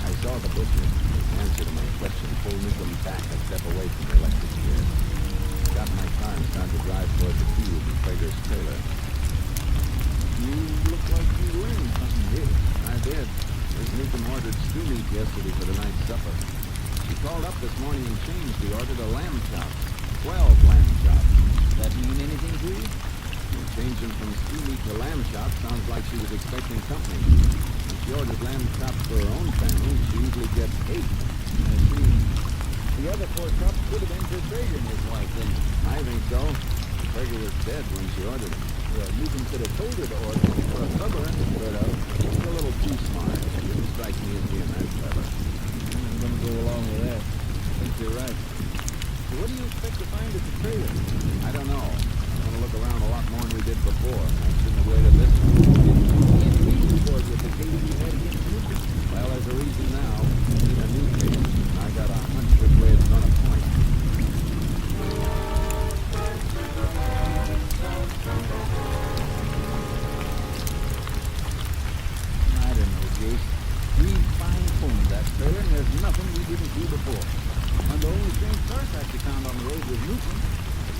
I saw the butcher. His answer to my question pulled Newcomb back a step away from the electric chair. Got in my car and started to drive toward the field in Prager's trailer. You look like you learned something here. I did. Miss Newcomb ordered stew meat yesterday for the night's supper. She called up this morning and changed the order to lamb chops. 12 lamb chops. That mean anything to you? Well, changing from stew meat to lamb chops sounds like she was expecting company. When she orders lamb chops for her own family, she usually gets 8. I see. The other 4 chops could have been for Prager and his wife, then. I think so. Prager was dead when she ordered them. Well, Newcomb could have told her to order them for a cover and spread out. She's a little too smart. She didn't strike me as being that clever. I'm going to go along with that. I think you're right. So what do you expect to find at the trailer? I don't know. I'm going to look around a lot more than we did before. I shouldn't have waited this long. Any reason for it with the case you had against Newcomb? Well, there's a reason now. I need a new case. I got a hunch which way it's going to point. I don't know, Jake. We fine-tuned that trailer, and there's nothing we didn't do before. And the only strange Fairfax we found on the road was Newcomb.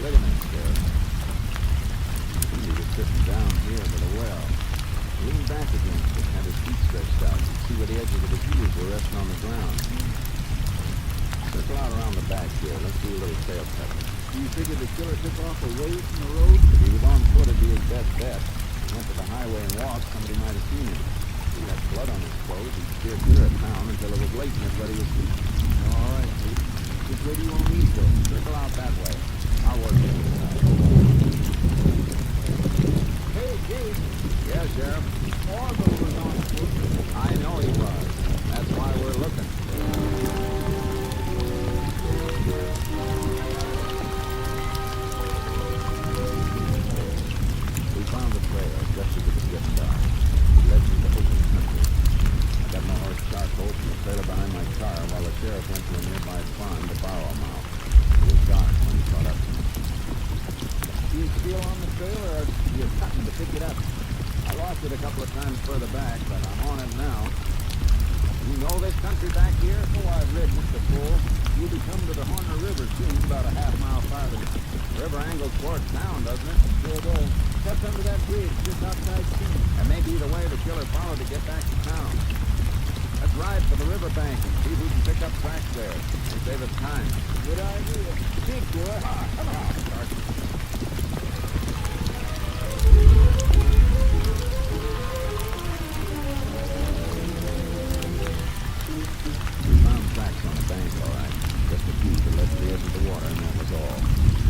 Wait a minute, Sheriff. He was sitting down here by the well. Leaned back against it, had his feet stretched out. You could see where the edges of his heels were resting on the ground. Circle out around the back here. Let's do a little tail cut. Do you figure the killer took off away from the road? If he was on foot, it'd be his best bet. If he went to the highway and walked, somebody might have seen him. If he had blood on his clothes, he'd steer clear of town until it was late and everybody was sleeping. All right, Pete. Which way do you want me to go? Circle out that way. I'll work the other side. Hey, Jake. still on the trail, or are you cutting to pick it up? I lost it a couple of times further back, but I'm on it now. You know this country back here? Oh, I've ridden it before. You'll be coming to the Horner River soon, about a half-mile farther. River angles towards town, doesn't it? Sure does. Cuts under that bridge just outside King. That may be the way the killer followed to get back to town. Let's ride for the riverbank and see if we can pick up tracks there and save us time. Good idea. Big boy. Come on, Sergeant. We found tracks on the bank, all right. Just a few that led to the edge of the water, and that was all.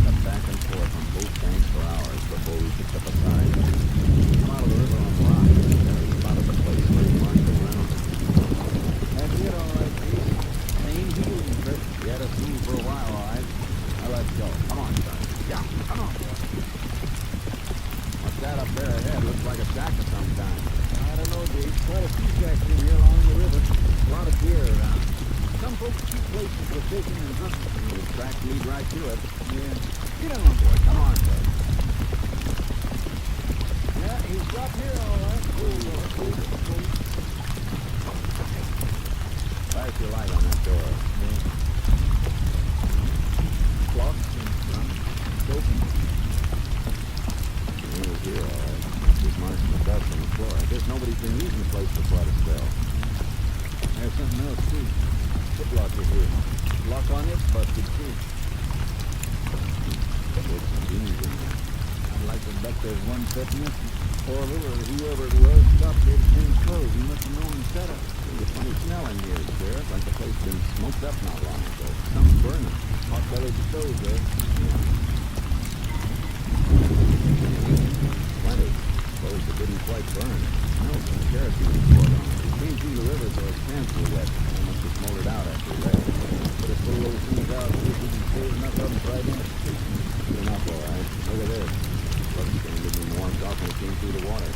Got back and forth on both banks for hours before we picked up a side. We came out of the river on the rock, and then we spotted the place where we marched around. That's it, all right, Pete. Same healing trip. You had us moving for a while, all right. Now let's go. Come on, son. Yeah, come on, boy. What's that up there ahead? Looks like a shack of some kind. I don't know, Dave. Quite a few shacks in here along the river. A lot of gear around. Some folks keep places for fishing and hunting. The tracks lead right to it. Yeah. Get on, boy. Come on, boy. Yeah, he's got here, all right. Flash your light on that door. Yeah. Clock and front. It's open. He was here, all right. Just marking the dust on the floor. I guess nobody's been using the place for quite a spell. There's something else, too. Foot locker here. Lock on it, busted too. There's some beans in there. I'd like to bet there's one setting it. Porter or whoever it was stopped there to change clothes. He must have known the setup. There's a funny smell in here, Sheriff, like the place been smoked up not long ago. Something burning. Hot-bellied stove there. Plenty. Clothes that didn't quite burn. Smells some kerosene poured on it. It came through the river, so his pants were wet. I must have smoldered out after he left. But it's full of those things out, see if we can save enough of them to try to good enough, all right. Look at this. Wasn't going to give them warmed off when it came through the water.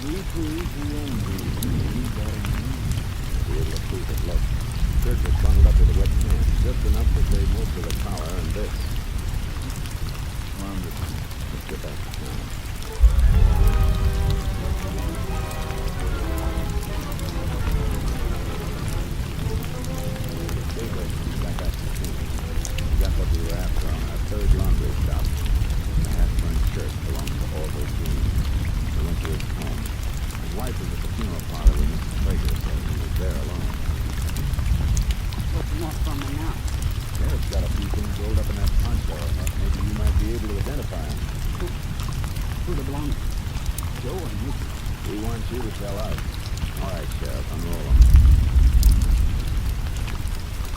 We prove who owns these. We got them. Be able to prove it. Look. Shirt was bundled up with a wet pants. Just enough to save most of the collar and this. Come on, let's get back to town. Got what we were after on our third laundry stop. The half-burned shirt belonged to Orville Green. He went to his home. His wife was at the funeral parlor with Mrs. Prager, so he was there alone. What you want from me now? Sheriff's got a few things rolled up in that poncho. I thought maybe you might be able to identify him. Who they belong to? Joe and you? We want you to tell us. All right, Sheriff, unroll him.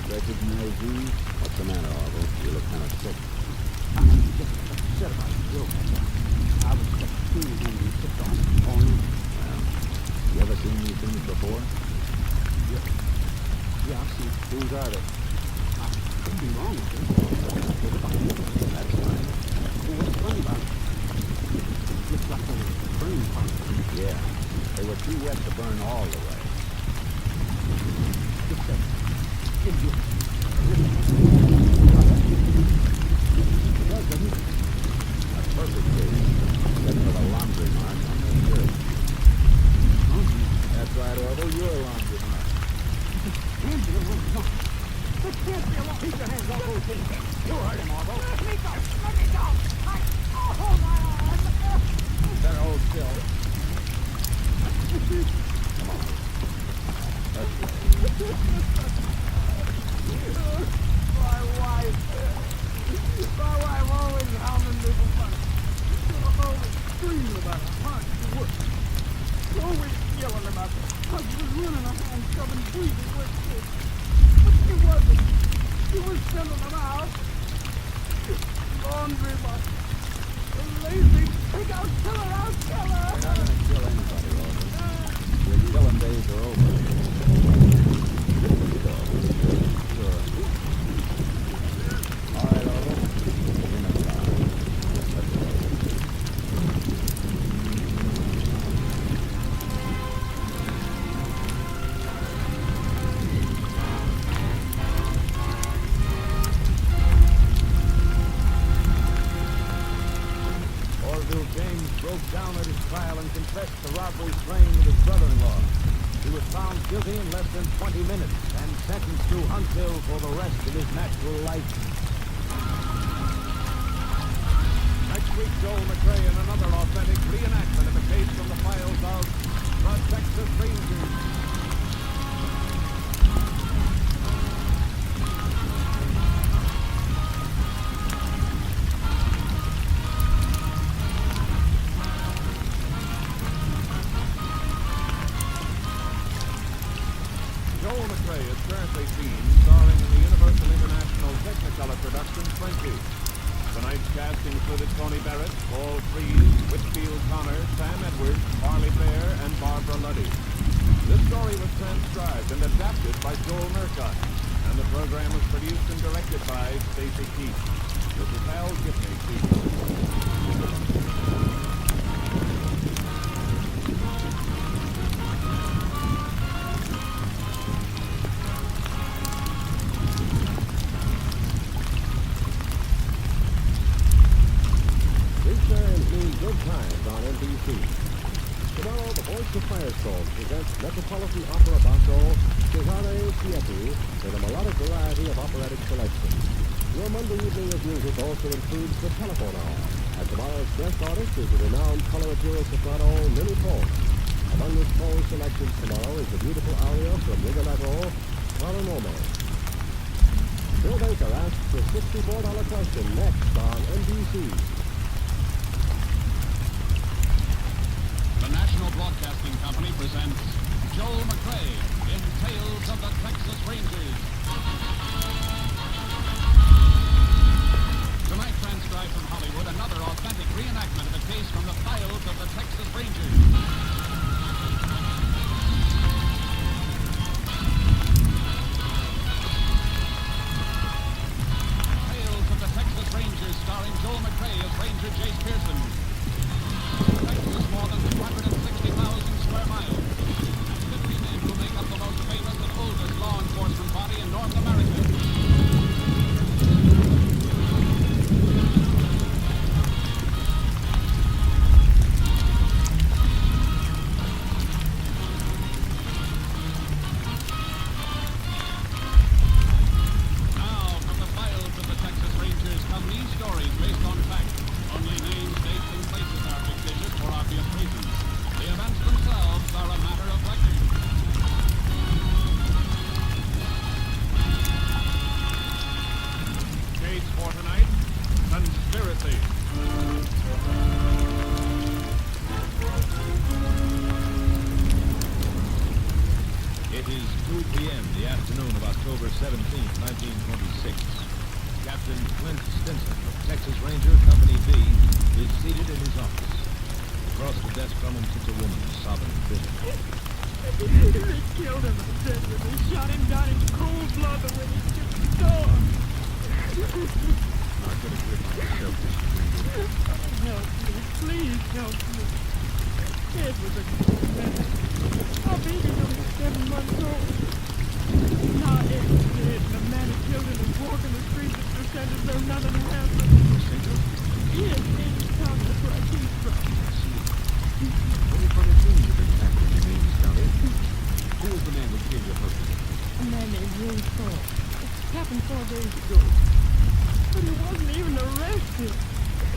Recognize you? What's the matter, Orville? You look kind of sick. I'm just upset about Joe. I was just feeling when we took on him all night. Well, you ever seen these things before? Yeah, I've seen. Whose are they? I could be wrong with it. That's fine. Well, what's funny about it? Looks like they were burning parts. Yeah. They were too wet to burn all the way. Just a idiot. A perfect case. Except for the laundry mark on the shirt. That's right, Orville. You're a laundry mark. Hands are alone. But can't be alone. Keep your hands off those things. You hurt him, Orville. Let me go. Let me go. Oh, my arm. Better hold still. Come on. Let's go. My wife always hounding me for money. Always screaming about how hard she worked. Always yelling about how she was running her hands, shoving breathing with kids. But she wasn't. She was sending them out. Laundry box. The lazy pig, I'll kill her, I'll kill her. We're not going to kill anybody, Orville. Your killing days are over. Sure. All right, Orville. In the car. Let's go. Orville James broke down at his trial and confessed to robbery playing with his brother-in-law. He was found guilty in less than 20 minutes and sentenced to Huntsville for the rest of his natural life. Next week, Joel McRae in another authentic reenactment of a case from the files of the Texas Rangers. Joel McRae is currently seen starring in the Universal International Technicolor production Frenchie. Tonight's cast included Tony Barrett, Paul Frees, Whitfield Connor, Sam Edwards, Marley Fair, and Barbara Luddy. This story was transcribed and adapted by Joel Murcott, and the program was produced and directed by Stacy Keith. This is Hal Gibney speaking. Good times on NBC. Tomorrow, the Voice of Firestone presents Metropolitan Opera Basso Cesare Chieti with a melodic variety of operatic selections. Your Monday evening of music also includes the telephone hour, and tomorrow's guest artist is the renowned coloratura soprano Lily Poe. Among his Poe's selections tomorrow is the beautiful aria from Rigoletto, Caro Nome. Bill Baker asks the $64 question next on NBC. The National Broadcasting Company presents Joel McRae in Tales of the Texas Rangers. Tonight, transcribed from Hollywood, another authentic reenactment of a case from the files of the Texas Rangers. Tales of the Texas Rangers, starring Joel McRae as Ranger Jace Pearson. Texas, more than 260,000 square miles. 50 men who make up the most famous and oldest law enforcement body in North America. Now, from the files of the Texas Rangers come these stories based on fact. Only names, dates, and places are fictitious for obvious reasons. The events themselves are a matter of record. Case for tonight, conspiracy. It is 2 p.m. the afternoon of October 17th, 1926. Captain Clint Stinson of Texas Ranger Company B is seated in his office. Across the desk from him sits a woman sobbing bitterly. They killed him, I said, when they shot him down in cold blood the way they took the dog. I could have rid myself this evening. Help me, please help me. Ed was a good man. Our baby's only 7 months old. Now Ed's dead, and the man who killed him is walking the streets and pretend as though nothing happened. Yes, Ed's town, that's where I came from. Only for the things you've been acting in Ames County. Who was the man who killed your husband? A man named Ray Paul. It happened 4 days ago. But he wasn't even arrested.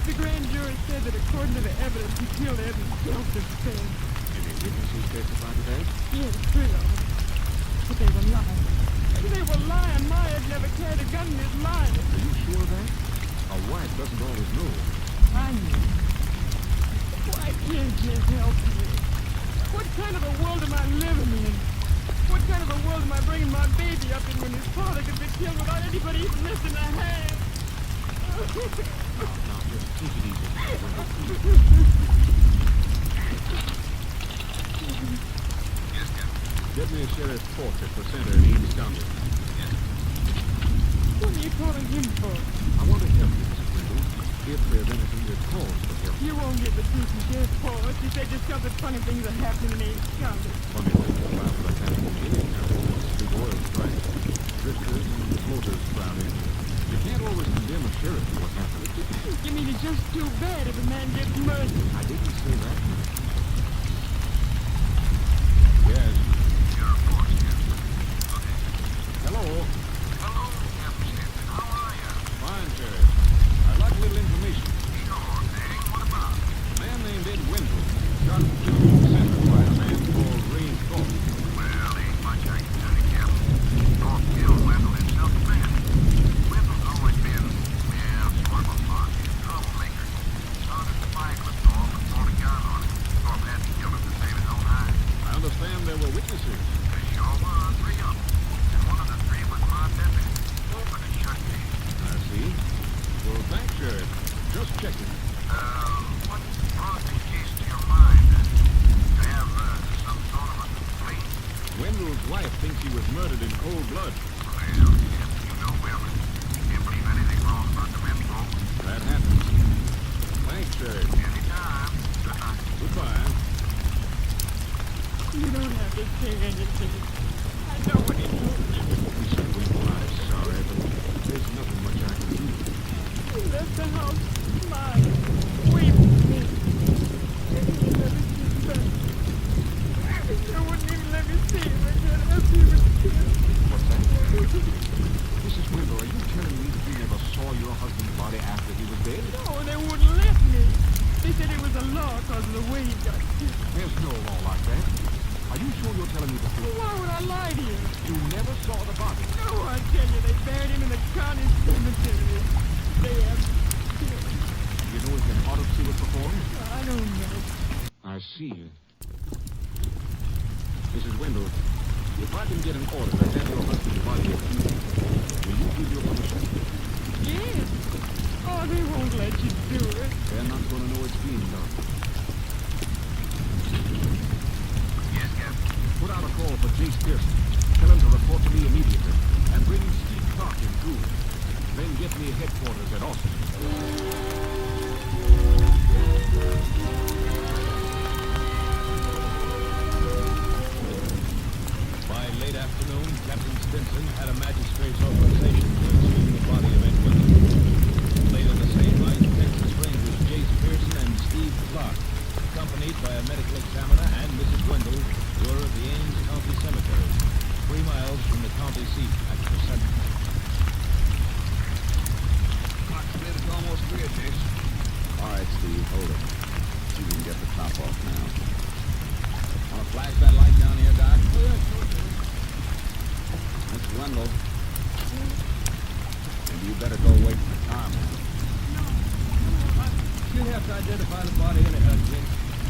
The grand jury said that according to the evidence, he killed Ed in self-defense. Any witnesses testify to that? Yes, 3 of them. But they were lying. They were lying. My Ed never carried a gun in his life. Are you sure of that? A wife doesn't always know. I knew. Why can't you help me? What kind of a world am I living in? What kind of a world am I bringing my baby up in when his father could be killed without anybody even lifting a hand? Now, just take it easy. Yes, Captain. Get me a sheriff's portrait for Center in Ames County. Yes. What are you calling him for? I want to help you, Mrs. Brindle, if there's anything that calls for help. You won't get the truth from Sheriff Paul. You say discovered funny things that happen in Ames County. Funny things about what's happening in any county. Big oil strike, drifters and floaters crowding. You can't always condemn a sheriff for what happened. You mean it's just too bad if a man gets murdered? witnesses. There sure were 3 of them. And one of the 3 was my deputy. Open and shut me. I see. Well, thanks, Sheriff. Just checking. What brought the case to your mind? Do you have some sort of a complaint? Wendell's wife thinks he was murdered in cold blood. Well, yes, you know women. Can't believe anything wrong about the men folk. That happens. Thanks, Sheriff. Anytime. Good night. Goodbye. You don't have to say anything. I know what he told me. Listen, I'm sorry, but there's nothing much I can do. He left the house smiling, waving to me. And he never came back. They wouldn't even let me see him again after he was killed. What's that? Mrs. Wendell, are you telling me that you never saw your husband's body after he was dead? No, they wouldn't let me. They said it was a law because of the way he got killed. There's no law like that. Are you sure you're telling me the truth? Why would I lie to you? You never saw the body. No, I tell you, they buried him in the county cemetery. They have killed. Do you know if an autopsy was performed? I don't know. I see. Mrs. Wendell, if I can get an order to have your husband's body exhumed, will you give your permission? Yes. Oh, they won't let you do it. They're not going to know it's being done. Yes, Captain. Put out a call for Jace Pearson. Tell him to report to me immediately. And bring Steve Clark in, too. Then get me headquarters at Austin. By late afternoon, Captain Stinson had a magistrate's authorization to exhume the body of Ed Wendell. Later the same night, Texas Rangers Jace Pearson and Steve Clark, accompanied by a medical examiner and Mrs. Wendell, were at the Ames County Cemetery, 3 miles from the county seat at Percent. Clock's been almost 3, Jace. All right, Steve, hold it. You can get the top off now. Want to flash that light down here, Doc? Oh, yeah, sure, sure. Mrs. Wendell. Maybe you better go wait for the car, man. You'll have to identify the body anyhow, Jim.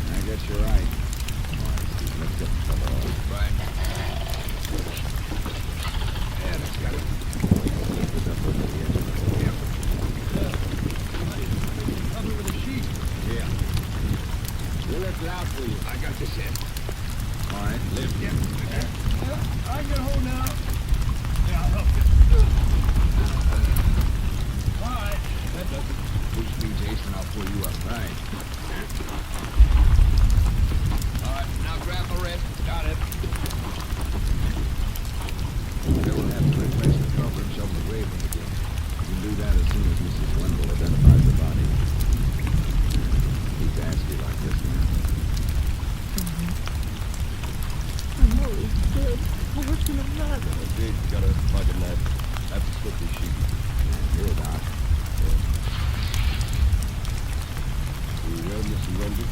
I guess you're right. All right, Steve, let's get the fellow off. Right. Yeah, that's got it. Keep it up over the edge of the hole. Yep. Cover with a sheet. Yeah. We'll lift it out for you. I got this end. All right, lift. Yep. Yeah, I can hold now. Yeah, I'll help you. All right. That doesn't push me, Jason. I'll pull you up. Right. All right, now grab the wrist. Got it. They'll have to replace the cover and shovel the grave in again. You can do that as soon as Mrs. Wendell identifies the body. I hate to ask you like this, man. I know he's dead. What's going to matter? Jake, you got a pocket knife. That's a slippery sheet. Yeah, here, Doc. You well, Mrs. Wendell?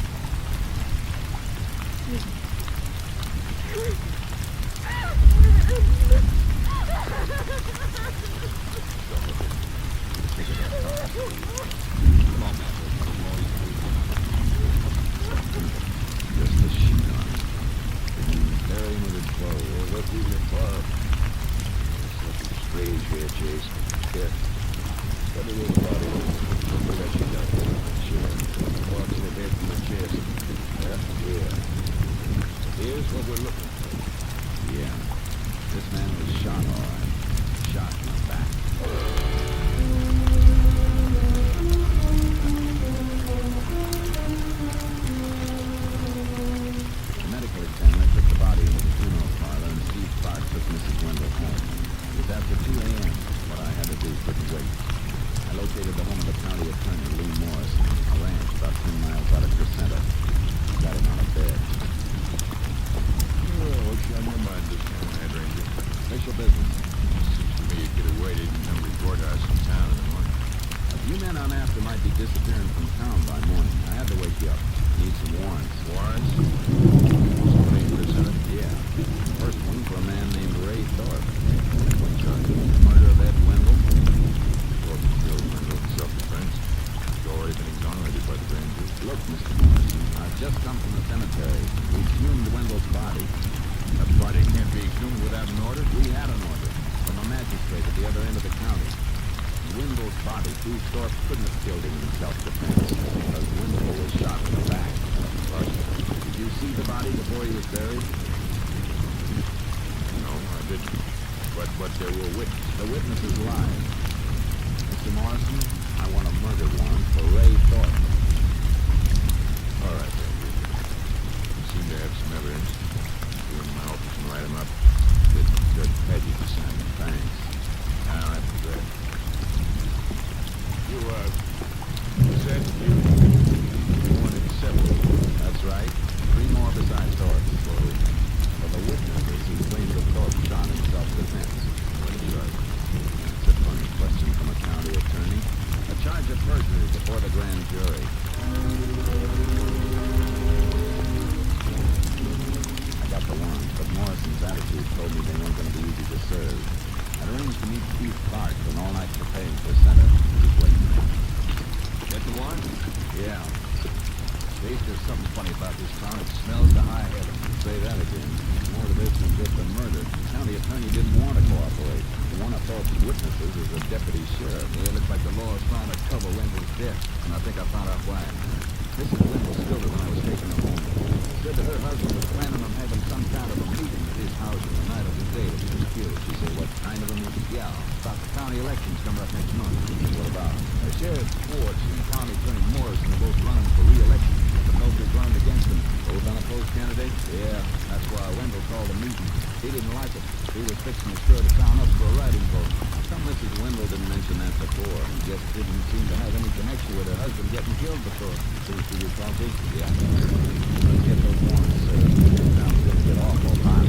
Come on, man. Just a sheet on it. Bury him with his clothes. Well, what's even it for? There's something strange here, Chase. Here. Let me move the body. Bring that sheet down. Sure. Marks in the head from the chest. Yeah. Here's what we're looking for. Yeah. This man was shot, all right. Shot in the back. The medical examiner took the body into the funeral parlor and Steve Clark took Mrs. Wendell home. It was after 2 a.m. What I had to do couldn't wait. I located the home of the county attorney, Lee Morris, a ranch about 10 miles out of Crescenta. Got him on a bed. What's on your mind this time, Head Ranger? Official business. Seems to me you could have waited and come report us in town in the morning. A few men on after might be disappearing from town by morning. I had to wake you up. Need some warrants. Warrants? Somebody in Crescenta? Yeah. First one for a man named Ray Thorpe. What charge? Murder of Ed Wendell. Thorpe killed Wendell in self-defense. He's already been exonerated by the grand jury. Look, Mr. Morrison, I've just come from the cemetery. We exhumed Wendell's body. That party can't be exhumed without an order. We had an order from a magistrate at the other end of the county. Wendell's body, Thorpe couldn't have killed him in self-defense because Wendell was shot in the back. Did you see the body before he was buried? No, I didn't. But there were witnesses. The witnesses lied. Mr. Morrison, I want a murder warrant for Ray Thorpe. All right, then. You seem to have some evidence. Go in my office and write them up. Get Judge Petty to sign them. Thanks. Now, that's good. You said you wanted several. That's right. 3 more besides Thorpe. For the witnesses who claimed that Thorpe shot in self-defense. What a charge. That's a funny question from a county attorney. A charge of perjury before the grand jury. I got the warrant, but Morrison's attitude told me they weren't going to be easy to serve. I'd arranged to meet Keith Clark for an all-night campaign for center. He's waiting there. Get the warrant? Yeah. Dave, there's something funny about this town. It smells to high heaven. Say that again. More to this than just a murder. The county attorney didn't want to cooperate. One of Thorpe's witnesses is a deputy sheriff. Yeah, it looks like the law is trying to cover Wendell's death, and I think I found out why. Mrs. Wendell spilled it when I was taking her home. Said that her husband was planning on having some kind of a meeting at his house on the night of the day that he was killed. She said, what kind of a meeting? Yeah, about the county elections coming up next month. What about? Sheriff Schwartz and County Attorney Morrison are both running for re-election, but nobody's running against them. Both unopposed candidates? Yeah, that's why Wendell called a meeting. He didn't like it. He was fixing to stir the town up for a writing vote. How come Mrs. Wendell didn't mention that before? He just didn't seem to have any connection with her husband getting killed before. Seems to be salty? Yeah. Let's get those warrants, sir. This town's gonna get awful hot.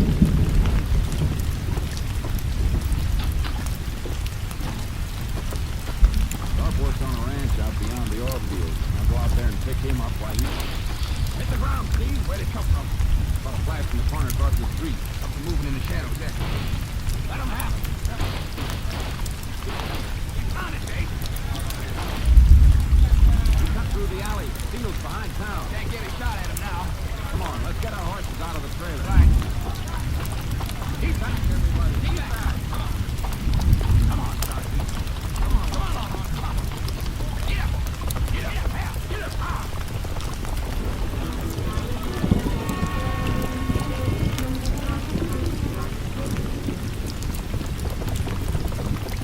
Thorpe works on a ranch out beyond the oil fields. I'll go out there and pick him up while you... Hit the ground, Steve. Where'd it come from? Saw a flash from the corner across the street. Something moving in the shadows there. Let him have it. He's on it, Jake. He cut through the alley. Fields behind town. Can't get a shot at him now. Come on, let's get our horses out of the trailer. Right. He's back, everybody. He's back. Come on, Starkey. Come on. Get up. Get up. Get up.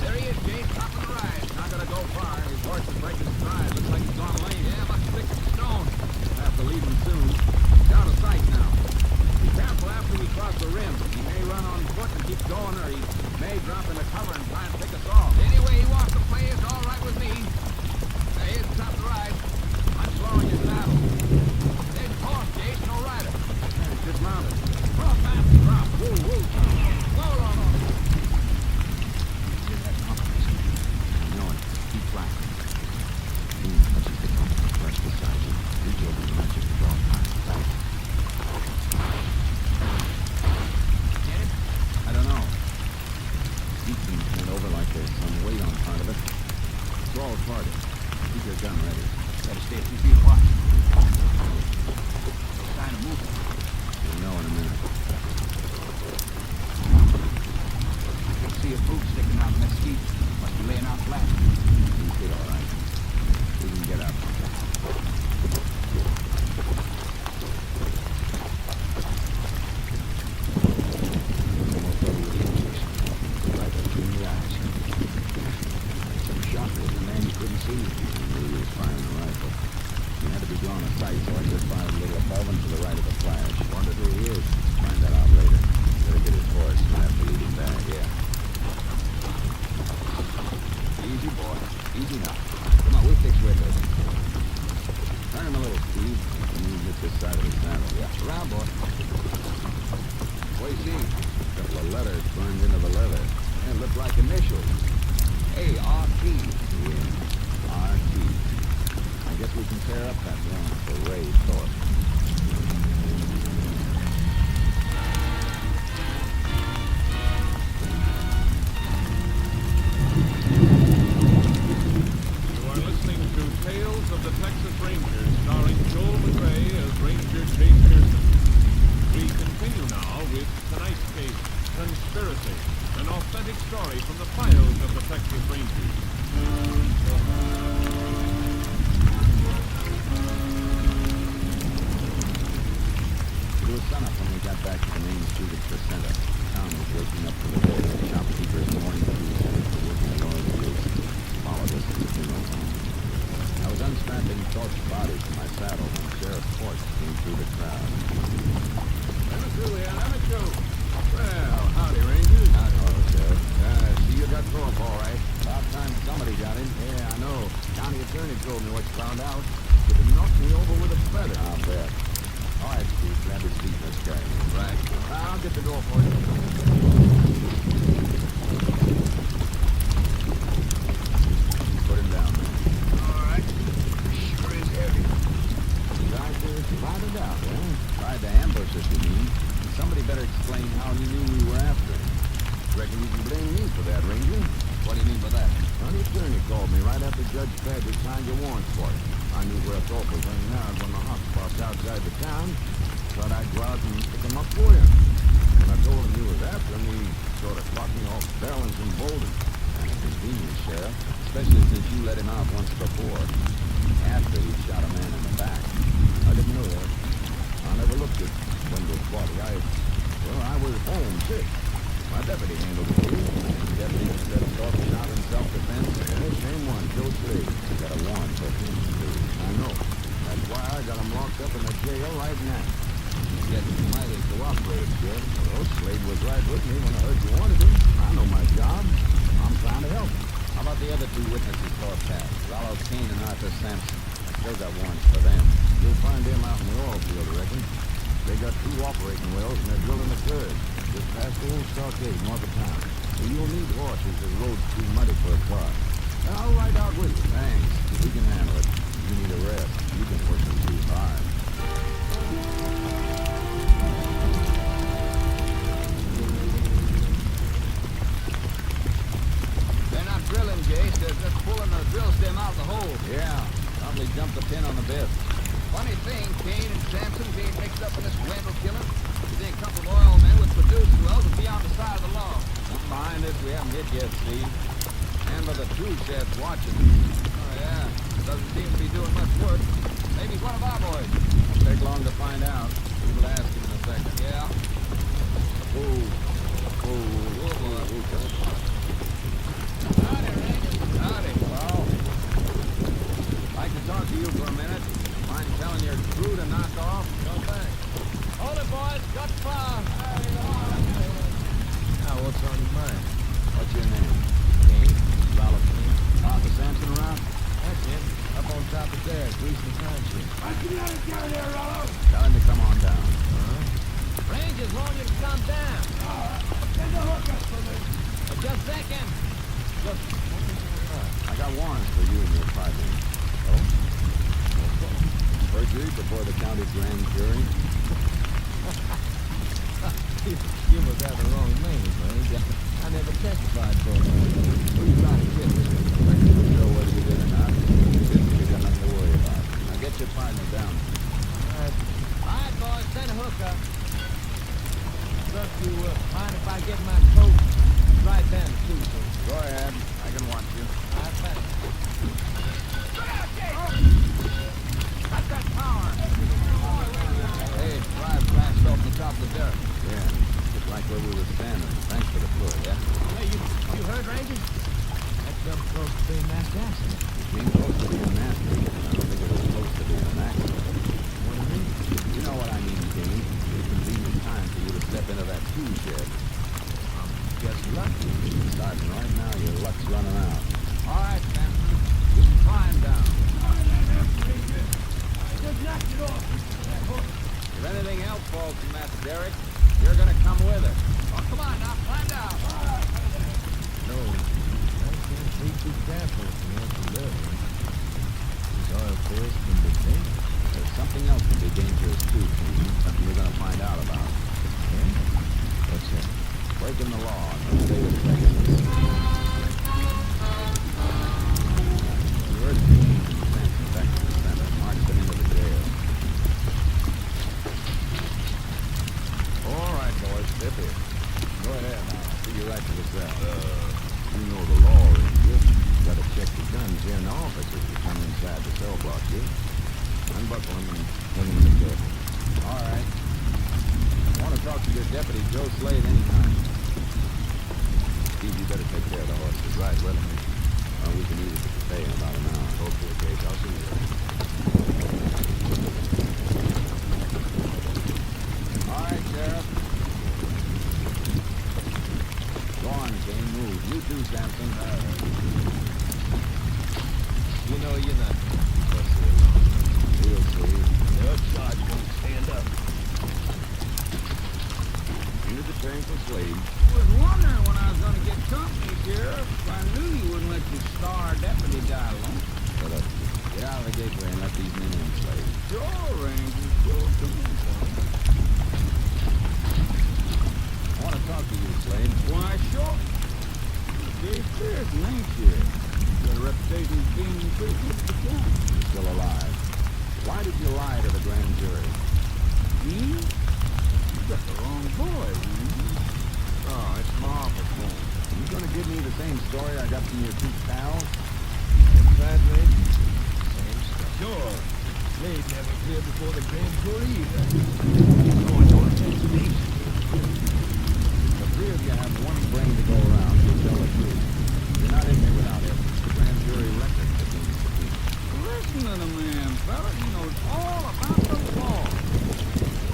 There he is, Jake, top of the rise. Not gonna go far. His horse is breaking stride. Looks like he's gone lame. Yeah, must stick to the stone. Have to leave him soon. He's out of sight now. Be careful after we cross the rim. He may run on foot and keep going, or he may drop into cover and try and pick us off. Anyway, he wants to play. It's all right with me. There he is, top of the rise. I'm slowing your saddle. There's the horse, Jake. No rider. It's dismounted. Drop, man. Drop. Whoa, whoa. Whoa, no. Keep flat. Let's just get comfortable fresh beside you. Reach over and match it to draw time. Back. Get it? I don't know. Heat beams went over like there's some weight on part of it. It's all parted. Keep your gun ready. Better stay a few feet apart. No sign of movement. You'll know in a minute. I can see a boot sticking out mesquite. Must be laying out flat. You did all right. We can get up. Right between the eyes. Some shot with the man you couldn't see. I knew he was firing a rifle. He had to be drawn a sight, so I just fired a little above and to the right of the flash. Wondered who he is. Find that out later. Better get his horse. We'll have to lead him back. Yeah. Easy, boy. Easy now. Come on, we'll fix where it goes. Turn him a little, Steve. And you hit this side of his saddle. Yeah, around, boy. What do you see? A couple of letters burned into the leather. They look like initials. A-R-T. Yeah, R.T. I guess we can tear up that warrant for Ray Thorpe. You are listening to Tales of the Texas Rangers, starring Joel McRae as Ranger Jake Pearson. We continue now with sunup when we got back to the main street at the center. Town was waking up for the day. Shopkeepers and morning crews headed for work in the Lord's use. Followed us to the funeral home. I was unstrapping torched bodies from my saddle when Sheriff Fort came through the crowd. Let me through here, let me through. Well, howdy, Rangers. Howdy, Sheriff. See you got Thorpe all right. About time somebody got him. Yeah, I know. County attorney told me what you found out. You'd have knocked me over with a feather. I'll bet. All right, Steve, grab his feet. Let's go. Right. I'll get the door for you. Put him down, man. All right. Sure is heavy. Tried to find it out, huh? Tried to ambush us, you mean? Somebody better explain how he knew we were after him. Reckon you can blame me for that, Ranger? What do you mean by that? County attorney called me right after Judge Paget signed your warrant for it. I knew where Thorpe was hanging out when the hot spot's outside the town. Thought I'd go out and pick him up for you. When I told him you was after him, he sort of caught me off balance and bolted. Kind of convenient, Sheriff. Especially since you let him out once before. After he shot a man in the back. I didn't know that. I never looked at window 40. I was home sick. My deputy handled the case. The deputy said Thorpe shot in self-defense. Yeah, same one, Joe Slade. You got a warrant for him, too. I know. That's why I got him locked up in the jail right now. Getting mighty cooperative, Sheriff. Well, Slade was right with me when I heard you wanted him. I know my job. I'm trying to help him. How about the other two witnesses Thorpe had? Rollo Kane and Arthur Sampson. I still got warrants for them. You'll find them out in the oil field, I reckon. They got 2 operating wells and they're drilling a third. Just past the old stockade north of town. So you'll need horses. The road's too muddy for a car. I'll ride out with you. Thanks. We can handle it. You need a rest. You've been working too hard. They're not drilling, Jace. They're just pulling the drill stem out the hole. Yeah. Probably jumped the pin on the bit. Funny thing, Kane and Sampson being mixed up in this Wendell killing. You think a couple of oil men with producing wells would be on the side of the law? Something behind us we haven't hit yet, Steve. And by the two sheds watching. Oh, yeah. Doesn't seem to be doing much work. Maybe he's one of our boys. Won't take long to find out. We'll ask him in a second. Yeah. Howdy, Ranger. Howdy. Well, I'd like to talk to you for a minute. Mind telling your crew to knock off? No thanks. Hold it, boys. Got the fire. Now, what's on your mind? What's your name? Kane. Rollo Kane. Arthur Sampson around? That's him. Up on top of there, greasing time shit. Tell him to come on down. Rangers want you to come down. Just a second. I got warrants for you and your partner. Oh? Perjury before the county grand jury? You must have the wrong name, Ranger. I never testified for it. Who you trying to get with? I can't show whether you did or not. You got nothing to worry about. Now get your partner down. All right, boys. Send a hooker. Look, you mind if I get my coat right down the tube, sir? Go ahead. I can watch you. All right, thanks. Cut that power. Hey, drive flashed off the top of the dirt. Yeah, just like where we were standing. Thanks for the clue, yeah? Hey, you heard, Ranger? That jump's close to being mass accident. It being close to being nasty. I don't think it was close to being an accident. What do you mean? You know what I mean, Kane. It's convenient time for you to step into that tool shed. I'm just lucky. Starting right now, your luck's running out. All right, Sampson. You can climb down. Just knocked it off. If anything else falls from that derrick, you're gonna come with it. Oh, come on now, climb down. No, I can't be too careful if you want to live. These oil fields can be dangerous. There's something else that can be dangerous, too, Kane. Something we're gonna find out about. Yeah? What's that? Breaking the law in the state of Texas. You heard Kane and Sampson back to the center, marched them into the jail. All right, boys, step in. Go ahead now. I'll see you right to the cell. You know the law, Ranger. You gotta check the guns here in the office if you come inside the cell block here. Unbuckle them and bring them in the cabin. All right. Brigadier Deputy Joe Slade anytime. Steve, you better take care of the horses. Right, well, We can eat at the cafe in about an hour. okay, Gage, I'll see you there. All right, Sheriff. Go on, Kane, move. You too, Sampson. You know you're not We'll see. Your charge won't stand up. Here's the train for Slade. Was wondering when I was going to get company, Sheriff. I knew you wouldn't let your star deputy die alone. Shut up. Get out of the gateway and let these men in, Slade. Sure, Ranger. Sure, come in, son. I want to talk to you, Slade. Why, sure. Dave Pearson, ain't you? You got a reputation as being pretty good at the job. You're still alive. Why did you lie to the grand jury? Me? You got the wrong boy, Ranger. Oh, it's my office phone. You gonna give me the same story I got from your two pals? Exactly. Same stuff. Sure. Slade never appeared before the grand jury either. No, no offense to me. The three of you have one brain to go around. You'll tell the truth. You're not in here without evidence. The grand jury record is being subpoenaed. Listen to the man, fella. He knows all about the law.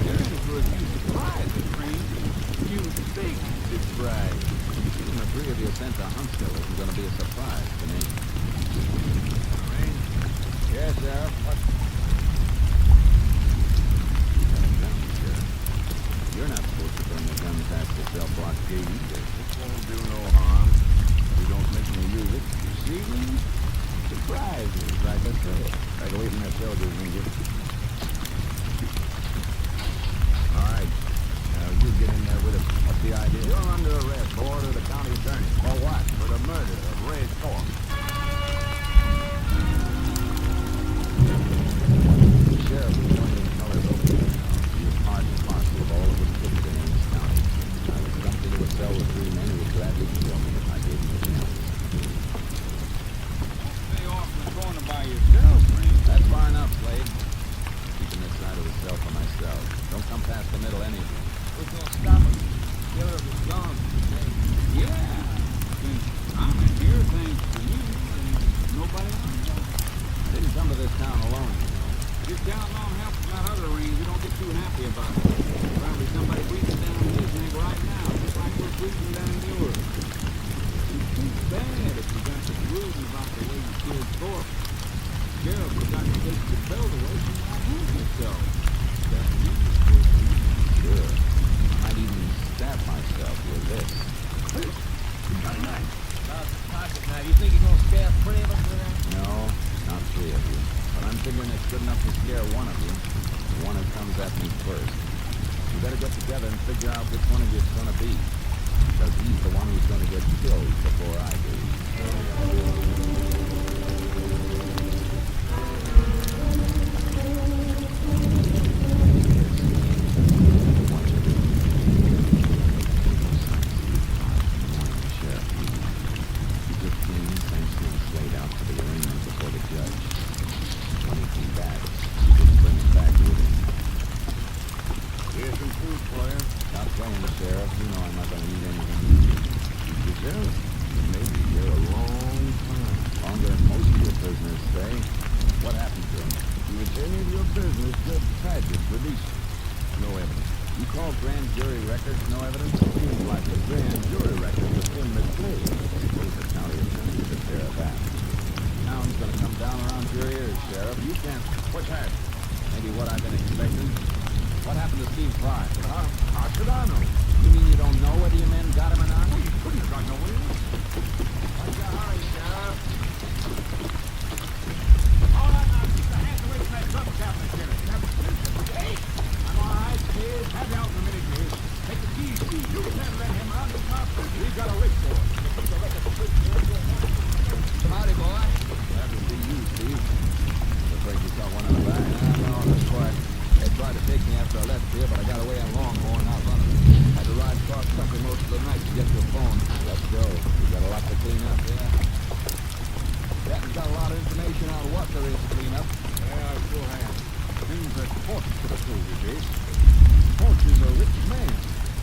You're in for a few surprises, Ranger. You big surprise. Even the three of you sent to Huntsville isn't going to be a surprise to me. Yes, Sheriff. What? You're not supposed to bring a gun past the cell block gate either. It won't do no harm. You don't make me use it. You see me? Surprises, like I said. Like waiting at shoulders and get... All right. Now, you get in there with him. What's the idea? You're under arrest, board of the county attorney. For what? For the murder of Ray Thorpe. The sheriff is going in colors over there now. He is part and parcel of all that was crooked in Ames County. I was dumped into a cell with three men who would gladly kill me if I gave them a chance. Stay off in the corner by yourself, Ranger. That's far enough, Slade. Keeping this side of the cell for myself. Don't come past the middle any of you. Who's gonna stop us? Killer was gone today. Yeah. Since I'm in here, thanks to you, and nobody else. I didn't come to this town alone, you know. You're counting on help from that other Ranger. Don't get too happy about it. Probably somebody breathing down his neck right now, just like we're breathing down yours. It's too bad if you got to brooding about the way you killed Thorpe. Sheriff, you got to take your belt away from my hand yourself. That's you. Sure. I might even stab myself with this. You got a knife. About the pocket knife. You think you're gonna scare three of us with that? No, not three of you. But I'm figuring it's good enough to scare one of you. The one who comes at me first. You better get together and figure out which one of you it's gonna be. Because he's the one who's gonna get killed before I do.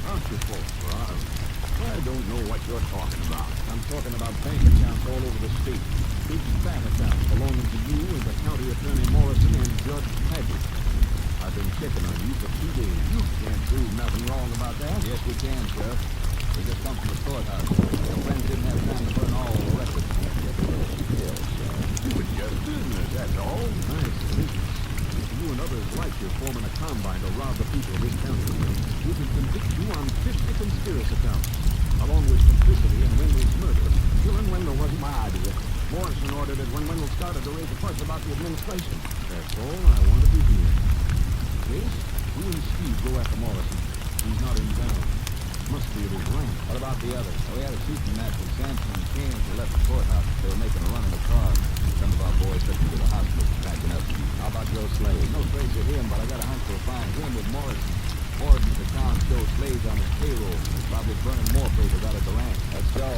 Aren't you folks, Rob? I don't know what you're talking about. I'm talking about bank accounts all over the state. Big bank accounts belonging to you and the county attorney Morrison and Judge Patrick. I've been checking on you for 2 days. You can't prove nothing wrong about that. Yes, we can, Sheriff. We just come from the courthouse. Your friends didn't have time to burn all the records. It was just business, that's all. Nice business. You and others like you forming a combine to rob the people of this county. We can convict you on 50 conspiracy counts, along with complicity in Wendell's murder. Killing Wendell wasn't my idea. Morrison ordered it when Wendell started to raise a fuss about the administration. That's all I wanted to hear. Case, you and Steve go after Morrison. He's not in town. Must be at his ranch. What about the others? We had a shooting match with Sampson and Kane as we left the courthouse. They were making a run in the car. Some of our boys took him to the hospital, packing up. How about Joe Slade? No trace of him, but I got a hunch we'll find him with Morrison. Morrison's account shows Slade's on his payroll. He's probably burning more papers out at the ranch. Let's go.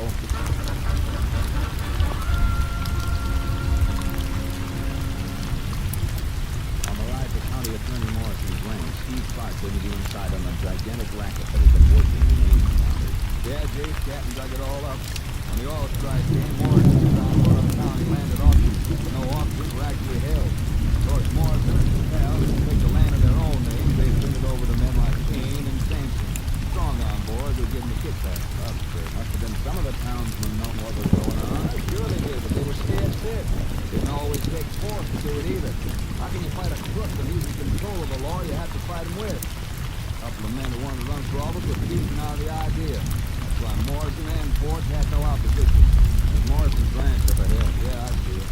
On the ride to County Attorney Morrison's ranch, Steve Clark didn't be inside on the gigantic racket that had been working in Ames County. Yeah, Jace Captain dug it all up. When the oil strike came, Morrison was on Borough County landed auctions. But no auctions were actually held. Of course, Morrison and his pals didn't take the land in their own names. They turned it over to men like Kane and Sampson. Strong on board, they give them a kickback. Must have been some of the townsmen know what was going on. Sure they did, but they were scared stiff. Didn't always take force to do it either. How can you fight a crook when he's in control of the law you have to fight him with? A couple of men who wanted to run for office were beaten out of the idea. That's why Morrison and Ford had no opposition. There's Morrison's ranch up ahead. Yeah, I see it.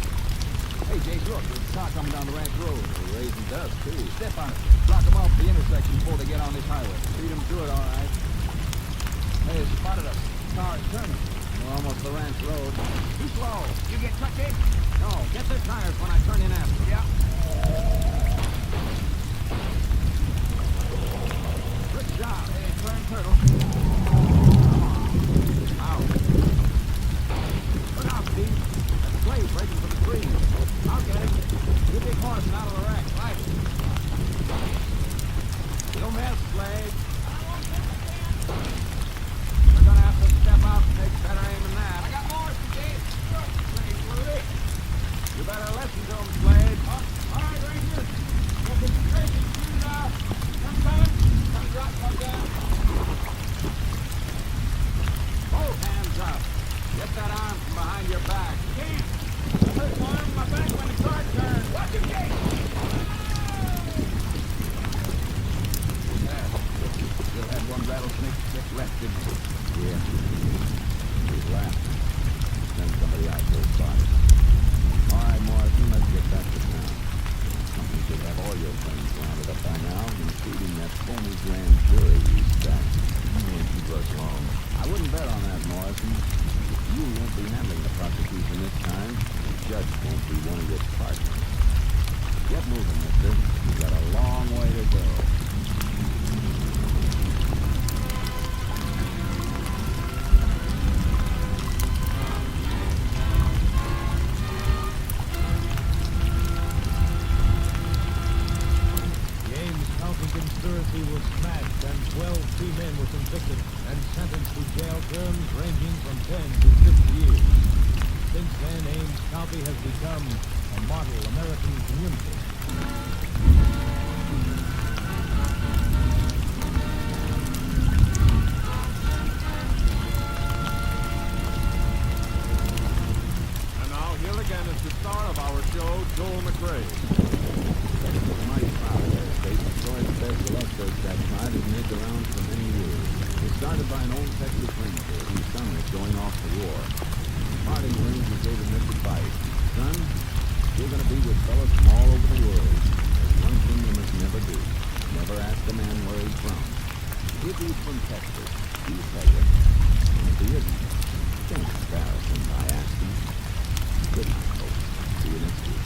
Hey, Jace, look, there's a car coming down the ranch road. They're raising dust, too. Step on it. Block them off the intersection before they get on this highway. Feed them through it, all right. Hey, they spotted us. Car is turning. We're almost the ranch road. Too slow. You get touchy? No, get the tires when I turn in after. Yeah. Good job. Hey, turn turtle. Come on. Out. Look out, Steve. That's a blade breaking from the trees. I'll get it. You big horse out of the wreck. Right. Don't miss, Slade. We're gonna have to step out and take better aim than that. I got more, Steve. You better listen to him, Slade. All right, Ranger. Look at the crazy. Come coming. Come drop, come down. Both hands up. Get that arm from behind your back. Can't. Hurt my arm, my back when the car turns. Watch your gate. There. Still had one rattlesnake stick left, didn't you? Yeah. He's laughing. Send somebody out to his body. All right, Morrison, let's get back to town. Company should have all your friends rounded up by now, including that phony grand jury you stacked. You won't keep us long. I wouldn't bet on that, Morrison. You won't be handling the prosecution this time. The judge won't be one of your partners. Get moving, mister. You've got a long way to go. Conspiracy was smashed and 12 free men were convicted and sentenced to jail terms ranging from 10 to 50 years. Since then, Ames County has become a model American community. And now, here again is the star of our show, Joel McRae. Mighty proud of their state. Enjoyed the best of luck search that tried has made the rounds for many years. It started by an old Texas Ranger whose son was going off to war. Parting words he gave him this advice: son, you're going to be with fellas from all over the world. There's one thing you must never do. Never ask a man where he's from. If he's from Texas, he'll tell you. And if he isn't, don't embarrass him by asking. Good night, folks. See you next week.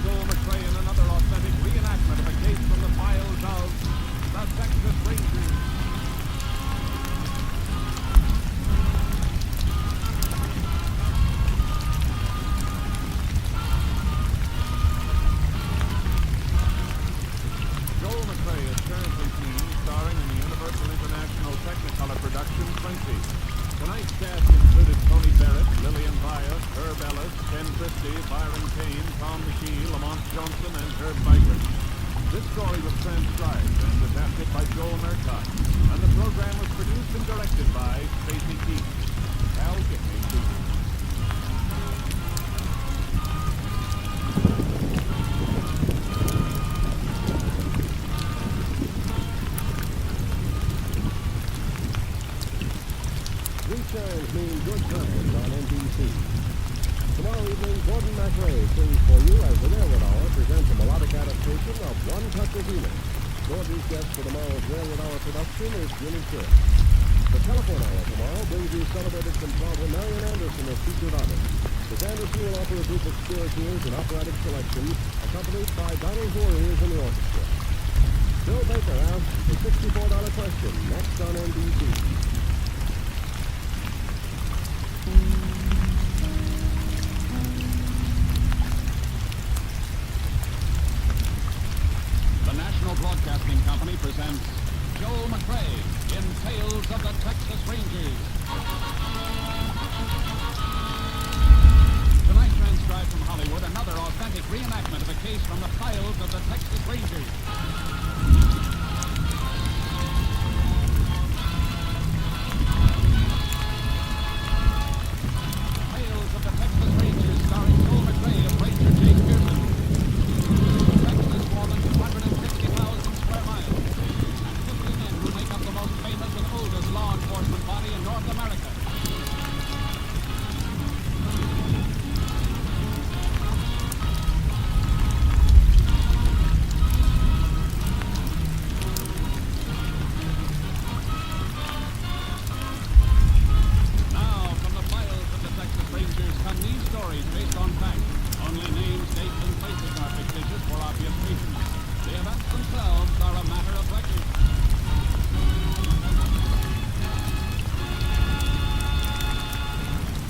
Joel McRae in another authentic reenactment of a case from the files of the Texas Rangers. Joel McRae Lance Johnson and Herb Biker. This story was transcribed and adapted by Joel Murcott, and the program was produced and directed by Stacy Keith. Al Gibney speaking. Returns mean good times on NBC. Tomorrow evening, Gordon MacRae sings for you as the Railroad Hour presents a melodic adaptation of One Touch of Healing. Gordon's guest for tomorrow's Railroad Hour production is Jimmy Church. The Telephone Hour tomorrow brings you celebrated contralto Marian Anderson as featured artist. Miss Anderson will offer a group of spirituals and operatic selections, accompanied by Donald Voorhees in the orchestra. Bill Baker asks the $64 question next on NBC. The National Broadcasting Company presents Joel McCrae in Tales of the Texas Rangers. Tonight, transcribed from Hollywood, another authentic reenactment of a case from the files of the Texas Rangers. Tales of the Texas Rangers, starring Joel McCrae as Ranger Jake Pearson. Texas, more than 260,000 square miles, and 50 men who make up the most famous and oldest law enforcement body in North America. Now, from the files of the Texas Rangers come these stories based on fact. Only names, dates, and places are fictitious for obvious reasons. The events themselves are a matter of record.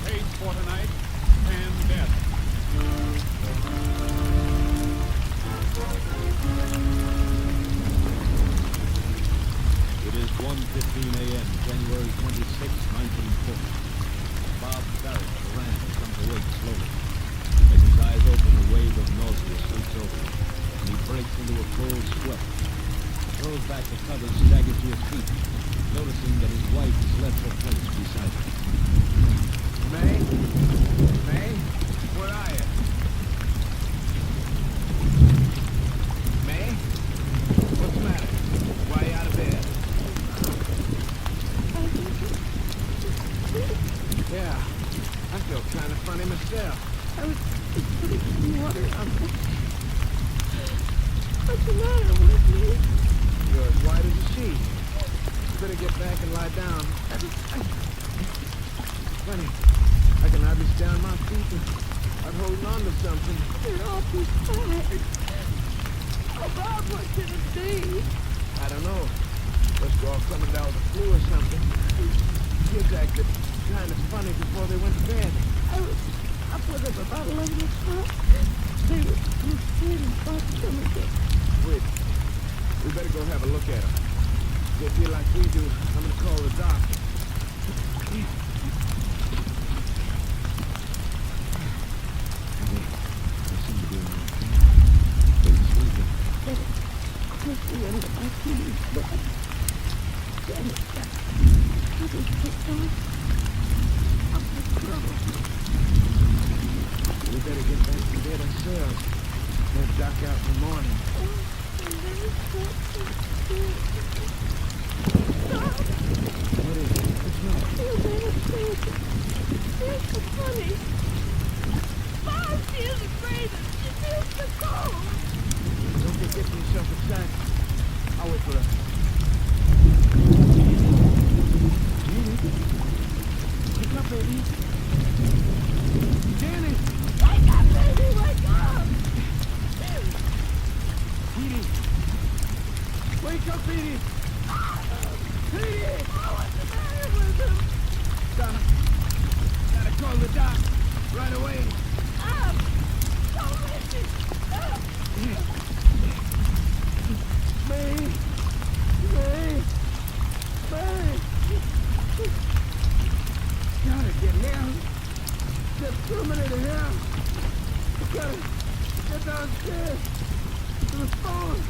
Page for tonight, and death. It is 1:15 a.m., January 26, 1940. Bob Barrett, the ram, comes awake slowly. As his eyes open, a wave of nausea sweeps over him, and he breaks into a cold sweat. He throws back the covers, staggers to his feet, noticing that his wife has left her place beside him. May? May? Where are you? May? What's the matter? Why are you out of bed? Yeah, I feel kind of funny myself. I was just putting some water on me. What's the matter with me? You're as white as a sheet. You better get back and lie down. Funny, I can hardly stand on my feet. I'm holding on to something. You're awful tired. Oh, Bob, what can it be? I don't know. Must be all coming down with the flu or something. Kids acted kind of funny before they went to bed. I was up with them about 11 o'clock. They were scared and thought something did. Wait, we better go have a look at them. If they feel like we do, I'm gonna call the doctor. They seem to be in They're sleeping. Push me under my keys, but then it got covers picked off. I'm in trouble. We better get back to bed ourselves. Have Doc out in the morning. What is it? What's wrong? It's so funny. Bob, she is afraid that she feels the cold. Don't get getting yourself excited. I'll wait for her. Wake up, baby. Jenny! Wake up, baby, wake up! Petey! Wake up, Petey! Petey! Oh, what's the matter with him? Doc, gotta call the doc right away. Up! Don't let me! Up! May! May! May! Gotta get here. Get 2 minutes here. Gotta get downstairs. Yes. To the phone.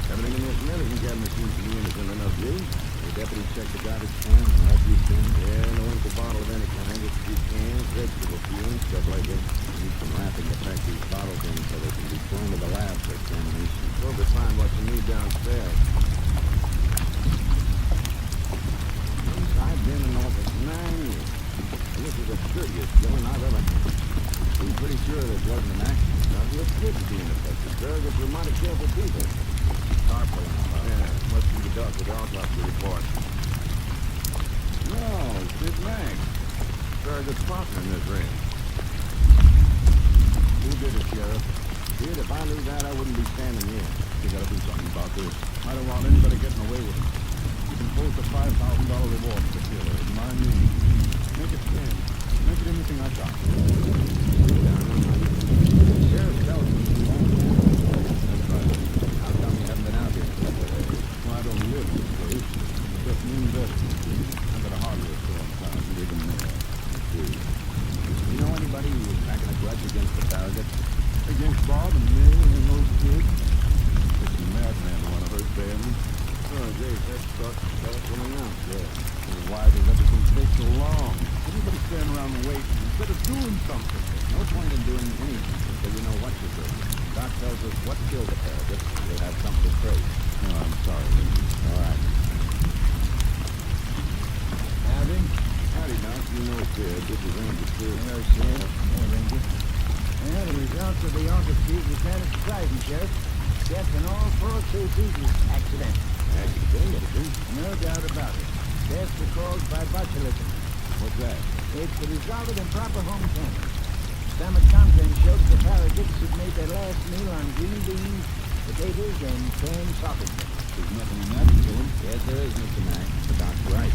Everything in this medicine cabinet seems to be innocent enough, Jay. The deputy checked the garbage cans and refuse bins. Yeah, no empty bottle of any kind. Just a few cans, vegetable fuel, stuff like that. We need some wrapping to pack these bottles in so they can be flown to the lab for examination. Go to find what you need downstairs. I've been in office 9 years. And this is the dirtiest killing I've ever had. I'm pretty sure this wasn't an accident. Doesn't look good to be in effect. Surrogates were mighty careful people. Tarpaulin. Yeah, must be the doctor's autopsy report. No, it's Sid Mack. Surrogate's partner in this ring. Who did it, Sheriff? Kid, if I knew that, I wouldn't be standing here. You gotta do something about this. I don't want anybody getting away with it. You can post a $5,000 reward for the killer. It's my name. Make it 10. Make it anything I got. Sheriff tells me you own it. That's right. How come you haven't been out here? Well, I don't live this place. Just an investor. I've got a hardware store in town. Live in there. You know anybody who was packing a grudge against the Farragut? Against Bob and me and those kids? Just a madman who wanna hurt families. Oh, Jay, that's coming out. Yeah. And why does everything take so long? Everybody stand around and wait instead of doing something. No point in doing anything until you know what you're doing. Doc tells us what killed the Farragut. We'll have something to trace. No, I'm sorry. All right. Howdy. Howdy, Doc. You know Sid. This is Ranger Sid. Hello, Sid. Hello, Ranger. Well, the results of the autopsy were kind of surprising, Sheriff. Death in all 4 cases is accidental. Accidental? No doubt about it. Deaths are caused by botulism. What's that? It's the result of improper home canning. Stomach contents showed the Farraguts had made their last meal on green beans, potatoes, and canned sausage. There's nothing in that to kill him. Yes, there is, Mr. Mack. The doc's right.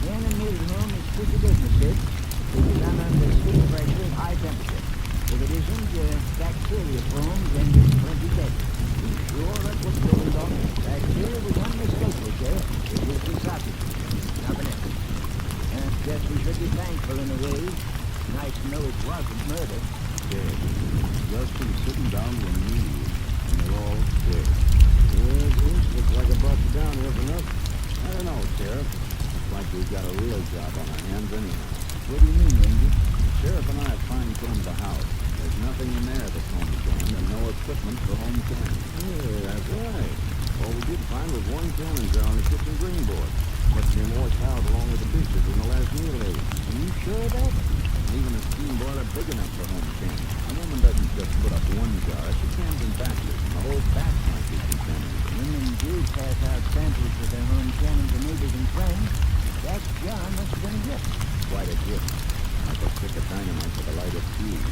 Canning meal room is tricky business, Sid. It is done under stiff pressure at high temperature. If it isn't, bacteria forms and it's plenty deadly. You sure that's what's killed him, Doc? Bacteria was unmistakable, Sheriff. It was the sausage. Nothing else. Guess we should be thankful in a way. Nice to know it wasn't murder. Dead. Just been sitting down to a meal, and they're all dead. Yes, looks like a busted down rough enough. I don't know, Sheriff. Looks like we've got a real job on our hands anyhow. What do you mean, Ranger? The sheriff and I have fine-tuned the house. There's nothing in there that's home canned, and no equipment for home canning. Yeah, that's right. All we did find was 1 cannon jar on the kitchen green board. Must have been washed out along with the dishes in the last meal area. Are you sure of that? And even a steam boiler big enough for home canning. A woman doesn't just put up 1 jar. She cans in batches, and the whole batch might be contaminated. Women do pass out samples of their home canning to neighbors and friends. That jar must have been a gift. Quite a gift. Like a stick of dynamite with a lighted fuse.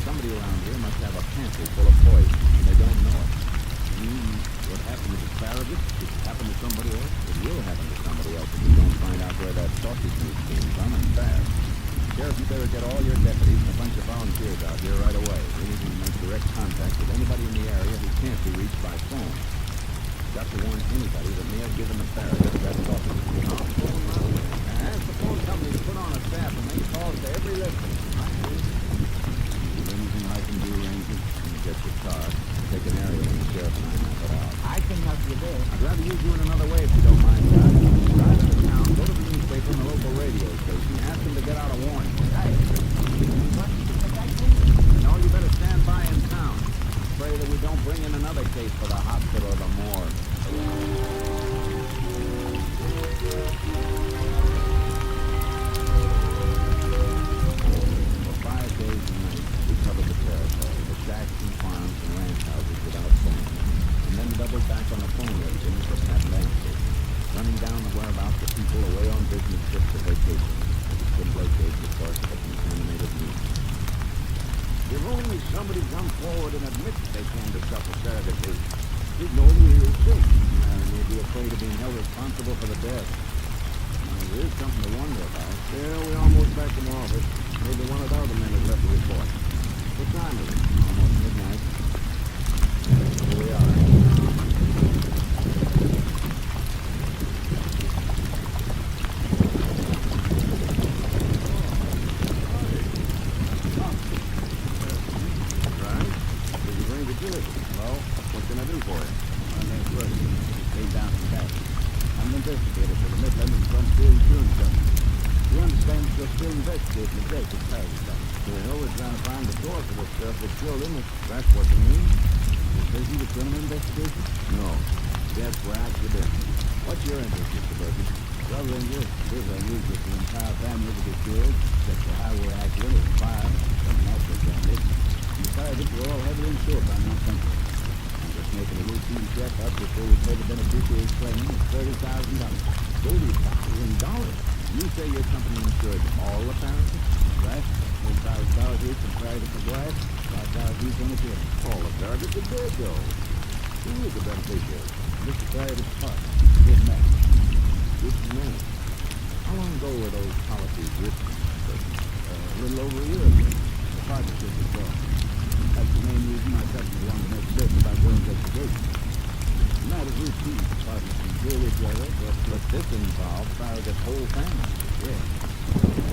Somebody around here must have a pantry full of poison, and they don't know it. What happened to the Farragut could happen to somebody else. It will happen to somebody else if you don't find out where that sausage meat came from, and fast. Sheriff, you better get all your deputies and a bunch of volunteers out here right away. We need to make direct contact with anybody in the area who can't be reached by phone. Got to warn anybody that may have given the Farragut that sausage meat. I'll phone them out. And ask the phone company to put on a staff and make calls to every listener. Is there anything I can do, Ranger? Get your car. Take an area when the sheriff and I map it out. I can help you there. I'd rather use you in another way if you don't mind, Doc. Drive into town, go to the newspaper and the local radio station, ask them to get out a warning. Right. No, you better stand by in town. Pray that we don't bring in another case for the hospital or the morgue. For 5 days and nights, we covered the territory, the shacks and farms and ranch houses without phone, and then doubled back on the phone regions for Apprehending, running down the whereabouts of people away on business trips to than admit they can discuss a surrogate case. He'd know who he was sick. And they'd be afraid of being held responsible for the death. There is something to wonder about. Yeah, we're almost back in the office. Maybe one of the other men has left a report. What time is it? Almost midnight. Here we are. Right? Did you bring the delivery? Hello? What can I do for you? My name's Rustic. Came down from back. I'm an investigator for the Midland and Frontier Insurance Company. You understand that you're still investigating the death of Paris. Well, we're trying to find the source of the stuff that killed him, if that's what you mean. You says he was doing an investigation? No. Deaths were accidental. What's your interest, Mr. Burton? Well, Ranger, it is unusual for the entire family to be killed, except for highway accident or fire, some natural damage. Besides, we're all heavily insured by my company. I'm just making a routine check-up before we pay the beneficiary's claim of $30,000. $30,000? You say your company insured all apparently? Right? $10,000 each from private to glass, $5,000 each on the gym. All apparently to dead, though. Who is the beneficiary? Mr. Private Park. Good man. Good man. How long ago were those policies written? A little over a year ago. The partnership was gone. That's the main reason my company wanted to make certain about your investigation. Not as routine partners can kill each other, but this involved Farragut's whole family. Yeah.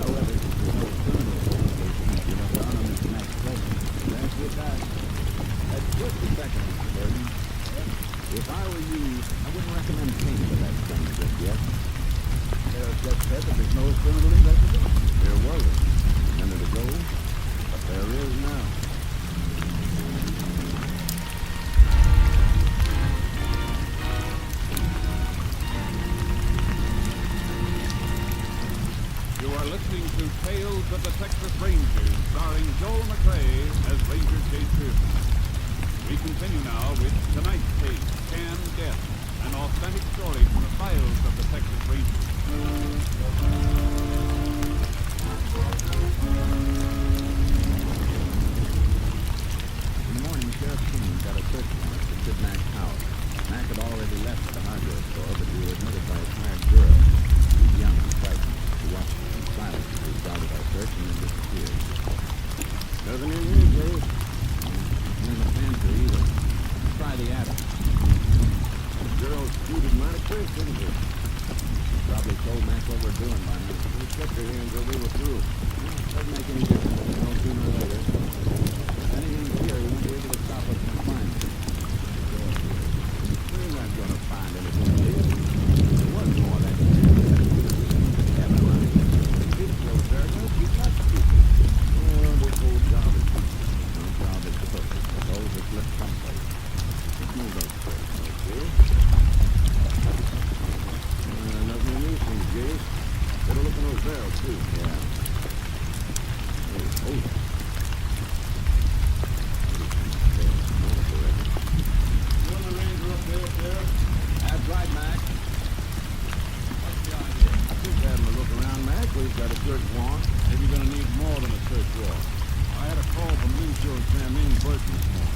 However, this is no criminal investigation. You must honor Mr. Max Pleasant. That's your time. Just a second, Mr. Burton. If I were you, I wouldn't recommend paying for that thing just yet. Sheriff just said that there's no criminal investigation. There wasn't a minute ago, but there is now. You are listening to Tales of the Texas Rangers, starring Joel McRae as Ranger Jake Pearson. We continue now with tonight's case, Can Death, an authentic story from the files of the Texas Rangers. In the morning, Sheriff King got a search warrant for Kid Mac's house. Mac had already left the hardware store, but he was admitted by a tired girl. He was young and frightened. He watched him in silence as we started our search and then disappeared. Doesn't even need Dave. In the pantry either. Try the attic. The girl scooted mighty quick, didn't she? Probably told Mac what we're doing by now. We kept her here until we were through. Doesn't make any difference. No sooner or later. If anything's here, we won't be able to stop us from finding it. We're not going to find anything here. There was more that day. Kevin, right? People killed Farragut. You touched people. Oh, this whole job is no job is supposed to. Those are slipped someplace. Just move those first, okay? Nothing in these things, Jace. Better look in those barrels, too. Yeah. Oh. You want the Ranger up there, Sheriff? That's right, Mac. What's the idea? I'm just having a look around, Mac. We've got a search warrant. Maybe you're going to need more than a search warrant. I had a call from an insurance man named Burton this morning.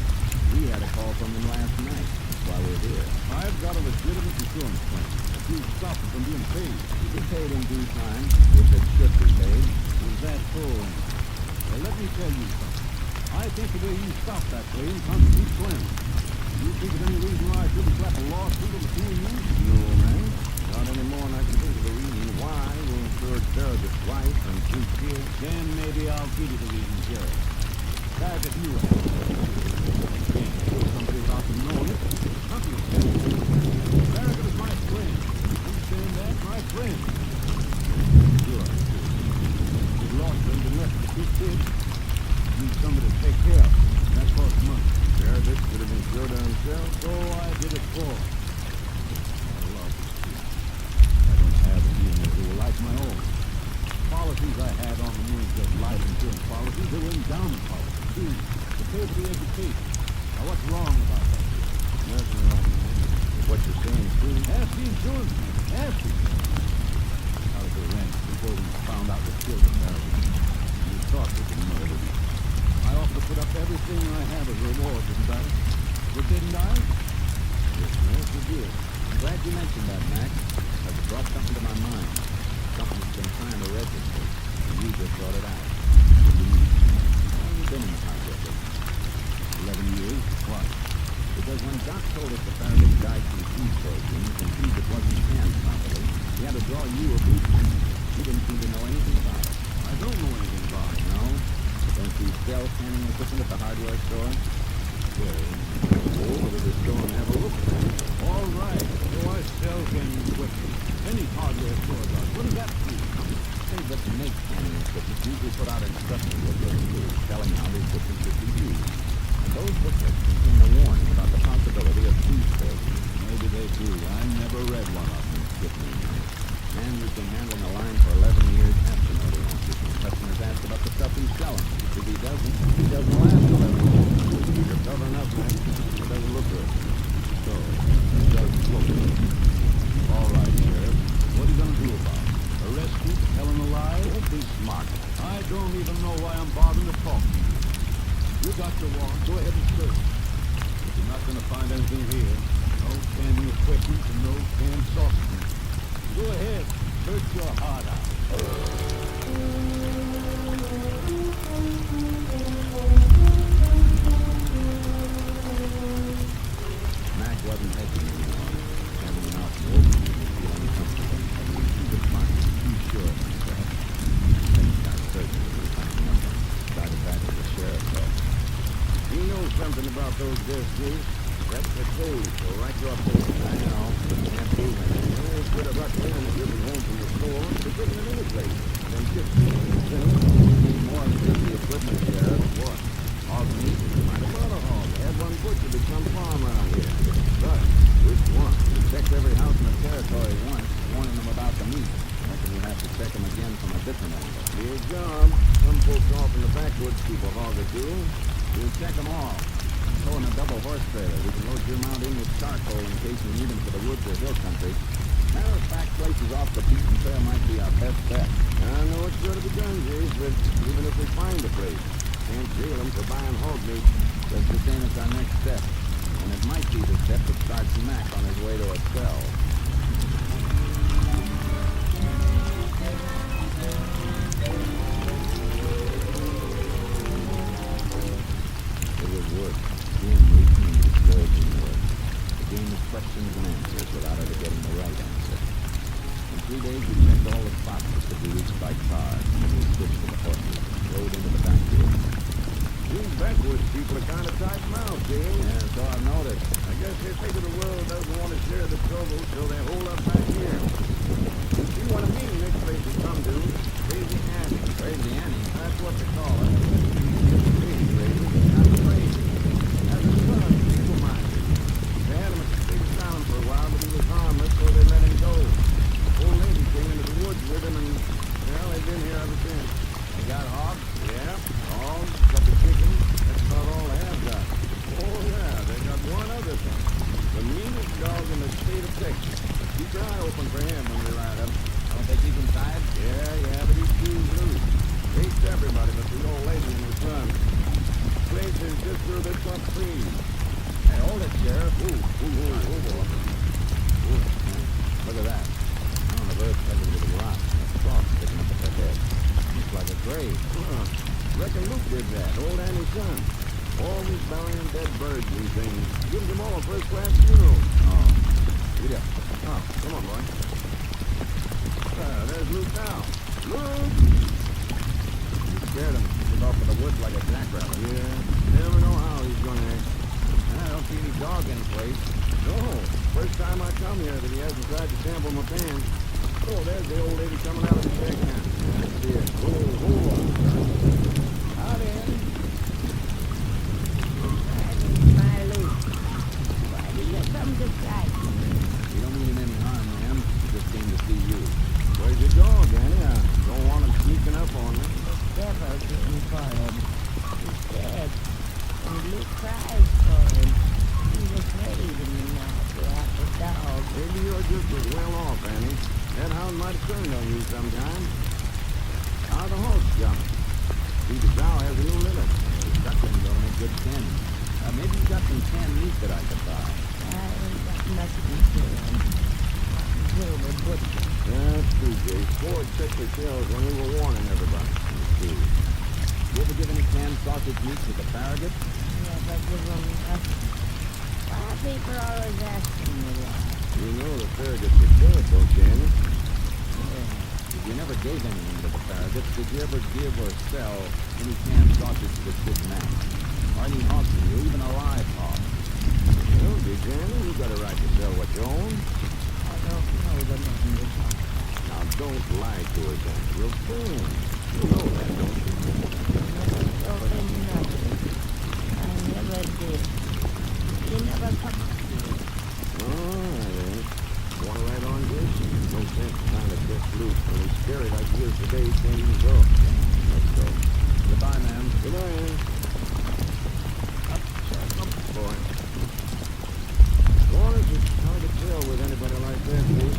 We had a call from him last night. That's why we're here. I've got a legitimate insurance claim. You stopped it from being paid. You get paid in due time, if it should be paid. Is that so? Well, let me tell you something. I think the way you stopped that claim constitutes slander. You think of any reason why I shouldn't slap a lawsuit on the two of you? No, man. Not any more than I can think of the reason why we insured Farragut's wife and 2 kids. Then maybe I'll give you the reason, Sheriff. Farragut knew it. Can't kill somebody without them knowing it. Nothing will tell you. Farragut is my friend. Understand that? My friend. Sure. We lost them and left the 2 kids. Need somebody to take care of them. That costs money. Farragut could have been killed himself, so I did it for him. I love this kid. I don't have a DNA who were like my own. Policies I had on them weren't just life insurance policies, they were endowment policies, too. To pay for the education. Now, what's wrong about that? Nothing wrong, man. If what you're saying is true, ask the insurance man. Ask him. How did they rank before we found out the children married? We thought they could murder me. I offered to put up everything I have as a reward didn't I? Yes, you did. I'm glad you mentioned that, Mac, because it brought something to my mind. Something that's been trying to register, and you just brought it out. What do you mean? How long have you been in the hot business? 11 years. Why? Because when Doc told us the Faraday died from food poisoning and food that wasn't canned properly, he had to draw you a blueprint. You didn't seem to know anything about it. I don't know anything about it. No? Don't you sell canning equipment at the hardware store? Well, go over to the store and have a look. All right. So I sell canning equipment. Any hardware store does. What does that mean? Things that make canning equipment usually put out instruction booklets too, telling how the equipment should be used. And those booklets contain a warning about the possibility of food poisoning. Maybe they do. I never read one of them. Man, we've been handling the line for 11 years after no answers when customers ask about the stuff he's selling. If he doesn't last 11 years. You're covering up, man. It doesn't look good. So, it doesn't look good. All right, Sheriff. What are you going to do about it? Arrest you for telling a lie? Don't be smart. I don't even know why I'm bothering to talk to you. You got your warrant. Go ahead and search. But you're not going to find anything here. No canning equipment and no canned sausage. Go ahead. Search your heart out. Mac wasn't hedging anymore. Having him out in the open made me feel uncomfortable. Too defiant, too sure of himself. Then he got certain he was hanging up and started back to the sheriff's office. You know something about those death days. That's the code, so right you up there. I know. Can't prove anything. You always could have got in if you was home from the store. They couldn't have any place. Them chips need more than just the equipment, Sheriff. What? Hog meat. Might have bought a hog. They had one butcher to some farm around here. But, which one? We checked every house in the territory once, warning them about the meat. Reckon we'll have to check them again from a different angle. Be a job. Some folks off in the backwoods keep a hog or two. We'll check them all. Throw in a double horse trailer. We can load your mount in with charcoal in case we need them for the woods or hill country. Matter of fact, places off the beaten trail might be our best bet. I know it's got to be done, Jace, but even if we find a place, can't jail them for buying hog meat. Just the same as our next step. And it might be the step that starts Mac on his way to a cell. It was work. Grim, routine, discouraging work. A game of questions and answers without ever getting the right answer. In 3 days, we checked all the spots that could be reached by car, and we switched to the horses, rode into the back door. These backwoods people are kind of tight-mouthed, James. Yeah, so I've noticed. I guess they figure the world doesn't want to share the trouble, so they hold up back here. You see what I mean, this place has come to? Crazy Annie. Crazy Annie? That's what they call it. Crazy, crazy. Not crazy. As a son, feeble-minded. They had him at the big asylum for a while, but he was harmless, so they let him go. Old lady came into the woods with him, and, well, they've been here ever since. They got hogs? Yeah, hogs, couple chickens. That's about all they have got. Oh, yeah, they got one other thing. The meanest dog in the state of Texas. Keep your eye open for him when we ride up. Don't they keep him tied? Yeah, but he's too loose. Hates everybody but the old lady and her son. The place is just through this front stream. Hey, hold it, Sheriff. Ooh, boy. Ooh, look at that. On the verge covered with a rock and a cross sticking up at their head. Looks like a grave. Reckon Luke did that, old Annie's son. Always burying dead birds and things. Gives them all a first-class funeral. Oh, get up. Oh, come on, boy. There's Luke now. Luke! You scared him. He was off in the woods like a jackrabbit. Yeah, never know how he's gonna act. I don't see any dog in place. No, first time I come here that he hasn't tried to sample my pants. Oh, there's the old lady coming out of the check hand. That's it. Oh. Howdy, Annie. My Luke. Why did you come to sight? We don't mean him any harm, ma'am. We just came to see you. Where's your dog, Annie? I don't want him sneaking up on me. Devil didn't follow him. He's dead. And Luke cries for him. He's afraid in the night without the dog. Maybe you're just as well off, Annie. That hound might have turned on you sometime. How the horse jumping? See, the cow has a new litter. The duckling don't make good candy. Maybe you got some canned meat that I could buy. I ain't got nothing to do. I'm a butcher. That's true, Jay. Ford checked the shells when we were warning everybody. You ever give any canned sausage meat to the Farragut? Yeah, but give them why people are always asking me why. You know the Farraguts are dead, don't you, Annie? If you never gave anything to the Farraguts, did you ever give or sell any canned sausage to Big Mac? Or any hostage, or even a live hog? Well, Big Annie, you got a right to sell what you own. I don't know the name of it. Now, don't lie to us, Annie. We're friends. You know that, don't you? Told him nothing. I never did. He never come to me. All right, Annie. Want to ride on, Jay? No sense trying to get loose when he's scary like he is today. He can't even go. Let's go. Goodbye, ma'am. Goodbye, Annie. Up, boy. Boys, it's hard to tell with anybody like that, Jay.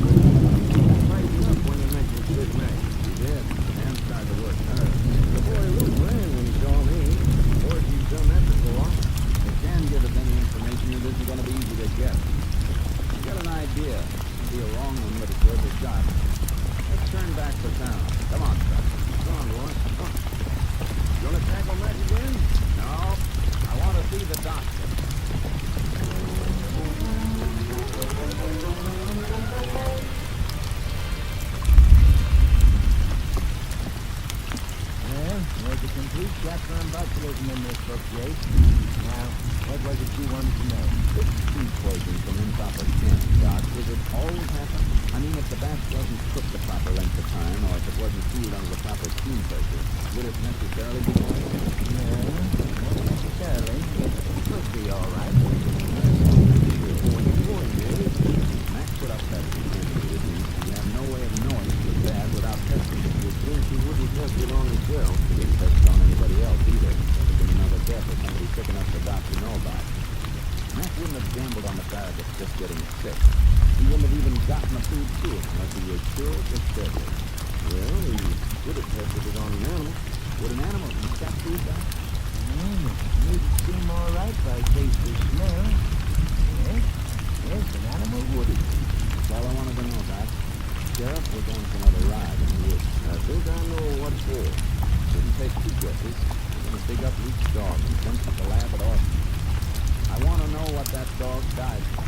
Tighten up when you mention Big Mac. He did. And tried to work hard. The boy Luke ran when he saw me. Of course, he's done that before. They can give us any information that isn't going to be easy to get. You got an idea. It'll be a wrong one, but it's worth a shot. Let's turn back to town. Come on, Chuck. Come on, boy. Come on. You want to tackle Mac again? No. I want to see the doctor. Well, there's a complete chapter on botulism in this book, Jake. Now, what was it you wanted to know? This food poison from improper canning, Doc, does it always happen? I mean, if the batch wasn't cooked the proper length of time, or if it wasn't cooled under the proper steam pressure, would it necessarily be poison? No, not necessarily. It could be all right. Max put up that contaminated meat. You have no way of knowing if it's bad without testing it. You think he wouldn't test it on himself? He didn't test it on anybody else either. There's been another death or somebody sick enough for Doc to know about. Mac wouldn't have gambled on the Farragut just getting sick. He wouldn't have even gotten the food to it unless he was sure it was deadly. Well, he could have tested it on an animal. Would an animal eat that food, Doc? It seem all right by taste or smell. Yes, yes, an animal would eat. That's all I wanted to know, Doc. Sheriff, we're going for another ride in the woods. I think I know what for. Shouldn't take two guesses. We're going to dig up Luke's dog and dump it at the lab at Austin. I want to know what that dog died from.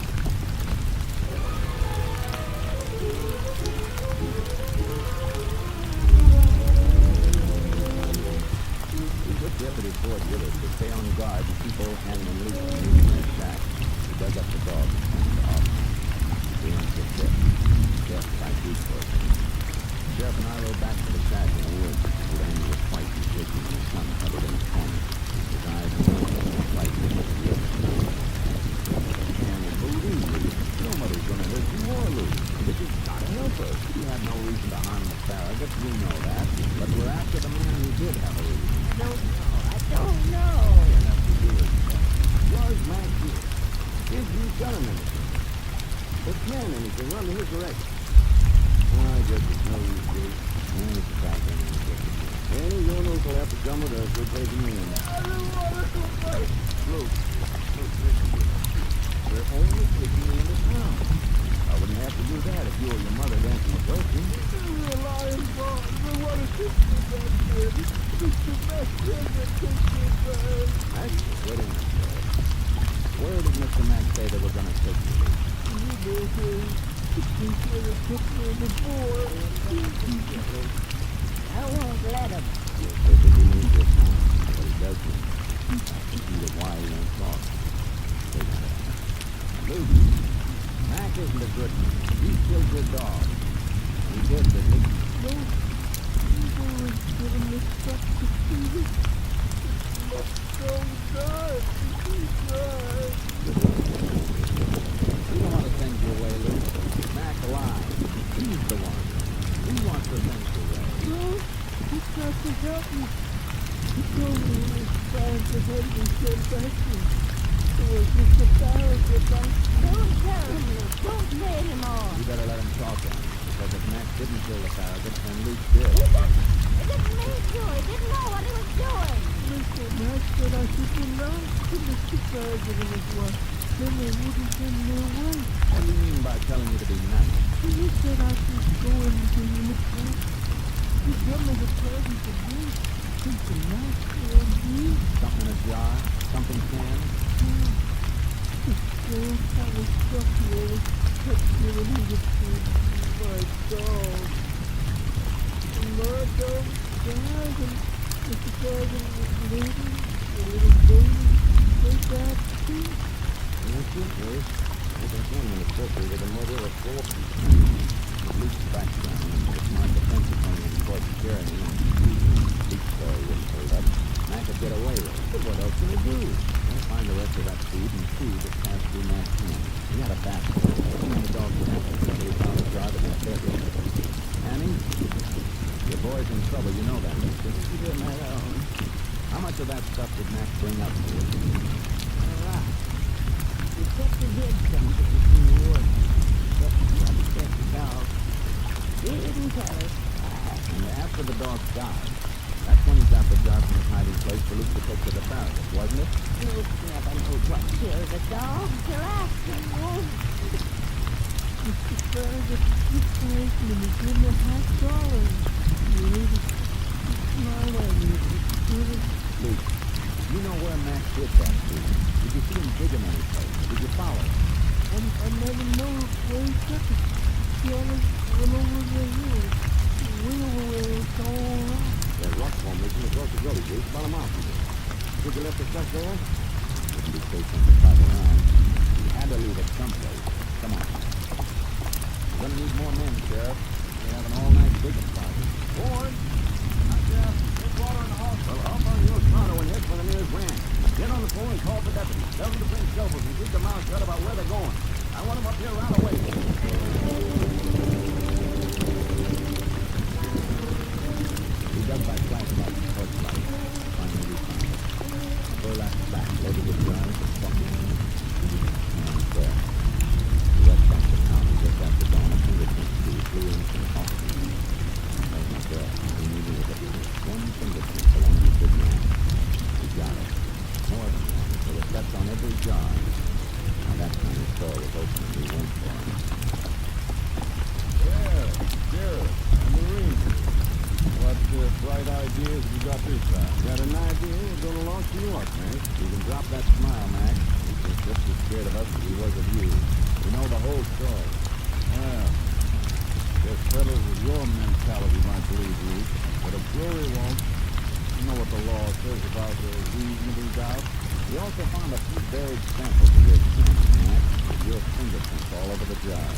We took Deputy Ford with us to stay on guard and keep old Hanlon Luke from leaving their shack. We dug up the dog and sent him to Austin. The answer death. Death by food poisoning. The sheriff and I rode back to the shack in the woods. Old Andy was white and shaking in the sun, huddled in the corner. His eyes were like this at the other side. And move easy. Nobody's gonna hurt you or Luke. But you've gotta help us. You had no reason to harm the Farragut. We know that. But we're after the man who did have a reason. I don't know. Enough to do it. George Mac here. Did you tell him anything? But can anything run in his direction? I guess it's no use, Jake. It's a fact that he's wicked. Annie, your uncle will have to come with us. We're taking him in. I don't want to go back. Luke, listen to me. We're only taking you into town. I wouldn't have to do that if you or your mother dancing with Wilson. You're lying, Bob. I want to take me back there. Mr. Mac said that take me back. Mac? Wait a minute, Sheriff. Where did Mr. Mac say they were going to take you? You know, he said it took me before. I won't let him. Says that he means this time, but he does mean it. I can see that why he won't talk. Wait a second. Luke, Mac isn't a good man. He killed your dog. He did, didn't he? No, he's always given me stuff to see. Don't die. He died. We don't want to send you away, Luke. Mac alive. He's the one. We want to send you away. No, he's got to help me. He told me he was trying to help me get back to me. It was just a Farragut. Don't tell him, Luke. Don't lay him on. You better let him talk on it, because if Mac didn't kill the Farragut, then Luke did. He didn't mean to. He didn't know what he was doing. Mr. Mac said I should be nice. Mr. President is what? Then they wouldn't send me away. What do you mean by telling you to be nice? He said I should go into the place. He gave me the present to do. It's a nice for me. Something in a jar? Something canned? So I was stuck here with kept giving me the food. My dog. My dog died and Mr. President was leaving. The little baby. They died too. Yes, it is. You can see him associated with the murder of 4 people. At least background, it's my defense attorney in court sharing him. Each story was told up. I could get away with it. But what else can he do? I'll find the rest of that food and food that passed through Matt's hand. He had a basket. And the dog passed. Somebody found a jar that had bedroom. Annie, your boy's in trouble. You know that. Keep him alone. How much of that stuff did Matt bring up to you? A lot. Detective did something in the woods. But the dog didn't tell us. And after the dog died, that's when he got the jar from his hiding place for Luke to take to the barracks, wasn't it? Luke never knew what killed the dog till afterward. Mr. President, this policeman is in the hot dollar. You need to smile at me. Luke, you know where Max hid that food. Did you see him digging any place? Did you follow him? I never know where he took it. He always went over the hill. Way over where it's all around. There's rock formation across the gully, Bruce, about a mile from here. Think you left the stuff there? Wouldn't be safe from the drive around. You had to leave it someplace. Come on. We're gonna need more men, Sheriff. We have an all-night digging project. Ward! Sheriff, there's water in the house. Well, hop on your pronto and head for the nearest ranch. Get on the phone and call for deputies. Tell them to bring shovels and keep their mouths shut about where they're going. I want them up here right away. We dug by flashlight and torchlight. Finally we found it. A burlap sack loaded with jars of something. And there. We rushed back to town and just after dawn a fingerprint crew flew in from Austin. That was there. We knew we were getting one fingerprint along with the big man. We got it. More than one. There were steps on every jar. Now that time the store was open and we went for him. Yeah, Sheriff, and the Ranger. What bright ideas you got this time? Got an idea? We're going to launch you up, man. You can drop that smile, Mac. He's just as scared of us as he was of you. We know the whole story. Well, guess fellas with your mentality might believe you, but a jury won't. You know what the law says about reasonable doubt. We also found a few buried samples of your skin, Mac, with your fingerprints all over the jar.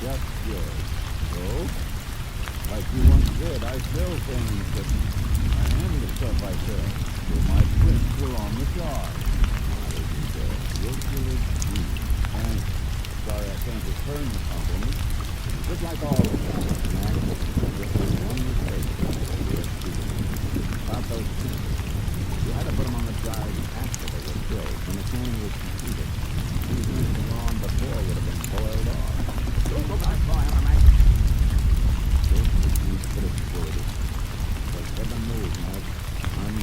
Just yours. So, like you once said, I sell things, but I handle the stuff I sell. So my prints were on the jar. Guilty as And sorry I can't return the compliment. just like all of us, Mac. Just this one mistake. About those prints. You had to put them on the jars after they were filled, when the canning was completed. These prints were on before would have been boiled off. Don't go back far, Mac. Those machines could have spoiled it. But heaven knows, Mac, I'm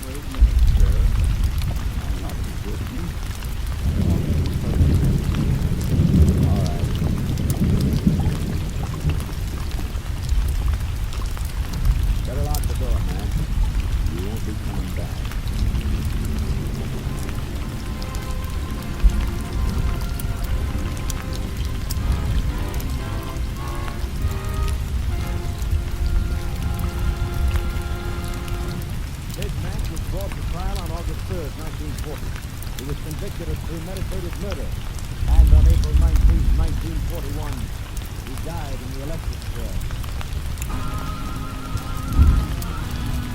Wait a minute, Sheriff. I'm not resisting. all right. Better lock the door, man. You won't be coming back. Big Mac was brought to trial on August 3rd, 1940. He was convicted of premeditated murder. And on April 19th, 1941, he died in the electric chair.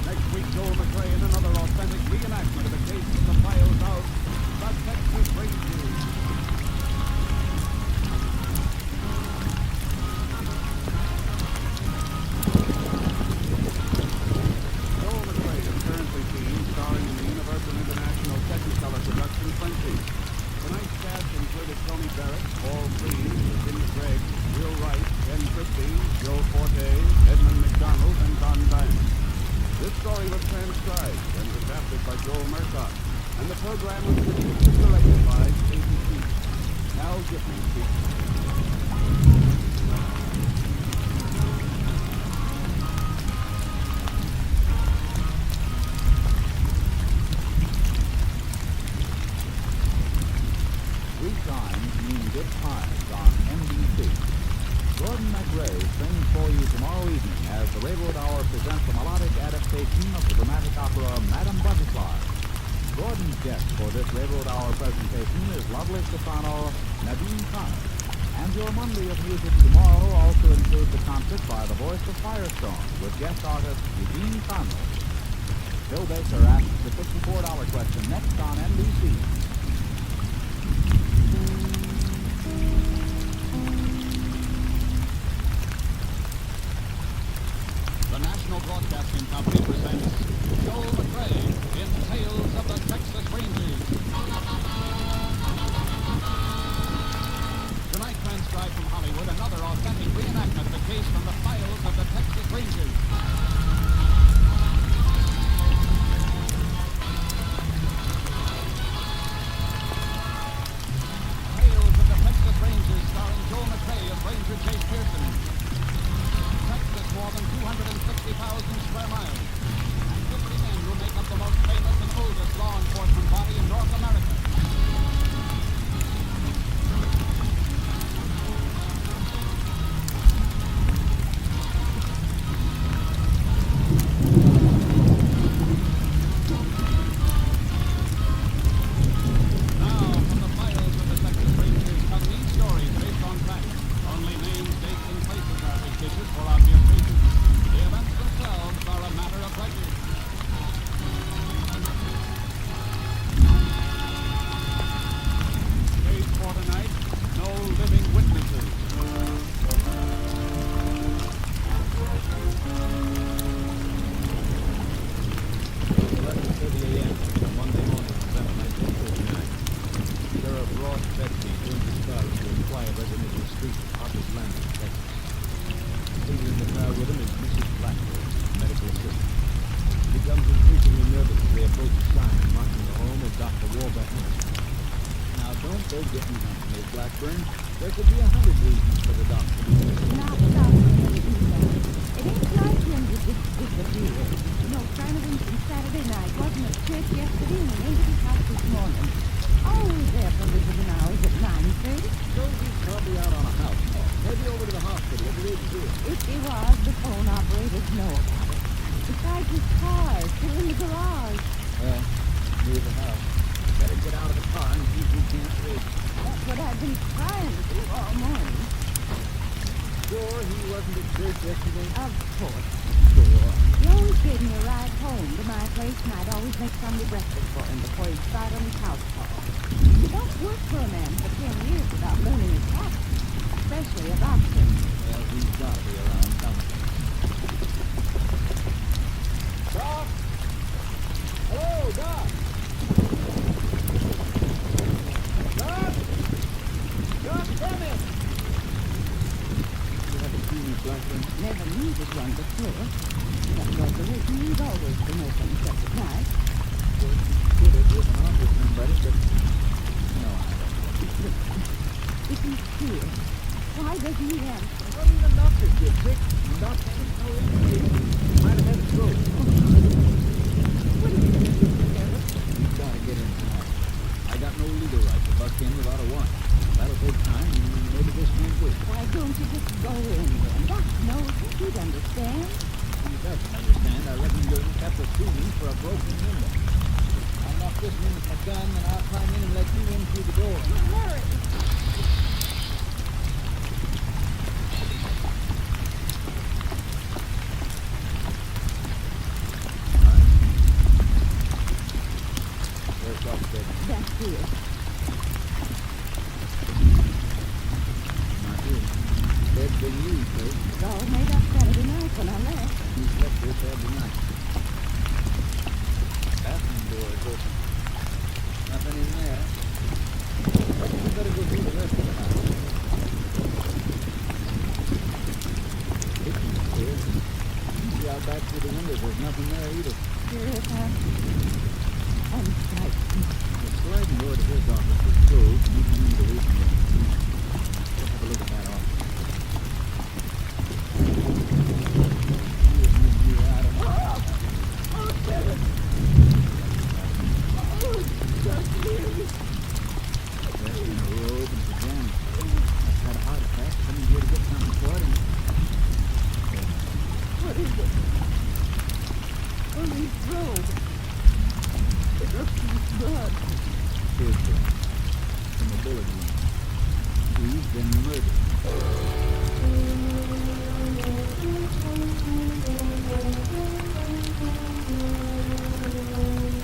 Next week, Joel McRae in another authentic reenactment of the case of the files of the Texas Rangers. Joel McRae is currently seen starring in the Universal International Technicolor production Frenchie. Tonight's cast included Tony Barrett, Paul Freed, Virginia Gregg, Will Wright, Ken Christie, Joe Forte, Edmund McDonald, and Don Diamond. This story was transcribed and adapted by Joel Murdoch. And the program was produced and directed by ABC. Al Gibney speaking. Three times mean good times on NBC. Gordon McRae sings for you tomorrow evening as the Railroad Hour presents a melodic adaptation of the dramatic opera Madame Butterfly. Gordon's guest for this Railroad Hour presentation is lovely soprano Nadine Connor. And your Monday of music tomorrow also includes a concert by the Voice of Firestone with guest artist Eugene Conley. Bill Baker asks the $54 question next on NBC. The National Broadcasting Company presents Joel McRae in Tales of the Texas Rangers. Tonight, transcribed from Hollywood, another authentic reenactment of the case from the files of the Texas Rangers. Tales of the Texas Rangers, starring Joel McRae as Ranger Chase Pearson. Texas, more than 260,000 square miles, and 50 men who make up the most famous and oldest law enforcement body in North America. Now, from the files of the Texas Rangers come these stories based on facts. Only names, dates, and places are fictitious for obvious reasons. The events themselves are a matter of record. Case for tonight, no living witnesses. 11:30 a.m. on Monday morning, November 1949. Sheriff Ross Betsy joins his car into a quiet residential street in Harper's Landing, Texas. Seated in the car with him is Mrs. Blackburn, medical assistant. He becomes increasingly nervous as they approach a sign marking the home of Dr. Warbeck. Now, don't go getting drunk, Miss Blackburn. There could be 100 reasons for the doctor to be missing. Not without any reason. It ain't like him to just disappear. You know, Flanagan from Saturday night wasn't at church yesterday and he ain't at his house this morning. Always there for visiting hours at 9:30. So he's probably out on a house call. Maybe over to the hospital every day to do it. If he was, the phone operators know about it. Besides, his car is still in the garage. Well, near the house. Better get out of the car and see if we can't wait. That's what I've been trying to do all morning. Sure he wasn't at church yesterday? Of course. Sure. He always gave me a ride home to my place, and I'd always make Sunday breakfast for him before he'd start on his house call. You don't work for a man for 10 years without learning his habits, especially about him. Well, he's got to be around somewhere. Doc! Hello, Doc! Doc! Doc, come in! You haven't seen me, Blackburn? Never needed one before. That was the reason he's always been open except at night. Well, you could have written off with somebody, but no, I don't. If he's here, why doesn't he answer? Well, even doctors get sick. And doctors don't know anything. Might have had a stroke. What are you going to do, Sheriff? You've got to get inside. I got no legal right to bust in without a warrant. That'll take time, and maybe this can't wait. Why don't you just go in then? Doc knows it. He'd understand. He doesn't understand. I reckon you're kept a shooting for a broken window. I'll knock this in with my gun, and I'll climb in and let you in through the door. Hurry! Where's Dr. Baker? That's here. Not here. Bed's been used, though. It's all made up Saturday night when I left. You slept here Saturday night. Bathroom door is open. Nothing in there. You better go through the rest of the house. Kitchen's clear. You see out back through the windows, there's nothing there either. Here is her. I'm frightened. The sliding door to his office was closed, and you can leave away from it. Let's have a look at that office. What is it? Only robe. It looks like blood. Here's from a bullet wound. He's been murdered.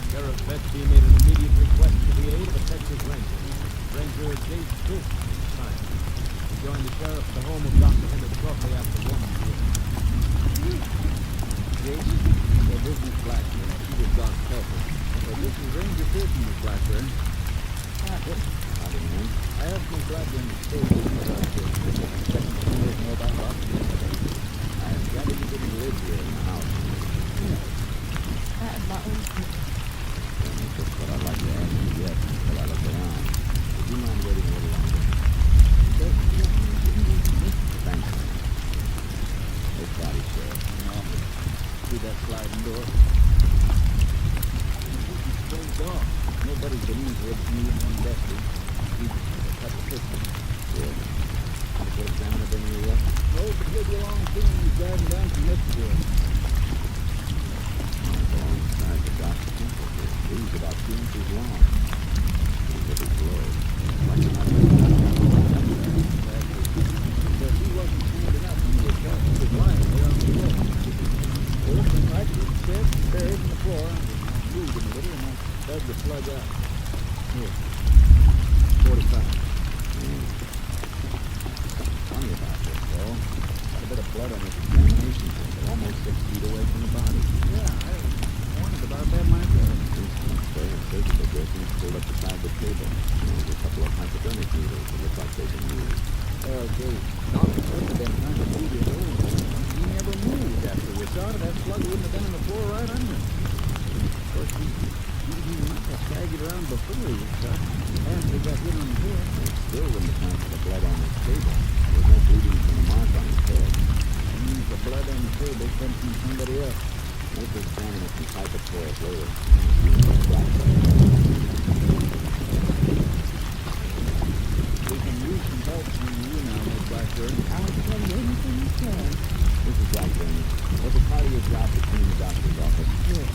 Sheriff Betsy made an immediate request for the aid of a Texas Ranger. Ranger Jace Pearson was signed. He joined the sheriff at the home of Dr. Emmett shortly after 1 p.m. Jace, said this is Blackburn. She was Doc's helper. But this is Ranger Pearson, Miss Blackburn. Howdy, man. I asked Miss Blackburn to stay with me about this. Second to know about Rocky. I have gathered you didn't live here in the house. I have my own people. That's just what I'd like to ask you yet until I look around. Would you mind waiting a little longer? Thanks, man. It's body, Sheriff. Through that sliding door. Closed off. Nobody's been into it. Me and one Dusty. He a couple pictures. Good. Has the examiner been here yet? No, but he'll be along soon. He's driving down from Mexico. Alongside the doc's temple here. He's about 2 inches long. He's a big load. Like another But he wasn't standing up when he was shot. He was lying there on the floor. First and right to his chest, buried in the floor. I moved him a little and I dug the slug out. Here. 45. Funny about this, though. Got a bit of blood on this examination table, almost 6 feet away from the body. Yeah, I wondered about that myself. Surgical dressings pulled up beside the table. There's a couple of hypodermic needles that look like they've been used. Well, Jay, Doctor must have been trying to feed his own. He never moved after we shot it. That slug wouldn't have been on the floor right under him. Of course, he must have staggered around before he was shot. After he got hit on the head. Still wouldn't account for the blood on this table. There's no bleeding from the mark on his head. That means the blood on the table comes from somebody else. Let's examine it and type it for us later. We can use some help from you now, Miss Blackburn. I'll tell you anything you can. This is Blackburn. Was it part of your job to clean the doctor's office? Yes.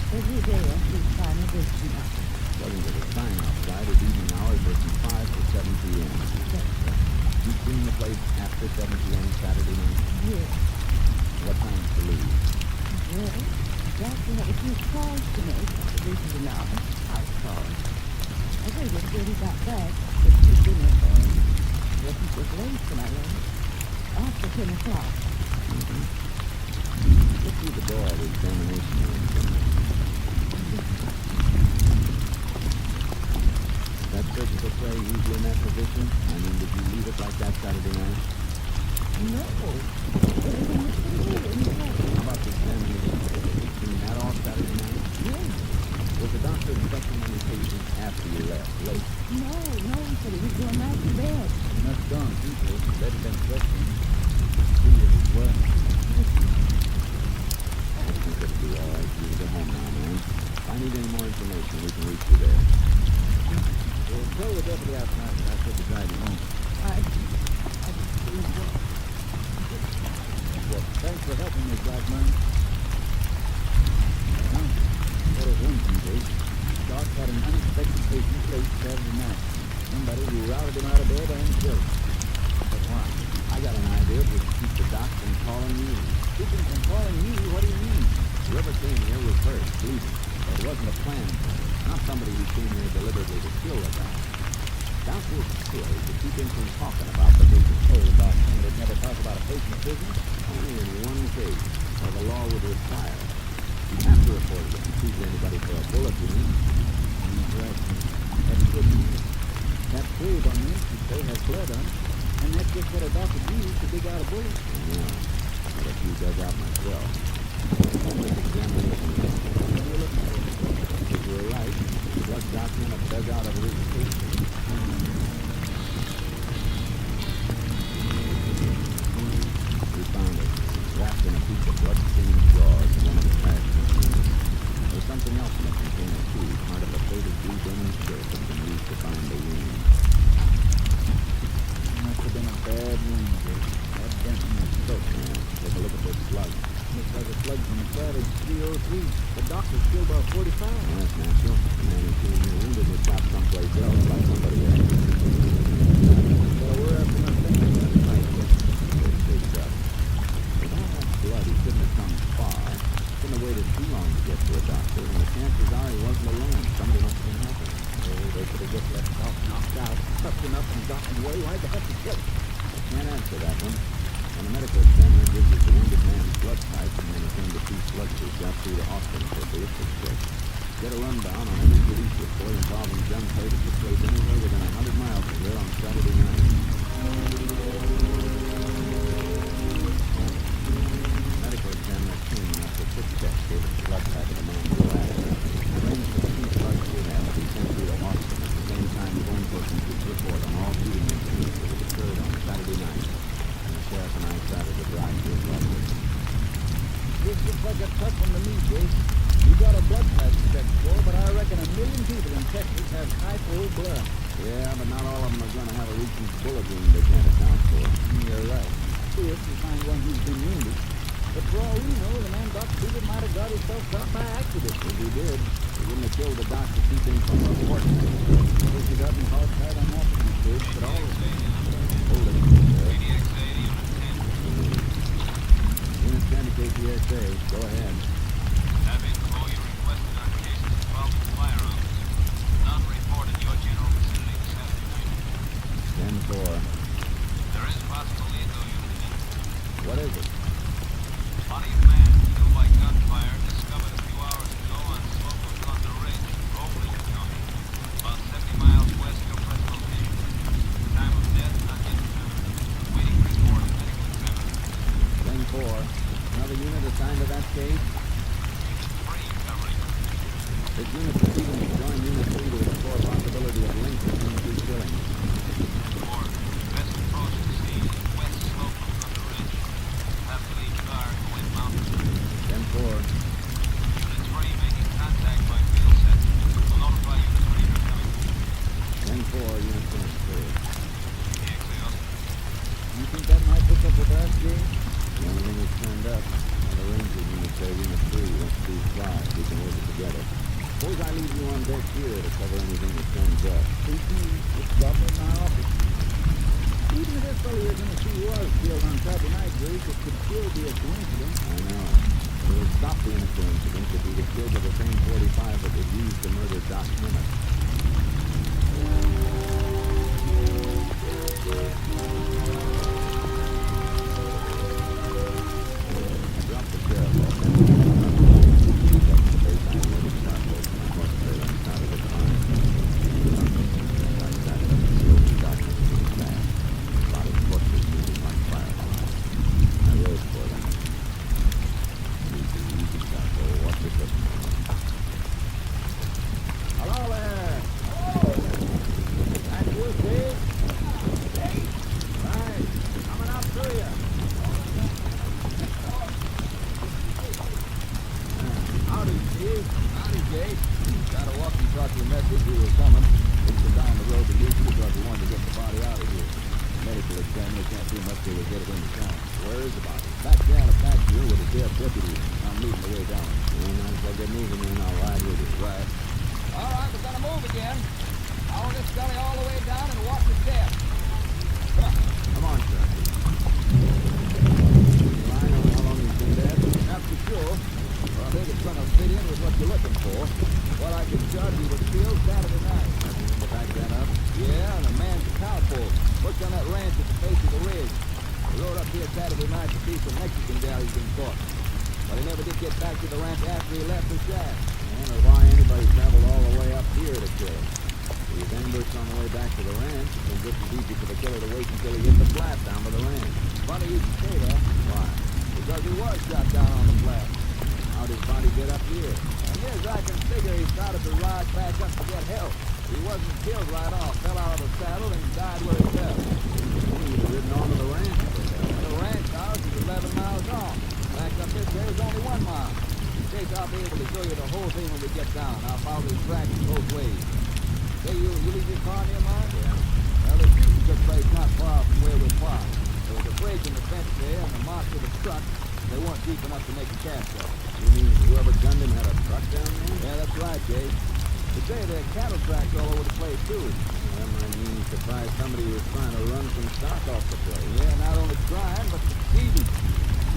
Every day I see final visiting office. Wasn't there a sign outside at evening hours were from 5 to 7 p.m.? That's right. You clean the place after 7 p.m. Saturday night? Yes. What time to leave? Well, Doctor had a few calls to make. Visiting office, house calls. I waited till he got back, but he was dinner for him. Wasn't so late when I left. After 10 o'clock. Look through the door of the examination room. That surgical tray usually in that position? I mean, did you leave it like that Saturday night? No. Everything was pretty good in the house. How about the examination? Clean that off Saturday night? Yes. Was the doctor inspecting any patients after you left, late? No, he said he was going back to bed. And that's gone, people. Let it been questioned. See if it's well. I think it'll be all right for you to go home now, man. If I need any more information, we can reach you there. Well, tell the deputy outside that I said to drive you home. I just didn't go. Well, thanks for helping me, Blackburn. Well, what is one thing, Jake? Doc had an unexpected patient late Saturday night. Somebody who routed him out of bed and killed him. But why? I got an idea it would keep the doc from calling you. Keep him from calling me? What do you mean? Whoever came here was hurt, bleeding. But it wasn't a plan. Not somebody who came here deliberately to kill the guy. Doc was killed to keep him from talking about the business. Oh, Doc would never talk about a patient's business? Only in one case, where the law would require. You have to report it if you shoot anybody for a bullet wound. He's right. That's good news. That probe on the instrument tray has blood on it, and that's just what a doctor used to dig out a bullet. Yeah, but if you dug out myself. This examination, What are you looking for? is your 303. The doctor's killed about 45. Well, that's natural. The man who's being wounded was shot someplace else by somebody else. Well, we're after my family last night. It's big stuff. With all that blood, he couldn't have come far. Couldn't have waited too long to get to a doctor, and the chances are he wasn't alone. Somebody must have been helping. They could have just left off, knocked out, toughened up, and gotten away. Why'd they have to kill him? I can't answer that one. When a medical examiner gives us the wounded man's blood type and when he came to see blood groups out through to Austin for a ballistic check, get a rundown on every police report involving gunplay that took place anywhere within 100 miles of here on Saturday night. Medical examiner came after a quick check gave us the blood type of the man who last. Arranged for the blood to have to be sent through to Austin at the same time his own person could report on all shooting incidents that had occurred on Saturday night. Sheriff and I started to drive to his lodge. This looks like a tough one to me, Jake. You got a blood test to check for, but I reckon 1 million people in Texas have type O blood. Yeah, but not all of them are going to have a recent bullet wound they can't account for. You're right. If you find one who's been wounded. But for all we know, the man Doc Stewart might have got himself shot by accident. If he did, he wouldn't have killed the doc to keep him from reporting. If he doesn't hard tight on that to be safe, but all of them. Hold it, Unit 10 to KPSA. Go ahead. Having all you requested on cases involving firearms. None reported your general vicinity this afternoon. 10-4. There is possible lethal unit in. What is it? Body of man killed by gunfire discovered a few hours ago on slope of Thunder Ridge, Roebling County, about 70 miles west of present location. Time of death not yet determined. Waiting report of medical examiner. 10-4. Another unit assigned to that case? This unit proceeding to join Unit 3 to explore possibility of link between two killings. Best approach to scene is west slope of Thunder Ridge. Have to leave car and go in mountain. 10-4. Unit 3 making contact by field set. Will notify Unit 3 they're coming. 10-4, Unit 3. You think that might pick up with us, Jake? The only thing that's turned up, and the ranger unit say Unit 3 wants to be fly. We can work it together. Suppose I leave you on deck here to cover anything that turns up. It's government in my office. Even if this fellow you're going to see was killed on Saturday night, Jake, it could still be a coincidence. I know. It would stop being a coincidence if he was killed with the same 45 that was used to murder Doc Emmett. I dropped the sheriff off and checked the base I loaded starboard from my horse trailer and started at the line. I started up the slope of darkness moving fast. A lot of horses moving like fireflies. I rode for them. Easy, Taco. Watch your foot. Hello there! That's you, Steve? Right. Coming up through you. Howdy, Steve. Howdy, Jake. Got a walkie-talkie message we were coming. It's been down the road to Houston because we wanted to get the body out of here. Medical examiner can't do much till we get it into town. Where is the body? Back down a passenger with a dead deputy. I'm leading the way down. Well, might as well get moving and I'll ride with you. Right. All right, we're gonna move again. Follow this gully all the way down and watch your step. Come on. Come on, sir. I know how long he's been dead. Not for sure. But I think it's gonna fit in with what you're looking for. What I can judge, he was killed Saturday night. To back that up? Yeah, and a man's a cowpoke. Worked on that ranch at the face of the ridge. He rode up here Saturday night to see some Mexican gal he's been caught. But he never did get back to the ranch after he left the shack. I wonder why anybody traveled all the way up here to kill him. He was ambushed on the way back to the ranch. It's been just as easy for the killer to wait until he hit the flat down by the ranch. Funny you should say that. Why? Because he was shot down on the flat. How'd his body get up here? As near as I can figure, he started to ride back up to get help. He wasn't killed right off, fell out of the saddle and died where he fell. He was ridden on to the ranch. The ranch house is 11 miles off. Back up this way is only 1 mile. In case I'll be able to show you the whole thing when we get down. I'll follow these tracks both ways. Say, you leave your car near mine? Yeah. Well, the shooting took place not far from where we parked. There was a break in the fence there and the marks of the truck. They weren't deep enough to make a cast of. You mean whoever gunned him had a truck down there? Yeah, that's right, Jay. They say there are cattle tracks all over the place, too. That might mean you could buy somebody who was trying to run some stock off the place. Yeah, not only trying, but succeeding.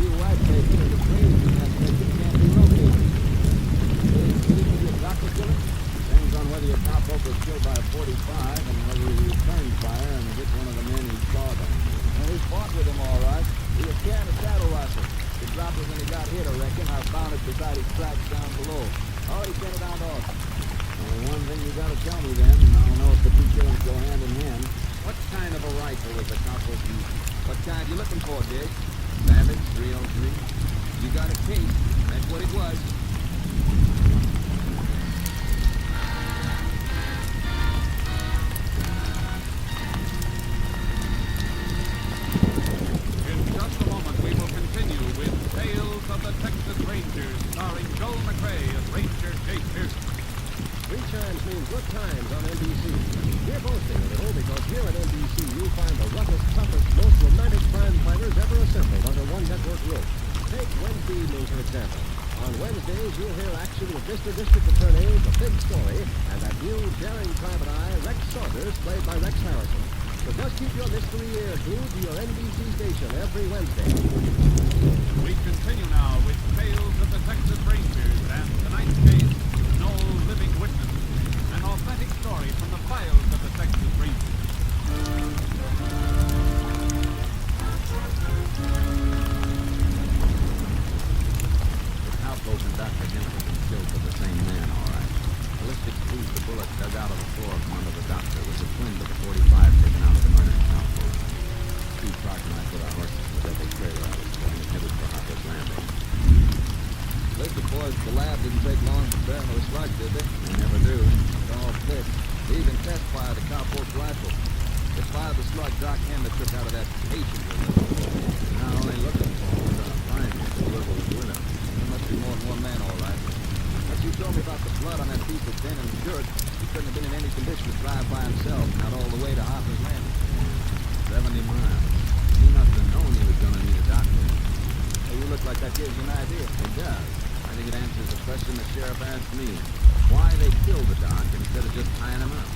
You white people are the crazy in that place that can't be located. Did he give you a doctor killer? Depends on whether your cowpoke was killed by a 45 and whether he returned fire and hit one of the men he saw down there. Well, he fought with him all right. He was carrying a saddle rifle. He dropped it when he got hit, I reckon. I found it beside his tracks down below. Already sent it down to us. Only one thing you gotta tell me then, and I'll know if the two killings go hand in hand. What kind of a rifle was the cowpoke using? What kind you looking for, Dick? Savage 303? You got a case. That's what it was. In just a moment, we will continue with Tales of the Texas Rangers, starring Joel McRae as Ranger Jake Pearson. Three chimes means good times on NBC. We're boasting a little because here at NBC you'll find the roughest, toughest, most romantic crime fighters ever assembled under one network roof. Take Wednesday evening, for example. On Wednesdays, you'll hear action with Mr. District Attorney, The Big Story, and that new daring private eye, Rex Saunders, played by Rex Harrison. So just keep your mystery ear glued to your NBC station every Wednesday. We continue now with Tales of the Texas Rangers and tonight's case, No Living Witness, an authentic story from the files of the Texas Rangers. The cowpoke and Dr. Henry had been killed by the same man, all right. Ballistics proved the bullet dug out of the floor from under the doctor was a twin to the 45 taken out of the murdered cowpoke. Steve Clark and I put our horses in the double trailer I was pulling and headed for Harper's Landing. Listen, boys, the lab didn't take long to burn those slugs, did they? They never do. It all fit. They even test fired the cowpoke's rifle. They fired the slug Doc Hammond took out of that patient with him. They're not only looking for him, but finding whoever was with him. There must be more than one man, all right. But you told me about the blood on that piece of denim shirt. He couldn't have been in any condition to drive by himself, not all the way to Harper's Landing. 70 miles. He must have known he was going to need a doctor. Hey, you look like that gives you an idea. It does. I think it answers the question the sheriff asked me. Why they killed the doc instead of just tying him up.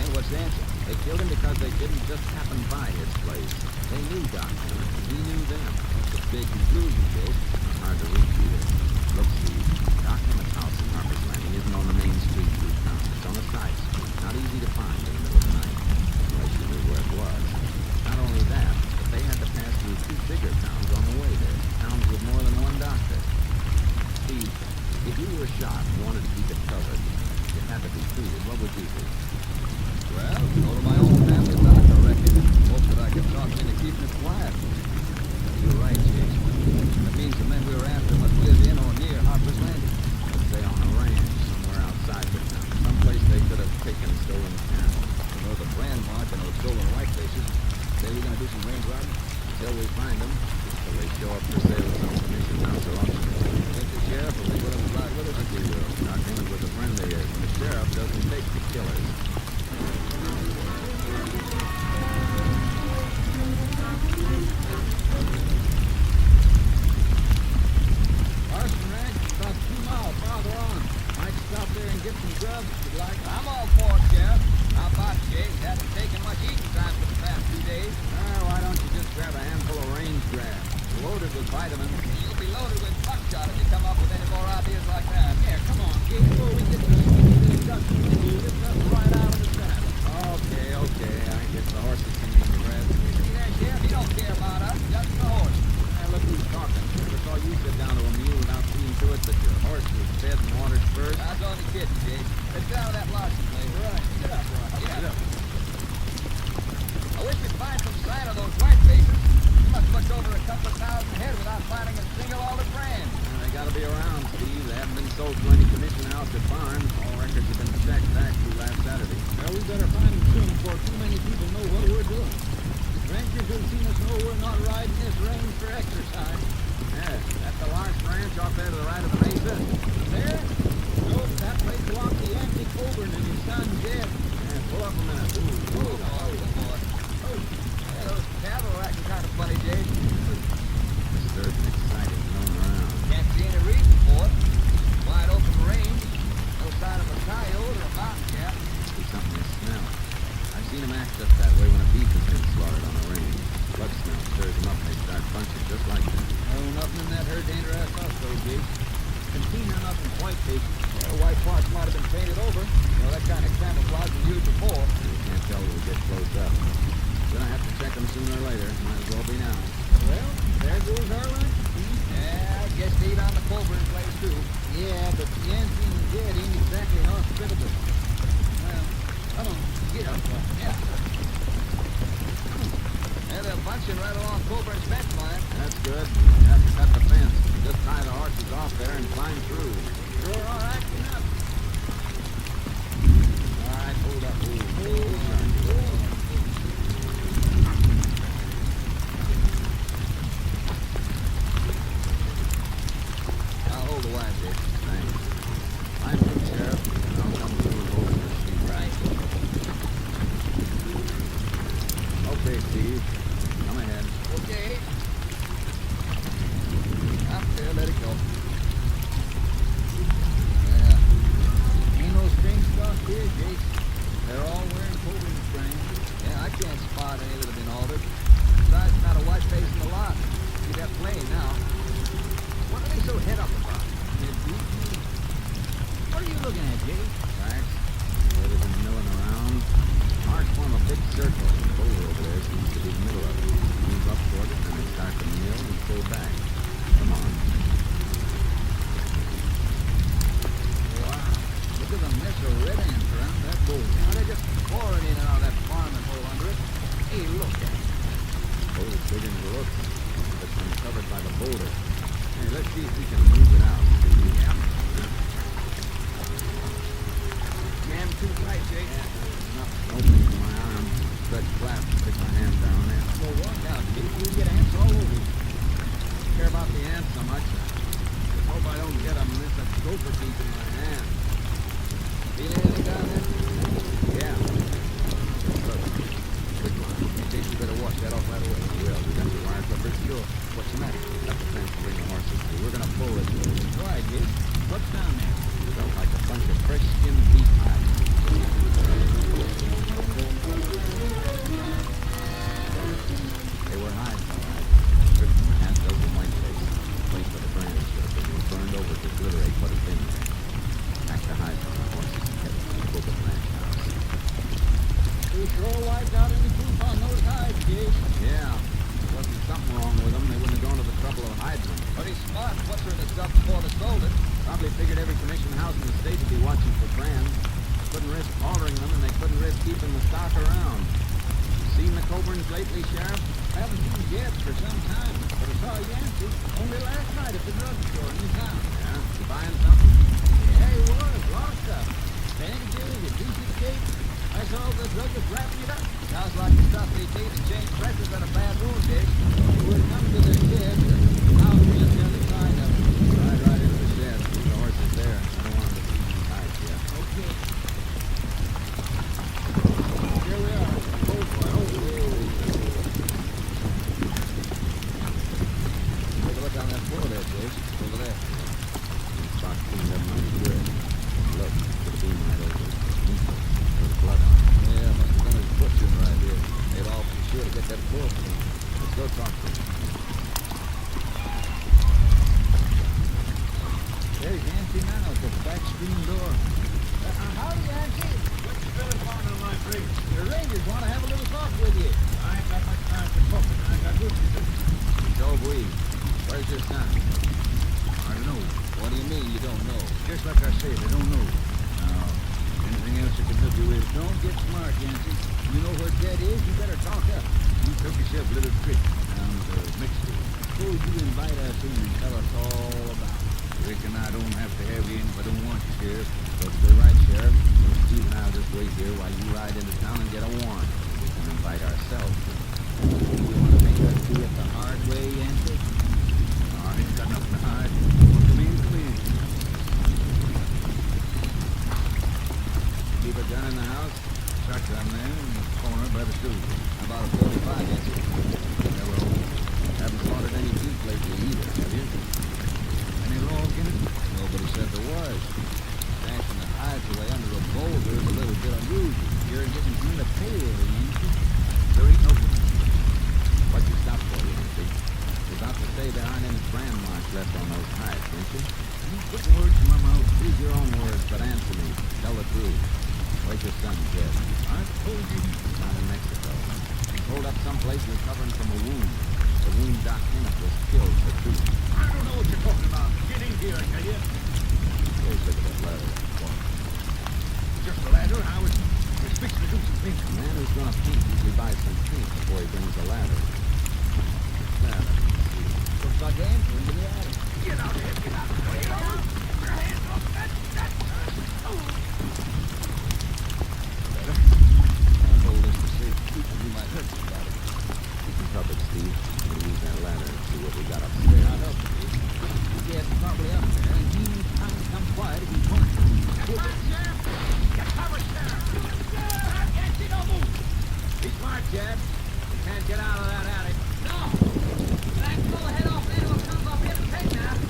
And what's the answer? They killed him because they didn't just happen by his place. They knew Doc Henry, and he knew them. That's a big conclusion, Jake. Hard to reach either. Look, Steve, Doc Henry's house in Harper's Landing isn't on the main street through town. It's on a side street, not easy to find in the middle of the night, unless you knew where it was. Not only that, but they had to pass through two bigger towns on the way there, towns with more than one doctor. Steve, if you were shot and wanted to keep it covered, you had to be treated, what would you do? Well, go to my own family doc, I reckon. Hope that I can talk into keeping it quiet. You're right, Jake. That means the men we were after must live in or near Harper's Landing. Let's say on a ranch somewhere outside the town. Someplace they could have taken stolen cattle. You know, the brand mark and those stolen white faces. Say we're going to do some range riding? Until we find them, until they show up for sale at some commission house or auction. Think the sheriff will be willing to ride with us? I think he will. Doc Henry was a friend of his, and the sheriff doesn't take the killers. Arson Ranch is about 2 miles farther on. Might stop there and get some grub if you'd like. I'm all for it, Sheriff. How about it, Jake? Hasn't taken much eating time for the past 2 days. Why don't you just grab a handful of range grass, loaded with vitamins? You'll be loaded with buckshot if you come up with any more ideas like that. Yeah, come on, Jake. Before we get to the induction, you get nothing right out of the saddle. Okay. I guess the horses can use the rest. See there, Sheriff? You don't care about us, just the horse. Look who's talking. Never saw you sit down to a meal without seeing to it that your horse was fed and watered first. I was only kidding, Jake. Let's get out of that Larson place. Right. Get up, Roy. Get up. I wish we'd find some sign of those white faces. You must look over a couple of thousand head without finding a single alder brand. They gotta be around, Steve. They haven't been sold to any commission house or farm. All records have been checked back through last Saturday. Well, we better find them soon before too many people know what we're doing. Rangers who've seen us know we're not riding this range for exercise. Yeah, that's the Larson Ranch off there to the right of the mesa. There? No, that place belongs to Andy Coburn and his son Jed. Yeah, pull up a minute. Oh, boy. Yeah, those cattle are acting kind of funny, Jake. Disturbed and excited, known around. Can't see any reason for it. white pieces. Yeah, white parts might have been painted over. You know, that kind of camouflage was used before. You can't tell till we get close up. Gonna have to check them sooner or later. Might as well be now. Well, there goes our lunch. Yeah, I guess they eat on the Colburn place, too. Yeah, but Yancey and Jed ain't exactly hospitable. Well, come on, get up. Yeah. Yeah, they're bunching right along Colburn's fence line. That's good. We have to cut the fence. Just tie the horses off there and climb through. Sure are acting up. All right, hold up. Hold. I'll hold the wide, Dick. Thanks. I'm good, Sheriff. I'll come through and hold your seat. Right. Okay, Steve. Come ahead. Okay. Up there, let it go. Yeah. Ain't no strings stuff here, Jake. They're all wearing Colburn strings. Yeah, I can't spot any that have been altered. Besides, not a white face in the lot. See that plane now. What are they so head up about? What are you looking at, Jake? Thanks. Where they've been milling around. Marks form a big circle. The boulder over there seems to be the middle of it. Move up toward it, and they start to mill and pull back. Come on. Wow. Look at the mess of red ants around that boulder. Now they're just pouring in and out of that farming hole under it. Hey, look at it. Boulder's big and look. It's been covered by the boulder. Hey, let's see if we can move it out. Yeah. Jam too tight, Jake. Enough opening for my arm. Stretch flat. Stick my hand down there. Well, watch out, Jake. You'll get ants all over you. Don't care about the ants so much. Just hope I don't get a miss of gopher teeth in my hand. Feel anything down there? Yeah. Look. Quick line. Jake, you better wash that off right away. Well, we got the wire clippers. Sure. What's the matter? Got the fence to bring the horses through. We're gonna pull it. Why, Jake? What's down there? Felt like a bunch of fresh skinned beef hides. They were hides, all right. Stripped from a half dozen white faces. Place for the branch that was burned over to obliterate what had been there. Packed the hides on the horses and headed to the Coca ranch house. You sure wiped out any proof on those hides, Jake? Yeah. There wasn't something wrong with them. They wouldn't have gone to the trouble of hiding them. Pretty smart butchering the stuff before they sold it. Probably figured every commission house in the state would be watching for brands. Couldn't risk altering them, and they couldn't risk keeping the stock around. Seen the Coburns lately, Sheriff? Haven't seen Jed for some time, but I saw Yancey only last night at the drugstore in town. Yeah? You buying something? Yeah, he was. A lot of stuff. Bandages, a decent cake. I saw the druggist wrapping it up. Sounds like the stuff they take to change pressures on a bad wound, Dick. He would come to the shed, the house is on the other side of it. Right into the shed. The horse is there. I don't want him to see these hides yet. Okay. Here we are. Take a look on that floor there, Jake. Over there. Stock cleaned up mighty good. Look, the beam right over it. There's blood on it. Yeah, must have been his butchering right here. Made all for sure to get that floor clean. Let's go talk to him. There's Yancey now at the back screen door. Howdy, Yancey. What you been upon on my place? The Rangers want to have a little talk with you. I ain't got much time for talking. I got good to do. So have we. Where's your son? I don't know. What do you mean you don't know? Just like I said, I don't know. Now, anything else I can help you with? Don't get smart, Yancey. You know where Jed is, you better talk up. You took yourself a little trip down to Mexico. Suppose you invite us in and tell us all about it. Reckon I don't have to have you in if I don't want you, Sheriff. That's the right, Sheriff. Steve and I will just wait here while you ride into town and get a warrant. We can invite ourselves. You want to make us do it the hard way, Yancey? I ain't got nothing to hide. Come in, come in. Keep a gun in the house? Shotgun there in the corner by the stool. About a 45, Yancey. Hello. Haven't slaughtered any beef lately either, have you? Any log in it? Nobody said there was. Stashing the hides away under a boulder is a little bit unusual. You're getting kind of pale, Yancey. There ain't no... What'd you stop for, Yancey? You're about to say there aren't any brand marks left on those hides, weren't you? You put words in my mouth. Use your own words, but answer me. Tell the truth. Where's your son, Jed? I told you. Not in Mexico. He's holed up someplace recovering from a wound. The wound Doc Emmett was killed for treatment. I don't know what you're talking about. Get in here, I tell you. Here's look at that ladder. What? Just a ladder, and I was fixing to do some painting. A man who's gonna paint usually buys some paint before he brings the ladder. Ladder. Looks like Andrew into the attic. Get out of here, get out. Get out. Put your hands up. That's Told us to save people who might hurt somebody. You can help it, Steve. We'll use that ladder and see what we got upstairs. I'll help you. Yes, probably up there, and he kind of come quiet if he wants to. Be smart, Jed. You can't get out of that attic. No! I can pull the head off there or comes up here to take now.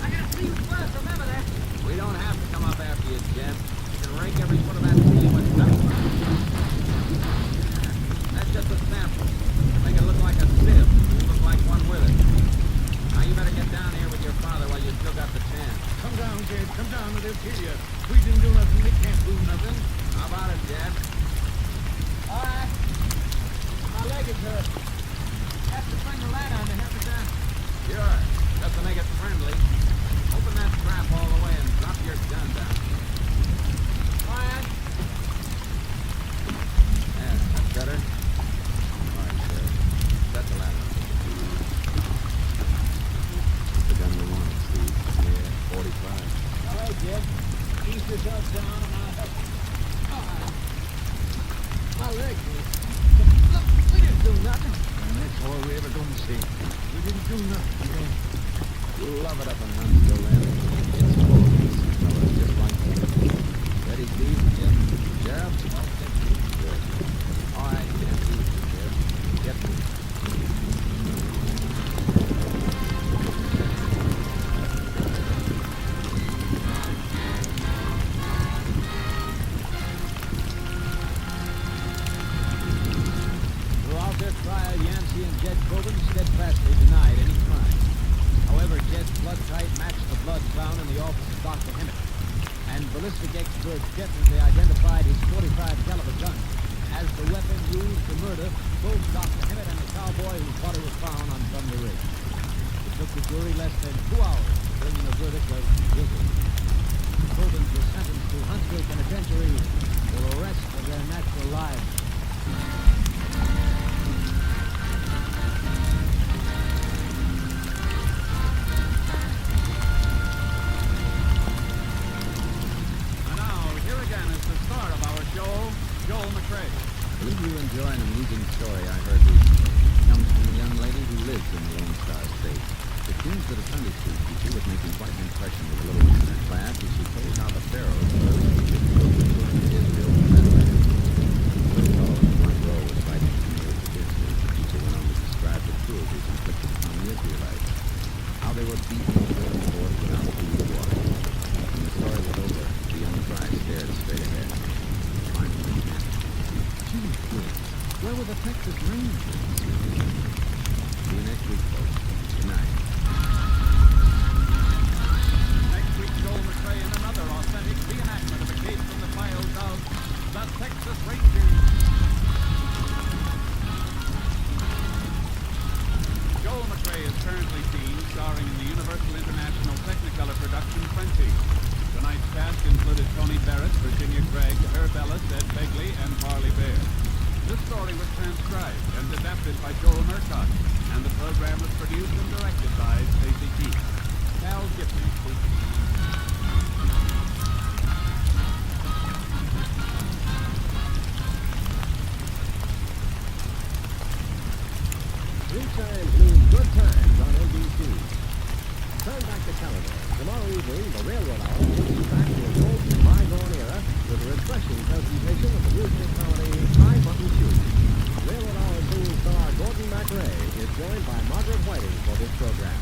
I gotta see you first, remember that. We don't have to come up after you, Jed. You can rake every foot of that tree with gunfire. That's just a sample. Make it look like a sieve. You look like one with it. Now you better get down here with your father while you still got the chance. Come down, Jed. Come down, or they'll kill you. We didn't do nothing. They can't prove nothing. How about it, Jed? All right. My leg is hurt. Have to bring the ladder on to help me down. Sure. Just to make it friendly. Open that trap all the way and drop your gun down. Quiet. Yeah, that's better. All right, sir. Set the ladder. The gun we wanted, Steve. Yeah, 45. All right, Jed. Ease yourself down, and I'll help you. All right. My leg is... Look, we didn't do nothing. And that's all we ever done, Steve. We didn't do nothing, you know. You'll love it up in Huntsville, then. It's full of decent fellas, just like you. Ready, Steve? Yep. Sheriff? Good. All right, can't do it, Sheriff. Get me. Throughout their trial, Yancey and Jed Coben steadfastly denied any crime. However, Jed's blood type matched the blood found in the office of Dr. Emmett, and ballistic experts definitely identified his .45 caliber gun as the weapon used to murder both Dr. Emmett and the cowboy whose body was found on Thunder Ridge. It took the jury less than 2 hours to bring in a verdict of guilty. The Cobens were sentenced to Huntsville Penitentiary for the rest of their natural lives. And now, here again is the star of our show, Joel McRae. Will you enjoy an amusing story I heard recently? It comes from a young lady who lives in the Lone Star State. It seems that a Sunday school teacher was making quite an impression with the little ones in her class as she told how the pharaohs were Egypt built the children of Israel from that land. The little fellow in the front row was writing some notes of history. The teacher went on to describe the cruelties inflicted upon the Israelites, how they were beaten and driven forth without food or water. When the story was over, the young bride stared straight ahead. Finally, gee whiz, where were the Texas Rangers? See you next week, folks. Good night. Next week, Joel McRae in another authentic reenactment of a case from the files of the Texas Rangers. Joel McRae is currently seen starring in the Universal International Technicolor production Frenchie. Tonight's cast included Tony Barrett, Virginia Gregg, Herb Ellis, Ed Begley, and Parley Bear. This story was transcribed and adapted by Joel Murcott, and the program was produced and directed by Stacey Keith. Cal Gibney speaking. Three chimes mean good times on NBC. Turn back the calendar. Tomorrow evening, the Railroad Hour takes you back to a golden bygone era with a refreshing presentation of the musical comedy High Button Shoes. Railroad Hour Zoom star Gordon McRae is joined by Margaret Whiting for this program.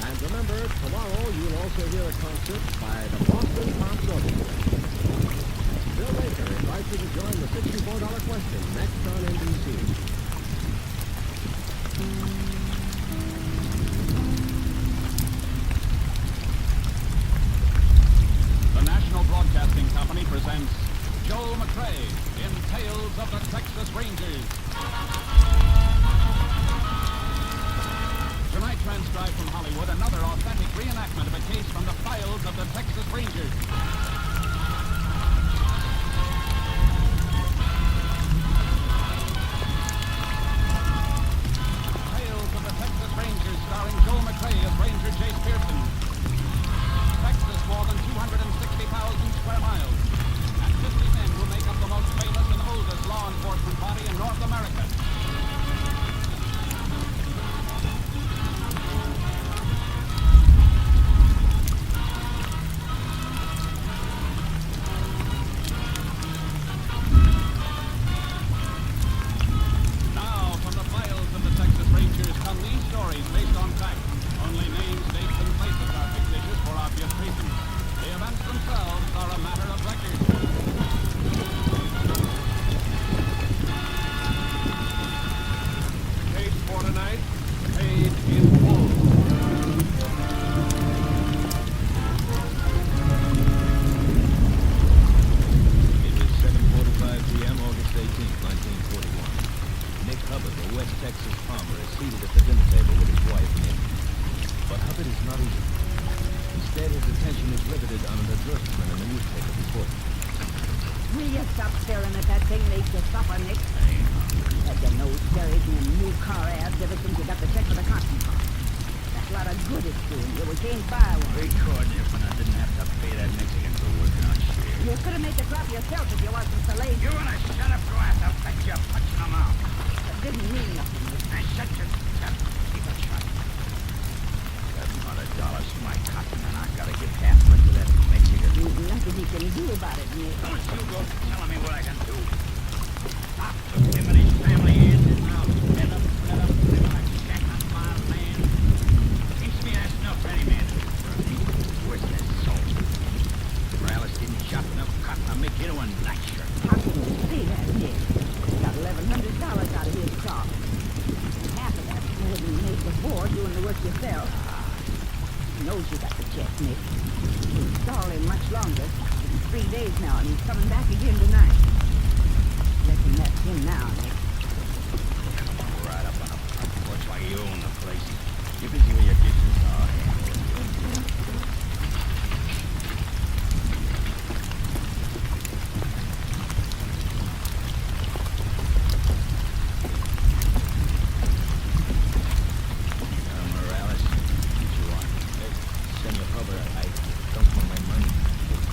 And remember, tomorrow you'll also hear a concert by the Boston Pops Orchestra. Bill Baker invites you to join the $64 question next on NBC. presents Joel McCrea in Tales of the Texas Rangers. Tonight, transcribed from Hollywood, another authentic reenactment of a case from the files of the Texas Rangers. Tales of the Texas Rangers, starring Joel McCrea as Ranger Jace Pearson. Texas, more than 260,000 square miles, and 50 men who make up the most famous and oldest law enforcement body in North America. Now, from the files of the Texas Rangers come these stories based on fact. Only names, dates, and places are fictitious for obvious reasons. The events themselves are a matter of record. Case for tonight, paid in full. It is 7:45 p.m., August 18th, 1941. Nick Hubbard, a West Texas farmer, is seated at the dinner table with his wife, Nick. But Hubbard is not eating. Instead, his attention is riveted on an advertisement in the newspaper before him. Will you stop staring at that thing? Makes you suffer, Nick. Had your nose buried in them new car ads ever since you got the check for the cotton farm. That's a lot of good it's doing you. We can't buy one. We could if I didn't have to pay that Mexican for working on shit. You could have made the crop yourself if you wasn't so lazy. You wanna shut up, or I have to bet you punching them out. That didn't mean nothing, Nick. And shut your trap. Keep it shut. $700 for my cotton, and I gotta give half of it to that Mexican. There's nothing he can do about it, Nick. Don't you go telling me what I can do. Stop took him and his family in and now fed up, living like shack on my land. Seems to me that's enough for any man to do for me. Where's that salt? Morales didn't chop enough cotton to make it a nightshirt. How can you say that, Nick? You got $1,100 out of his crop. Half of that more than you made before doing the work yourself. He knows you got the check, Nick. You stall him much longer. It's 3 days now, and he's coming back again tonight. Reckon that's him now, Nick. Right up on the front porch like you own the place. You're busy with your dishes. Oh, Morales, what you want? Senor Hubbard, I don't want my money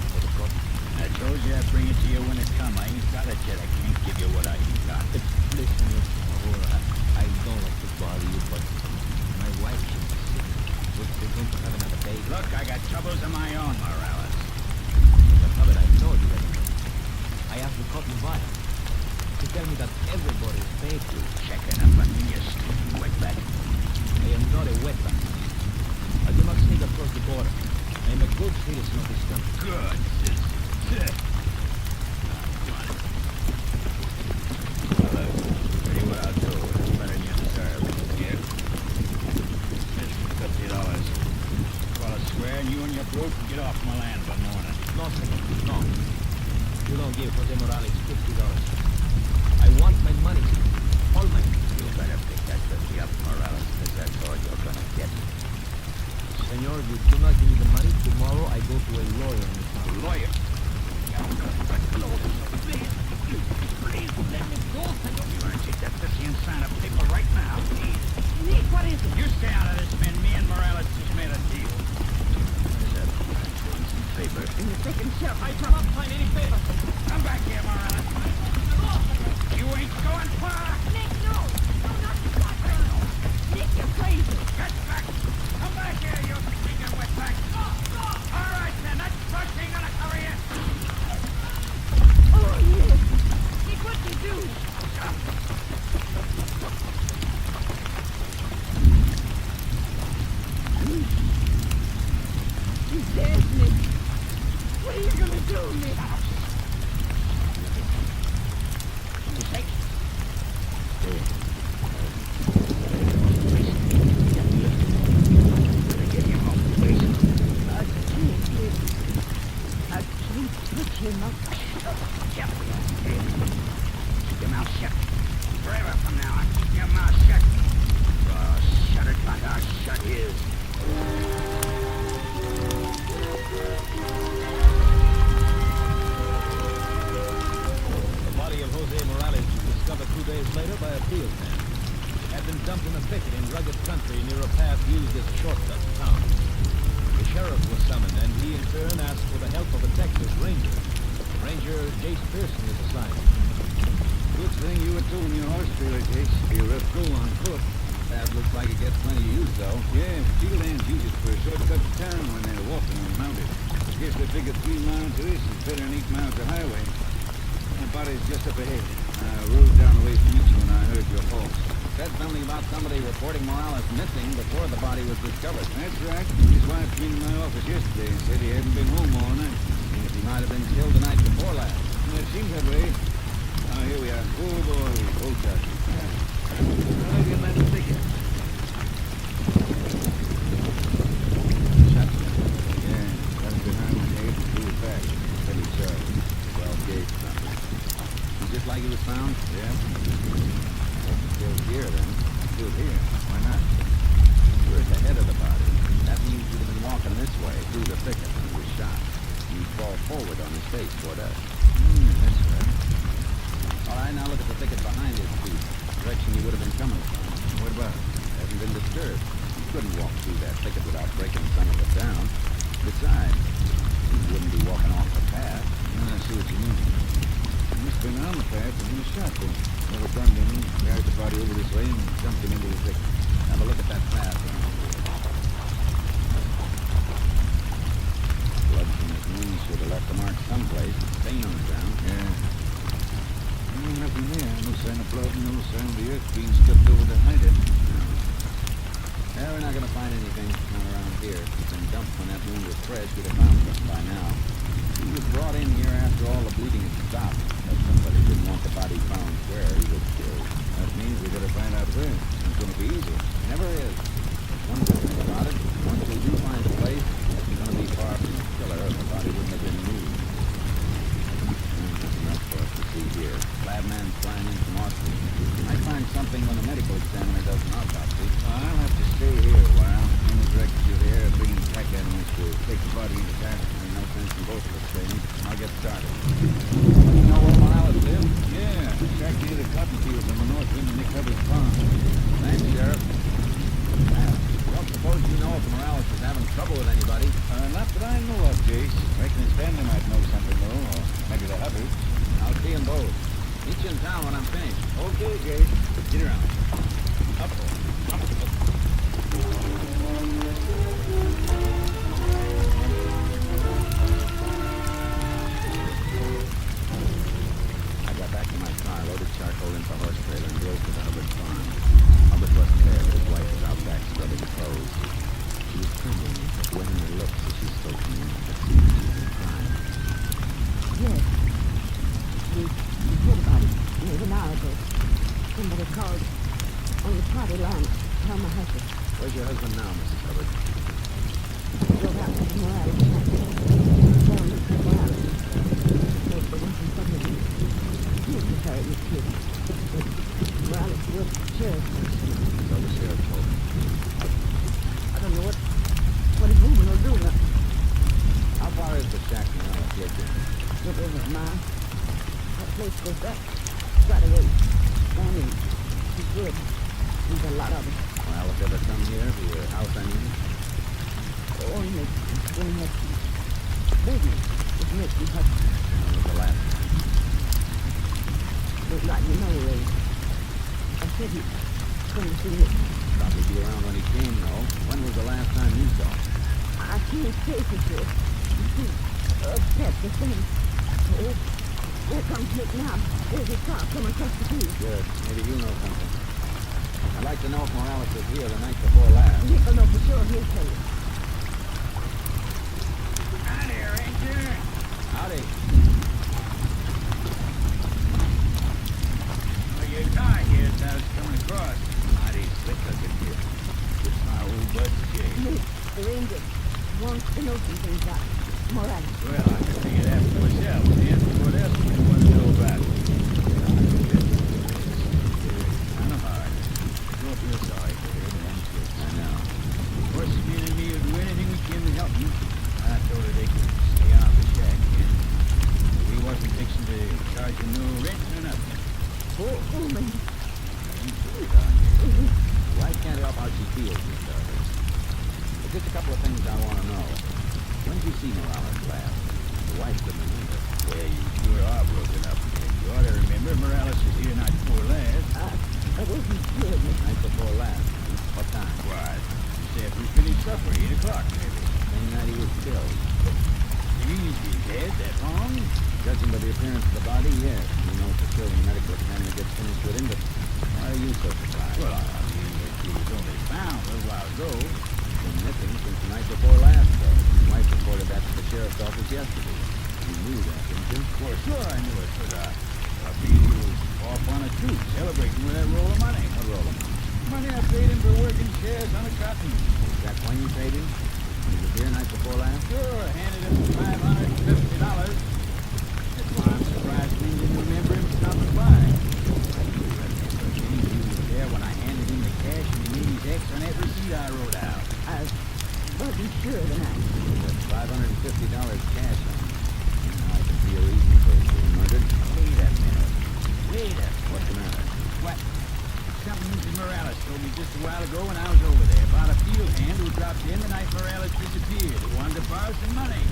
for the crop. I told you I'd bring it to you when it come. I ain't got it yet. I can't give you what I ain't got. Listen, I don't like to bother you, but my wife is sick. We're going to have another baby. Look, I got troubles of my own, Morales. Senor Hubbard, I know you that. I asked the cotton buyer to tell me that everybody is paid to. Checking up on me, you stinking wetback. I am not a wetback. I do not sneak across the border. I am a good citizen of this country. Good. Tell you what I'll do. It's better than you deserve. Here. Here's $50. Well, I swear, and you and your brute can get off my land by morning. No, senor, no. You don't give Jose Morales $50. I want my money. All my money. You better pick that 50 up, Morales, because that's all you're gonna get. Senor, you do not give me the money. Tomorrow I go to a lawyer in the town. Lawyer? Please, let me go. You want to take that 50 and sign a paper right now, please? Nick, what is it? You stay out of this, man. Me and Morales just made a deal. Where's that insurance and paper? In the second shelf. I cannot find any paper. Come back here, Morales. You ain't going far. Nick, no! No, not the shotgun! Nick, you're crazy! Get back! Come back here, you stinking wetback! All right, then. That brush ain't gonna cover you. Oh, yes! Nick, what'd you do? He's dead, Nick. What are you gonna do, Nick? You take Look here, Mom. Shut Keep your mouth shut. Forever from now on, keep your mouth shut. Oh, shut it like I'll shut his. The body of Jose Morales was discovered 2 days later by a field hand. It had been dumped in a thicket in rugged country near a path used as a shortcut to town. The sheriff was summoned, and he in turn asked for the help of a Texas ranger. Ranger Jace Pearson was assigned. Good thing you were towing your horse trailer, Jace. Be a rough go on foot. That looks like it gets plenty of use, though. Yeah, field hands use it for a shortcut to town when they're walking unmounted. Guess they figure 3 miles to this is better than 8 miles to highway. My body's just up ahead. I rode down away from you when I heard your horse. Said something about somebody reporting Morales missing before the body was discovered. That's right. His wife came to my office yesterday and said he hadn't been home all night. Means he might have been killed the night before last. It seems that way. Oh, here we are. Oh, boy. Oh, God. Right in that thicket. Shot. Yeah, got him behind my head and threw it back. Said he's, well, gave something. He's just like he was found? Yeah. Wasn't killed here, then. Killed here. Why not? We're at the head of the body. That means he'd have been walking this way, through the thicket, when he was shot. He'd fall forward on his face toward us. That's right. All right, now look at the thicket behind his feet. Direction he would have been coming from. What about it? Hasn't been disturbed. He couldn't walk through that thicket without breaking some of it down. Besides, he wouldn't be walking off the path. I see what you mean. He must have been on the path when he was shot, then. Never turned in, carried the body over this way and dumped him into the thicket. Have a look at that path. Blood from his wounds should have left a mark someplace. Stain on the ground. Yeah. Nothing there. No sign of blood, no sign of the earth being stepped over to hide it. Yeah, we're not going to find anything not around here. He's been dumped when that wound was fresh. We'd have found something by now. He was brought in here after all the bleeding had stopped. But somebody didn't want the body found where he was killed. That means we gotta find out where. It's gonna be easy. Never is. One good thing about it, once we do find a place, it's going to be far from the killer. The body wouldn't have been moved. There's enough for us to see here. Lab man's flying in from Austin. Might find something when the medical examiner does an autopsy. I'll have to stay here a while. In the direction you're there, bringing pack animals to take the body into town. There's no sense in both of us staying. I'll get started. You know where Morales lives? Yeah, shack near the cotton fields on the north end of Nick Hubbard's farm. Thanks, Sheriff. Don't suppose you know if Morales is having trouble with anybody? Not that I know of, Jace. Reckon his family might know something, though, or maybe the Hubbards. I'll see them both. Meet you in town when I'm finished. Okay, Jace. Get around. Up. I got back to my car, loaded charcoal into a horse trailer, and drove to the Hubbard farm. Hubbard wasn't there, but his wife was out back scrubbing clothes. She was trembling and kept wetting her lips as she spoke to me, but seemed to be crying. Yes. We heard about it maybe an hour ago. Somebody called on the party line to tell my husband. Where's your husband now, Mrs. Hubbard? Drove out to Morales. Down to Morales. There wasn't something necessary with kids. Morales was sheriff. So the sheriff told me. I don't know what his movement will do. How far is the shack Morales lived in? Just over a mile. That place goes back right away. Down in he's good. There's a lot of them. Morales ever come here to your house, I mean? Oh, he makes business. It makes me happy. When was the last time? But like you know, I said he'd come to see me. Probably be around when he came, though. When was the last time you saw him? I can't say for sure. You see, upset the thing. Oh, here comes Nick now. There's his car coming across the field. Good. Maybe you know something. I'd like to know if Morales was here the night before last. Nick will know for sure. He'll tell you. Hi there, Ranger. Howdy. Well, your car here as I was coming across. Mighty slick looking here. Just my old bud Jay. Nick, the ranger wants to know some things about Morales. Well, I can figure that for myself. just a couple of things I want to know. When did you see Morales last? The wife couldn't remember. Well, you sure are broken up. You ought to remember Morales was here night before last. I wasn't sure. Night before last. What time? Why, you said we finished supper, 8 o'clock maybe. Same night he was killed. You mean he's been dead that long? Judging by the appearance of the body, yes. You know for sure when medical examiner gets finished with him, but why are you so surprised? Well, I mean, he was only found a little while ago. Been missing since the night before last, though. His wife reported that to the sheriff's office yesterday. You knew that, didn't you? Well, sure I knew it, but I feel he was off on a shoot, celebrating with that roll of money. What roll of money? Money I paid him for working shares on a cotton. Is that when you paid him? He was here night before last? Sure, I handed him $550. That's why I'm surprised he didn't remember him stopping by. I do remember him. He was there when I handed him the cash and he made his X on that receipt I wrote out. I wasn't sure of that. That's $550 cash on him. Now I can see a reason for him being murdered. Wait a minute. Wait a minute. What's the matter? What? Something Mrs. Morales told me just a while ago when I was over there about a field hand who dropped in the night Morales disappeared. He wanted to borrow some money.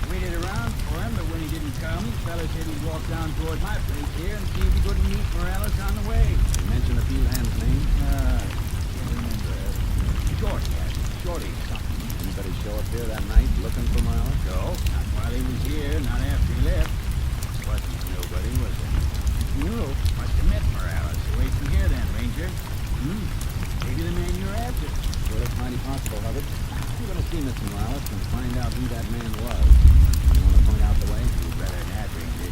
Waited around for him, but when he didn't come, the fella said he'd walk down toward my place here and see if he couldn't meet Morales on the way. You mentioned the field hand's name? Can't remember. Shorty, Shorty something. Anybody show up here that night looking for Morales? No, not while he was here, not after he left. Wasn't nobody, was there? No. Must have met Morales away from here then, Ranger. Maybe the man you're after. Well, it's mighty possible, Hubbard. I'm going to see Mr. Morales and find out who that man was. You want to point out the way? You'd rather not, Ranger.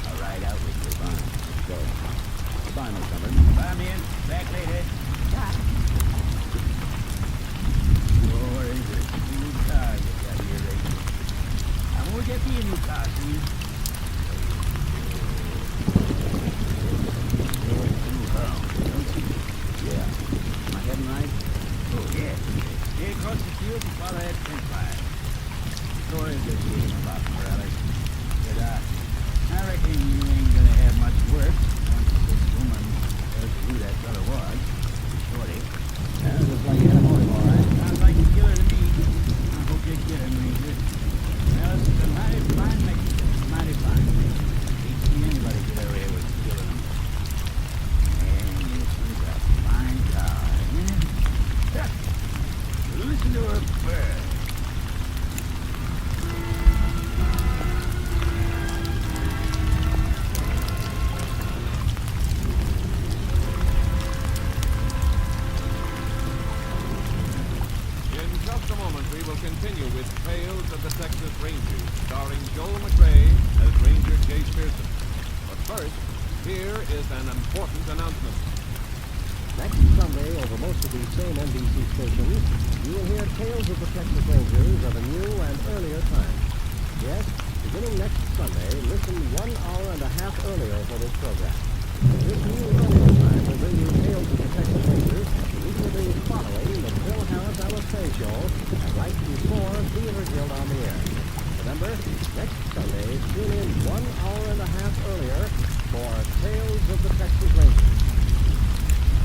I'll ride out with you. Fine. Let's go. Goodbye, Miss Hubbard. Bye, man. Back later. Sure is a new car you got here, Ranger. I'm going to get me a new car soon. Yeah. Am I heading right? Oh, yeah. Stay across the field and follow that fence line. Stories are saying about Morales. But, I reckon you ain't gonna have much work once this woman tells you who that fella was. Shorty. Yeah, looks like you had a motive, all right. Sounds like a killer to me. I hope you get him, Ranger. Morales is a mighty fine Mexican. Mighty fine. Ain't seen anybody get away with killing him. And this is a fine car, yeah? Listen to her purr. In just a moment, we will continue with Tales of the Texas Rangers, starring Joel McRae as Ranger Jake Pearson. But first, here is an important announcement. Next Sunday, over most of these same NBC stations, you will hear Tales of the Texas Rangers at a new and earlier time. Yes, beginning next Sunday, listen 1 hour and a half earlier for this program. This new earlier time will bring you Tales of the Texas Rangers, usually following the Bill Harris LSA show, and right before Theater Guild on the air. Remember, next Sunday, tune in 1 hour and a half earlier for Tales of the Texas Rangers.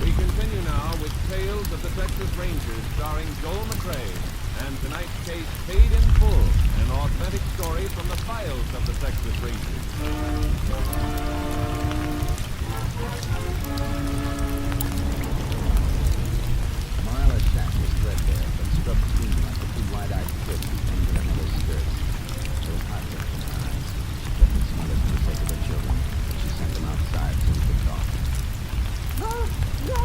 We continue now with Tales of the Texas Rangers, starring Joel McRae, and tonight's case, Paid in Full, an authentic story from the files of the Texas Rangers. Morales' shack was threadbare, but scrubbed clean like a two wide-eyed kids who came to their mother's skirts. There was hot lips in her eyes. She kept it smothered for the sake of her children, but she sent them outside so we could talk. No,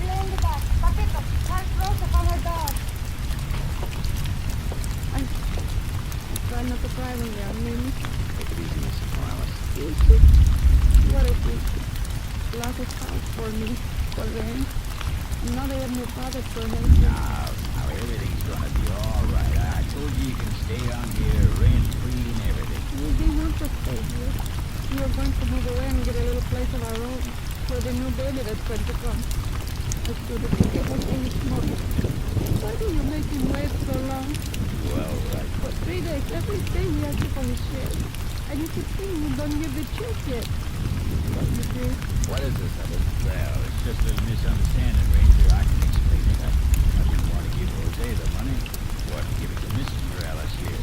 Linda, Papito, tell Rosa for her dog. I try not to cry when they're near me. Take it easy, Mrs. Morales. What is this? Lots of house for me, for them. Now they have no father for them. Now, everything's gonna be all right. I told you can stay on here rent-free and everything. We didn't want to stay here. We were going to move away and get a little place of our own for the new baby that's going to come. I should have taken everything this morning. Why do you make him wait so long? Well, For 3 days, every day he has to for his share. And you can see you don't give the check yet. What you did? What is this, Hubbard? well, it's just a misunderstanding, Ranger. I can explain it. I didn't want to give Jose the money. what, give it to Mrs. Morales here.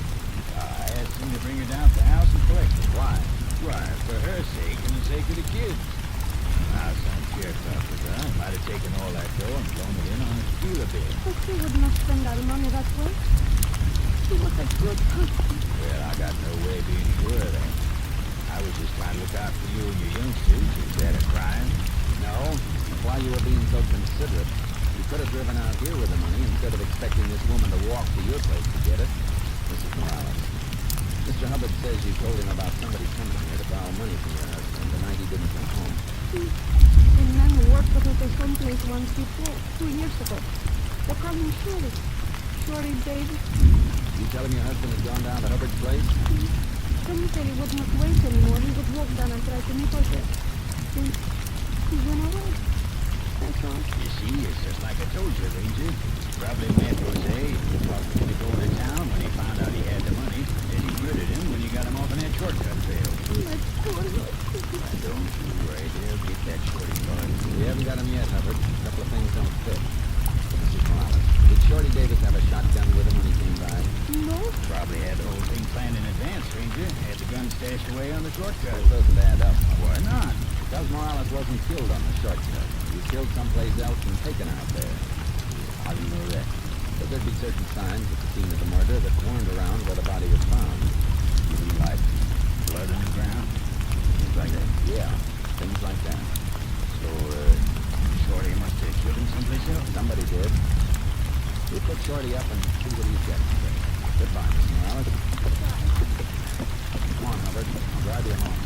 I asked him to bring her down to the house and collect it. Why? Why, for her sake and the sake of the kids. Now, some sharecroppers, I might have taken all that dough and thrown it in on a dealer bid. But she would not spend our money that way. She was a good person. Well, I got no way of being sure of that. I was just trying to look out for you and your youngsters. Is that a crime? No. While you were being so considerate, you could have driven out here with the money instead of expecting this woman to walk to your place to get it. Mrs. Morales. Mr. Hubbard says you told him about somebody coming here to borrow money from your husband the night he didn't come home. The man who worked with us at some place once before, 2 years ago. They call him Shorty. Shorty Davis. You tell him your husband had gone down to Hubbard's place? Then he said he would not wait anymore. He would walk down and try to meet us there. Then he went away. That's all. You see, it's just like I told you, Ranger. Probably met Jose, talked him to go to town when he found out he had the money. Then he murdered him when you got him off in that shortcut trail. Don't you worry, they'll get that Shorty boy. We haven't got him yet, Hubbard. A couple of things don't fit. Mrs. Morales, did Shorty Davis have a shotgun with him when he came by? No. Probably had the whole thing planned in advance, Ranger. Had the gun stashed away on the shortcut. It doesn't add up. Why not? Because Morales wasn't killed on the shortcut. He was killed someplace else and taken out there. How do you know that? But there'd be certain signs at the scene of the murder that weren't around where the body was found. You mean like blood on the ground? Things like that? Yeah, things like that. So, Shorty must have killed him someplace else? Somebody did. We'll put Shorty up and see what he's got. Goodbye, Miss Morales. Come on, Hubbard. I'll drive you home.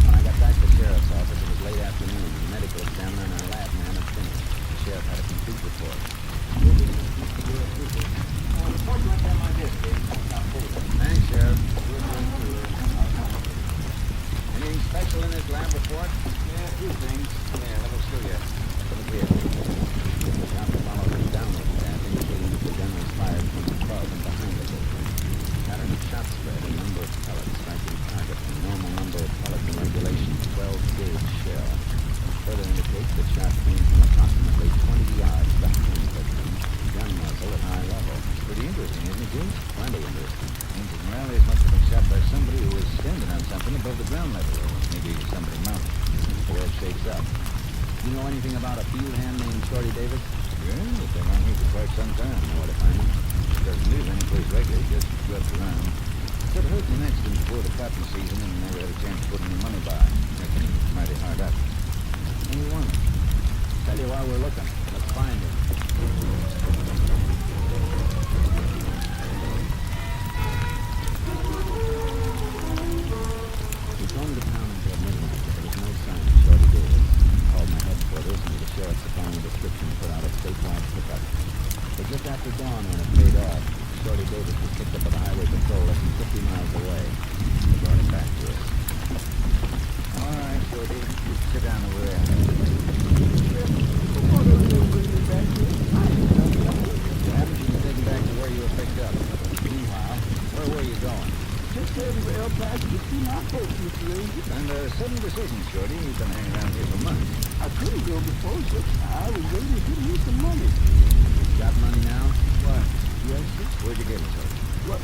When I got back to the sheriff's office, it was late afternoon. The medical examiner and our lab man had finished. The sheriff had a complete report. Thanks, Sheriff. Anything special in this lab report? Yeah, a few things. Yeah, let me show you. Look here. The doctor followed the download path indicating that the gun was fired from above and behind the building. Pattern of shot spread, a number of pellets striking target, the normal number of pellets in regulation, 12-gauge shell. Further indicates that shot came from approximately 20 yards behind the victim. Gun muzzle at high level. Pretty interesting, isn't it, Jim? Plenty interesting. Angel Morales must have been shot by somebody who was standing on something above the ground level, or maybe somebody mounted. The way it shapes up. You know anything about a field hand named Shorty Davis? Yeah, they've been on here for quite some time. Know where to find him? Doesn't live anyplace regular, just grubs around. Could hurt the next one before the cotton season and never had a chance to put any money by. Reckon he's mighty hard up. What do you want? Tell you while we're looking. Let's find him. We phoned the town until midnight, but there was no sign of Shorty Davis. Called my headquarters and the sheriff supplying a description put out a statewide pickup. But just after dawn, when it paid off, Shorty Davis was picked up by the highway patrol less than 50 miles away. They brought him back to us. All right, Shorty. You sit down over there. What happened to you taken back to where you were picked up? Meanwhile, where were you going? Just heading for El Paso to see my folks, Mr. Ranger. And a sudden decision, Shorty. You've been hanging around here for months. I couldn't go before, but I was ready to give you some money. Got money now? What? Yes, sir. Where'd you get it, Shorty? What?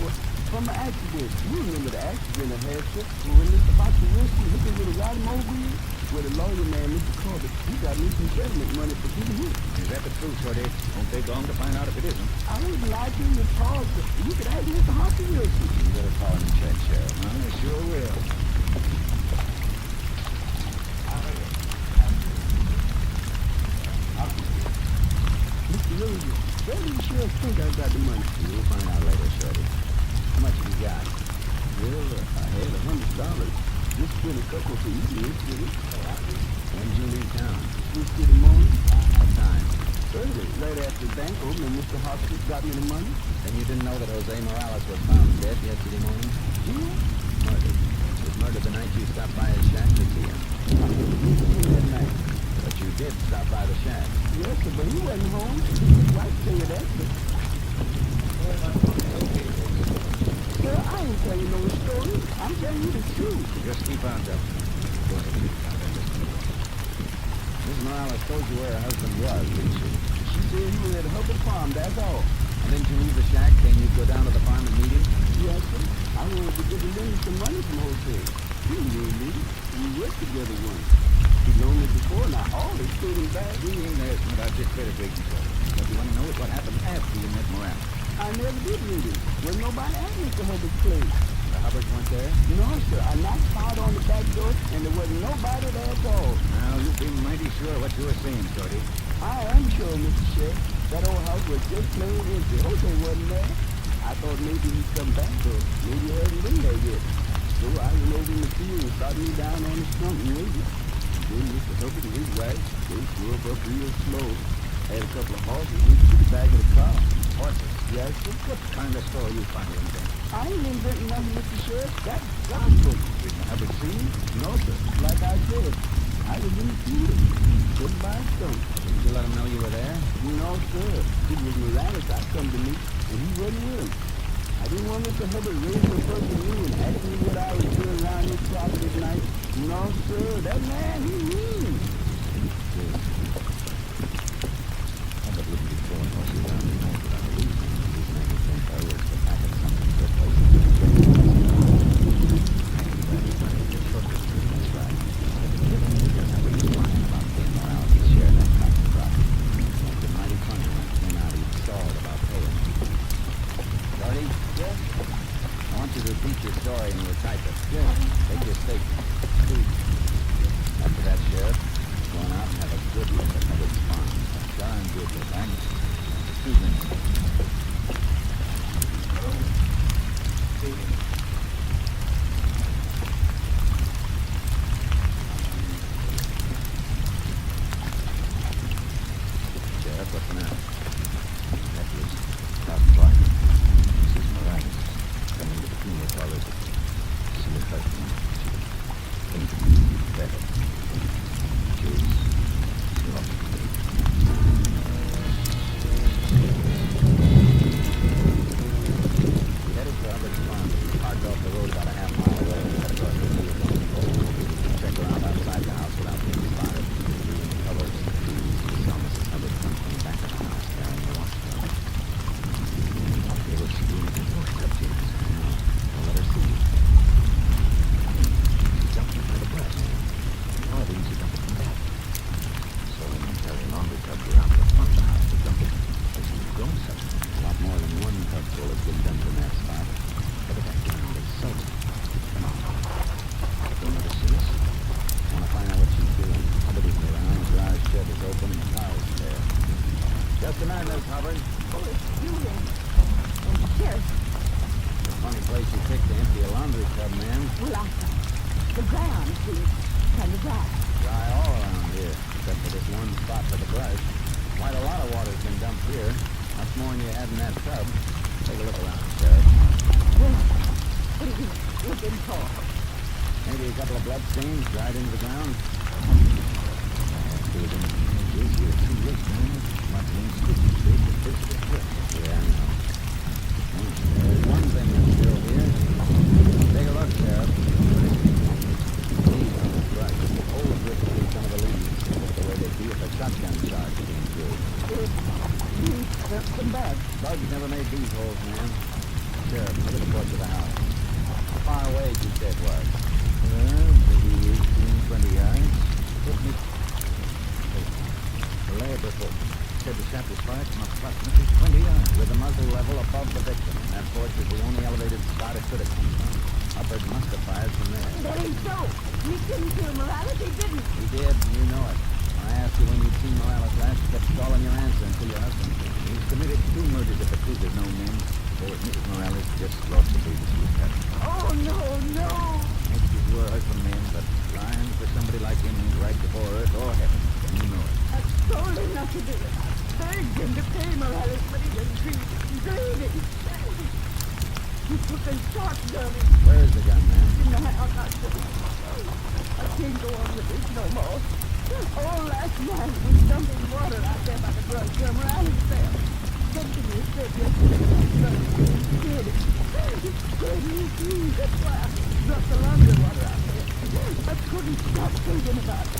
From the accident. You remember the accident I had, sir? When Mr. Fox was looking with a automobile? Where the lawyer man, Mr. Culprit, he got me some settlement money for giving him. Is that the truth, Shorty? Won't take long to find out if it isn't. I wouldn't lie to you, Paul. You could ask Mr. Hockey Wilson. You better call him and check, Sheriff. I sure will. Mr. Ranger, where do you sure think I got the money? You'll find out later, Shorty. How much have you got? Well, I had $100. Just spent a couple for you, did it? When did you leave town? Tuesday morning. What time? Early, right after the bank opened, and Mr. Hoskins got me the money. And you didn't know that Jose Morales was found dead yesterday morning? Yeah. Murdered. He was murdered the night you stopped by his shack to see him. I didn't see him that night. But you did stop by the shack. Yes, sir, but he wasn't home. His wife tell you that, but... Sir, I ain't telling you no story. I'm telling you the truth. Just keep on, Joe. Go ahead, keep on. Miss Morales told you where her husband was, didn't she? She said he was at Hubbard Farm, that's all. And didn't you leave the shack saying you'd go down to the farm and meet him? Yes, sir. I wanted to give him some money from Jose. He knew me. We worked together once. He known me before, and I always paid him back. We ain't asking about your credit rating, sir. What you want to know is what happened after you met Morales. I never did meet him. Wasn't nobody at Mr. Hubbard's place. The Hubbards weren't there? No, sir. I knocked hard on the back door, and there wasn't nobody there at all. Now, you've been mighty sure what you were saying, Shorty. I am sure, Mr. Sheriff. That old house was just plain empty. Jose wasn't there. I thought maybe he'd come back, or maybe he hadn't been there yet. So I went over in the field and started me down on the stump and waited. Then Mr. Hubbard and his wife, they drove up real slow. Had a couple of horses and to the back of the car. Horses? Yes, sir. What kind of story you find in there? I ain't inventing nothing, Mr. Sheriff. That's gospel. Didn't Hubbard see you? No, sir. Like I said, I was in the field. Couldn't buy a stump. Did you let him know you were there? No, sir. It was Morales that come to me, and he wasn't with him. I didn't want Mr. Hubbard raising the first of me and asking me what I was doing around his property at night. No, sir. That man, he mean. Hubbard wouldn't be throwing horses around the night without a reason. These men would think I was the pack of something to a place. That's right. Hubbard was lying about paying Morales his share of that cotton crop. It was mighty funny when it came out he'd stalled about paying. Shorty? Yes? I want you to repeat your story and we'll type it. Yes. Take your statement. After that, Sheriff, going out and have a good look at Hubbard's farm. Darn good look, and 2 minutes. Sheriff, what's the matter? That was Claus Clark. Mrs. Morales. Coming to the funeral parlor to see her husband. She was better. She was lost. We headed for Hubbard's farm. Parked off the road about a half mile away and cut across the field. Check around outside the house without being spotted. Hubbard, we saw Mrs. Hubbard come from the back of the house carrying the watchstone. They were screaming and forced up to us. Don't let her see you. She jumped into the brush. One of these she jumped from that. So when we carried a laundry tub around the front of the house to dump it, as she was going such a lot more than one tub full has been dumped in that spot. But the background is so. Come on. Don't let her see us. I want to find out what she's doing. Hubbard isn't around. The garage shed is open and the car's there. Just a minute, Miss Hubbard. Oh, it's you then. Sheriff. It's a funny place you picked to empty a laundry tub, ma'am. Well, I thought the ground seems kind of dry. Dry all around here, except for this one spot for the brush. Quite a lot of water's been dumped here. Much more than you had in that tub. Take a look around, Sheriff. Well, what are you looking for? Maybe a couple of blood stains dried into the ground. You're too rich, man. Much means sticky, big, but this is quick. Yeah, I know. There's one thing that's still here. Take a look, Sheriff. Leaves on the brush. Old bricks through some of the leaves. Just the way they'd be if a shotgun charge came through. Some bugs. Bugs never made these holes, man. Sheriff, look at the porch of the house. How far away did you say it was? Maybe 18, 20 yards. Put me... The lab report said the shot was fired from approximately 20 yards with the muzzle level above the victim. And that porch is the only elevated spot it could have come from. Hubbard must have fired from there. That ain't so. We didn't kill Morales. He didn't. He did, and you know it. When I asked you when you'd seen Morales last, you kept stalling your answer until your husband. He's committed 2 murders if the truth is known, men. Or if Mrs. Morales just lost the baby she was having. Oh, no, no. Most of you are husband men, but lying for somebody like him ain't right before earth or heaven. And you know it. I told him not to do it. I begged him to pay Morales, but he didn't treat it. He's greedy. He took a shotgun. Where is the gun, man? In the house. I'm not sure. I can't go on with this no more. All last night we dumped in water out there by the brush where Morales fell. Something was said yesterday. Did it. That's why I dropped the laundry water out there. I couldn't stop thinking about it.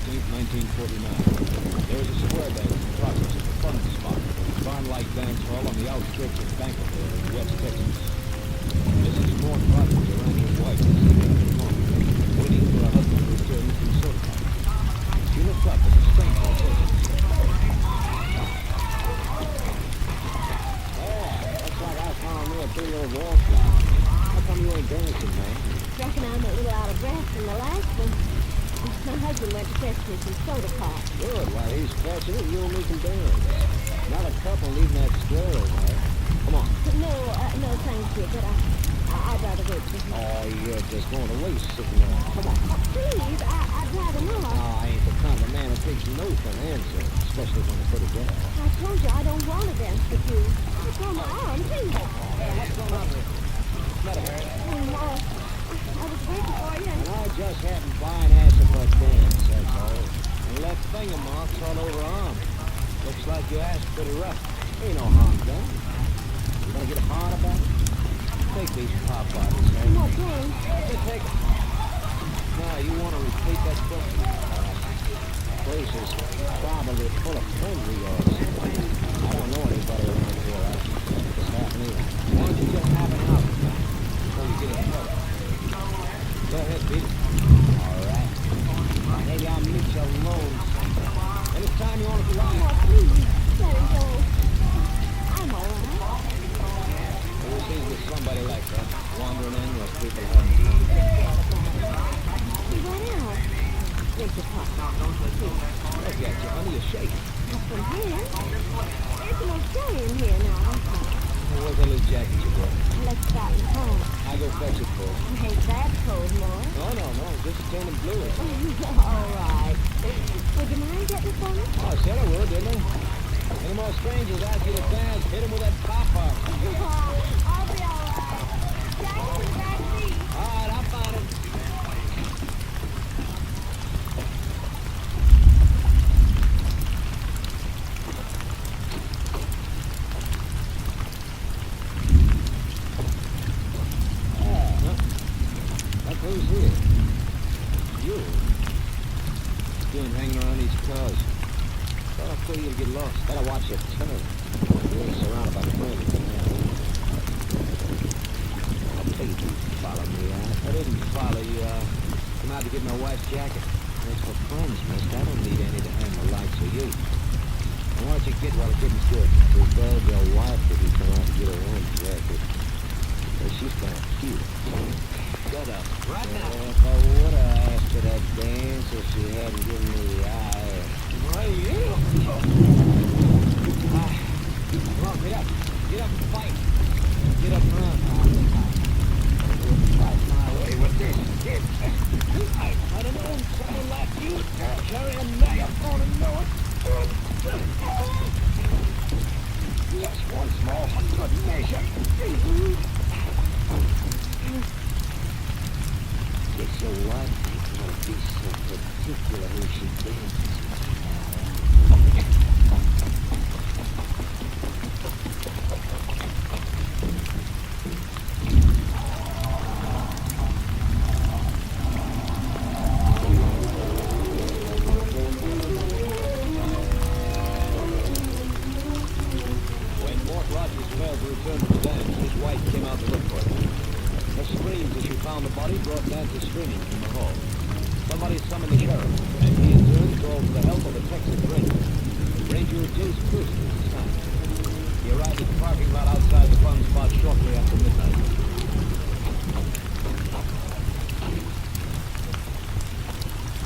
14th, 1949. There was a square dance in progress at the fun spot, a barn-like dance hall on the outskirts of Bankerville in West Texas. Mrs. Mort Rogers, a rancher's wife, was sitting at the phone, waiting for her husband to return from soda pop. She looked up as a stranger approached. Looks like I found me a big old wallflower. How come you ain't dancing, man? Reckon I'm a little out of breath from the last one. My husband went to fetch me some soda pop. Good. While he's fetching it, you and me can dance. Another couple leaving that square over there. Come on. No, thank you, but I'd rather wait for him. Oh, you're just going to waste sitting there. Come on. Please, I'd rather not. I ain't the kind of man who takes no for an answer, especially when it's put it down. I told you I don't want to dance with you. It's on my arm, please. Hey, what's going on here? Not a hurry. I was waiting for you. And I just happened by and asked her for a dance, that's all. And left finger marks all over her arm. Looks like you asked pretty rough. Ain't no harm done. You gonna get hard about it? Take these pop bottles, eh? I'm not going. Just take them. Now, you want to repeat that question? Place is probably full of friends of yours. I don't know anybody around here. I just happen either. Why don't you just have it out before you get in trouble? Go ahead, Pete. All right. Maybe I'll meet you alone sometime. Anytime you want to be out. Oh, please, let it go. I'm all right. Who sees with somebody like that, wandering in where people haven't come? He went out. Drink your pop. Look at you, honey, you shake. Up from here. There's no stay in here now. Where's that little jacket you brought? Let's start in home. I go fetch it for you. Ain't that cold, Moore? No, just a turning blue. All right. Would you mind getting for me? Oh, I said I would, didn't I? Any more strangers ask you to dance, hit them with that pop-up. I'll be all right. Jack's in the back seat. All right, I'll find him. Who's here? You? Doing hanging around these cars. Thought I thought you'd get lost. Better watch your turn. You're surrounded by friends. I think you follow me out. I didn't follow you. Come out to get my wife's jacket. That's for friends, mister. I don't need any to hang the lights for you. And why don't you get while the getting's good? Too bad your wife if you come out to get her own jacket. Well, she's kind of cute. Shut up. Right now. If I would have asked her that dance if she hadn't given me the eye. Why, you? Come on, get up. Get up and fight. Get up and run. Fight my way with this. I don't know someone like you. Carry a megaphone and know it. Just one small good measure. It's your wife ain't gonna be so particular who she dances. When Mort Rogers failed to return to the dance, his wife came out to look for him. Her screams as she found the body brought Nancy screaming from the hall. Somebody summoned the sheriff, and he in turn called for the help of the Texas Ranger. Ranger Jace Pearson at the time. He arrived at the parking lot outside the fun spot shortly after midnight.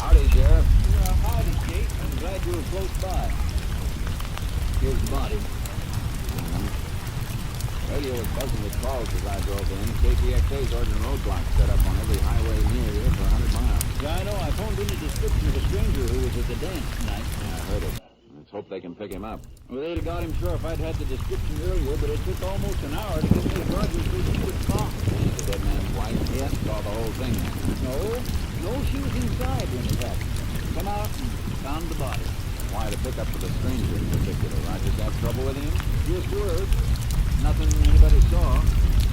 Howdy, Sheriff. Howdy, Jake. I'm glad you were close by. Here's the body. Radio was buzzing with calls as I drove in. KPXA's ordering roadblocks set up on every highway near here for 100 miles. Yeah, I know. I phoned in a description of a stranger who was at the dance tonight. Yeah, I heard it. Let's hope they can pick him up. Well, they'd have got him sure if I'd had the description earlier, but it took almost an hour to get Miss Rogers where she was caught. She's the dead man's wife. Yes. Saw the whole thing. No, she was inside when it happened. Come out and found the body. Why the pickup for the stranger in particular? Rogers have trouble with him? Just word. Nothing anybody saw.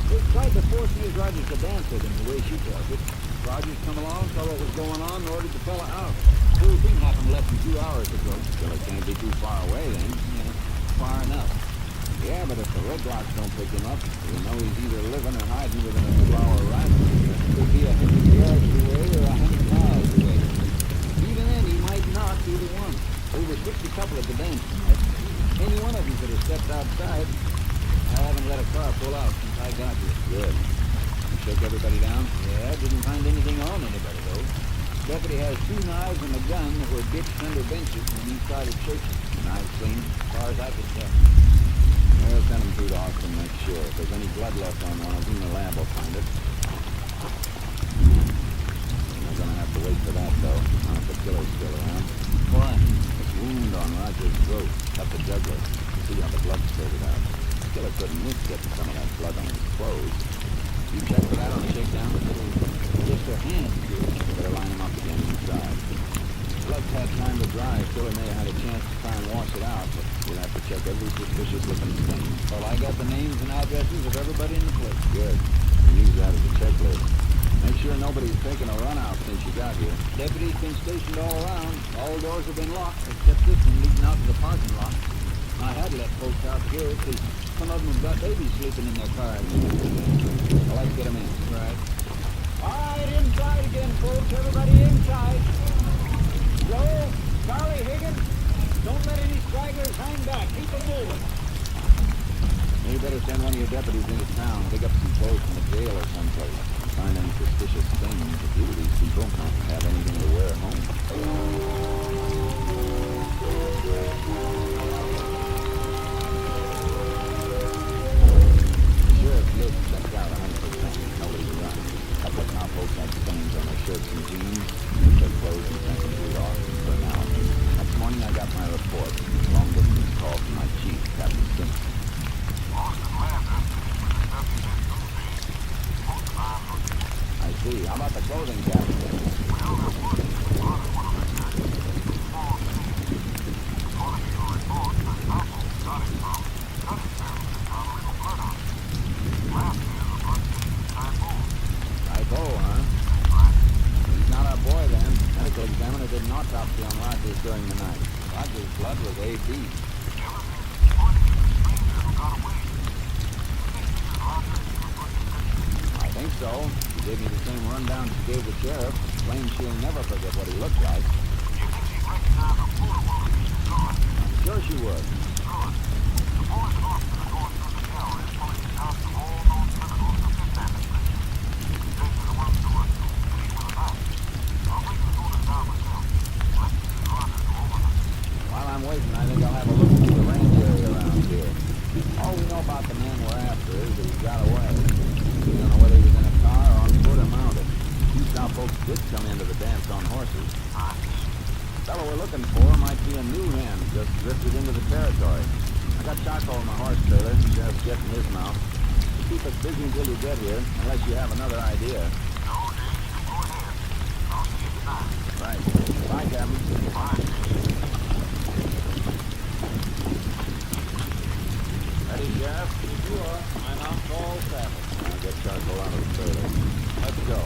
They tried to force Miss Rogers to dance with him the way she felt it. Rogers come along, saw what was going on, and ordered the fella out. whole thing happened less than 2 hours ago. Well, it can't be too far away then. Yeah, far enough. Yeah, but if the red rocks don't pick him up, we know he's either living or hiding within a 2-hour rifle. Could be 100 yards away or 100 miles away. Even then, he might not be the one. We were 60 couple at the bench. Any one of them could have stepped outside. I haven't let a car pull out since I got here. Good. You shook everybody down? Yeah, didn't find anything on anybody, though. Deputy has 2 knives and a gun that were ditched under benches when he started searching. Knives clean, as far as I could tell. We'll send him through to Austin and make sure. If there's any blood left on one of them, the lab will find it. We're gonna have to wait for that, though. Not if the killer's still around. Why? This wound on Roger's throat cut the jugular. See how the blood spurted out. The killer couldn't miss getting some of that blood on his clothes. You check for that on the shakedown? Just her hands, dude. Better line them up again inside. Blood's had time to dry. Killer may have had a chance to try and wash it out, but we'll have to check every suspicious looking stain. Well, I got the names and addresses of everybody in the place. Good. Use that as a checklist. Make sure nobody's taken a run out since you got here. Deputies been stationed all around. All doors have been locked, except this one leading out to the parking lot. I had let folks out here because some of them have got babies sleeping in their cars. Well, let's get them in. Right. All right, inside again, folks. Everybody inside. Joe, Charlie, Higgins, don't let any stragglers hang back. Keep them moving. You better send one of your deputies into town. Dig up some clothes from the jail or someplace. Find any suspicious things. A few of these people might have anything to wear home. The sheriff's list checked out 100%. Nobody's around. A couple of cowpokes had stains on their shirts and jeans. Took their clothes and sent them through Austin for now. Next morning I got my report. Long distance call from my chief, Captain Simpson. I see. How about the clothing, Captain? Typo, huh? He's not our boy, then. Medical examiner did an autopsy on Rogers during the night. Rogers' blood was AB. I think so. She gave me the same rundown she gave the sheriff. Claims she'll never forget what he looked like. I'm sure she would. While I'm waiting, I think I'll have a look through the range area around here. All we know about the man we're after is that he got away. We don't know whether he was in a car or on foot or mounted. Few south folks did come into the dance on horses. The fellow we're looking for might be a new hen, just drifted into the territory. I got charcoal in my horse trailer. The sheriff's getting his mouth. So keep us busy until you get here, unless you have another idea. Right. Bye, Captain. Bye. Ready, Sheriff? You are. I'm out for all traffic. I'll get charcoal out of the trailer. Let's go.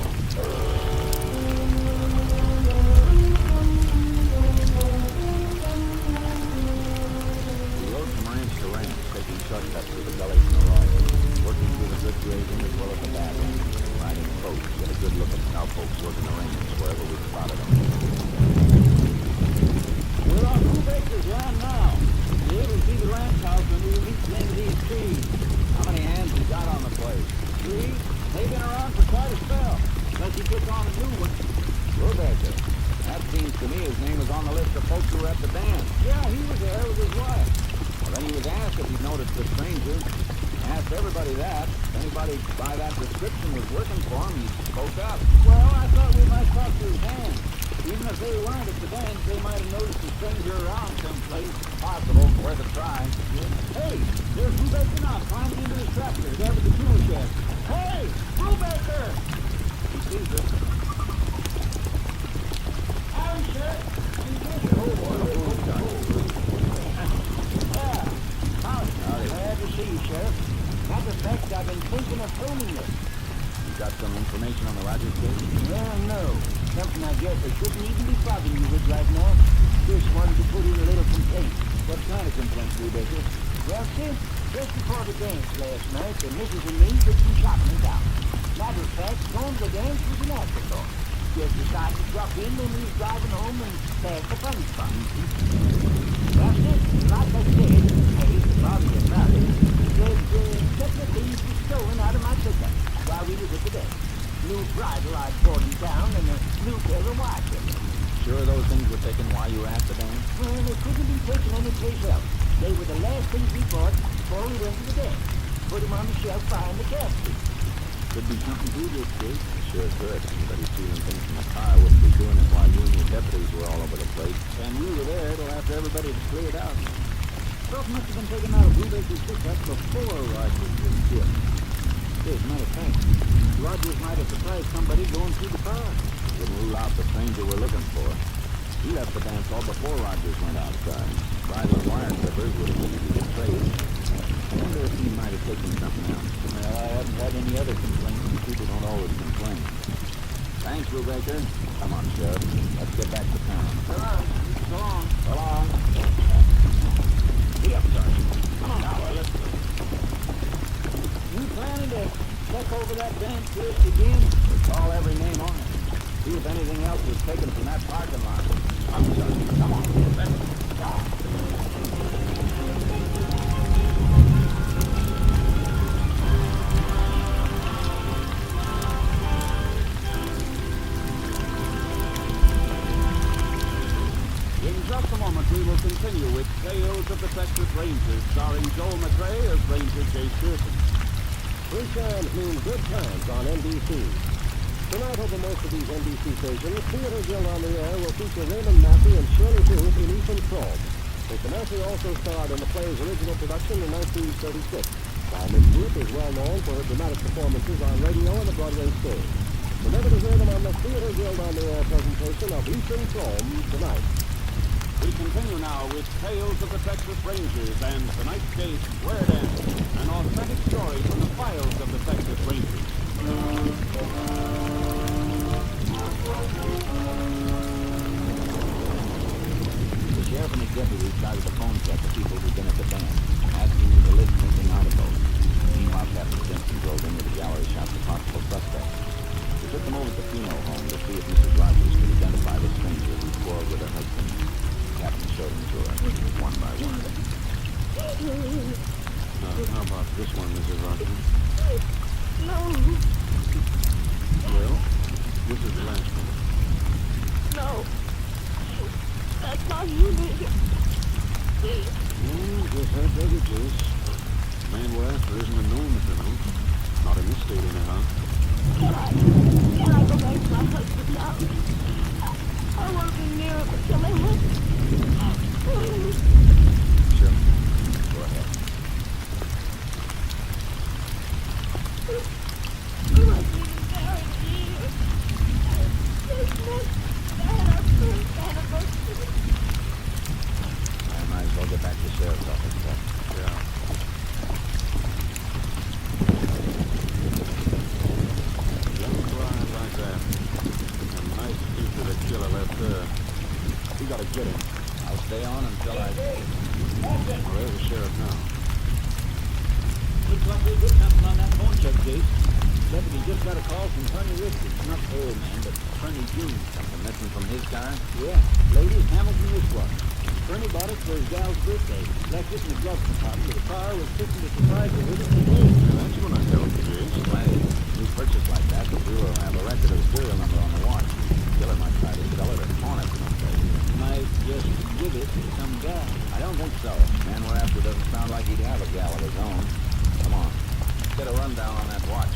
We rode from ranch to ranch, taking shortcuts through the gullies and arroyos, working through the good grazing as well as the bad ones, riding coach, get a good look at cowpokes working the range wherever we spotted them. We're on 2 acres land now. You're able to see the ranch house when we reach the end of these trees. How many hands you got on the place? 3? They've been around for quite a spell. Unless you took on a new one. Rebecca. That seems to me his name was on the list of folks who were at the dance. Yeah, he was there with his wife. Well, then he was asked if he'd noticed the stranger. Asked everybody that. If anybody by that description was working for him, he spoke up. Well, I thought we might talk to his hands. Even if they weren't at the dance, they might have noticed a stranger around someplace. Possible. Worth a try. Hey, there's Brubaker now, climbing into his tractor, there with the tool shed. Hey, Brubaker! He sees us. Howdy, Sheriff. Yeah. Howdy. Glad to see you, Sheriff. Matter of fact, I've been thinking of phoning you. You got some information on the Rogers case? Yeah, no. Something I guess I shouldn't even be bothering you with right now. Just wanted to put in a little complaint. What kind of complaint, Brubaker? Well, sir, just before the dance last night, the missus and me did some shopping in town. Matter of fact, going to the dance was an afterthought. Just decided to drop in when we was driving home and pass the fun spot. Well, sir, like I said, I hate to bother you about it, because a couple of things were stolen out of my pickup while we was at the dance. New bridle I'd bought in town and a new pair of watches. Sure those things were taken while you were at the dance? Well, they couldn't be taken anyplace else. They were the last things we bought before we went to the dance. Put them on the shelf behind the casket. Could be something to this, Jake. Sure could. Anybody stealing things from the car wouldn't be doing it while you and your deputies were all over the place. And you were there till after everybody was cleared out. Stuff must have been taken out of Brubaker's pickup before Rogers was killed. As a matter of fact, Rogers might have surprised somebody going through the car. Wouldn't rule out the stranger we're looking for. He left the dance hall before Rogers went outside. Bridle and wire clippers would have been easy to trace. I wonder if he might have taken something else. Well, I haven't had any other complaints, and people don't always complain. Thanks, Brubaker. Come on, Sheriff. Let's get back to town. So long. So long. Be up, Sergeant. Come on now, let's go. You planning to check over that dance list again? Call every name on it. See if anything else was taken from that parking lot. Come, Sergeant. Come on. Let's go. In just a moment, we will continue with Tales of the Texas Rangers, starring Joel McRae as Ranger Jay Pearson. Good times mean good times on NBC. Tonight over most of these NBC stations, Theater Guild on the Air will feature Raymond Massey and Shirley Booth in Ethan Frome. Mr. Massey also starred in the play's original production in 1936, while Miss Booth is well known for her dramatic performances on radio and the Broadway stage. Remember to hear them on the Theater Guild on the Air presentation of Ethan Frome tonight. We continue now with Tales of the Texas Rangers and tonight's case, Where It Ends, an authentic story from the files of the Texas Rangers. The sheriff and his deputies started to phone check the people who'd been at the dance, asking them to list missing articles. Meanwhile, Captain Simpson drove into the gallery shop for possible suspects. He took them over to the funeral home to see if Mrs. Rogers could identify the stranger who quarreled with her husband. Captain showed them to her, one by one. How about this one, Mrs. Rogers? No. Well, this is the last one. No. That's not you, Major. Guess I take it, Jace. The man we're after isn't a known criminal. Not in this state, anyhow. Can I go back to my husband's house? I want to be near him until my husband. Sure. Go ahead. We must even married here. This month, had our first anniversary. I might as well get back to the sheriff's office, Buck. Yeah. Young bride like that. A nice piece of the killer left her. We gotta get him. I'll stay on until I... Well, there's the sheriff now. Looks like we did something on that phone check, Jase. Deputy just got a call from Tony Risky. Not the old man, but Tony Jr. Something missing from his car? Yeah. Ladies, Hamilton dishwasher. Bernie bought it for his gal's birthday. Left it in the glove compartment of the car. Was fixing to surprise her with it today. That's gonna help, Jace. Why, new purchase like that, the Bureau will have a record of the serial number on the watch. Killer might try to sell it or pawn it someday. Might just give it to some guy. I don't think so. Man we're after doesn't sound like he'd have a gal of his own. Come on. Get a rundown on that watch.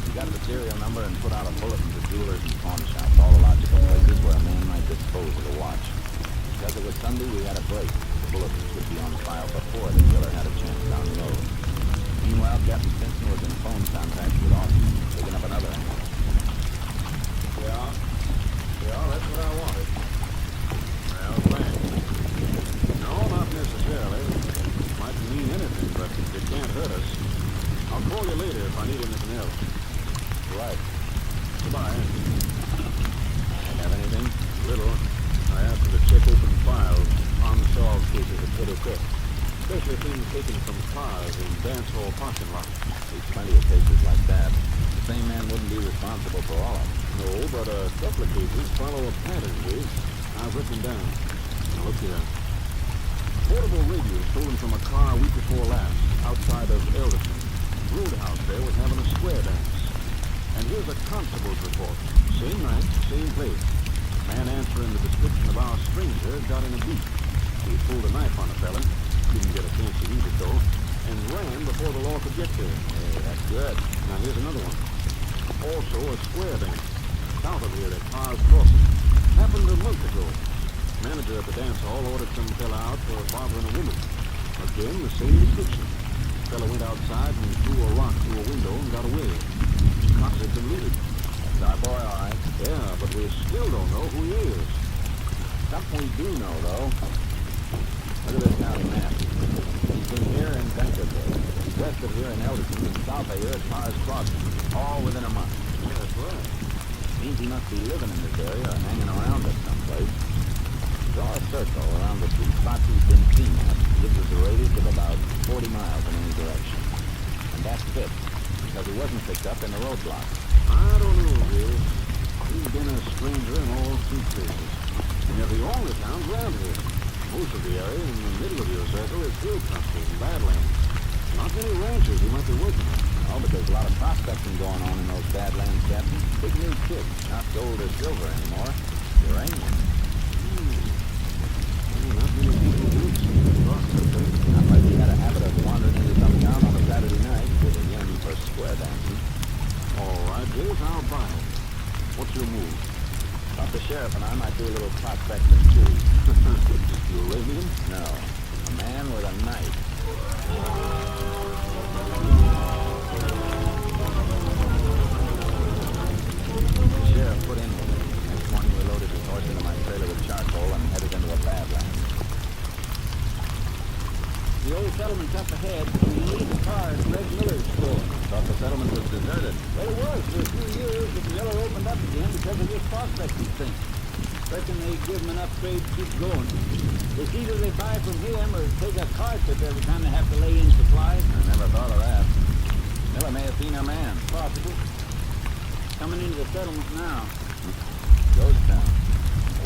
You got the serial number and put out a bulletin to jewelers and pawn shops, all the logical places where a man might dispose of a watch. Because it was Sunday, we had a break. The bulletin should be on file before the killer had a chance down the road. Meanwhile, Captain Simpson was in phone contact with Austin, picking up another angle. Yeah, that's what I wanted. Well, thanks. No, not necessarily. Might mean anything, but it can't Right. Goodbye. Have anything? Little. I asked him to check open files, unsolved cases of petty theft. Especially things taken from cars in dance hall parking lots. There's plenty of cases like that. The same man wouldn't be responsible for all of them. No, but a couple of cases follow a pattern, Dave. I've written them down. Now look here. Portable radio stolen from a car a week before last, outside of Elderton. Roadhouse there was having a square dance. And here's a constable's report. Same night, same place. Man answering the description of our stranger got in a beat. He pulled a knife on a fella, didn't get a chance to use it though, and ran before the law could get there. Hey, that's good. Now here's another one. Also a square dance. South of here at Cars Crossing. Happened a month ago. Manager at the dance hall ordered some fella out for bothering a woman. Again, the same description. Fella went outside and threw a rock through a window and got away. Cops had been looted. That's our boy, all right. Yeah, but we still don't know who he is. Something we do know, though. Look at this county map. He's been here in Bancroft, west of here in Elderton, and south of here at Cars Crossing, all within a month. Yeah, that's right. Means he must be living in this area or hanging around it someplace. Draw a circle around the two spots he's been seen at. Gives us a radius of about 40 miles in any direction. And that fits, because he wasn't picked up in the roadblock. I don't know, Dave. He's been a stranger in all three places. And they're the only towns around here. Most of the area in the middle of your circle is hill country and badlands. Not many ranches he might be working on. Oh, but there's a lot of prospecting going on in those badlands, Captain. Big new kid. Not gold or silver anymore. Uranium. Not many people do prospecting. Not like he had a habit of wandering into some town on a Saturday night with a yen for square dancing. All right, Dave, I'll buy it. What's your move? Thought the sheriff and I might do a little prospecting, too. You Arabian? No. A man with a knife. The sheriff put in with me. Next morning we loaded his horse into my trailer with charcoal and headed into a badland. The old settlement's up ahead. We need the car at Red Miller's store. Thought the settlement was deserted. Well, it was for a few years, but Miller opened up again because of this prospecting thing. Reckon they give him enough trade to keep going. It's either they buy from him or take a car trip every time they have to lay in supplies. I never thought of that. Miller may have seen our man. Possible. Coming into the settlement now. Ghost town.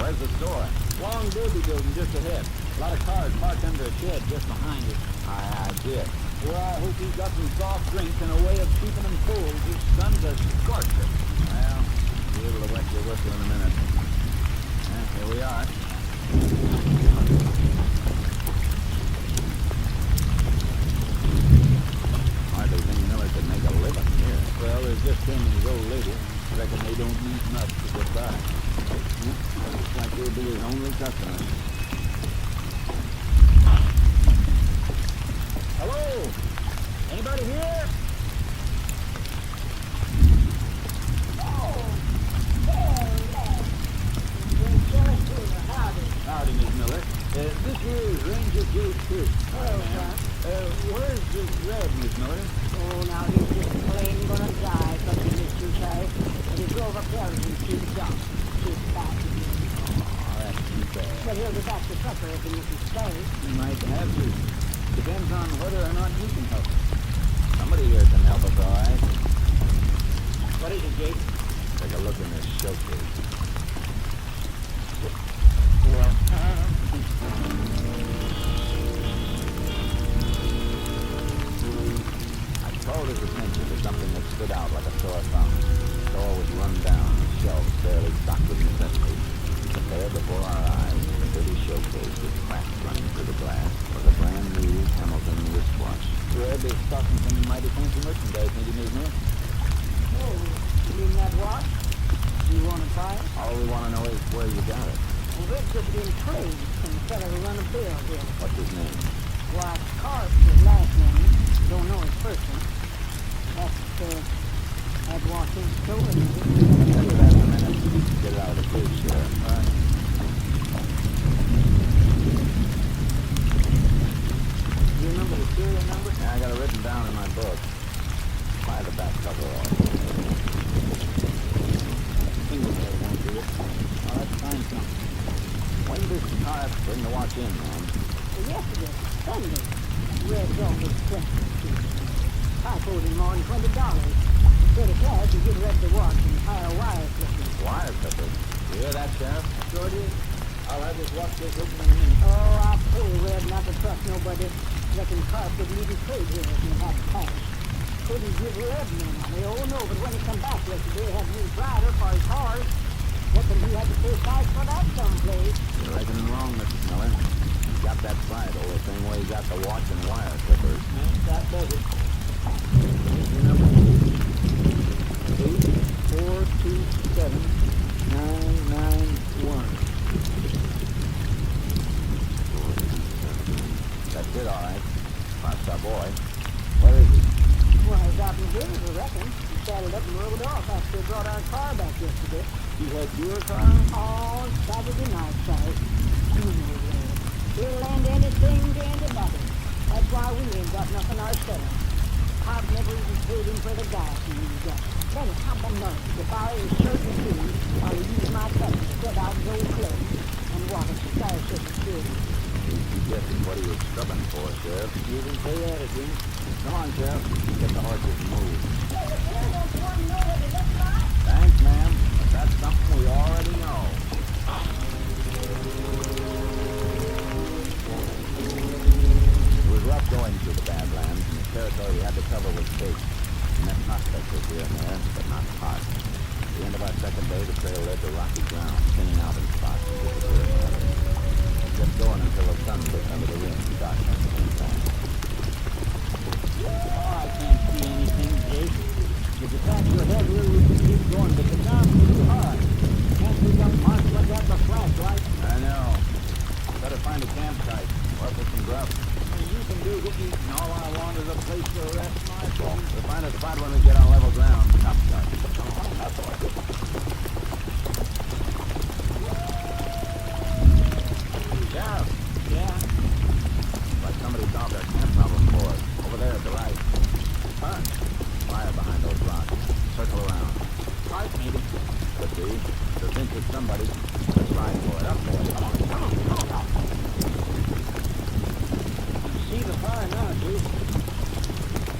Where's the store? Long derby building just ahead. A lot of cars parked under a shed just behind it. I did. Well, I hope he's got some soft drinks and a way of keeping them cold. His son's a scorcher. Well, be able to wet your whistle in a minute. Here we are. Hardly think Miller could make a living here. Well, there's just him and his old lady. Reckon they don't need much to get by. Looks like we'll be his only customers. Hello? Anybody here? Howdy, Miss Miller. This here is Ranger J. Pierce. Hello, son. Where's this red, Miss Miller? Oh, now he's just plain gonna die from the Mr. Sheriff. And he drove up there and she's dumb. She's back. Oh, that's too bad. But he'll be back to supper if he misses stay. He might have to. Depends on whether or not you can help. Somebody here can help us, all right? What is it, Jake? Take a look in this showcase. Well, I called his attention to something that stood out like a sore thumb. The store was run down, shelves barely stocked with necessities. But there before our eyes, in the dirty showcase with cracks running through the glass, was a brand new Hamilton wristwatch. Red is stocking some mighty fancy merchandise, maybe, Miss Miller. Oh, you mean that watch? Do you want to buy it? All we want to know is where you got it. Well, Red's just been trade from the fella who run a bill here. What's his name? Why, Carp's his last name. Don't know his first one. That's Washington's store. I'll tell you that in a minute. Get it out of the cage, Sheriff. All right. Do you remember the serial number? Yeah, I got it written down in my book. 5 pry the back cover off. Fingernail won't do it. Now let's find something. When does Carp bring the watch in, ma'am? Well, yesterday, Sunday, Red Dog was pressed. I owed him more than $20. Said a cash to get rid of the watch and hire wire clippers. Wire clippers? You hear that, Sheriff? Sure did. I'll have this watch case open in a minute. Oh, I told Red not to trust nobody. Reckon Carp wouldn't even trade here if he had cash. Couldn't give Red no money. Oh, no, but when he come back yesterday, he had a new rider for his horse. Reckon he had to pay cash for that someplace. You're reckoning wrong, Mrs. Miller. He got that Friday the same way he got the watch and wire clippers. That does it. Your number 8427991. That's it, all right. That's our boy. Where is he? Well, he's out in the hills, I reckon. He saddled up and rode off after he brought our car back yesterday. He had your car? Oh, Saturday night, sorry. He'll land anything to anybody. That's why we ain't got nothing ourselves. I've never even paid him for the gas he got. Then it's how the nerve to buy his shirt and shoes while he use my cup to spread out his old clothes and water to style such a good. He guesses what he was scrubbing for, Sheriff. You didn't say that, did you? Come on, Sheriff. Get the horses and move. Thanks, ma'am. But that's something we already know. It was rough going through the Badlands, and the territory we had to cover was big. We met prospectors here and there, but not hard. At the end of our second day, the trail led to rocky ground, thinning out in spots and disappearing in others. We kept going until the sun took under the rim and darkness came back. Oh, I can't see anything, Jake. With the fact your head wheel, we can keep going, but the ground is too hard. Can't pick up marks like that with a flashlight. I know. Better find a campsite, or for some grub. You can do get eating. All I want is a place to rest my Well, we'll find a spot when we get on level ground. Up, start. Up, Sheriff. Yeah? Like somebody solved our camp problem for us. Over there at the right. Huh? Fire behind those rocks. Circle around. Right, maybe. Could be. So since it's somebody, let's ride for it. Up there. Come on, come on, come on. See the fire now, Jake.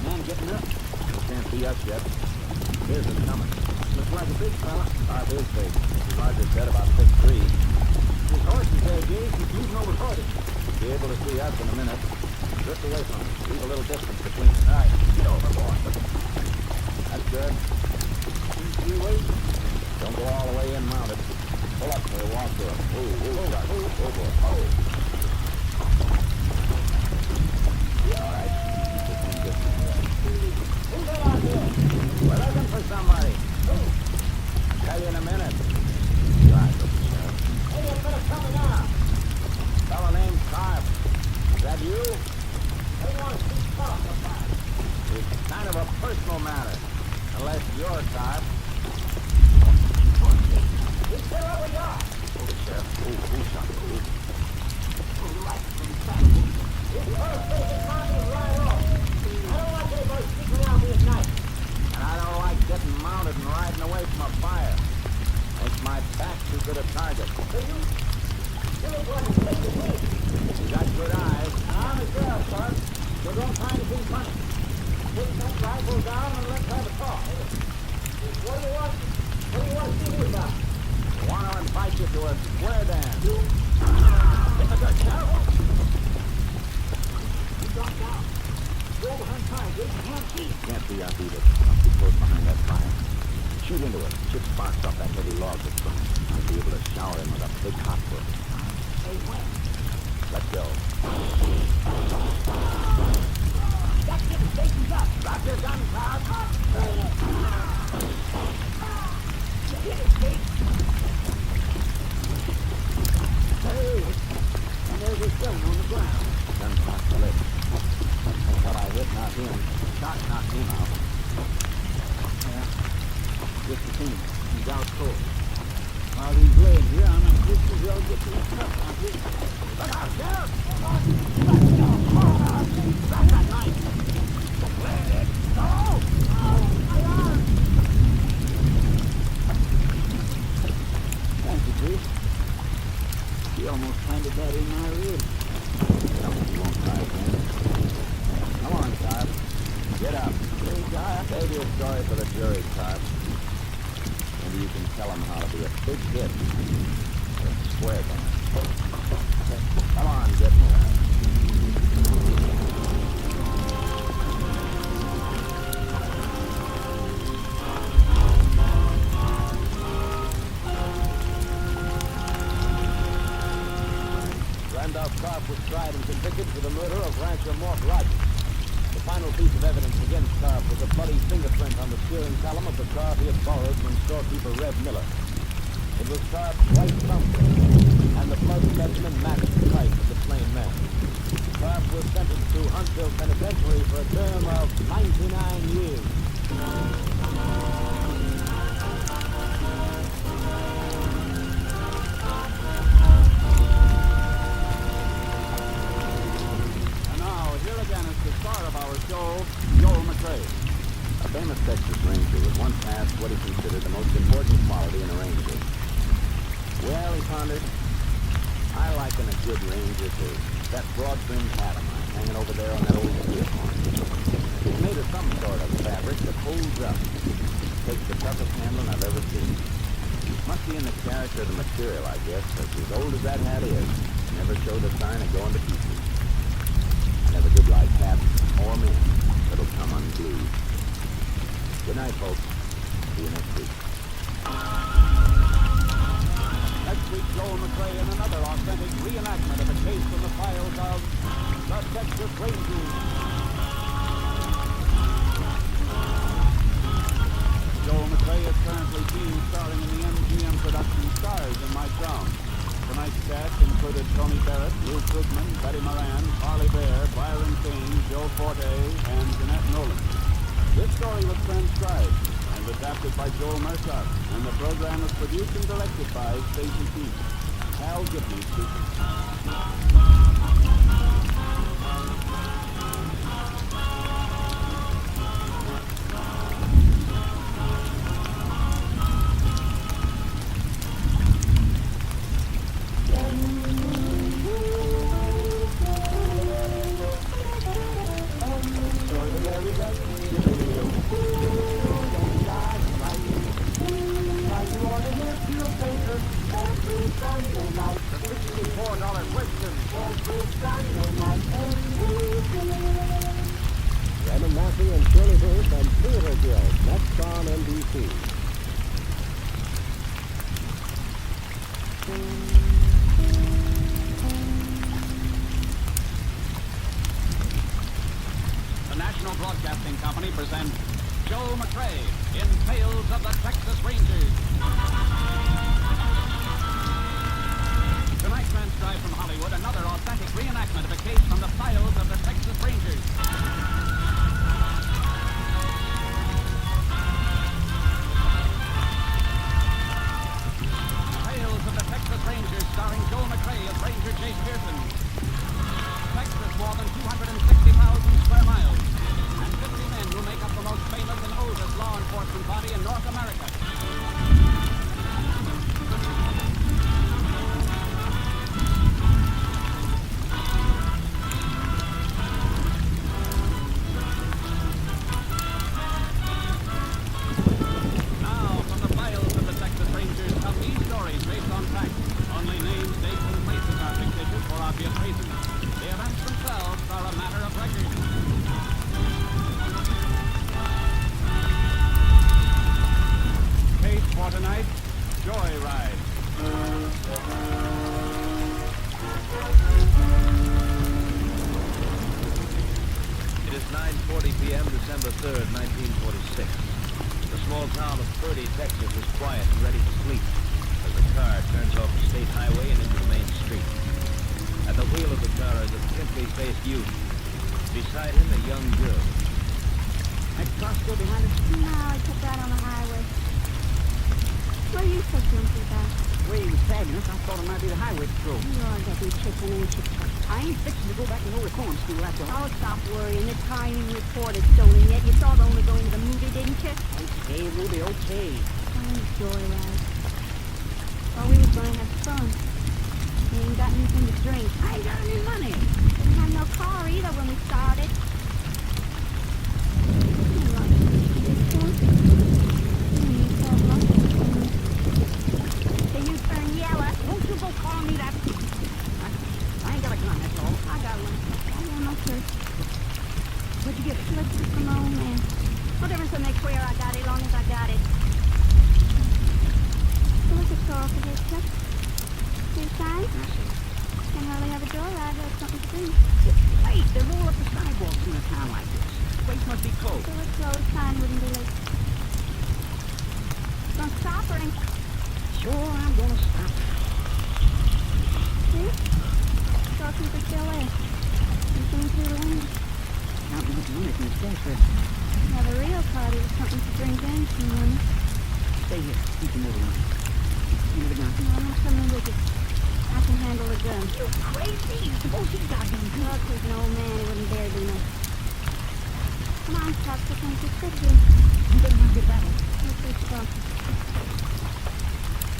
Man getting up. Can't see us yet. Here's it coming. Looks like a big fella. Carp is big. Roger said about 6'3". His horse is there, Jake. He's using over 40. Be able to see us in a minute. Drift away from us. Leave a little distance between us. All right, get over, boy. That's good. You wait. Don't go all the way in mounted. Pull up and we'll walk to him. Oh, boy. All right. Keep the same distance. Who's that out there? We're looking for somebody. I'll tell you in a minute. Your eyes open, Sheriff. Hey, you better come now. Fellow named Carp. Is that you? They want to keep talking about it. It's kind of a personal matter. Unless you're Carp. You stay where we are. Hold it, Sheriff. Who's shot? Who? This first place is mounted right off. I don't like anybody sneaking around me at night. And I don't like getting mounted and riding away from a fire. Makes my back too good a target. You look like a place to wait. You got good eyes. I'm a sheriff, sir. So don't find anything funny. Put that rifle down and let's have a talk. What do you want to see me about? I want to invite you to a square dance. Sheriff? You drop down. Go behind fire, Jake. I can't see. Can't see us either. I'll be close behind that fire. Shoot into it. Chip sparks off that heavy log that's burning. I'll be able to shower him with a big hot foot. Hey, when? Let's go. That's getting stations up. Drop your gun, Claus. Get it, Jake. Hey, and there's a stone on the ground. Gun cocked the lip. What I hit, not him. Shot knocked him out. Yeah. Just the thing. He's out cold. While he's laying here, I'm going to just as well get to the truck. Look out, Sheriff! Drop that knife! Let it go! maybe you can tell them how to be a big hit or a square dance. Come on, get more. Randolph Karp was tried and convicted for the murder of rancher Mort Rogers. The final piece of evidence against Karp was a bloody fingerprint on the steering column of the car he had borrowed from storekeeper Red Miller. It was Karp's white thumbprint, and the blood specimen matched the type of the slain man. Karp was sentenced to Huntsville Penitentiary for a term of 99 years. Again is the star of our show, Joel McRae. A famous Texas Ranger was once asked what he considered the most important quality in a ranger. Well, he pondered, I liken a good ranger to that broad-brimmed hat of mine hanging over there on that old deer horn. It's made of some sort of fabric that holds up. Takes the toughest handling I've ever seen. Must be in the character of the material, I guess, because as old as that hat is, it never showed a sign of going to pieces. Never did like hats or men that'll come unglued. Good night, folks. See you next week. Next week, Joel McRae in another authentic reenactment of a case from the files of the Texas Rangers. Joel McRae is currently seen starring in the MGM production Stars in My Town. Tonight's cast included Tony Barrett, Ruth Goodman, Betty Moran, Harley Bear, Byron King, Joe Forte, and Jeanette Nolan. This story was transcribed and adapted by Joel Mercer, and the program was produced and directed by Stacey Peete. Hal Gibney speaking. Raymond Massey and Shirley Booth and Theater Guild, next on NBC. The National Broadcasting Company presents Joel McRae in Tales of the Texas Rangers. Tonight's transcribed from Hollywood, another authentic reenactment of a case from the files of the Texas Rangers. Tales of the Texas Rangers, starring Joel McRae as Ranger Jake Pearson. Texas, more than 260,000 square miles, and 50 men who make up the most famous and oldest law enforcement body in North America. Tonight, Joyride. It is 9:40 p.m., December 3rd, 1946. The small town of Purdy, Texas is quiet and ready to sleep as the car turns off the state highway and into the main street. At the wheel of the car is a pimply-faced youth. Beside him, a young girl. That car still behind us? No, I took that on the highway. What are you so grumpy about? The way he was tagging us, I thought it might be the highway patrol. You're that be chicken, ain't you? I ain't fixing to go back to no reform school after all. Oh, stop worrying. This car ain't even reported stolen yet. You thought only going to the movie, didn't you? Okay, Ruby, okay. Oh, joyride. Well, we was going to have fun. We ain't got anything to drink. I ain't got any money. Didn't have no car either when we started. You like this one? You need to have lunch. sign? Can hardly have a joyride without something to do. Wait, they're all up the sidewalks in a town like this. The place must be closed. So it's closed, sign wouldn't be late. Gonna stop or ain't? Sure, I'm gonna stop. See? Saw people still there. Looking through the window. Not much money from the desperate. Have a real party with something to drink and some money. Stay here. Keep the motor on. You never know. No, I'm not coming with you. I can handle a gun. You crazy! Suppose he got him. Look, he's an old man. He wouldn't dare do nothing. Come on, Chuck. I think you should be. You better not get back. Let's be strong.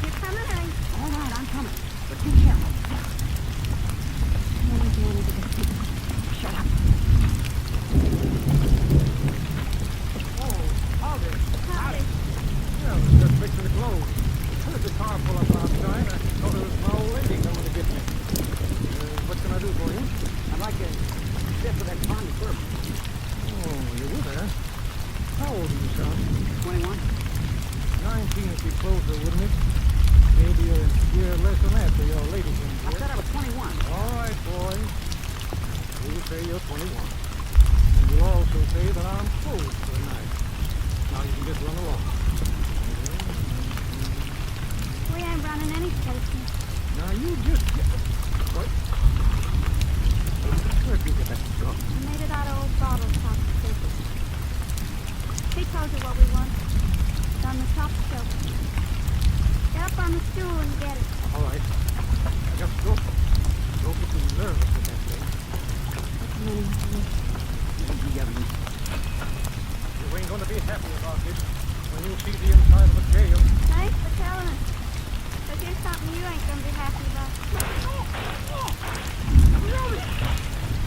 You're coming, or ain't? All right, I'm coming. But be careful. Shut up. Oh, howdy. Howdy. Yeah, I was just fixing to close. Heard the car pull up outside. I thought it was my old lady coming to get me. What can I do for you? I'd like to step with that Bond first. Oh, you're with her? How old are you, son? 21. 19 would be closer, wouldn't it? Maybe a year less than that for your lady thing. I said I was 21. All right, boy. We'll say you're 21. And we'll also say that I'm closed for the night. Now you can just run along. We ain't running any places. Now you just get... What? Where'd you get that stuff? I made it out of old bottles, top shelf. He told you what we want. It's on the top shelf. Get up on the stool and get it. All right. I just don't get too nervous with that thing. What's the money? You got me. You ain't gonna be happy about this when you see the inside of a jail. Thanks for telling us. But here's something you ain't gonna be happy about.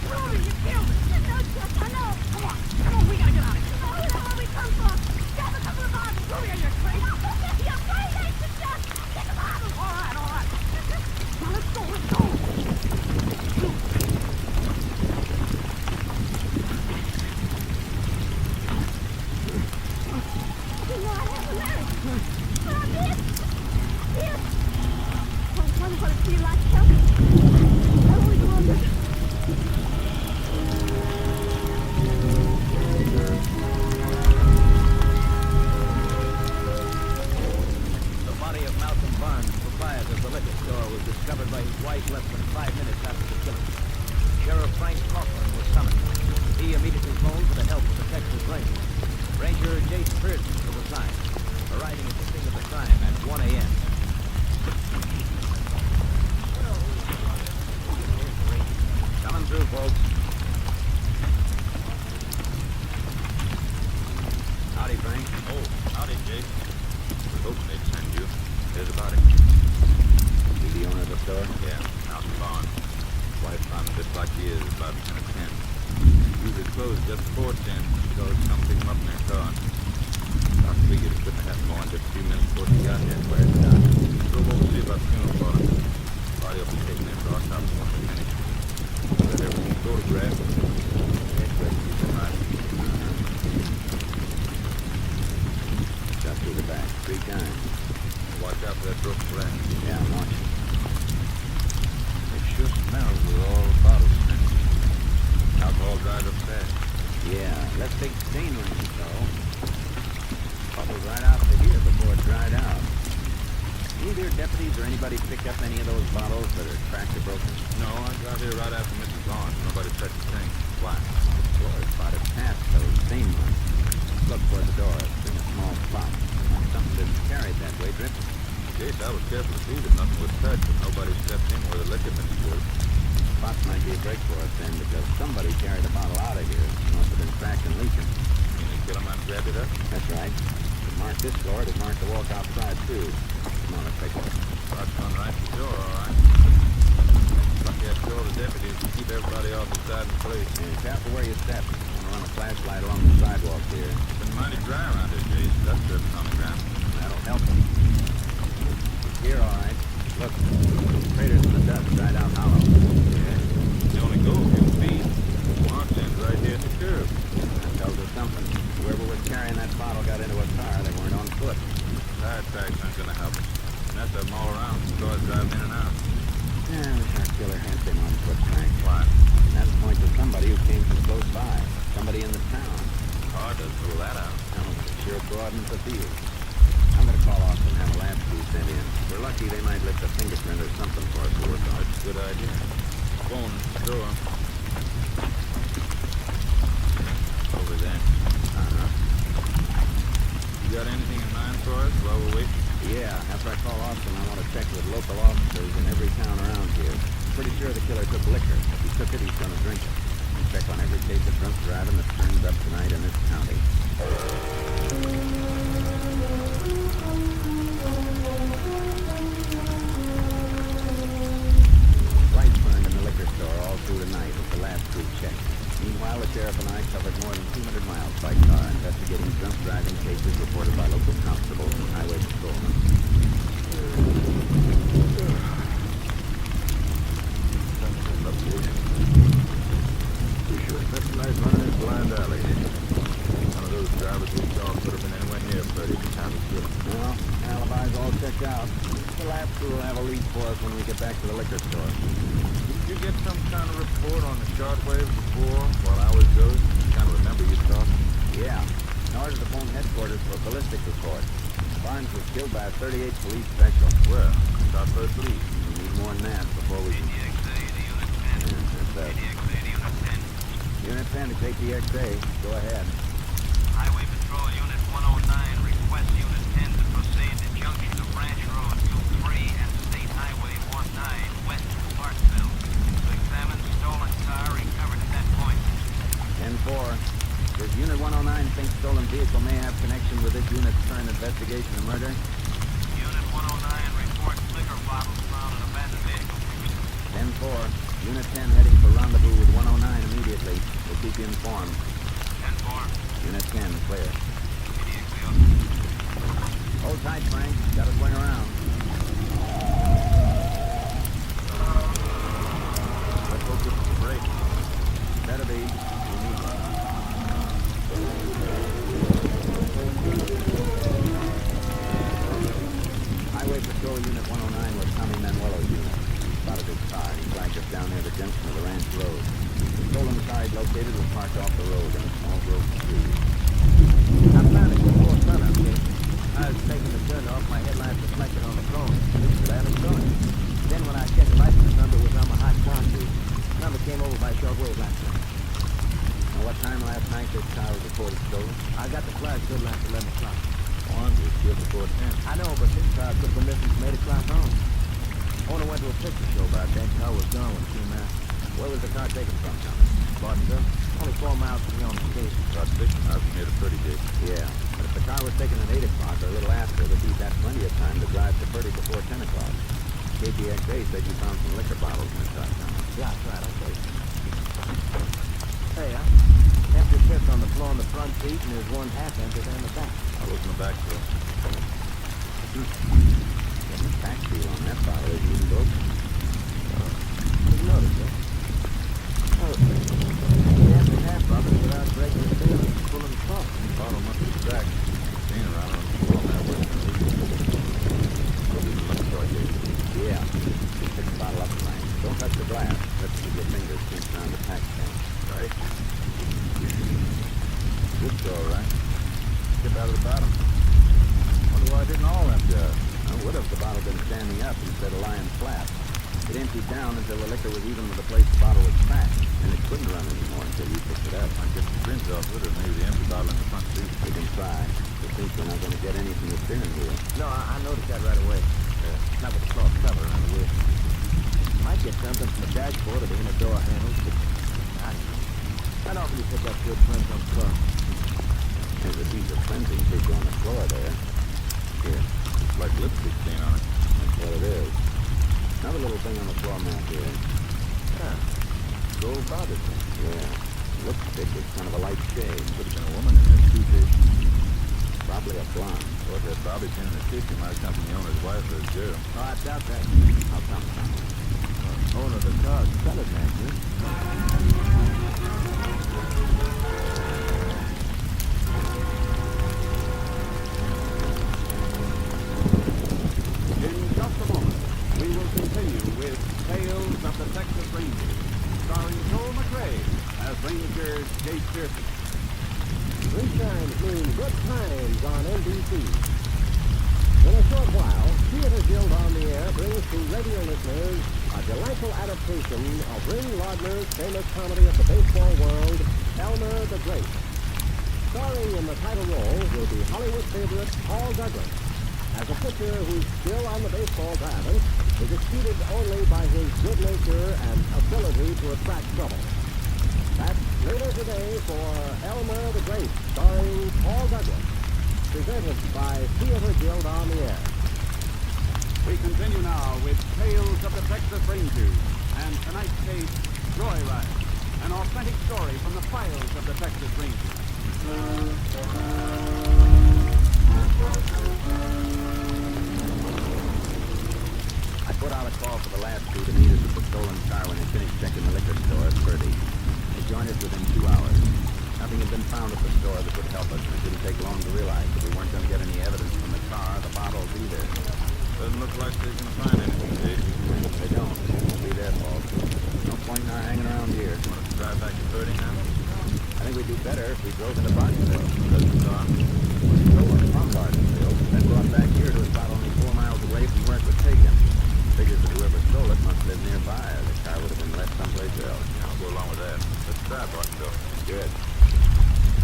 Robbie, you killed it. No, Chuck, I know. Come on, we gotta get out of here. Oh, that's where we come from. Grab a couple of bottles. Robbie, are you crazy? You're crazy, ain't you, Chuck? Take a bottle. All right. Now let's go. You know I have a marriage. Well, I'm here. Here. Oh, wonder what it feels like, Chuck. I always wondered. The body of Malcolm Barnes, proprietor of the liquor store, was discovered by his wife less than 5 minutes after the killing. Sheriff Frank Coughlin was summoned. He immediately phoned for the help of the Texas Rangers. Ranger Jace Pearson was assigned, arriving at the scene of the crime at 1 a.m. Coming through, folks. Howdy, Frank. Oh, howdy, Jake. Was hoping they'd send you. Here's about it. You the owner of the store? Yeah, House Barnes. Wife found him just like he is, about 10 of 10. Usually closed just before 10. She told us to come pick him up in their car. Doc figured it couldn't have happened more than just a few minutes before she got here. Where's the doc? Drove over to see about the funeral for him. Body will be taken in for autopsy once we finish. Let everything photographed. Shot through the back 3 times. Watch out for that broken glass. Yeah, I'm watching. It sure smells with all the bottles finished. Alcohol dried up fast. Yeah, less big stain rings, though. Bubbled right out to here before it dried out. Either your deputies or anybody picked up any of those bottles that are cracked or broken? No, I got here right after Mrs. Barnes. Nobody touched the thing. Why? Floyd thought it past those stain marks. Look toward the door. It's in a small spot. Something didn't carry it that way, Drip. Jake, I was careful to see that nothing was touched, but nobody stepped in where the liquor been spilled. Spot might be a break for us then, because somebody carried a bottle out of here. It must have been cracked and leaking. You mean the killer man grabbed it up? That's right. It marked this floor. It marked the walk outside, too. Come on, let's take a look. Spot's gone right to the door, all right. Lucky I told the deputies to keep everybody off the side of the place. And careful where you step. I'm going to run a flashlight along the sidewalk here. It's been mighty dry around here, Jase. Dust dripping on the ground. That'll help them. Here, all right. Look, craters in the dust, dried out hollow. Yeah. They only go a few feet. Mark ends right here at the curb. That tells us something. Whoever was carrying that bottle got into a car. They weren't on foot. Tire tracks aren't going to help us. And that's them all around. The cars driving in and out. Yeah, the shark killer has been on foot, Frank. Why? And that points to somebody who came from close by. Somebody in the town. Hard to rule that out. Well, it sure broadens the field. I'm going to call off and have a lab crew sent in. If we're lucky, they might lift a fingerprint or something for us to work on. That's a good idea. Phone at the door. Over there. Uh-huh. You got anything in mind for us while we're waiting? Yeah, after I call Austin, I want to check with local officers in every town around here. Pretty sure the killer took liquor. If he took it, he's going to drink it. And check on every case of drunk driving that turns up tonight in this county. Lights burned in the liquor store all through the night as the last crew checked. Meanwhile, the sheriff and I covered more than 200 miles by car investigating drunk driving cases reported by local constables and highway patrolmen. We should specialize running this blind alley. One of those drivers we saw could have been anywhere near 30 at the time of the Well, alibis all checked out. The lab crew will have a lead for us when we get back to the liquor store. Did you get some kind of report on the shortwave before, while I was ghost? I kind of remember you talking. Yeah. I ordered the phone headquarters for a ballistic report. Barnes was killed by a 38 police special. Well, it's our first lead. We need more than that before we can... KTXA to Unit 10. KTXA to Unit 10. Unit 10 to KTXA. Go ahead. Highway Patrol Unit 109 requests Unit 10 to proceed to junction of Branch Road 23 and State Highway 19 west of Clarksville to examine stolen car recovered at that point. 10-4. Does Unit 109 think stolen vehicle may have connection with this unit's current investigation of murder? Unit 109 reports liquor bottles found in abandoned vehicle. 10-4. Unit 10 heading for rendezvous with 109 immediately. We'll keep you informed. 10-4. Unit 10, clear. KTXA. Hold tight, Frank. Gotta swing around. Let's hope this is a break. Better be. We need one. Highway Patrol Unit 109 was Tommy Manuelo's unit. Spotted his car. He flagged us down near the junction of the ranch road. The stolen car he'd located was parked off the road in a small grove of trees. I found it before sunup, Jake. I was taking the gun off, my headlights reflected on the phone. Looked at it, saw it. Then when I checked the license number, it was on my hot concrete. Number came over by shortwave last night. Now, what time last night this car was reported stolen? I got the flash good last 11 o'clock. Barnes was killed before 10. I know, but this car could have been missing from 8 o'clock on. Owner went to a picture show about that. Car was gone when it came out. Where was the car taken from, Tommy? Bartonville. Only 4 miles from here on the station. Rustic, out near the Pretty Gate. Yeah, but if the car was taken at 8 o'clock or a little after, the thief had plenty of time to drive to Purdy before 10 o'clock. KTXA said you found some liquor bottles in the car, Tommy. Yeah, that's right, okay. Hey, empty fifth on the floor in the front seat, and there's one half empty down the back. I'll open the back door. Getting a tax deal on that bottle isn't even broken. Didn't notice it. Oh, the empty half of it without breaking the seal and pulling the top. The bottle must be cracked. Seen around on the floor now. Where's the leak? Go to the liquor store, Jake. Yeah. Pick the bottle up, Frank. Don't touch the glass. Let's keep your fingers pinched around the tax can. Right. Good store, right? Skip out of the bottom. Wonder why I didn't all empty out. I would have the bottle been standing up instead of lying flat. It emptied down until the liquor was even with the place the bottle was cracked, and it couldn't run anymore until you picked it up. I'd get the prints off with it, maybe the empty bottle in the front seat. We can try. But think we're not going to get any from the steering wheel. No, I noticed that right away. Not with the cloth cover around the wheel. Might get something from the dashboard or the inner door handles, but I don't know. I'd often pick up good prints on the car. There's a piece of cleansing tissue on the floor there. Here. It's like lipstick stain on it. That's what it is. Another little thing on the floor mat here. Yeah. Gold bobby pin. Yeah. Lipstick is kind of a light shade. Could have been a woman in there, too, Jake. Probably a blonde. Or that bobby pin in the tissue might come from the owner's wife or his girl. Oh, I doubt that. How come, Tommy? Owner of the car's colored man, huh? In just a moment, we will continue with Tales Ranger J. Pearson. Good times mean good times on NBC. In a short while, Theater Guild on the Air brings to radio listeners a delightful adaptation of Ring Lardner's famous comedy of the baseball world, Elmer the Great. Starring in the title role will be Hollywood favorite Paul Douglas, as a pitcher whose skill on the baseball diamond is exceeded only by his good nature and ability to attract trouble. That's later today for Elmer the Great, starring Paul Douglas, presented by Theater Guild on the Air. We continue now with Tales of the Texas Rangers and tonight's case, Joyride, an authentic story from the files of the Texas Rangers. I put out a call for the last two to meet us at the stolen car when they finished checking the liquor store at Purdy. They joined us within 2 hours. Nothing had been found at the store that would help us, and it didn't take long to realize that we weren't going to get any evidence from the car, the bottles either. Doesn't look like they're going to find anything, Jake. They don't. It won't be their fault. No point in our hanging around here. Want us to drive back to Purdy now? I think we'd do better if we drove into Barnesville. Because the car? Stolen from Barnesville, then brought back here to about only 4 miles away from where it was taken. Figures that whoever stole it must live nearby, or the car would have been left someplace else. Yeah, I'll go along with that. Let's drive, Barnesville. Good.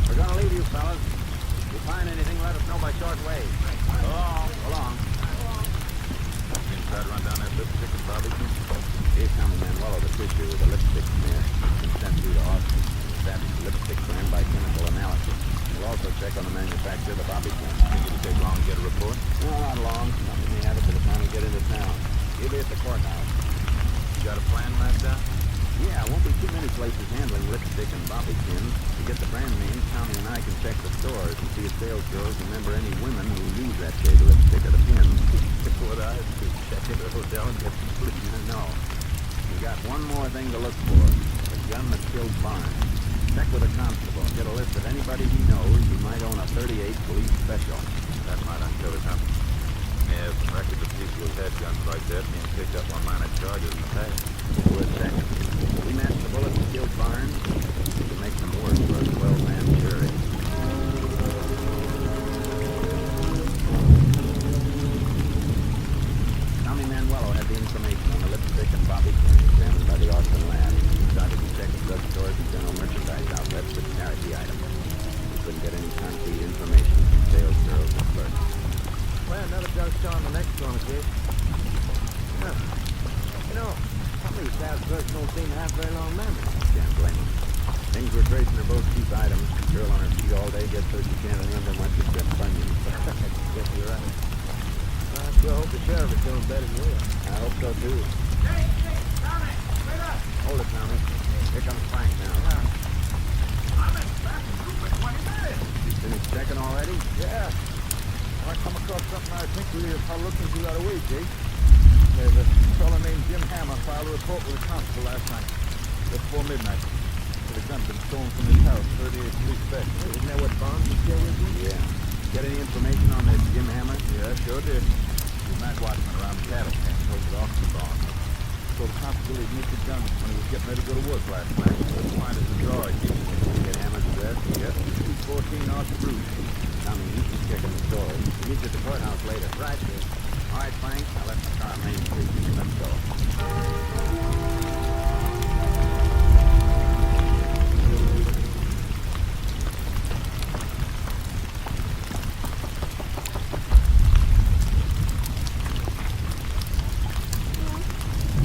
We're gonna leave you, fellas. If you find anything, let us know by short wave. So long. So long. You try to run down that lipstick and barbecue? Here's Tommy Manuel of the tissue with the lipstick smear. Been sent through to Austin. Established the lipstick brand by chemical analysis. We'll also check on the manufacturer of the barbecue. Think it'll take long to get a report? No, not long. We may have it by the time we get into town. He'll be at the courthouse. You got a plan mapped out? Yeah, won't be too many places handling lipstick and bobby pins. To get the brand names, Tommy and I can check the stores and see if sales girls remember any women who use that shade of lipstick or the pin. What I do, check into the hotel and get some sleep. No. We got one more thing to look for. The gun that killed Barnes. Check with a constable. Get a list of anybody he knows who might own a .38 police special. That might uncover something. Yeah, some records of people who've had guns like that being picked up on minor charges in the past. For a second. We matched the bullets that killed Barnes. We can make them work for a 12-man jury. Tommy Manuelo had the information on the lipstick and bobby pin examined by the Austin lab. We started to check the drugstores and general merchandise outlets for charity items. We couldn't get any concrete information from sales girls or clerks. Well, another drugstore on the next corner, kid. Huh. You know, some of these salesperson don't seem to have very long memories. Can't blame them. Things we're tracing are both cheap items. Girl on her feet all day gets so she can't remember much except bunions. Guess you're right. I sure hope the sheriff is doing better than we are. I hope so, too. Hey, Tommy, wait up. Hold it, Tommy. Here comes Frank now. I've been back in group for 20 minutes. You finished checking already? Yeah. I come across something I think we are looking into right away, Jake. There's a fellow named Jim Hammer filed a report with the constable last night, just before midnight. The gun's been stolen from his house, 38 Police Special. Isn't that what Barnes was killed with you? Yeah. Get any information on this Jim Hammer? Yeah, sure did. He's night watchman around the cattle camp, told the officer barn. So the constable had nicked the gun when he was getting ready to go to work last night. Let's find his drawer. Get Hammer's address? Yep, 214 Arthur Bruce. Tommy, you can check in the stores. We'll meet you at the courthouse later. Right, Jake. All right, Frank. I left my car on Main Street. Let's go.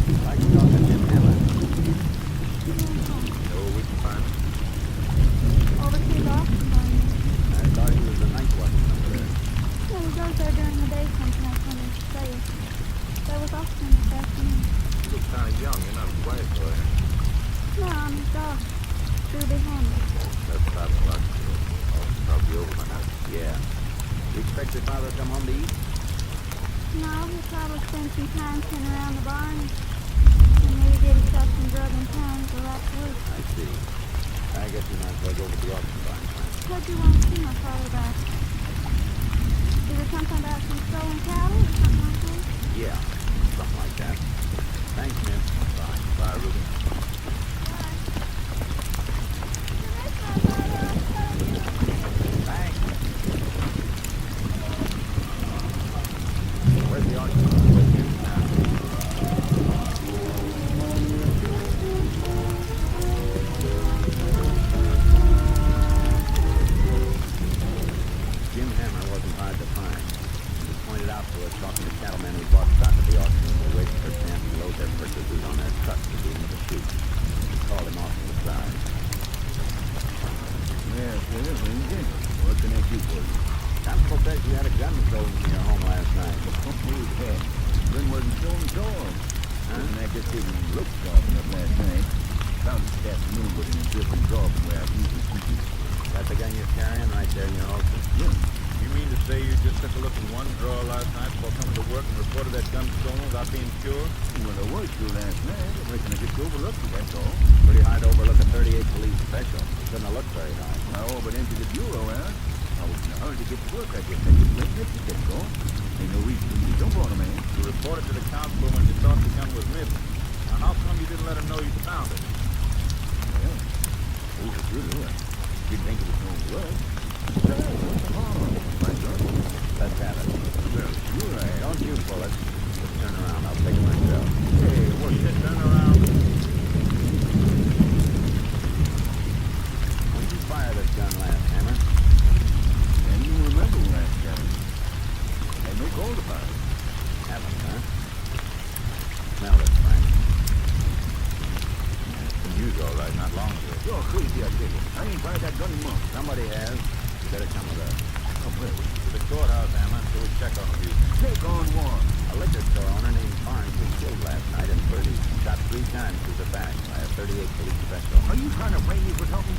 I can talk to Jim Hammer. No, we can find him. Over to the Austin barn. I thought he was the night watchman over there. Yeah, he goes there during the day sometimes when he's safe. That was Austin this afternoon. You look kind of young. You're not a quiet boy. No, I'm his dog. Ruby Hammer. That's 5 o'clock. Oh, it's probably over by now. Yeah. You expect your father to come home to eat? No, he'll probably spend some time sitting around the barn and maybe get himself some grub in town for last week. I see. I guess we might as well go over to the auction barn, Frank. What do you want to see my father about? Is it something about some stolen cattle or something like that? Yeah, something like that. Thanks, Miss. Bye. Bye, Ruben. who are talking to cattlemen who bought stock at the auction. They wait for their camp and load their purchases on their trucks at the end of the chute. We call him off to the side. Yes, sir, Ranger. What can I do for you? Constable says you had a gun stolen from your home last night. Who's that? Gun wasn't stolen at all. Huh? I just didn't look sharp enough last night. Found it this afternoon, but in a different drawer from where I usually keep it. That's the gun you're carrying right there in your holster? Yeah. You mean to say you just took a look in one drawer last night before coming to work and reported that gun stolen without being sure? Well, I was sure last night. I reckon I just overlooked it, that's all. Pretty hard to overlook a 38 police special. It couldn't have looked very hard. I all but emptied the bureau out. I was in a hurry to get to work. I just had to blink it, that's all. Ain't no reason for me to jump on a man. You reported to the constable when you thought the gun was missing. Now, how come you didn't let him know you found it? Well, over good. I didn't think it was no blood. What's the harm? My gun. Let's have it. Well, sure I am. Don't you pull it. Just turn around. I'll take it myself. Hey, what's this? Turn around. When did you fire this gun last, Hammer? Can't even remember when I got it. Had no call to fire. Haven't, huh? Smell it, Frank. It's been used all right not long ago. You're crazy, I tell you. I ain't fired that gun in months. Somebody has. You better come with us. Oh, well, To the courthouse, Hammer, so we check on a few things. take on one. A liquor store owner named Barnes was killed last night in Purdy. Shot 3 times through the back by a 38 police special. Are you trying to blame me for something?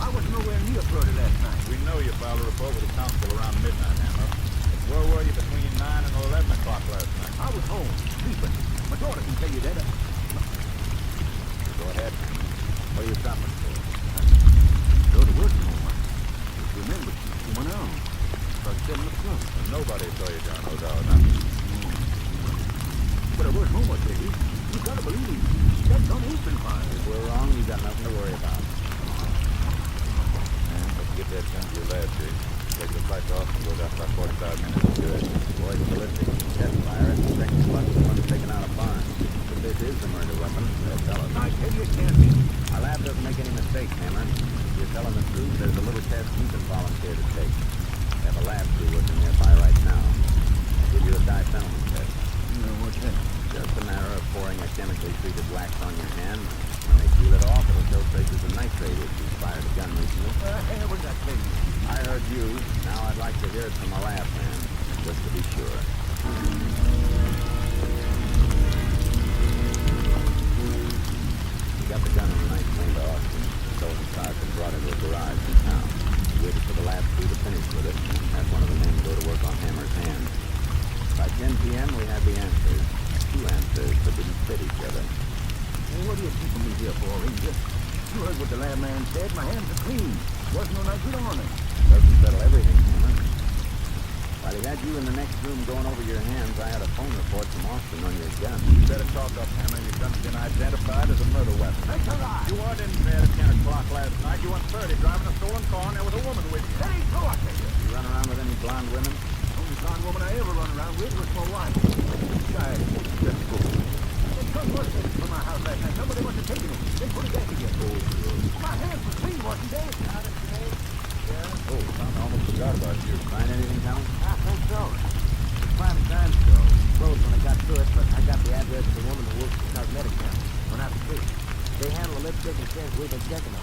I wasn't nowhere near Florida last night. We know you filed a report with the constable around midnight, Hammer. But where were you between 9 and 11 o'clock last night? I was home, sleeping. My daughter can tell you that. Go ahead. What are you stopping for? Go to work home. Just remember, she went out. About 7 o'clock. And nobody saw you during those hours, huh? But I was home, I tell you. You gotta believe me. That gun ain't been fired. If we're wrong, you got nothing to worry about. Let's get that gun to your lab, Jake. Take the flight off and go down for 45 minutes. Good. Boys ballistic. Test fire it. Check the button. The one taken out of Barnes. If this is the murder weapon, they'll tell us. I tell you, it can't be. Our lab doesn't make any mistakes, Hammer. If you're telling the truth, there's a little test you can volunteer to take. We have a lab crew working nearby right now. I'll give you a diphenylate test. What's that? Just a matter of pouring a chemically treated wax on your hand. When they peel it off, it'll show traces of nitrate if you fired a gun recently. What did I tell you? I heard you. Now I'd like to hear it from a lab man, just to be sure. We got the gun in a nice cleaned off and sold the car and brought it to a garage in town. We waited for the lab crew to finish with it and had one of the men go to work on Hammer's hand. By 10 p.m. we had the answers. 2 answers that didn't fit each other. Hey, what are you keeping me here for, Ranger? You heard what the lab man said. My hands are clean. Wasn't no nitrate on it. Doesn't settle everything, Hammer. While he had you in the next room going over your hands, I had a phone report from Austin on your gun. You better talk up, Hammer. Your gun's been identified as a murder weapon. That's a lie. You weren't in bed at 10 o'clock last night. You went 30 driving a stolen car, and there was a woman with you. That ain't true, I tell you. You run around with any blonde women? Only blonde woman I ever run around with was my wife. Guys, just go. The gun was taken from my house last night. Somebody must have taken it. Then put it back again. My hands were clean, wasn't they? Got it, Jake? Yeah. Oh, I almost forgot about you. Find anything, Tom? I think so. The private time show closed when I got to it, but I got the address of the woman who works at cosmetic counter. Went out to see. They handle the lipstick and scents we've been checking on.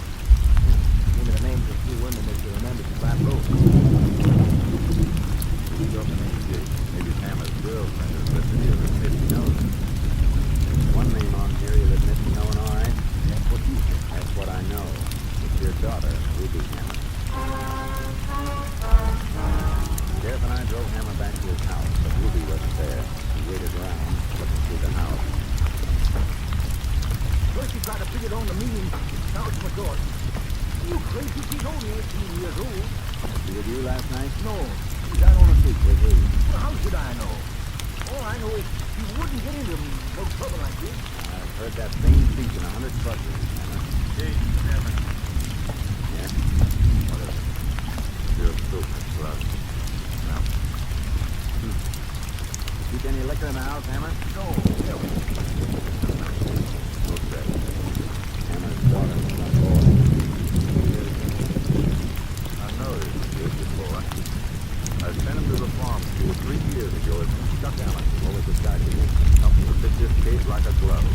Give me the names of a few women that you remember to buy both. Who's up in Jake? Maybe Hammer's girlfriend is listed here as Mitch Nelson. One name on here you'll admit to knowing, all right? That's what you think. That's what I know. It's your daughter, Ruby Hammer. Sheriff and I drove Hammer back to his house, but Ruby wasn't there. He waited around, looking through the house. First you try to figure it on the meaning. Now it's my daughter. You crazy? She's only 18 years old. She with you last night? No, she's out on a date. With who? Well, how should I know? All I know is you wouldn't get into no trouble like this. I've heard that same speech in 100 buses, Hammer. Jake, Hammer. Yeah? What is it? You're stupid, Claus. Now, Keep any liquor in the house, Hammer? No, no. Okay. Hammer's daughter was not boy. I know this kid before. I sent him to the farm school 3 years is yours. Chuck Allen. What was the start again? Helping to fit this case like a glove.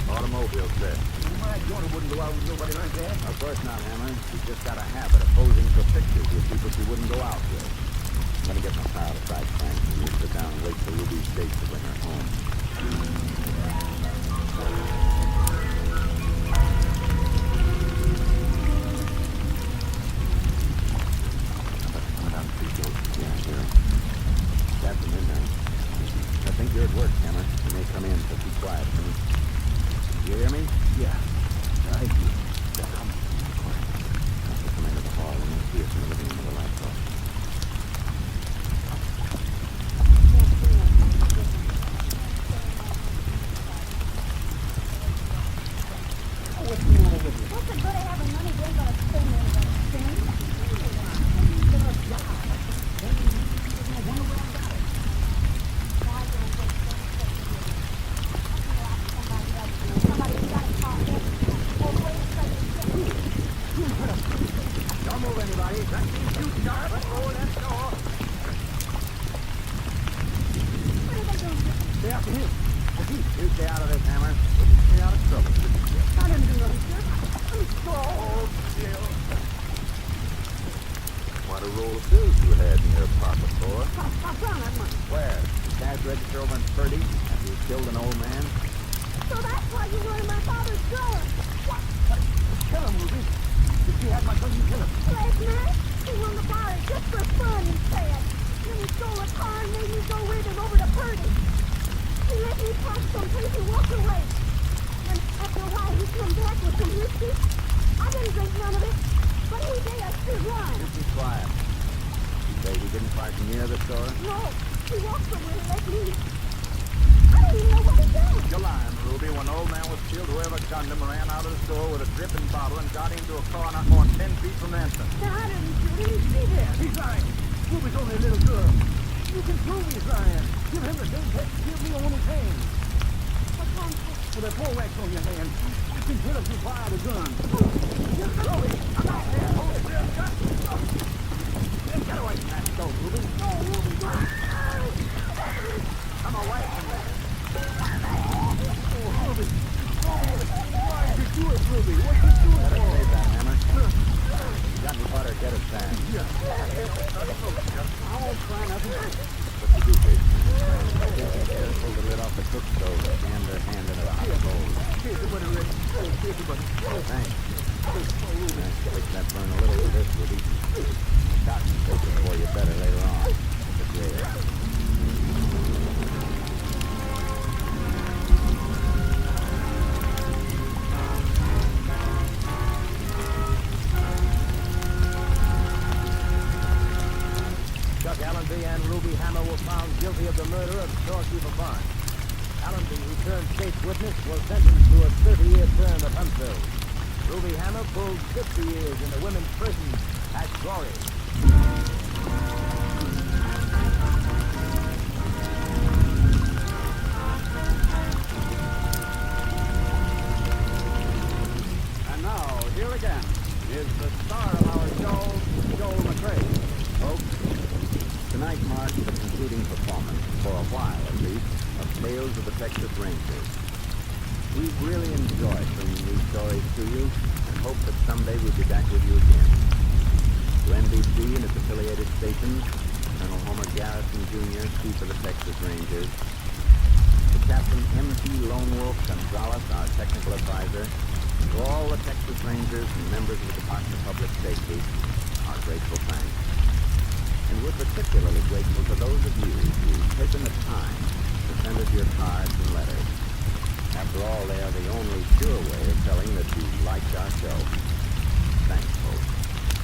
Automobile set. My daughter wouldn't go out with nobody like that. Of course not, Hammer. She's just got a habit of posing for pictures with people she wouldn't go out with. I'm gonna get my pile of fried planks and we'll sit down and wait for Ruby's date to bring her home. After midnight. I think you're at work, Hammer. You may come in, so keep quiet for me. You hear me? Yeah. I do. Yeah, come. Quiet. I'll come into the hall and we'll see us in the living room with the lights off. What's the matter with you? What's the good of having money we ain't gonna spend it on things? Don't move anybody. That means you start. Let's go. Let's go. What are they doing? Stay after him. You stay out of this, Hammer. We'll stay out of trouble. I didn't do nothing, sir. I'm so Still. What a roll of bills you had in your pocket, boy. I found that money. Where? The cash register over in Purdy after you killed an old man? So that's why you wanted my father's gun. What? Kill him, Ruby. Did you have my cousin kill him? Last night, he won the bar just for fun, he said. Then he stole a car and made me go with him over to Purdy. He let me park someplace and walk away. And after a while, he come back with some whiskey. I didn't drink none of it, but he made us to run. Just be quiet. You say he didn't park near the store? No, he walked somewhere and let me. I don't even know what he did. You're lying, Ruby. When the old man was killed, whoever gunned him ran out of the store with a dripping bottle and got into a car not more than 10 feet from the entrance. Now, I didn't shoot him. He did. He's lying. Ruby's only a little girl. You can prove he's lying. Give him the same text. Give me a woman's hand. What kind of... With a full wax on your hand. You can tell if you fired a gun. Ruby, I'm out there. Hold it, real shut. Get away from that stove, Ruby. No, Ruby, no. I'm away from that. Oh, Ruby. Why did you do it, Ruby? What did you do it Let for? us save that, Hammer. You got any butter? Get it fast. I won't try nothing. What you do, Pete? Pull the lid off the cook stove and jam their hand into the hot coals. Here's the butter, Rick. Here's the butter. Thanks. Fix that burn a little for this, Ruby. Doc can take it for you better later on. The jail. Chuck Allenby and Ruby Hammer were found guilty of the murder of storekeeper Barnes. Allenby, who turned state's witness, was sentenced to a 30-year term at Huntsville. Ruby Hammer pulled 50 years in the women's prison at Glory. And now, here again is the star of our show, Joel McRae. Folks, tonight marks the concluding performance, for a while at least, of Tales of the Texas Rangers. We've really enjoyed bringing these stories to you and hope that someday we'll be back with you again. To NBC and its affiliated stations, Colonel Homer Garrison, Jr., Chief of the Texas Rangers, to Captain M.T. Lone Wolf Gonzalez, our technical advisor, and to all the Texas Rangers and members of the Department of Public Safety, our grateful thanks. And we're particularly grateful to those of you who've taken the time to send us your cards and letters. After all, they are the only sure way of telling that you liked our show. Thanks, folks.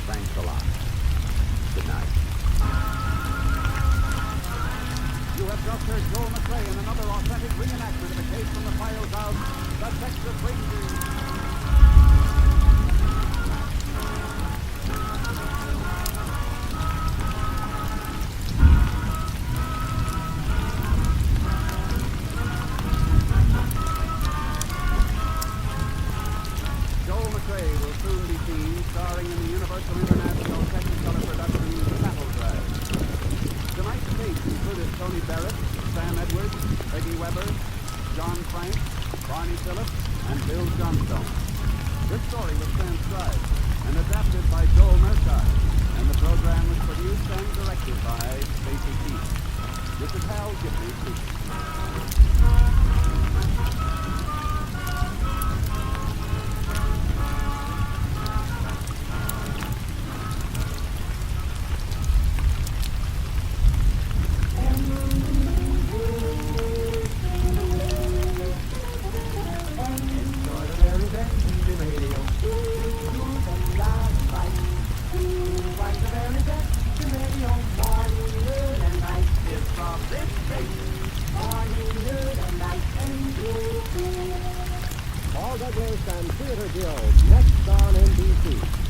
Thanks a lot. Good night. You have just heard Joel McRae in another authentic reenactment of a case from the files of the Texas Rangers. Joel McRae will soon be seen starring in the Universal International Technicolor production Battle Drive. Tonight's case included Tony Barrett, Sam Edwards, Peggy Weber, John Frank, Barney Phillips, and Bill Johnstone. This story was transcribed and adapted by Joel Mercard, and the program was produced and directed by Stacy Keith. This is Hal Gibney speaking. Paul Douglas and Theater Guild, next on NBC.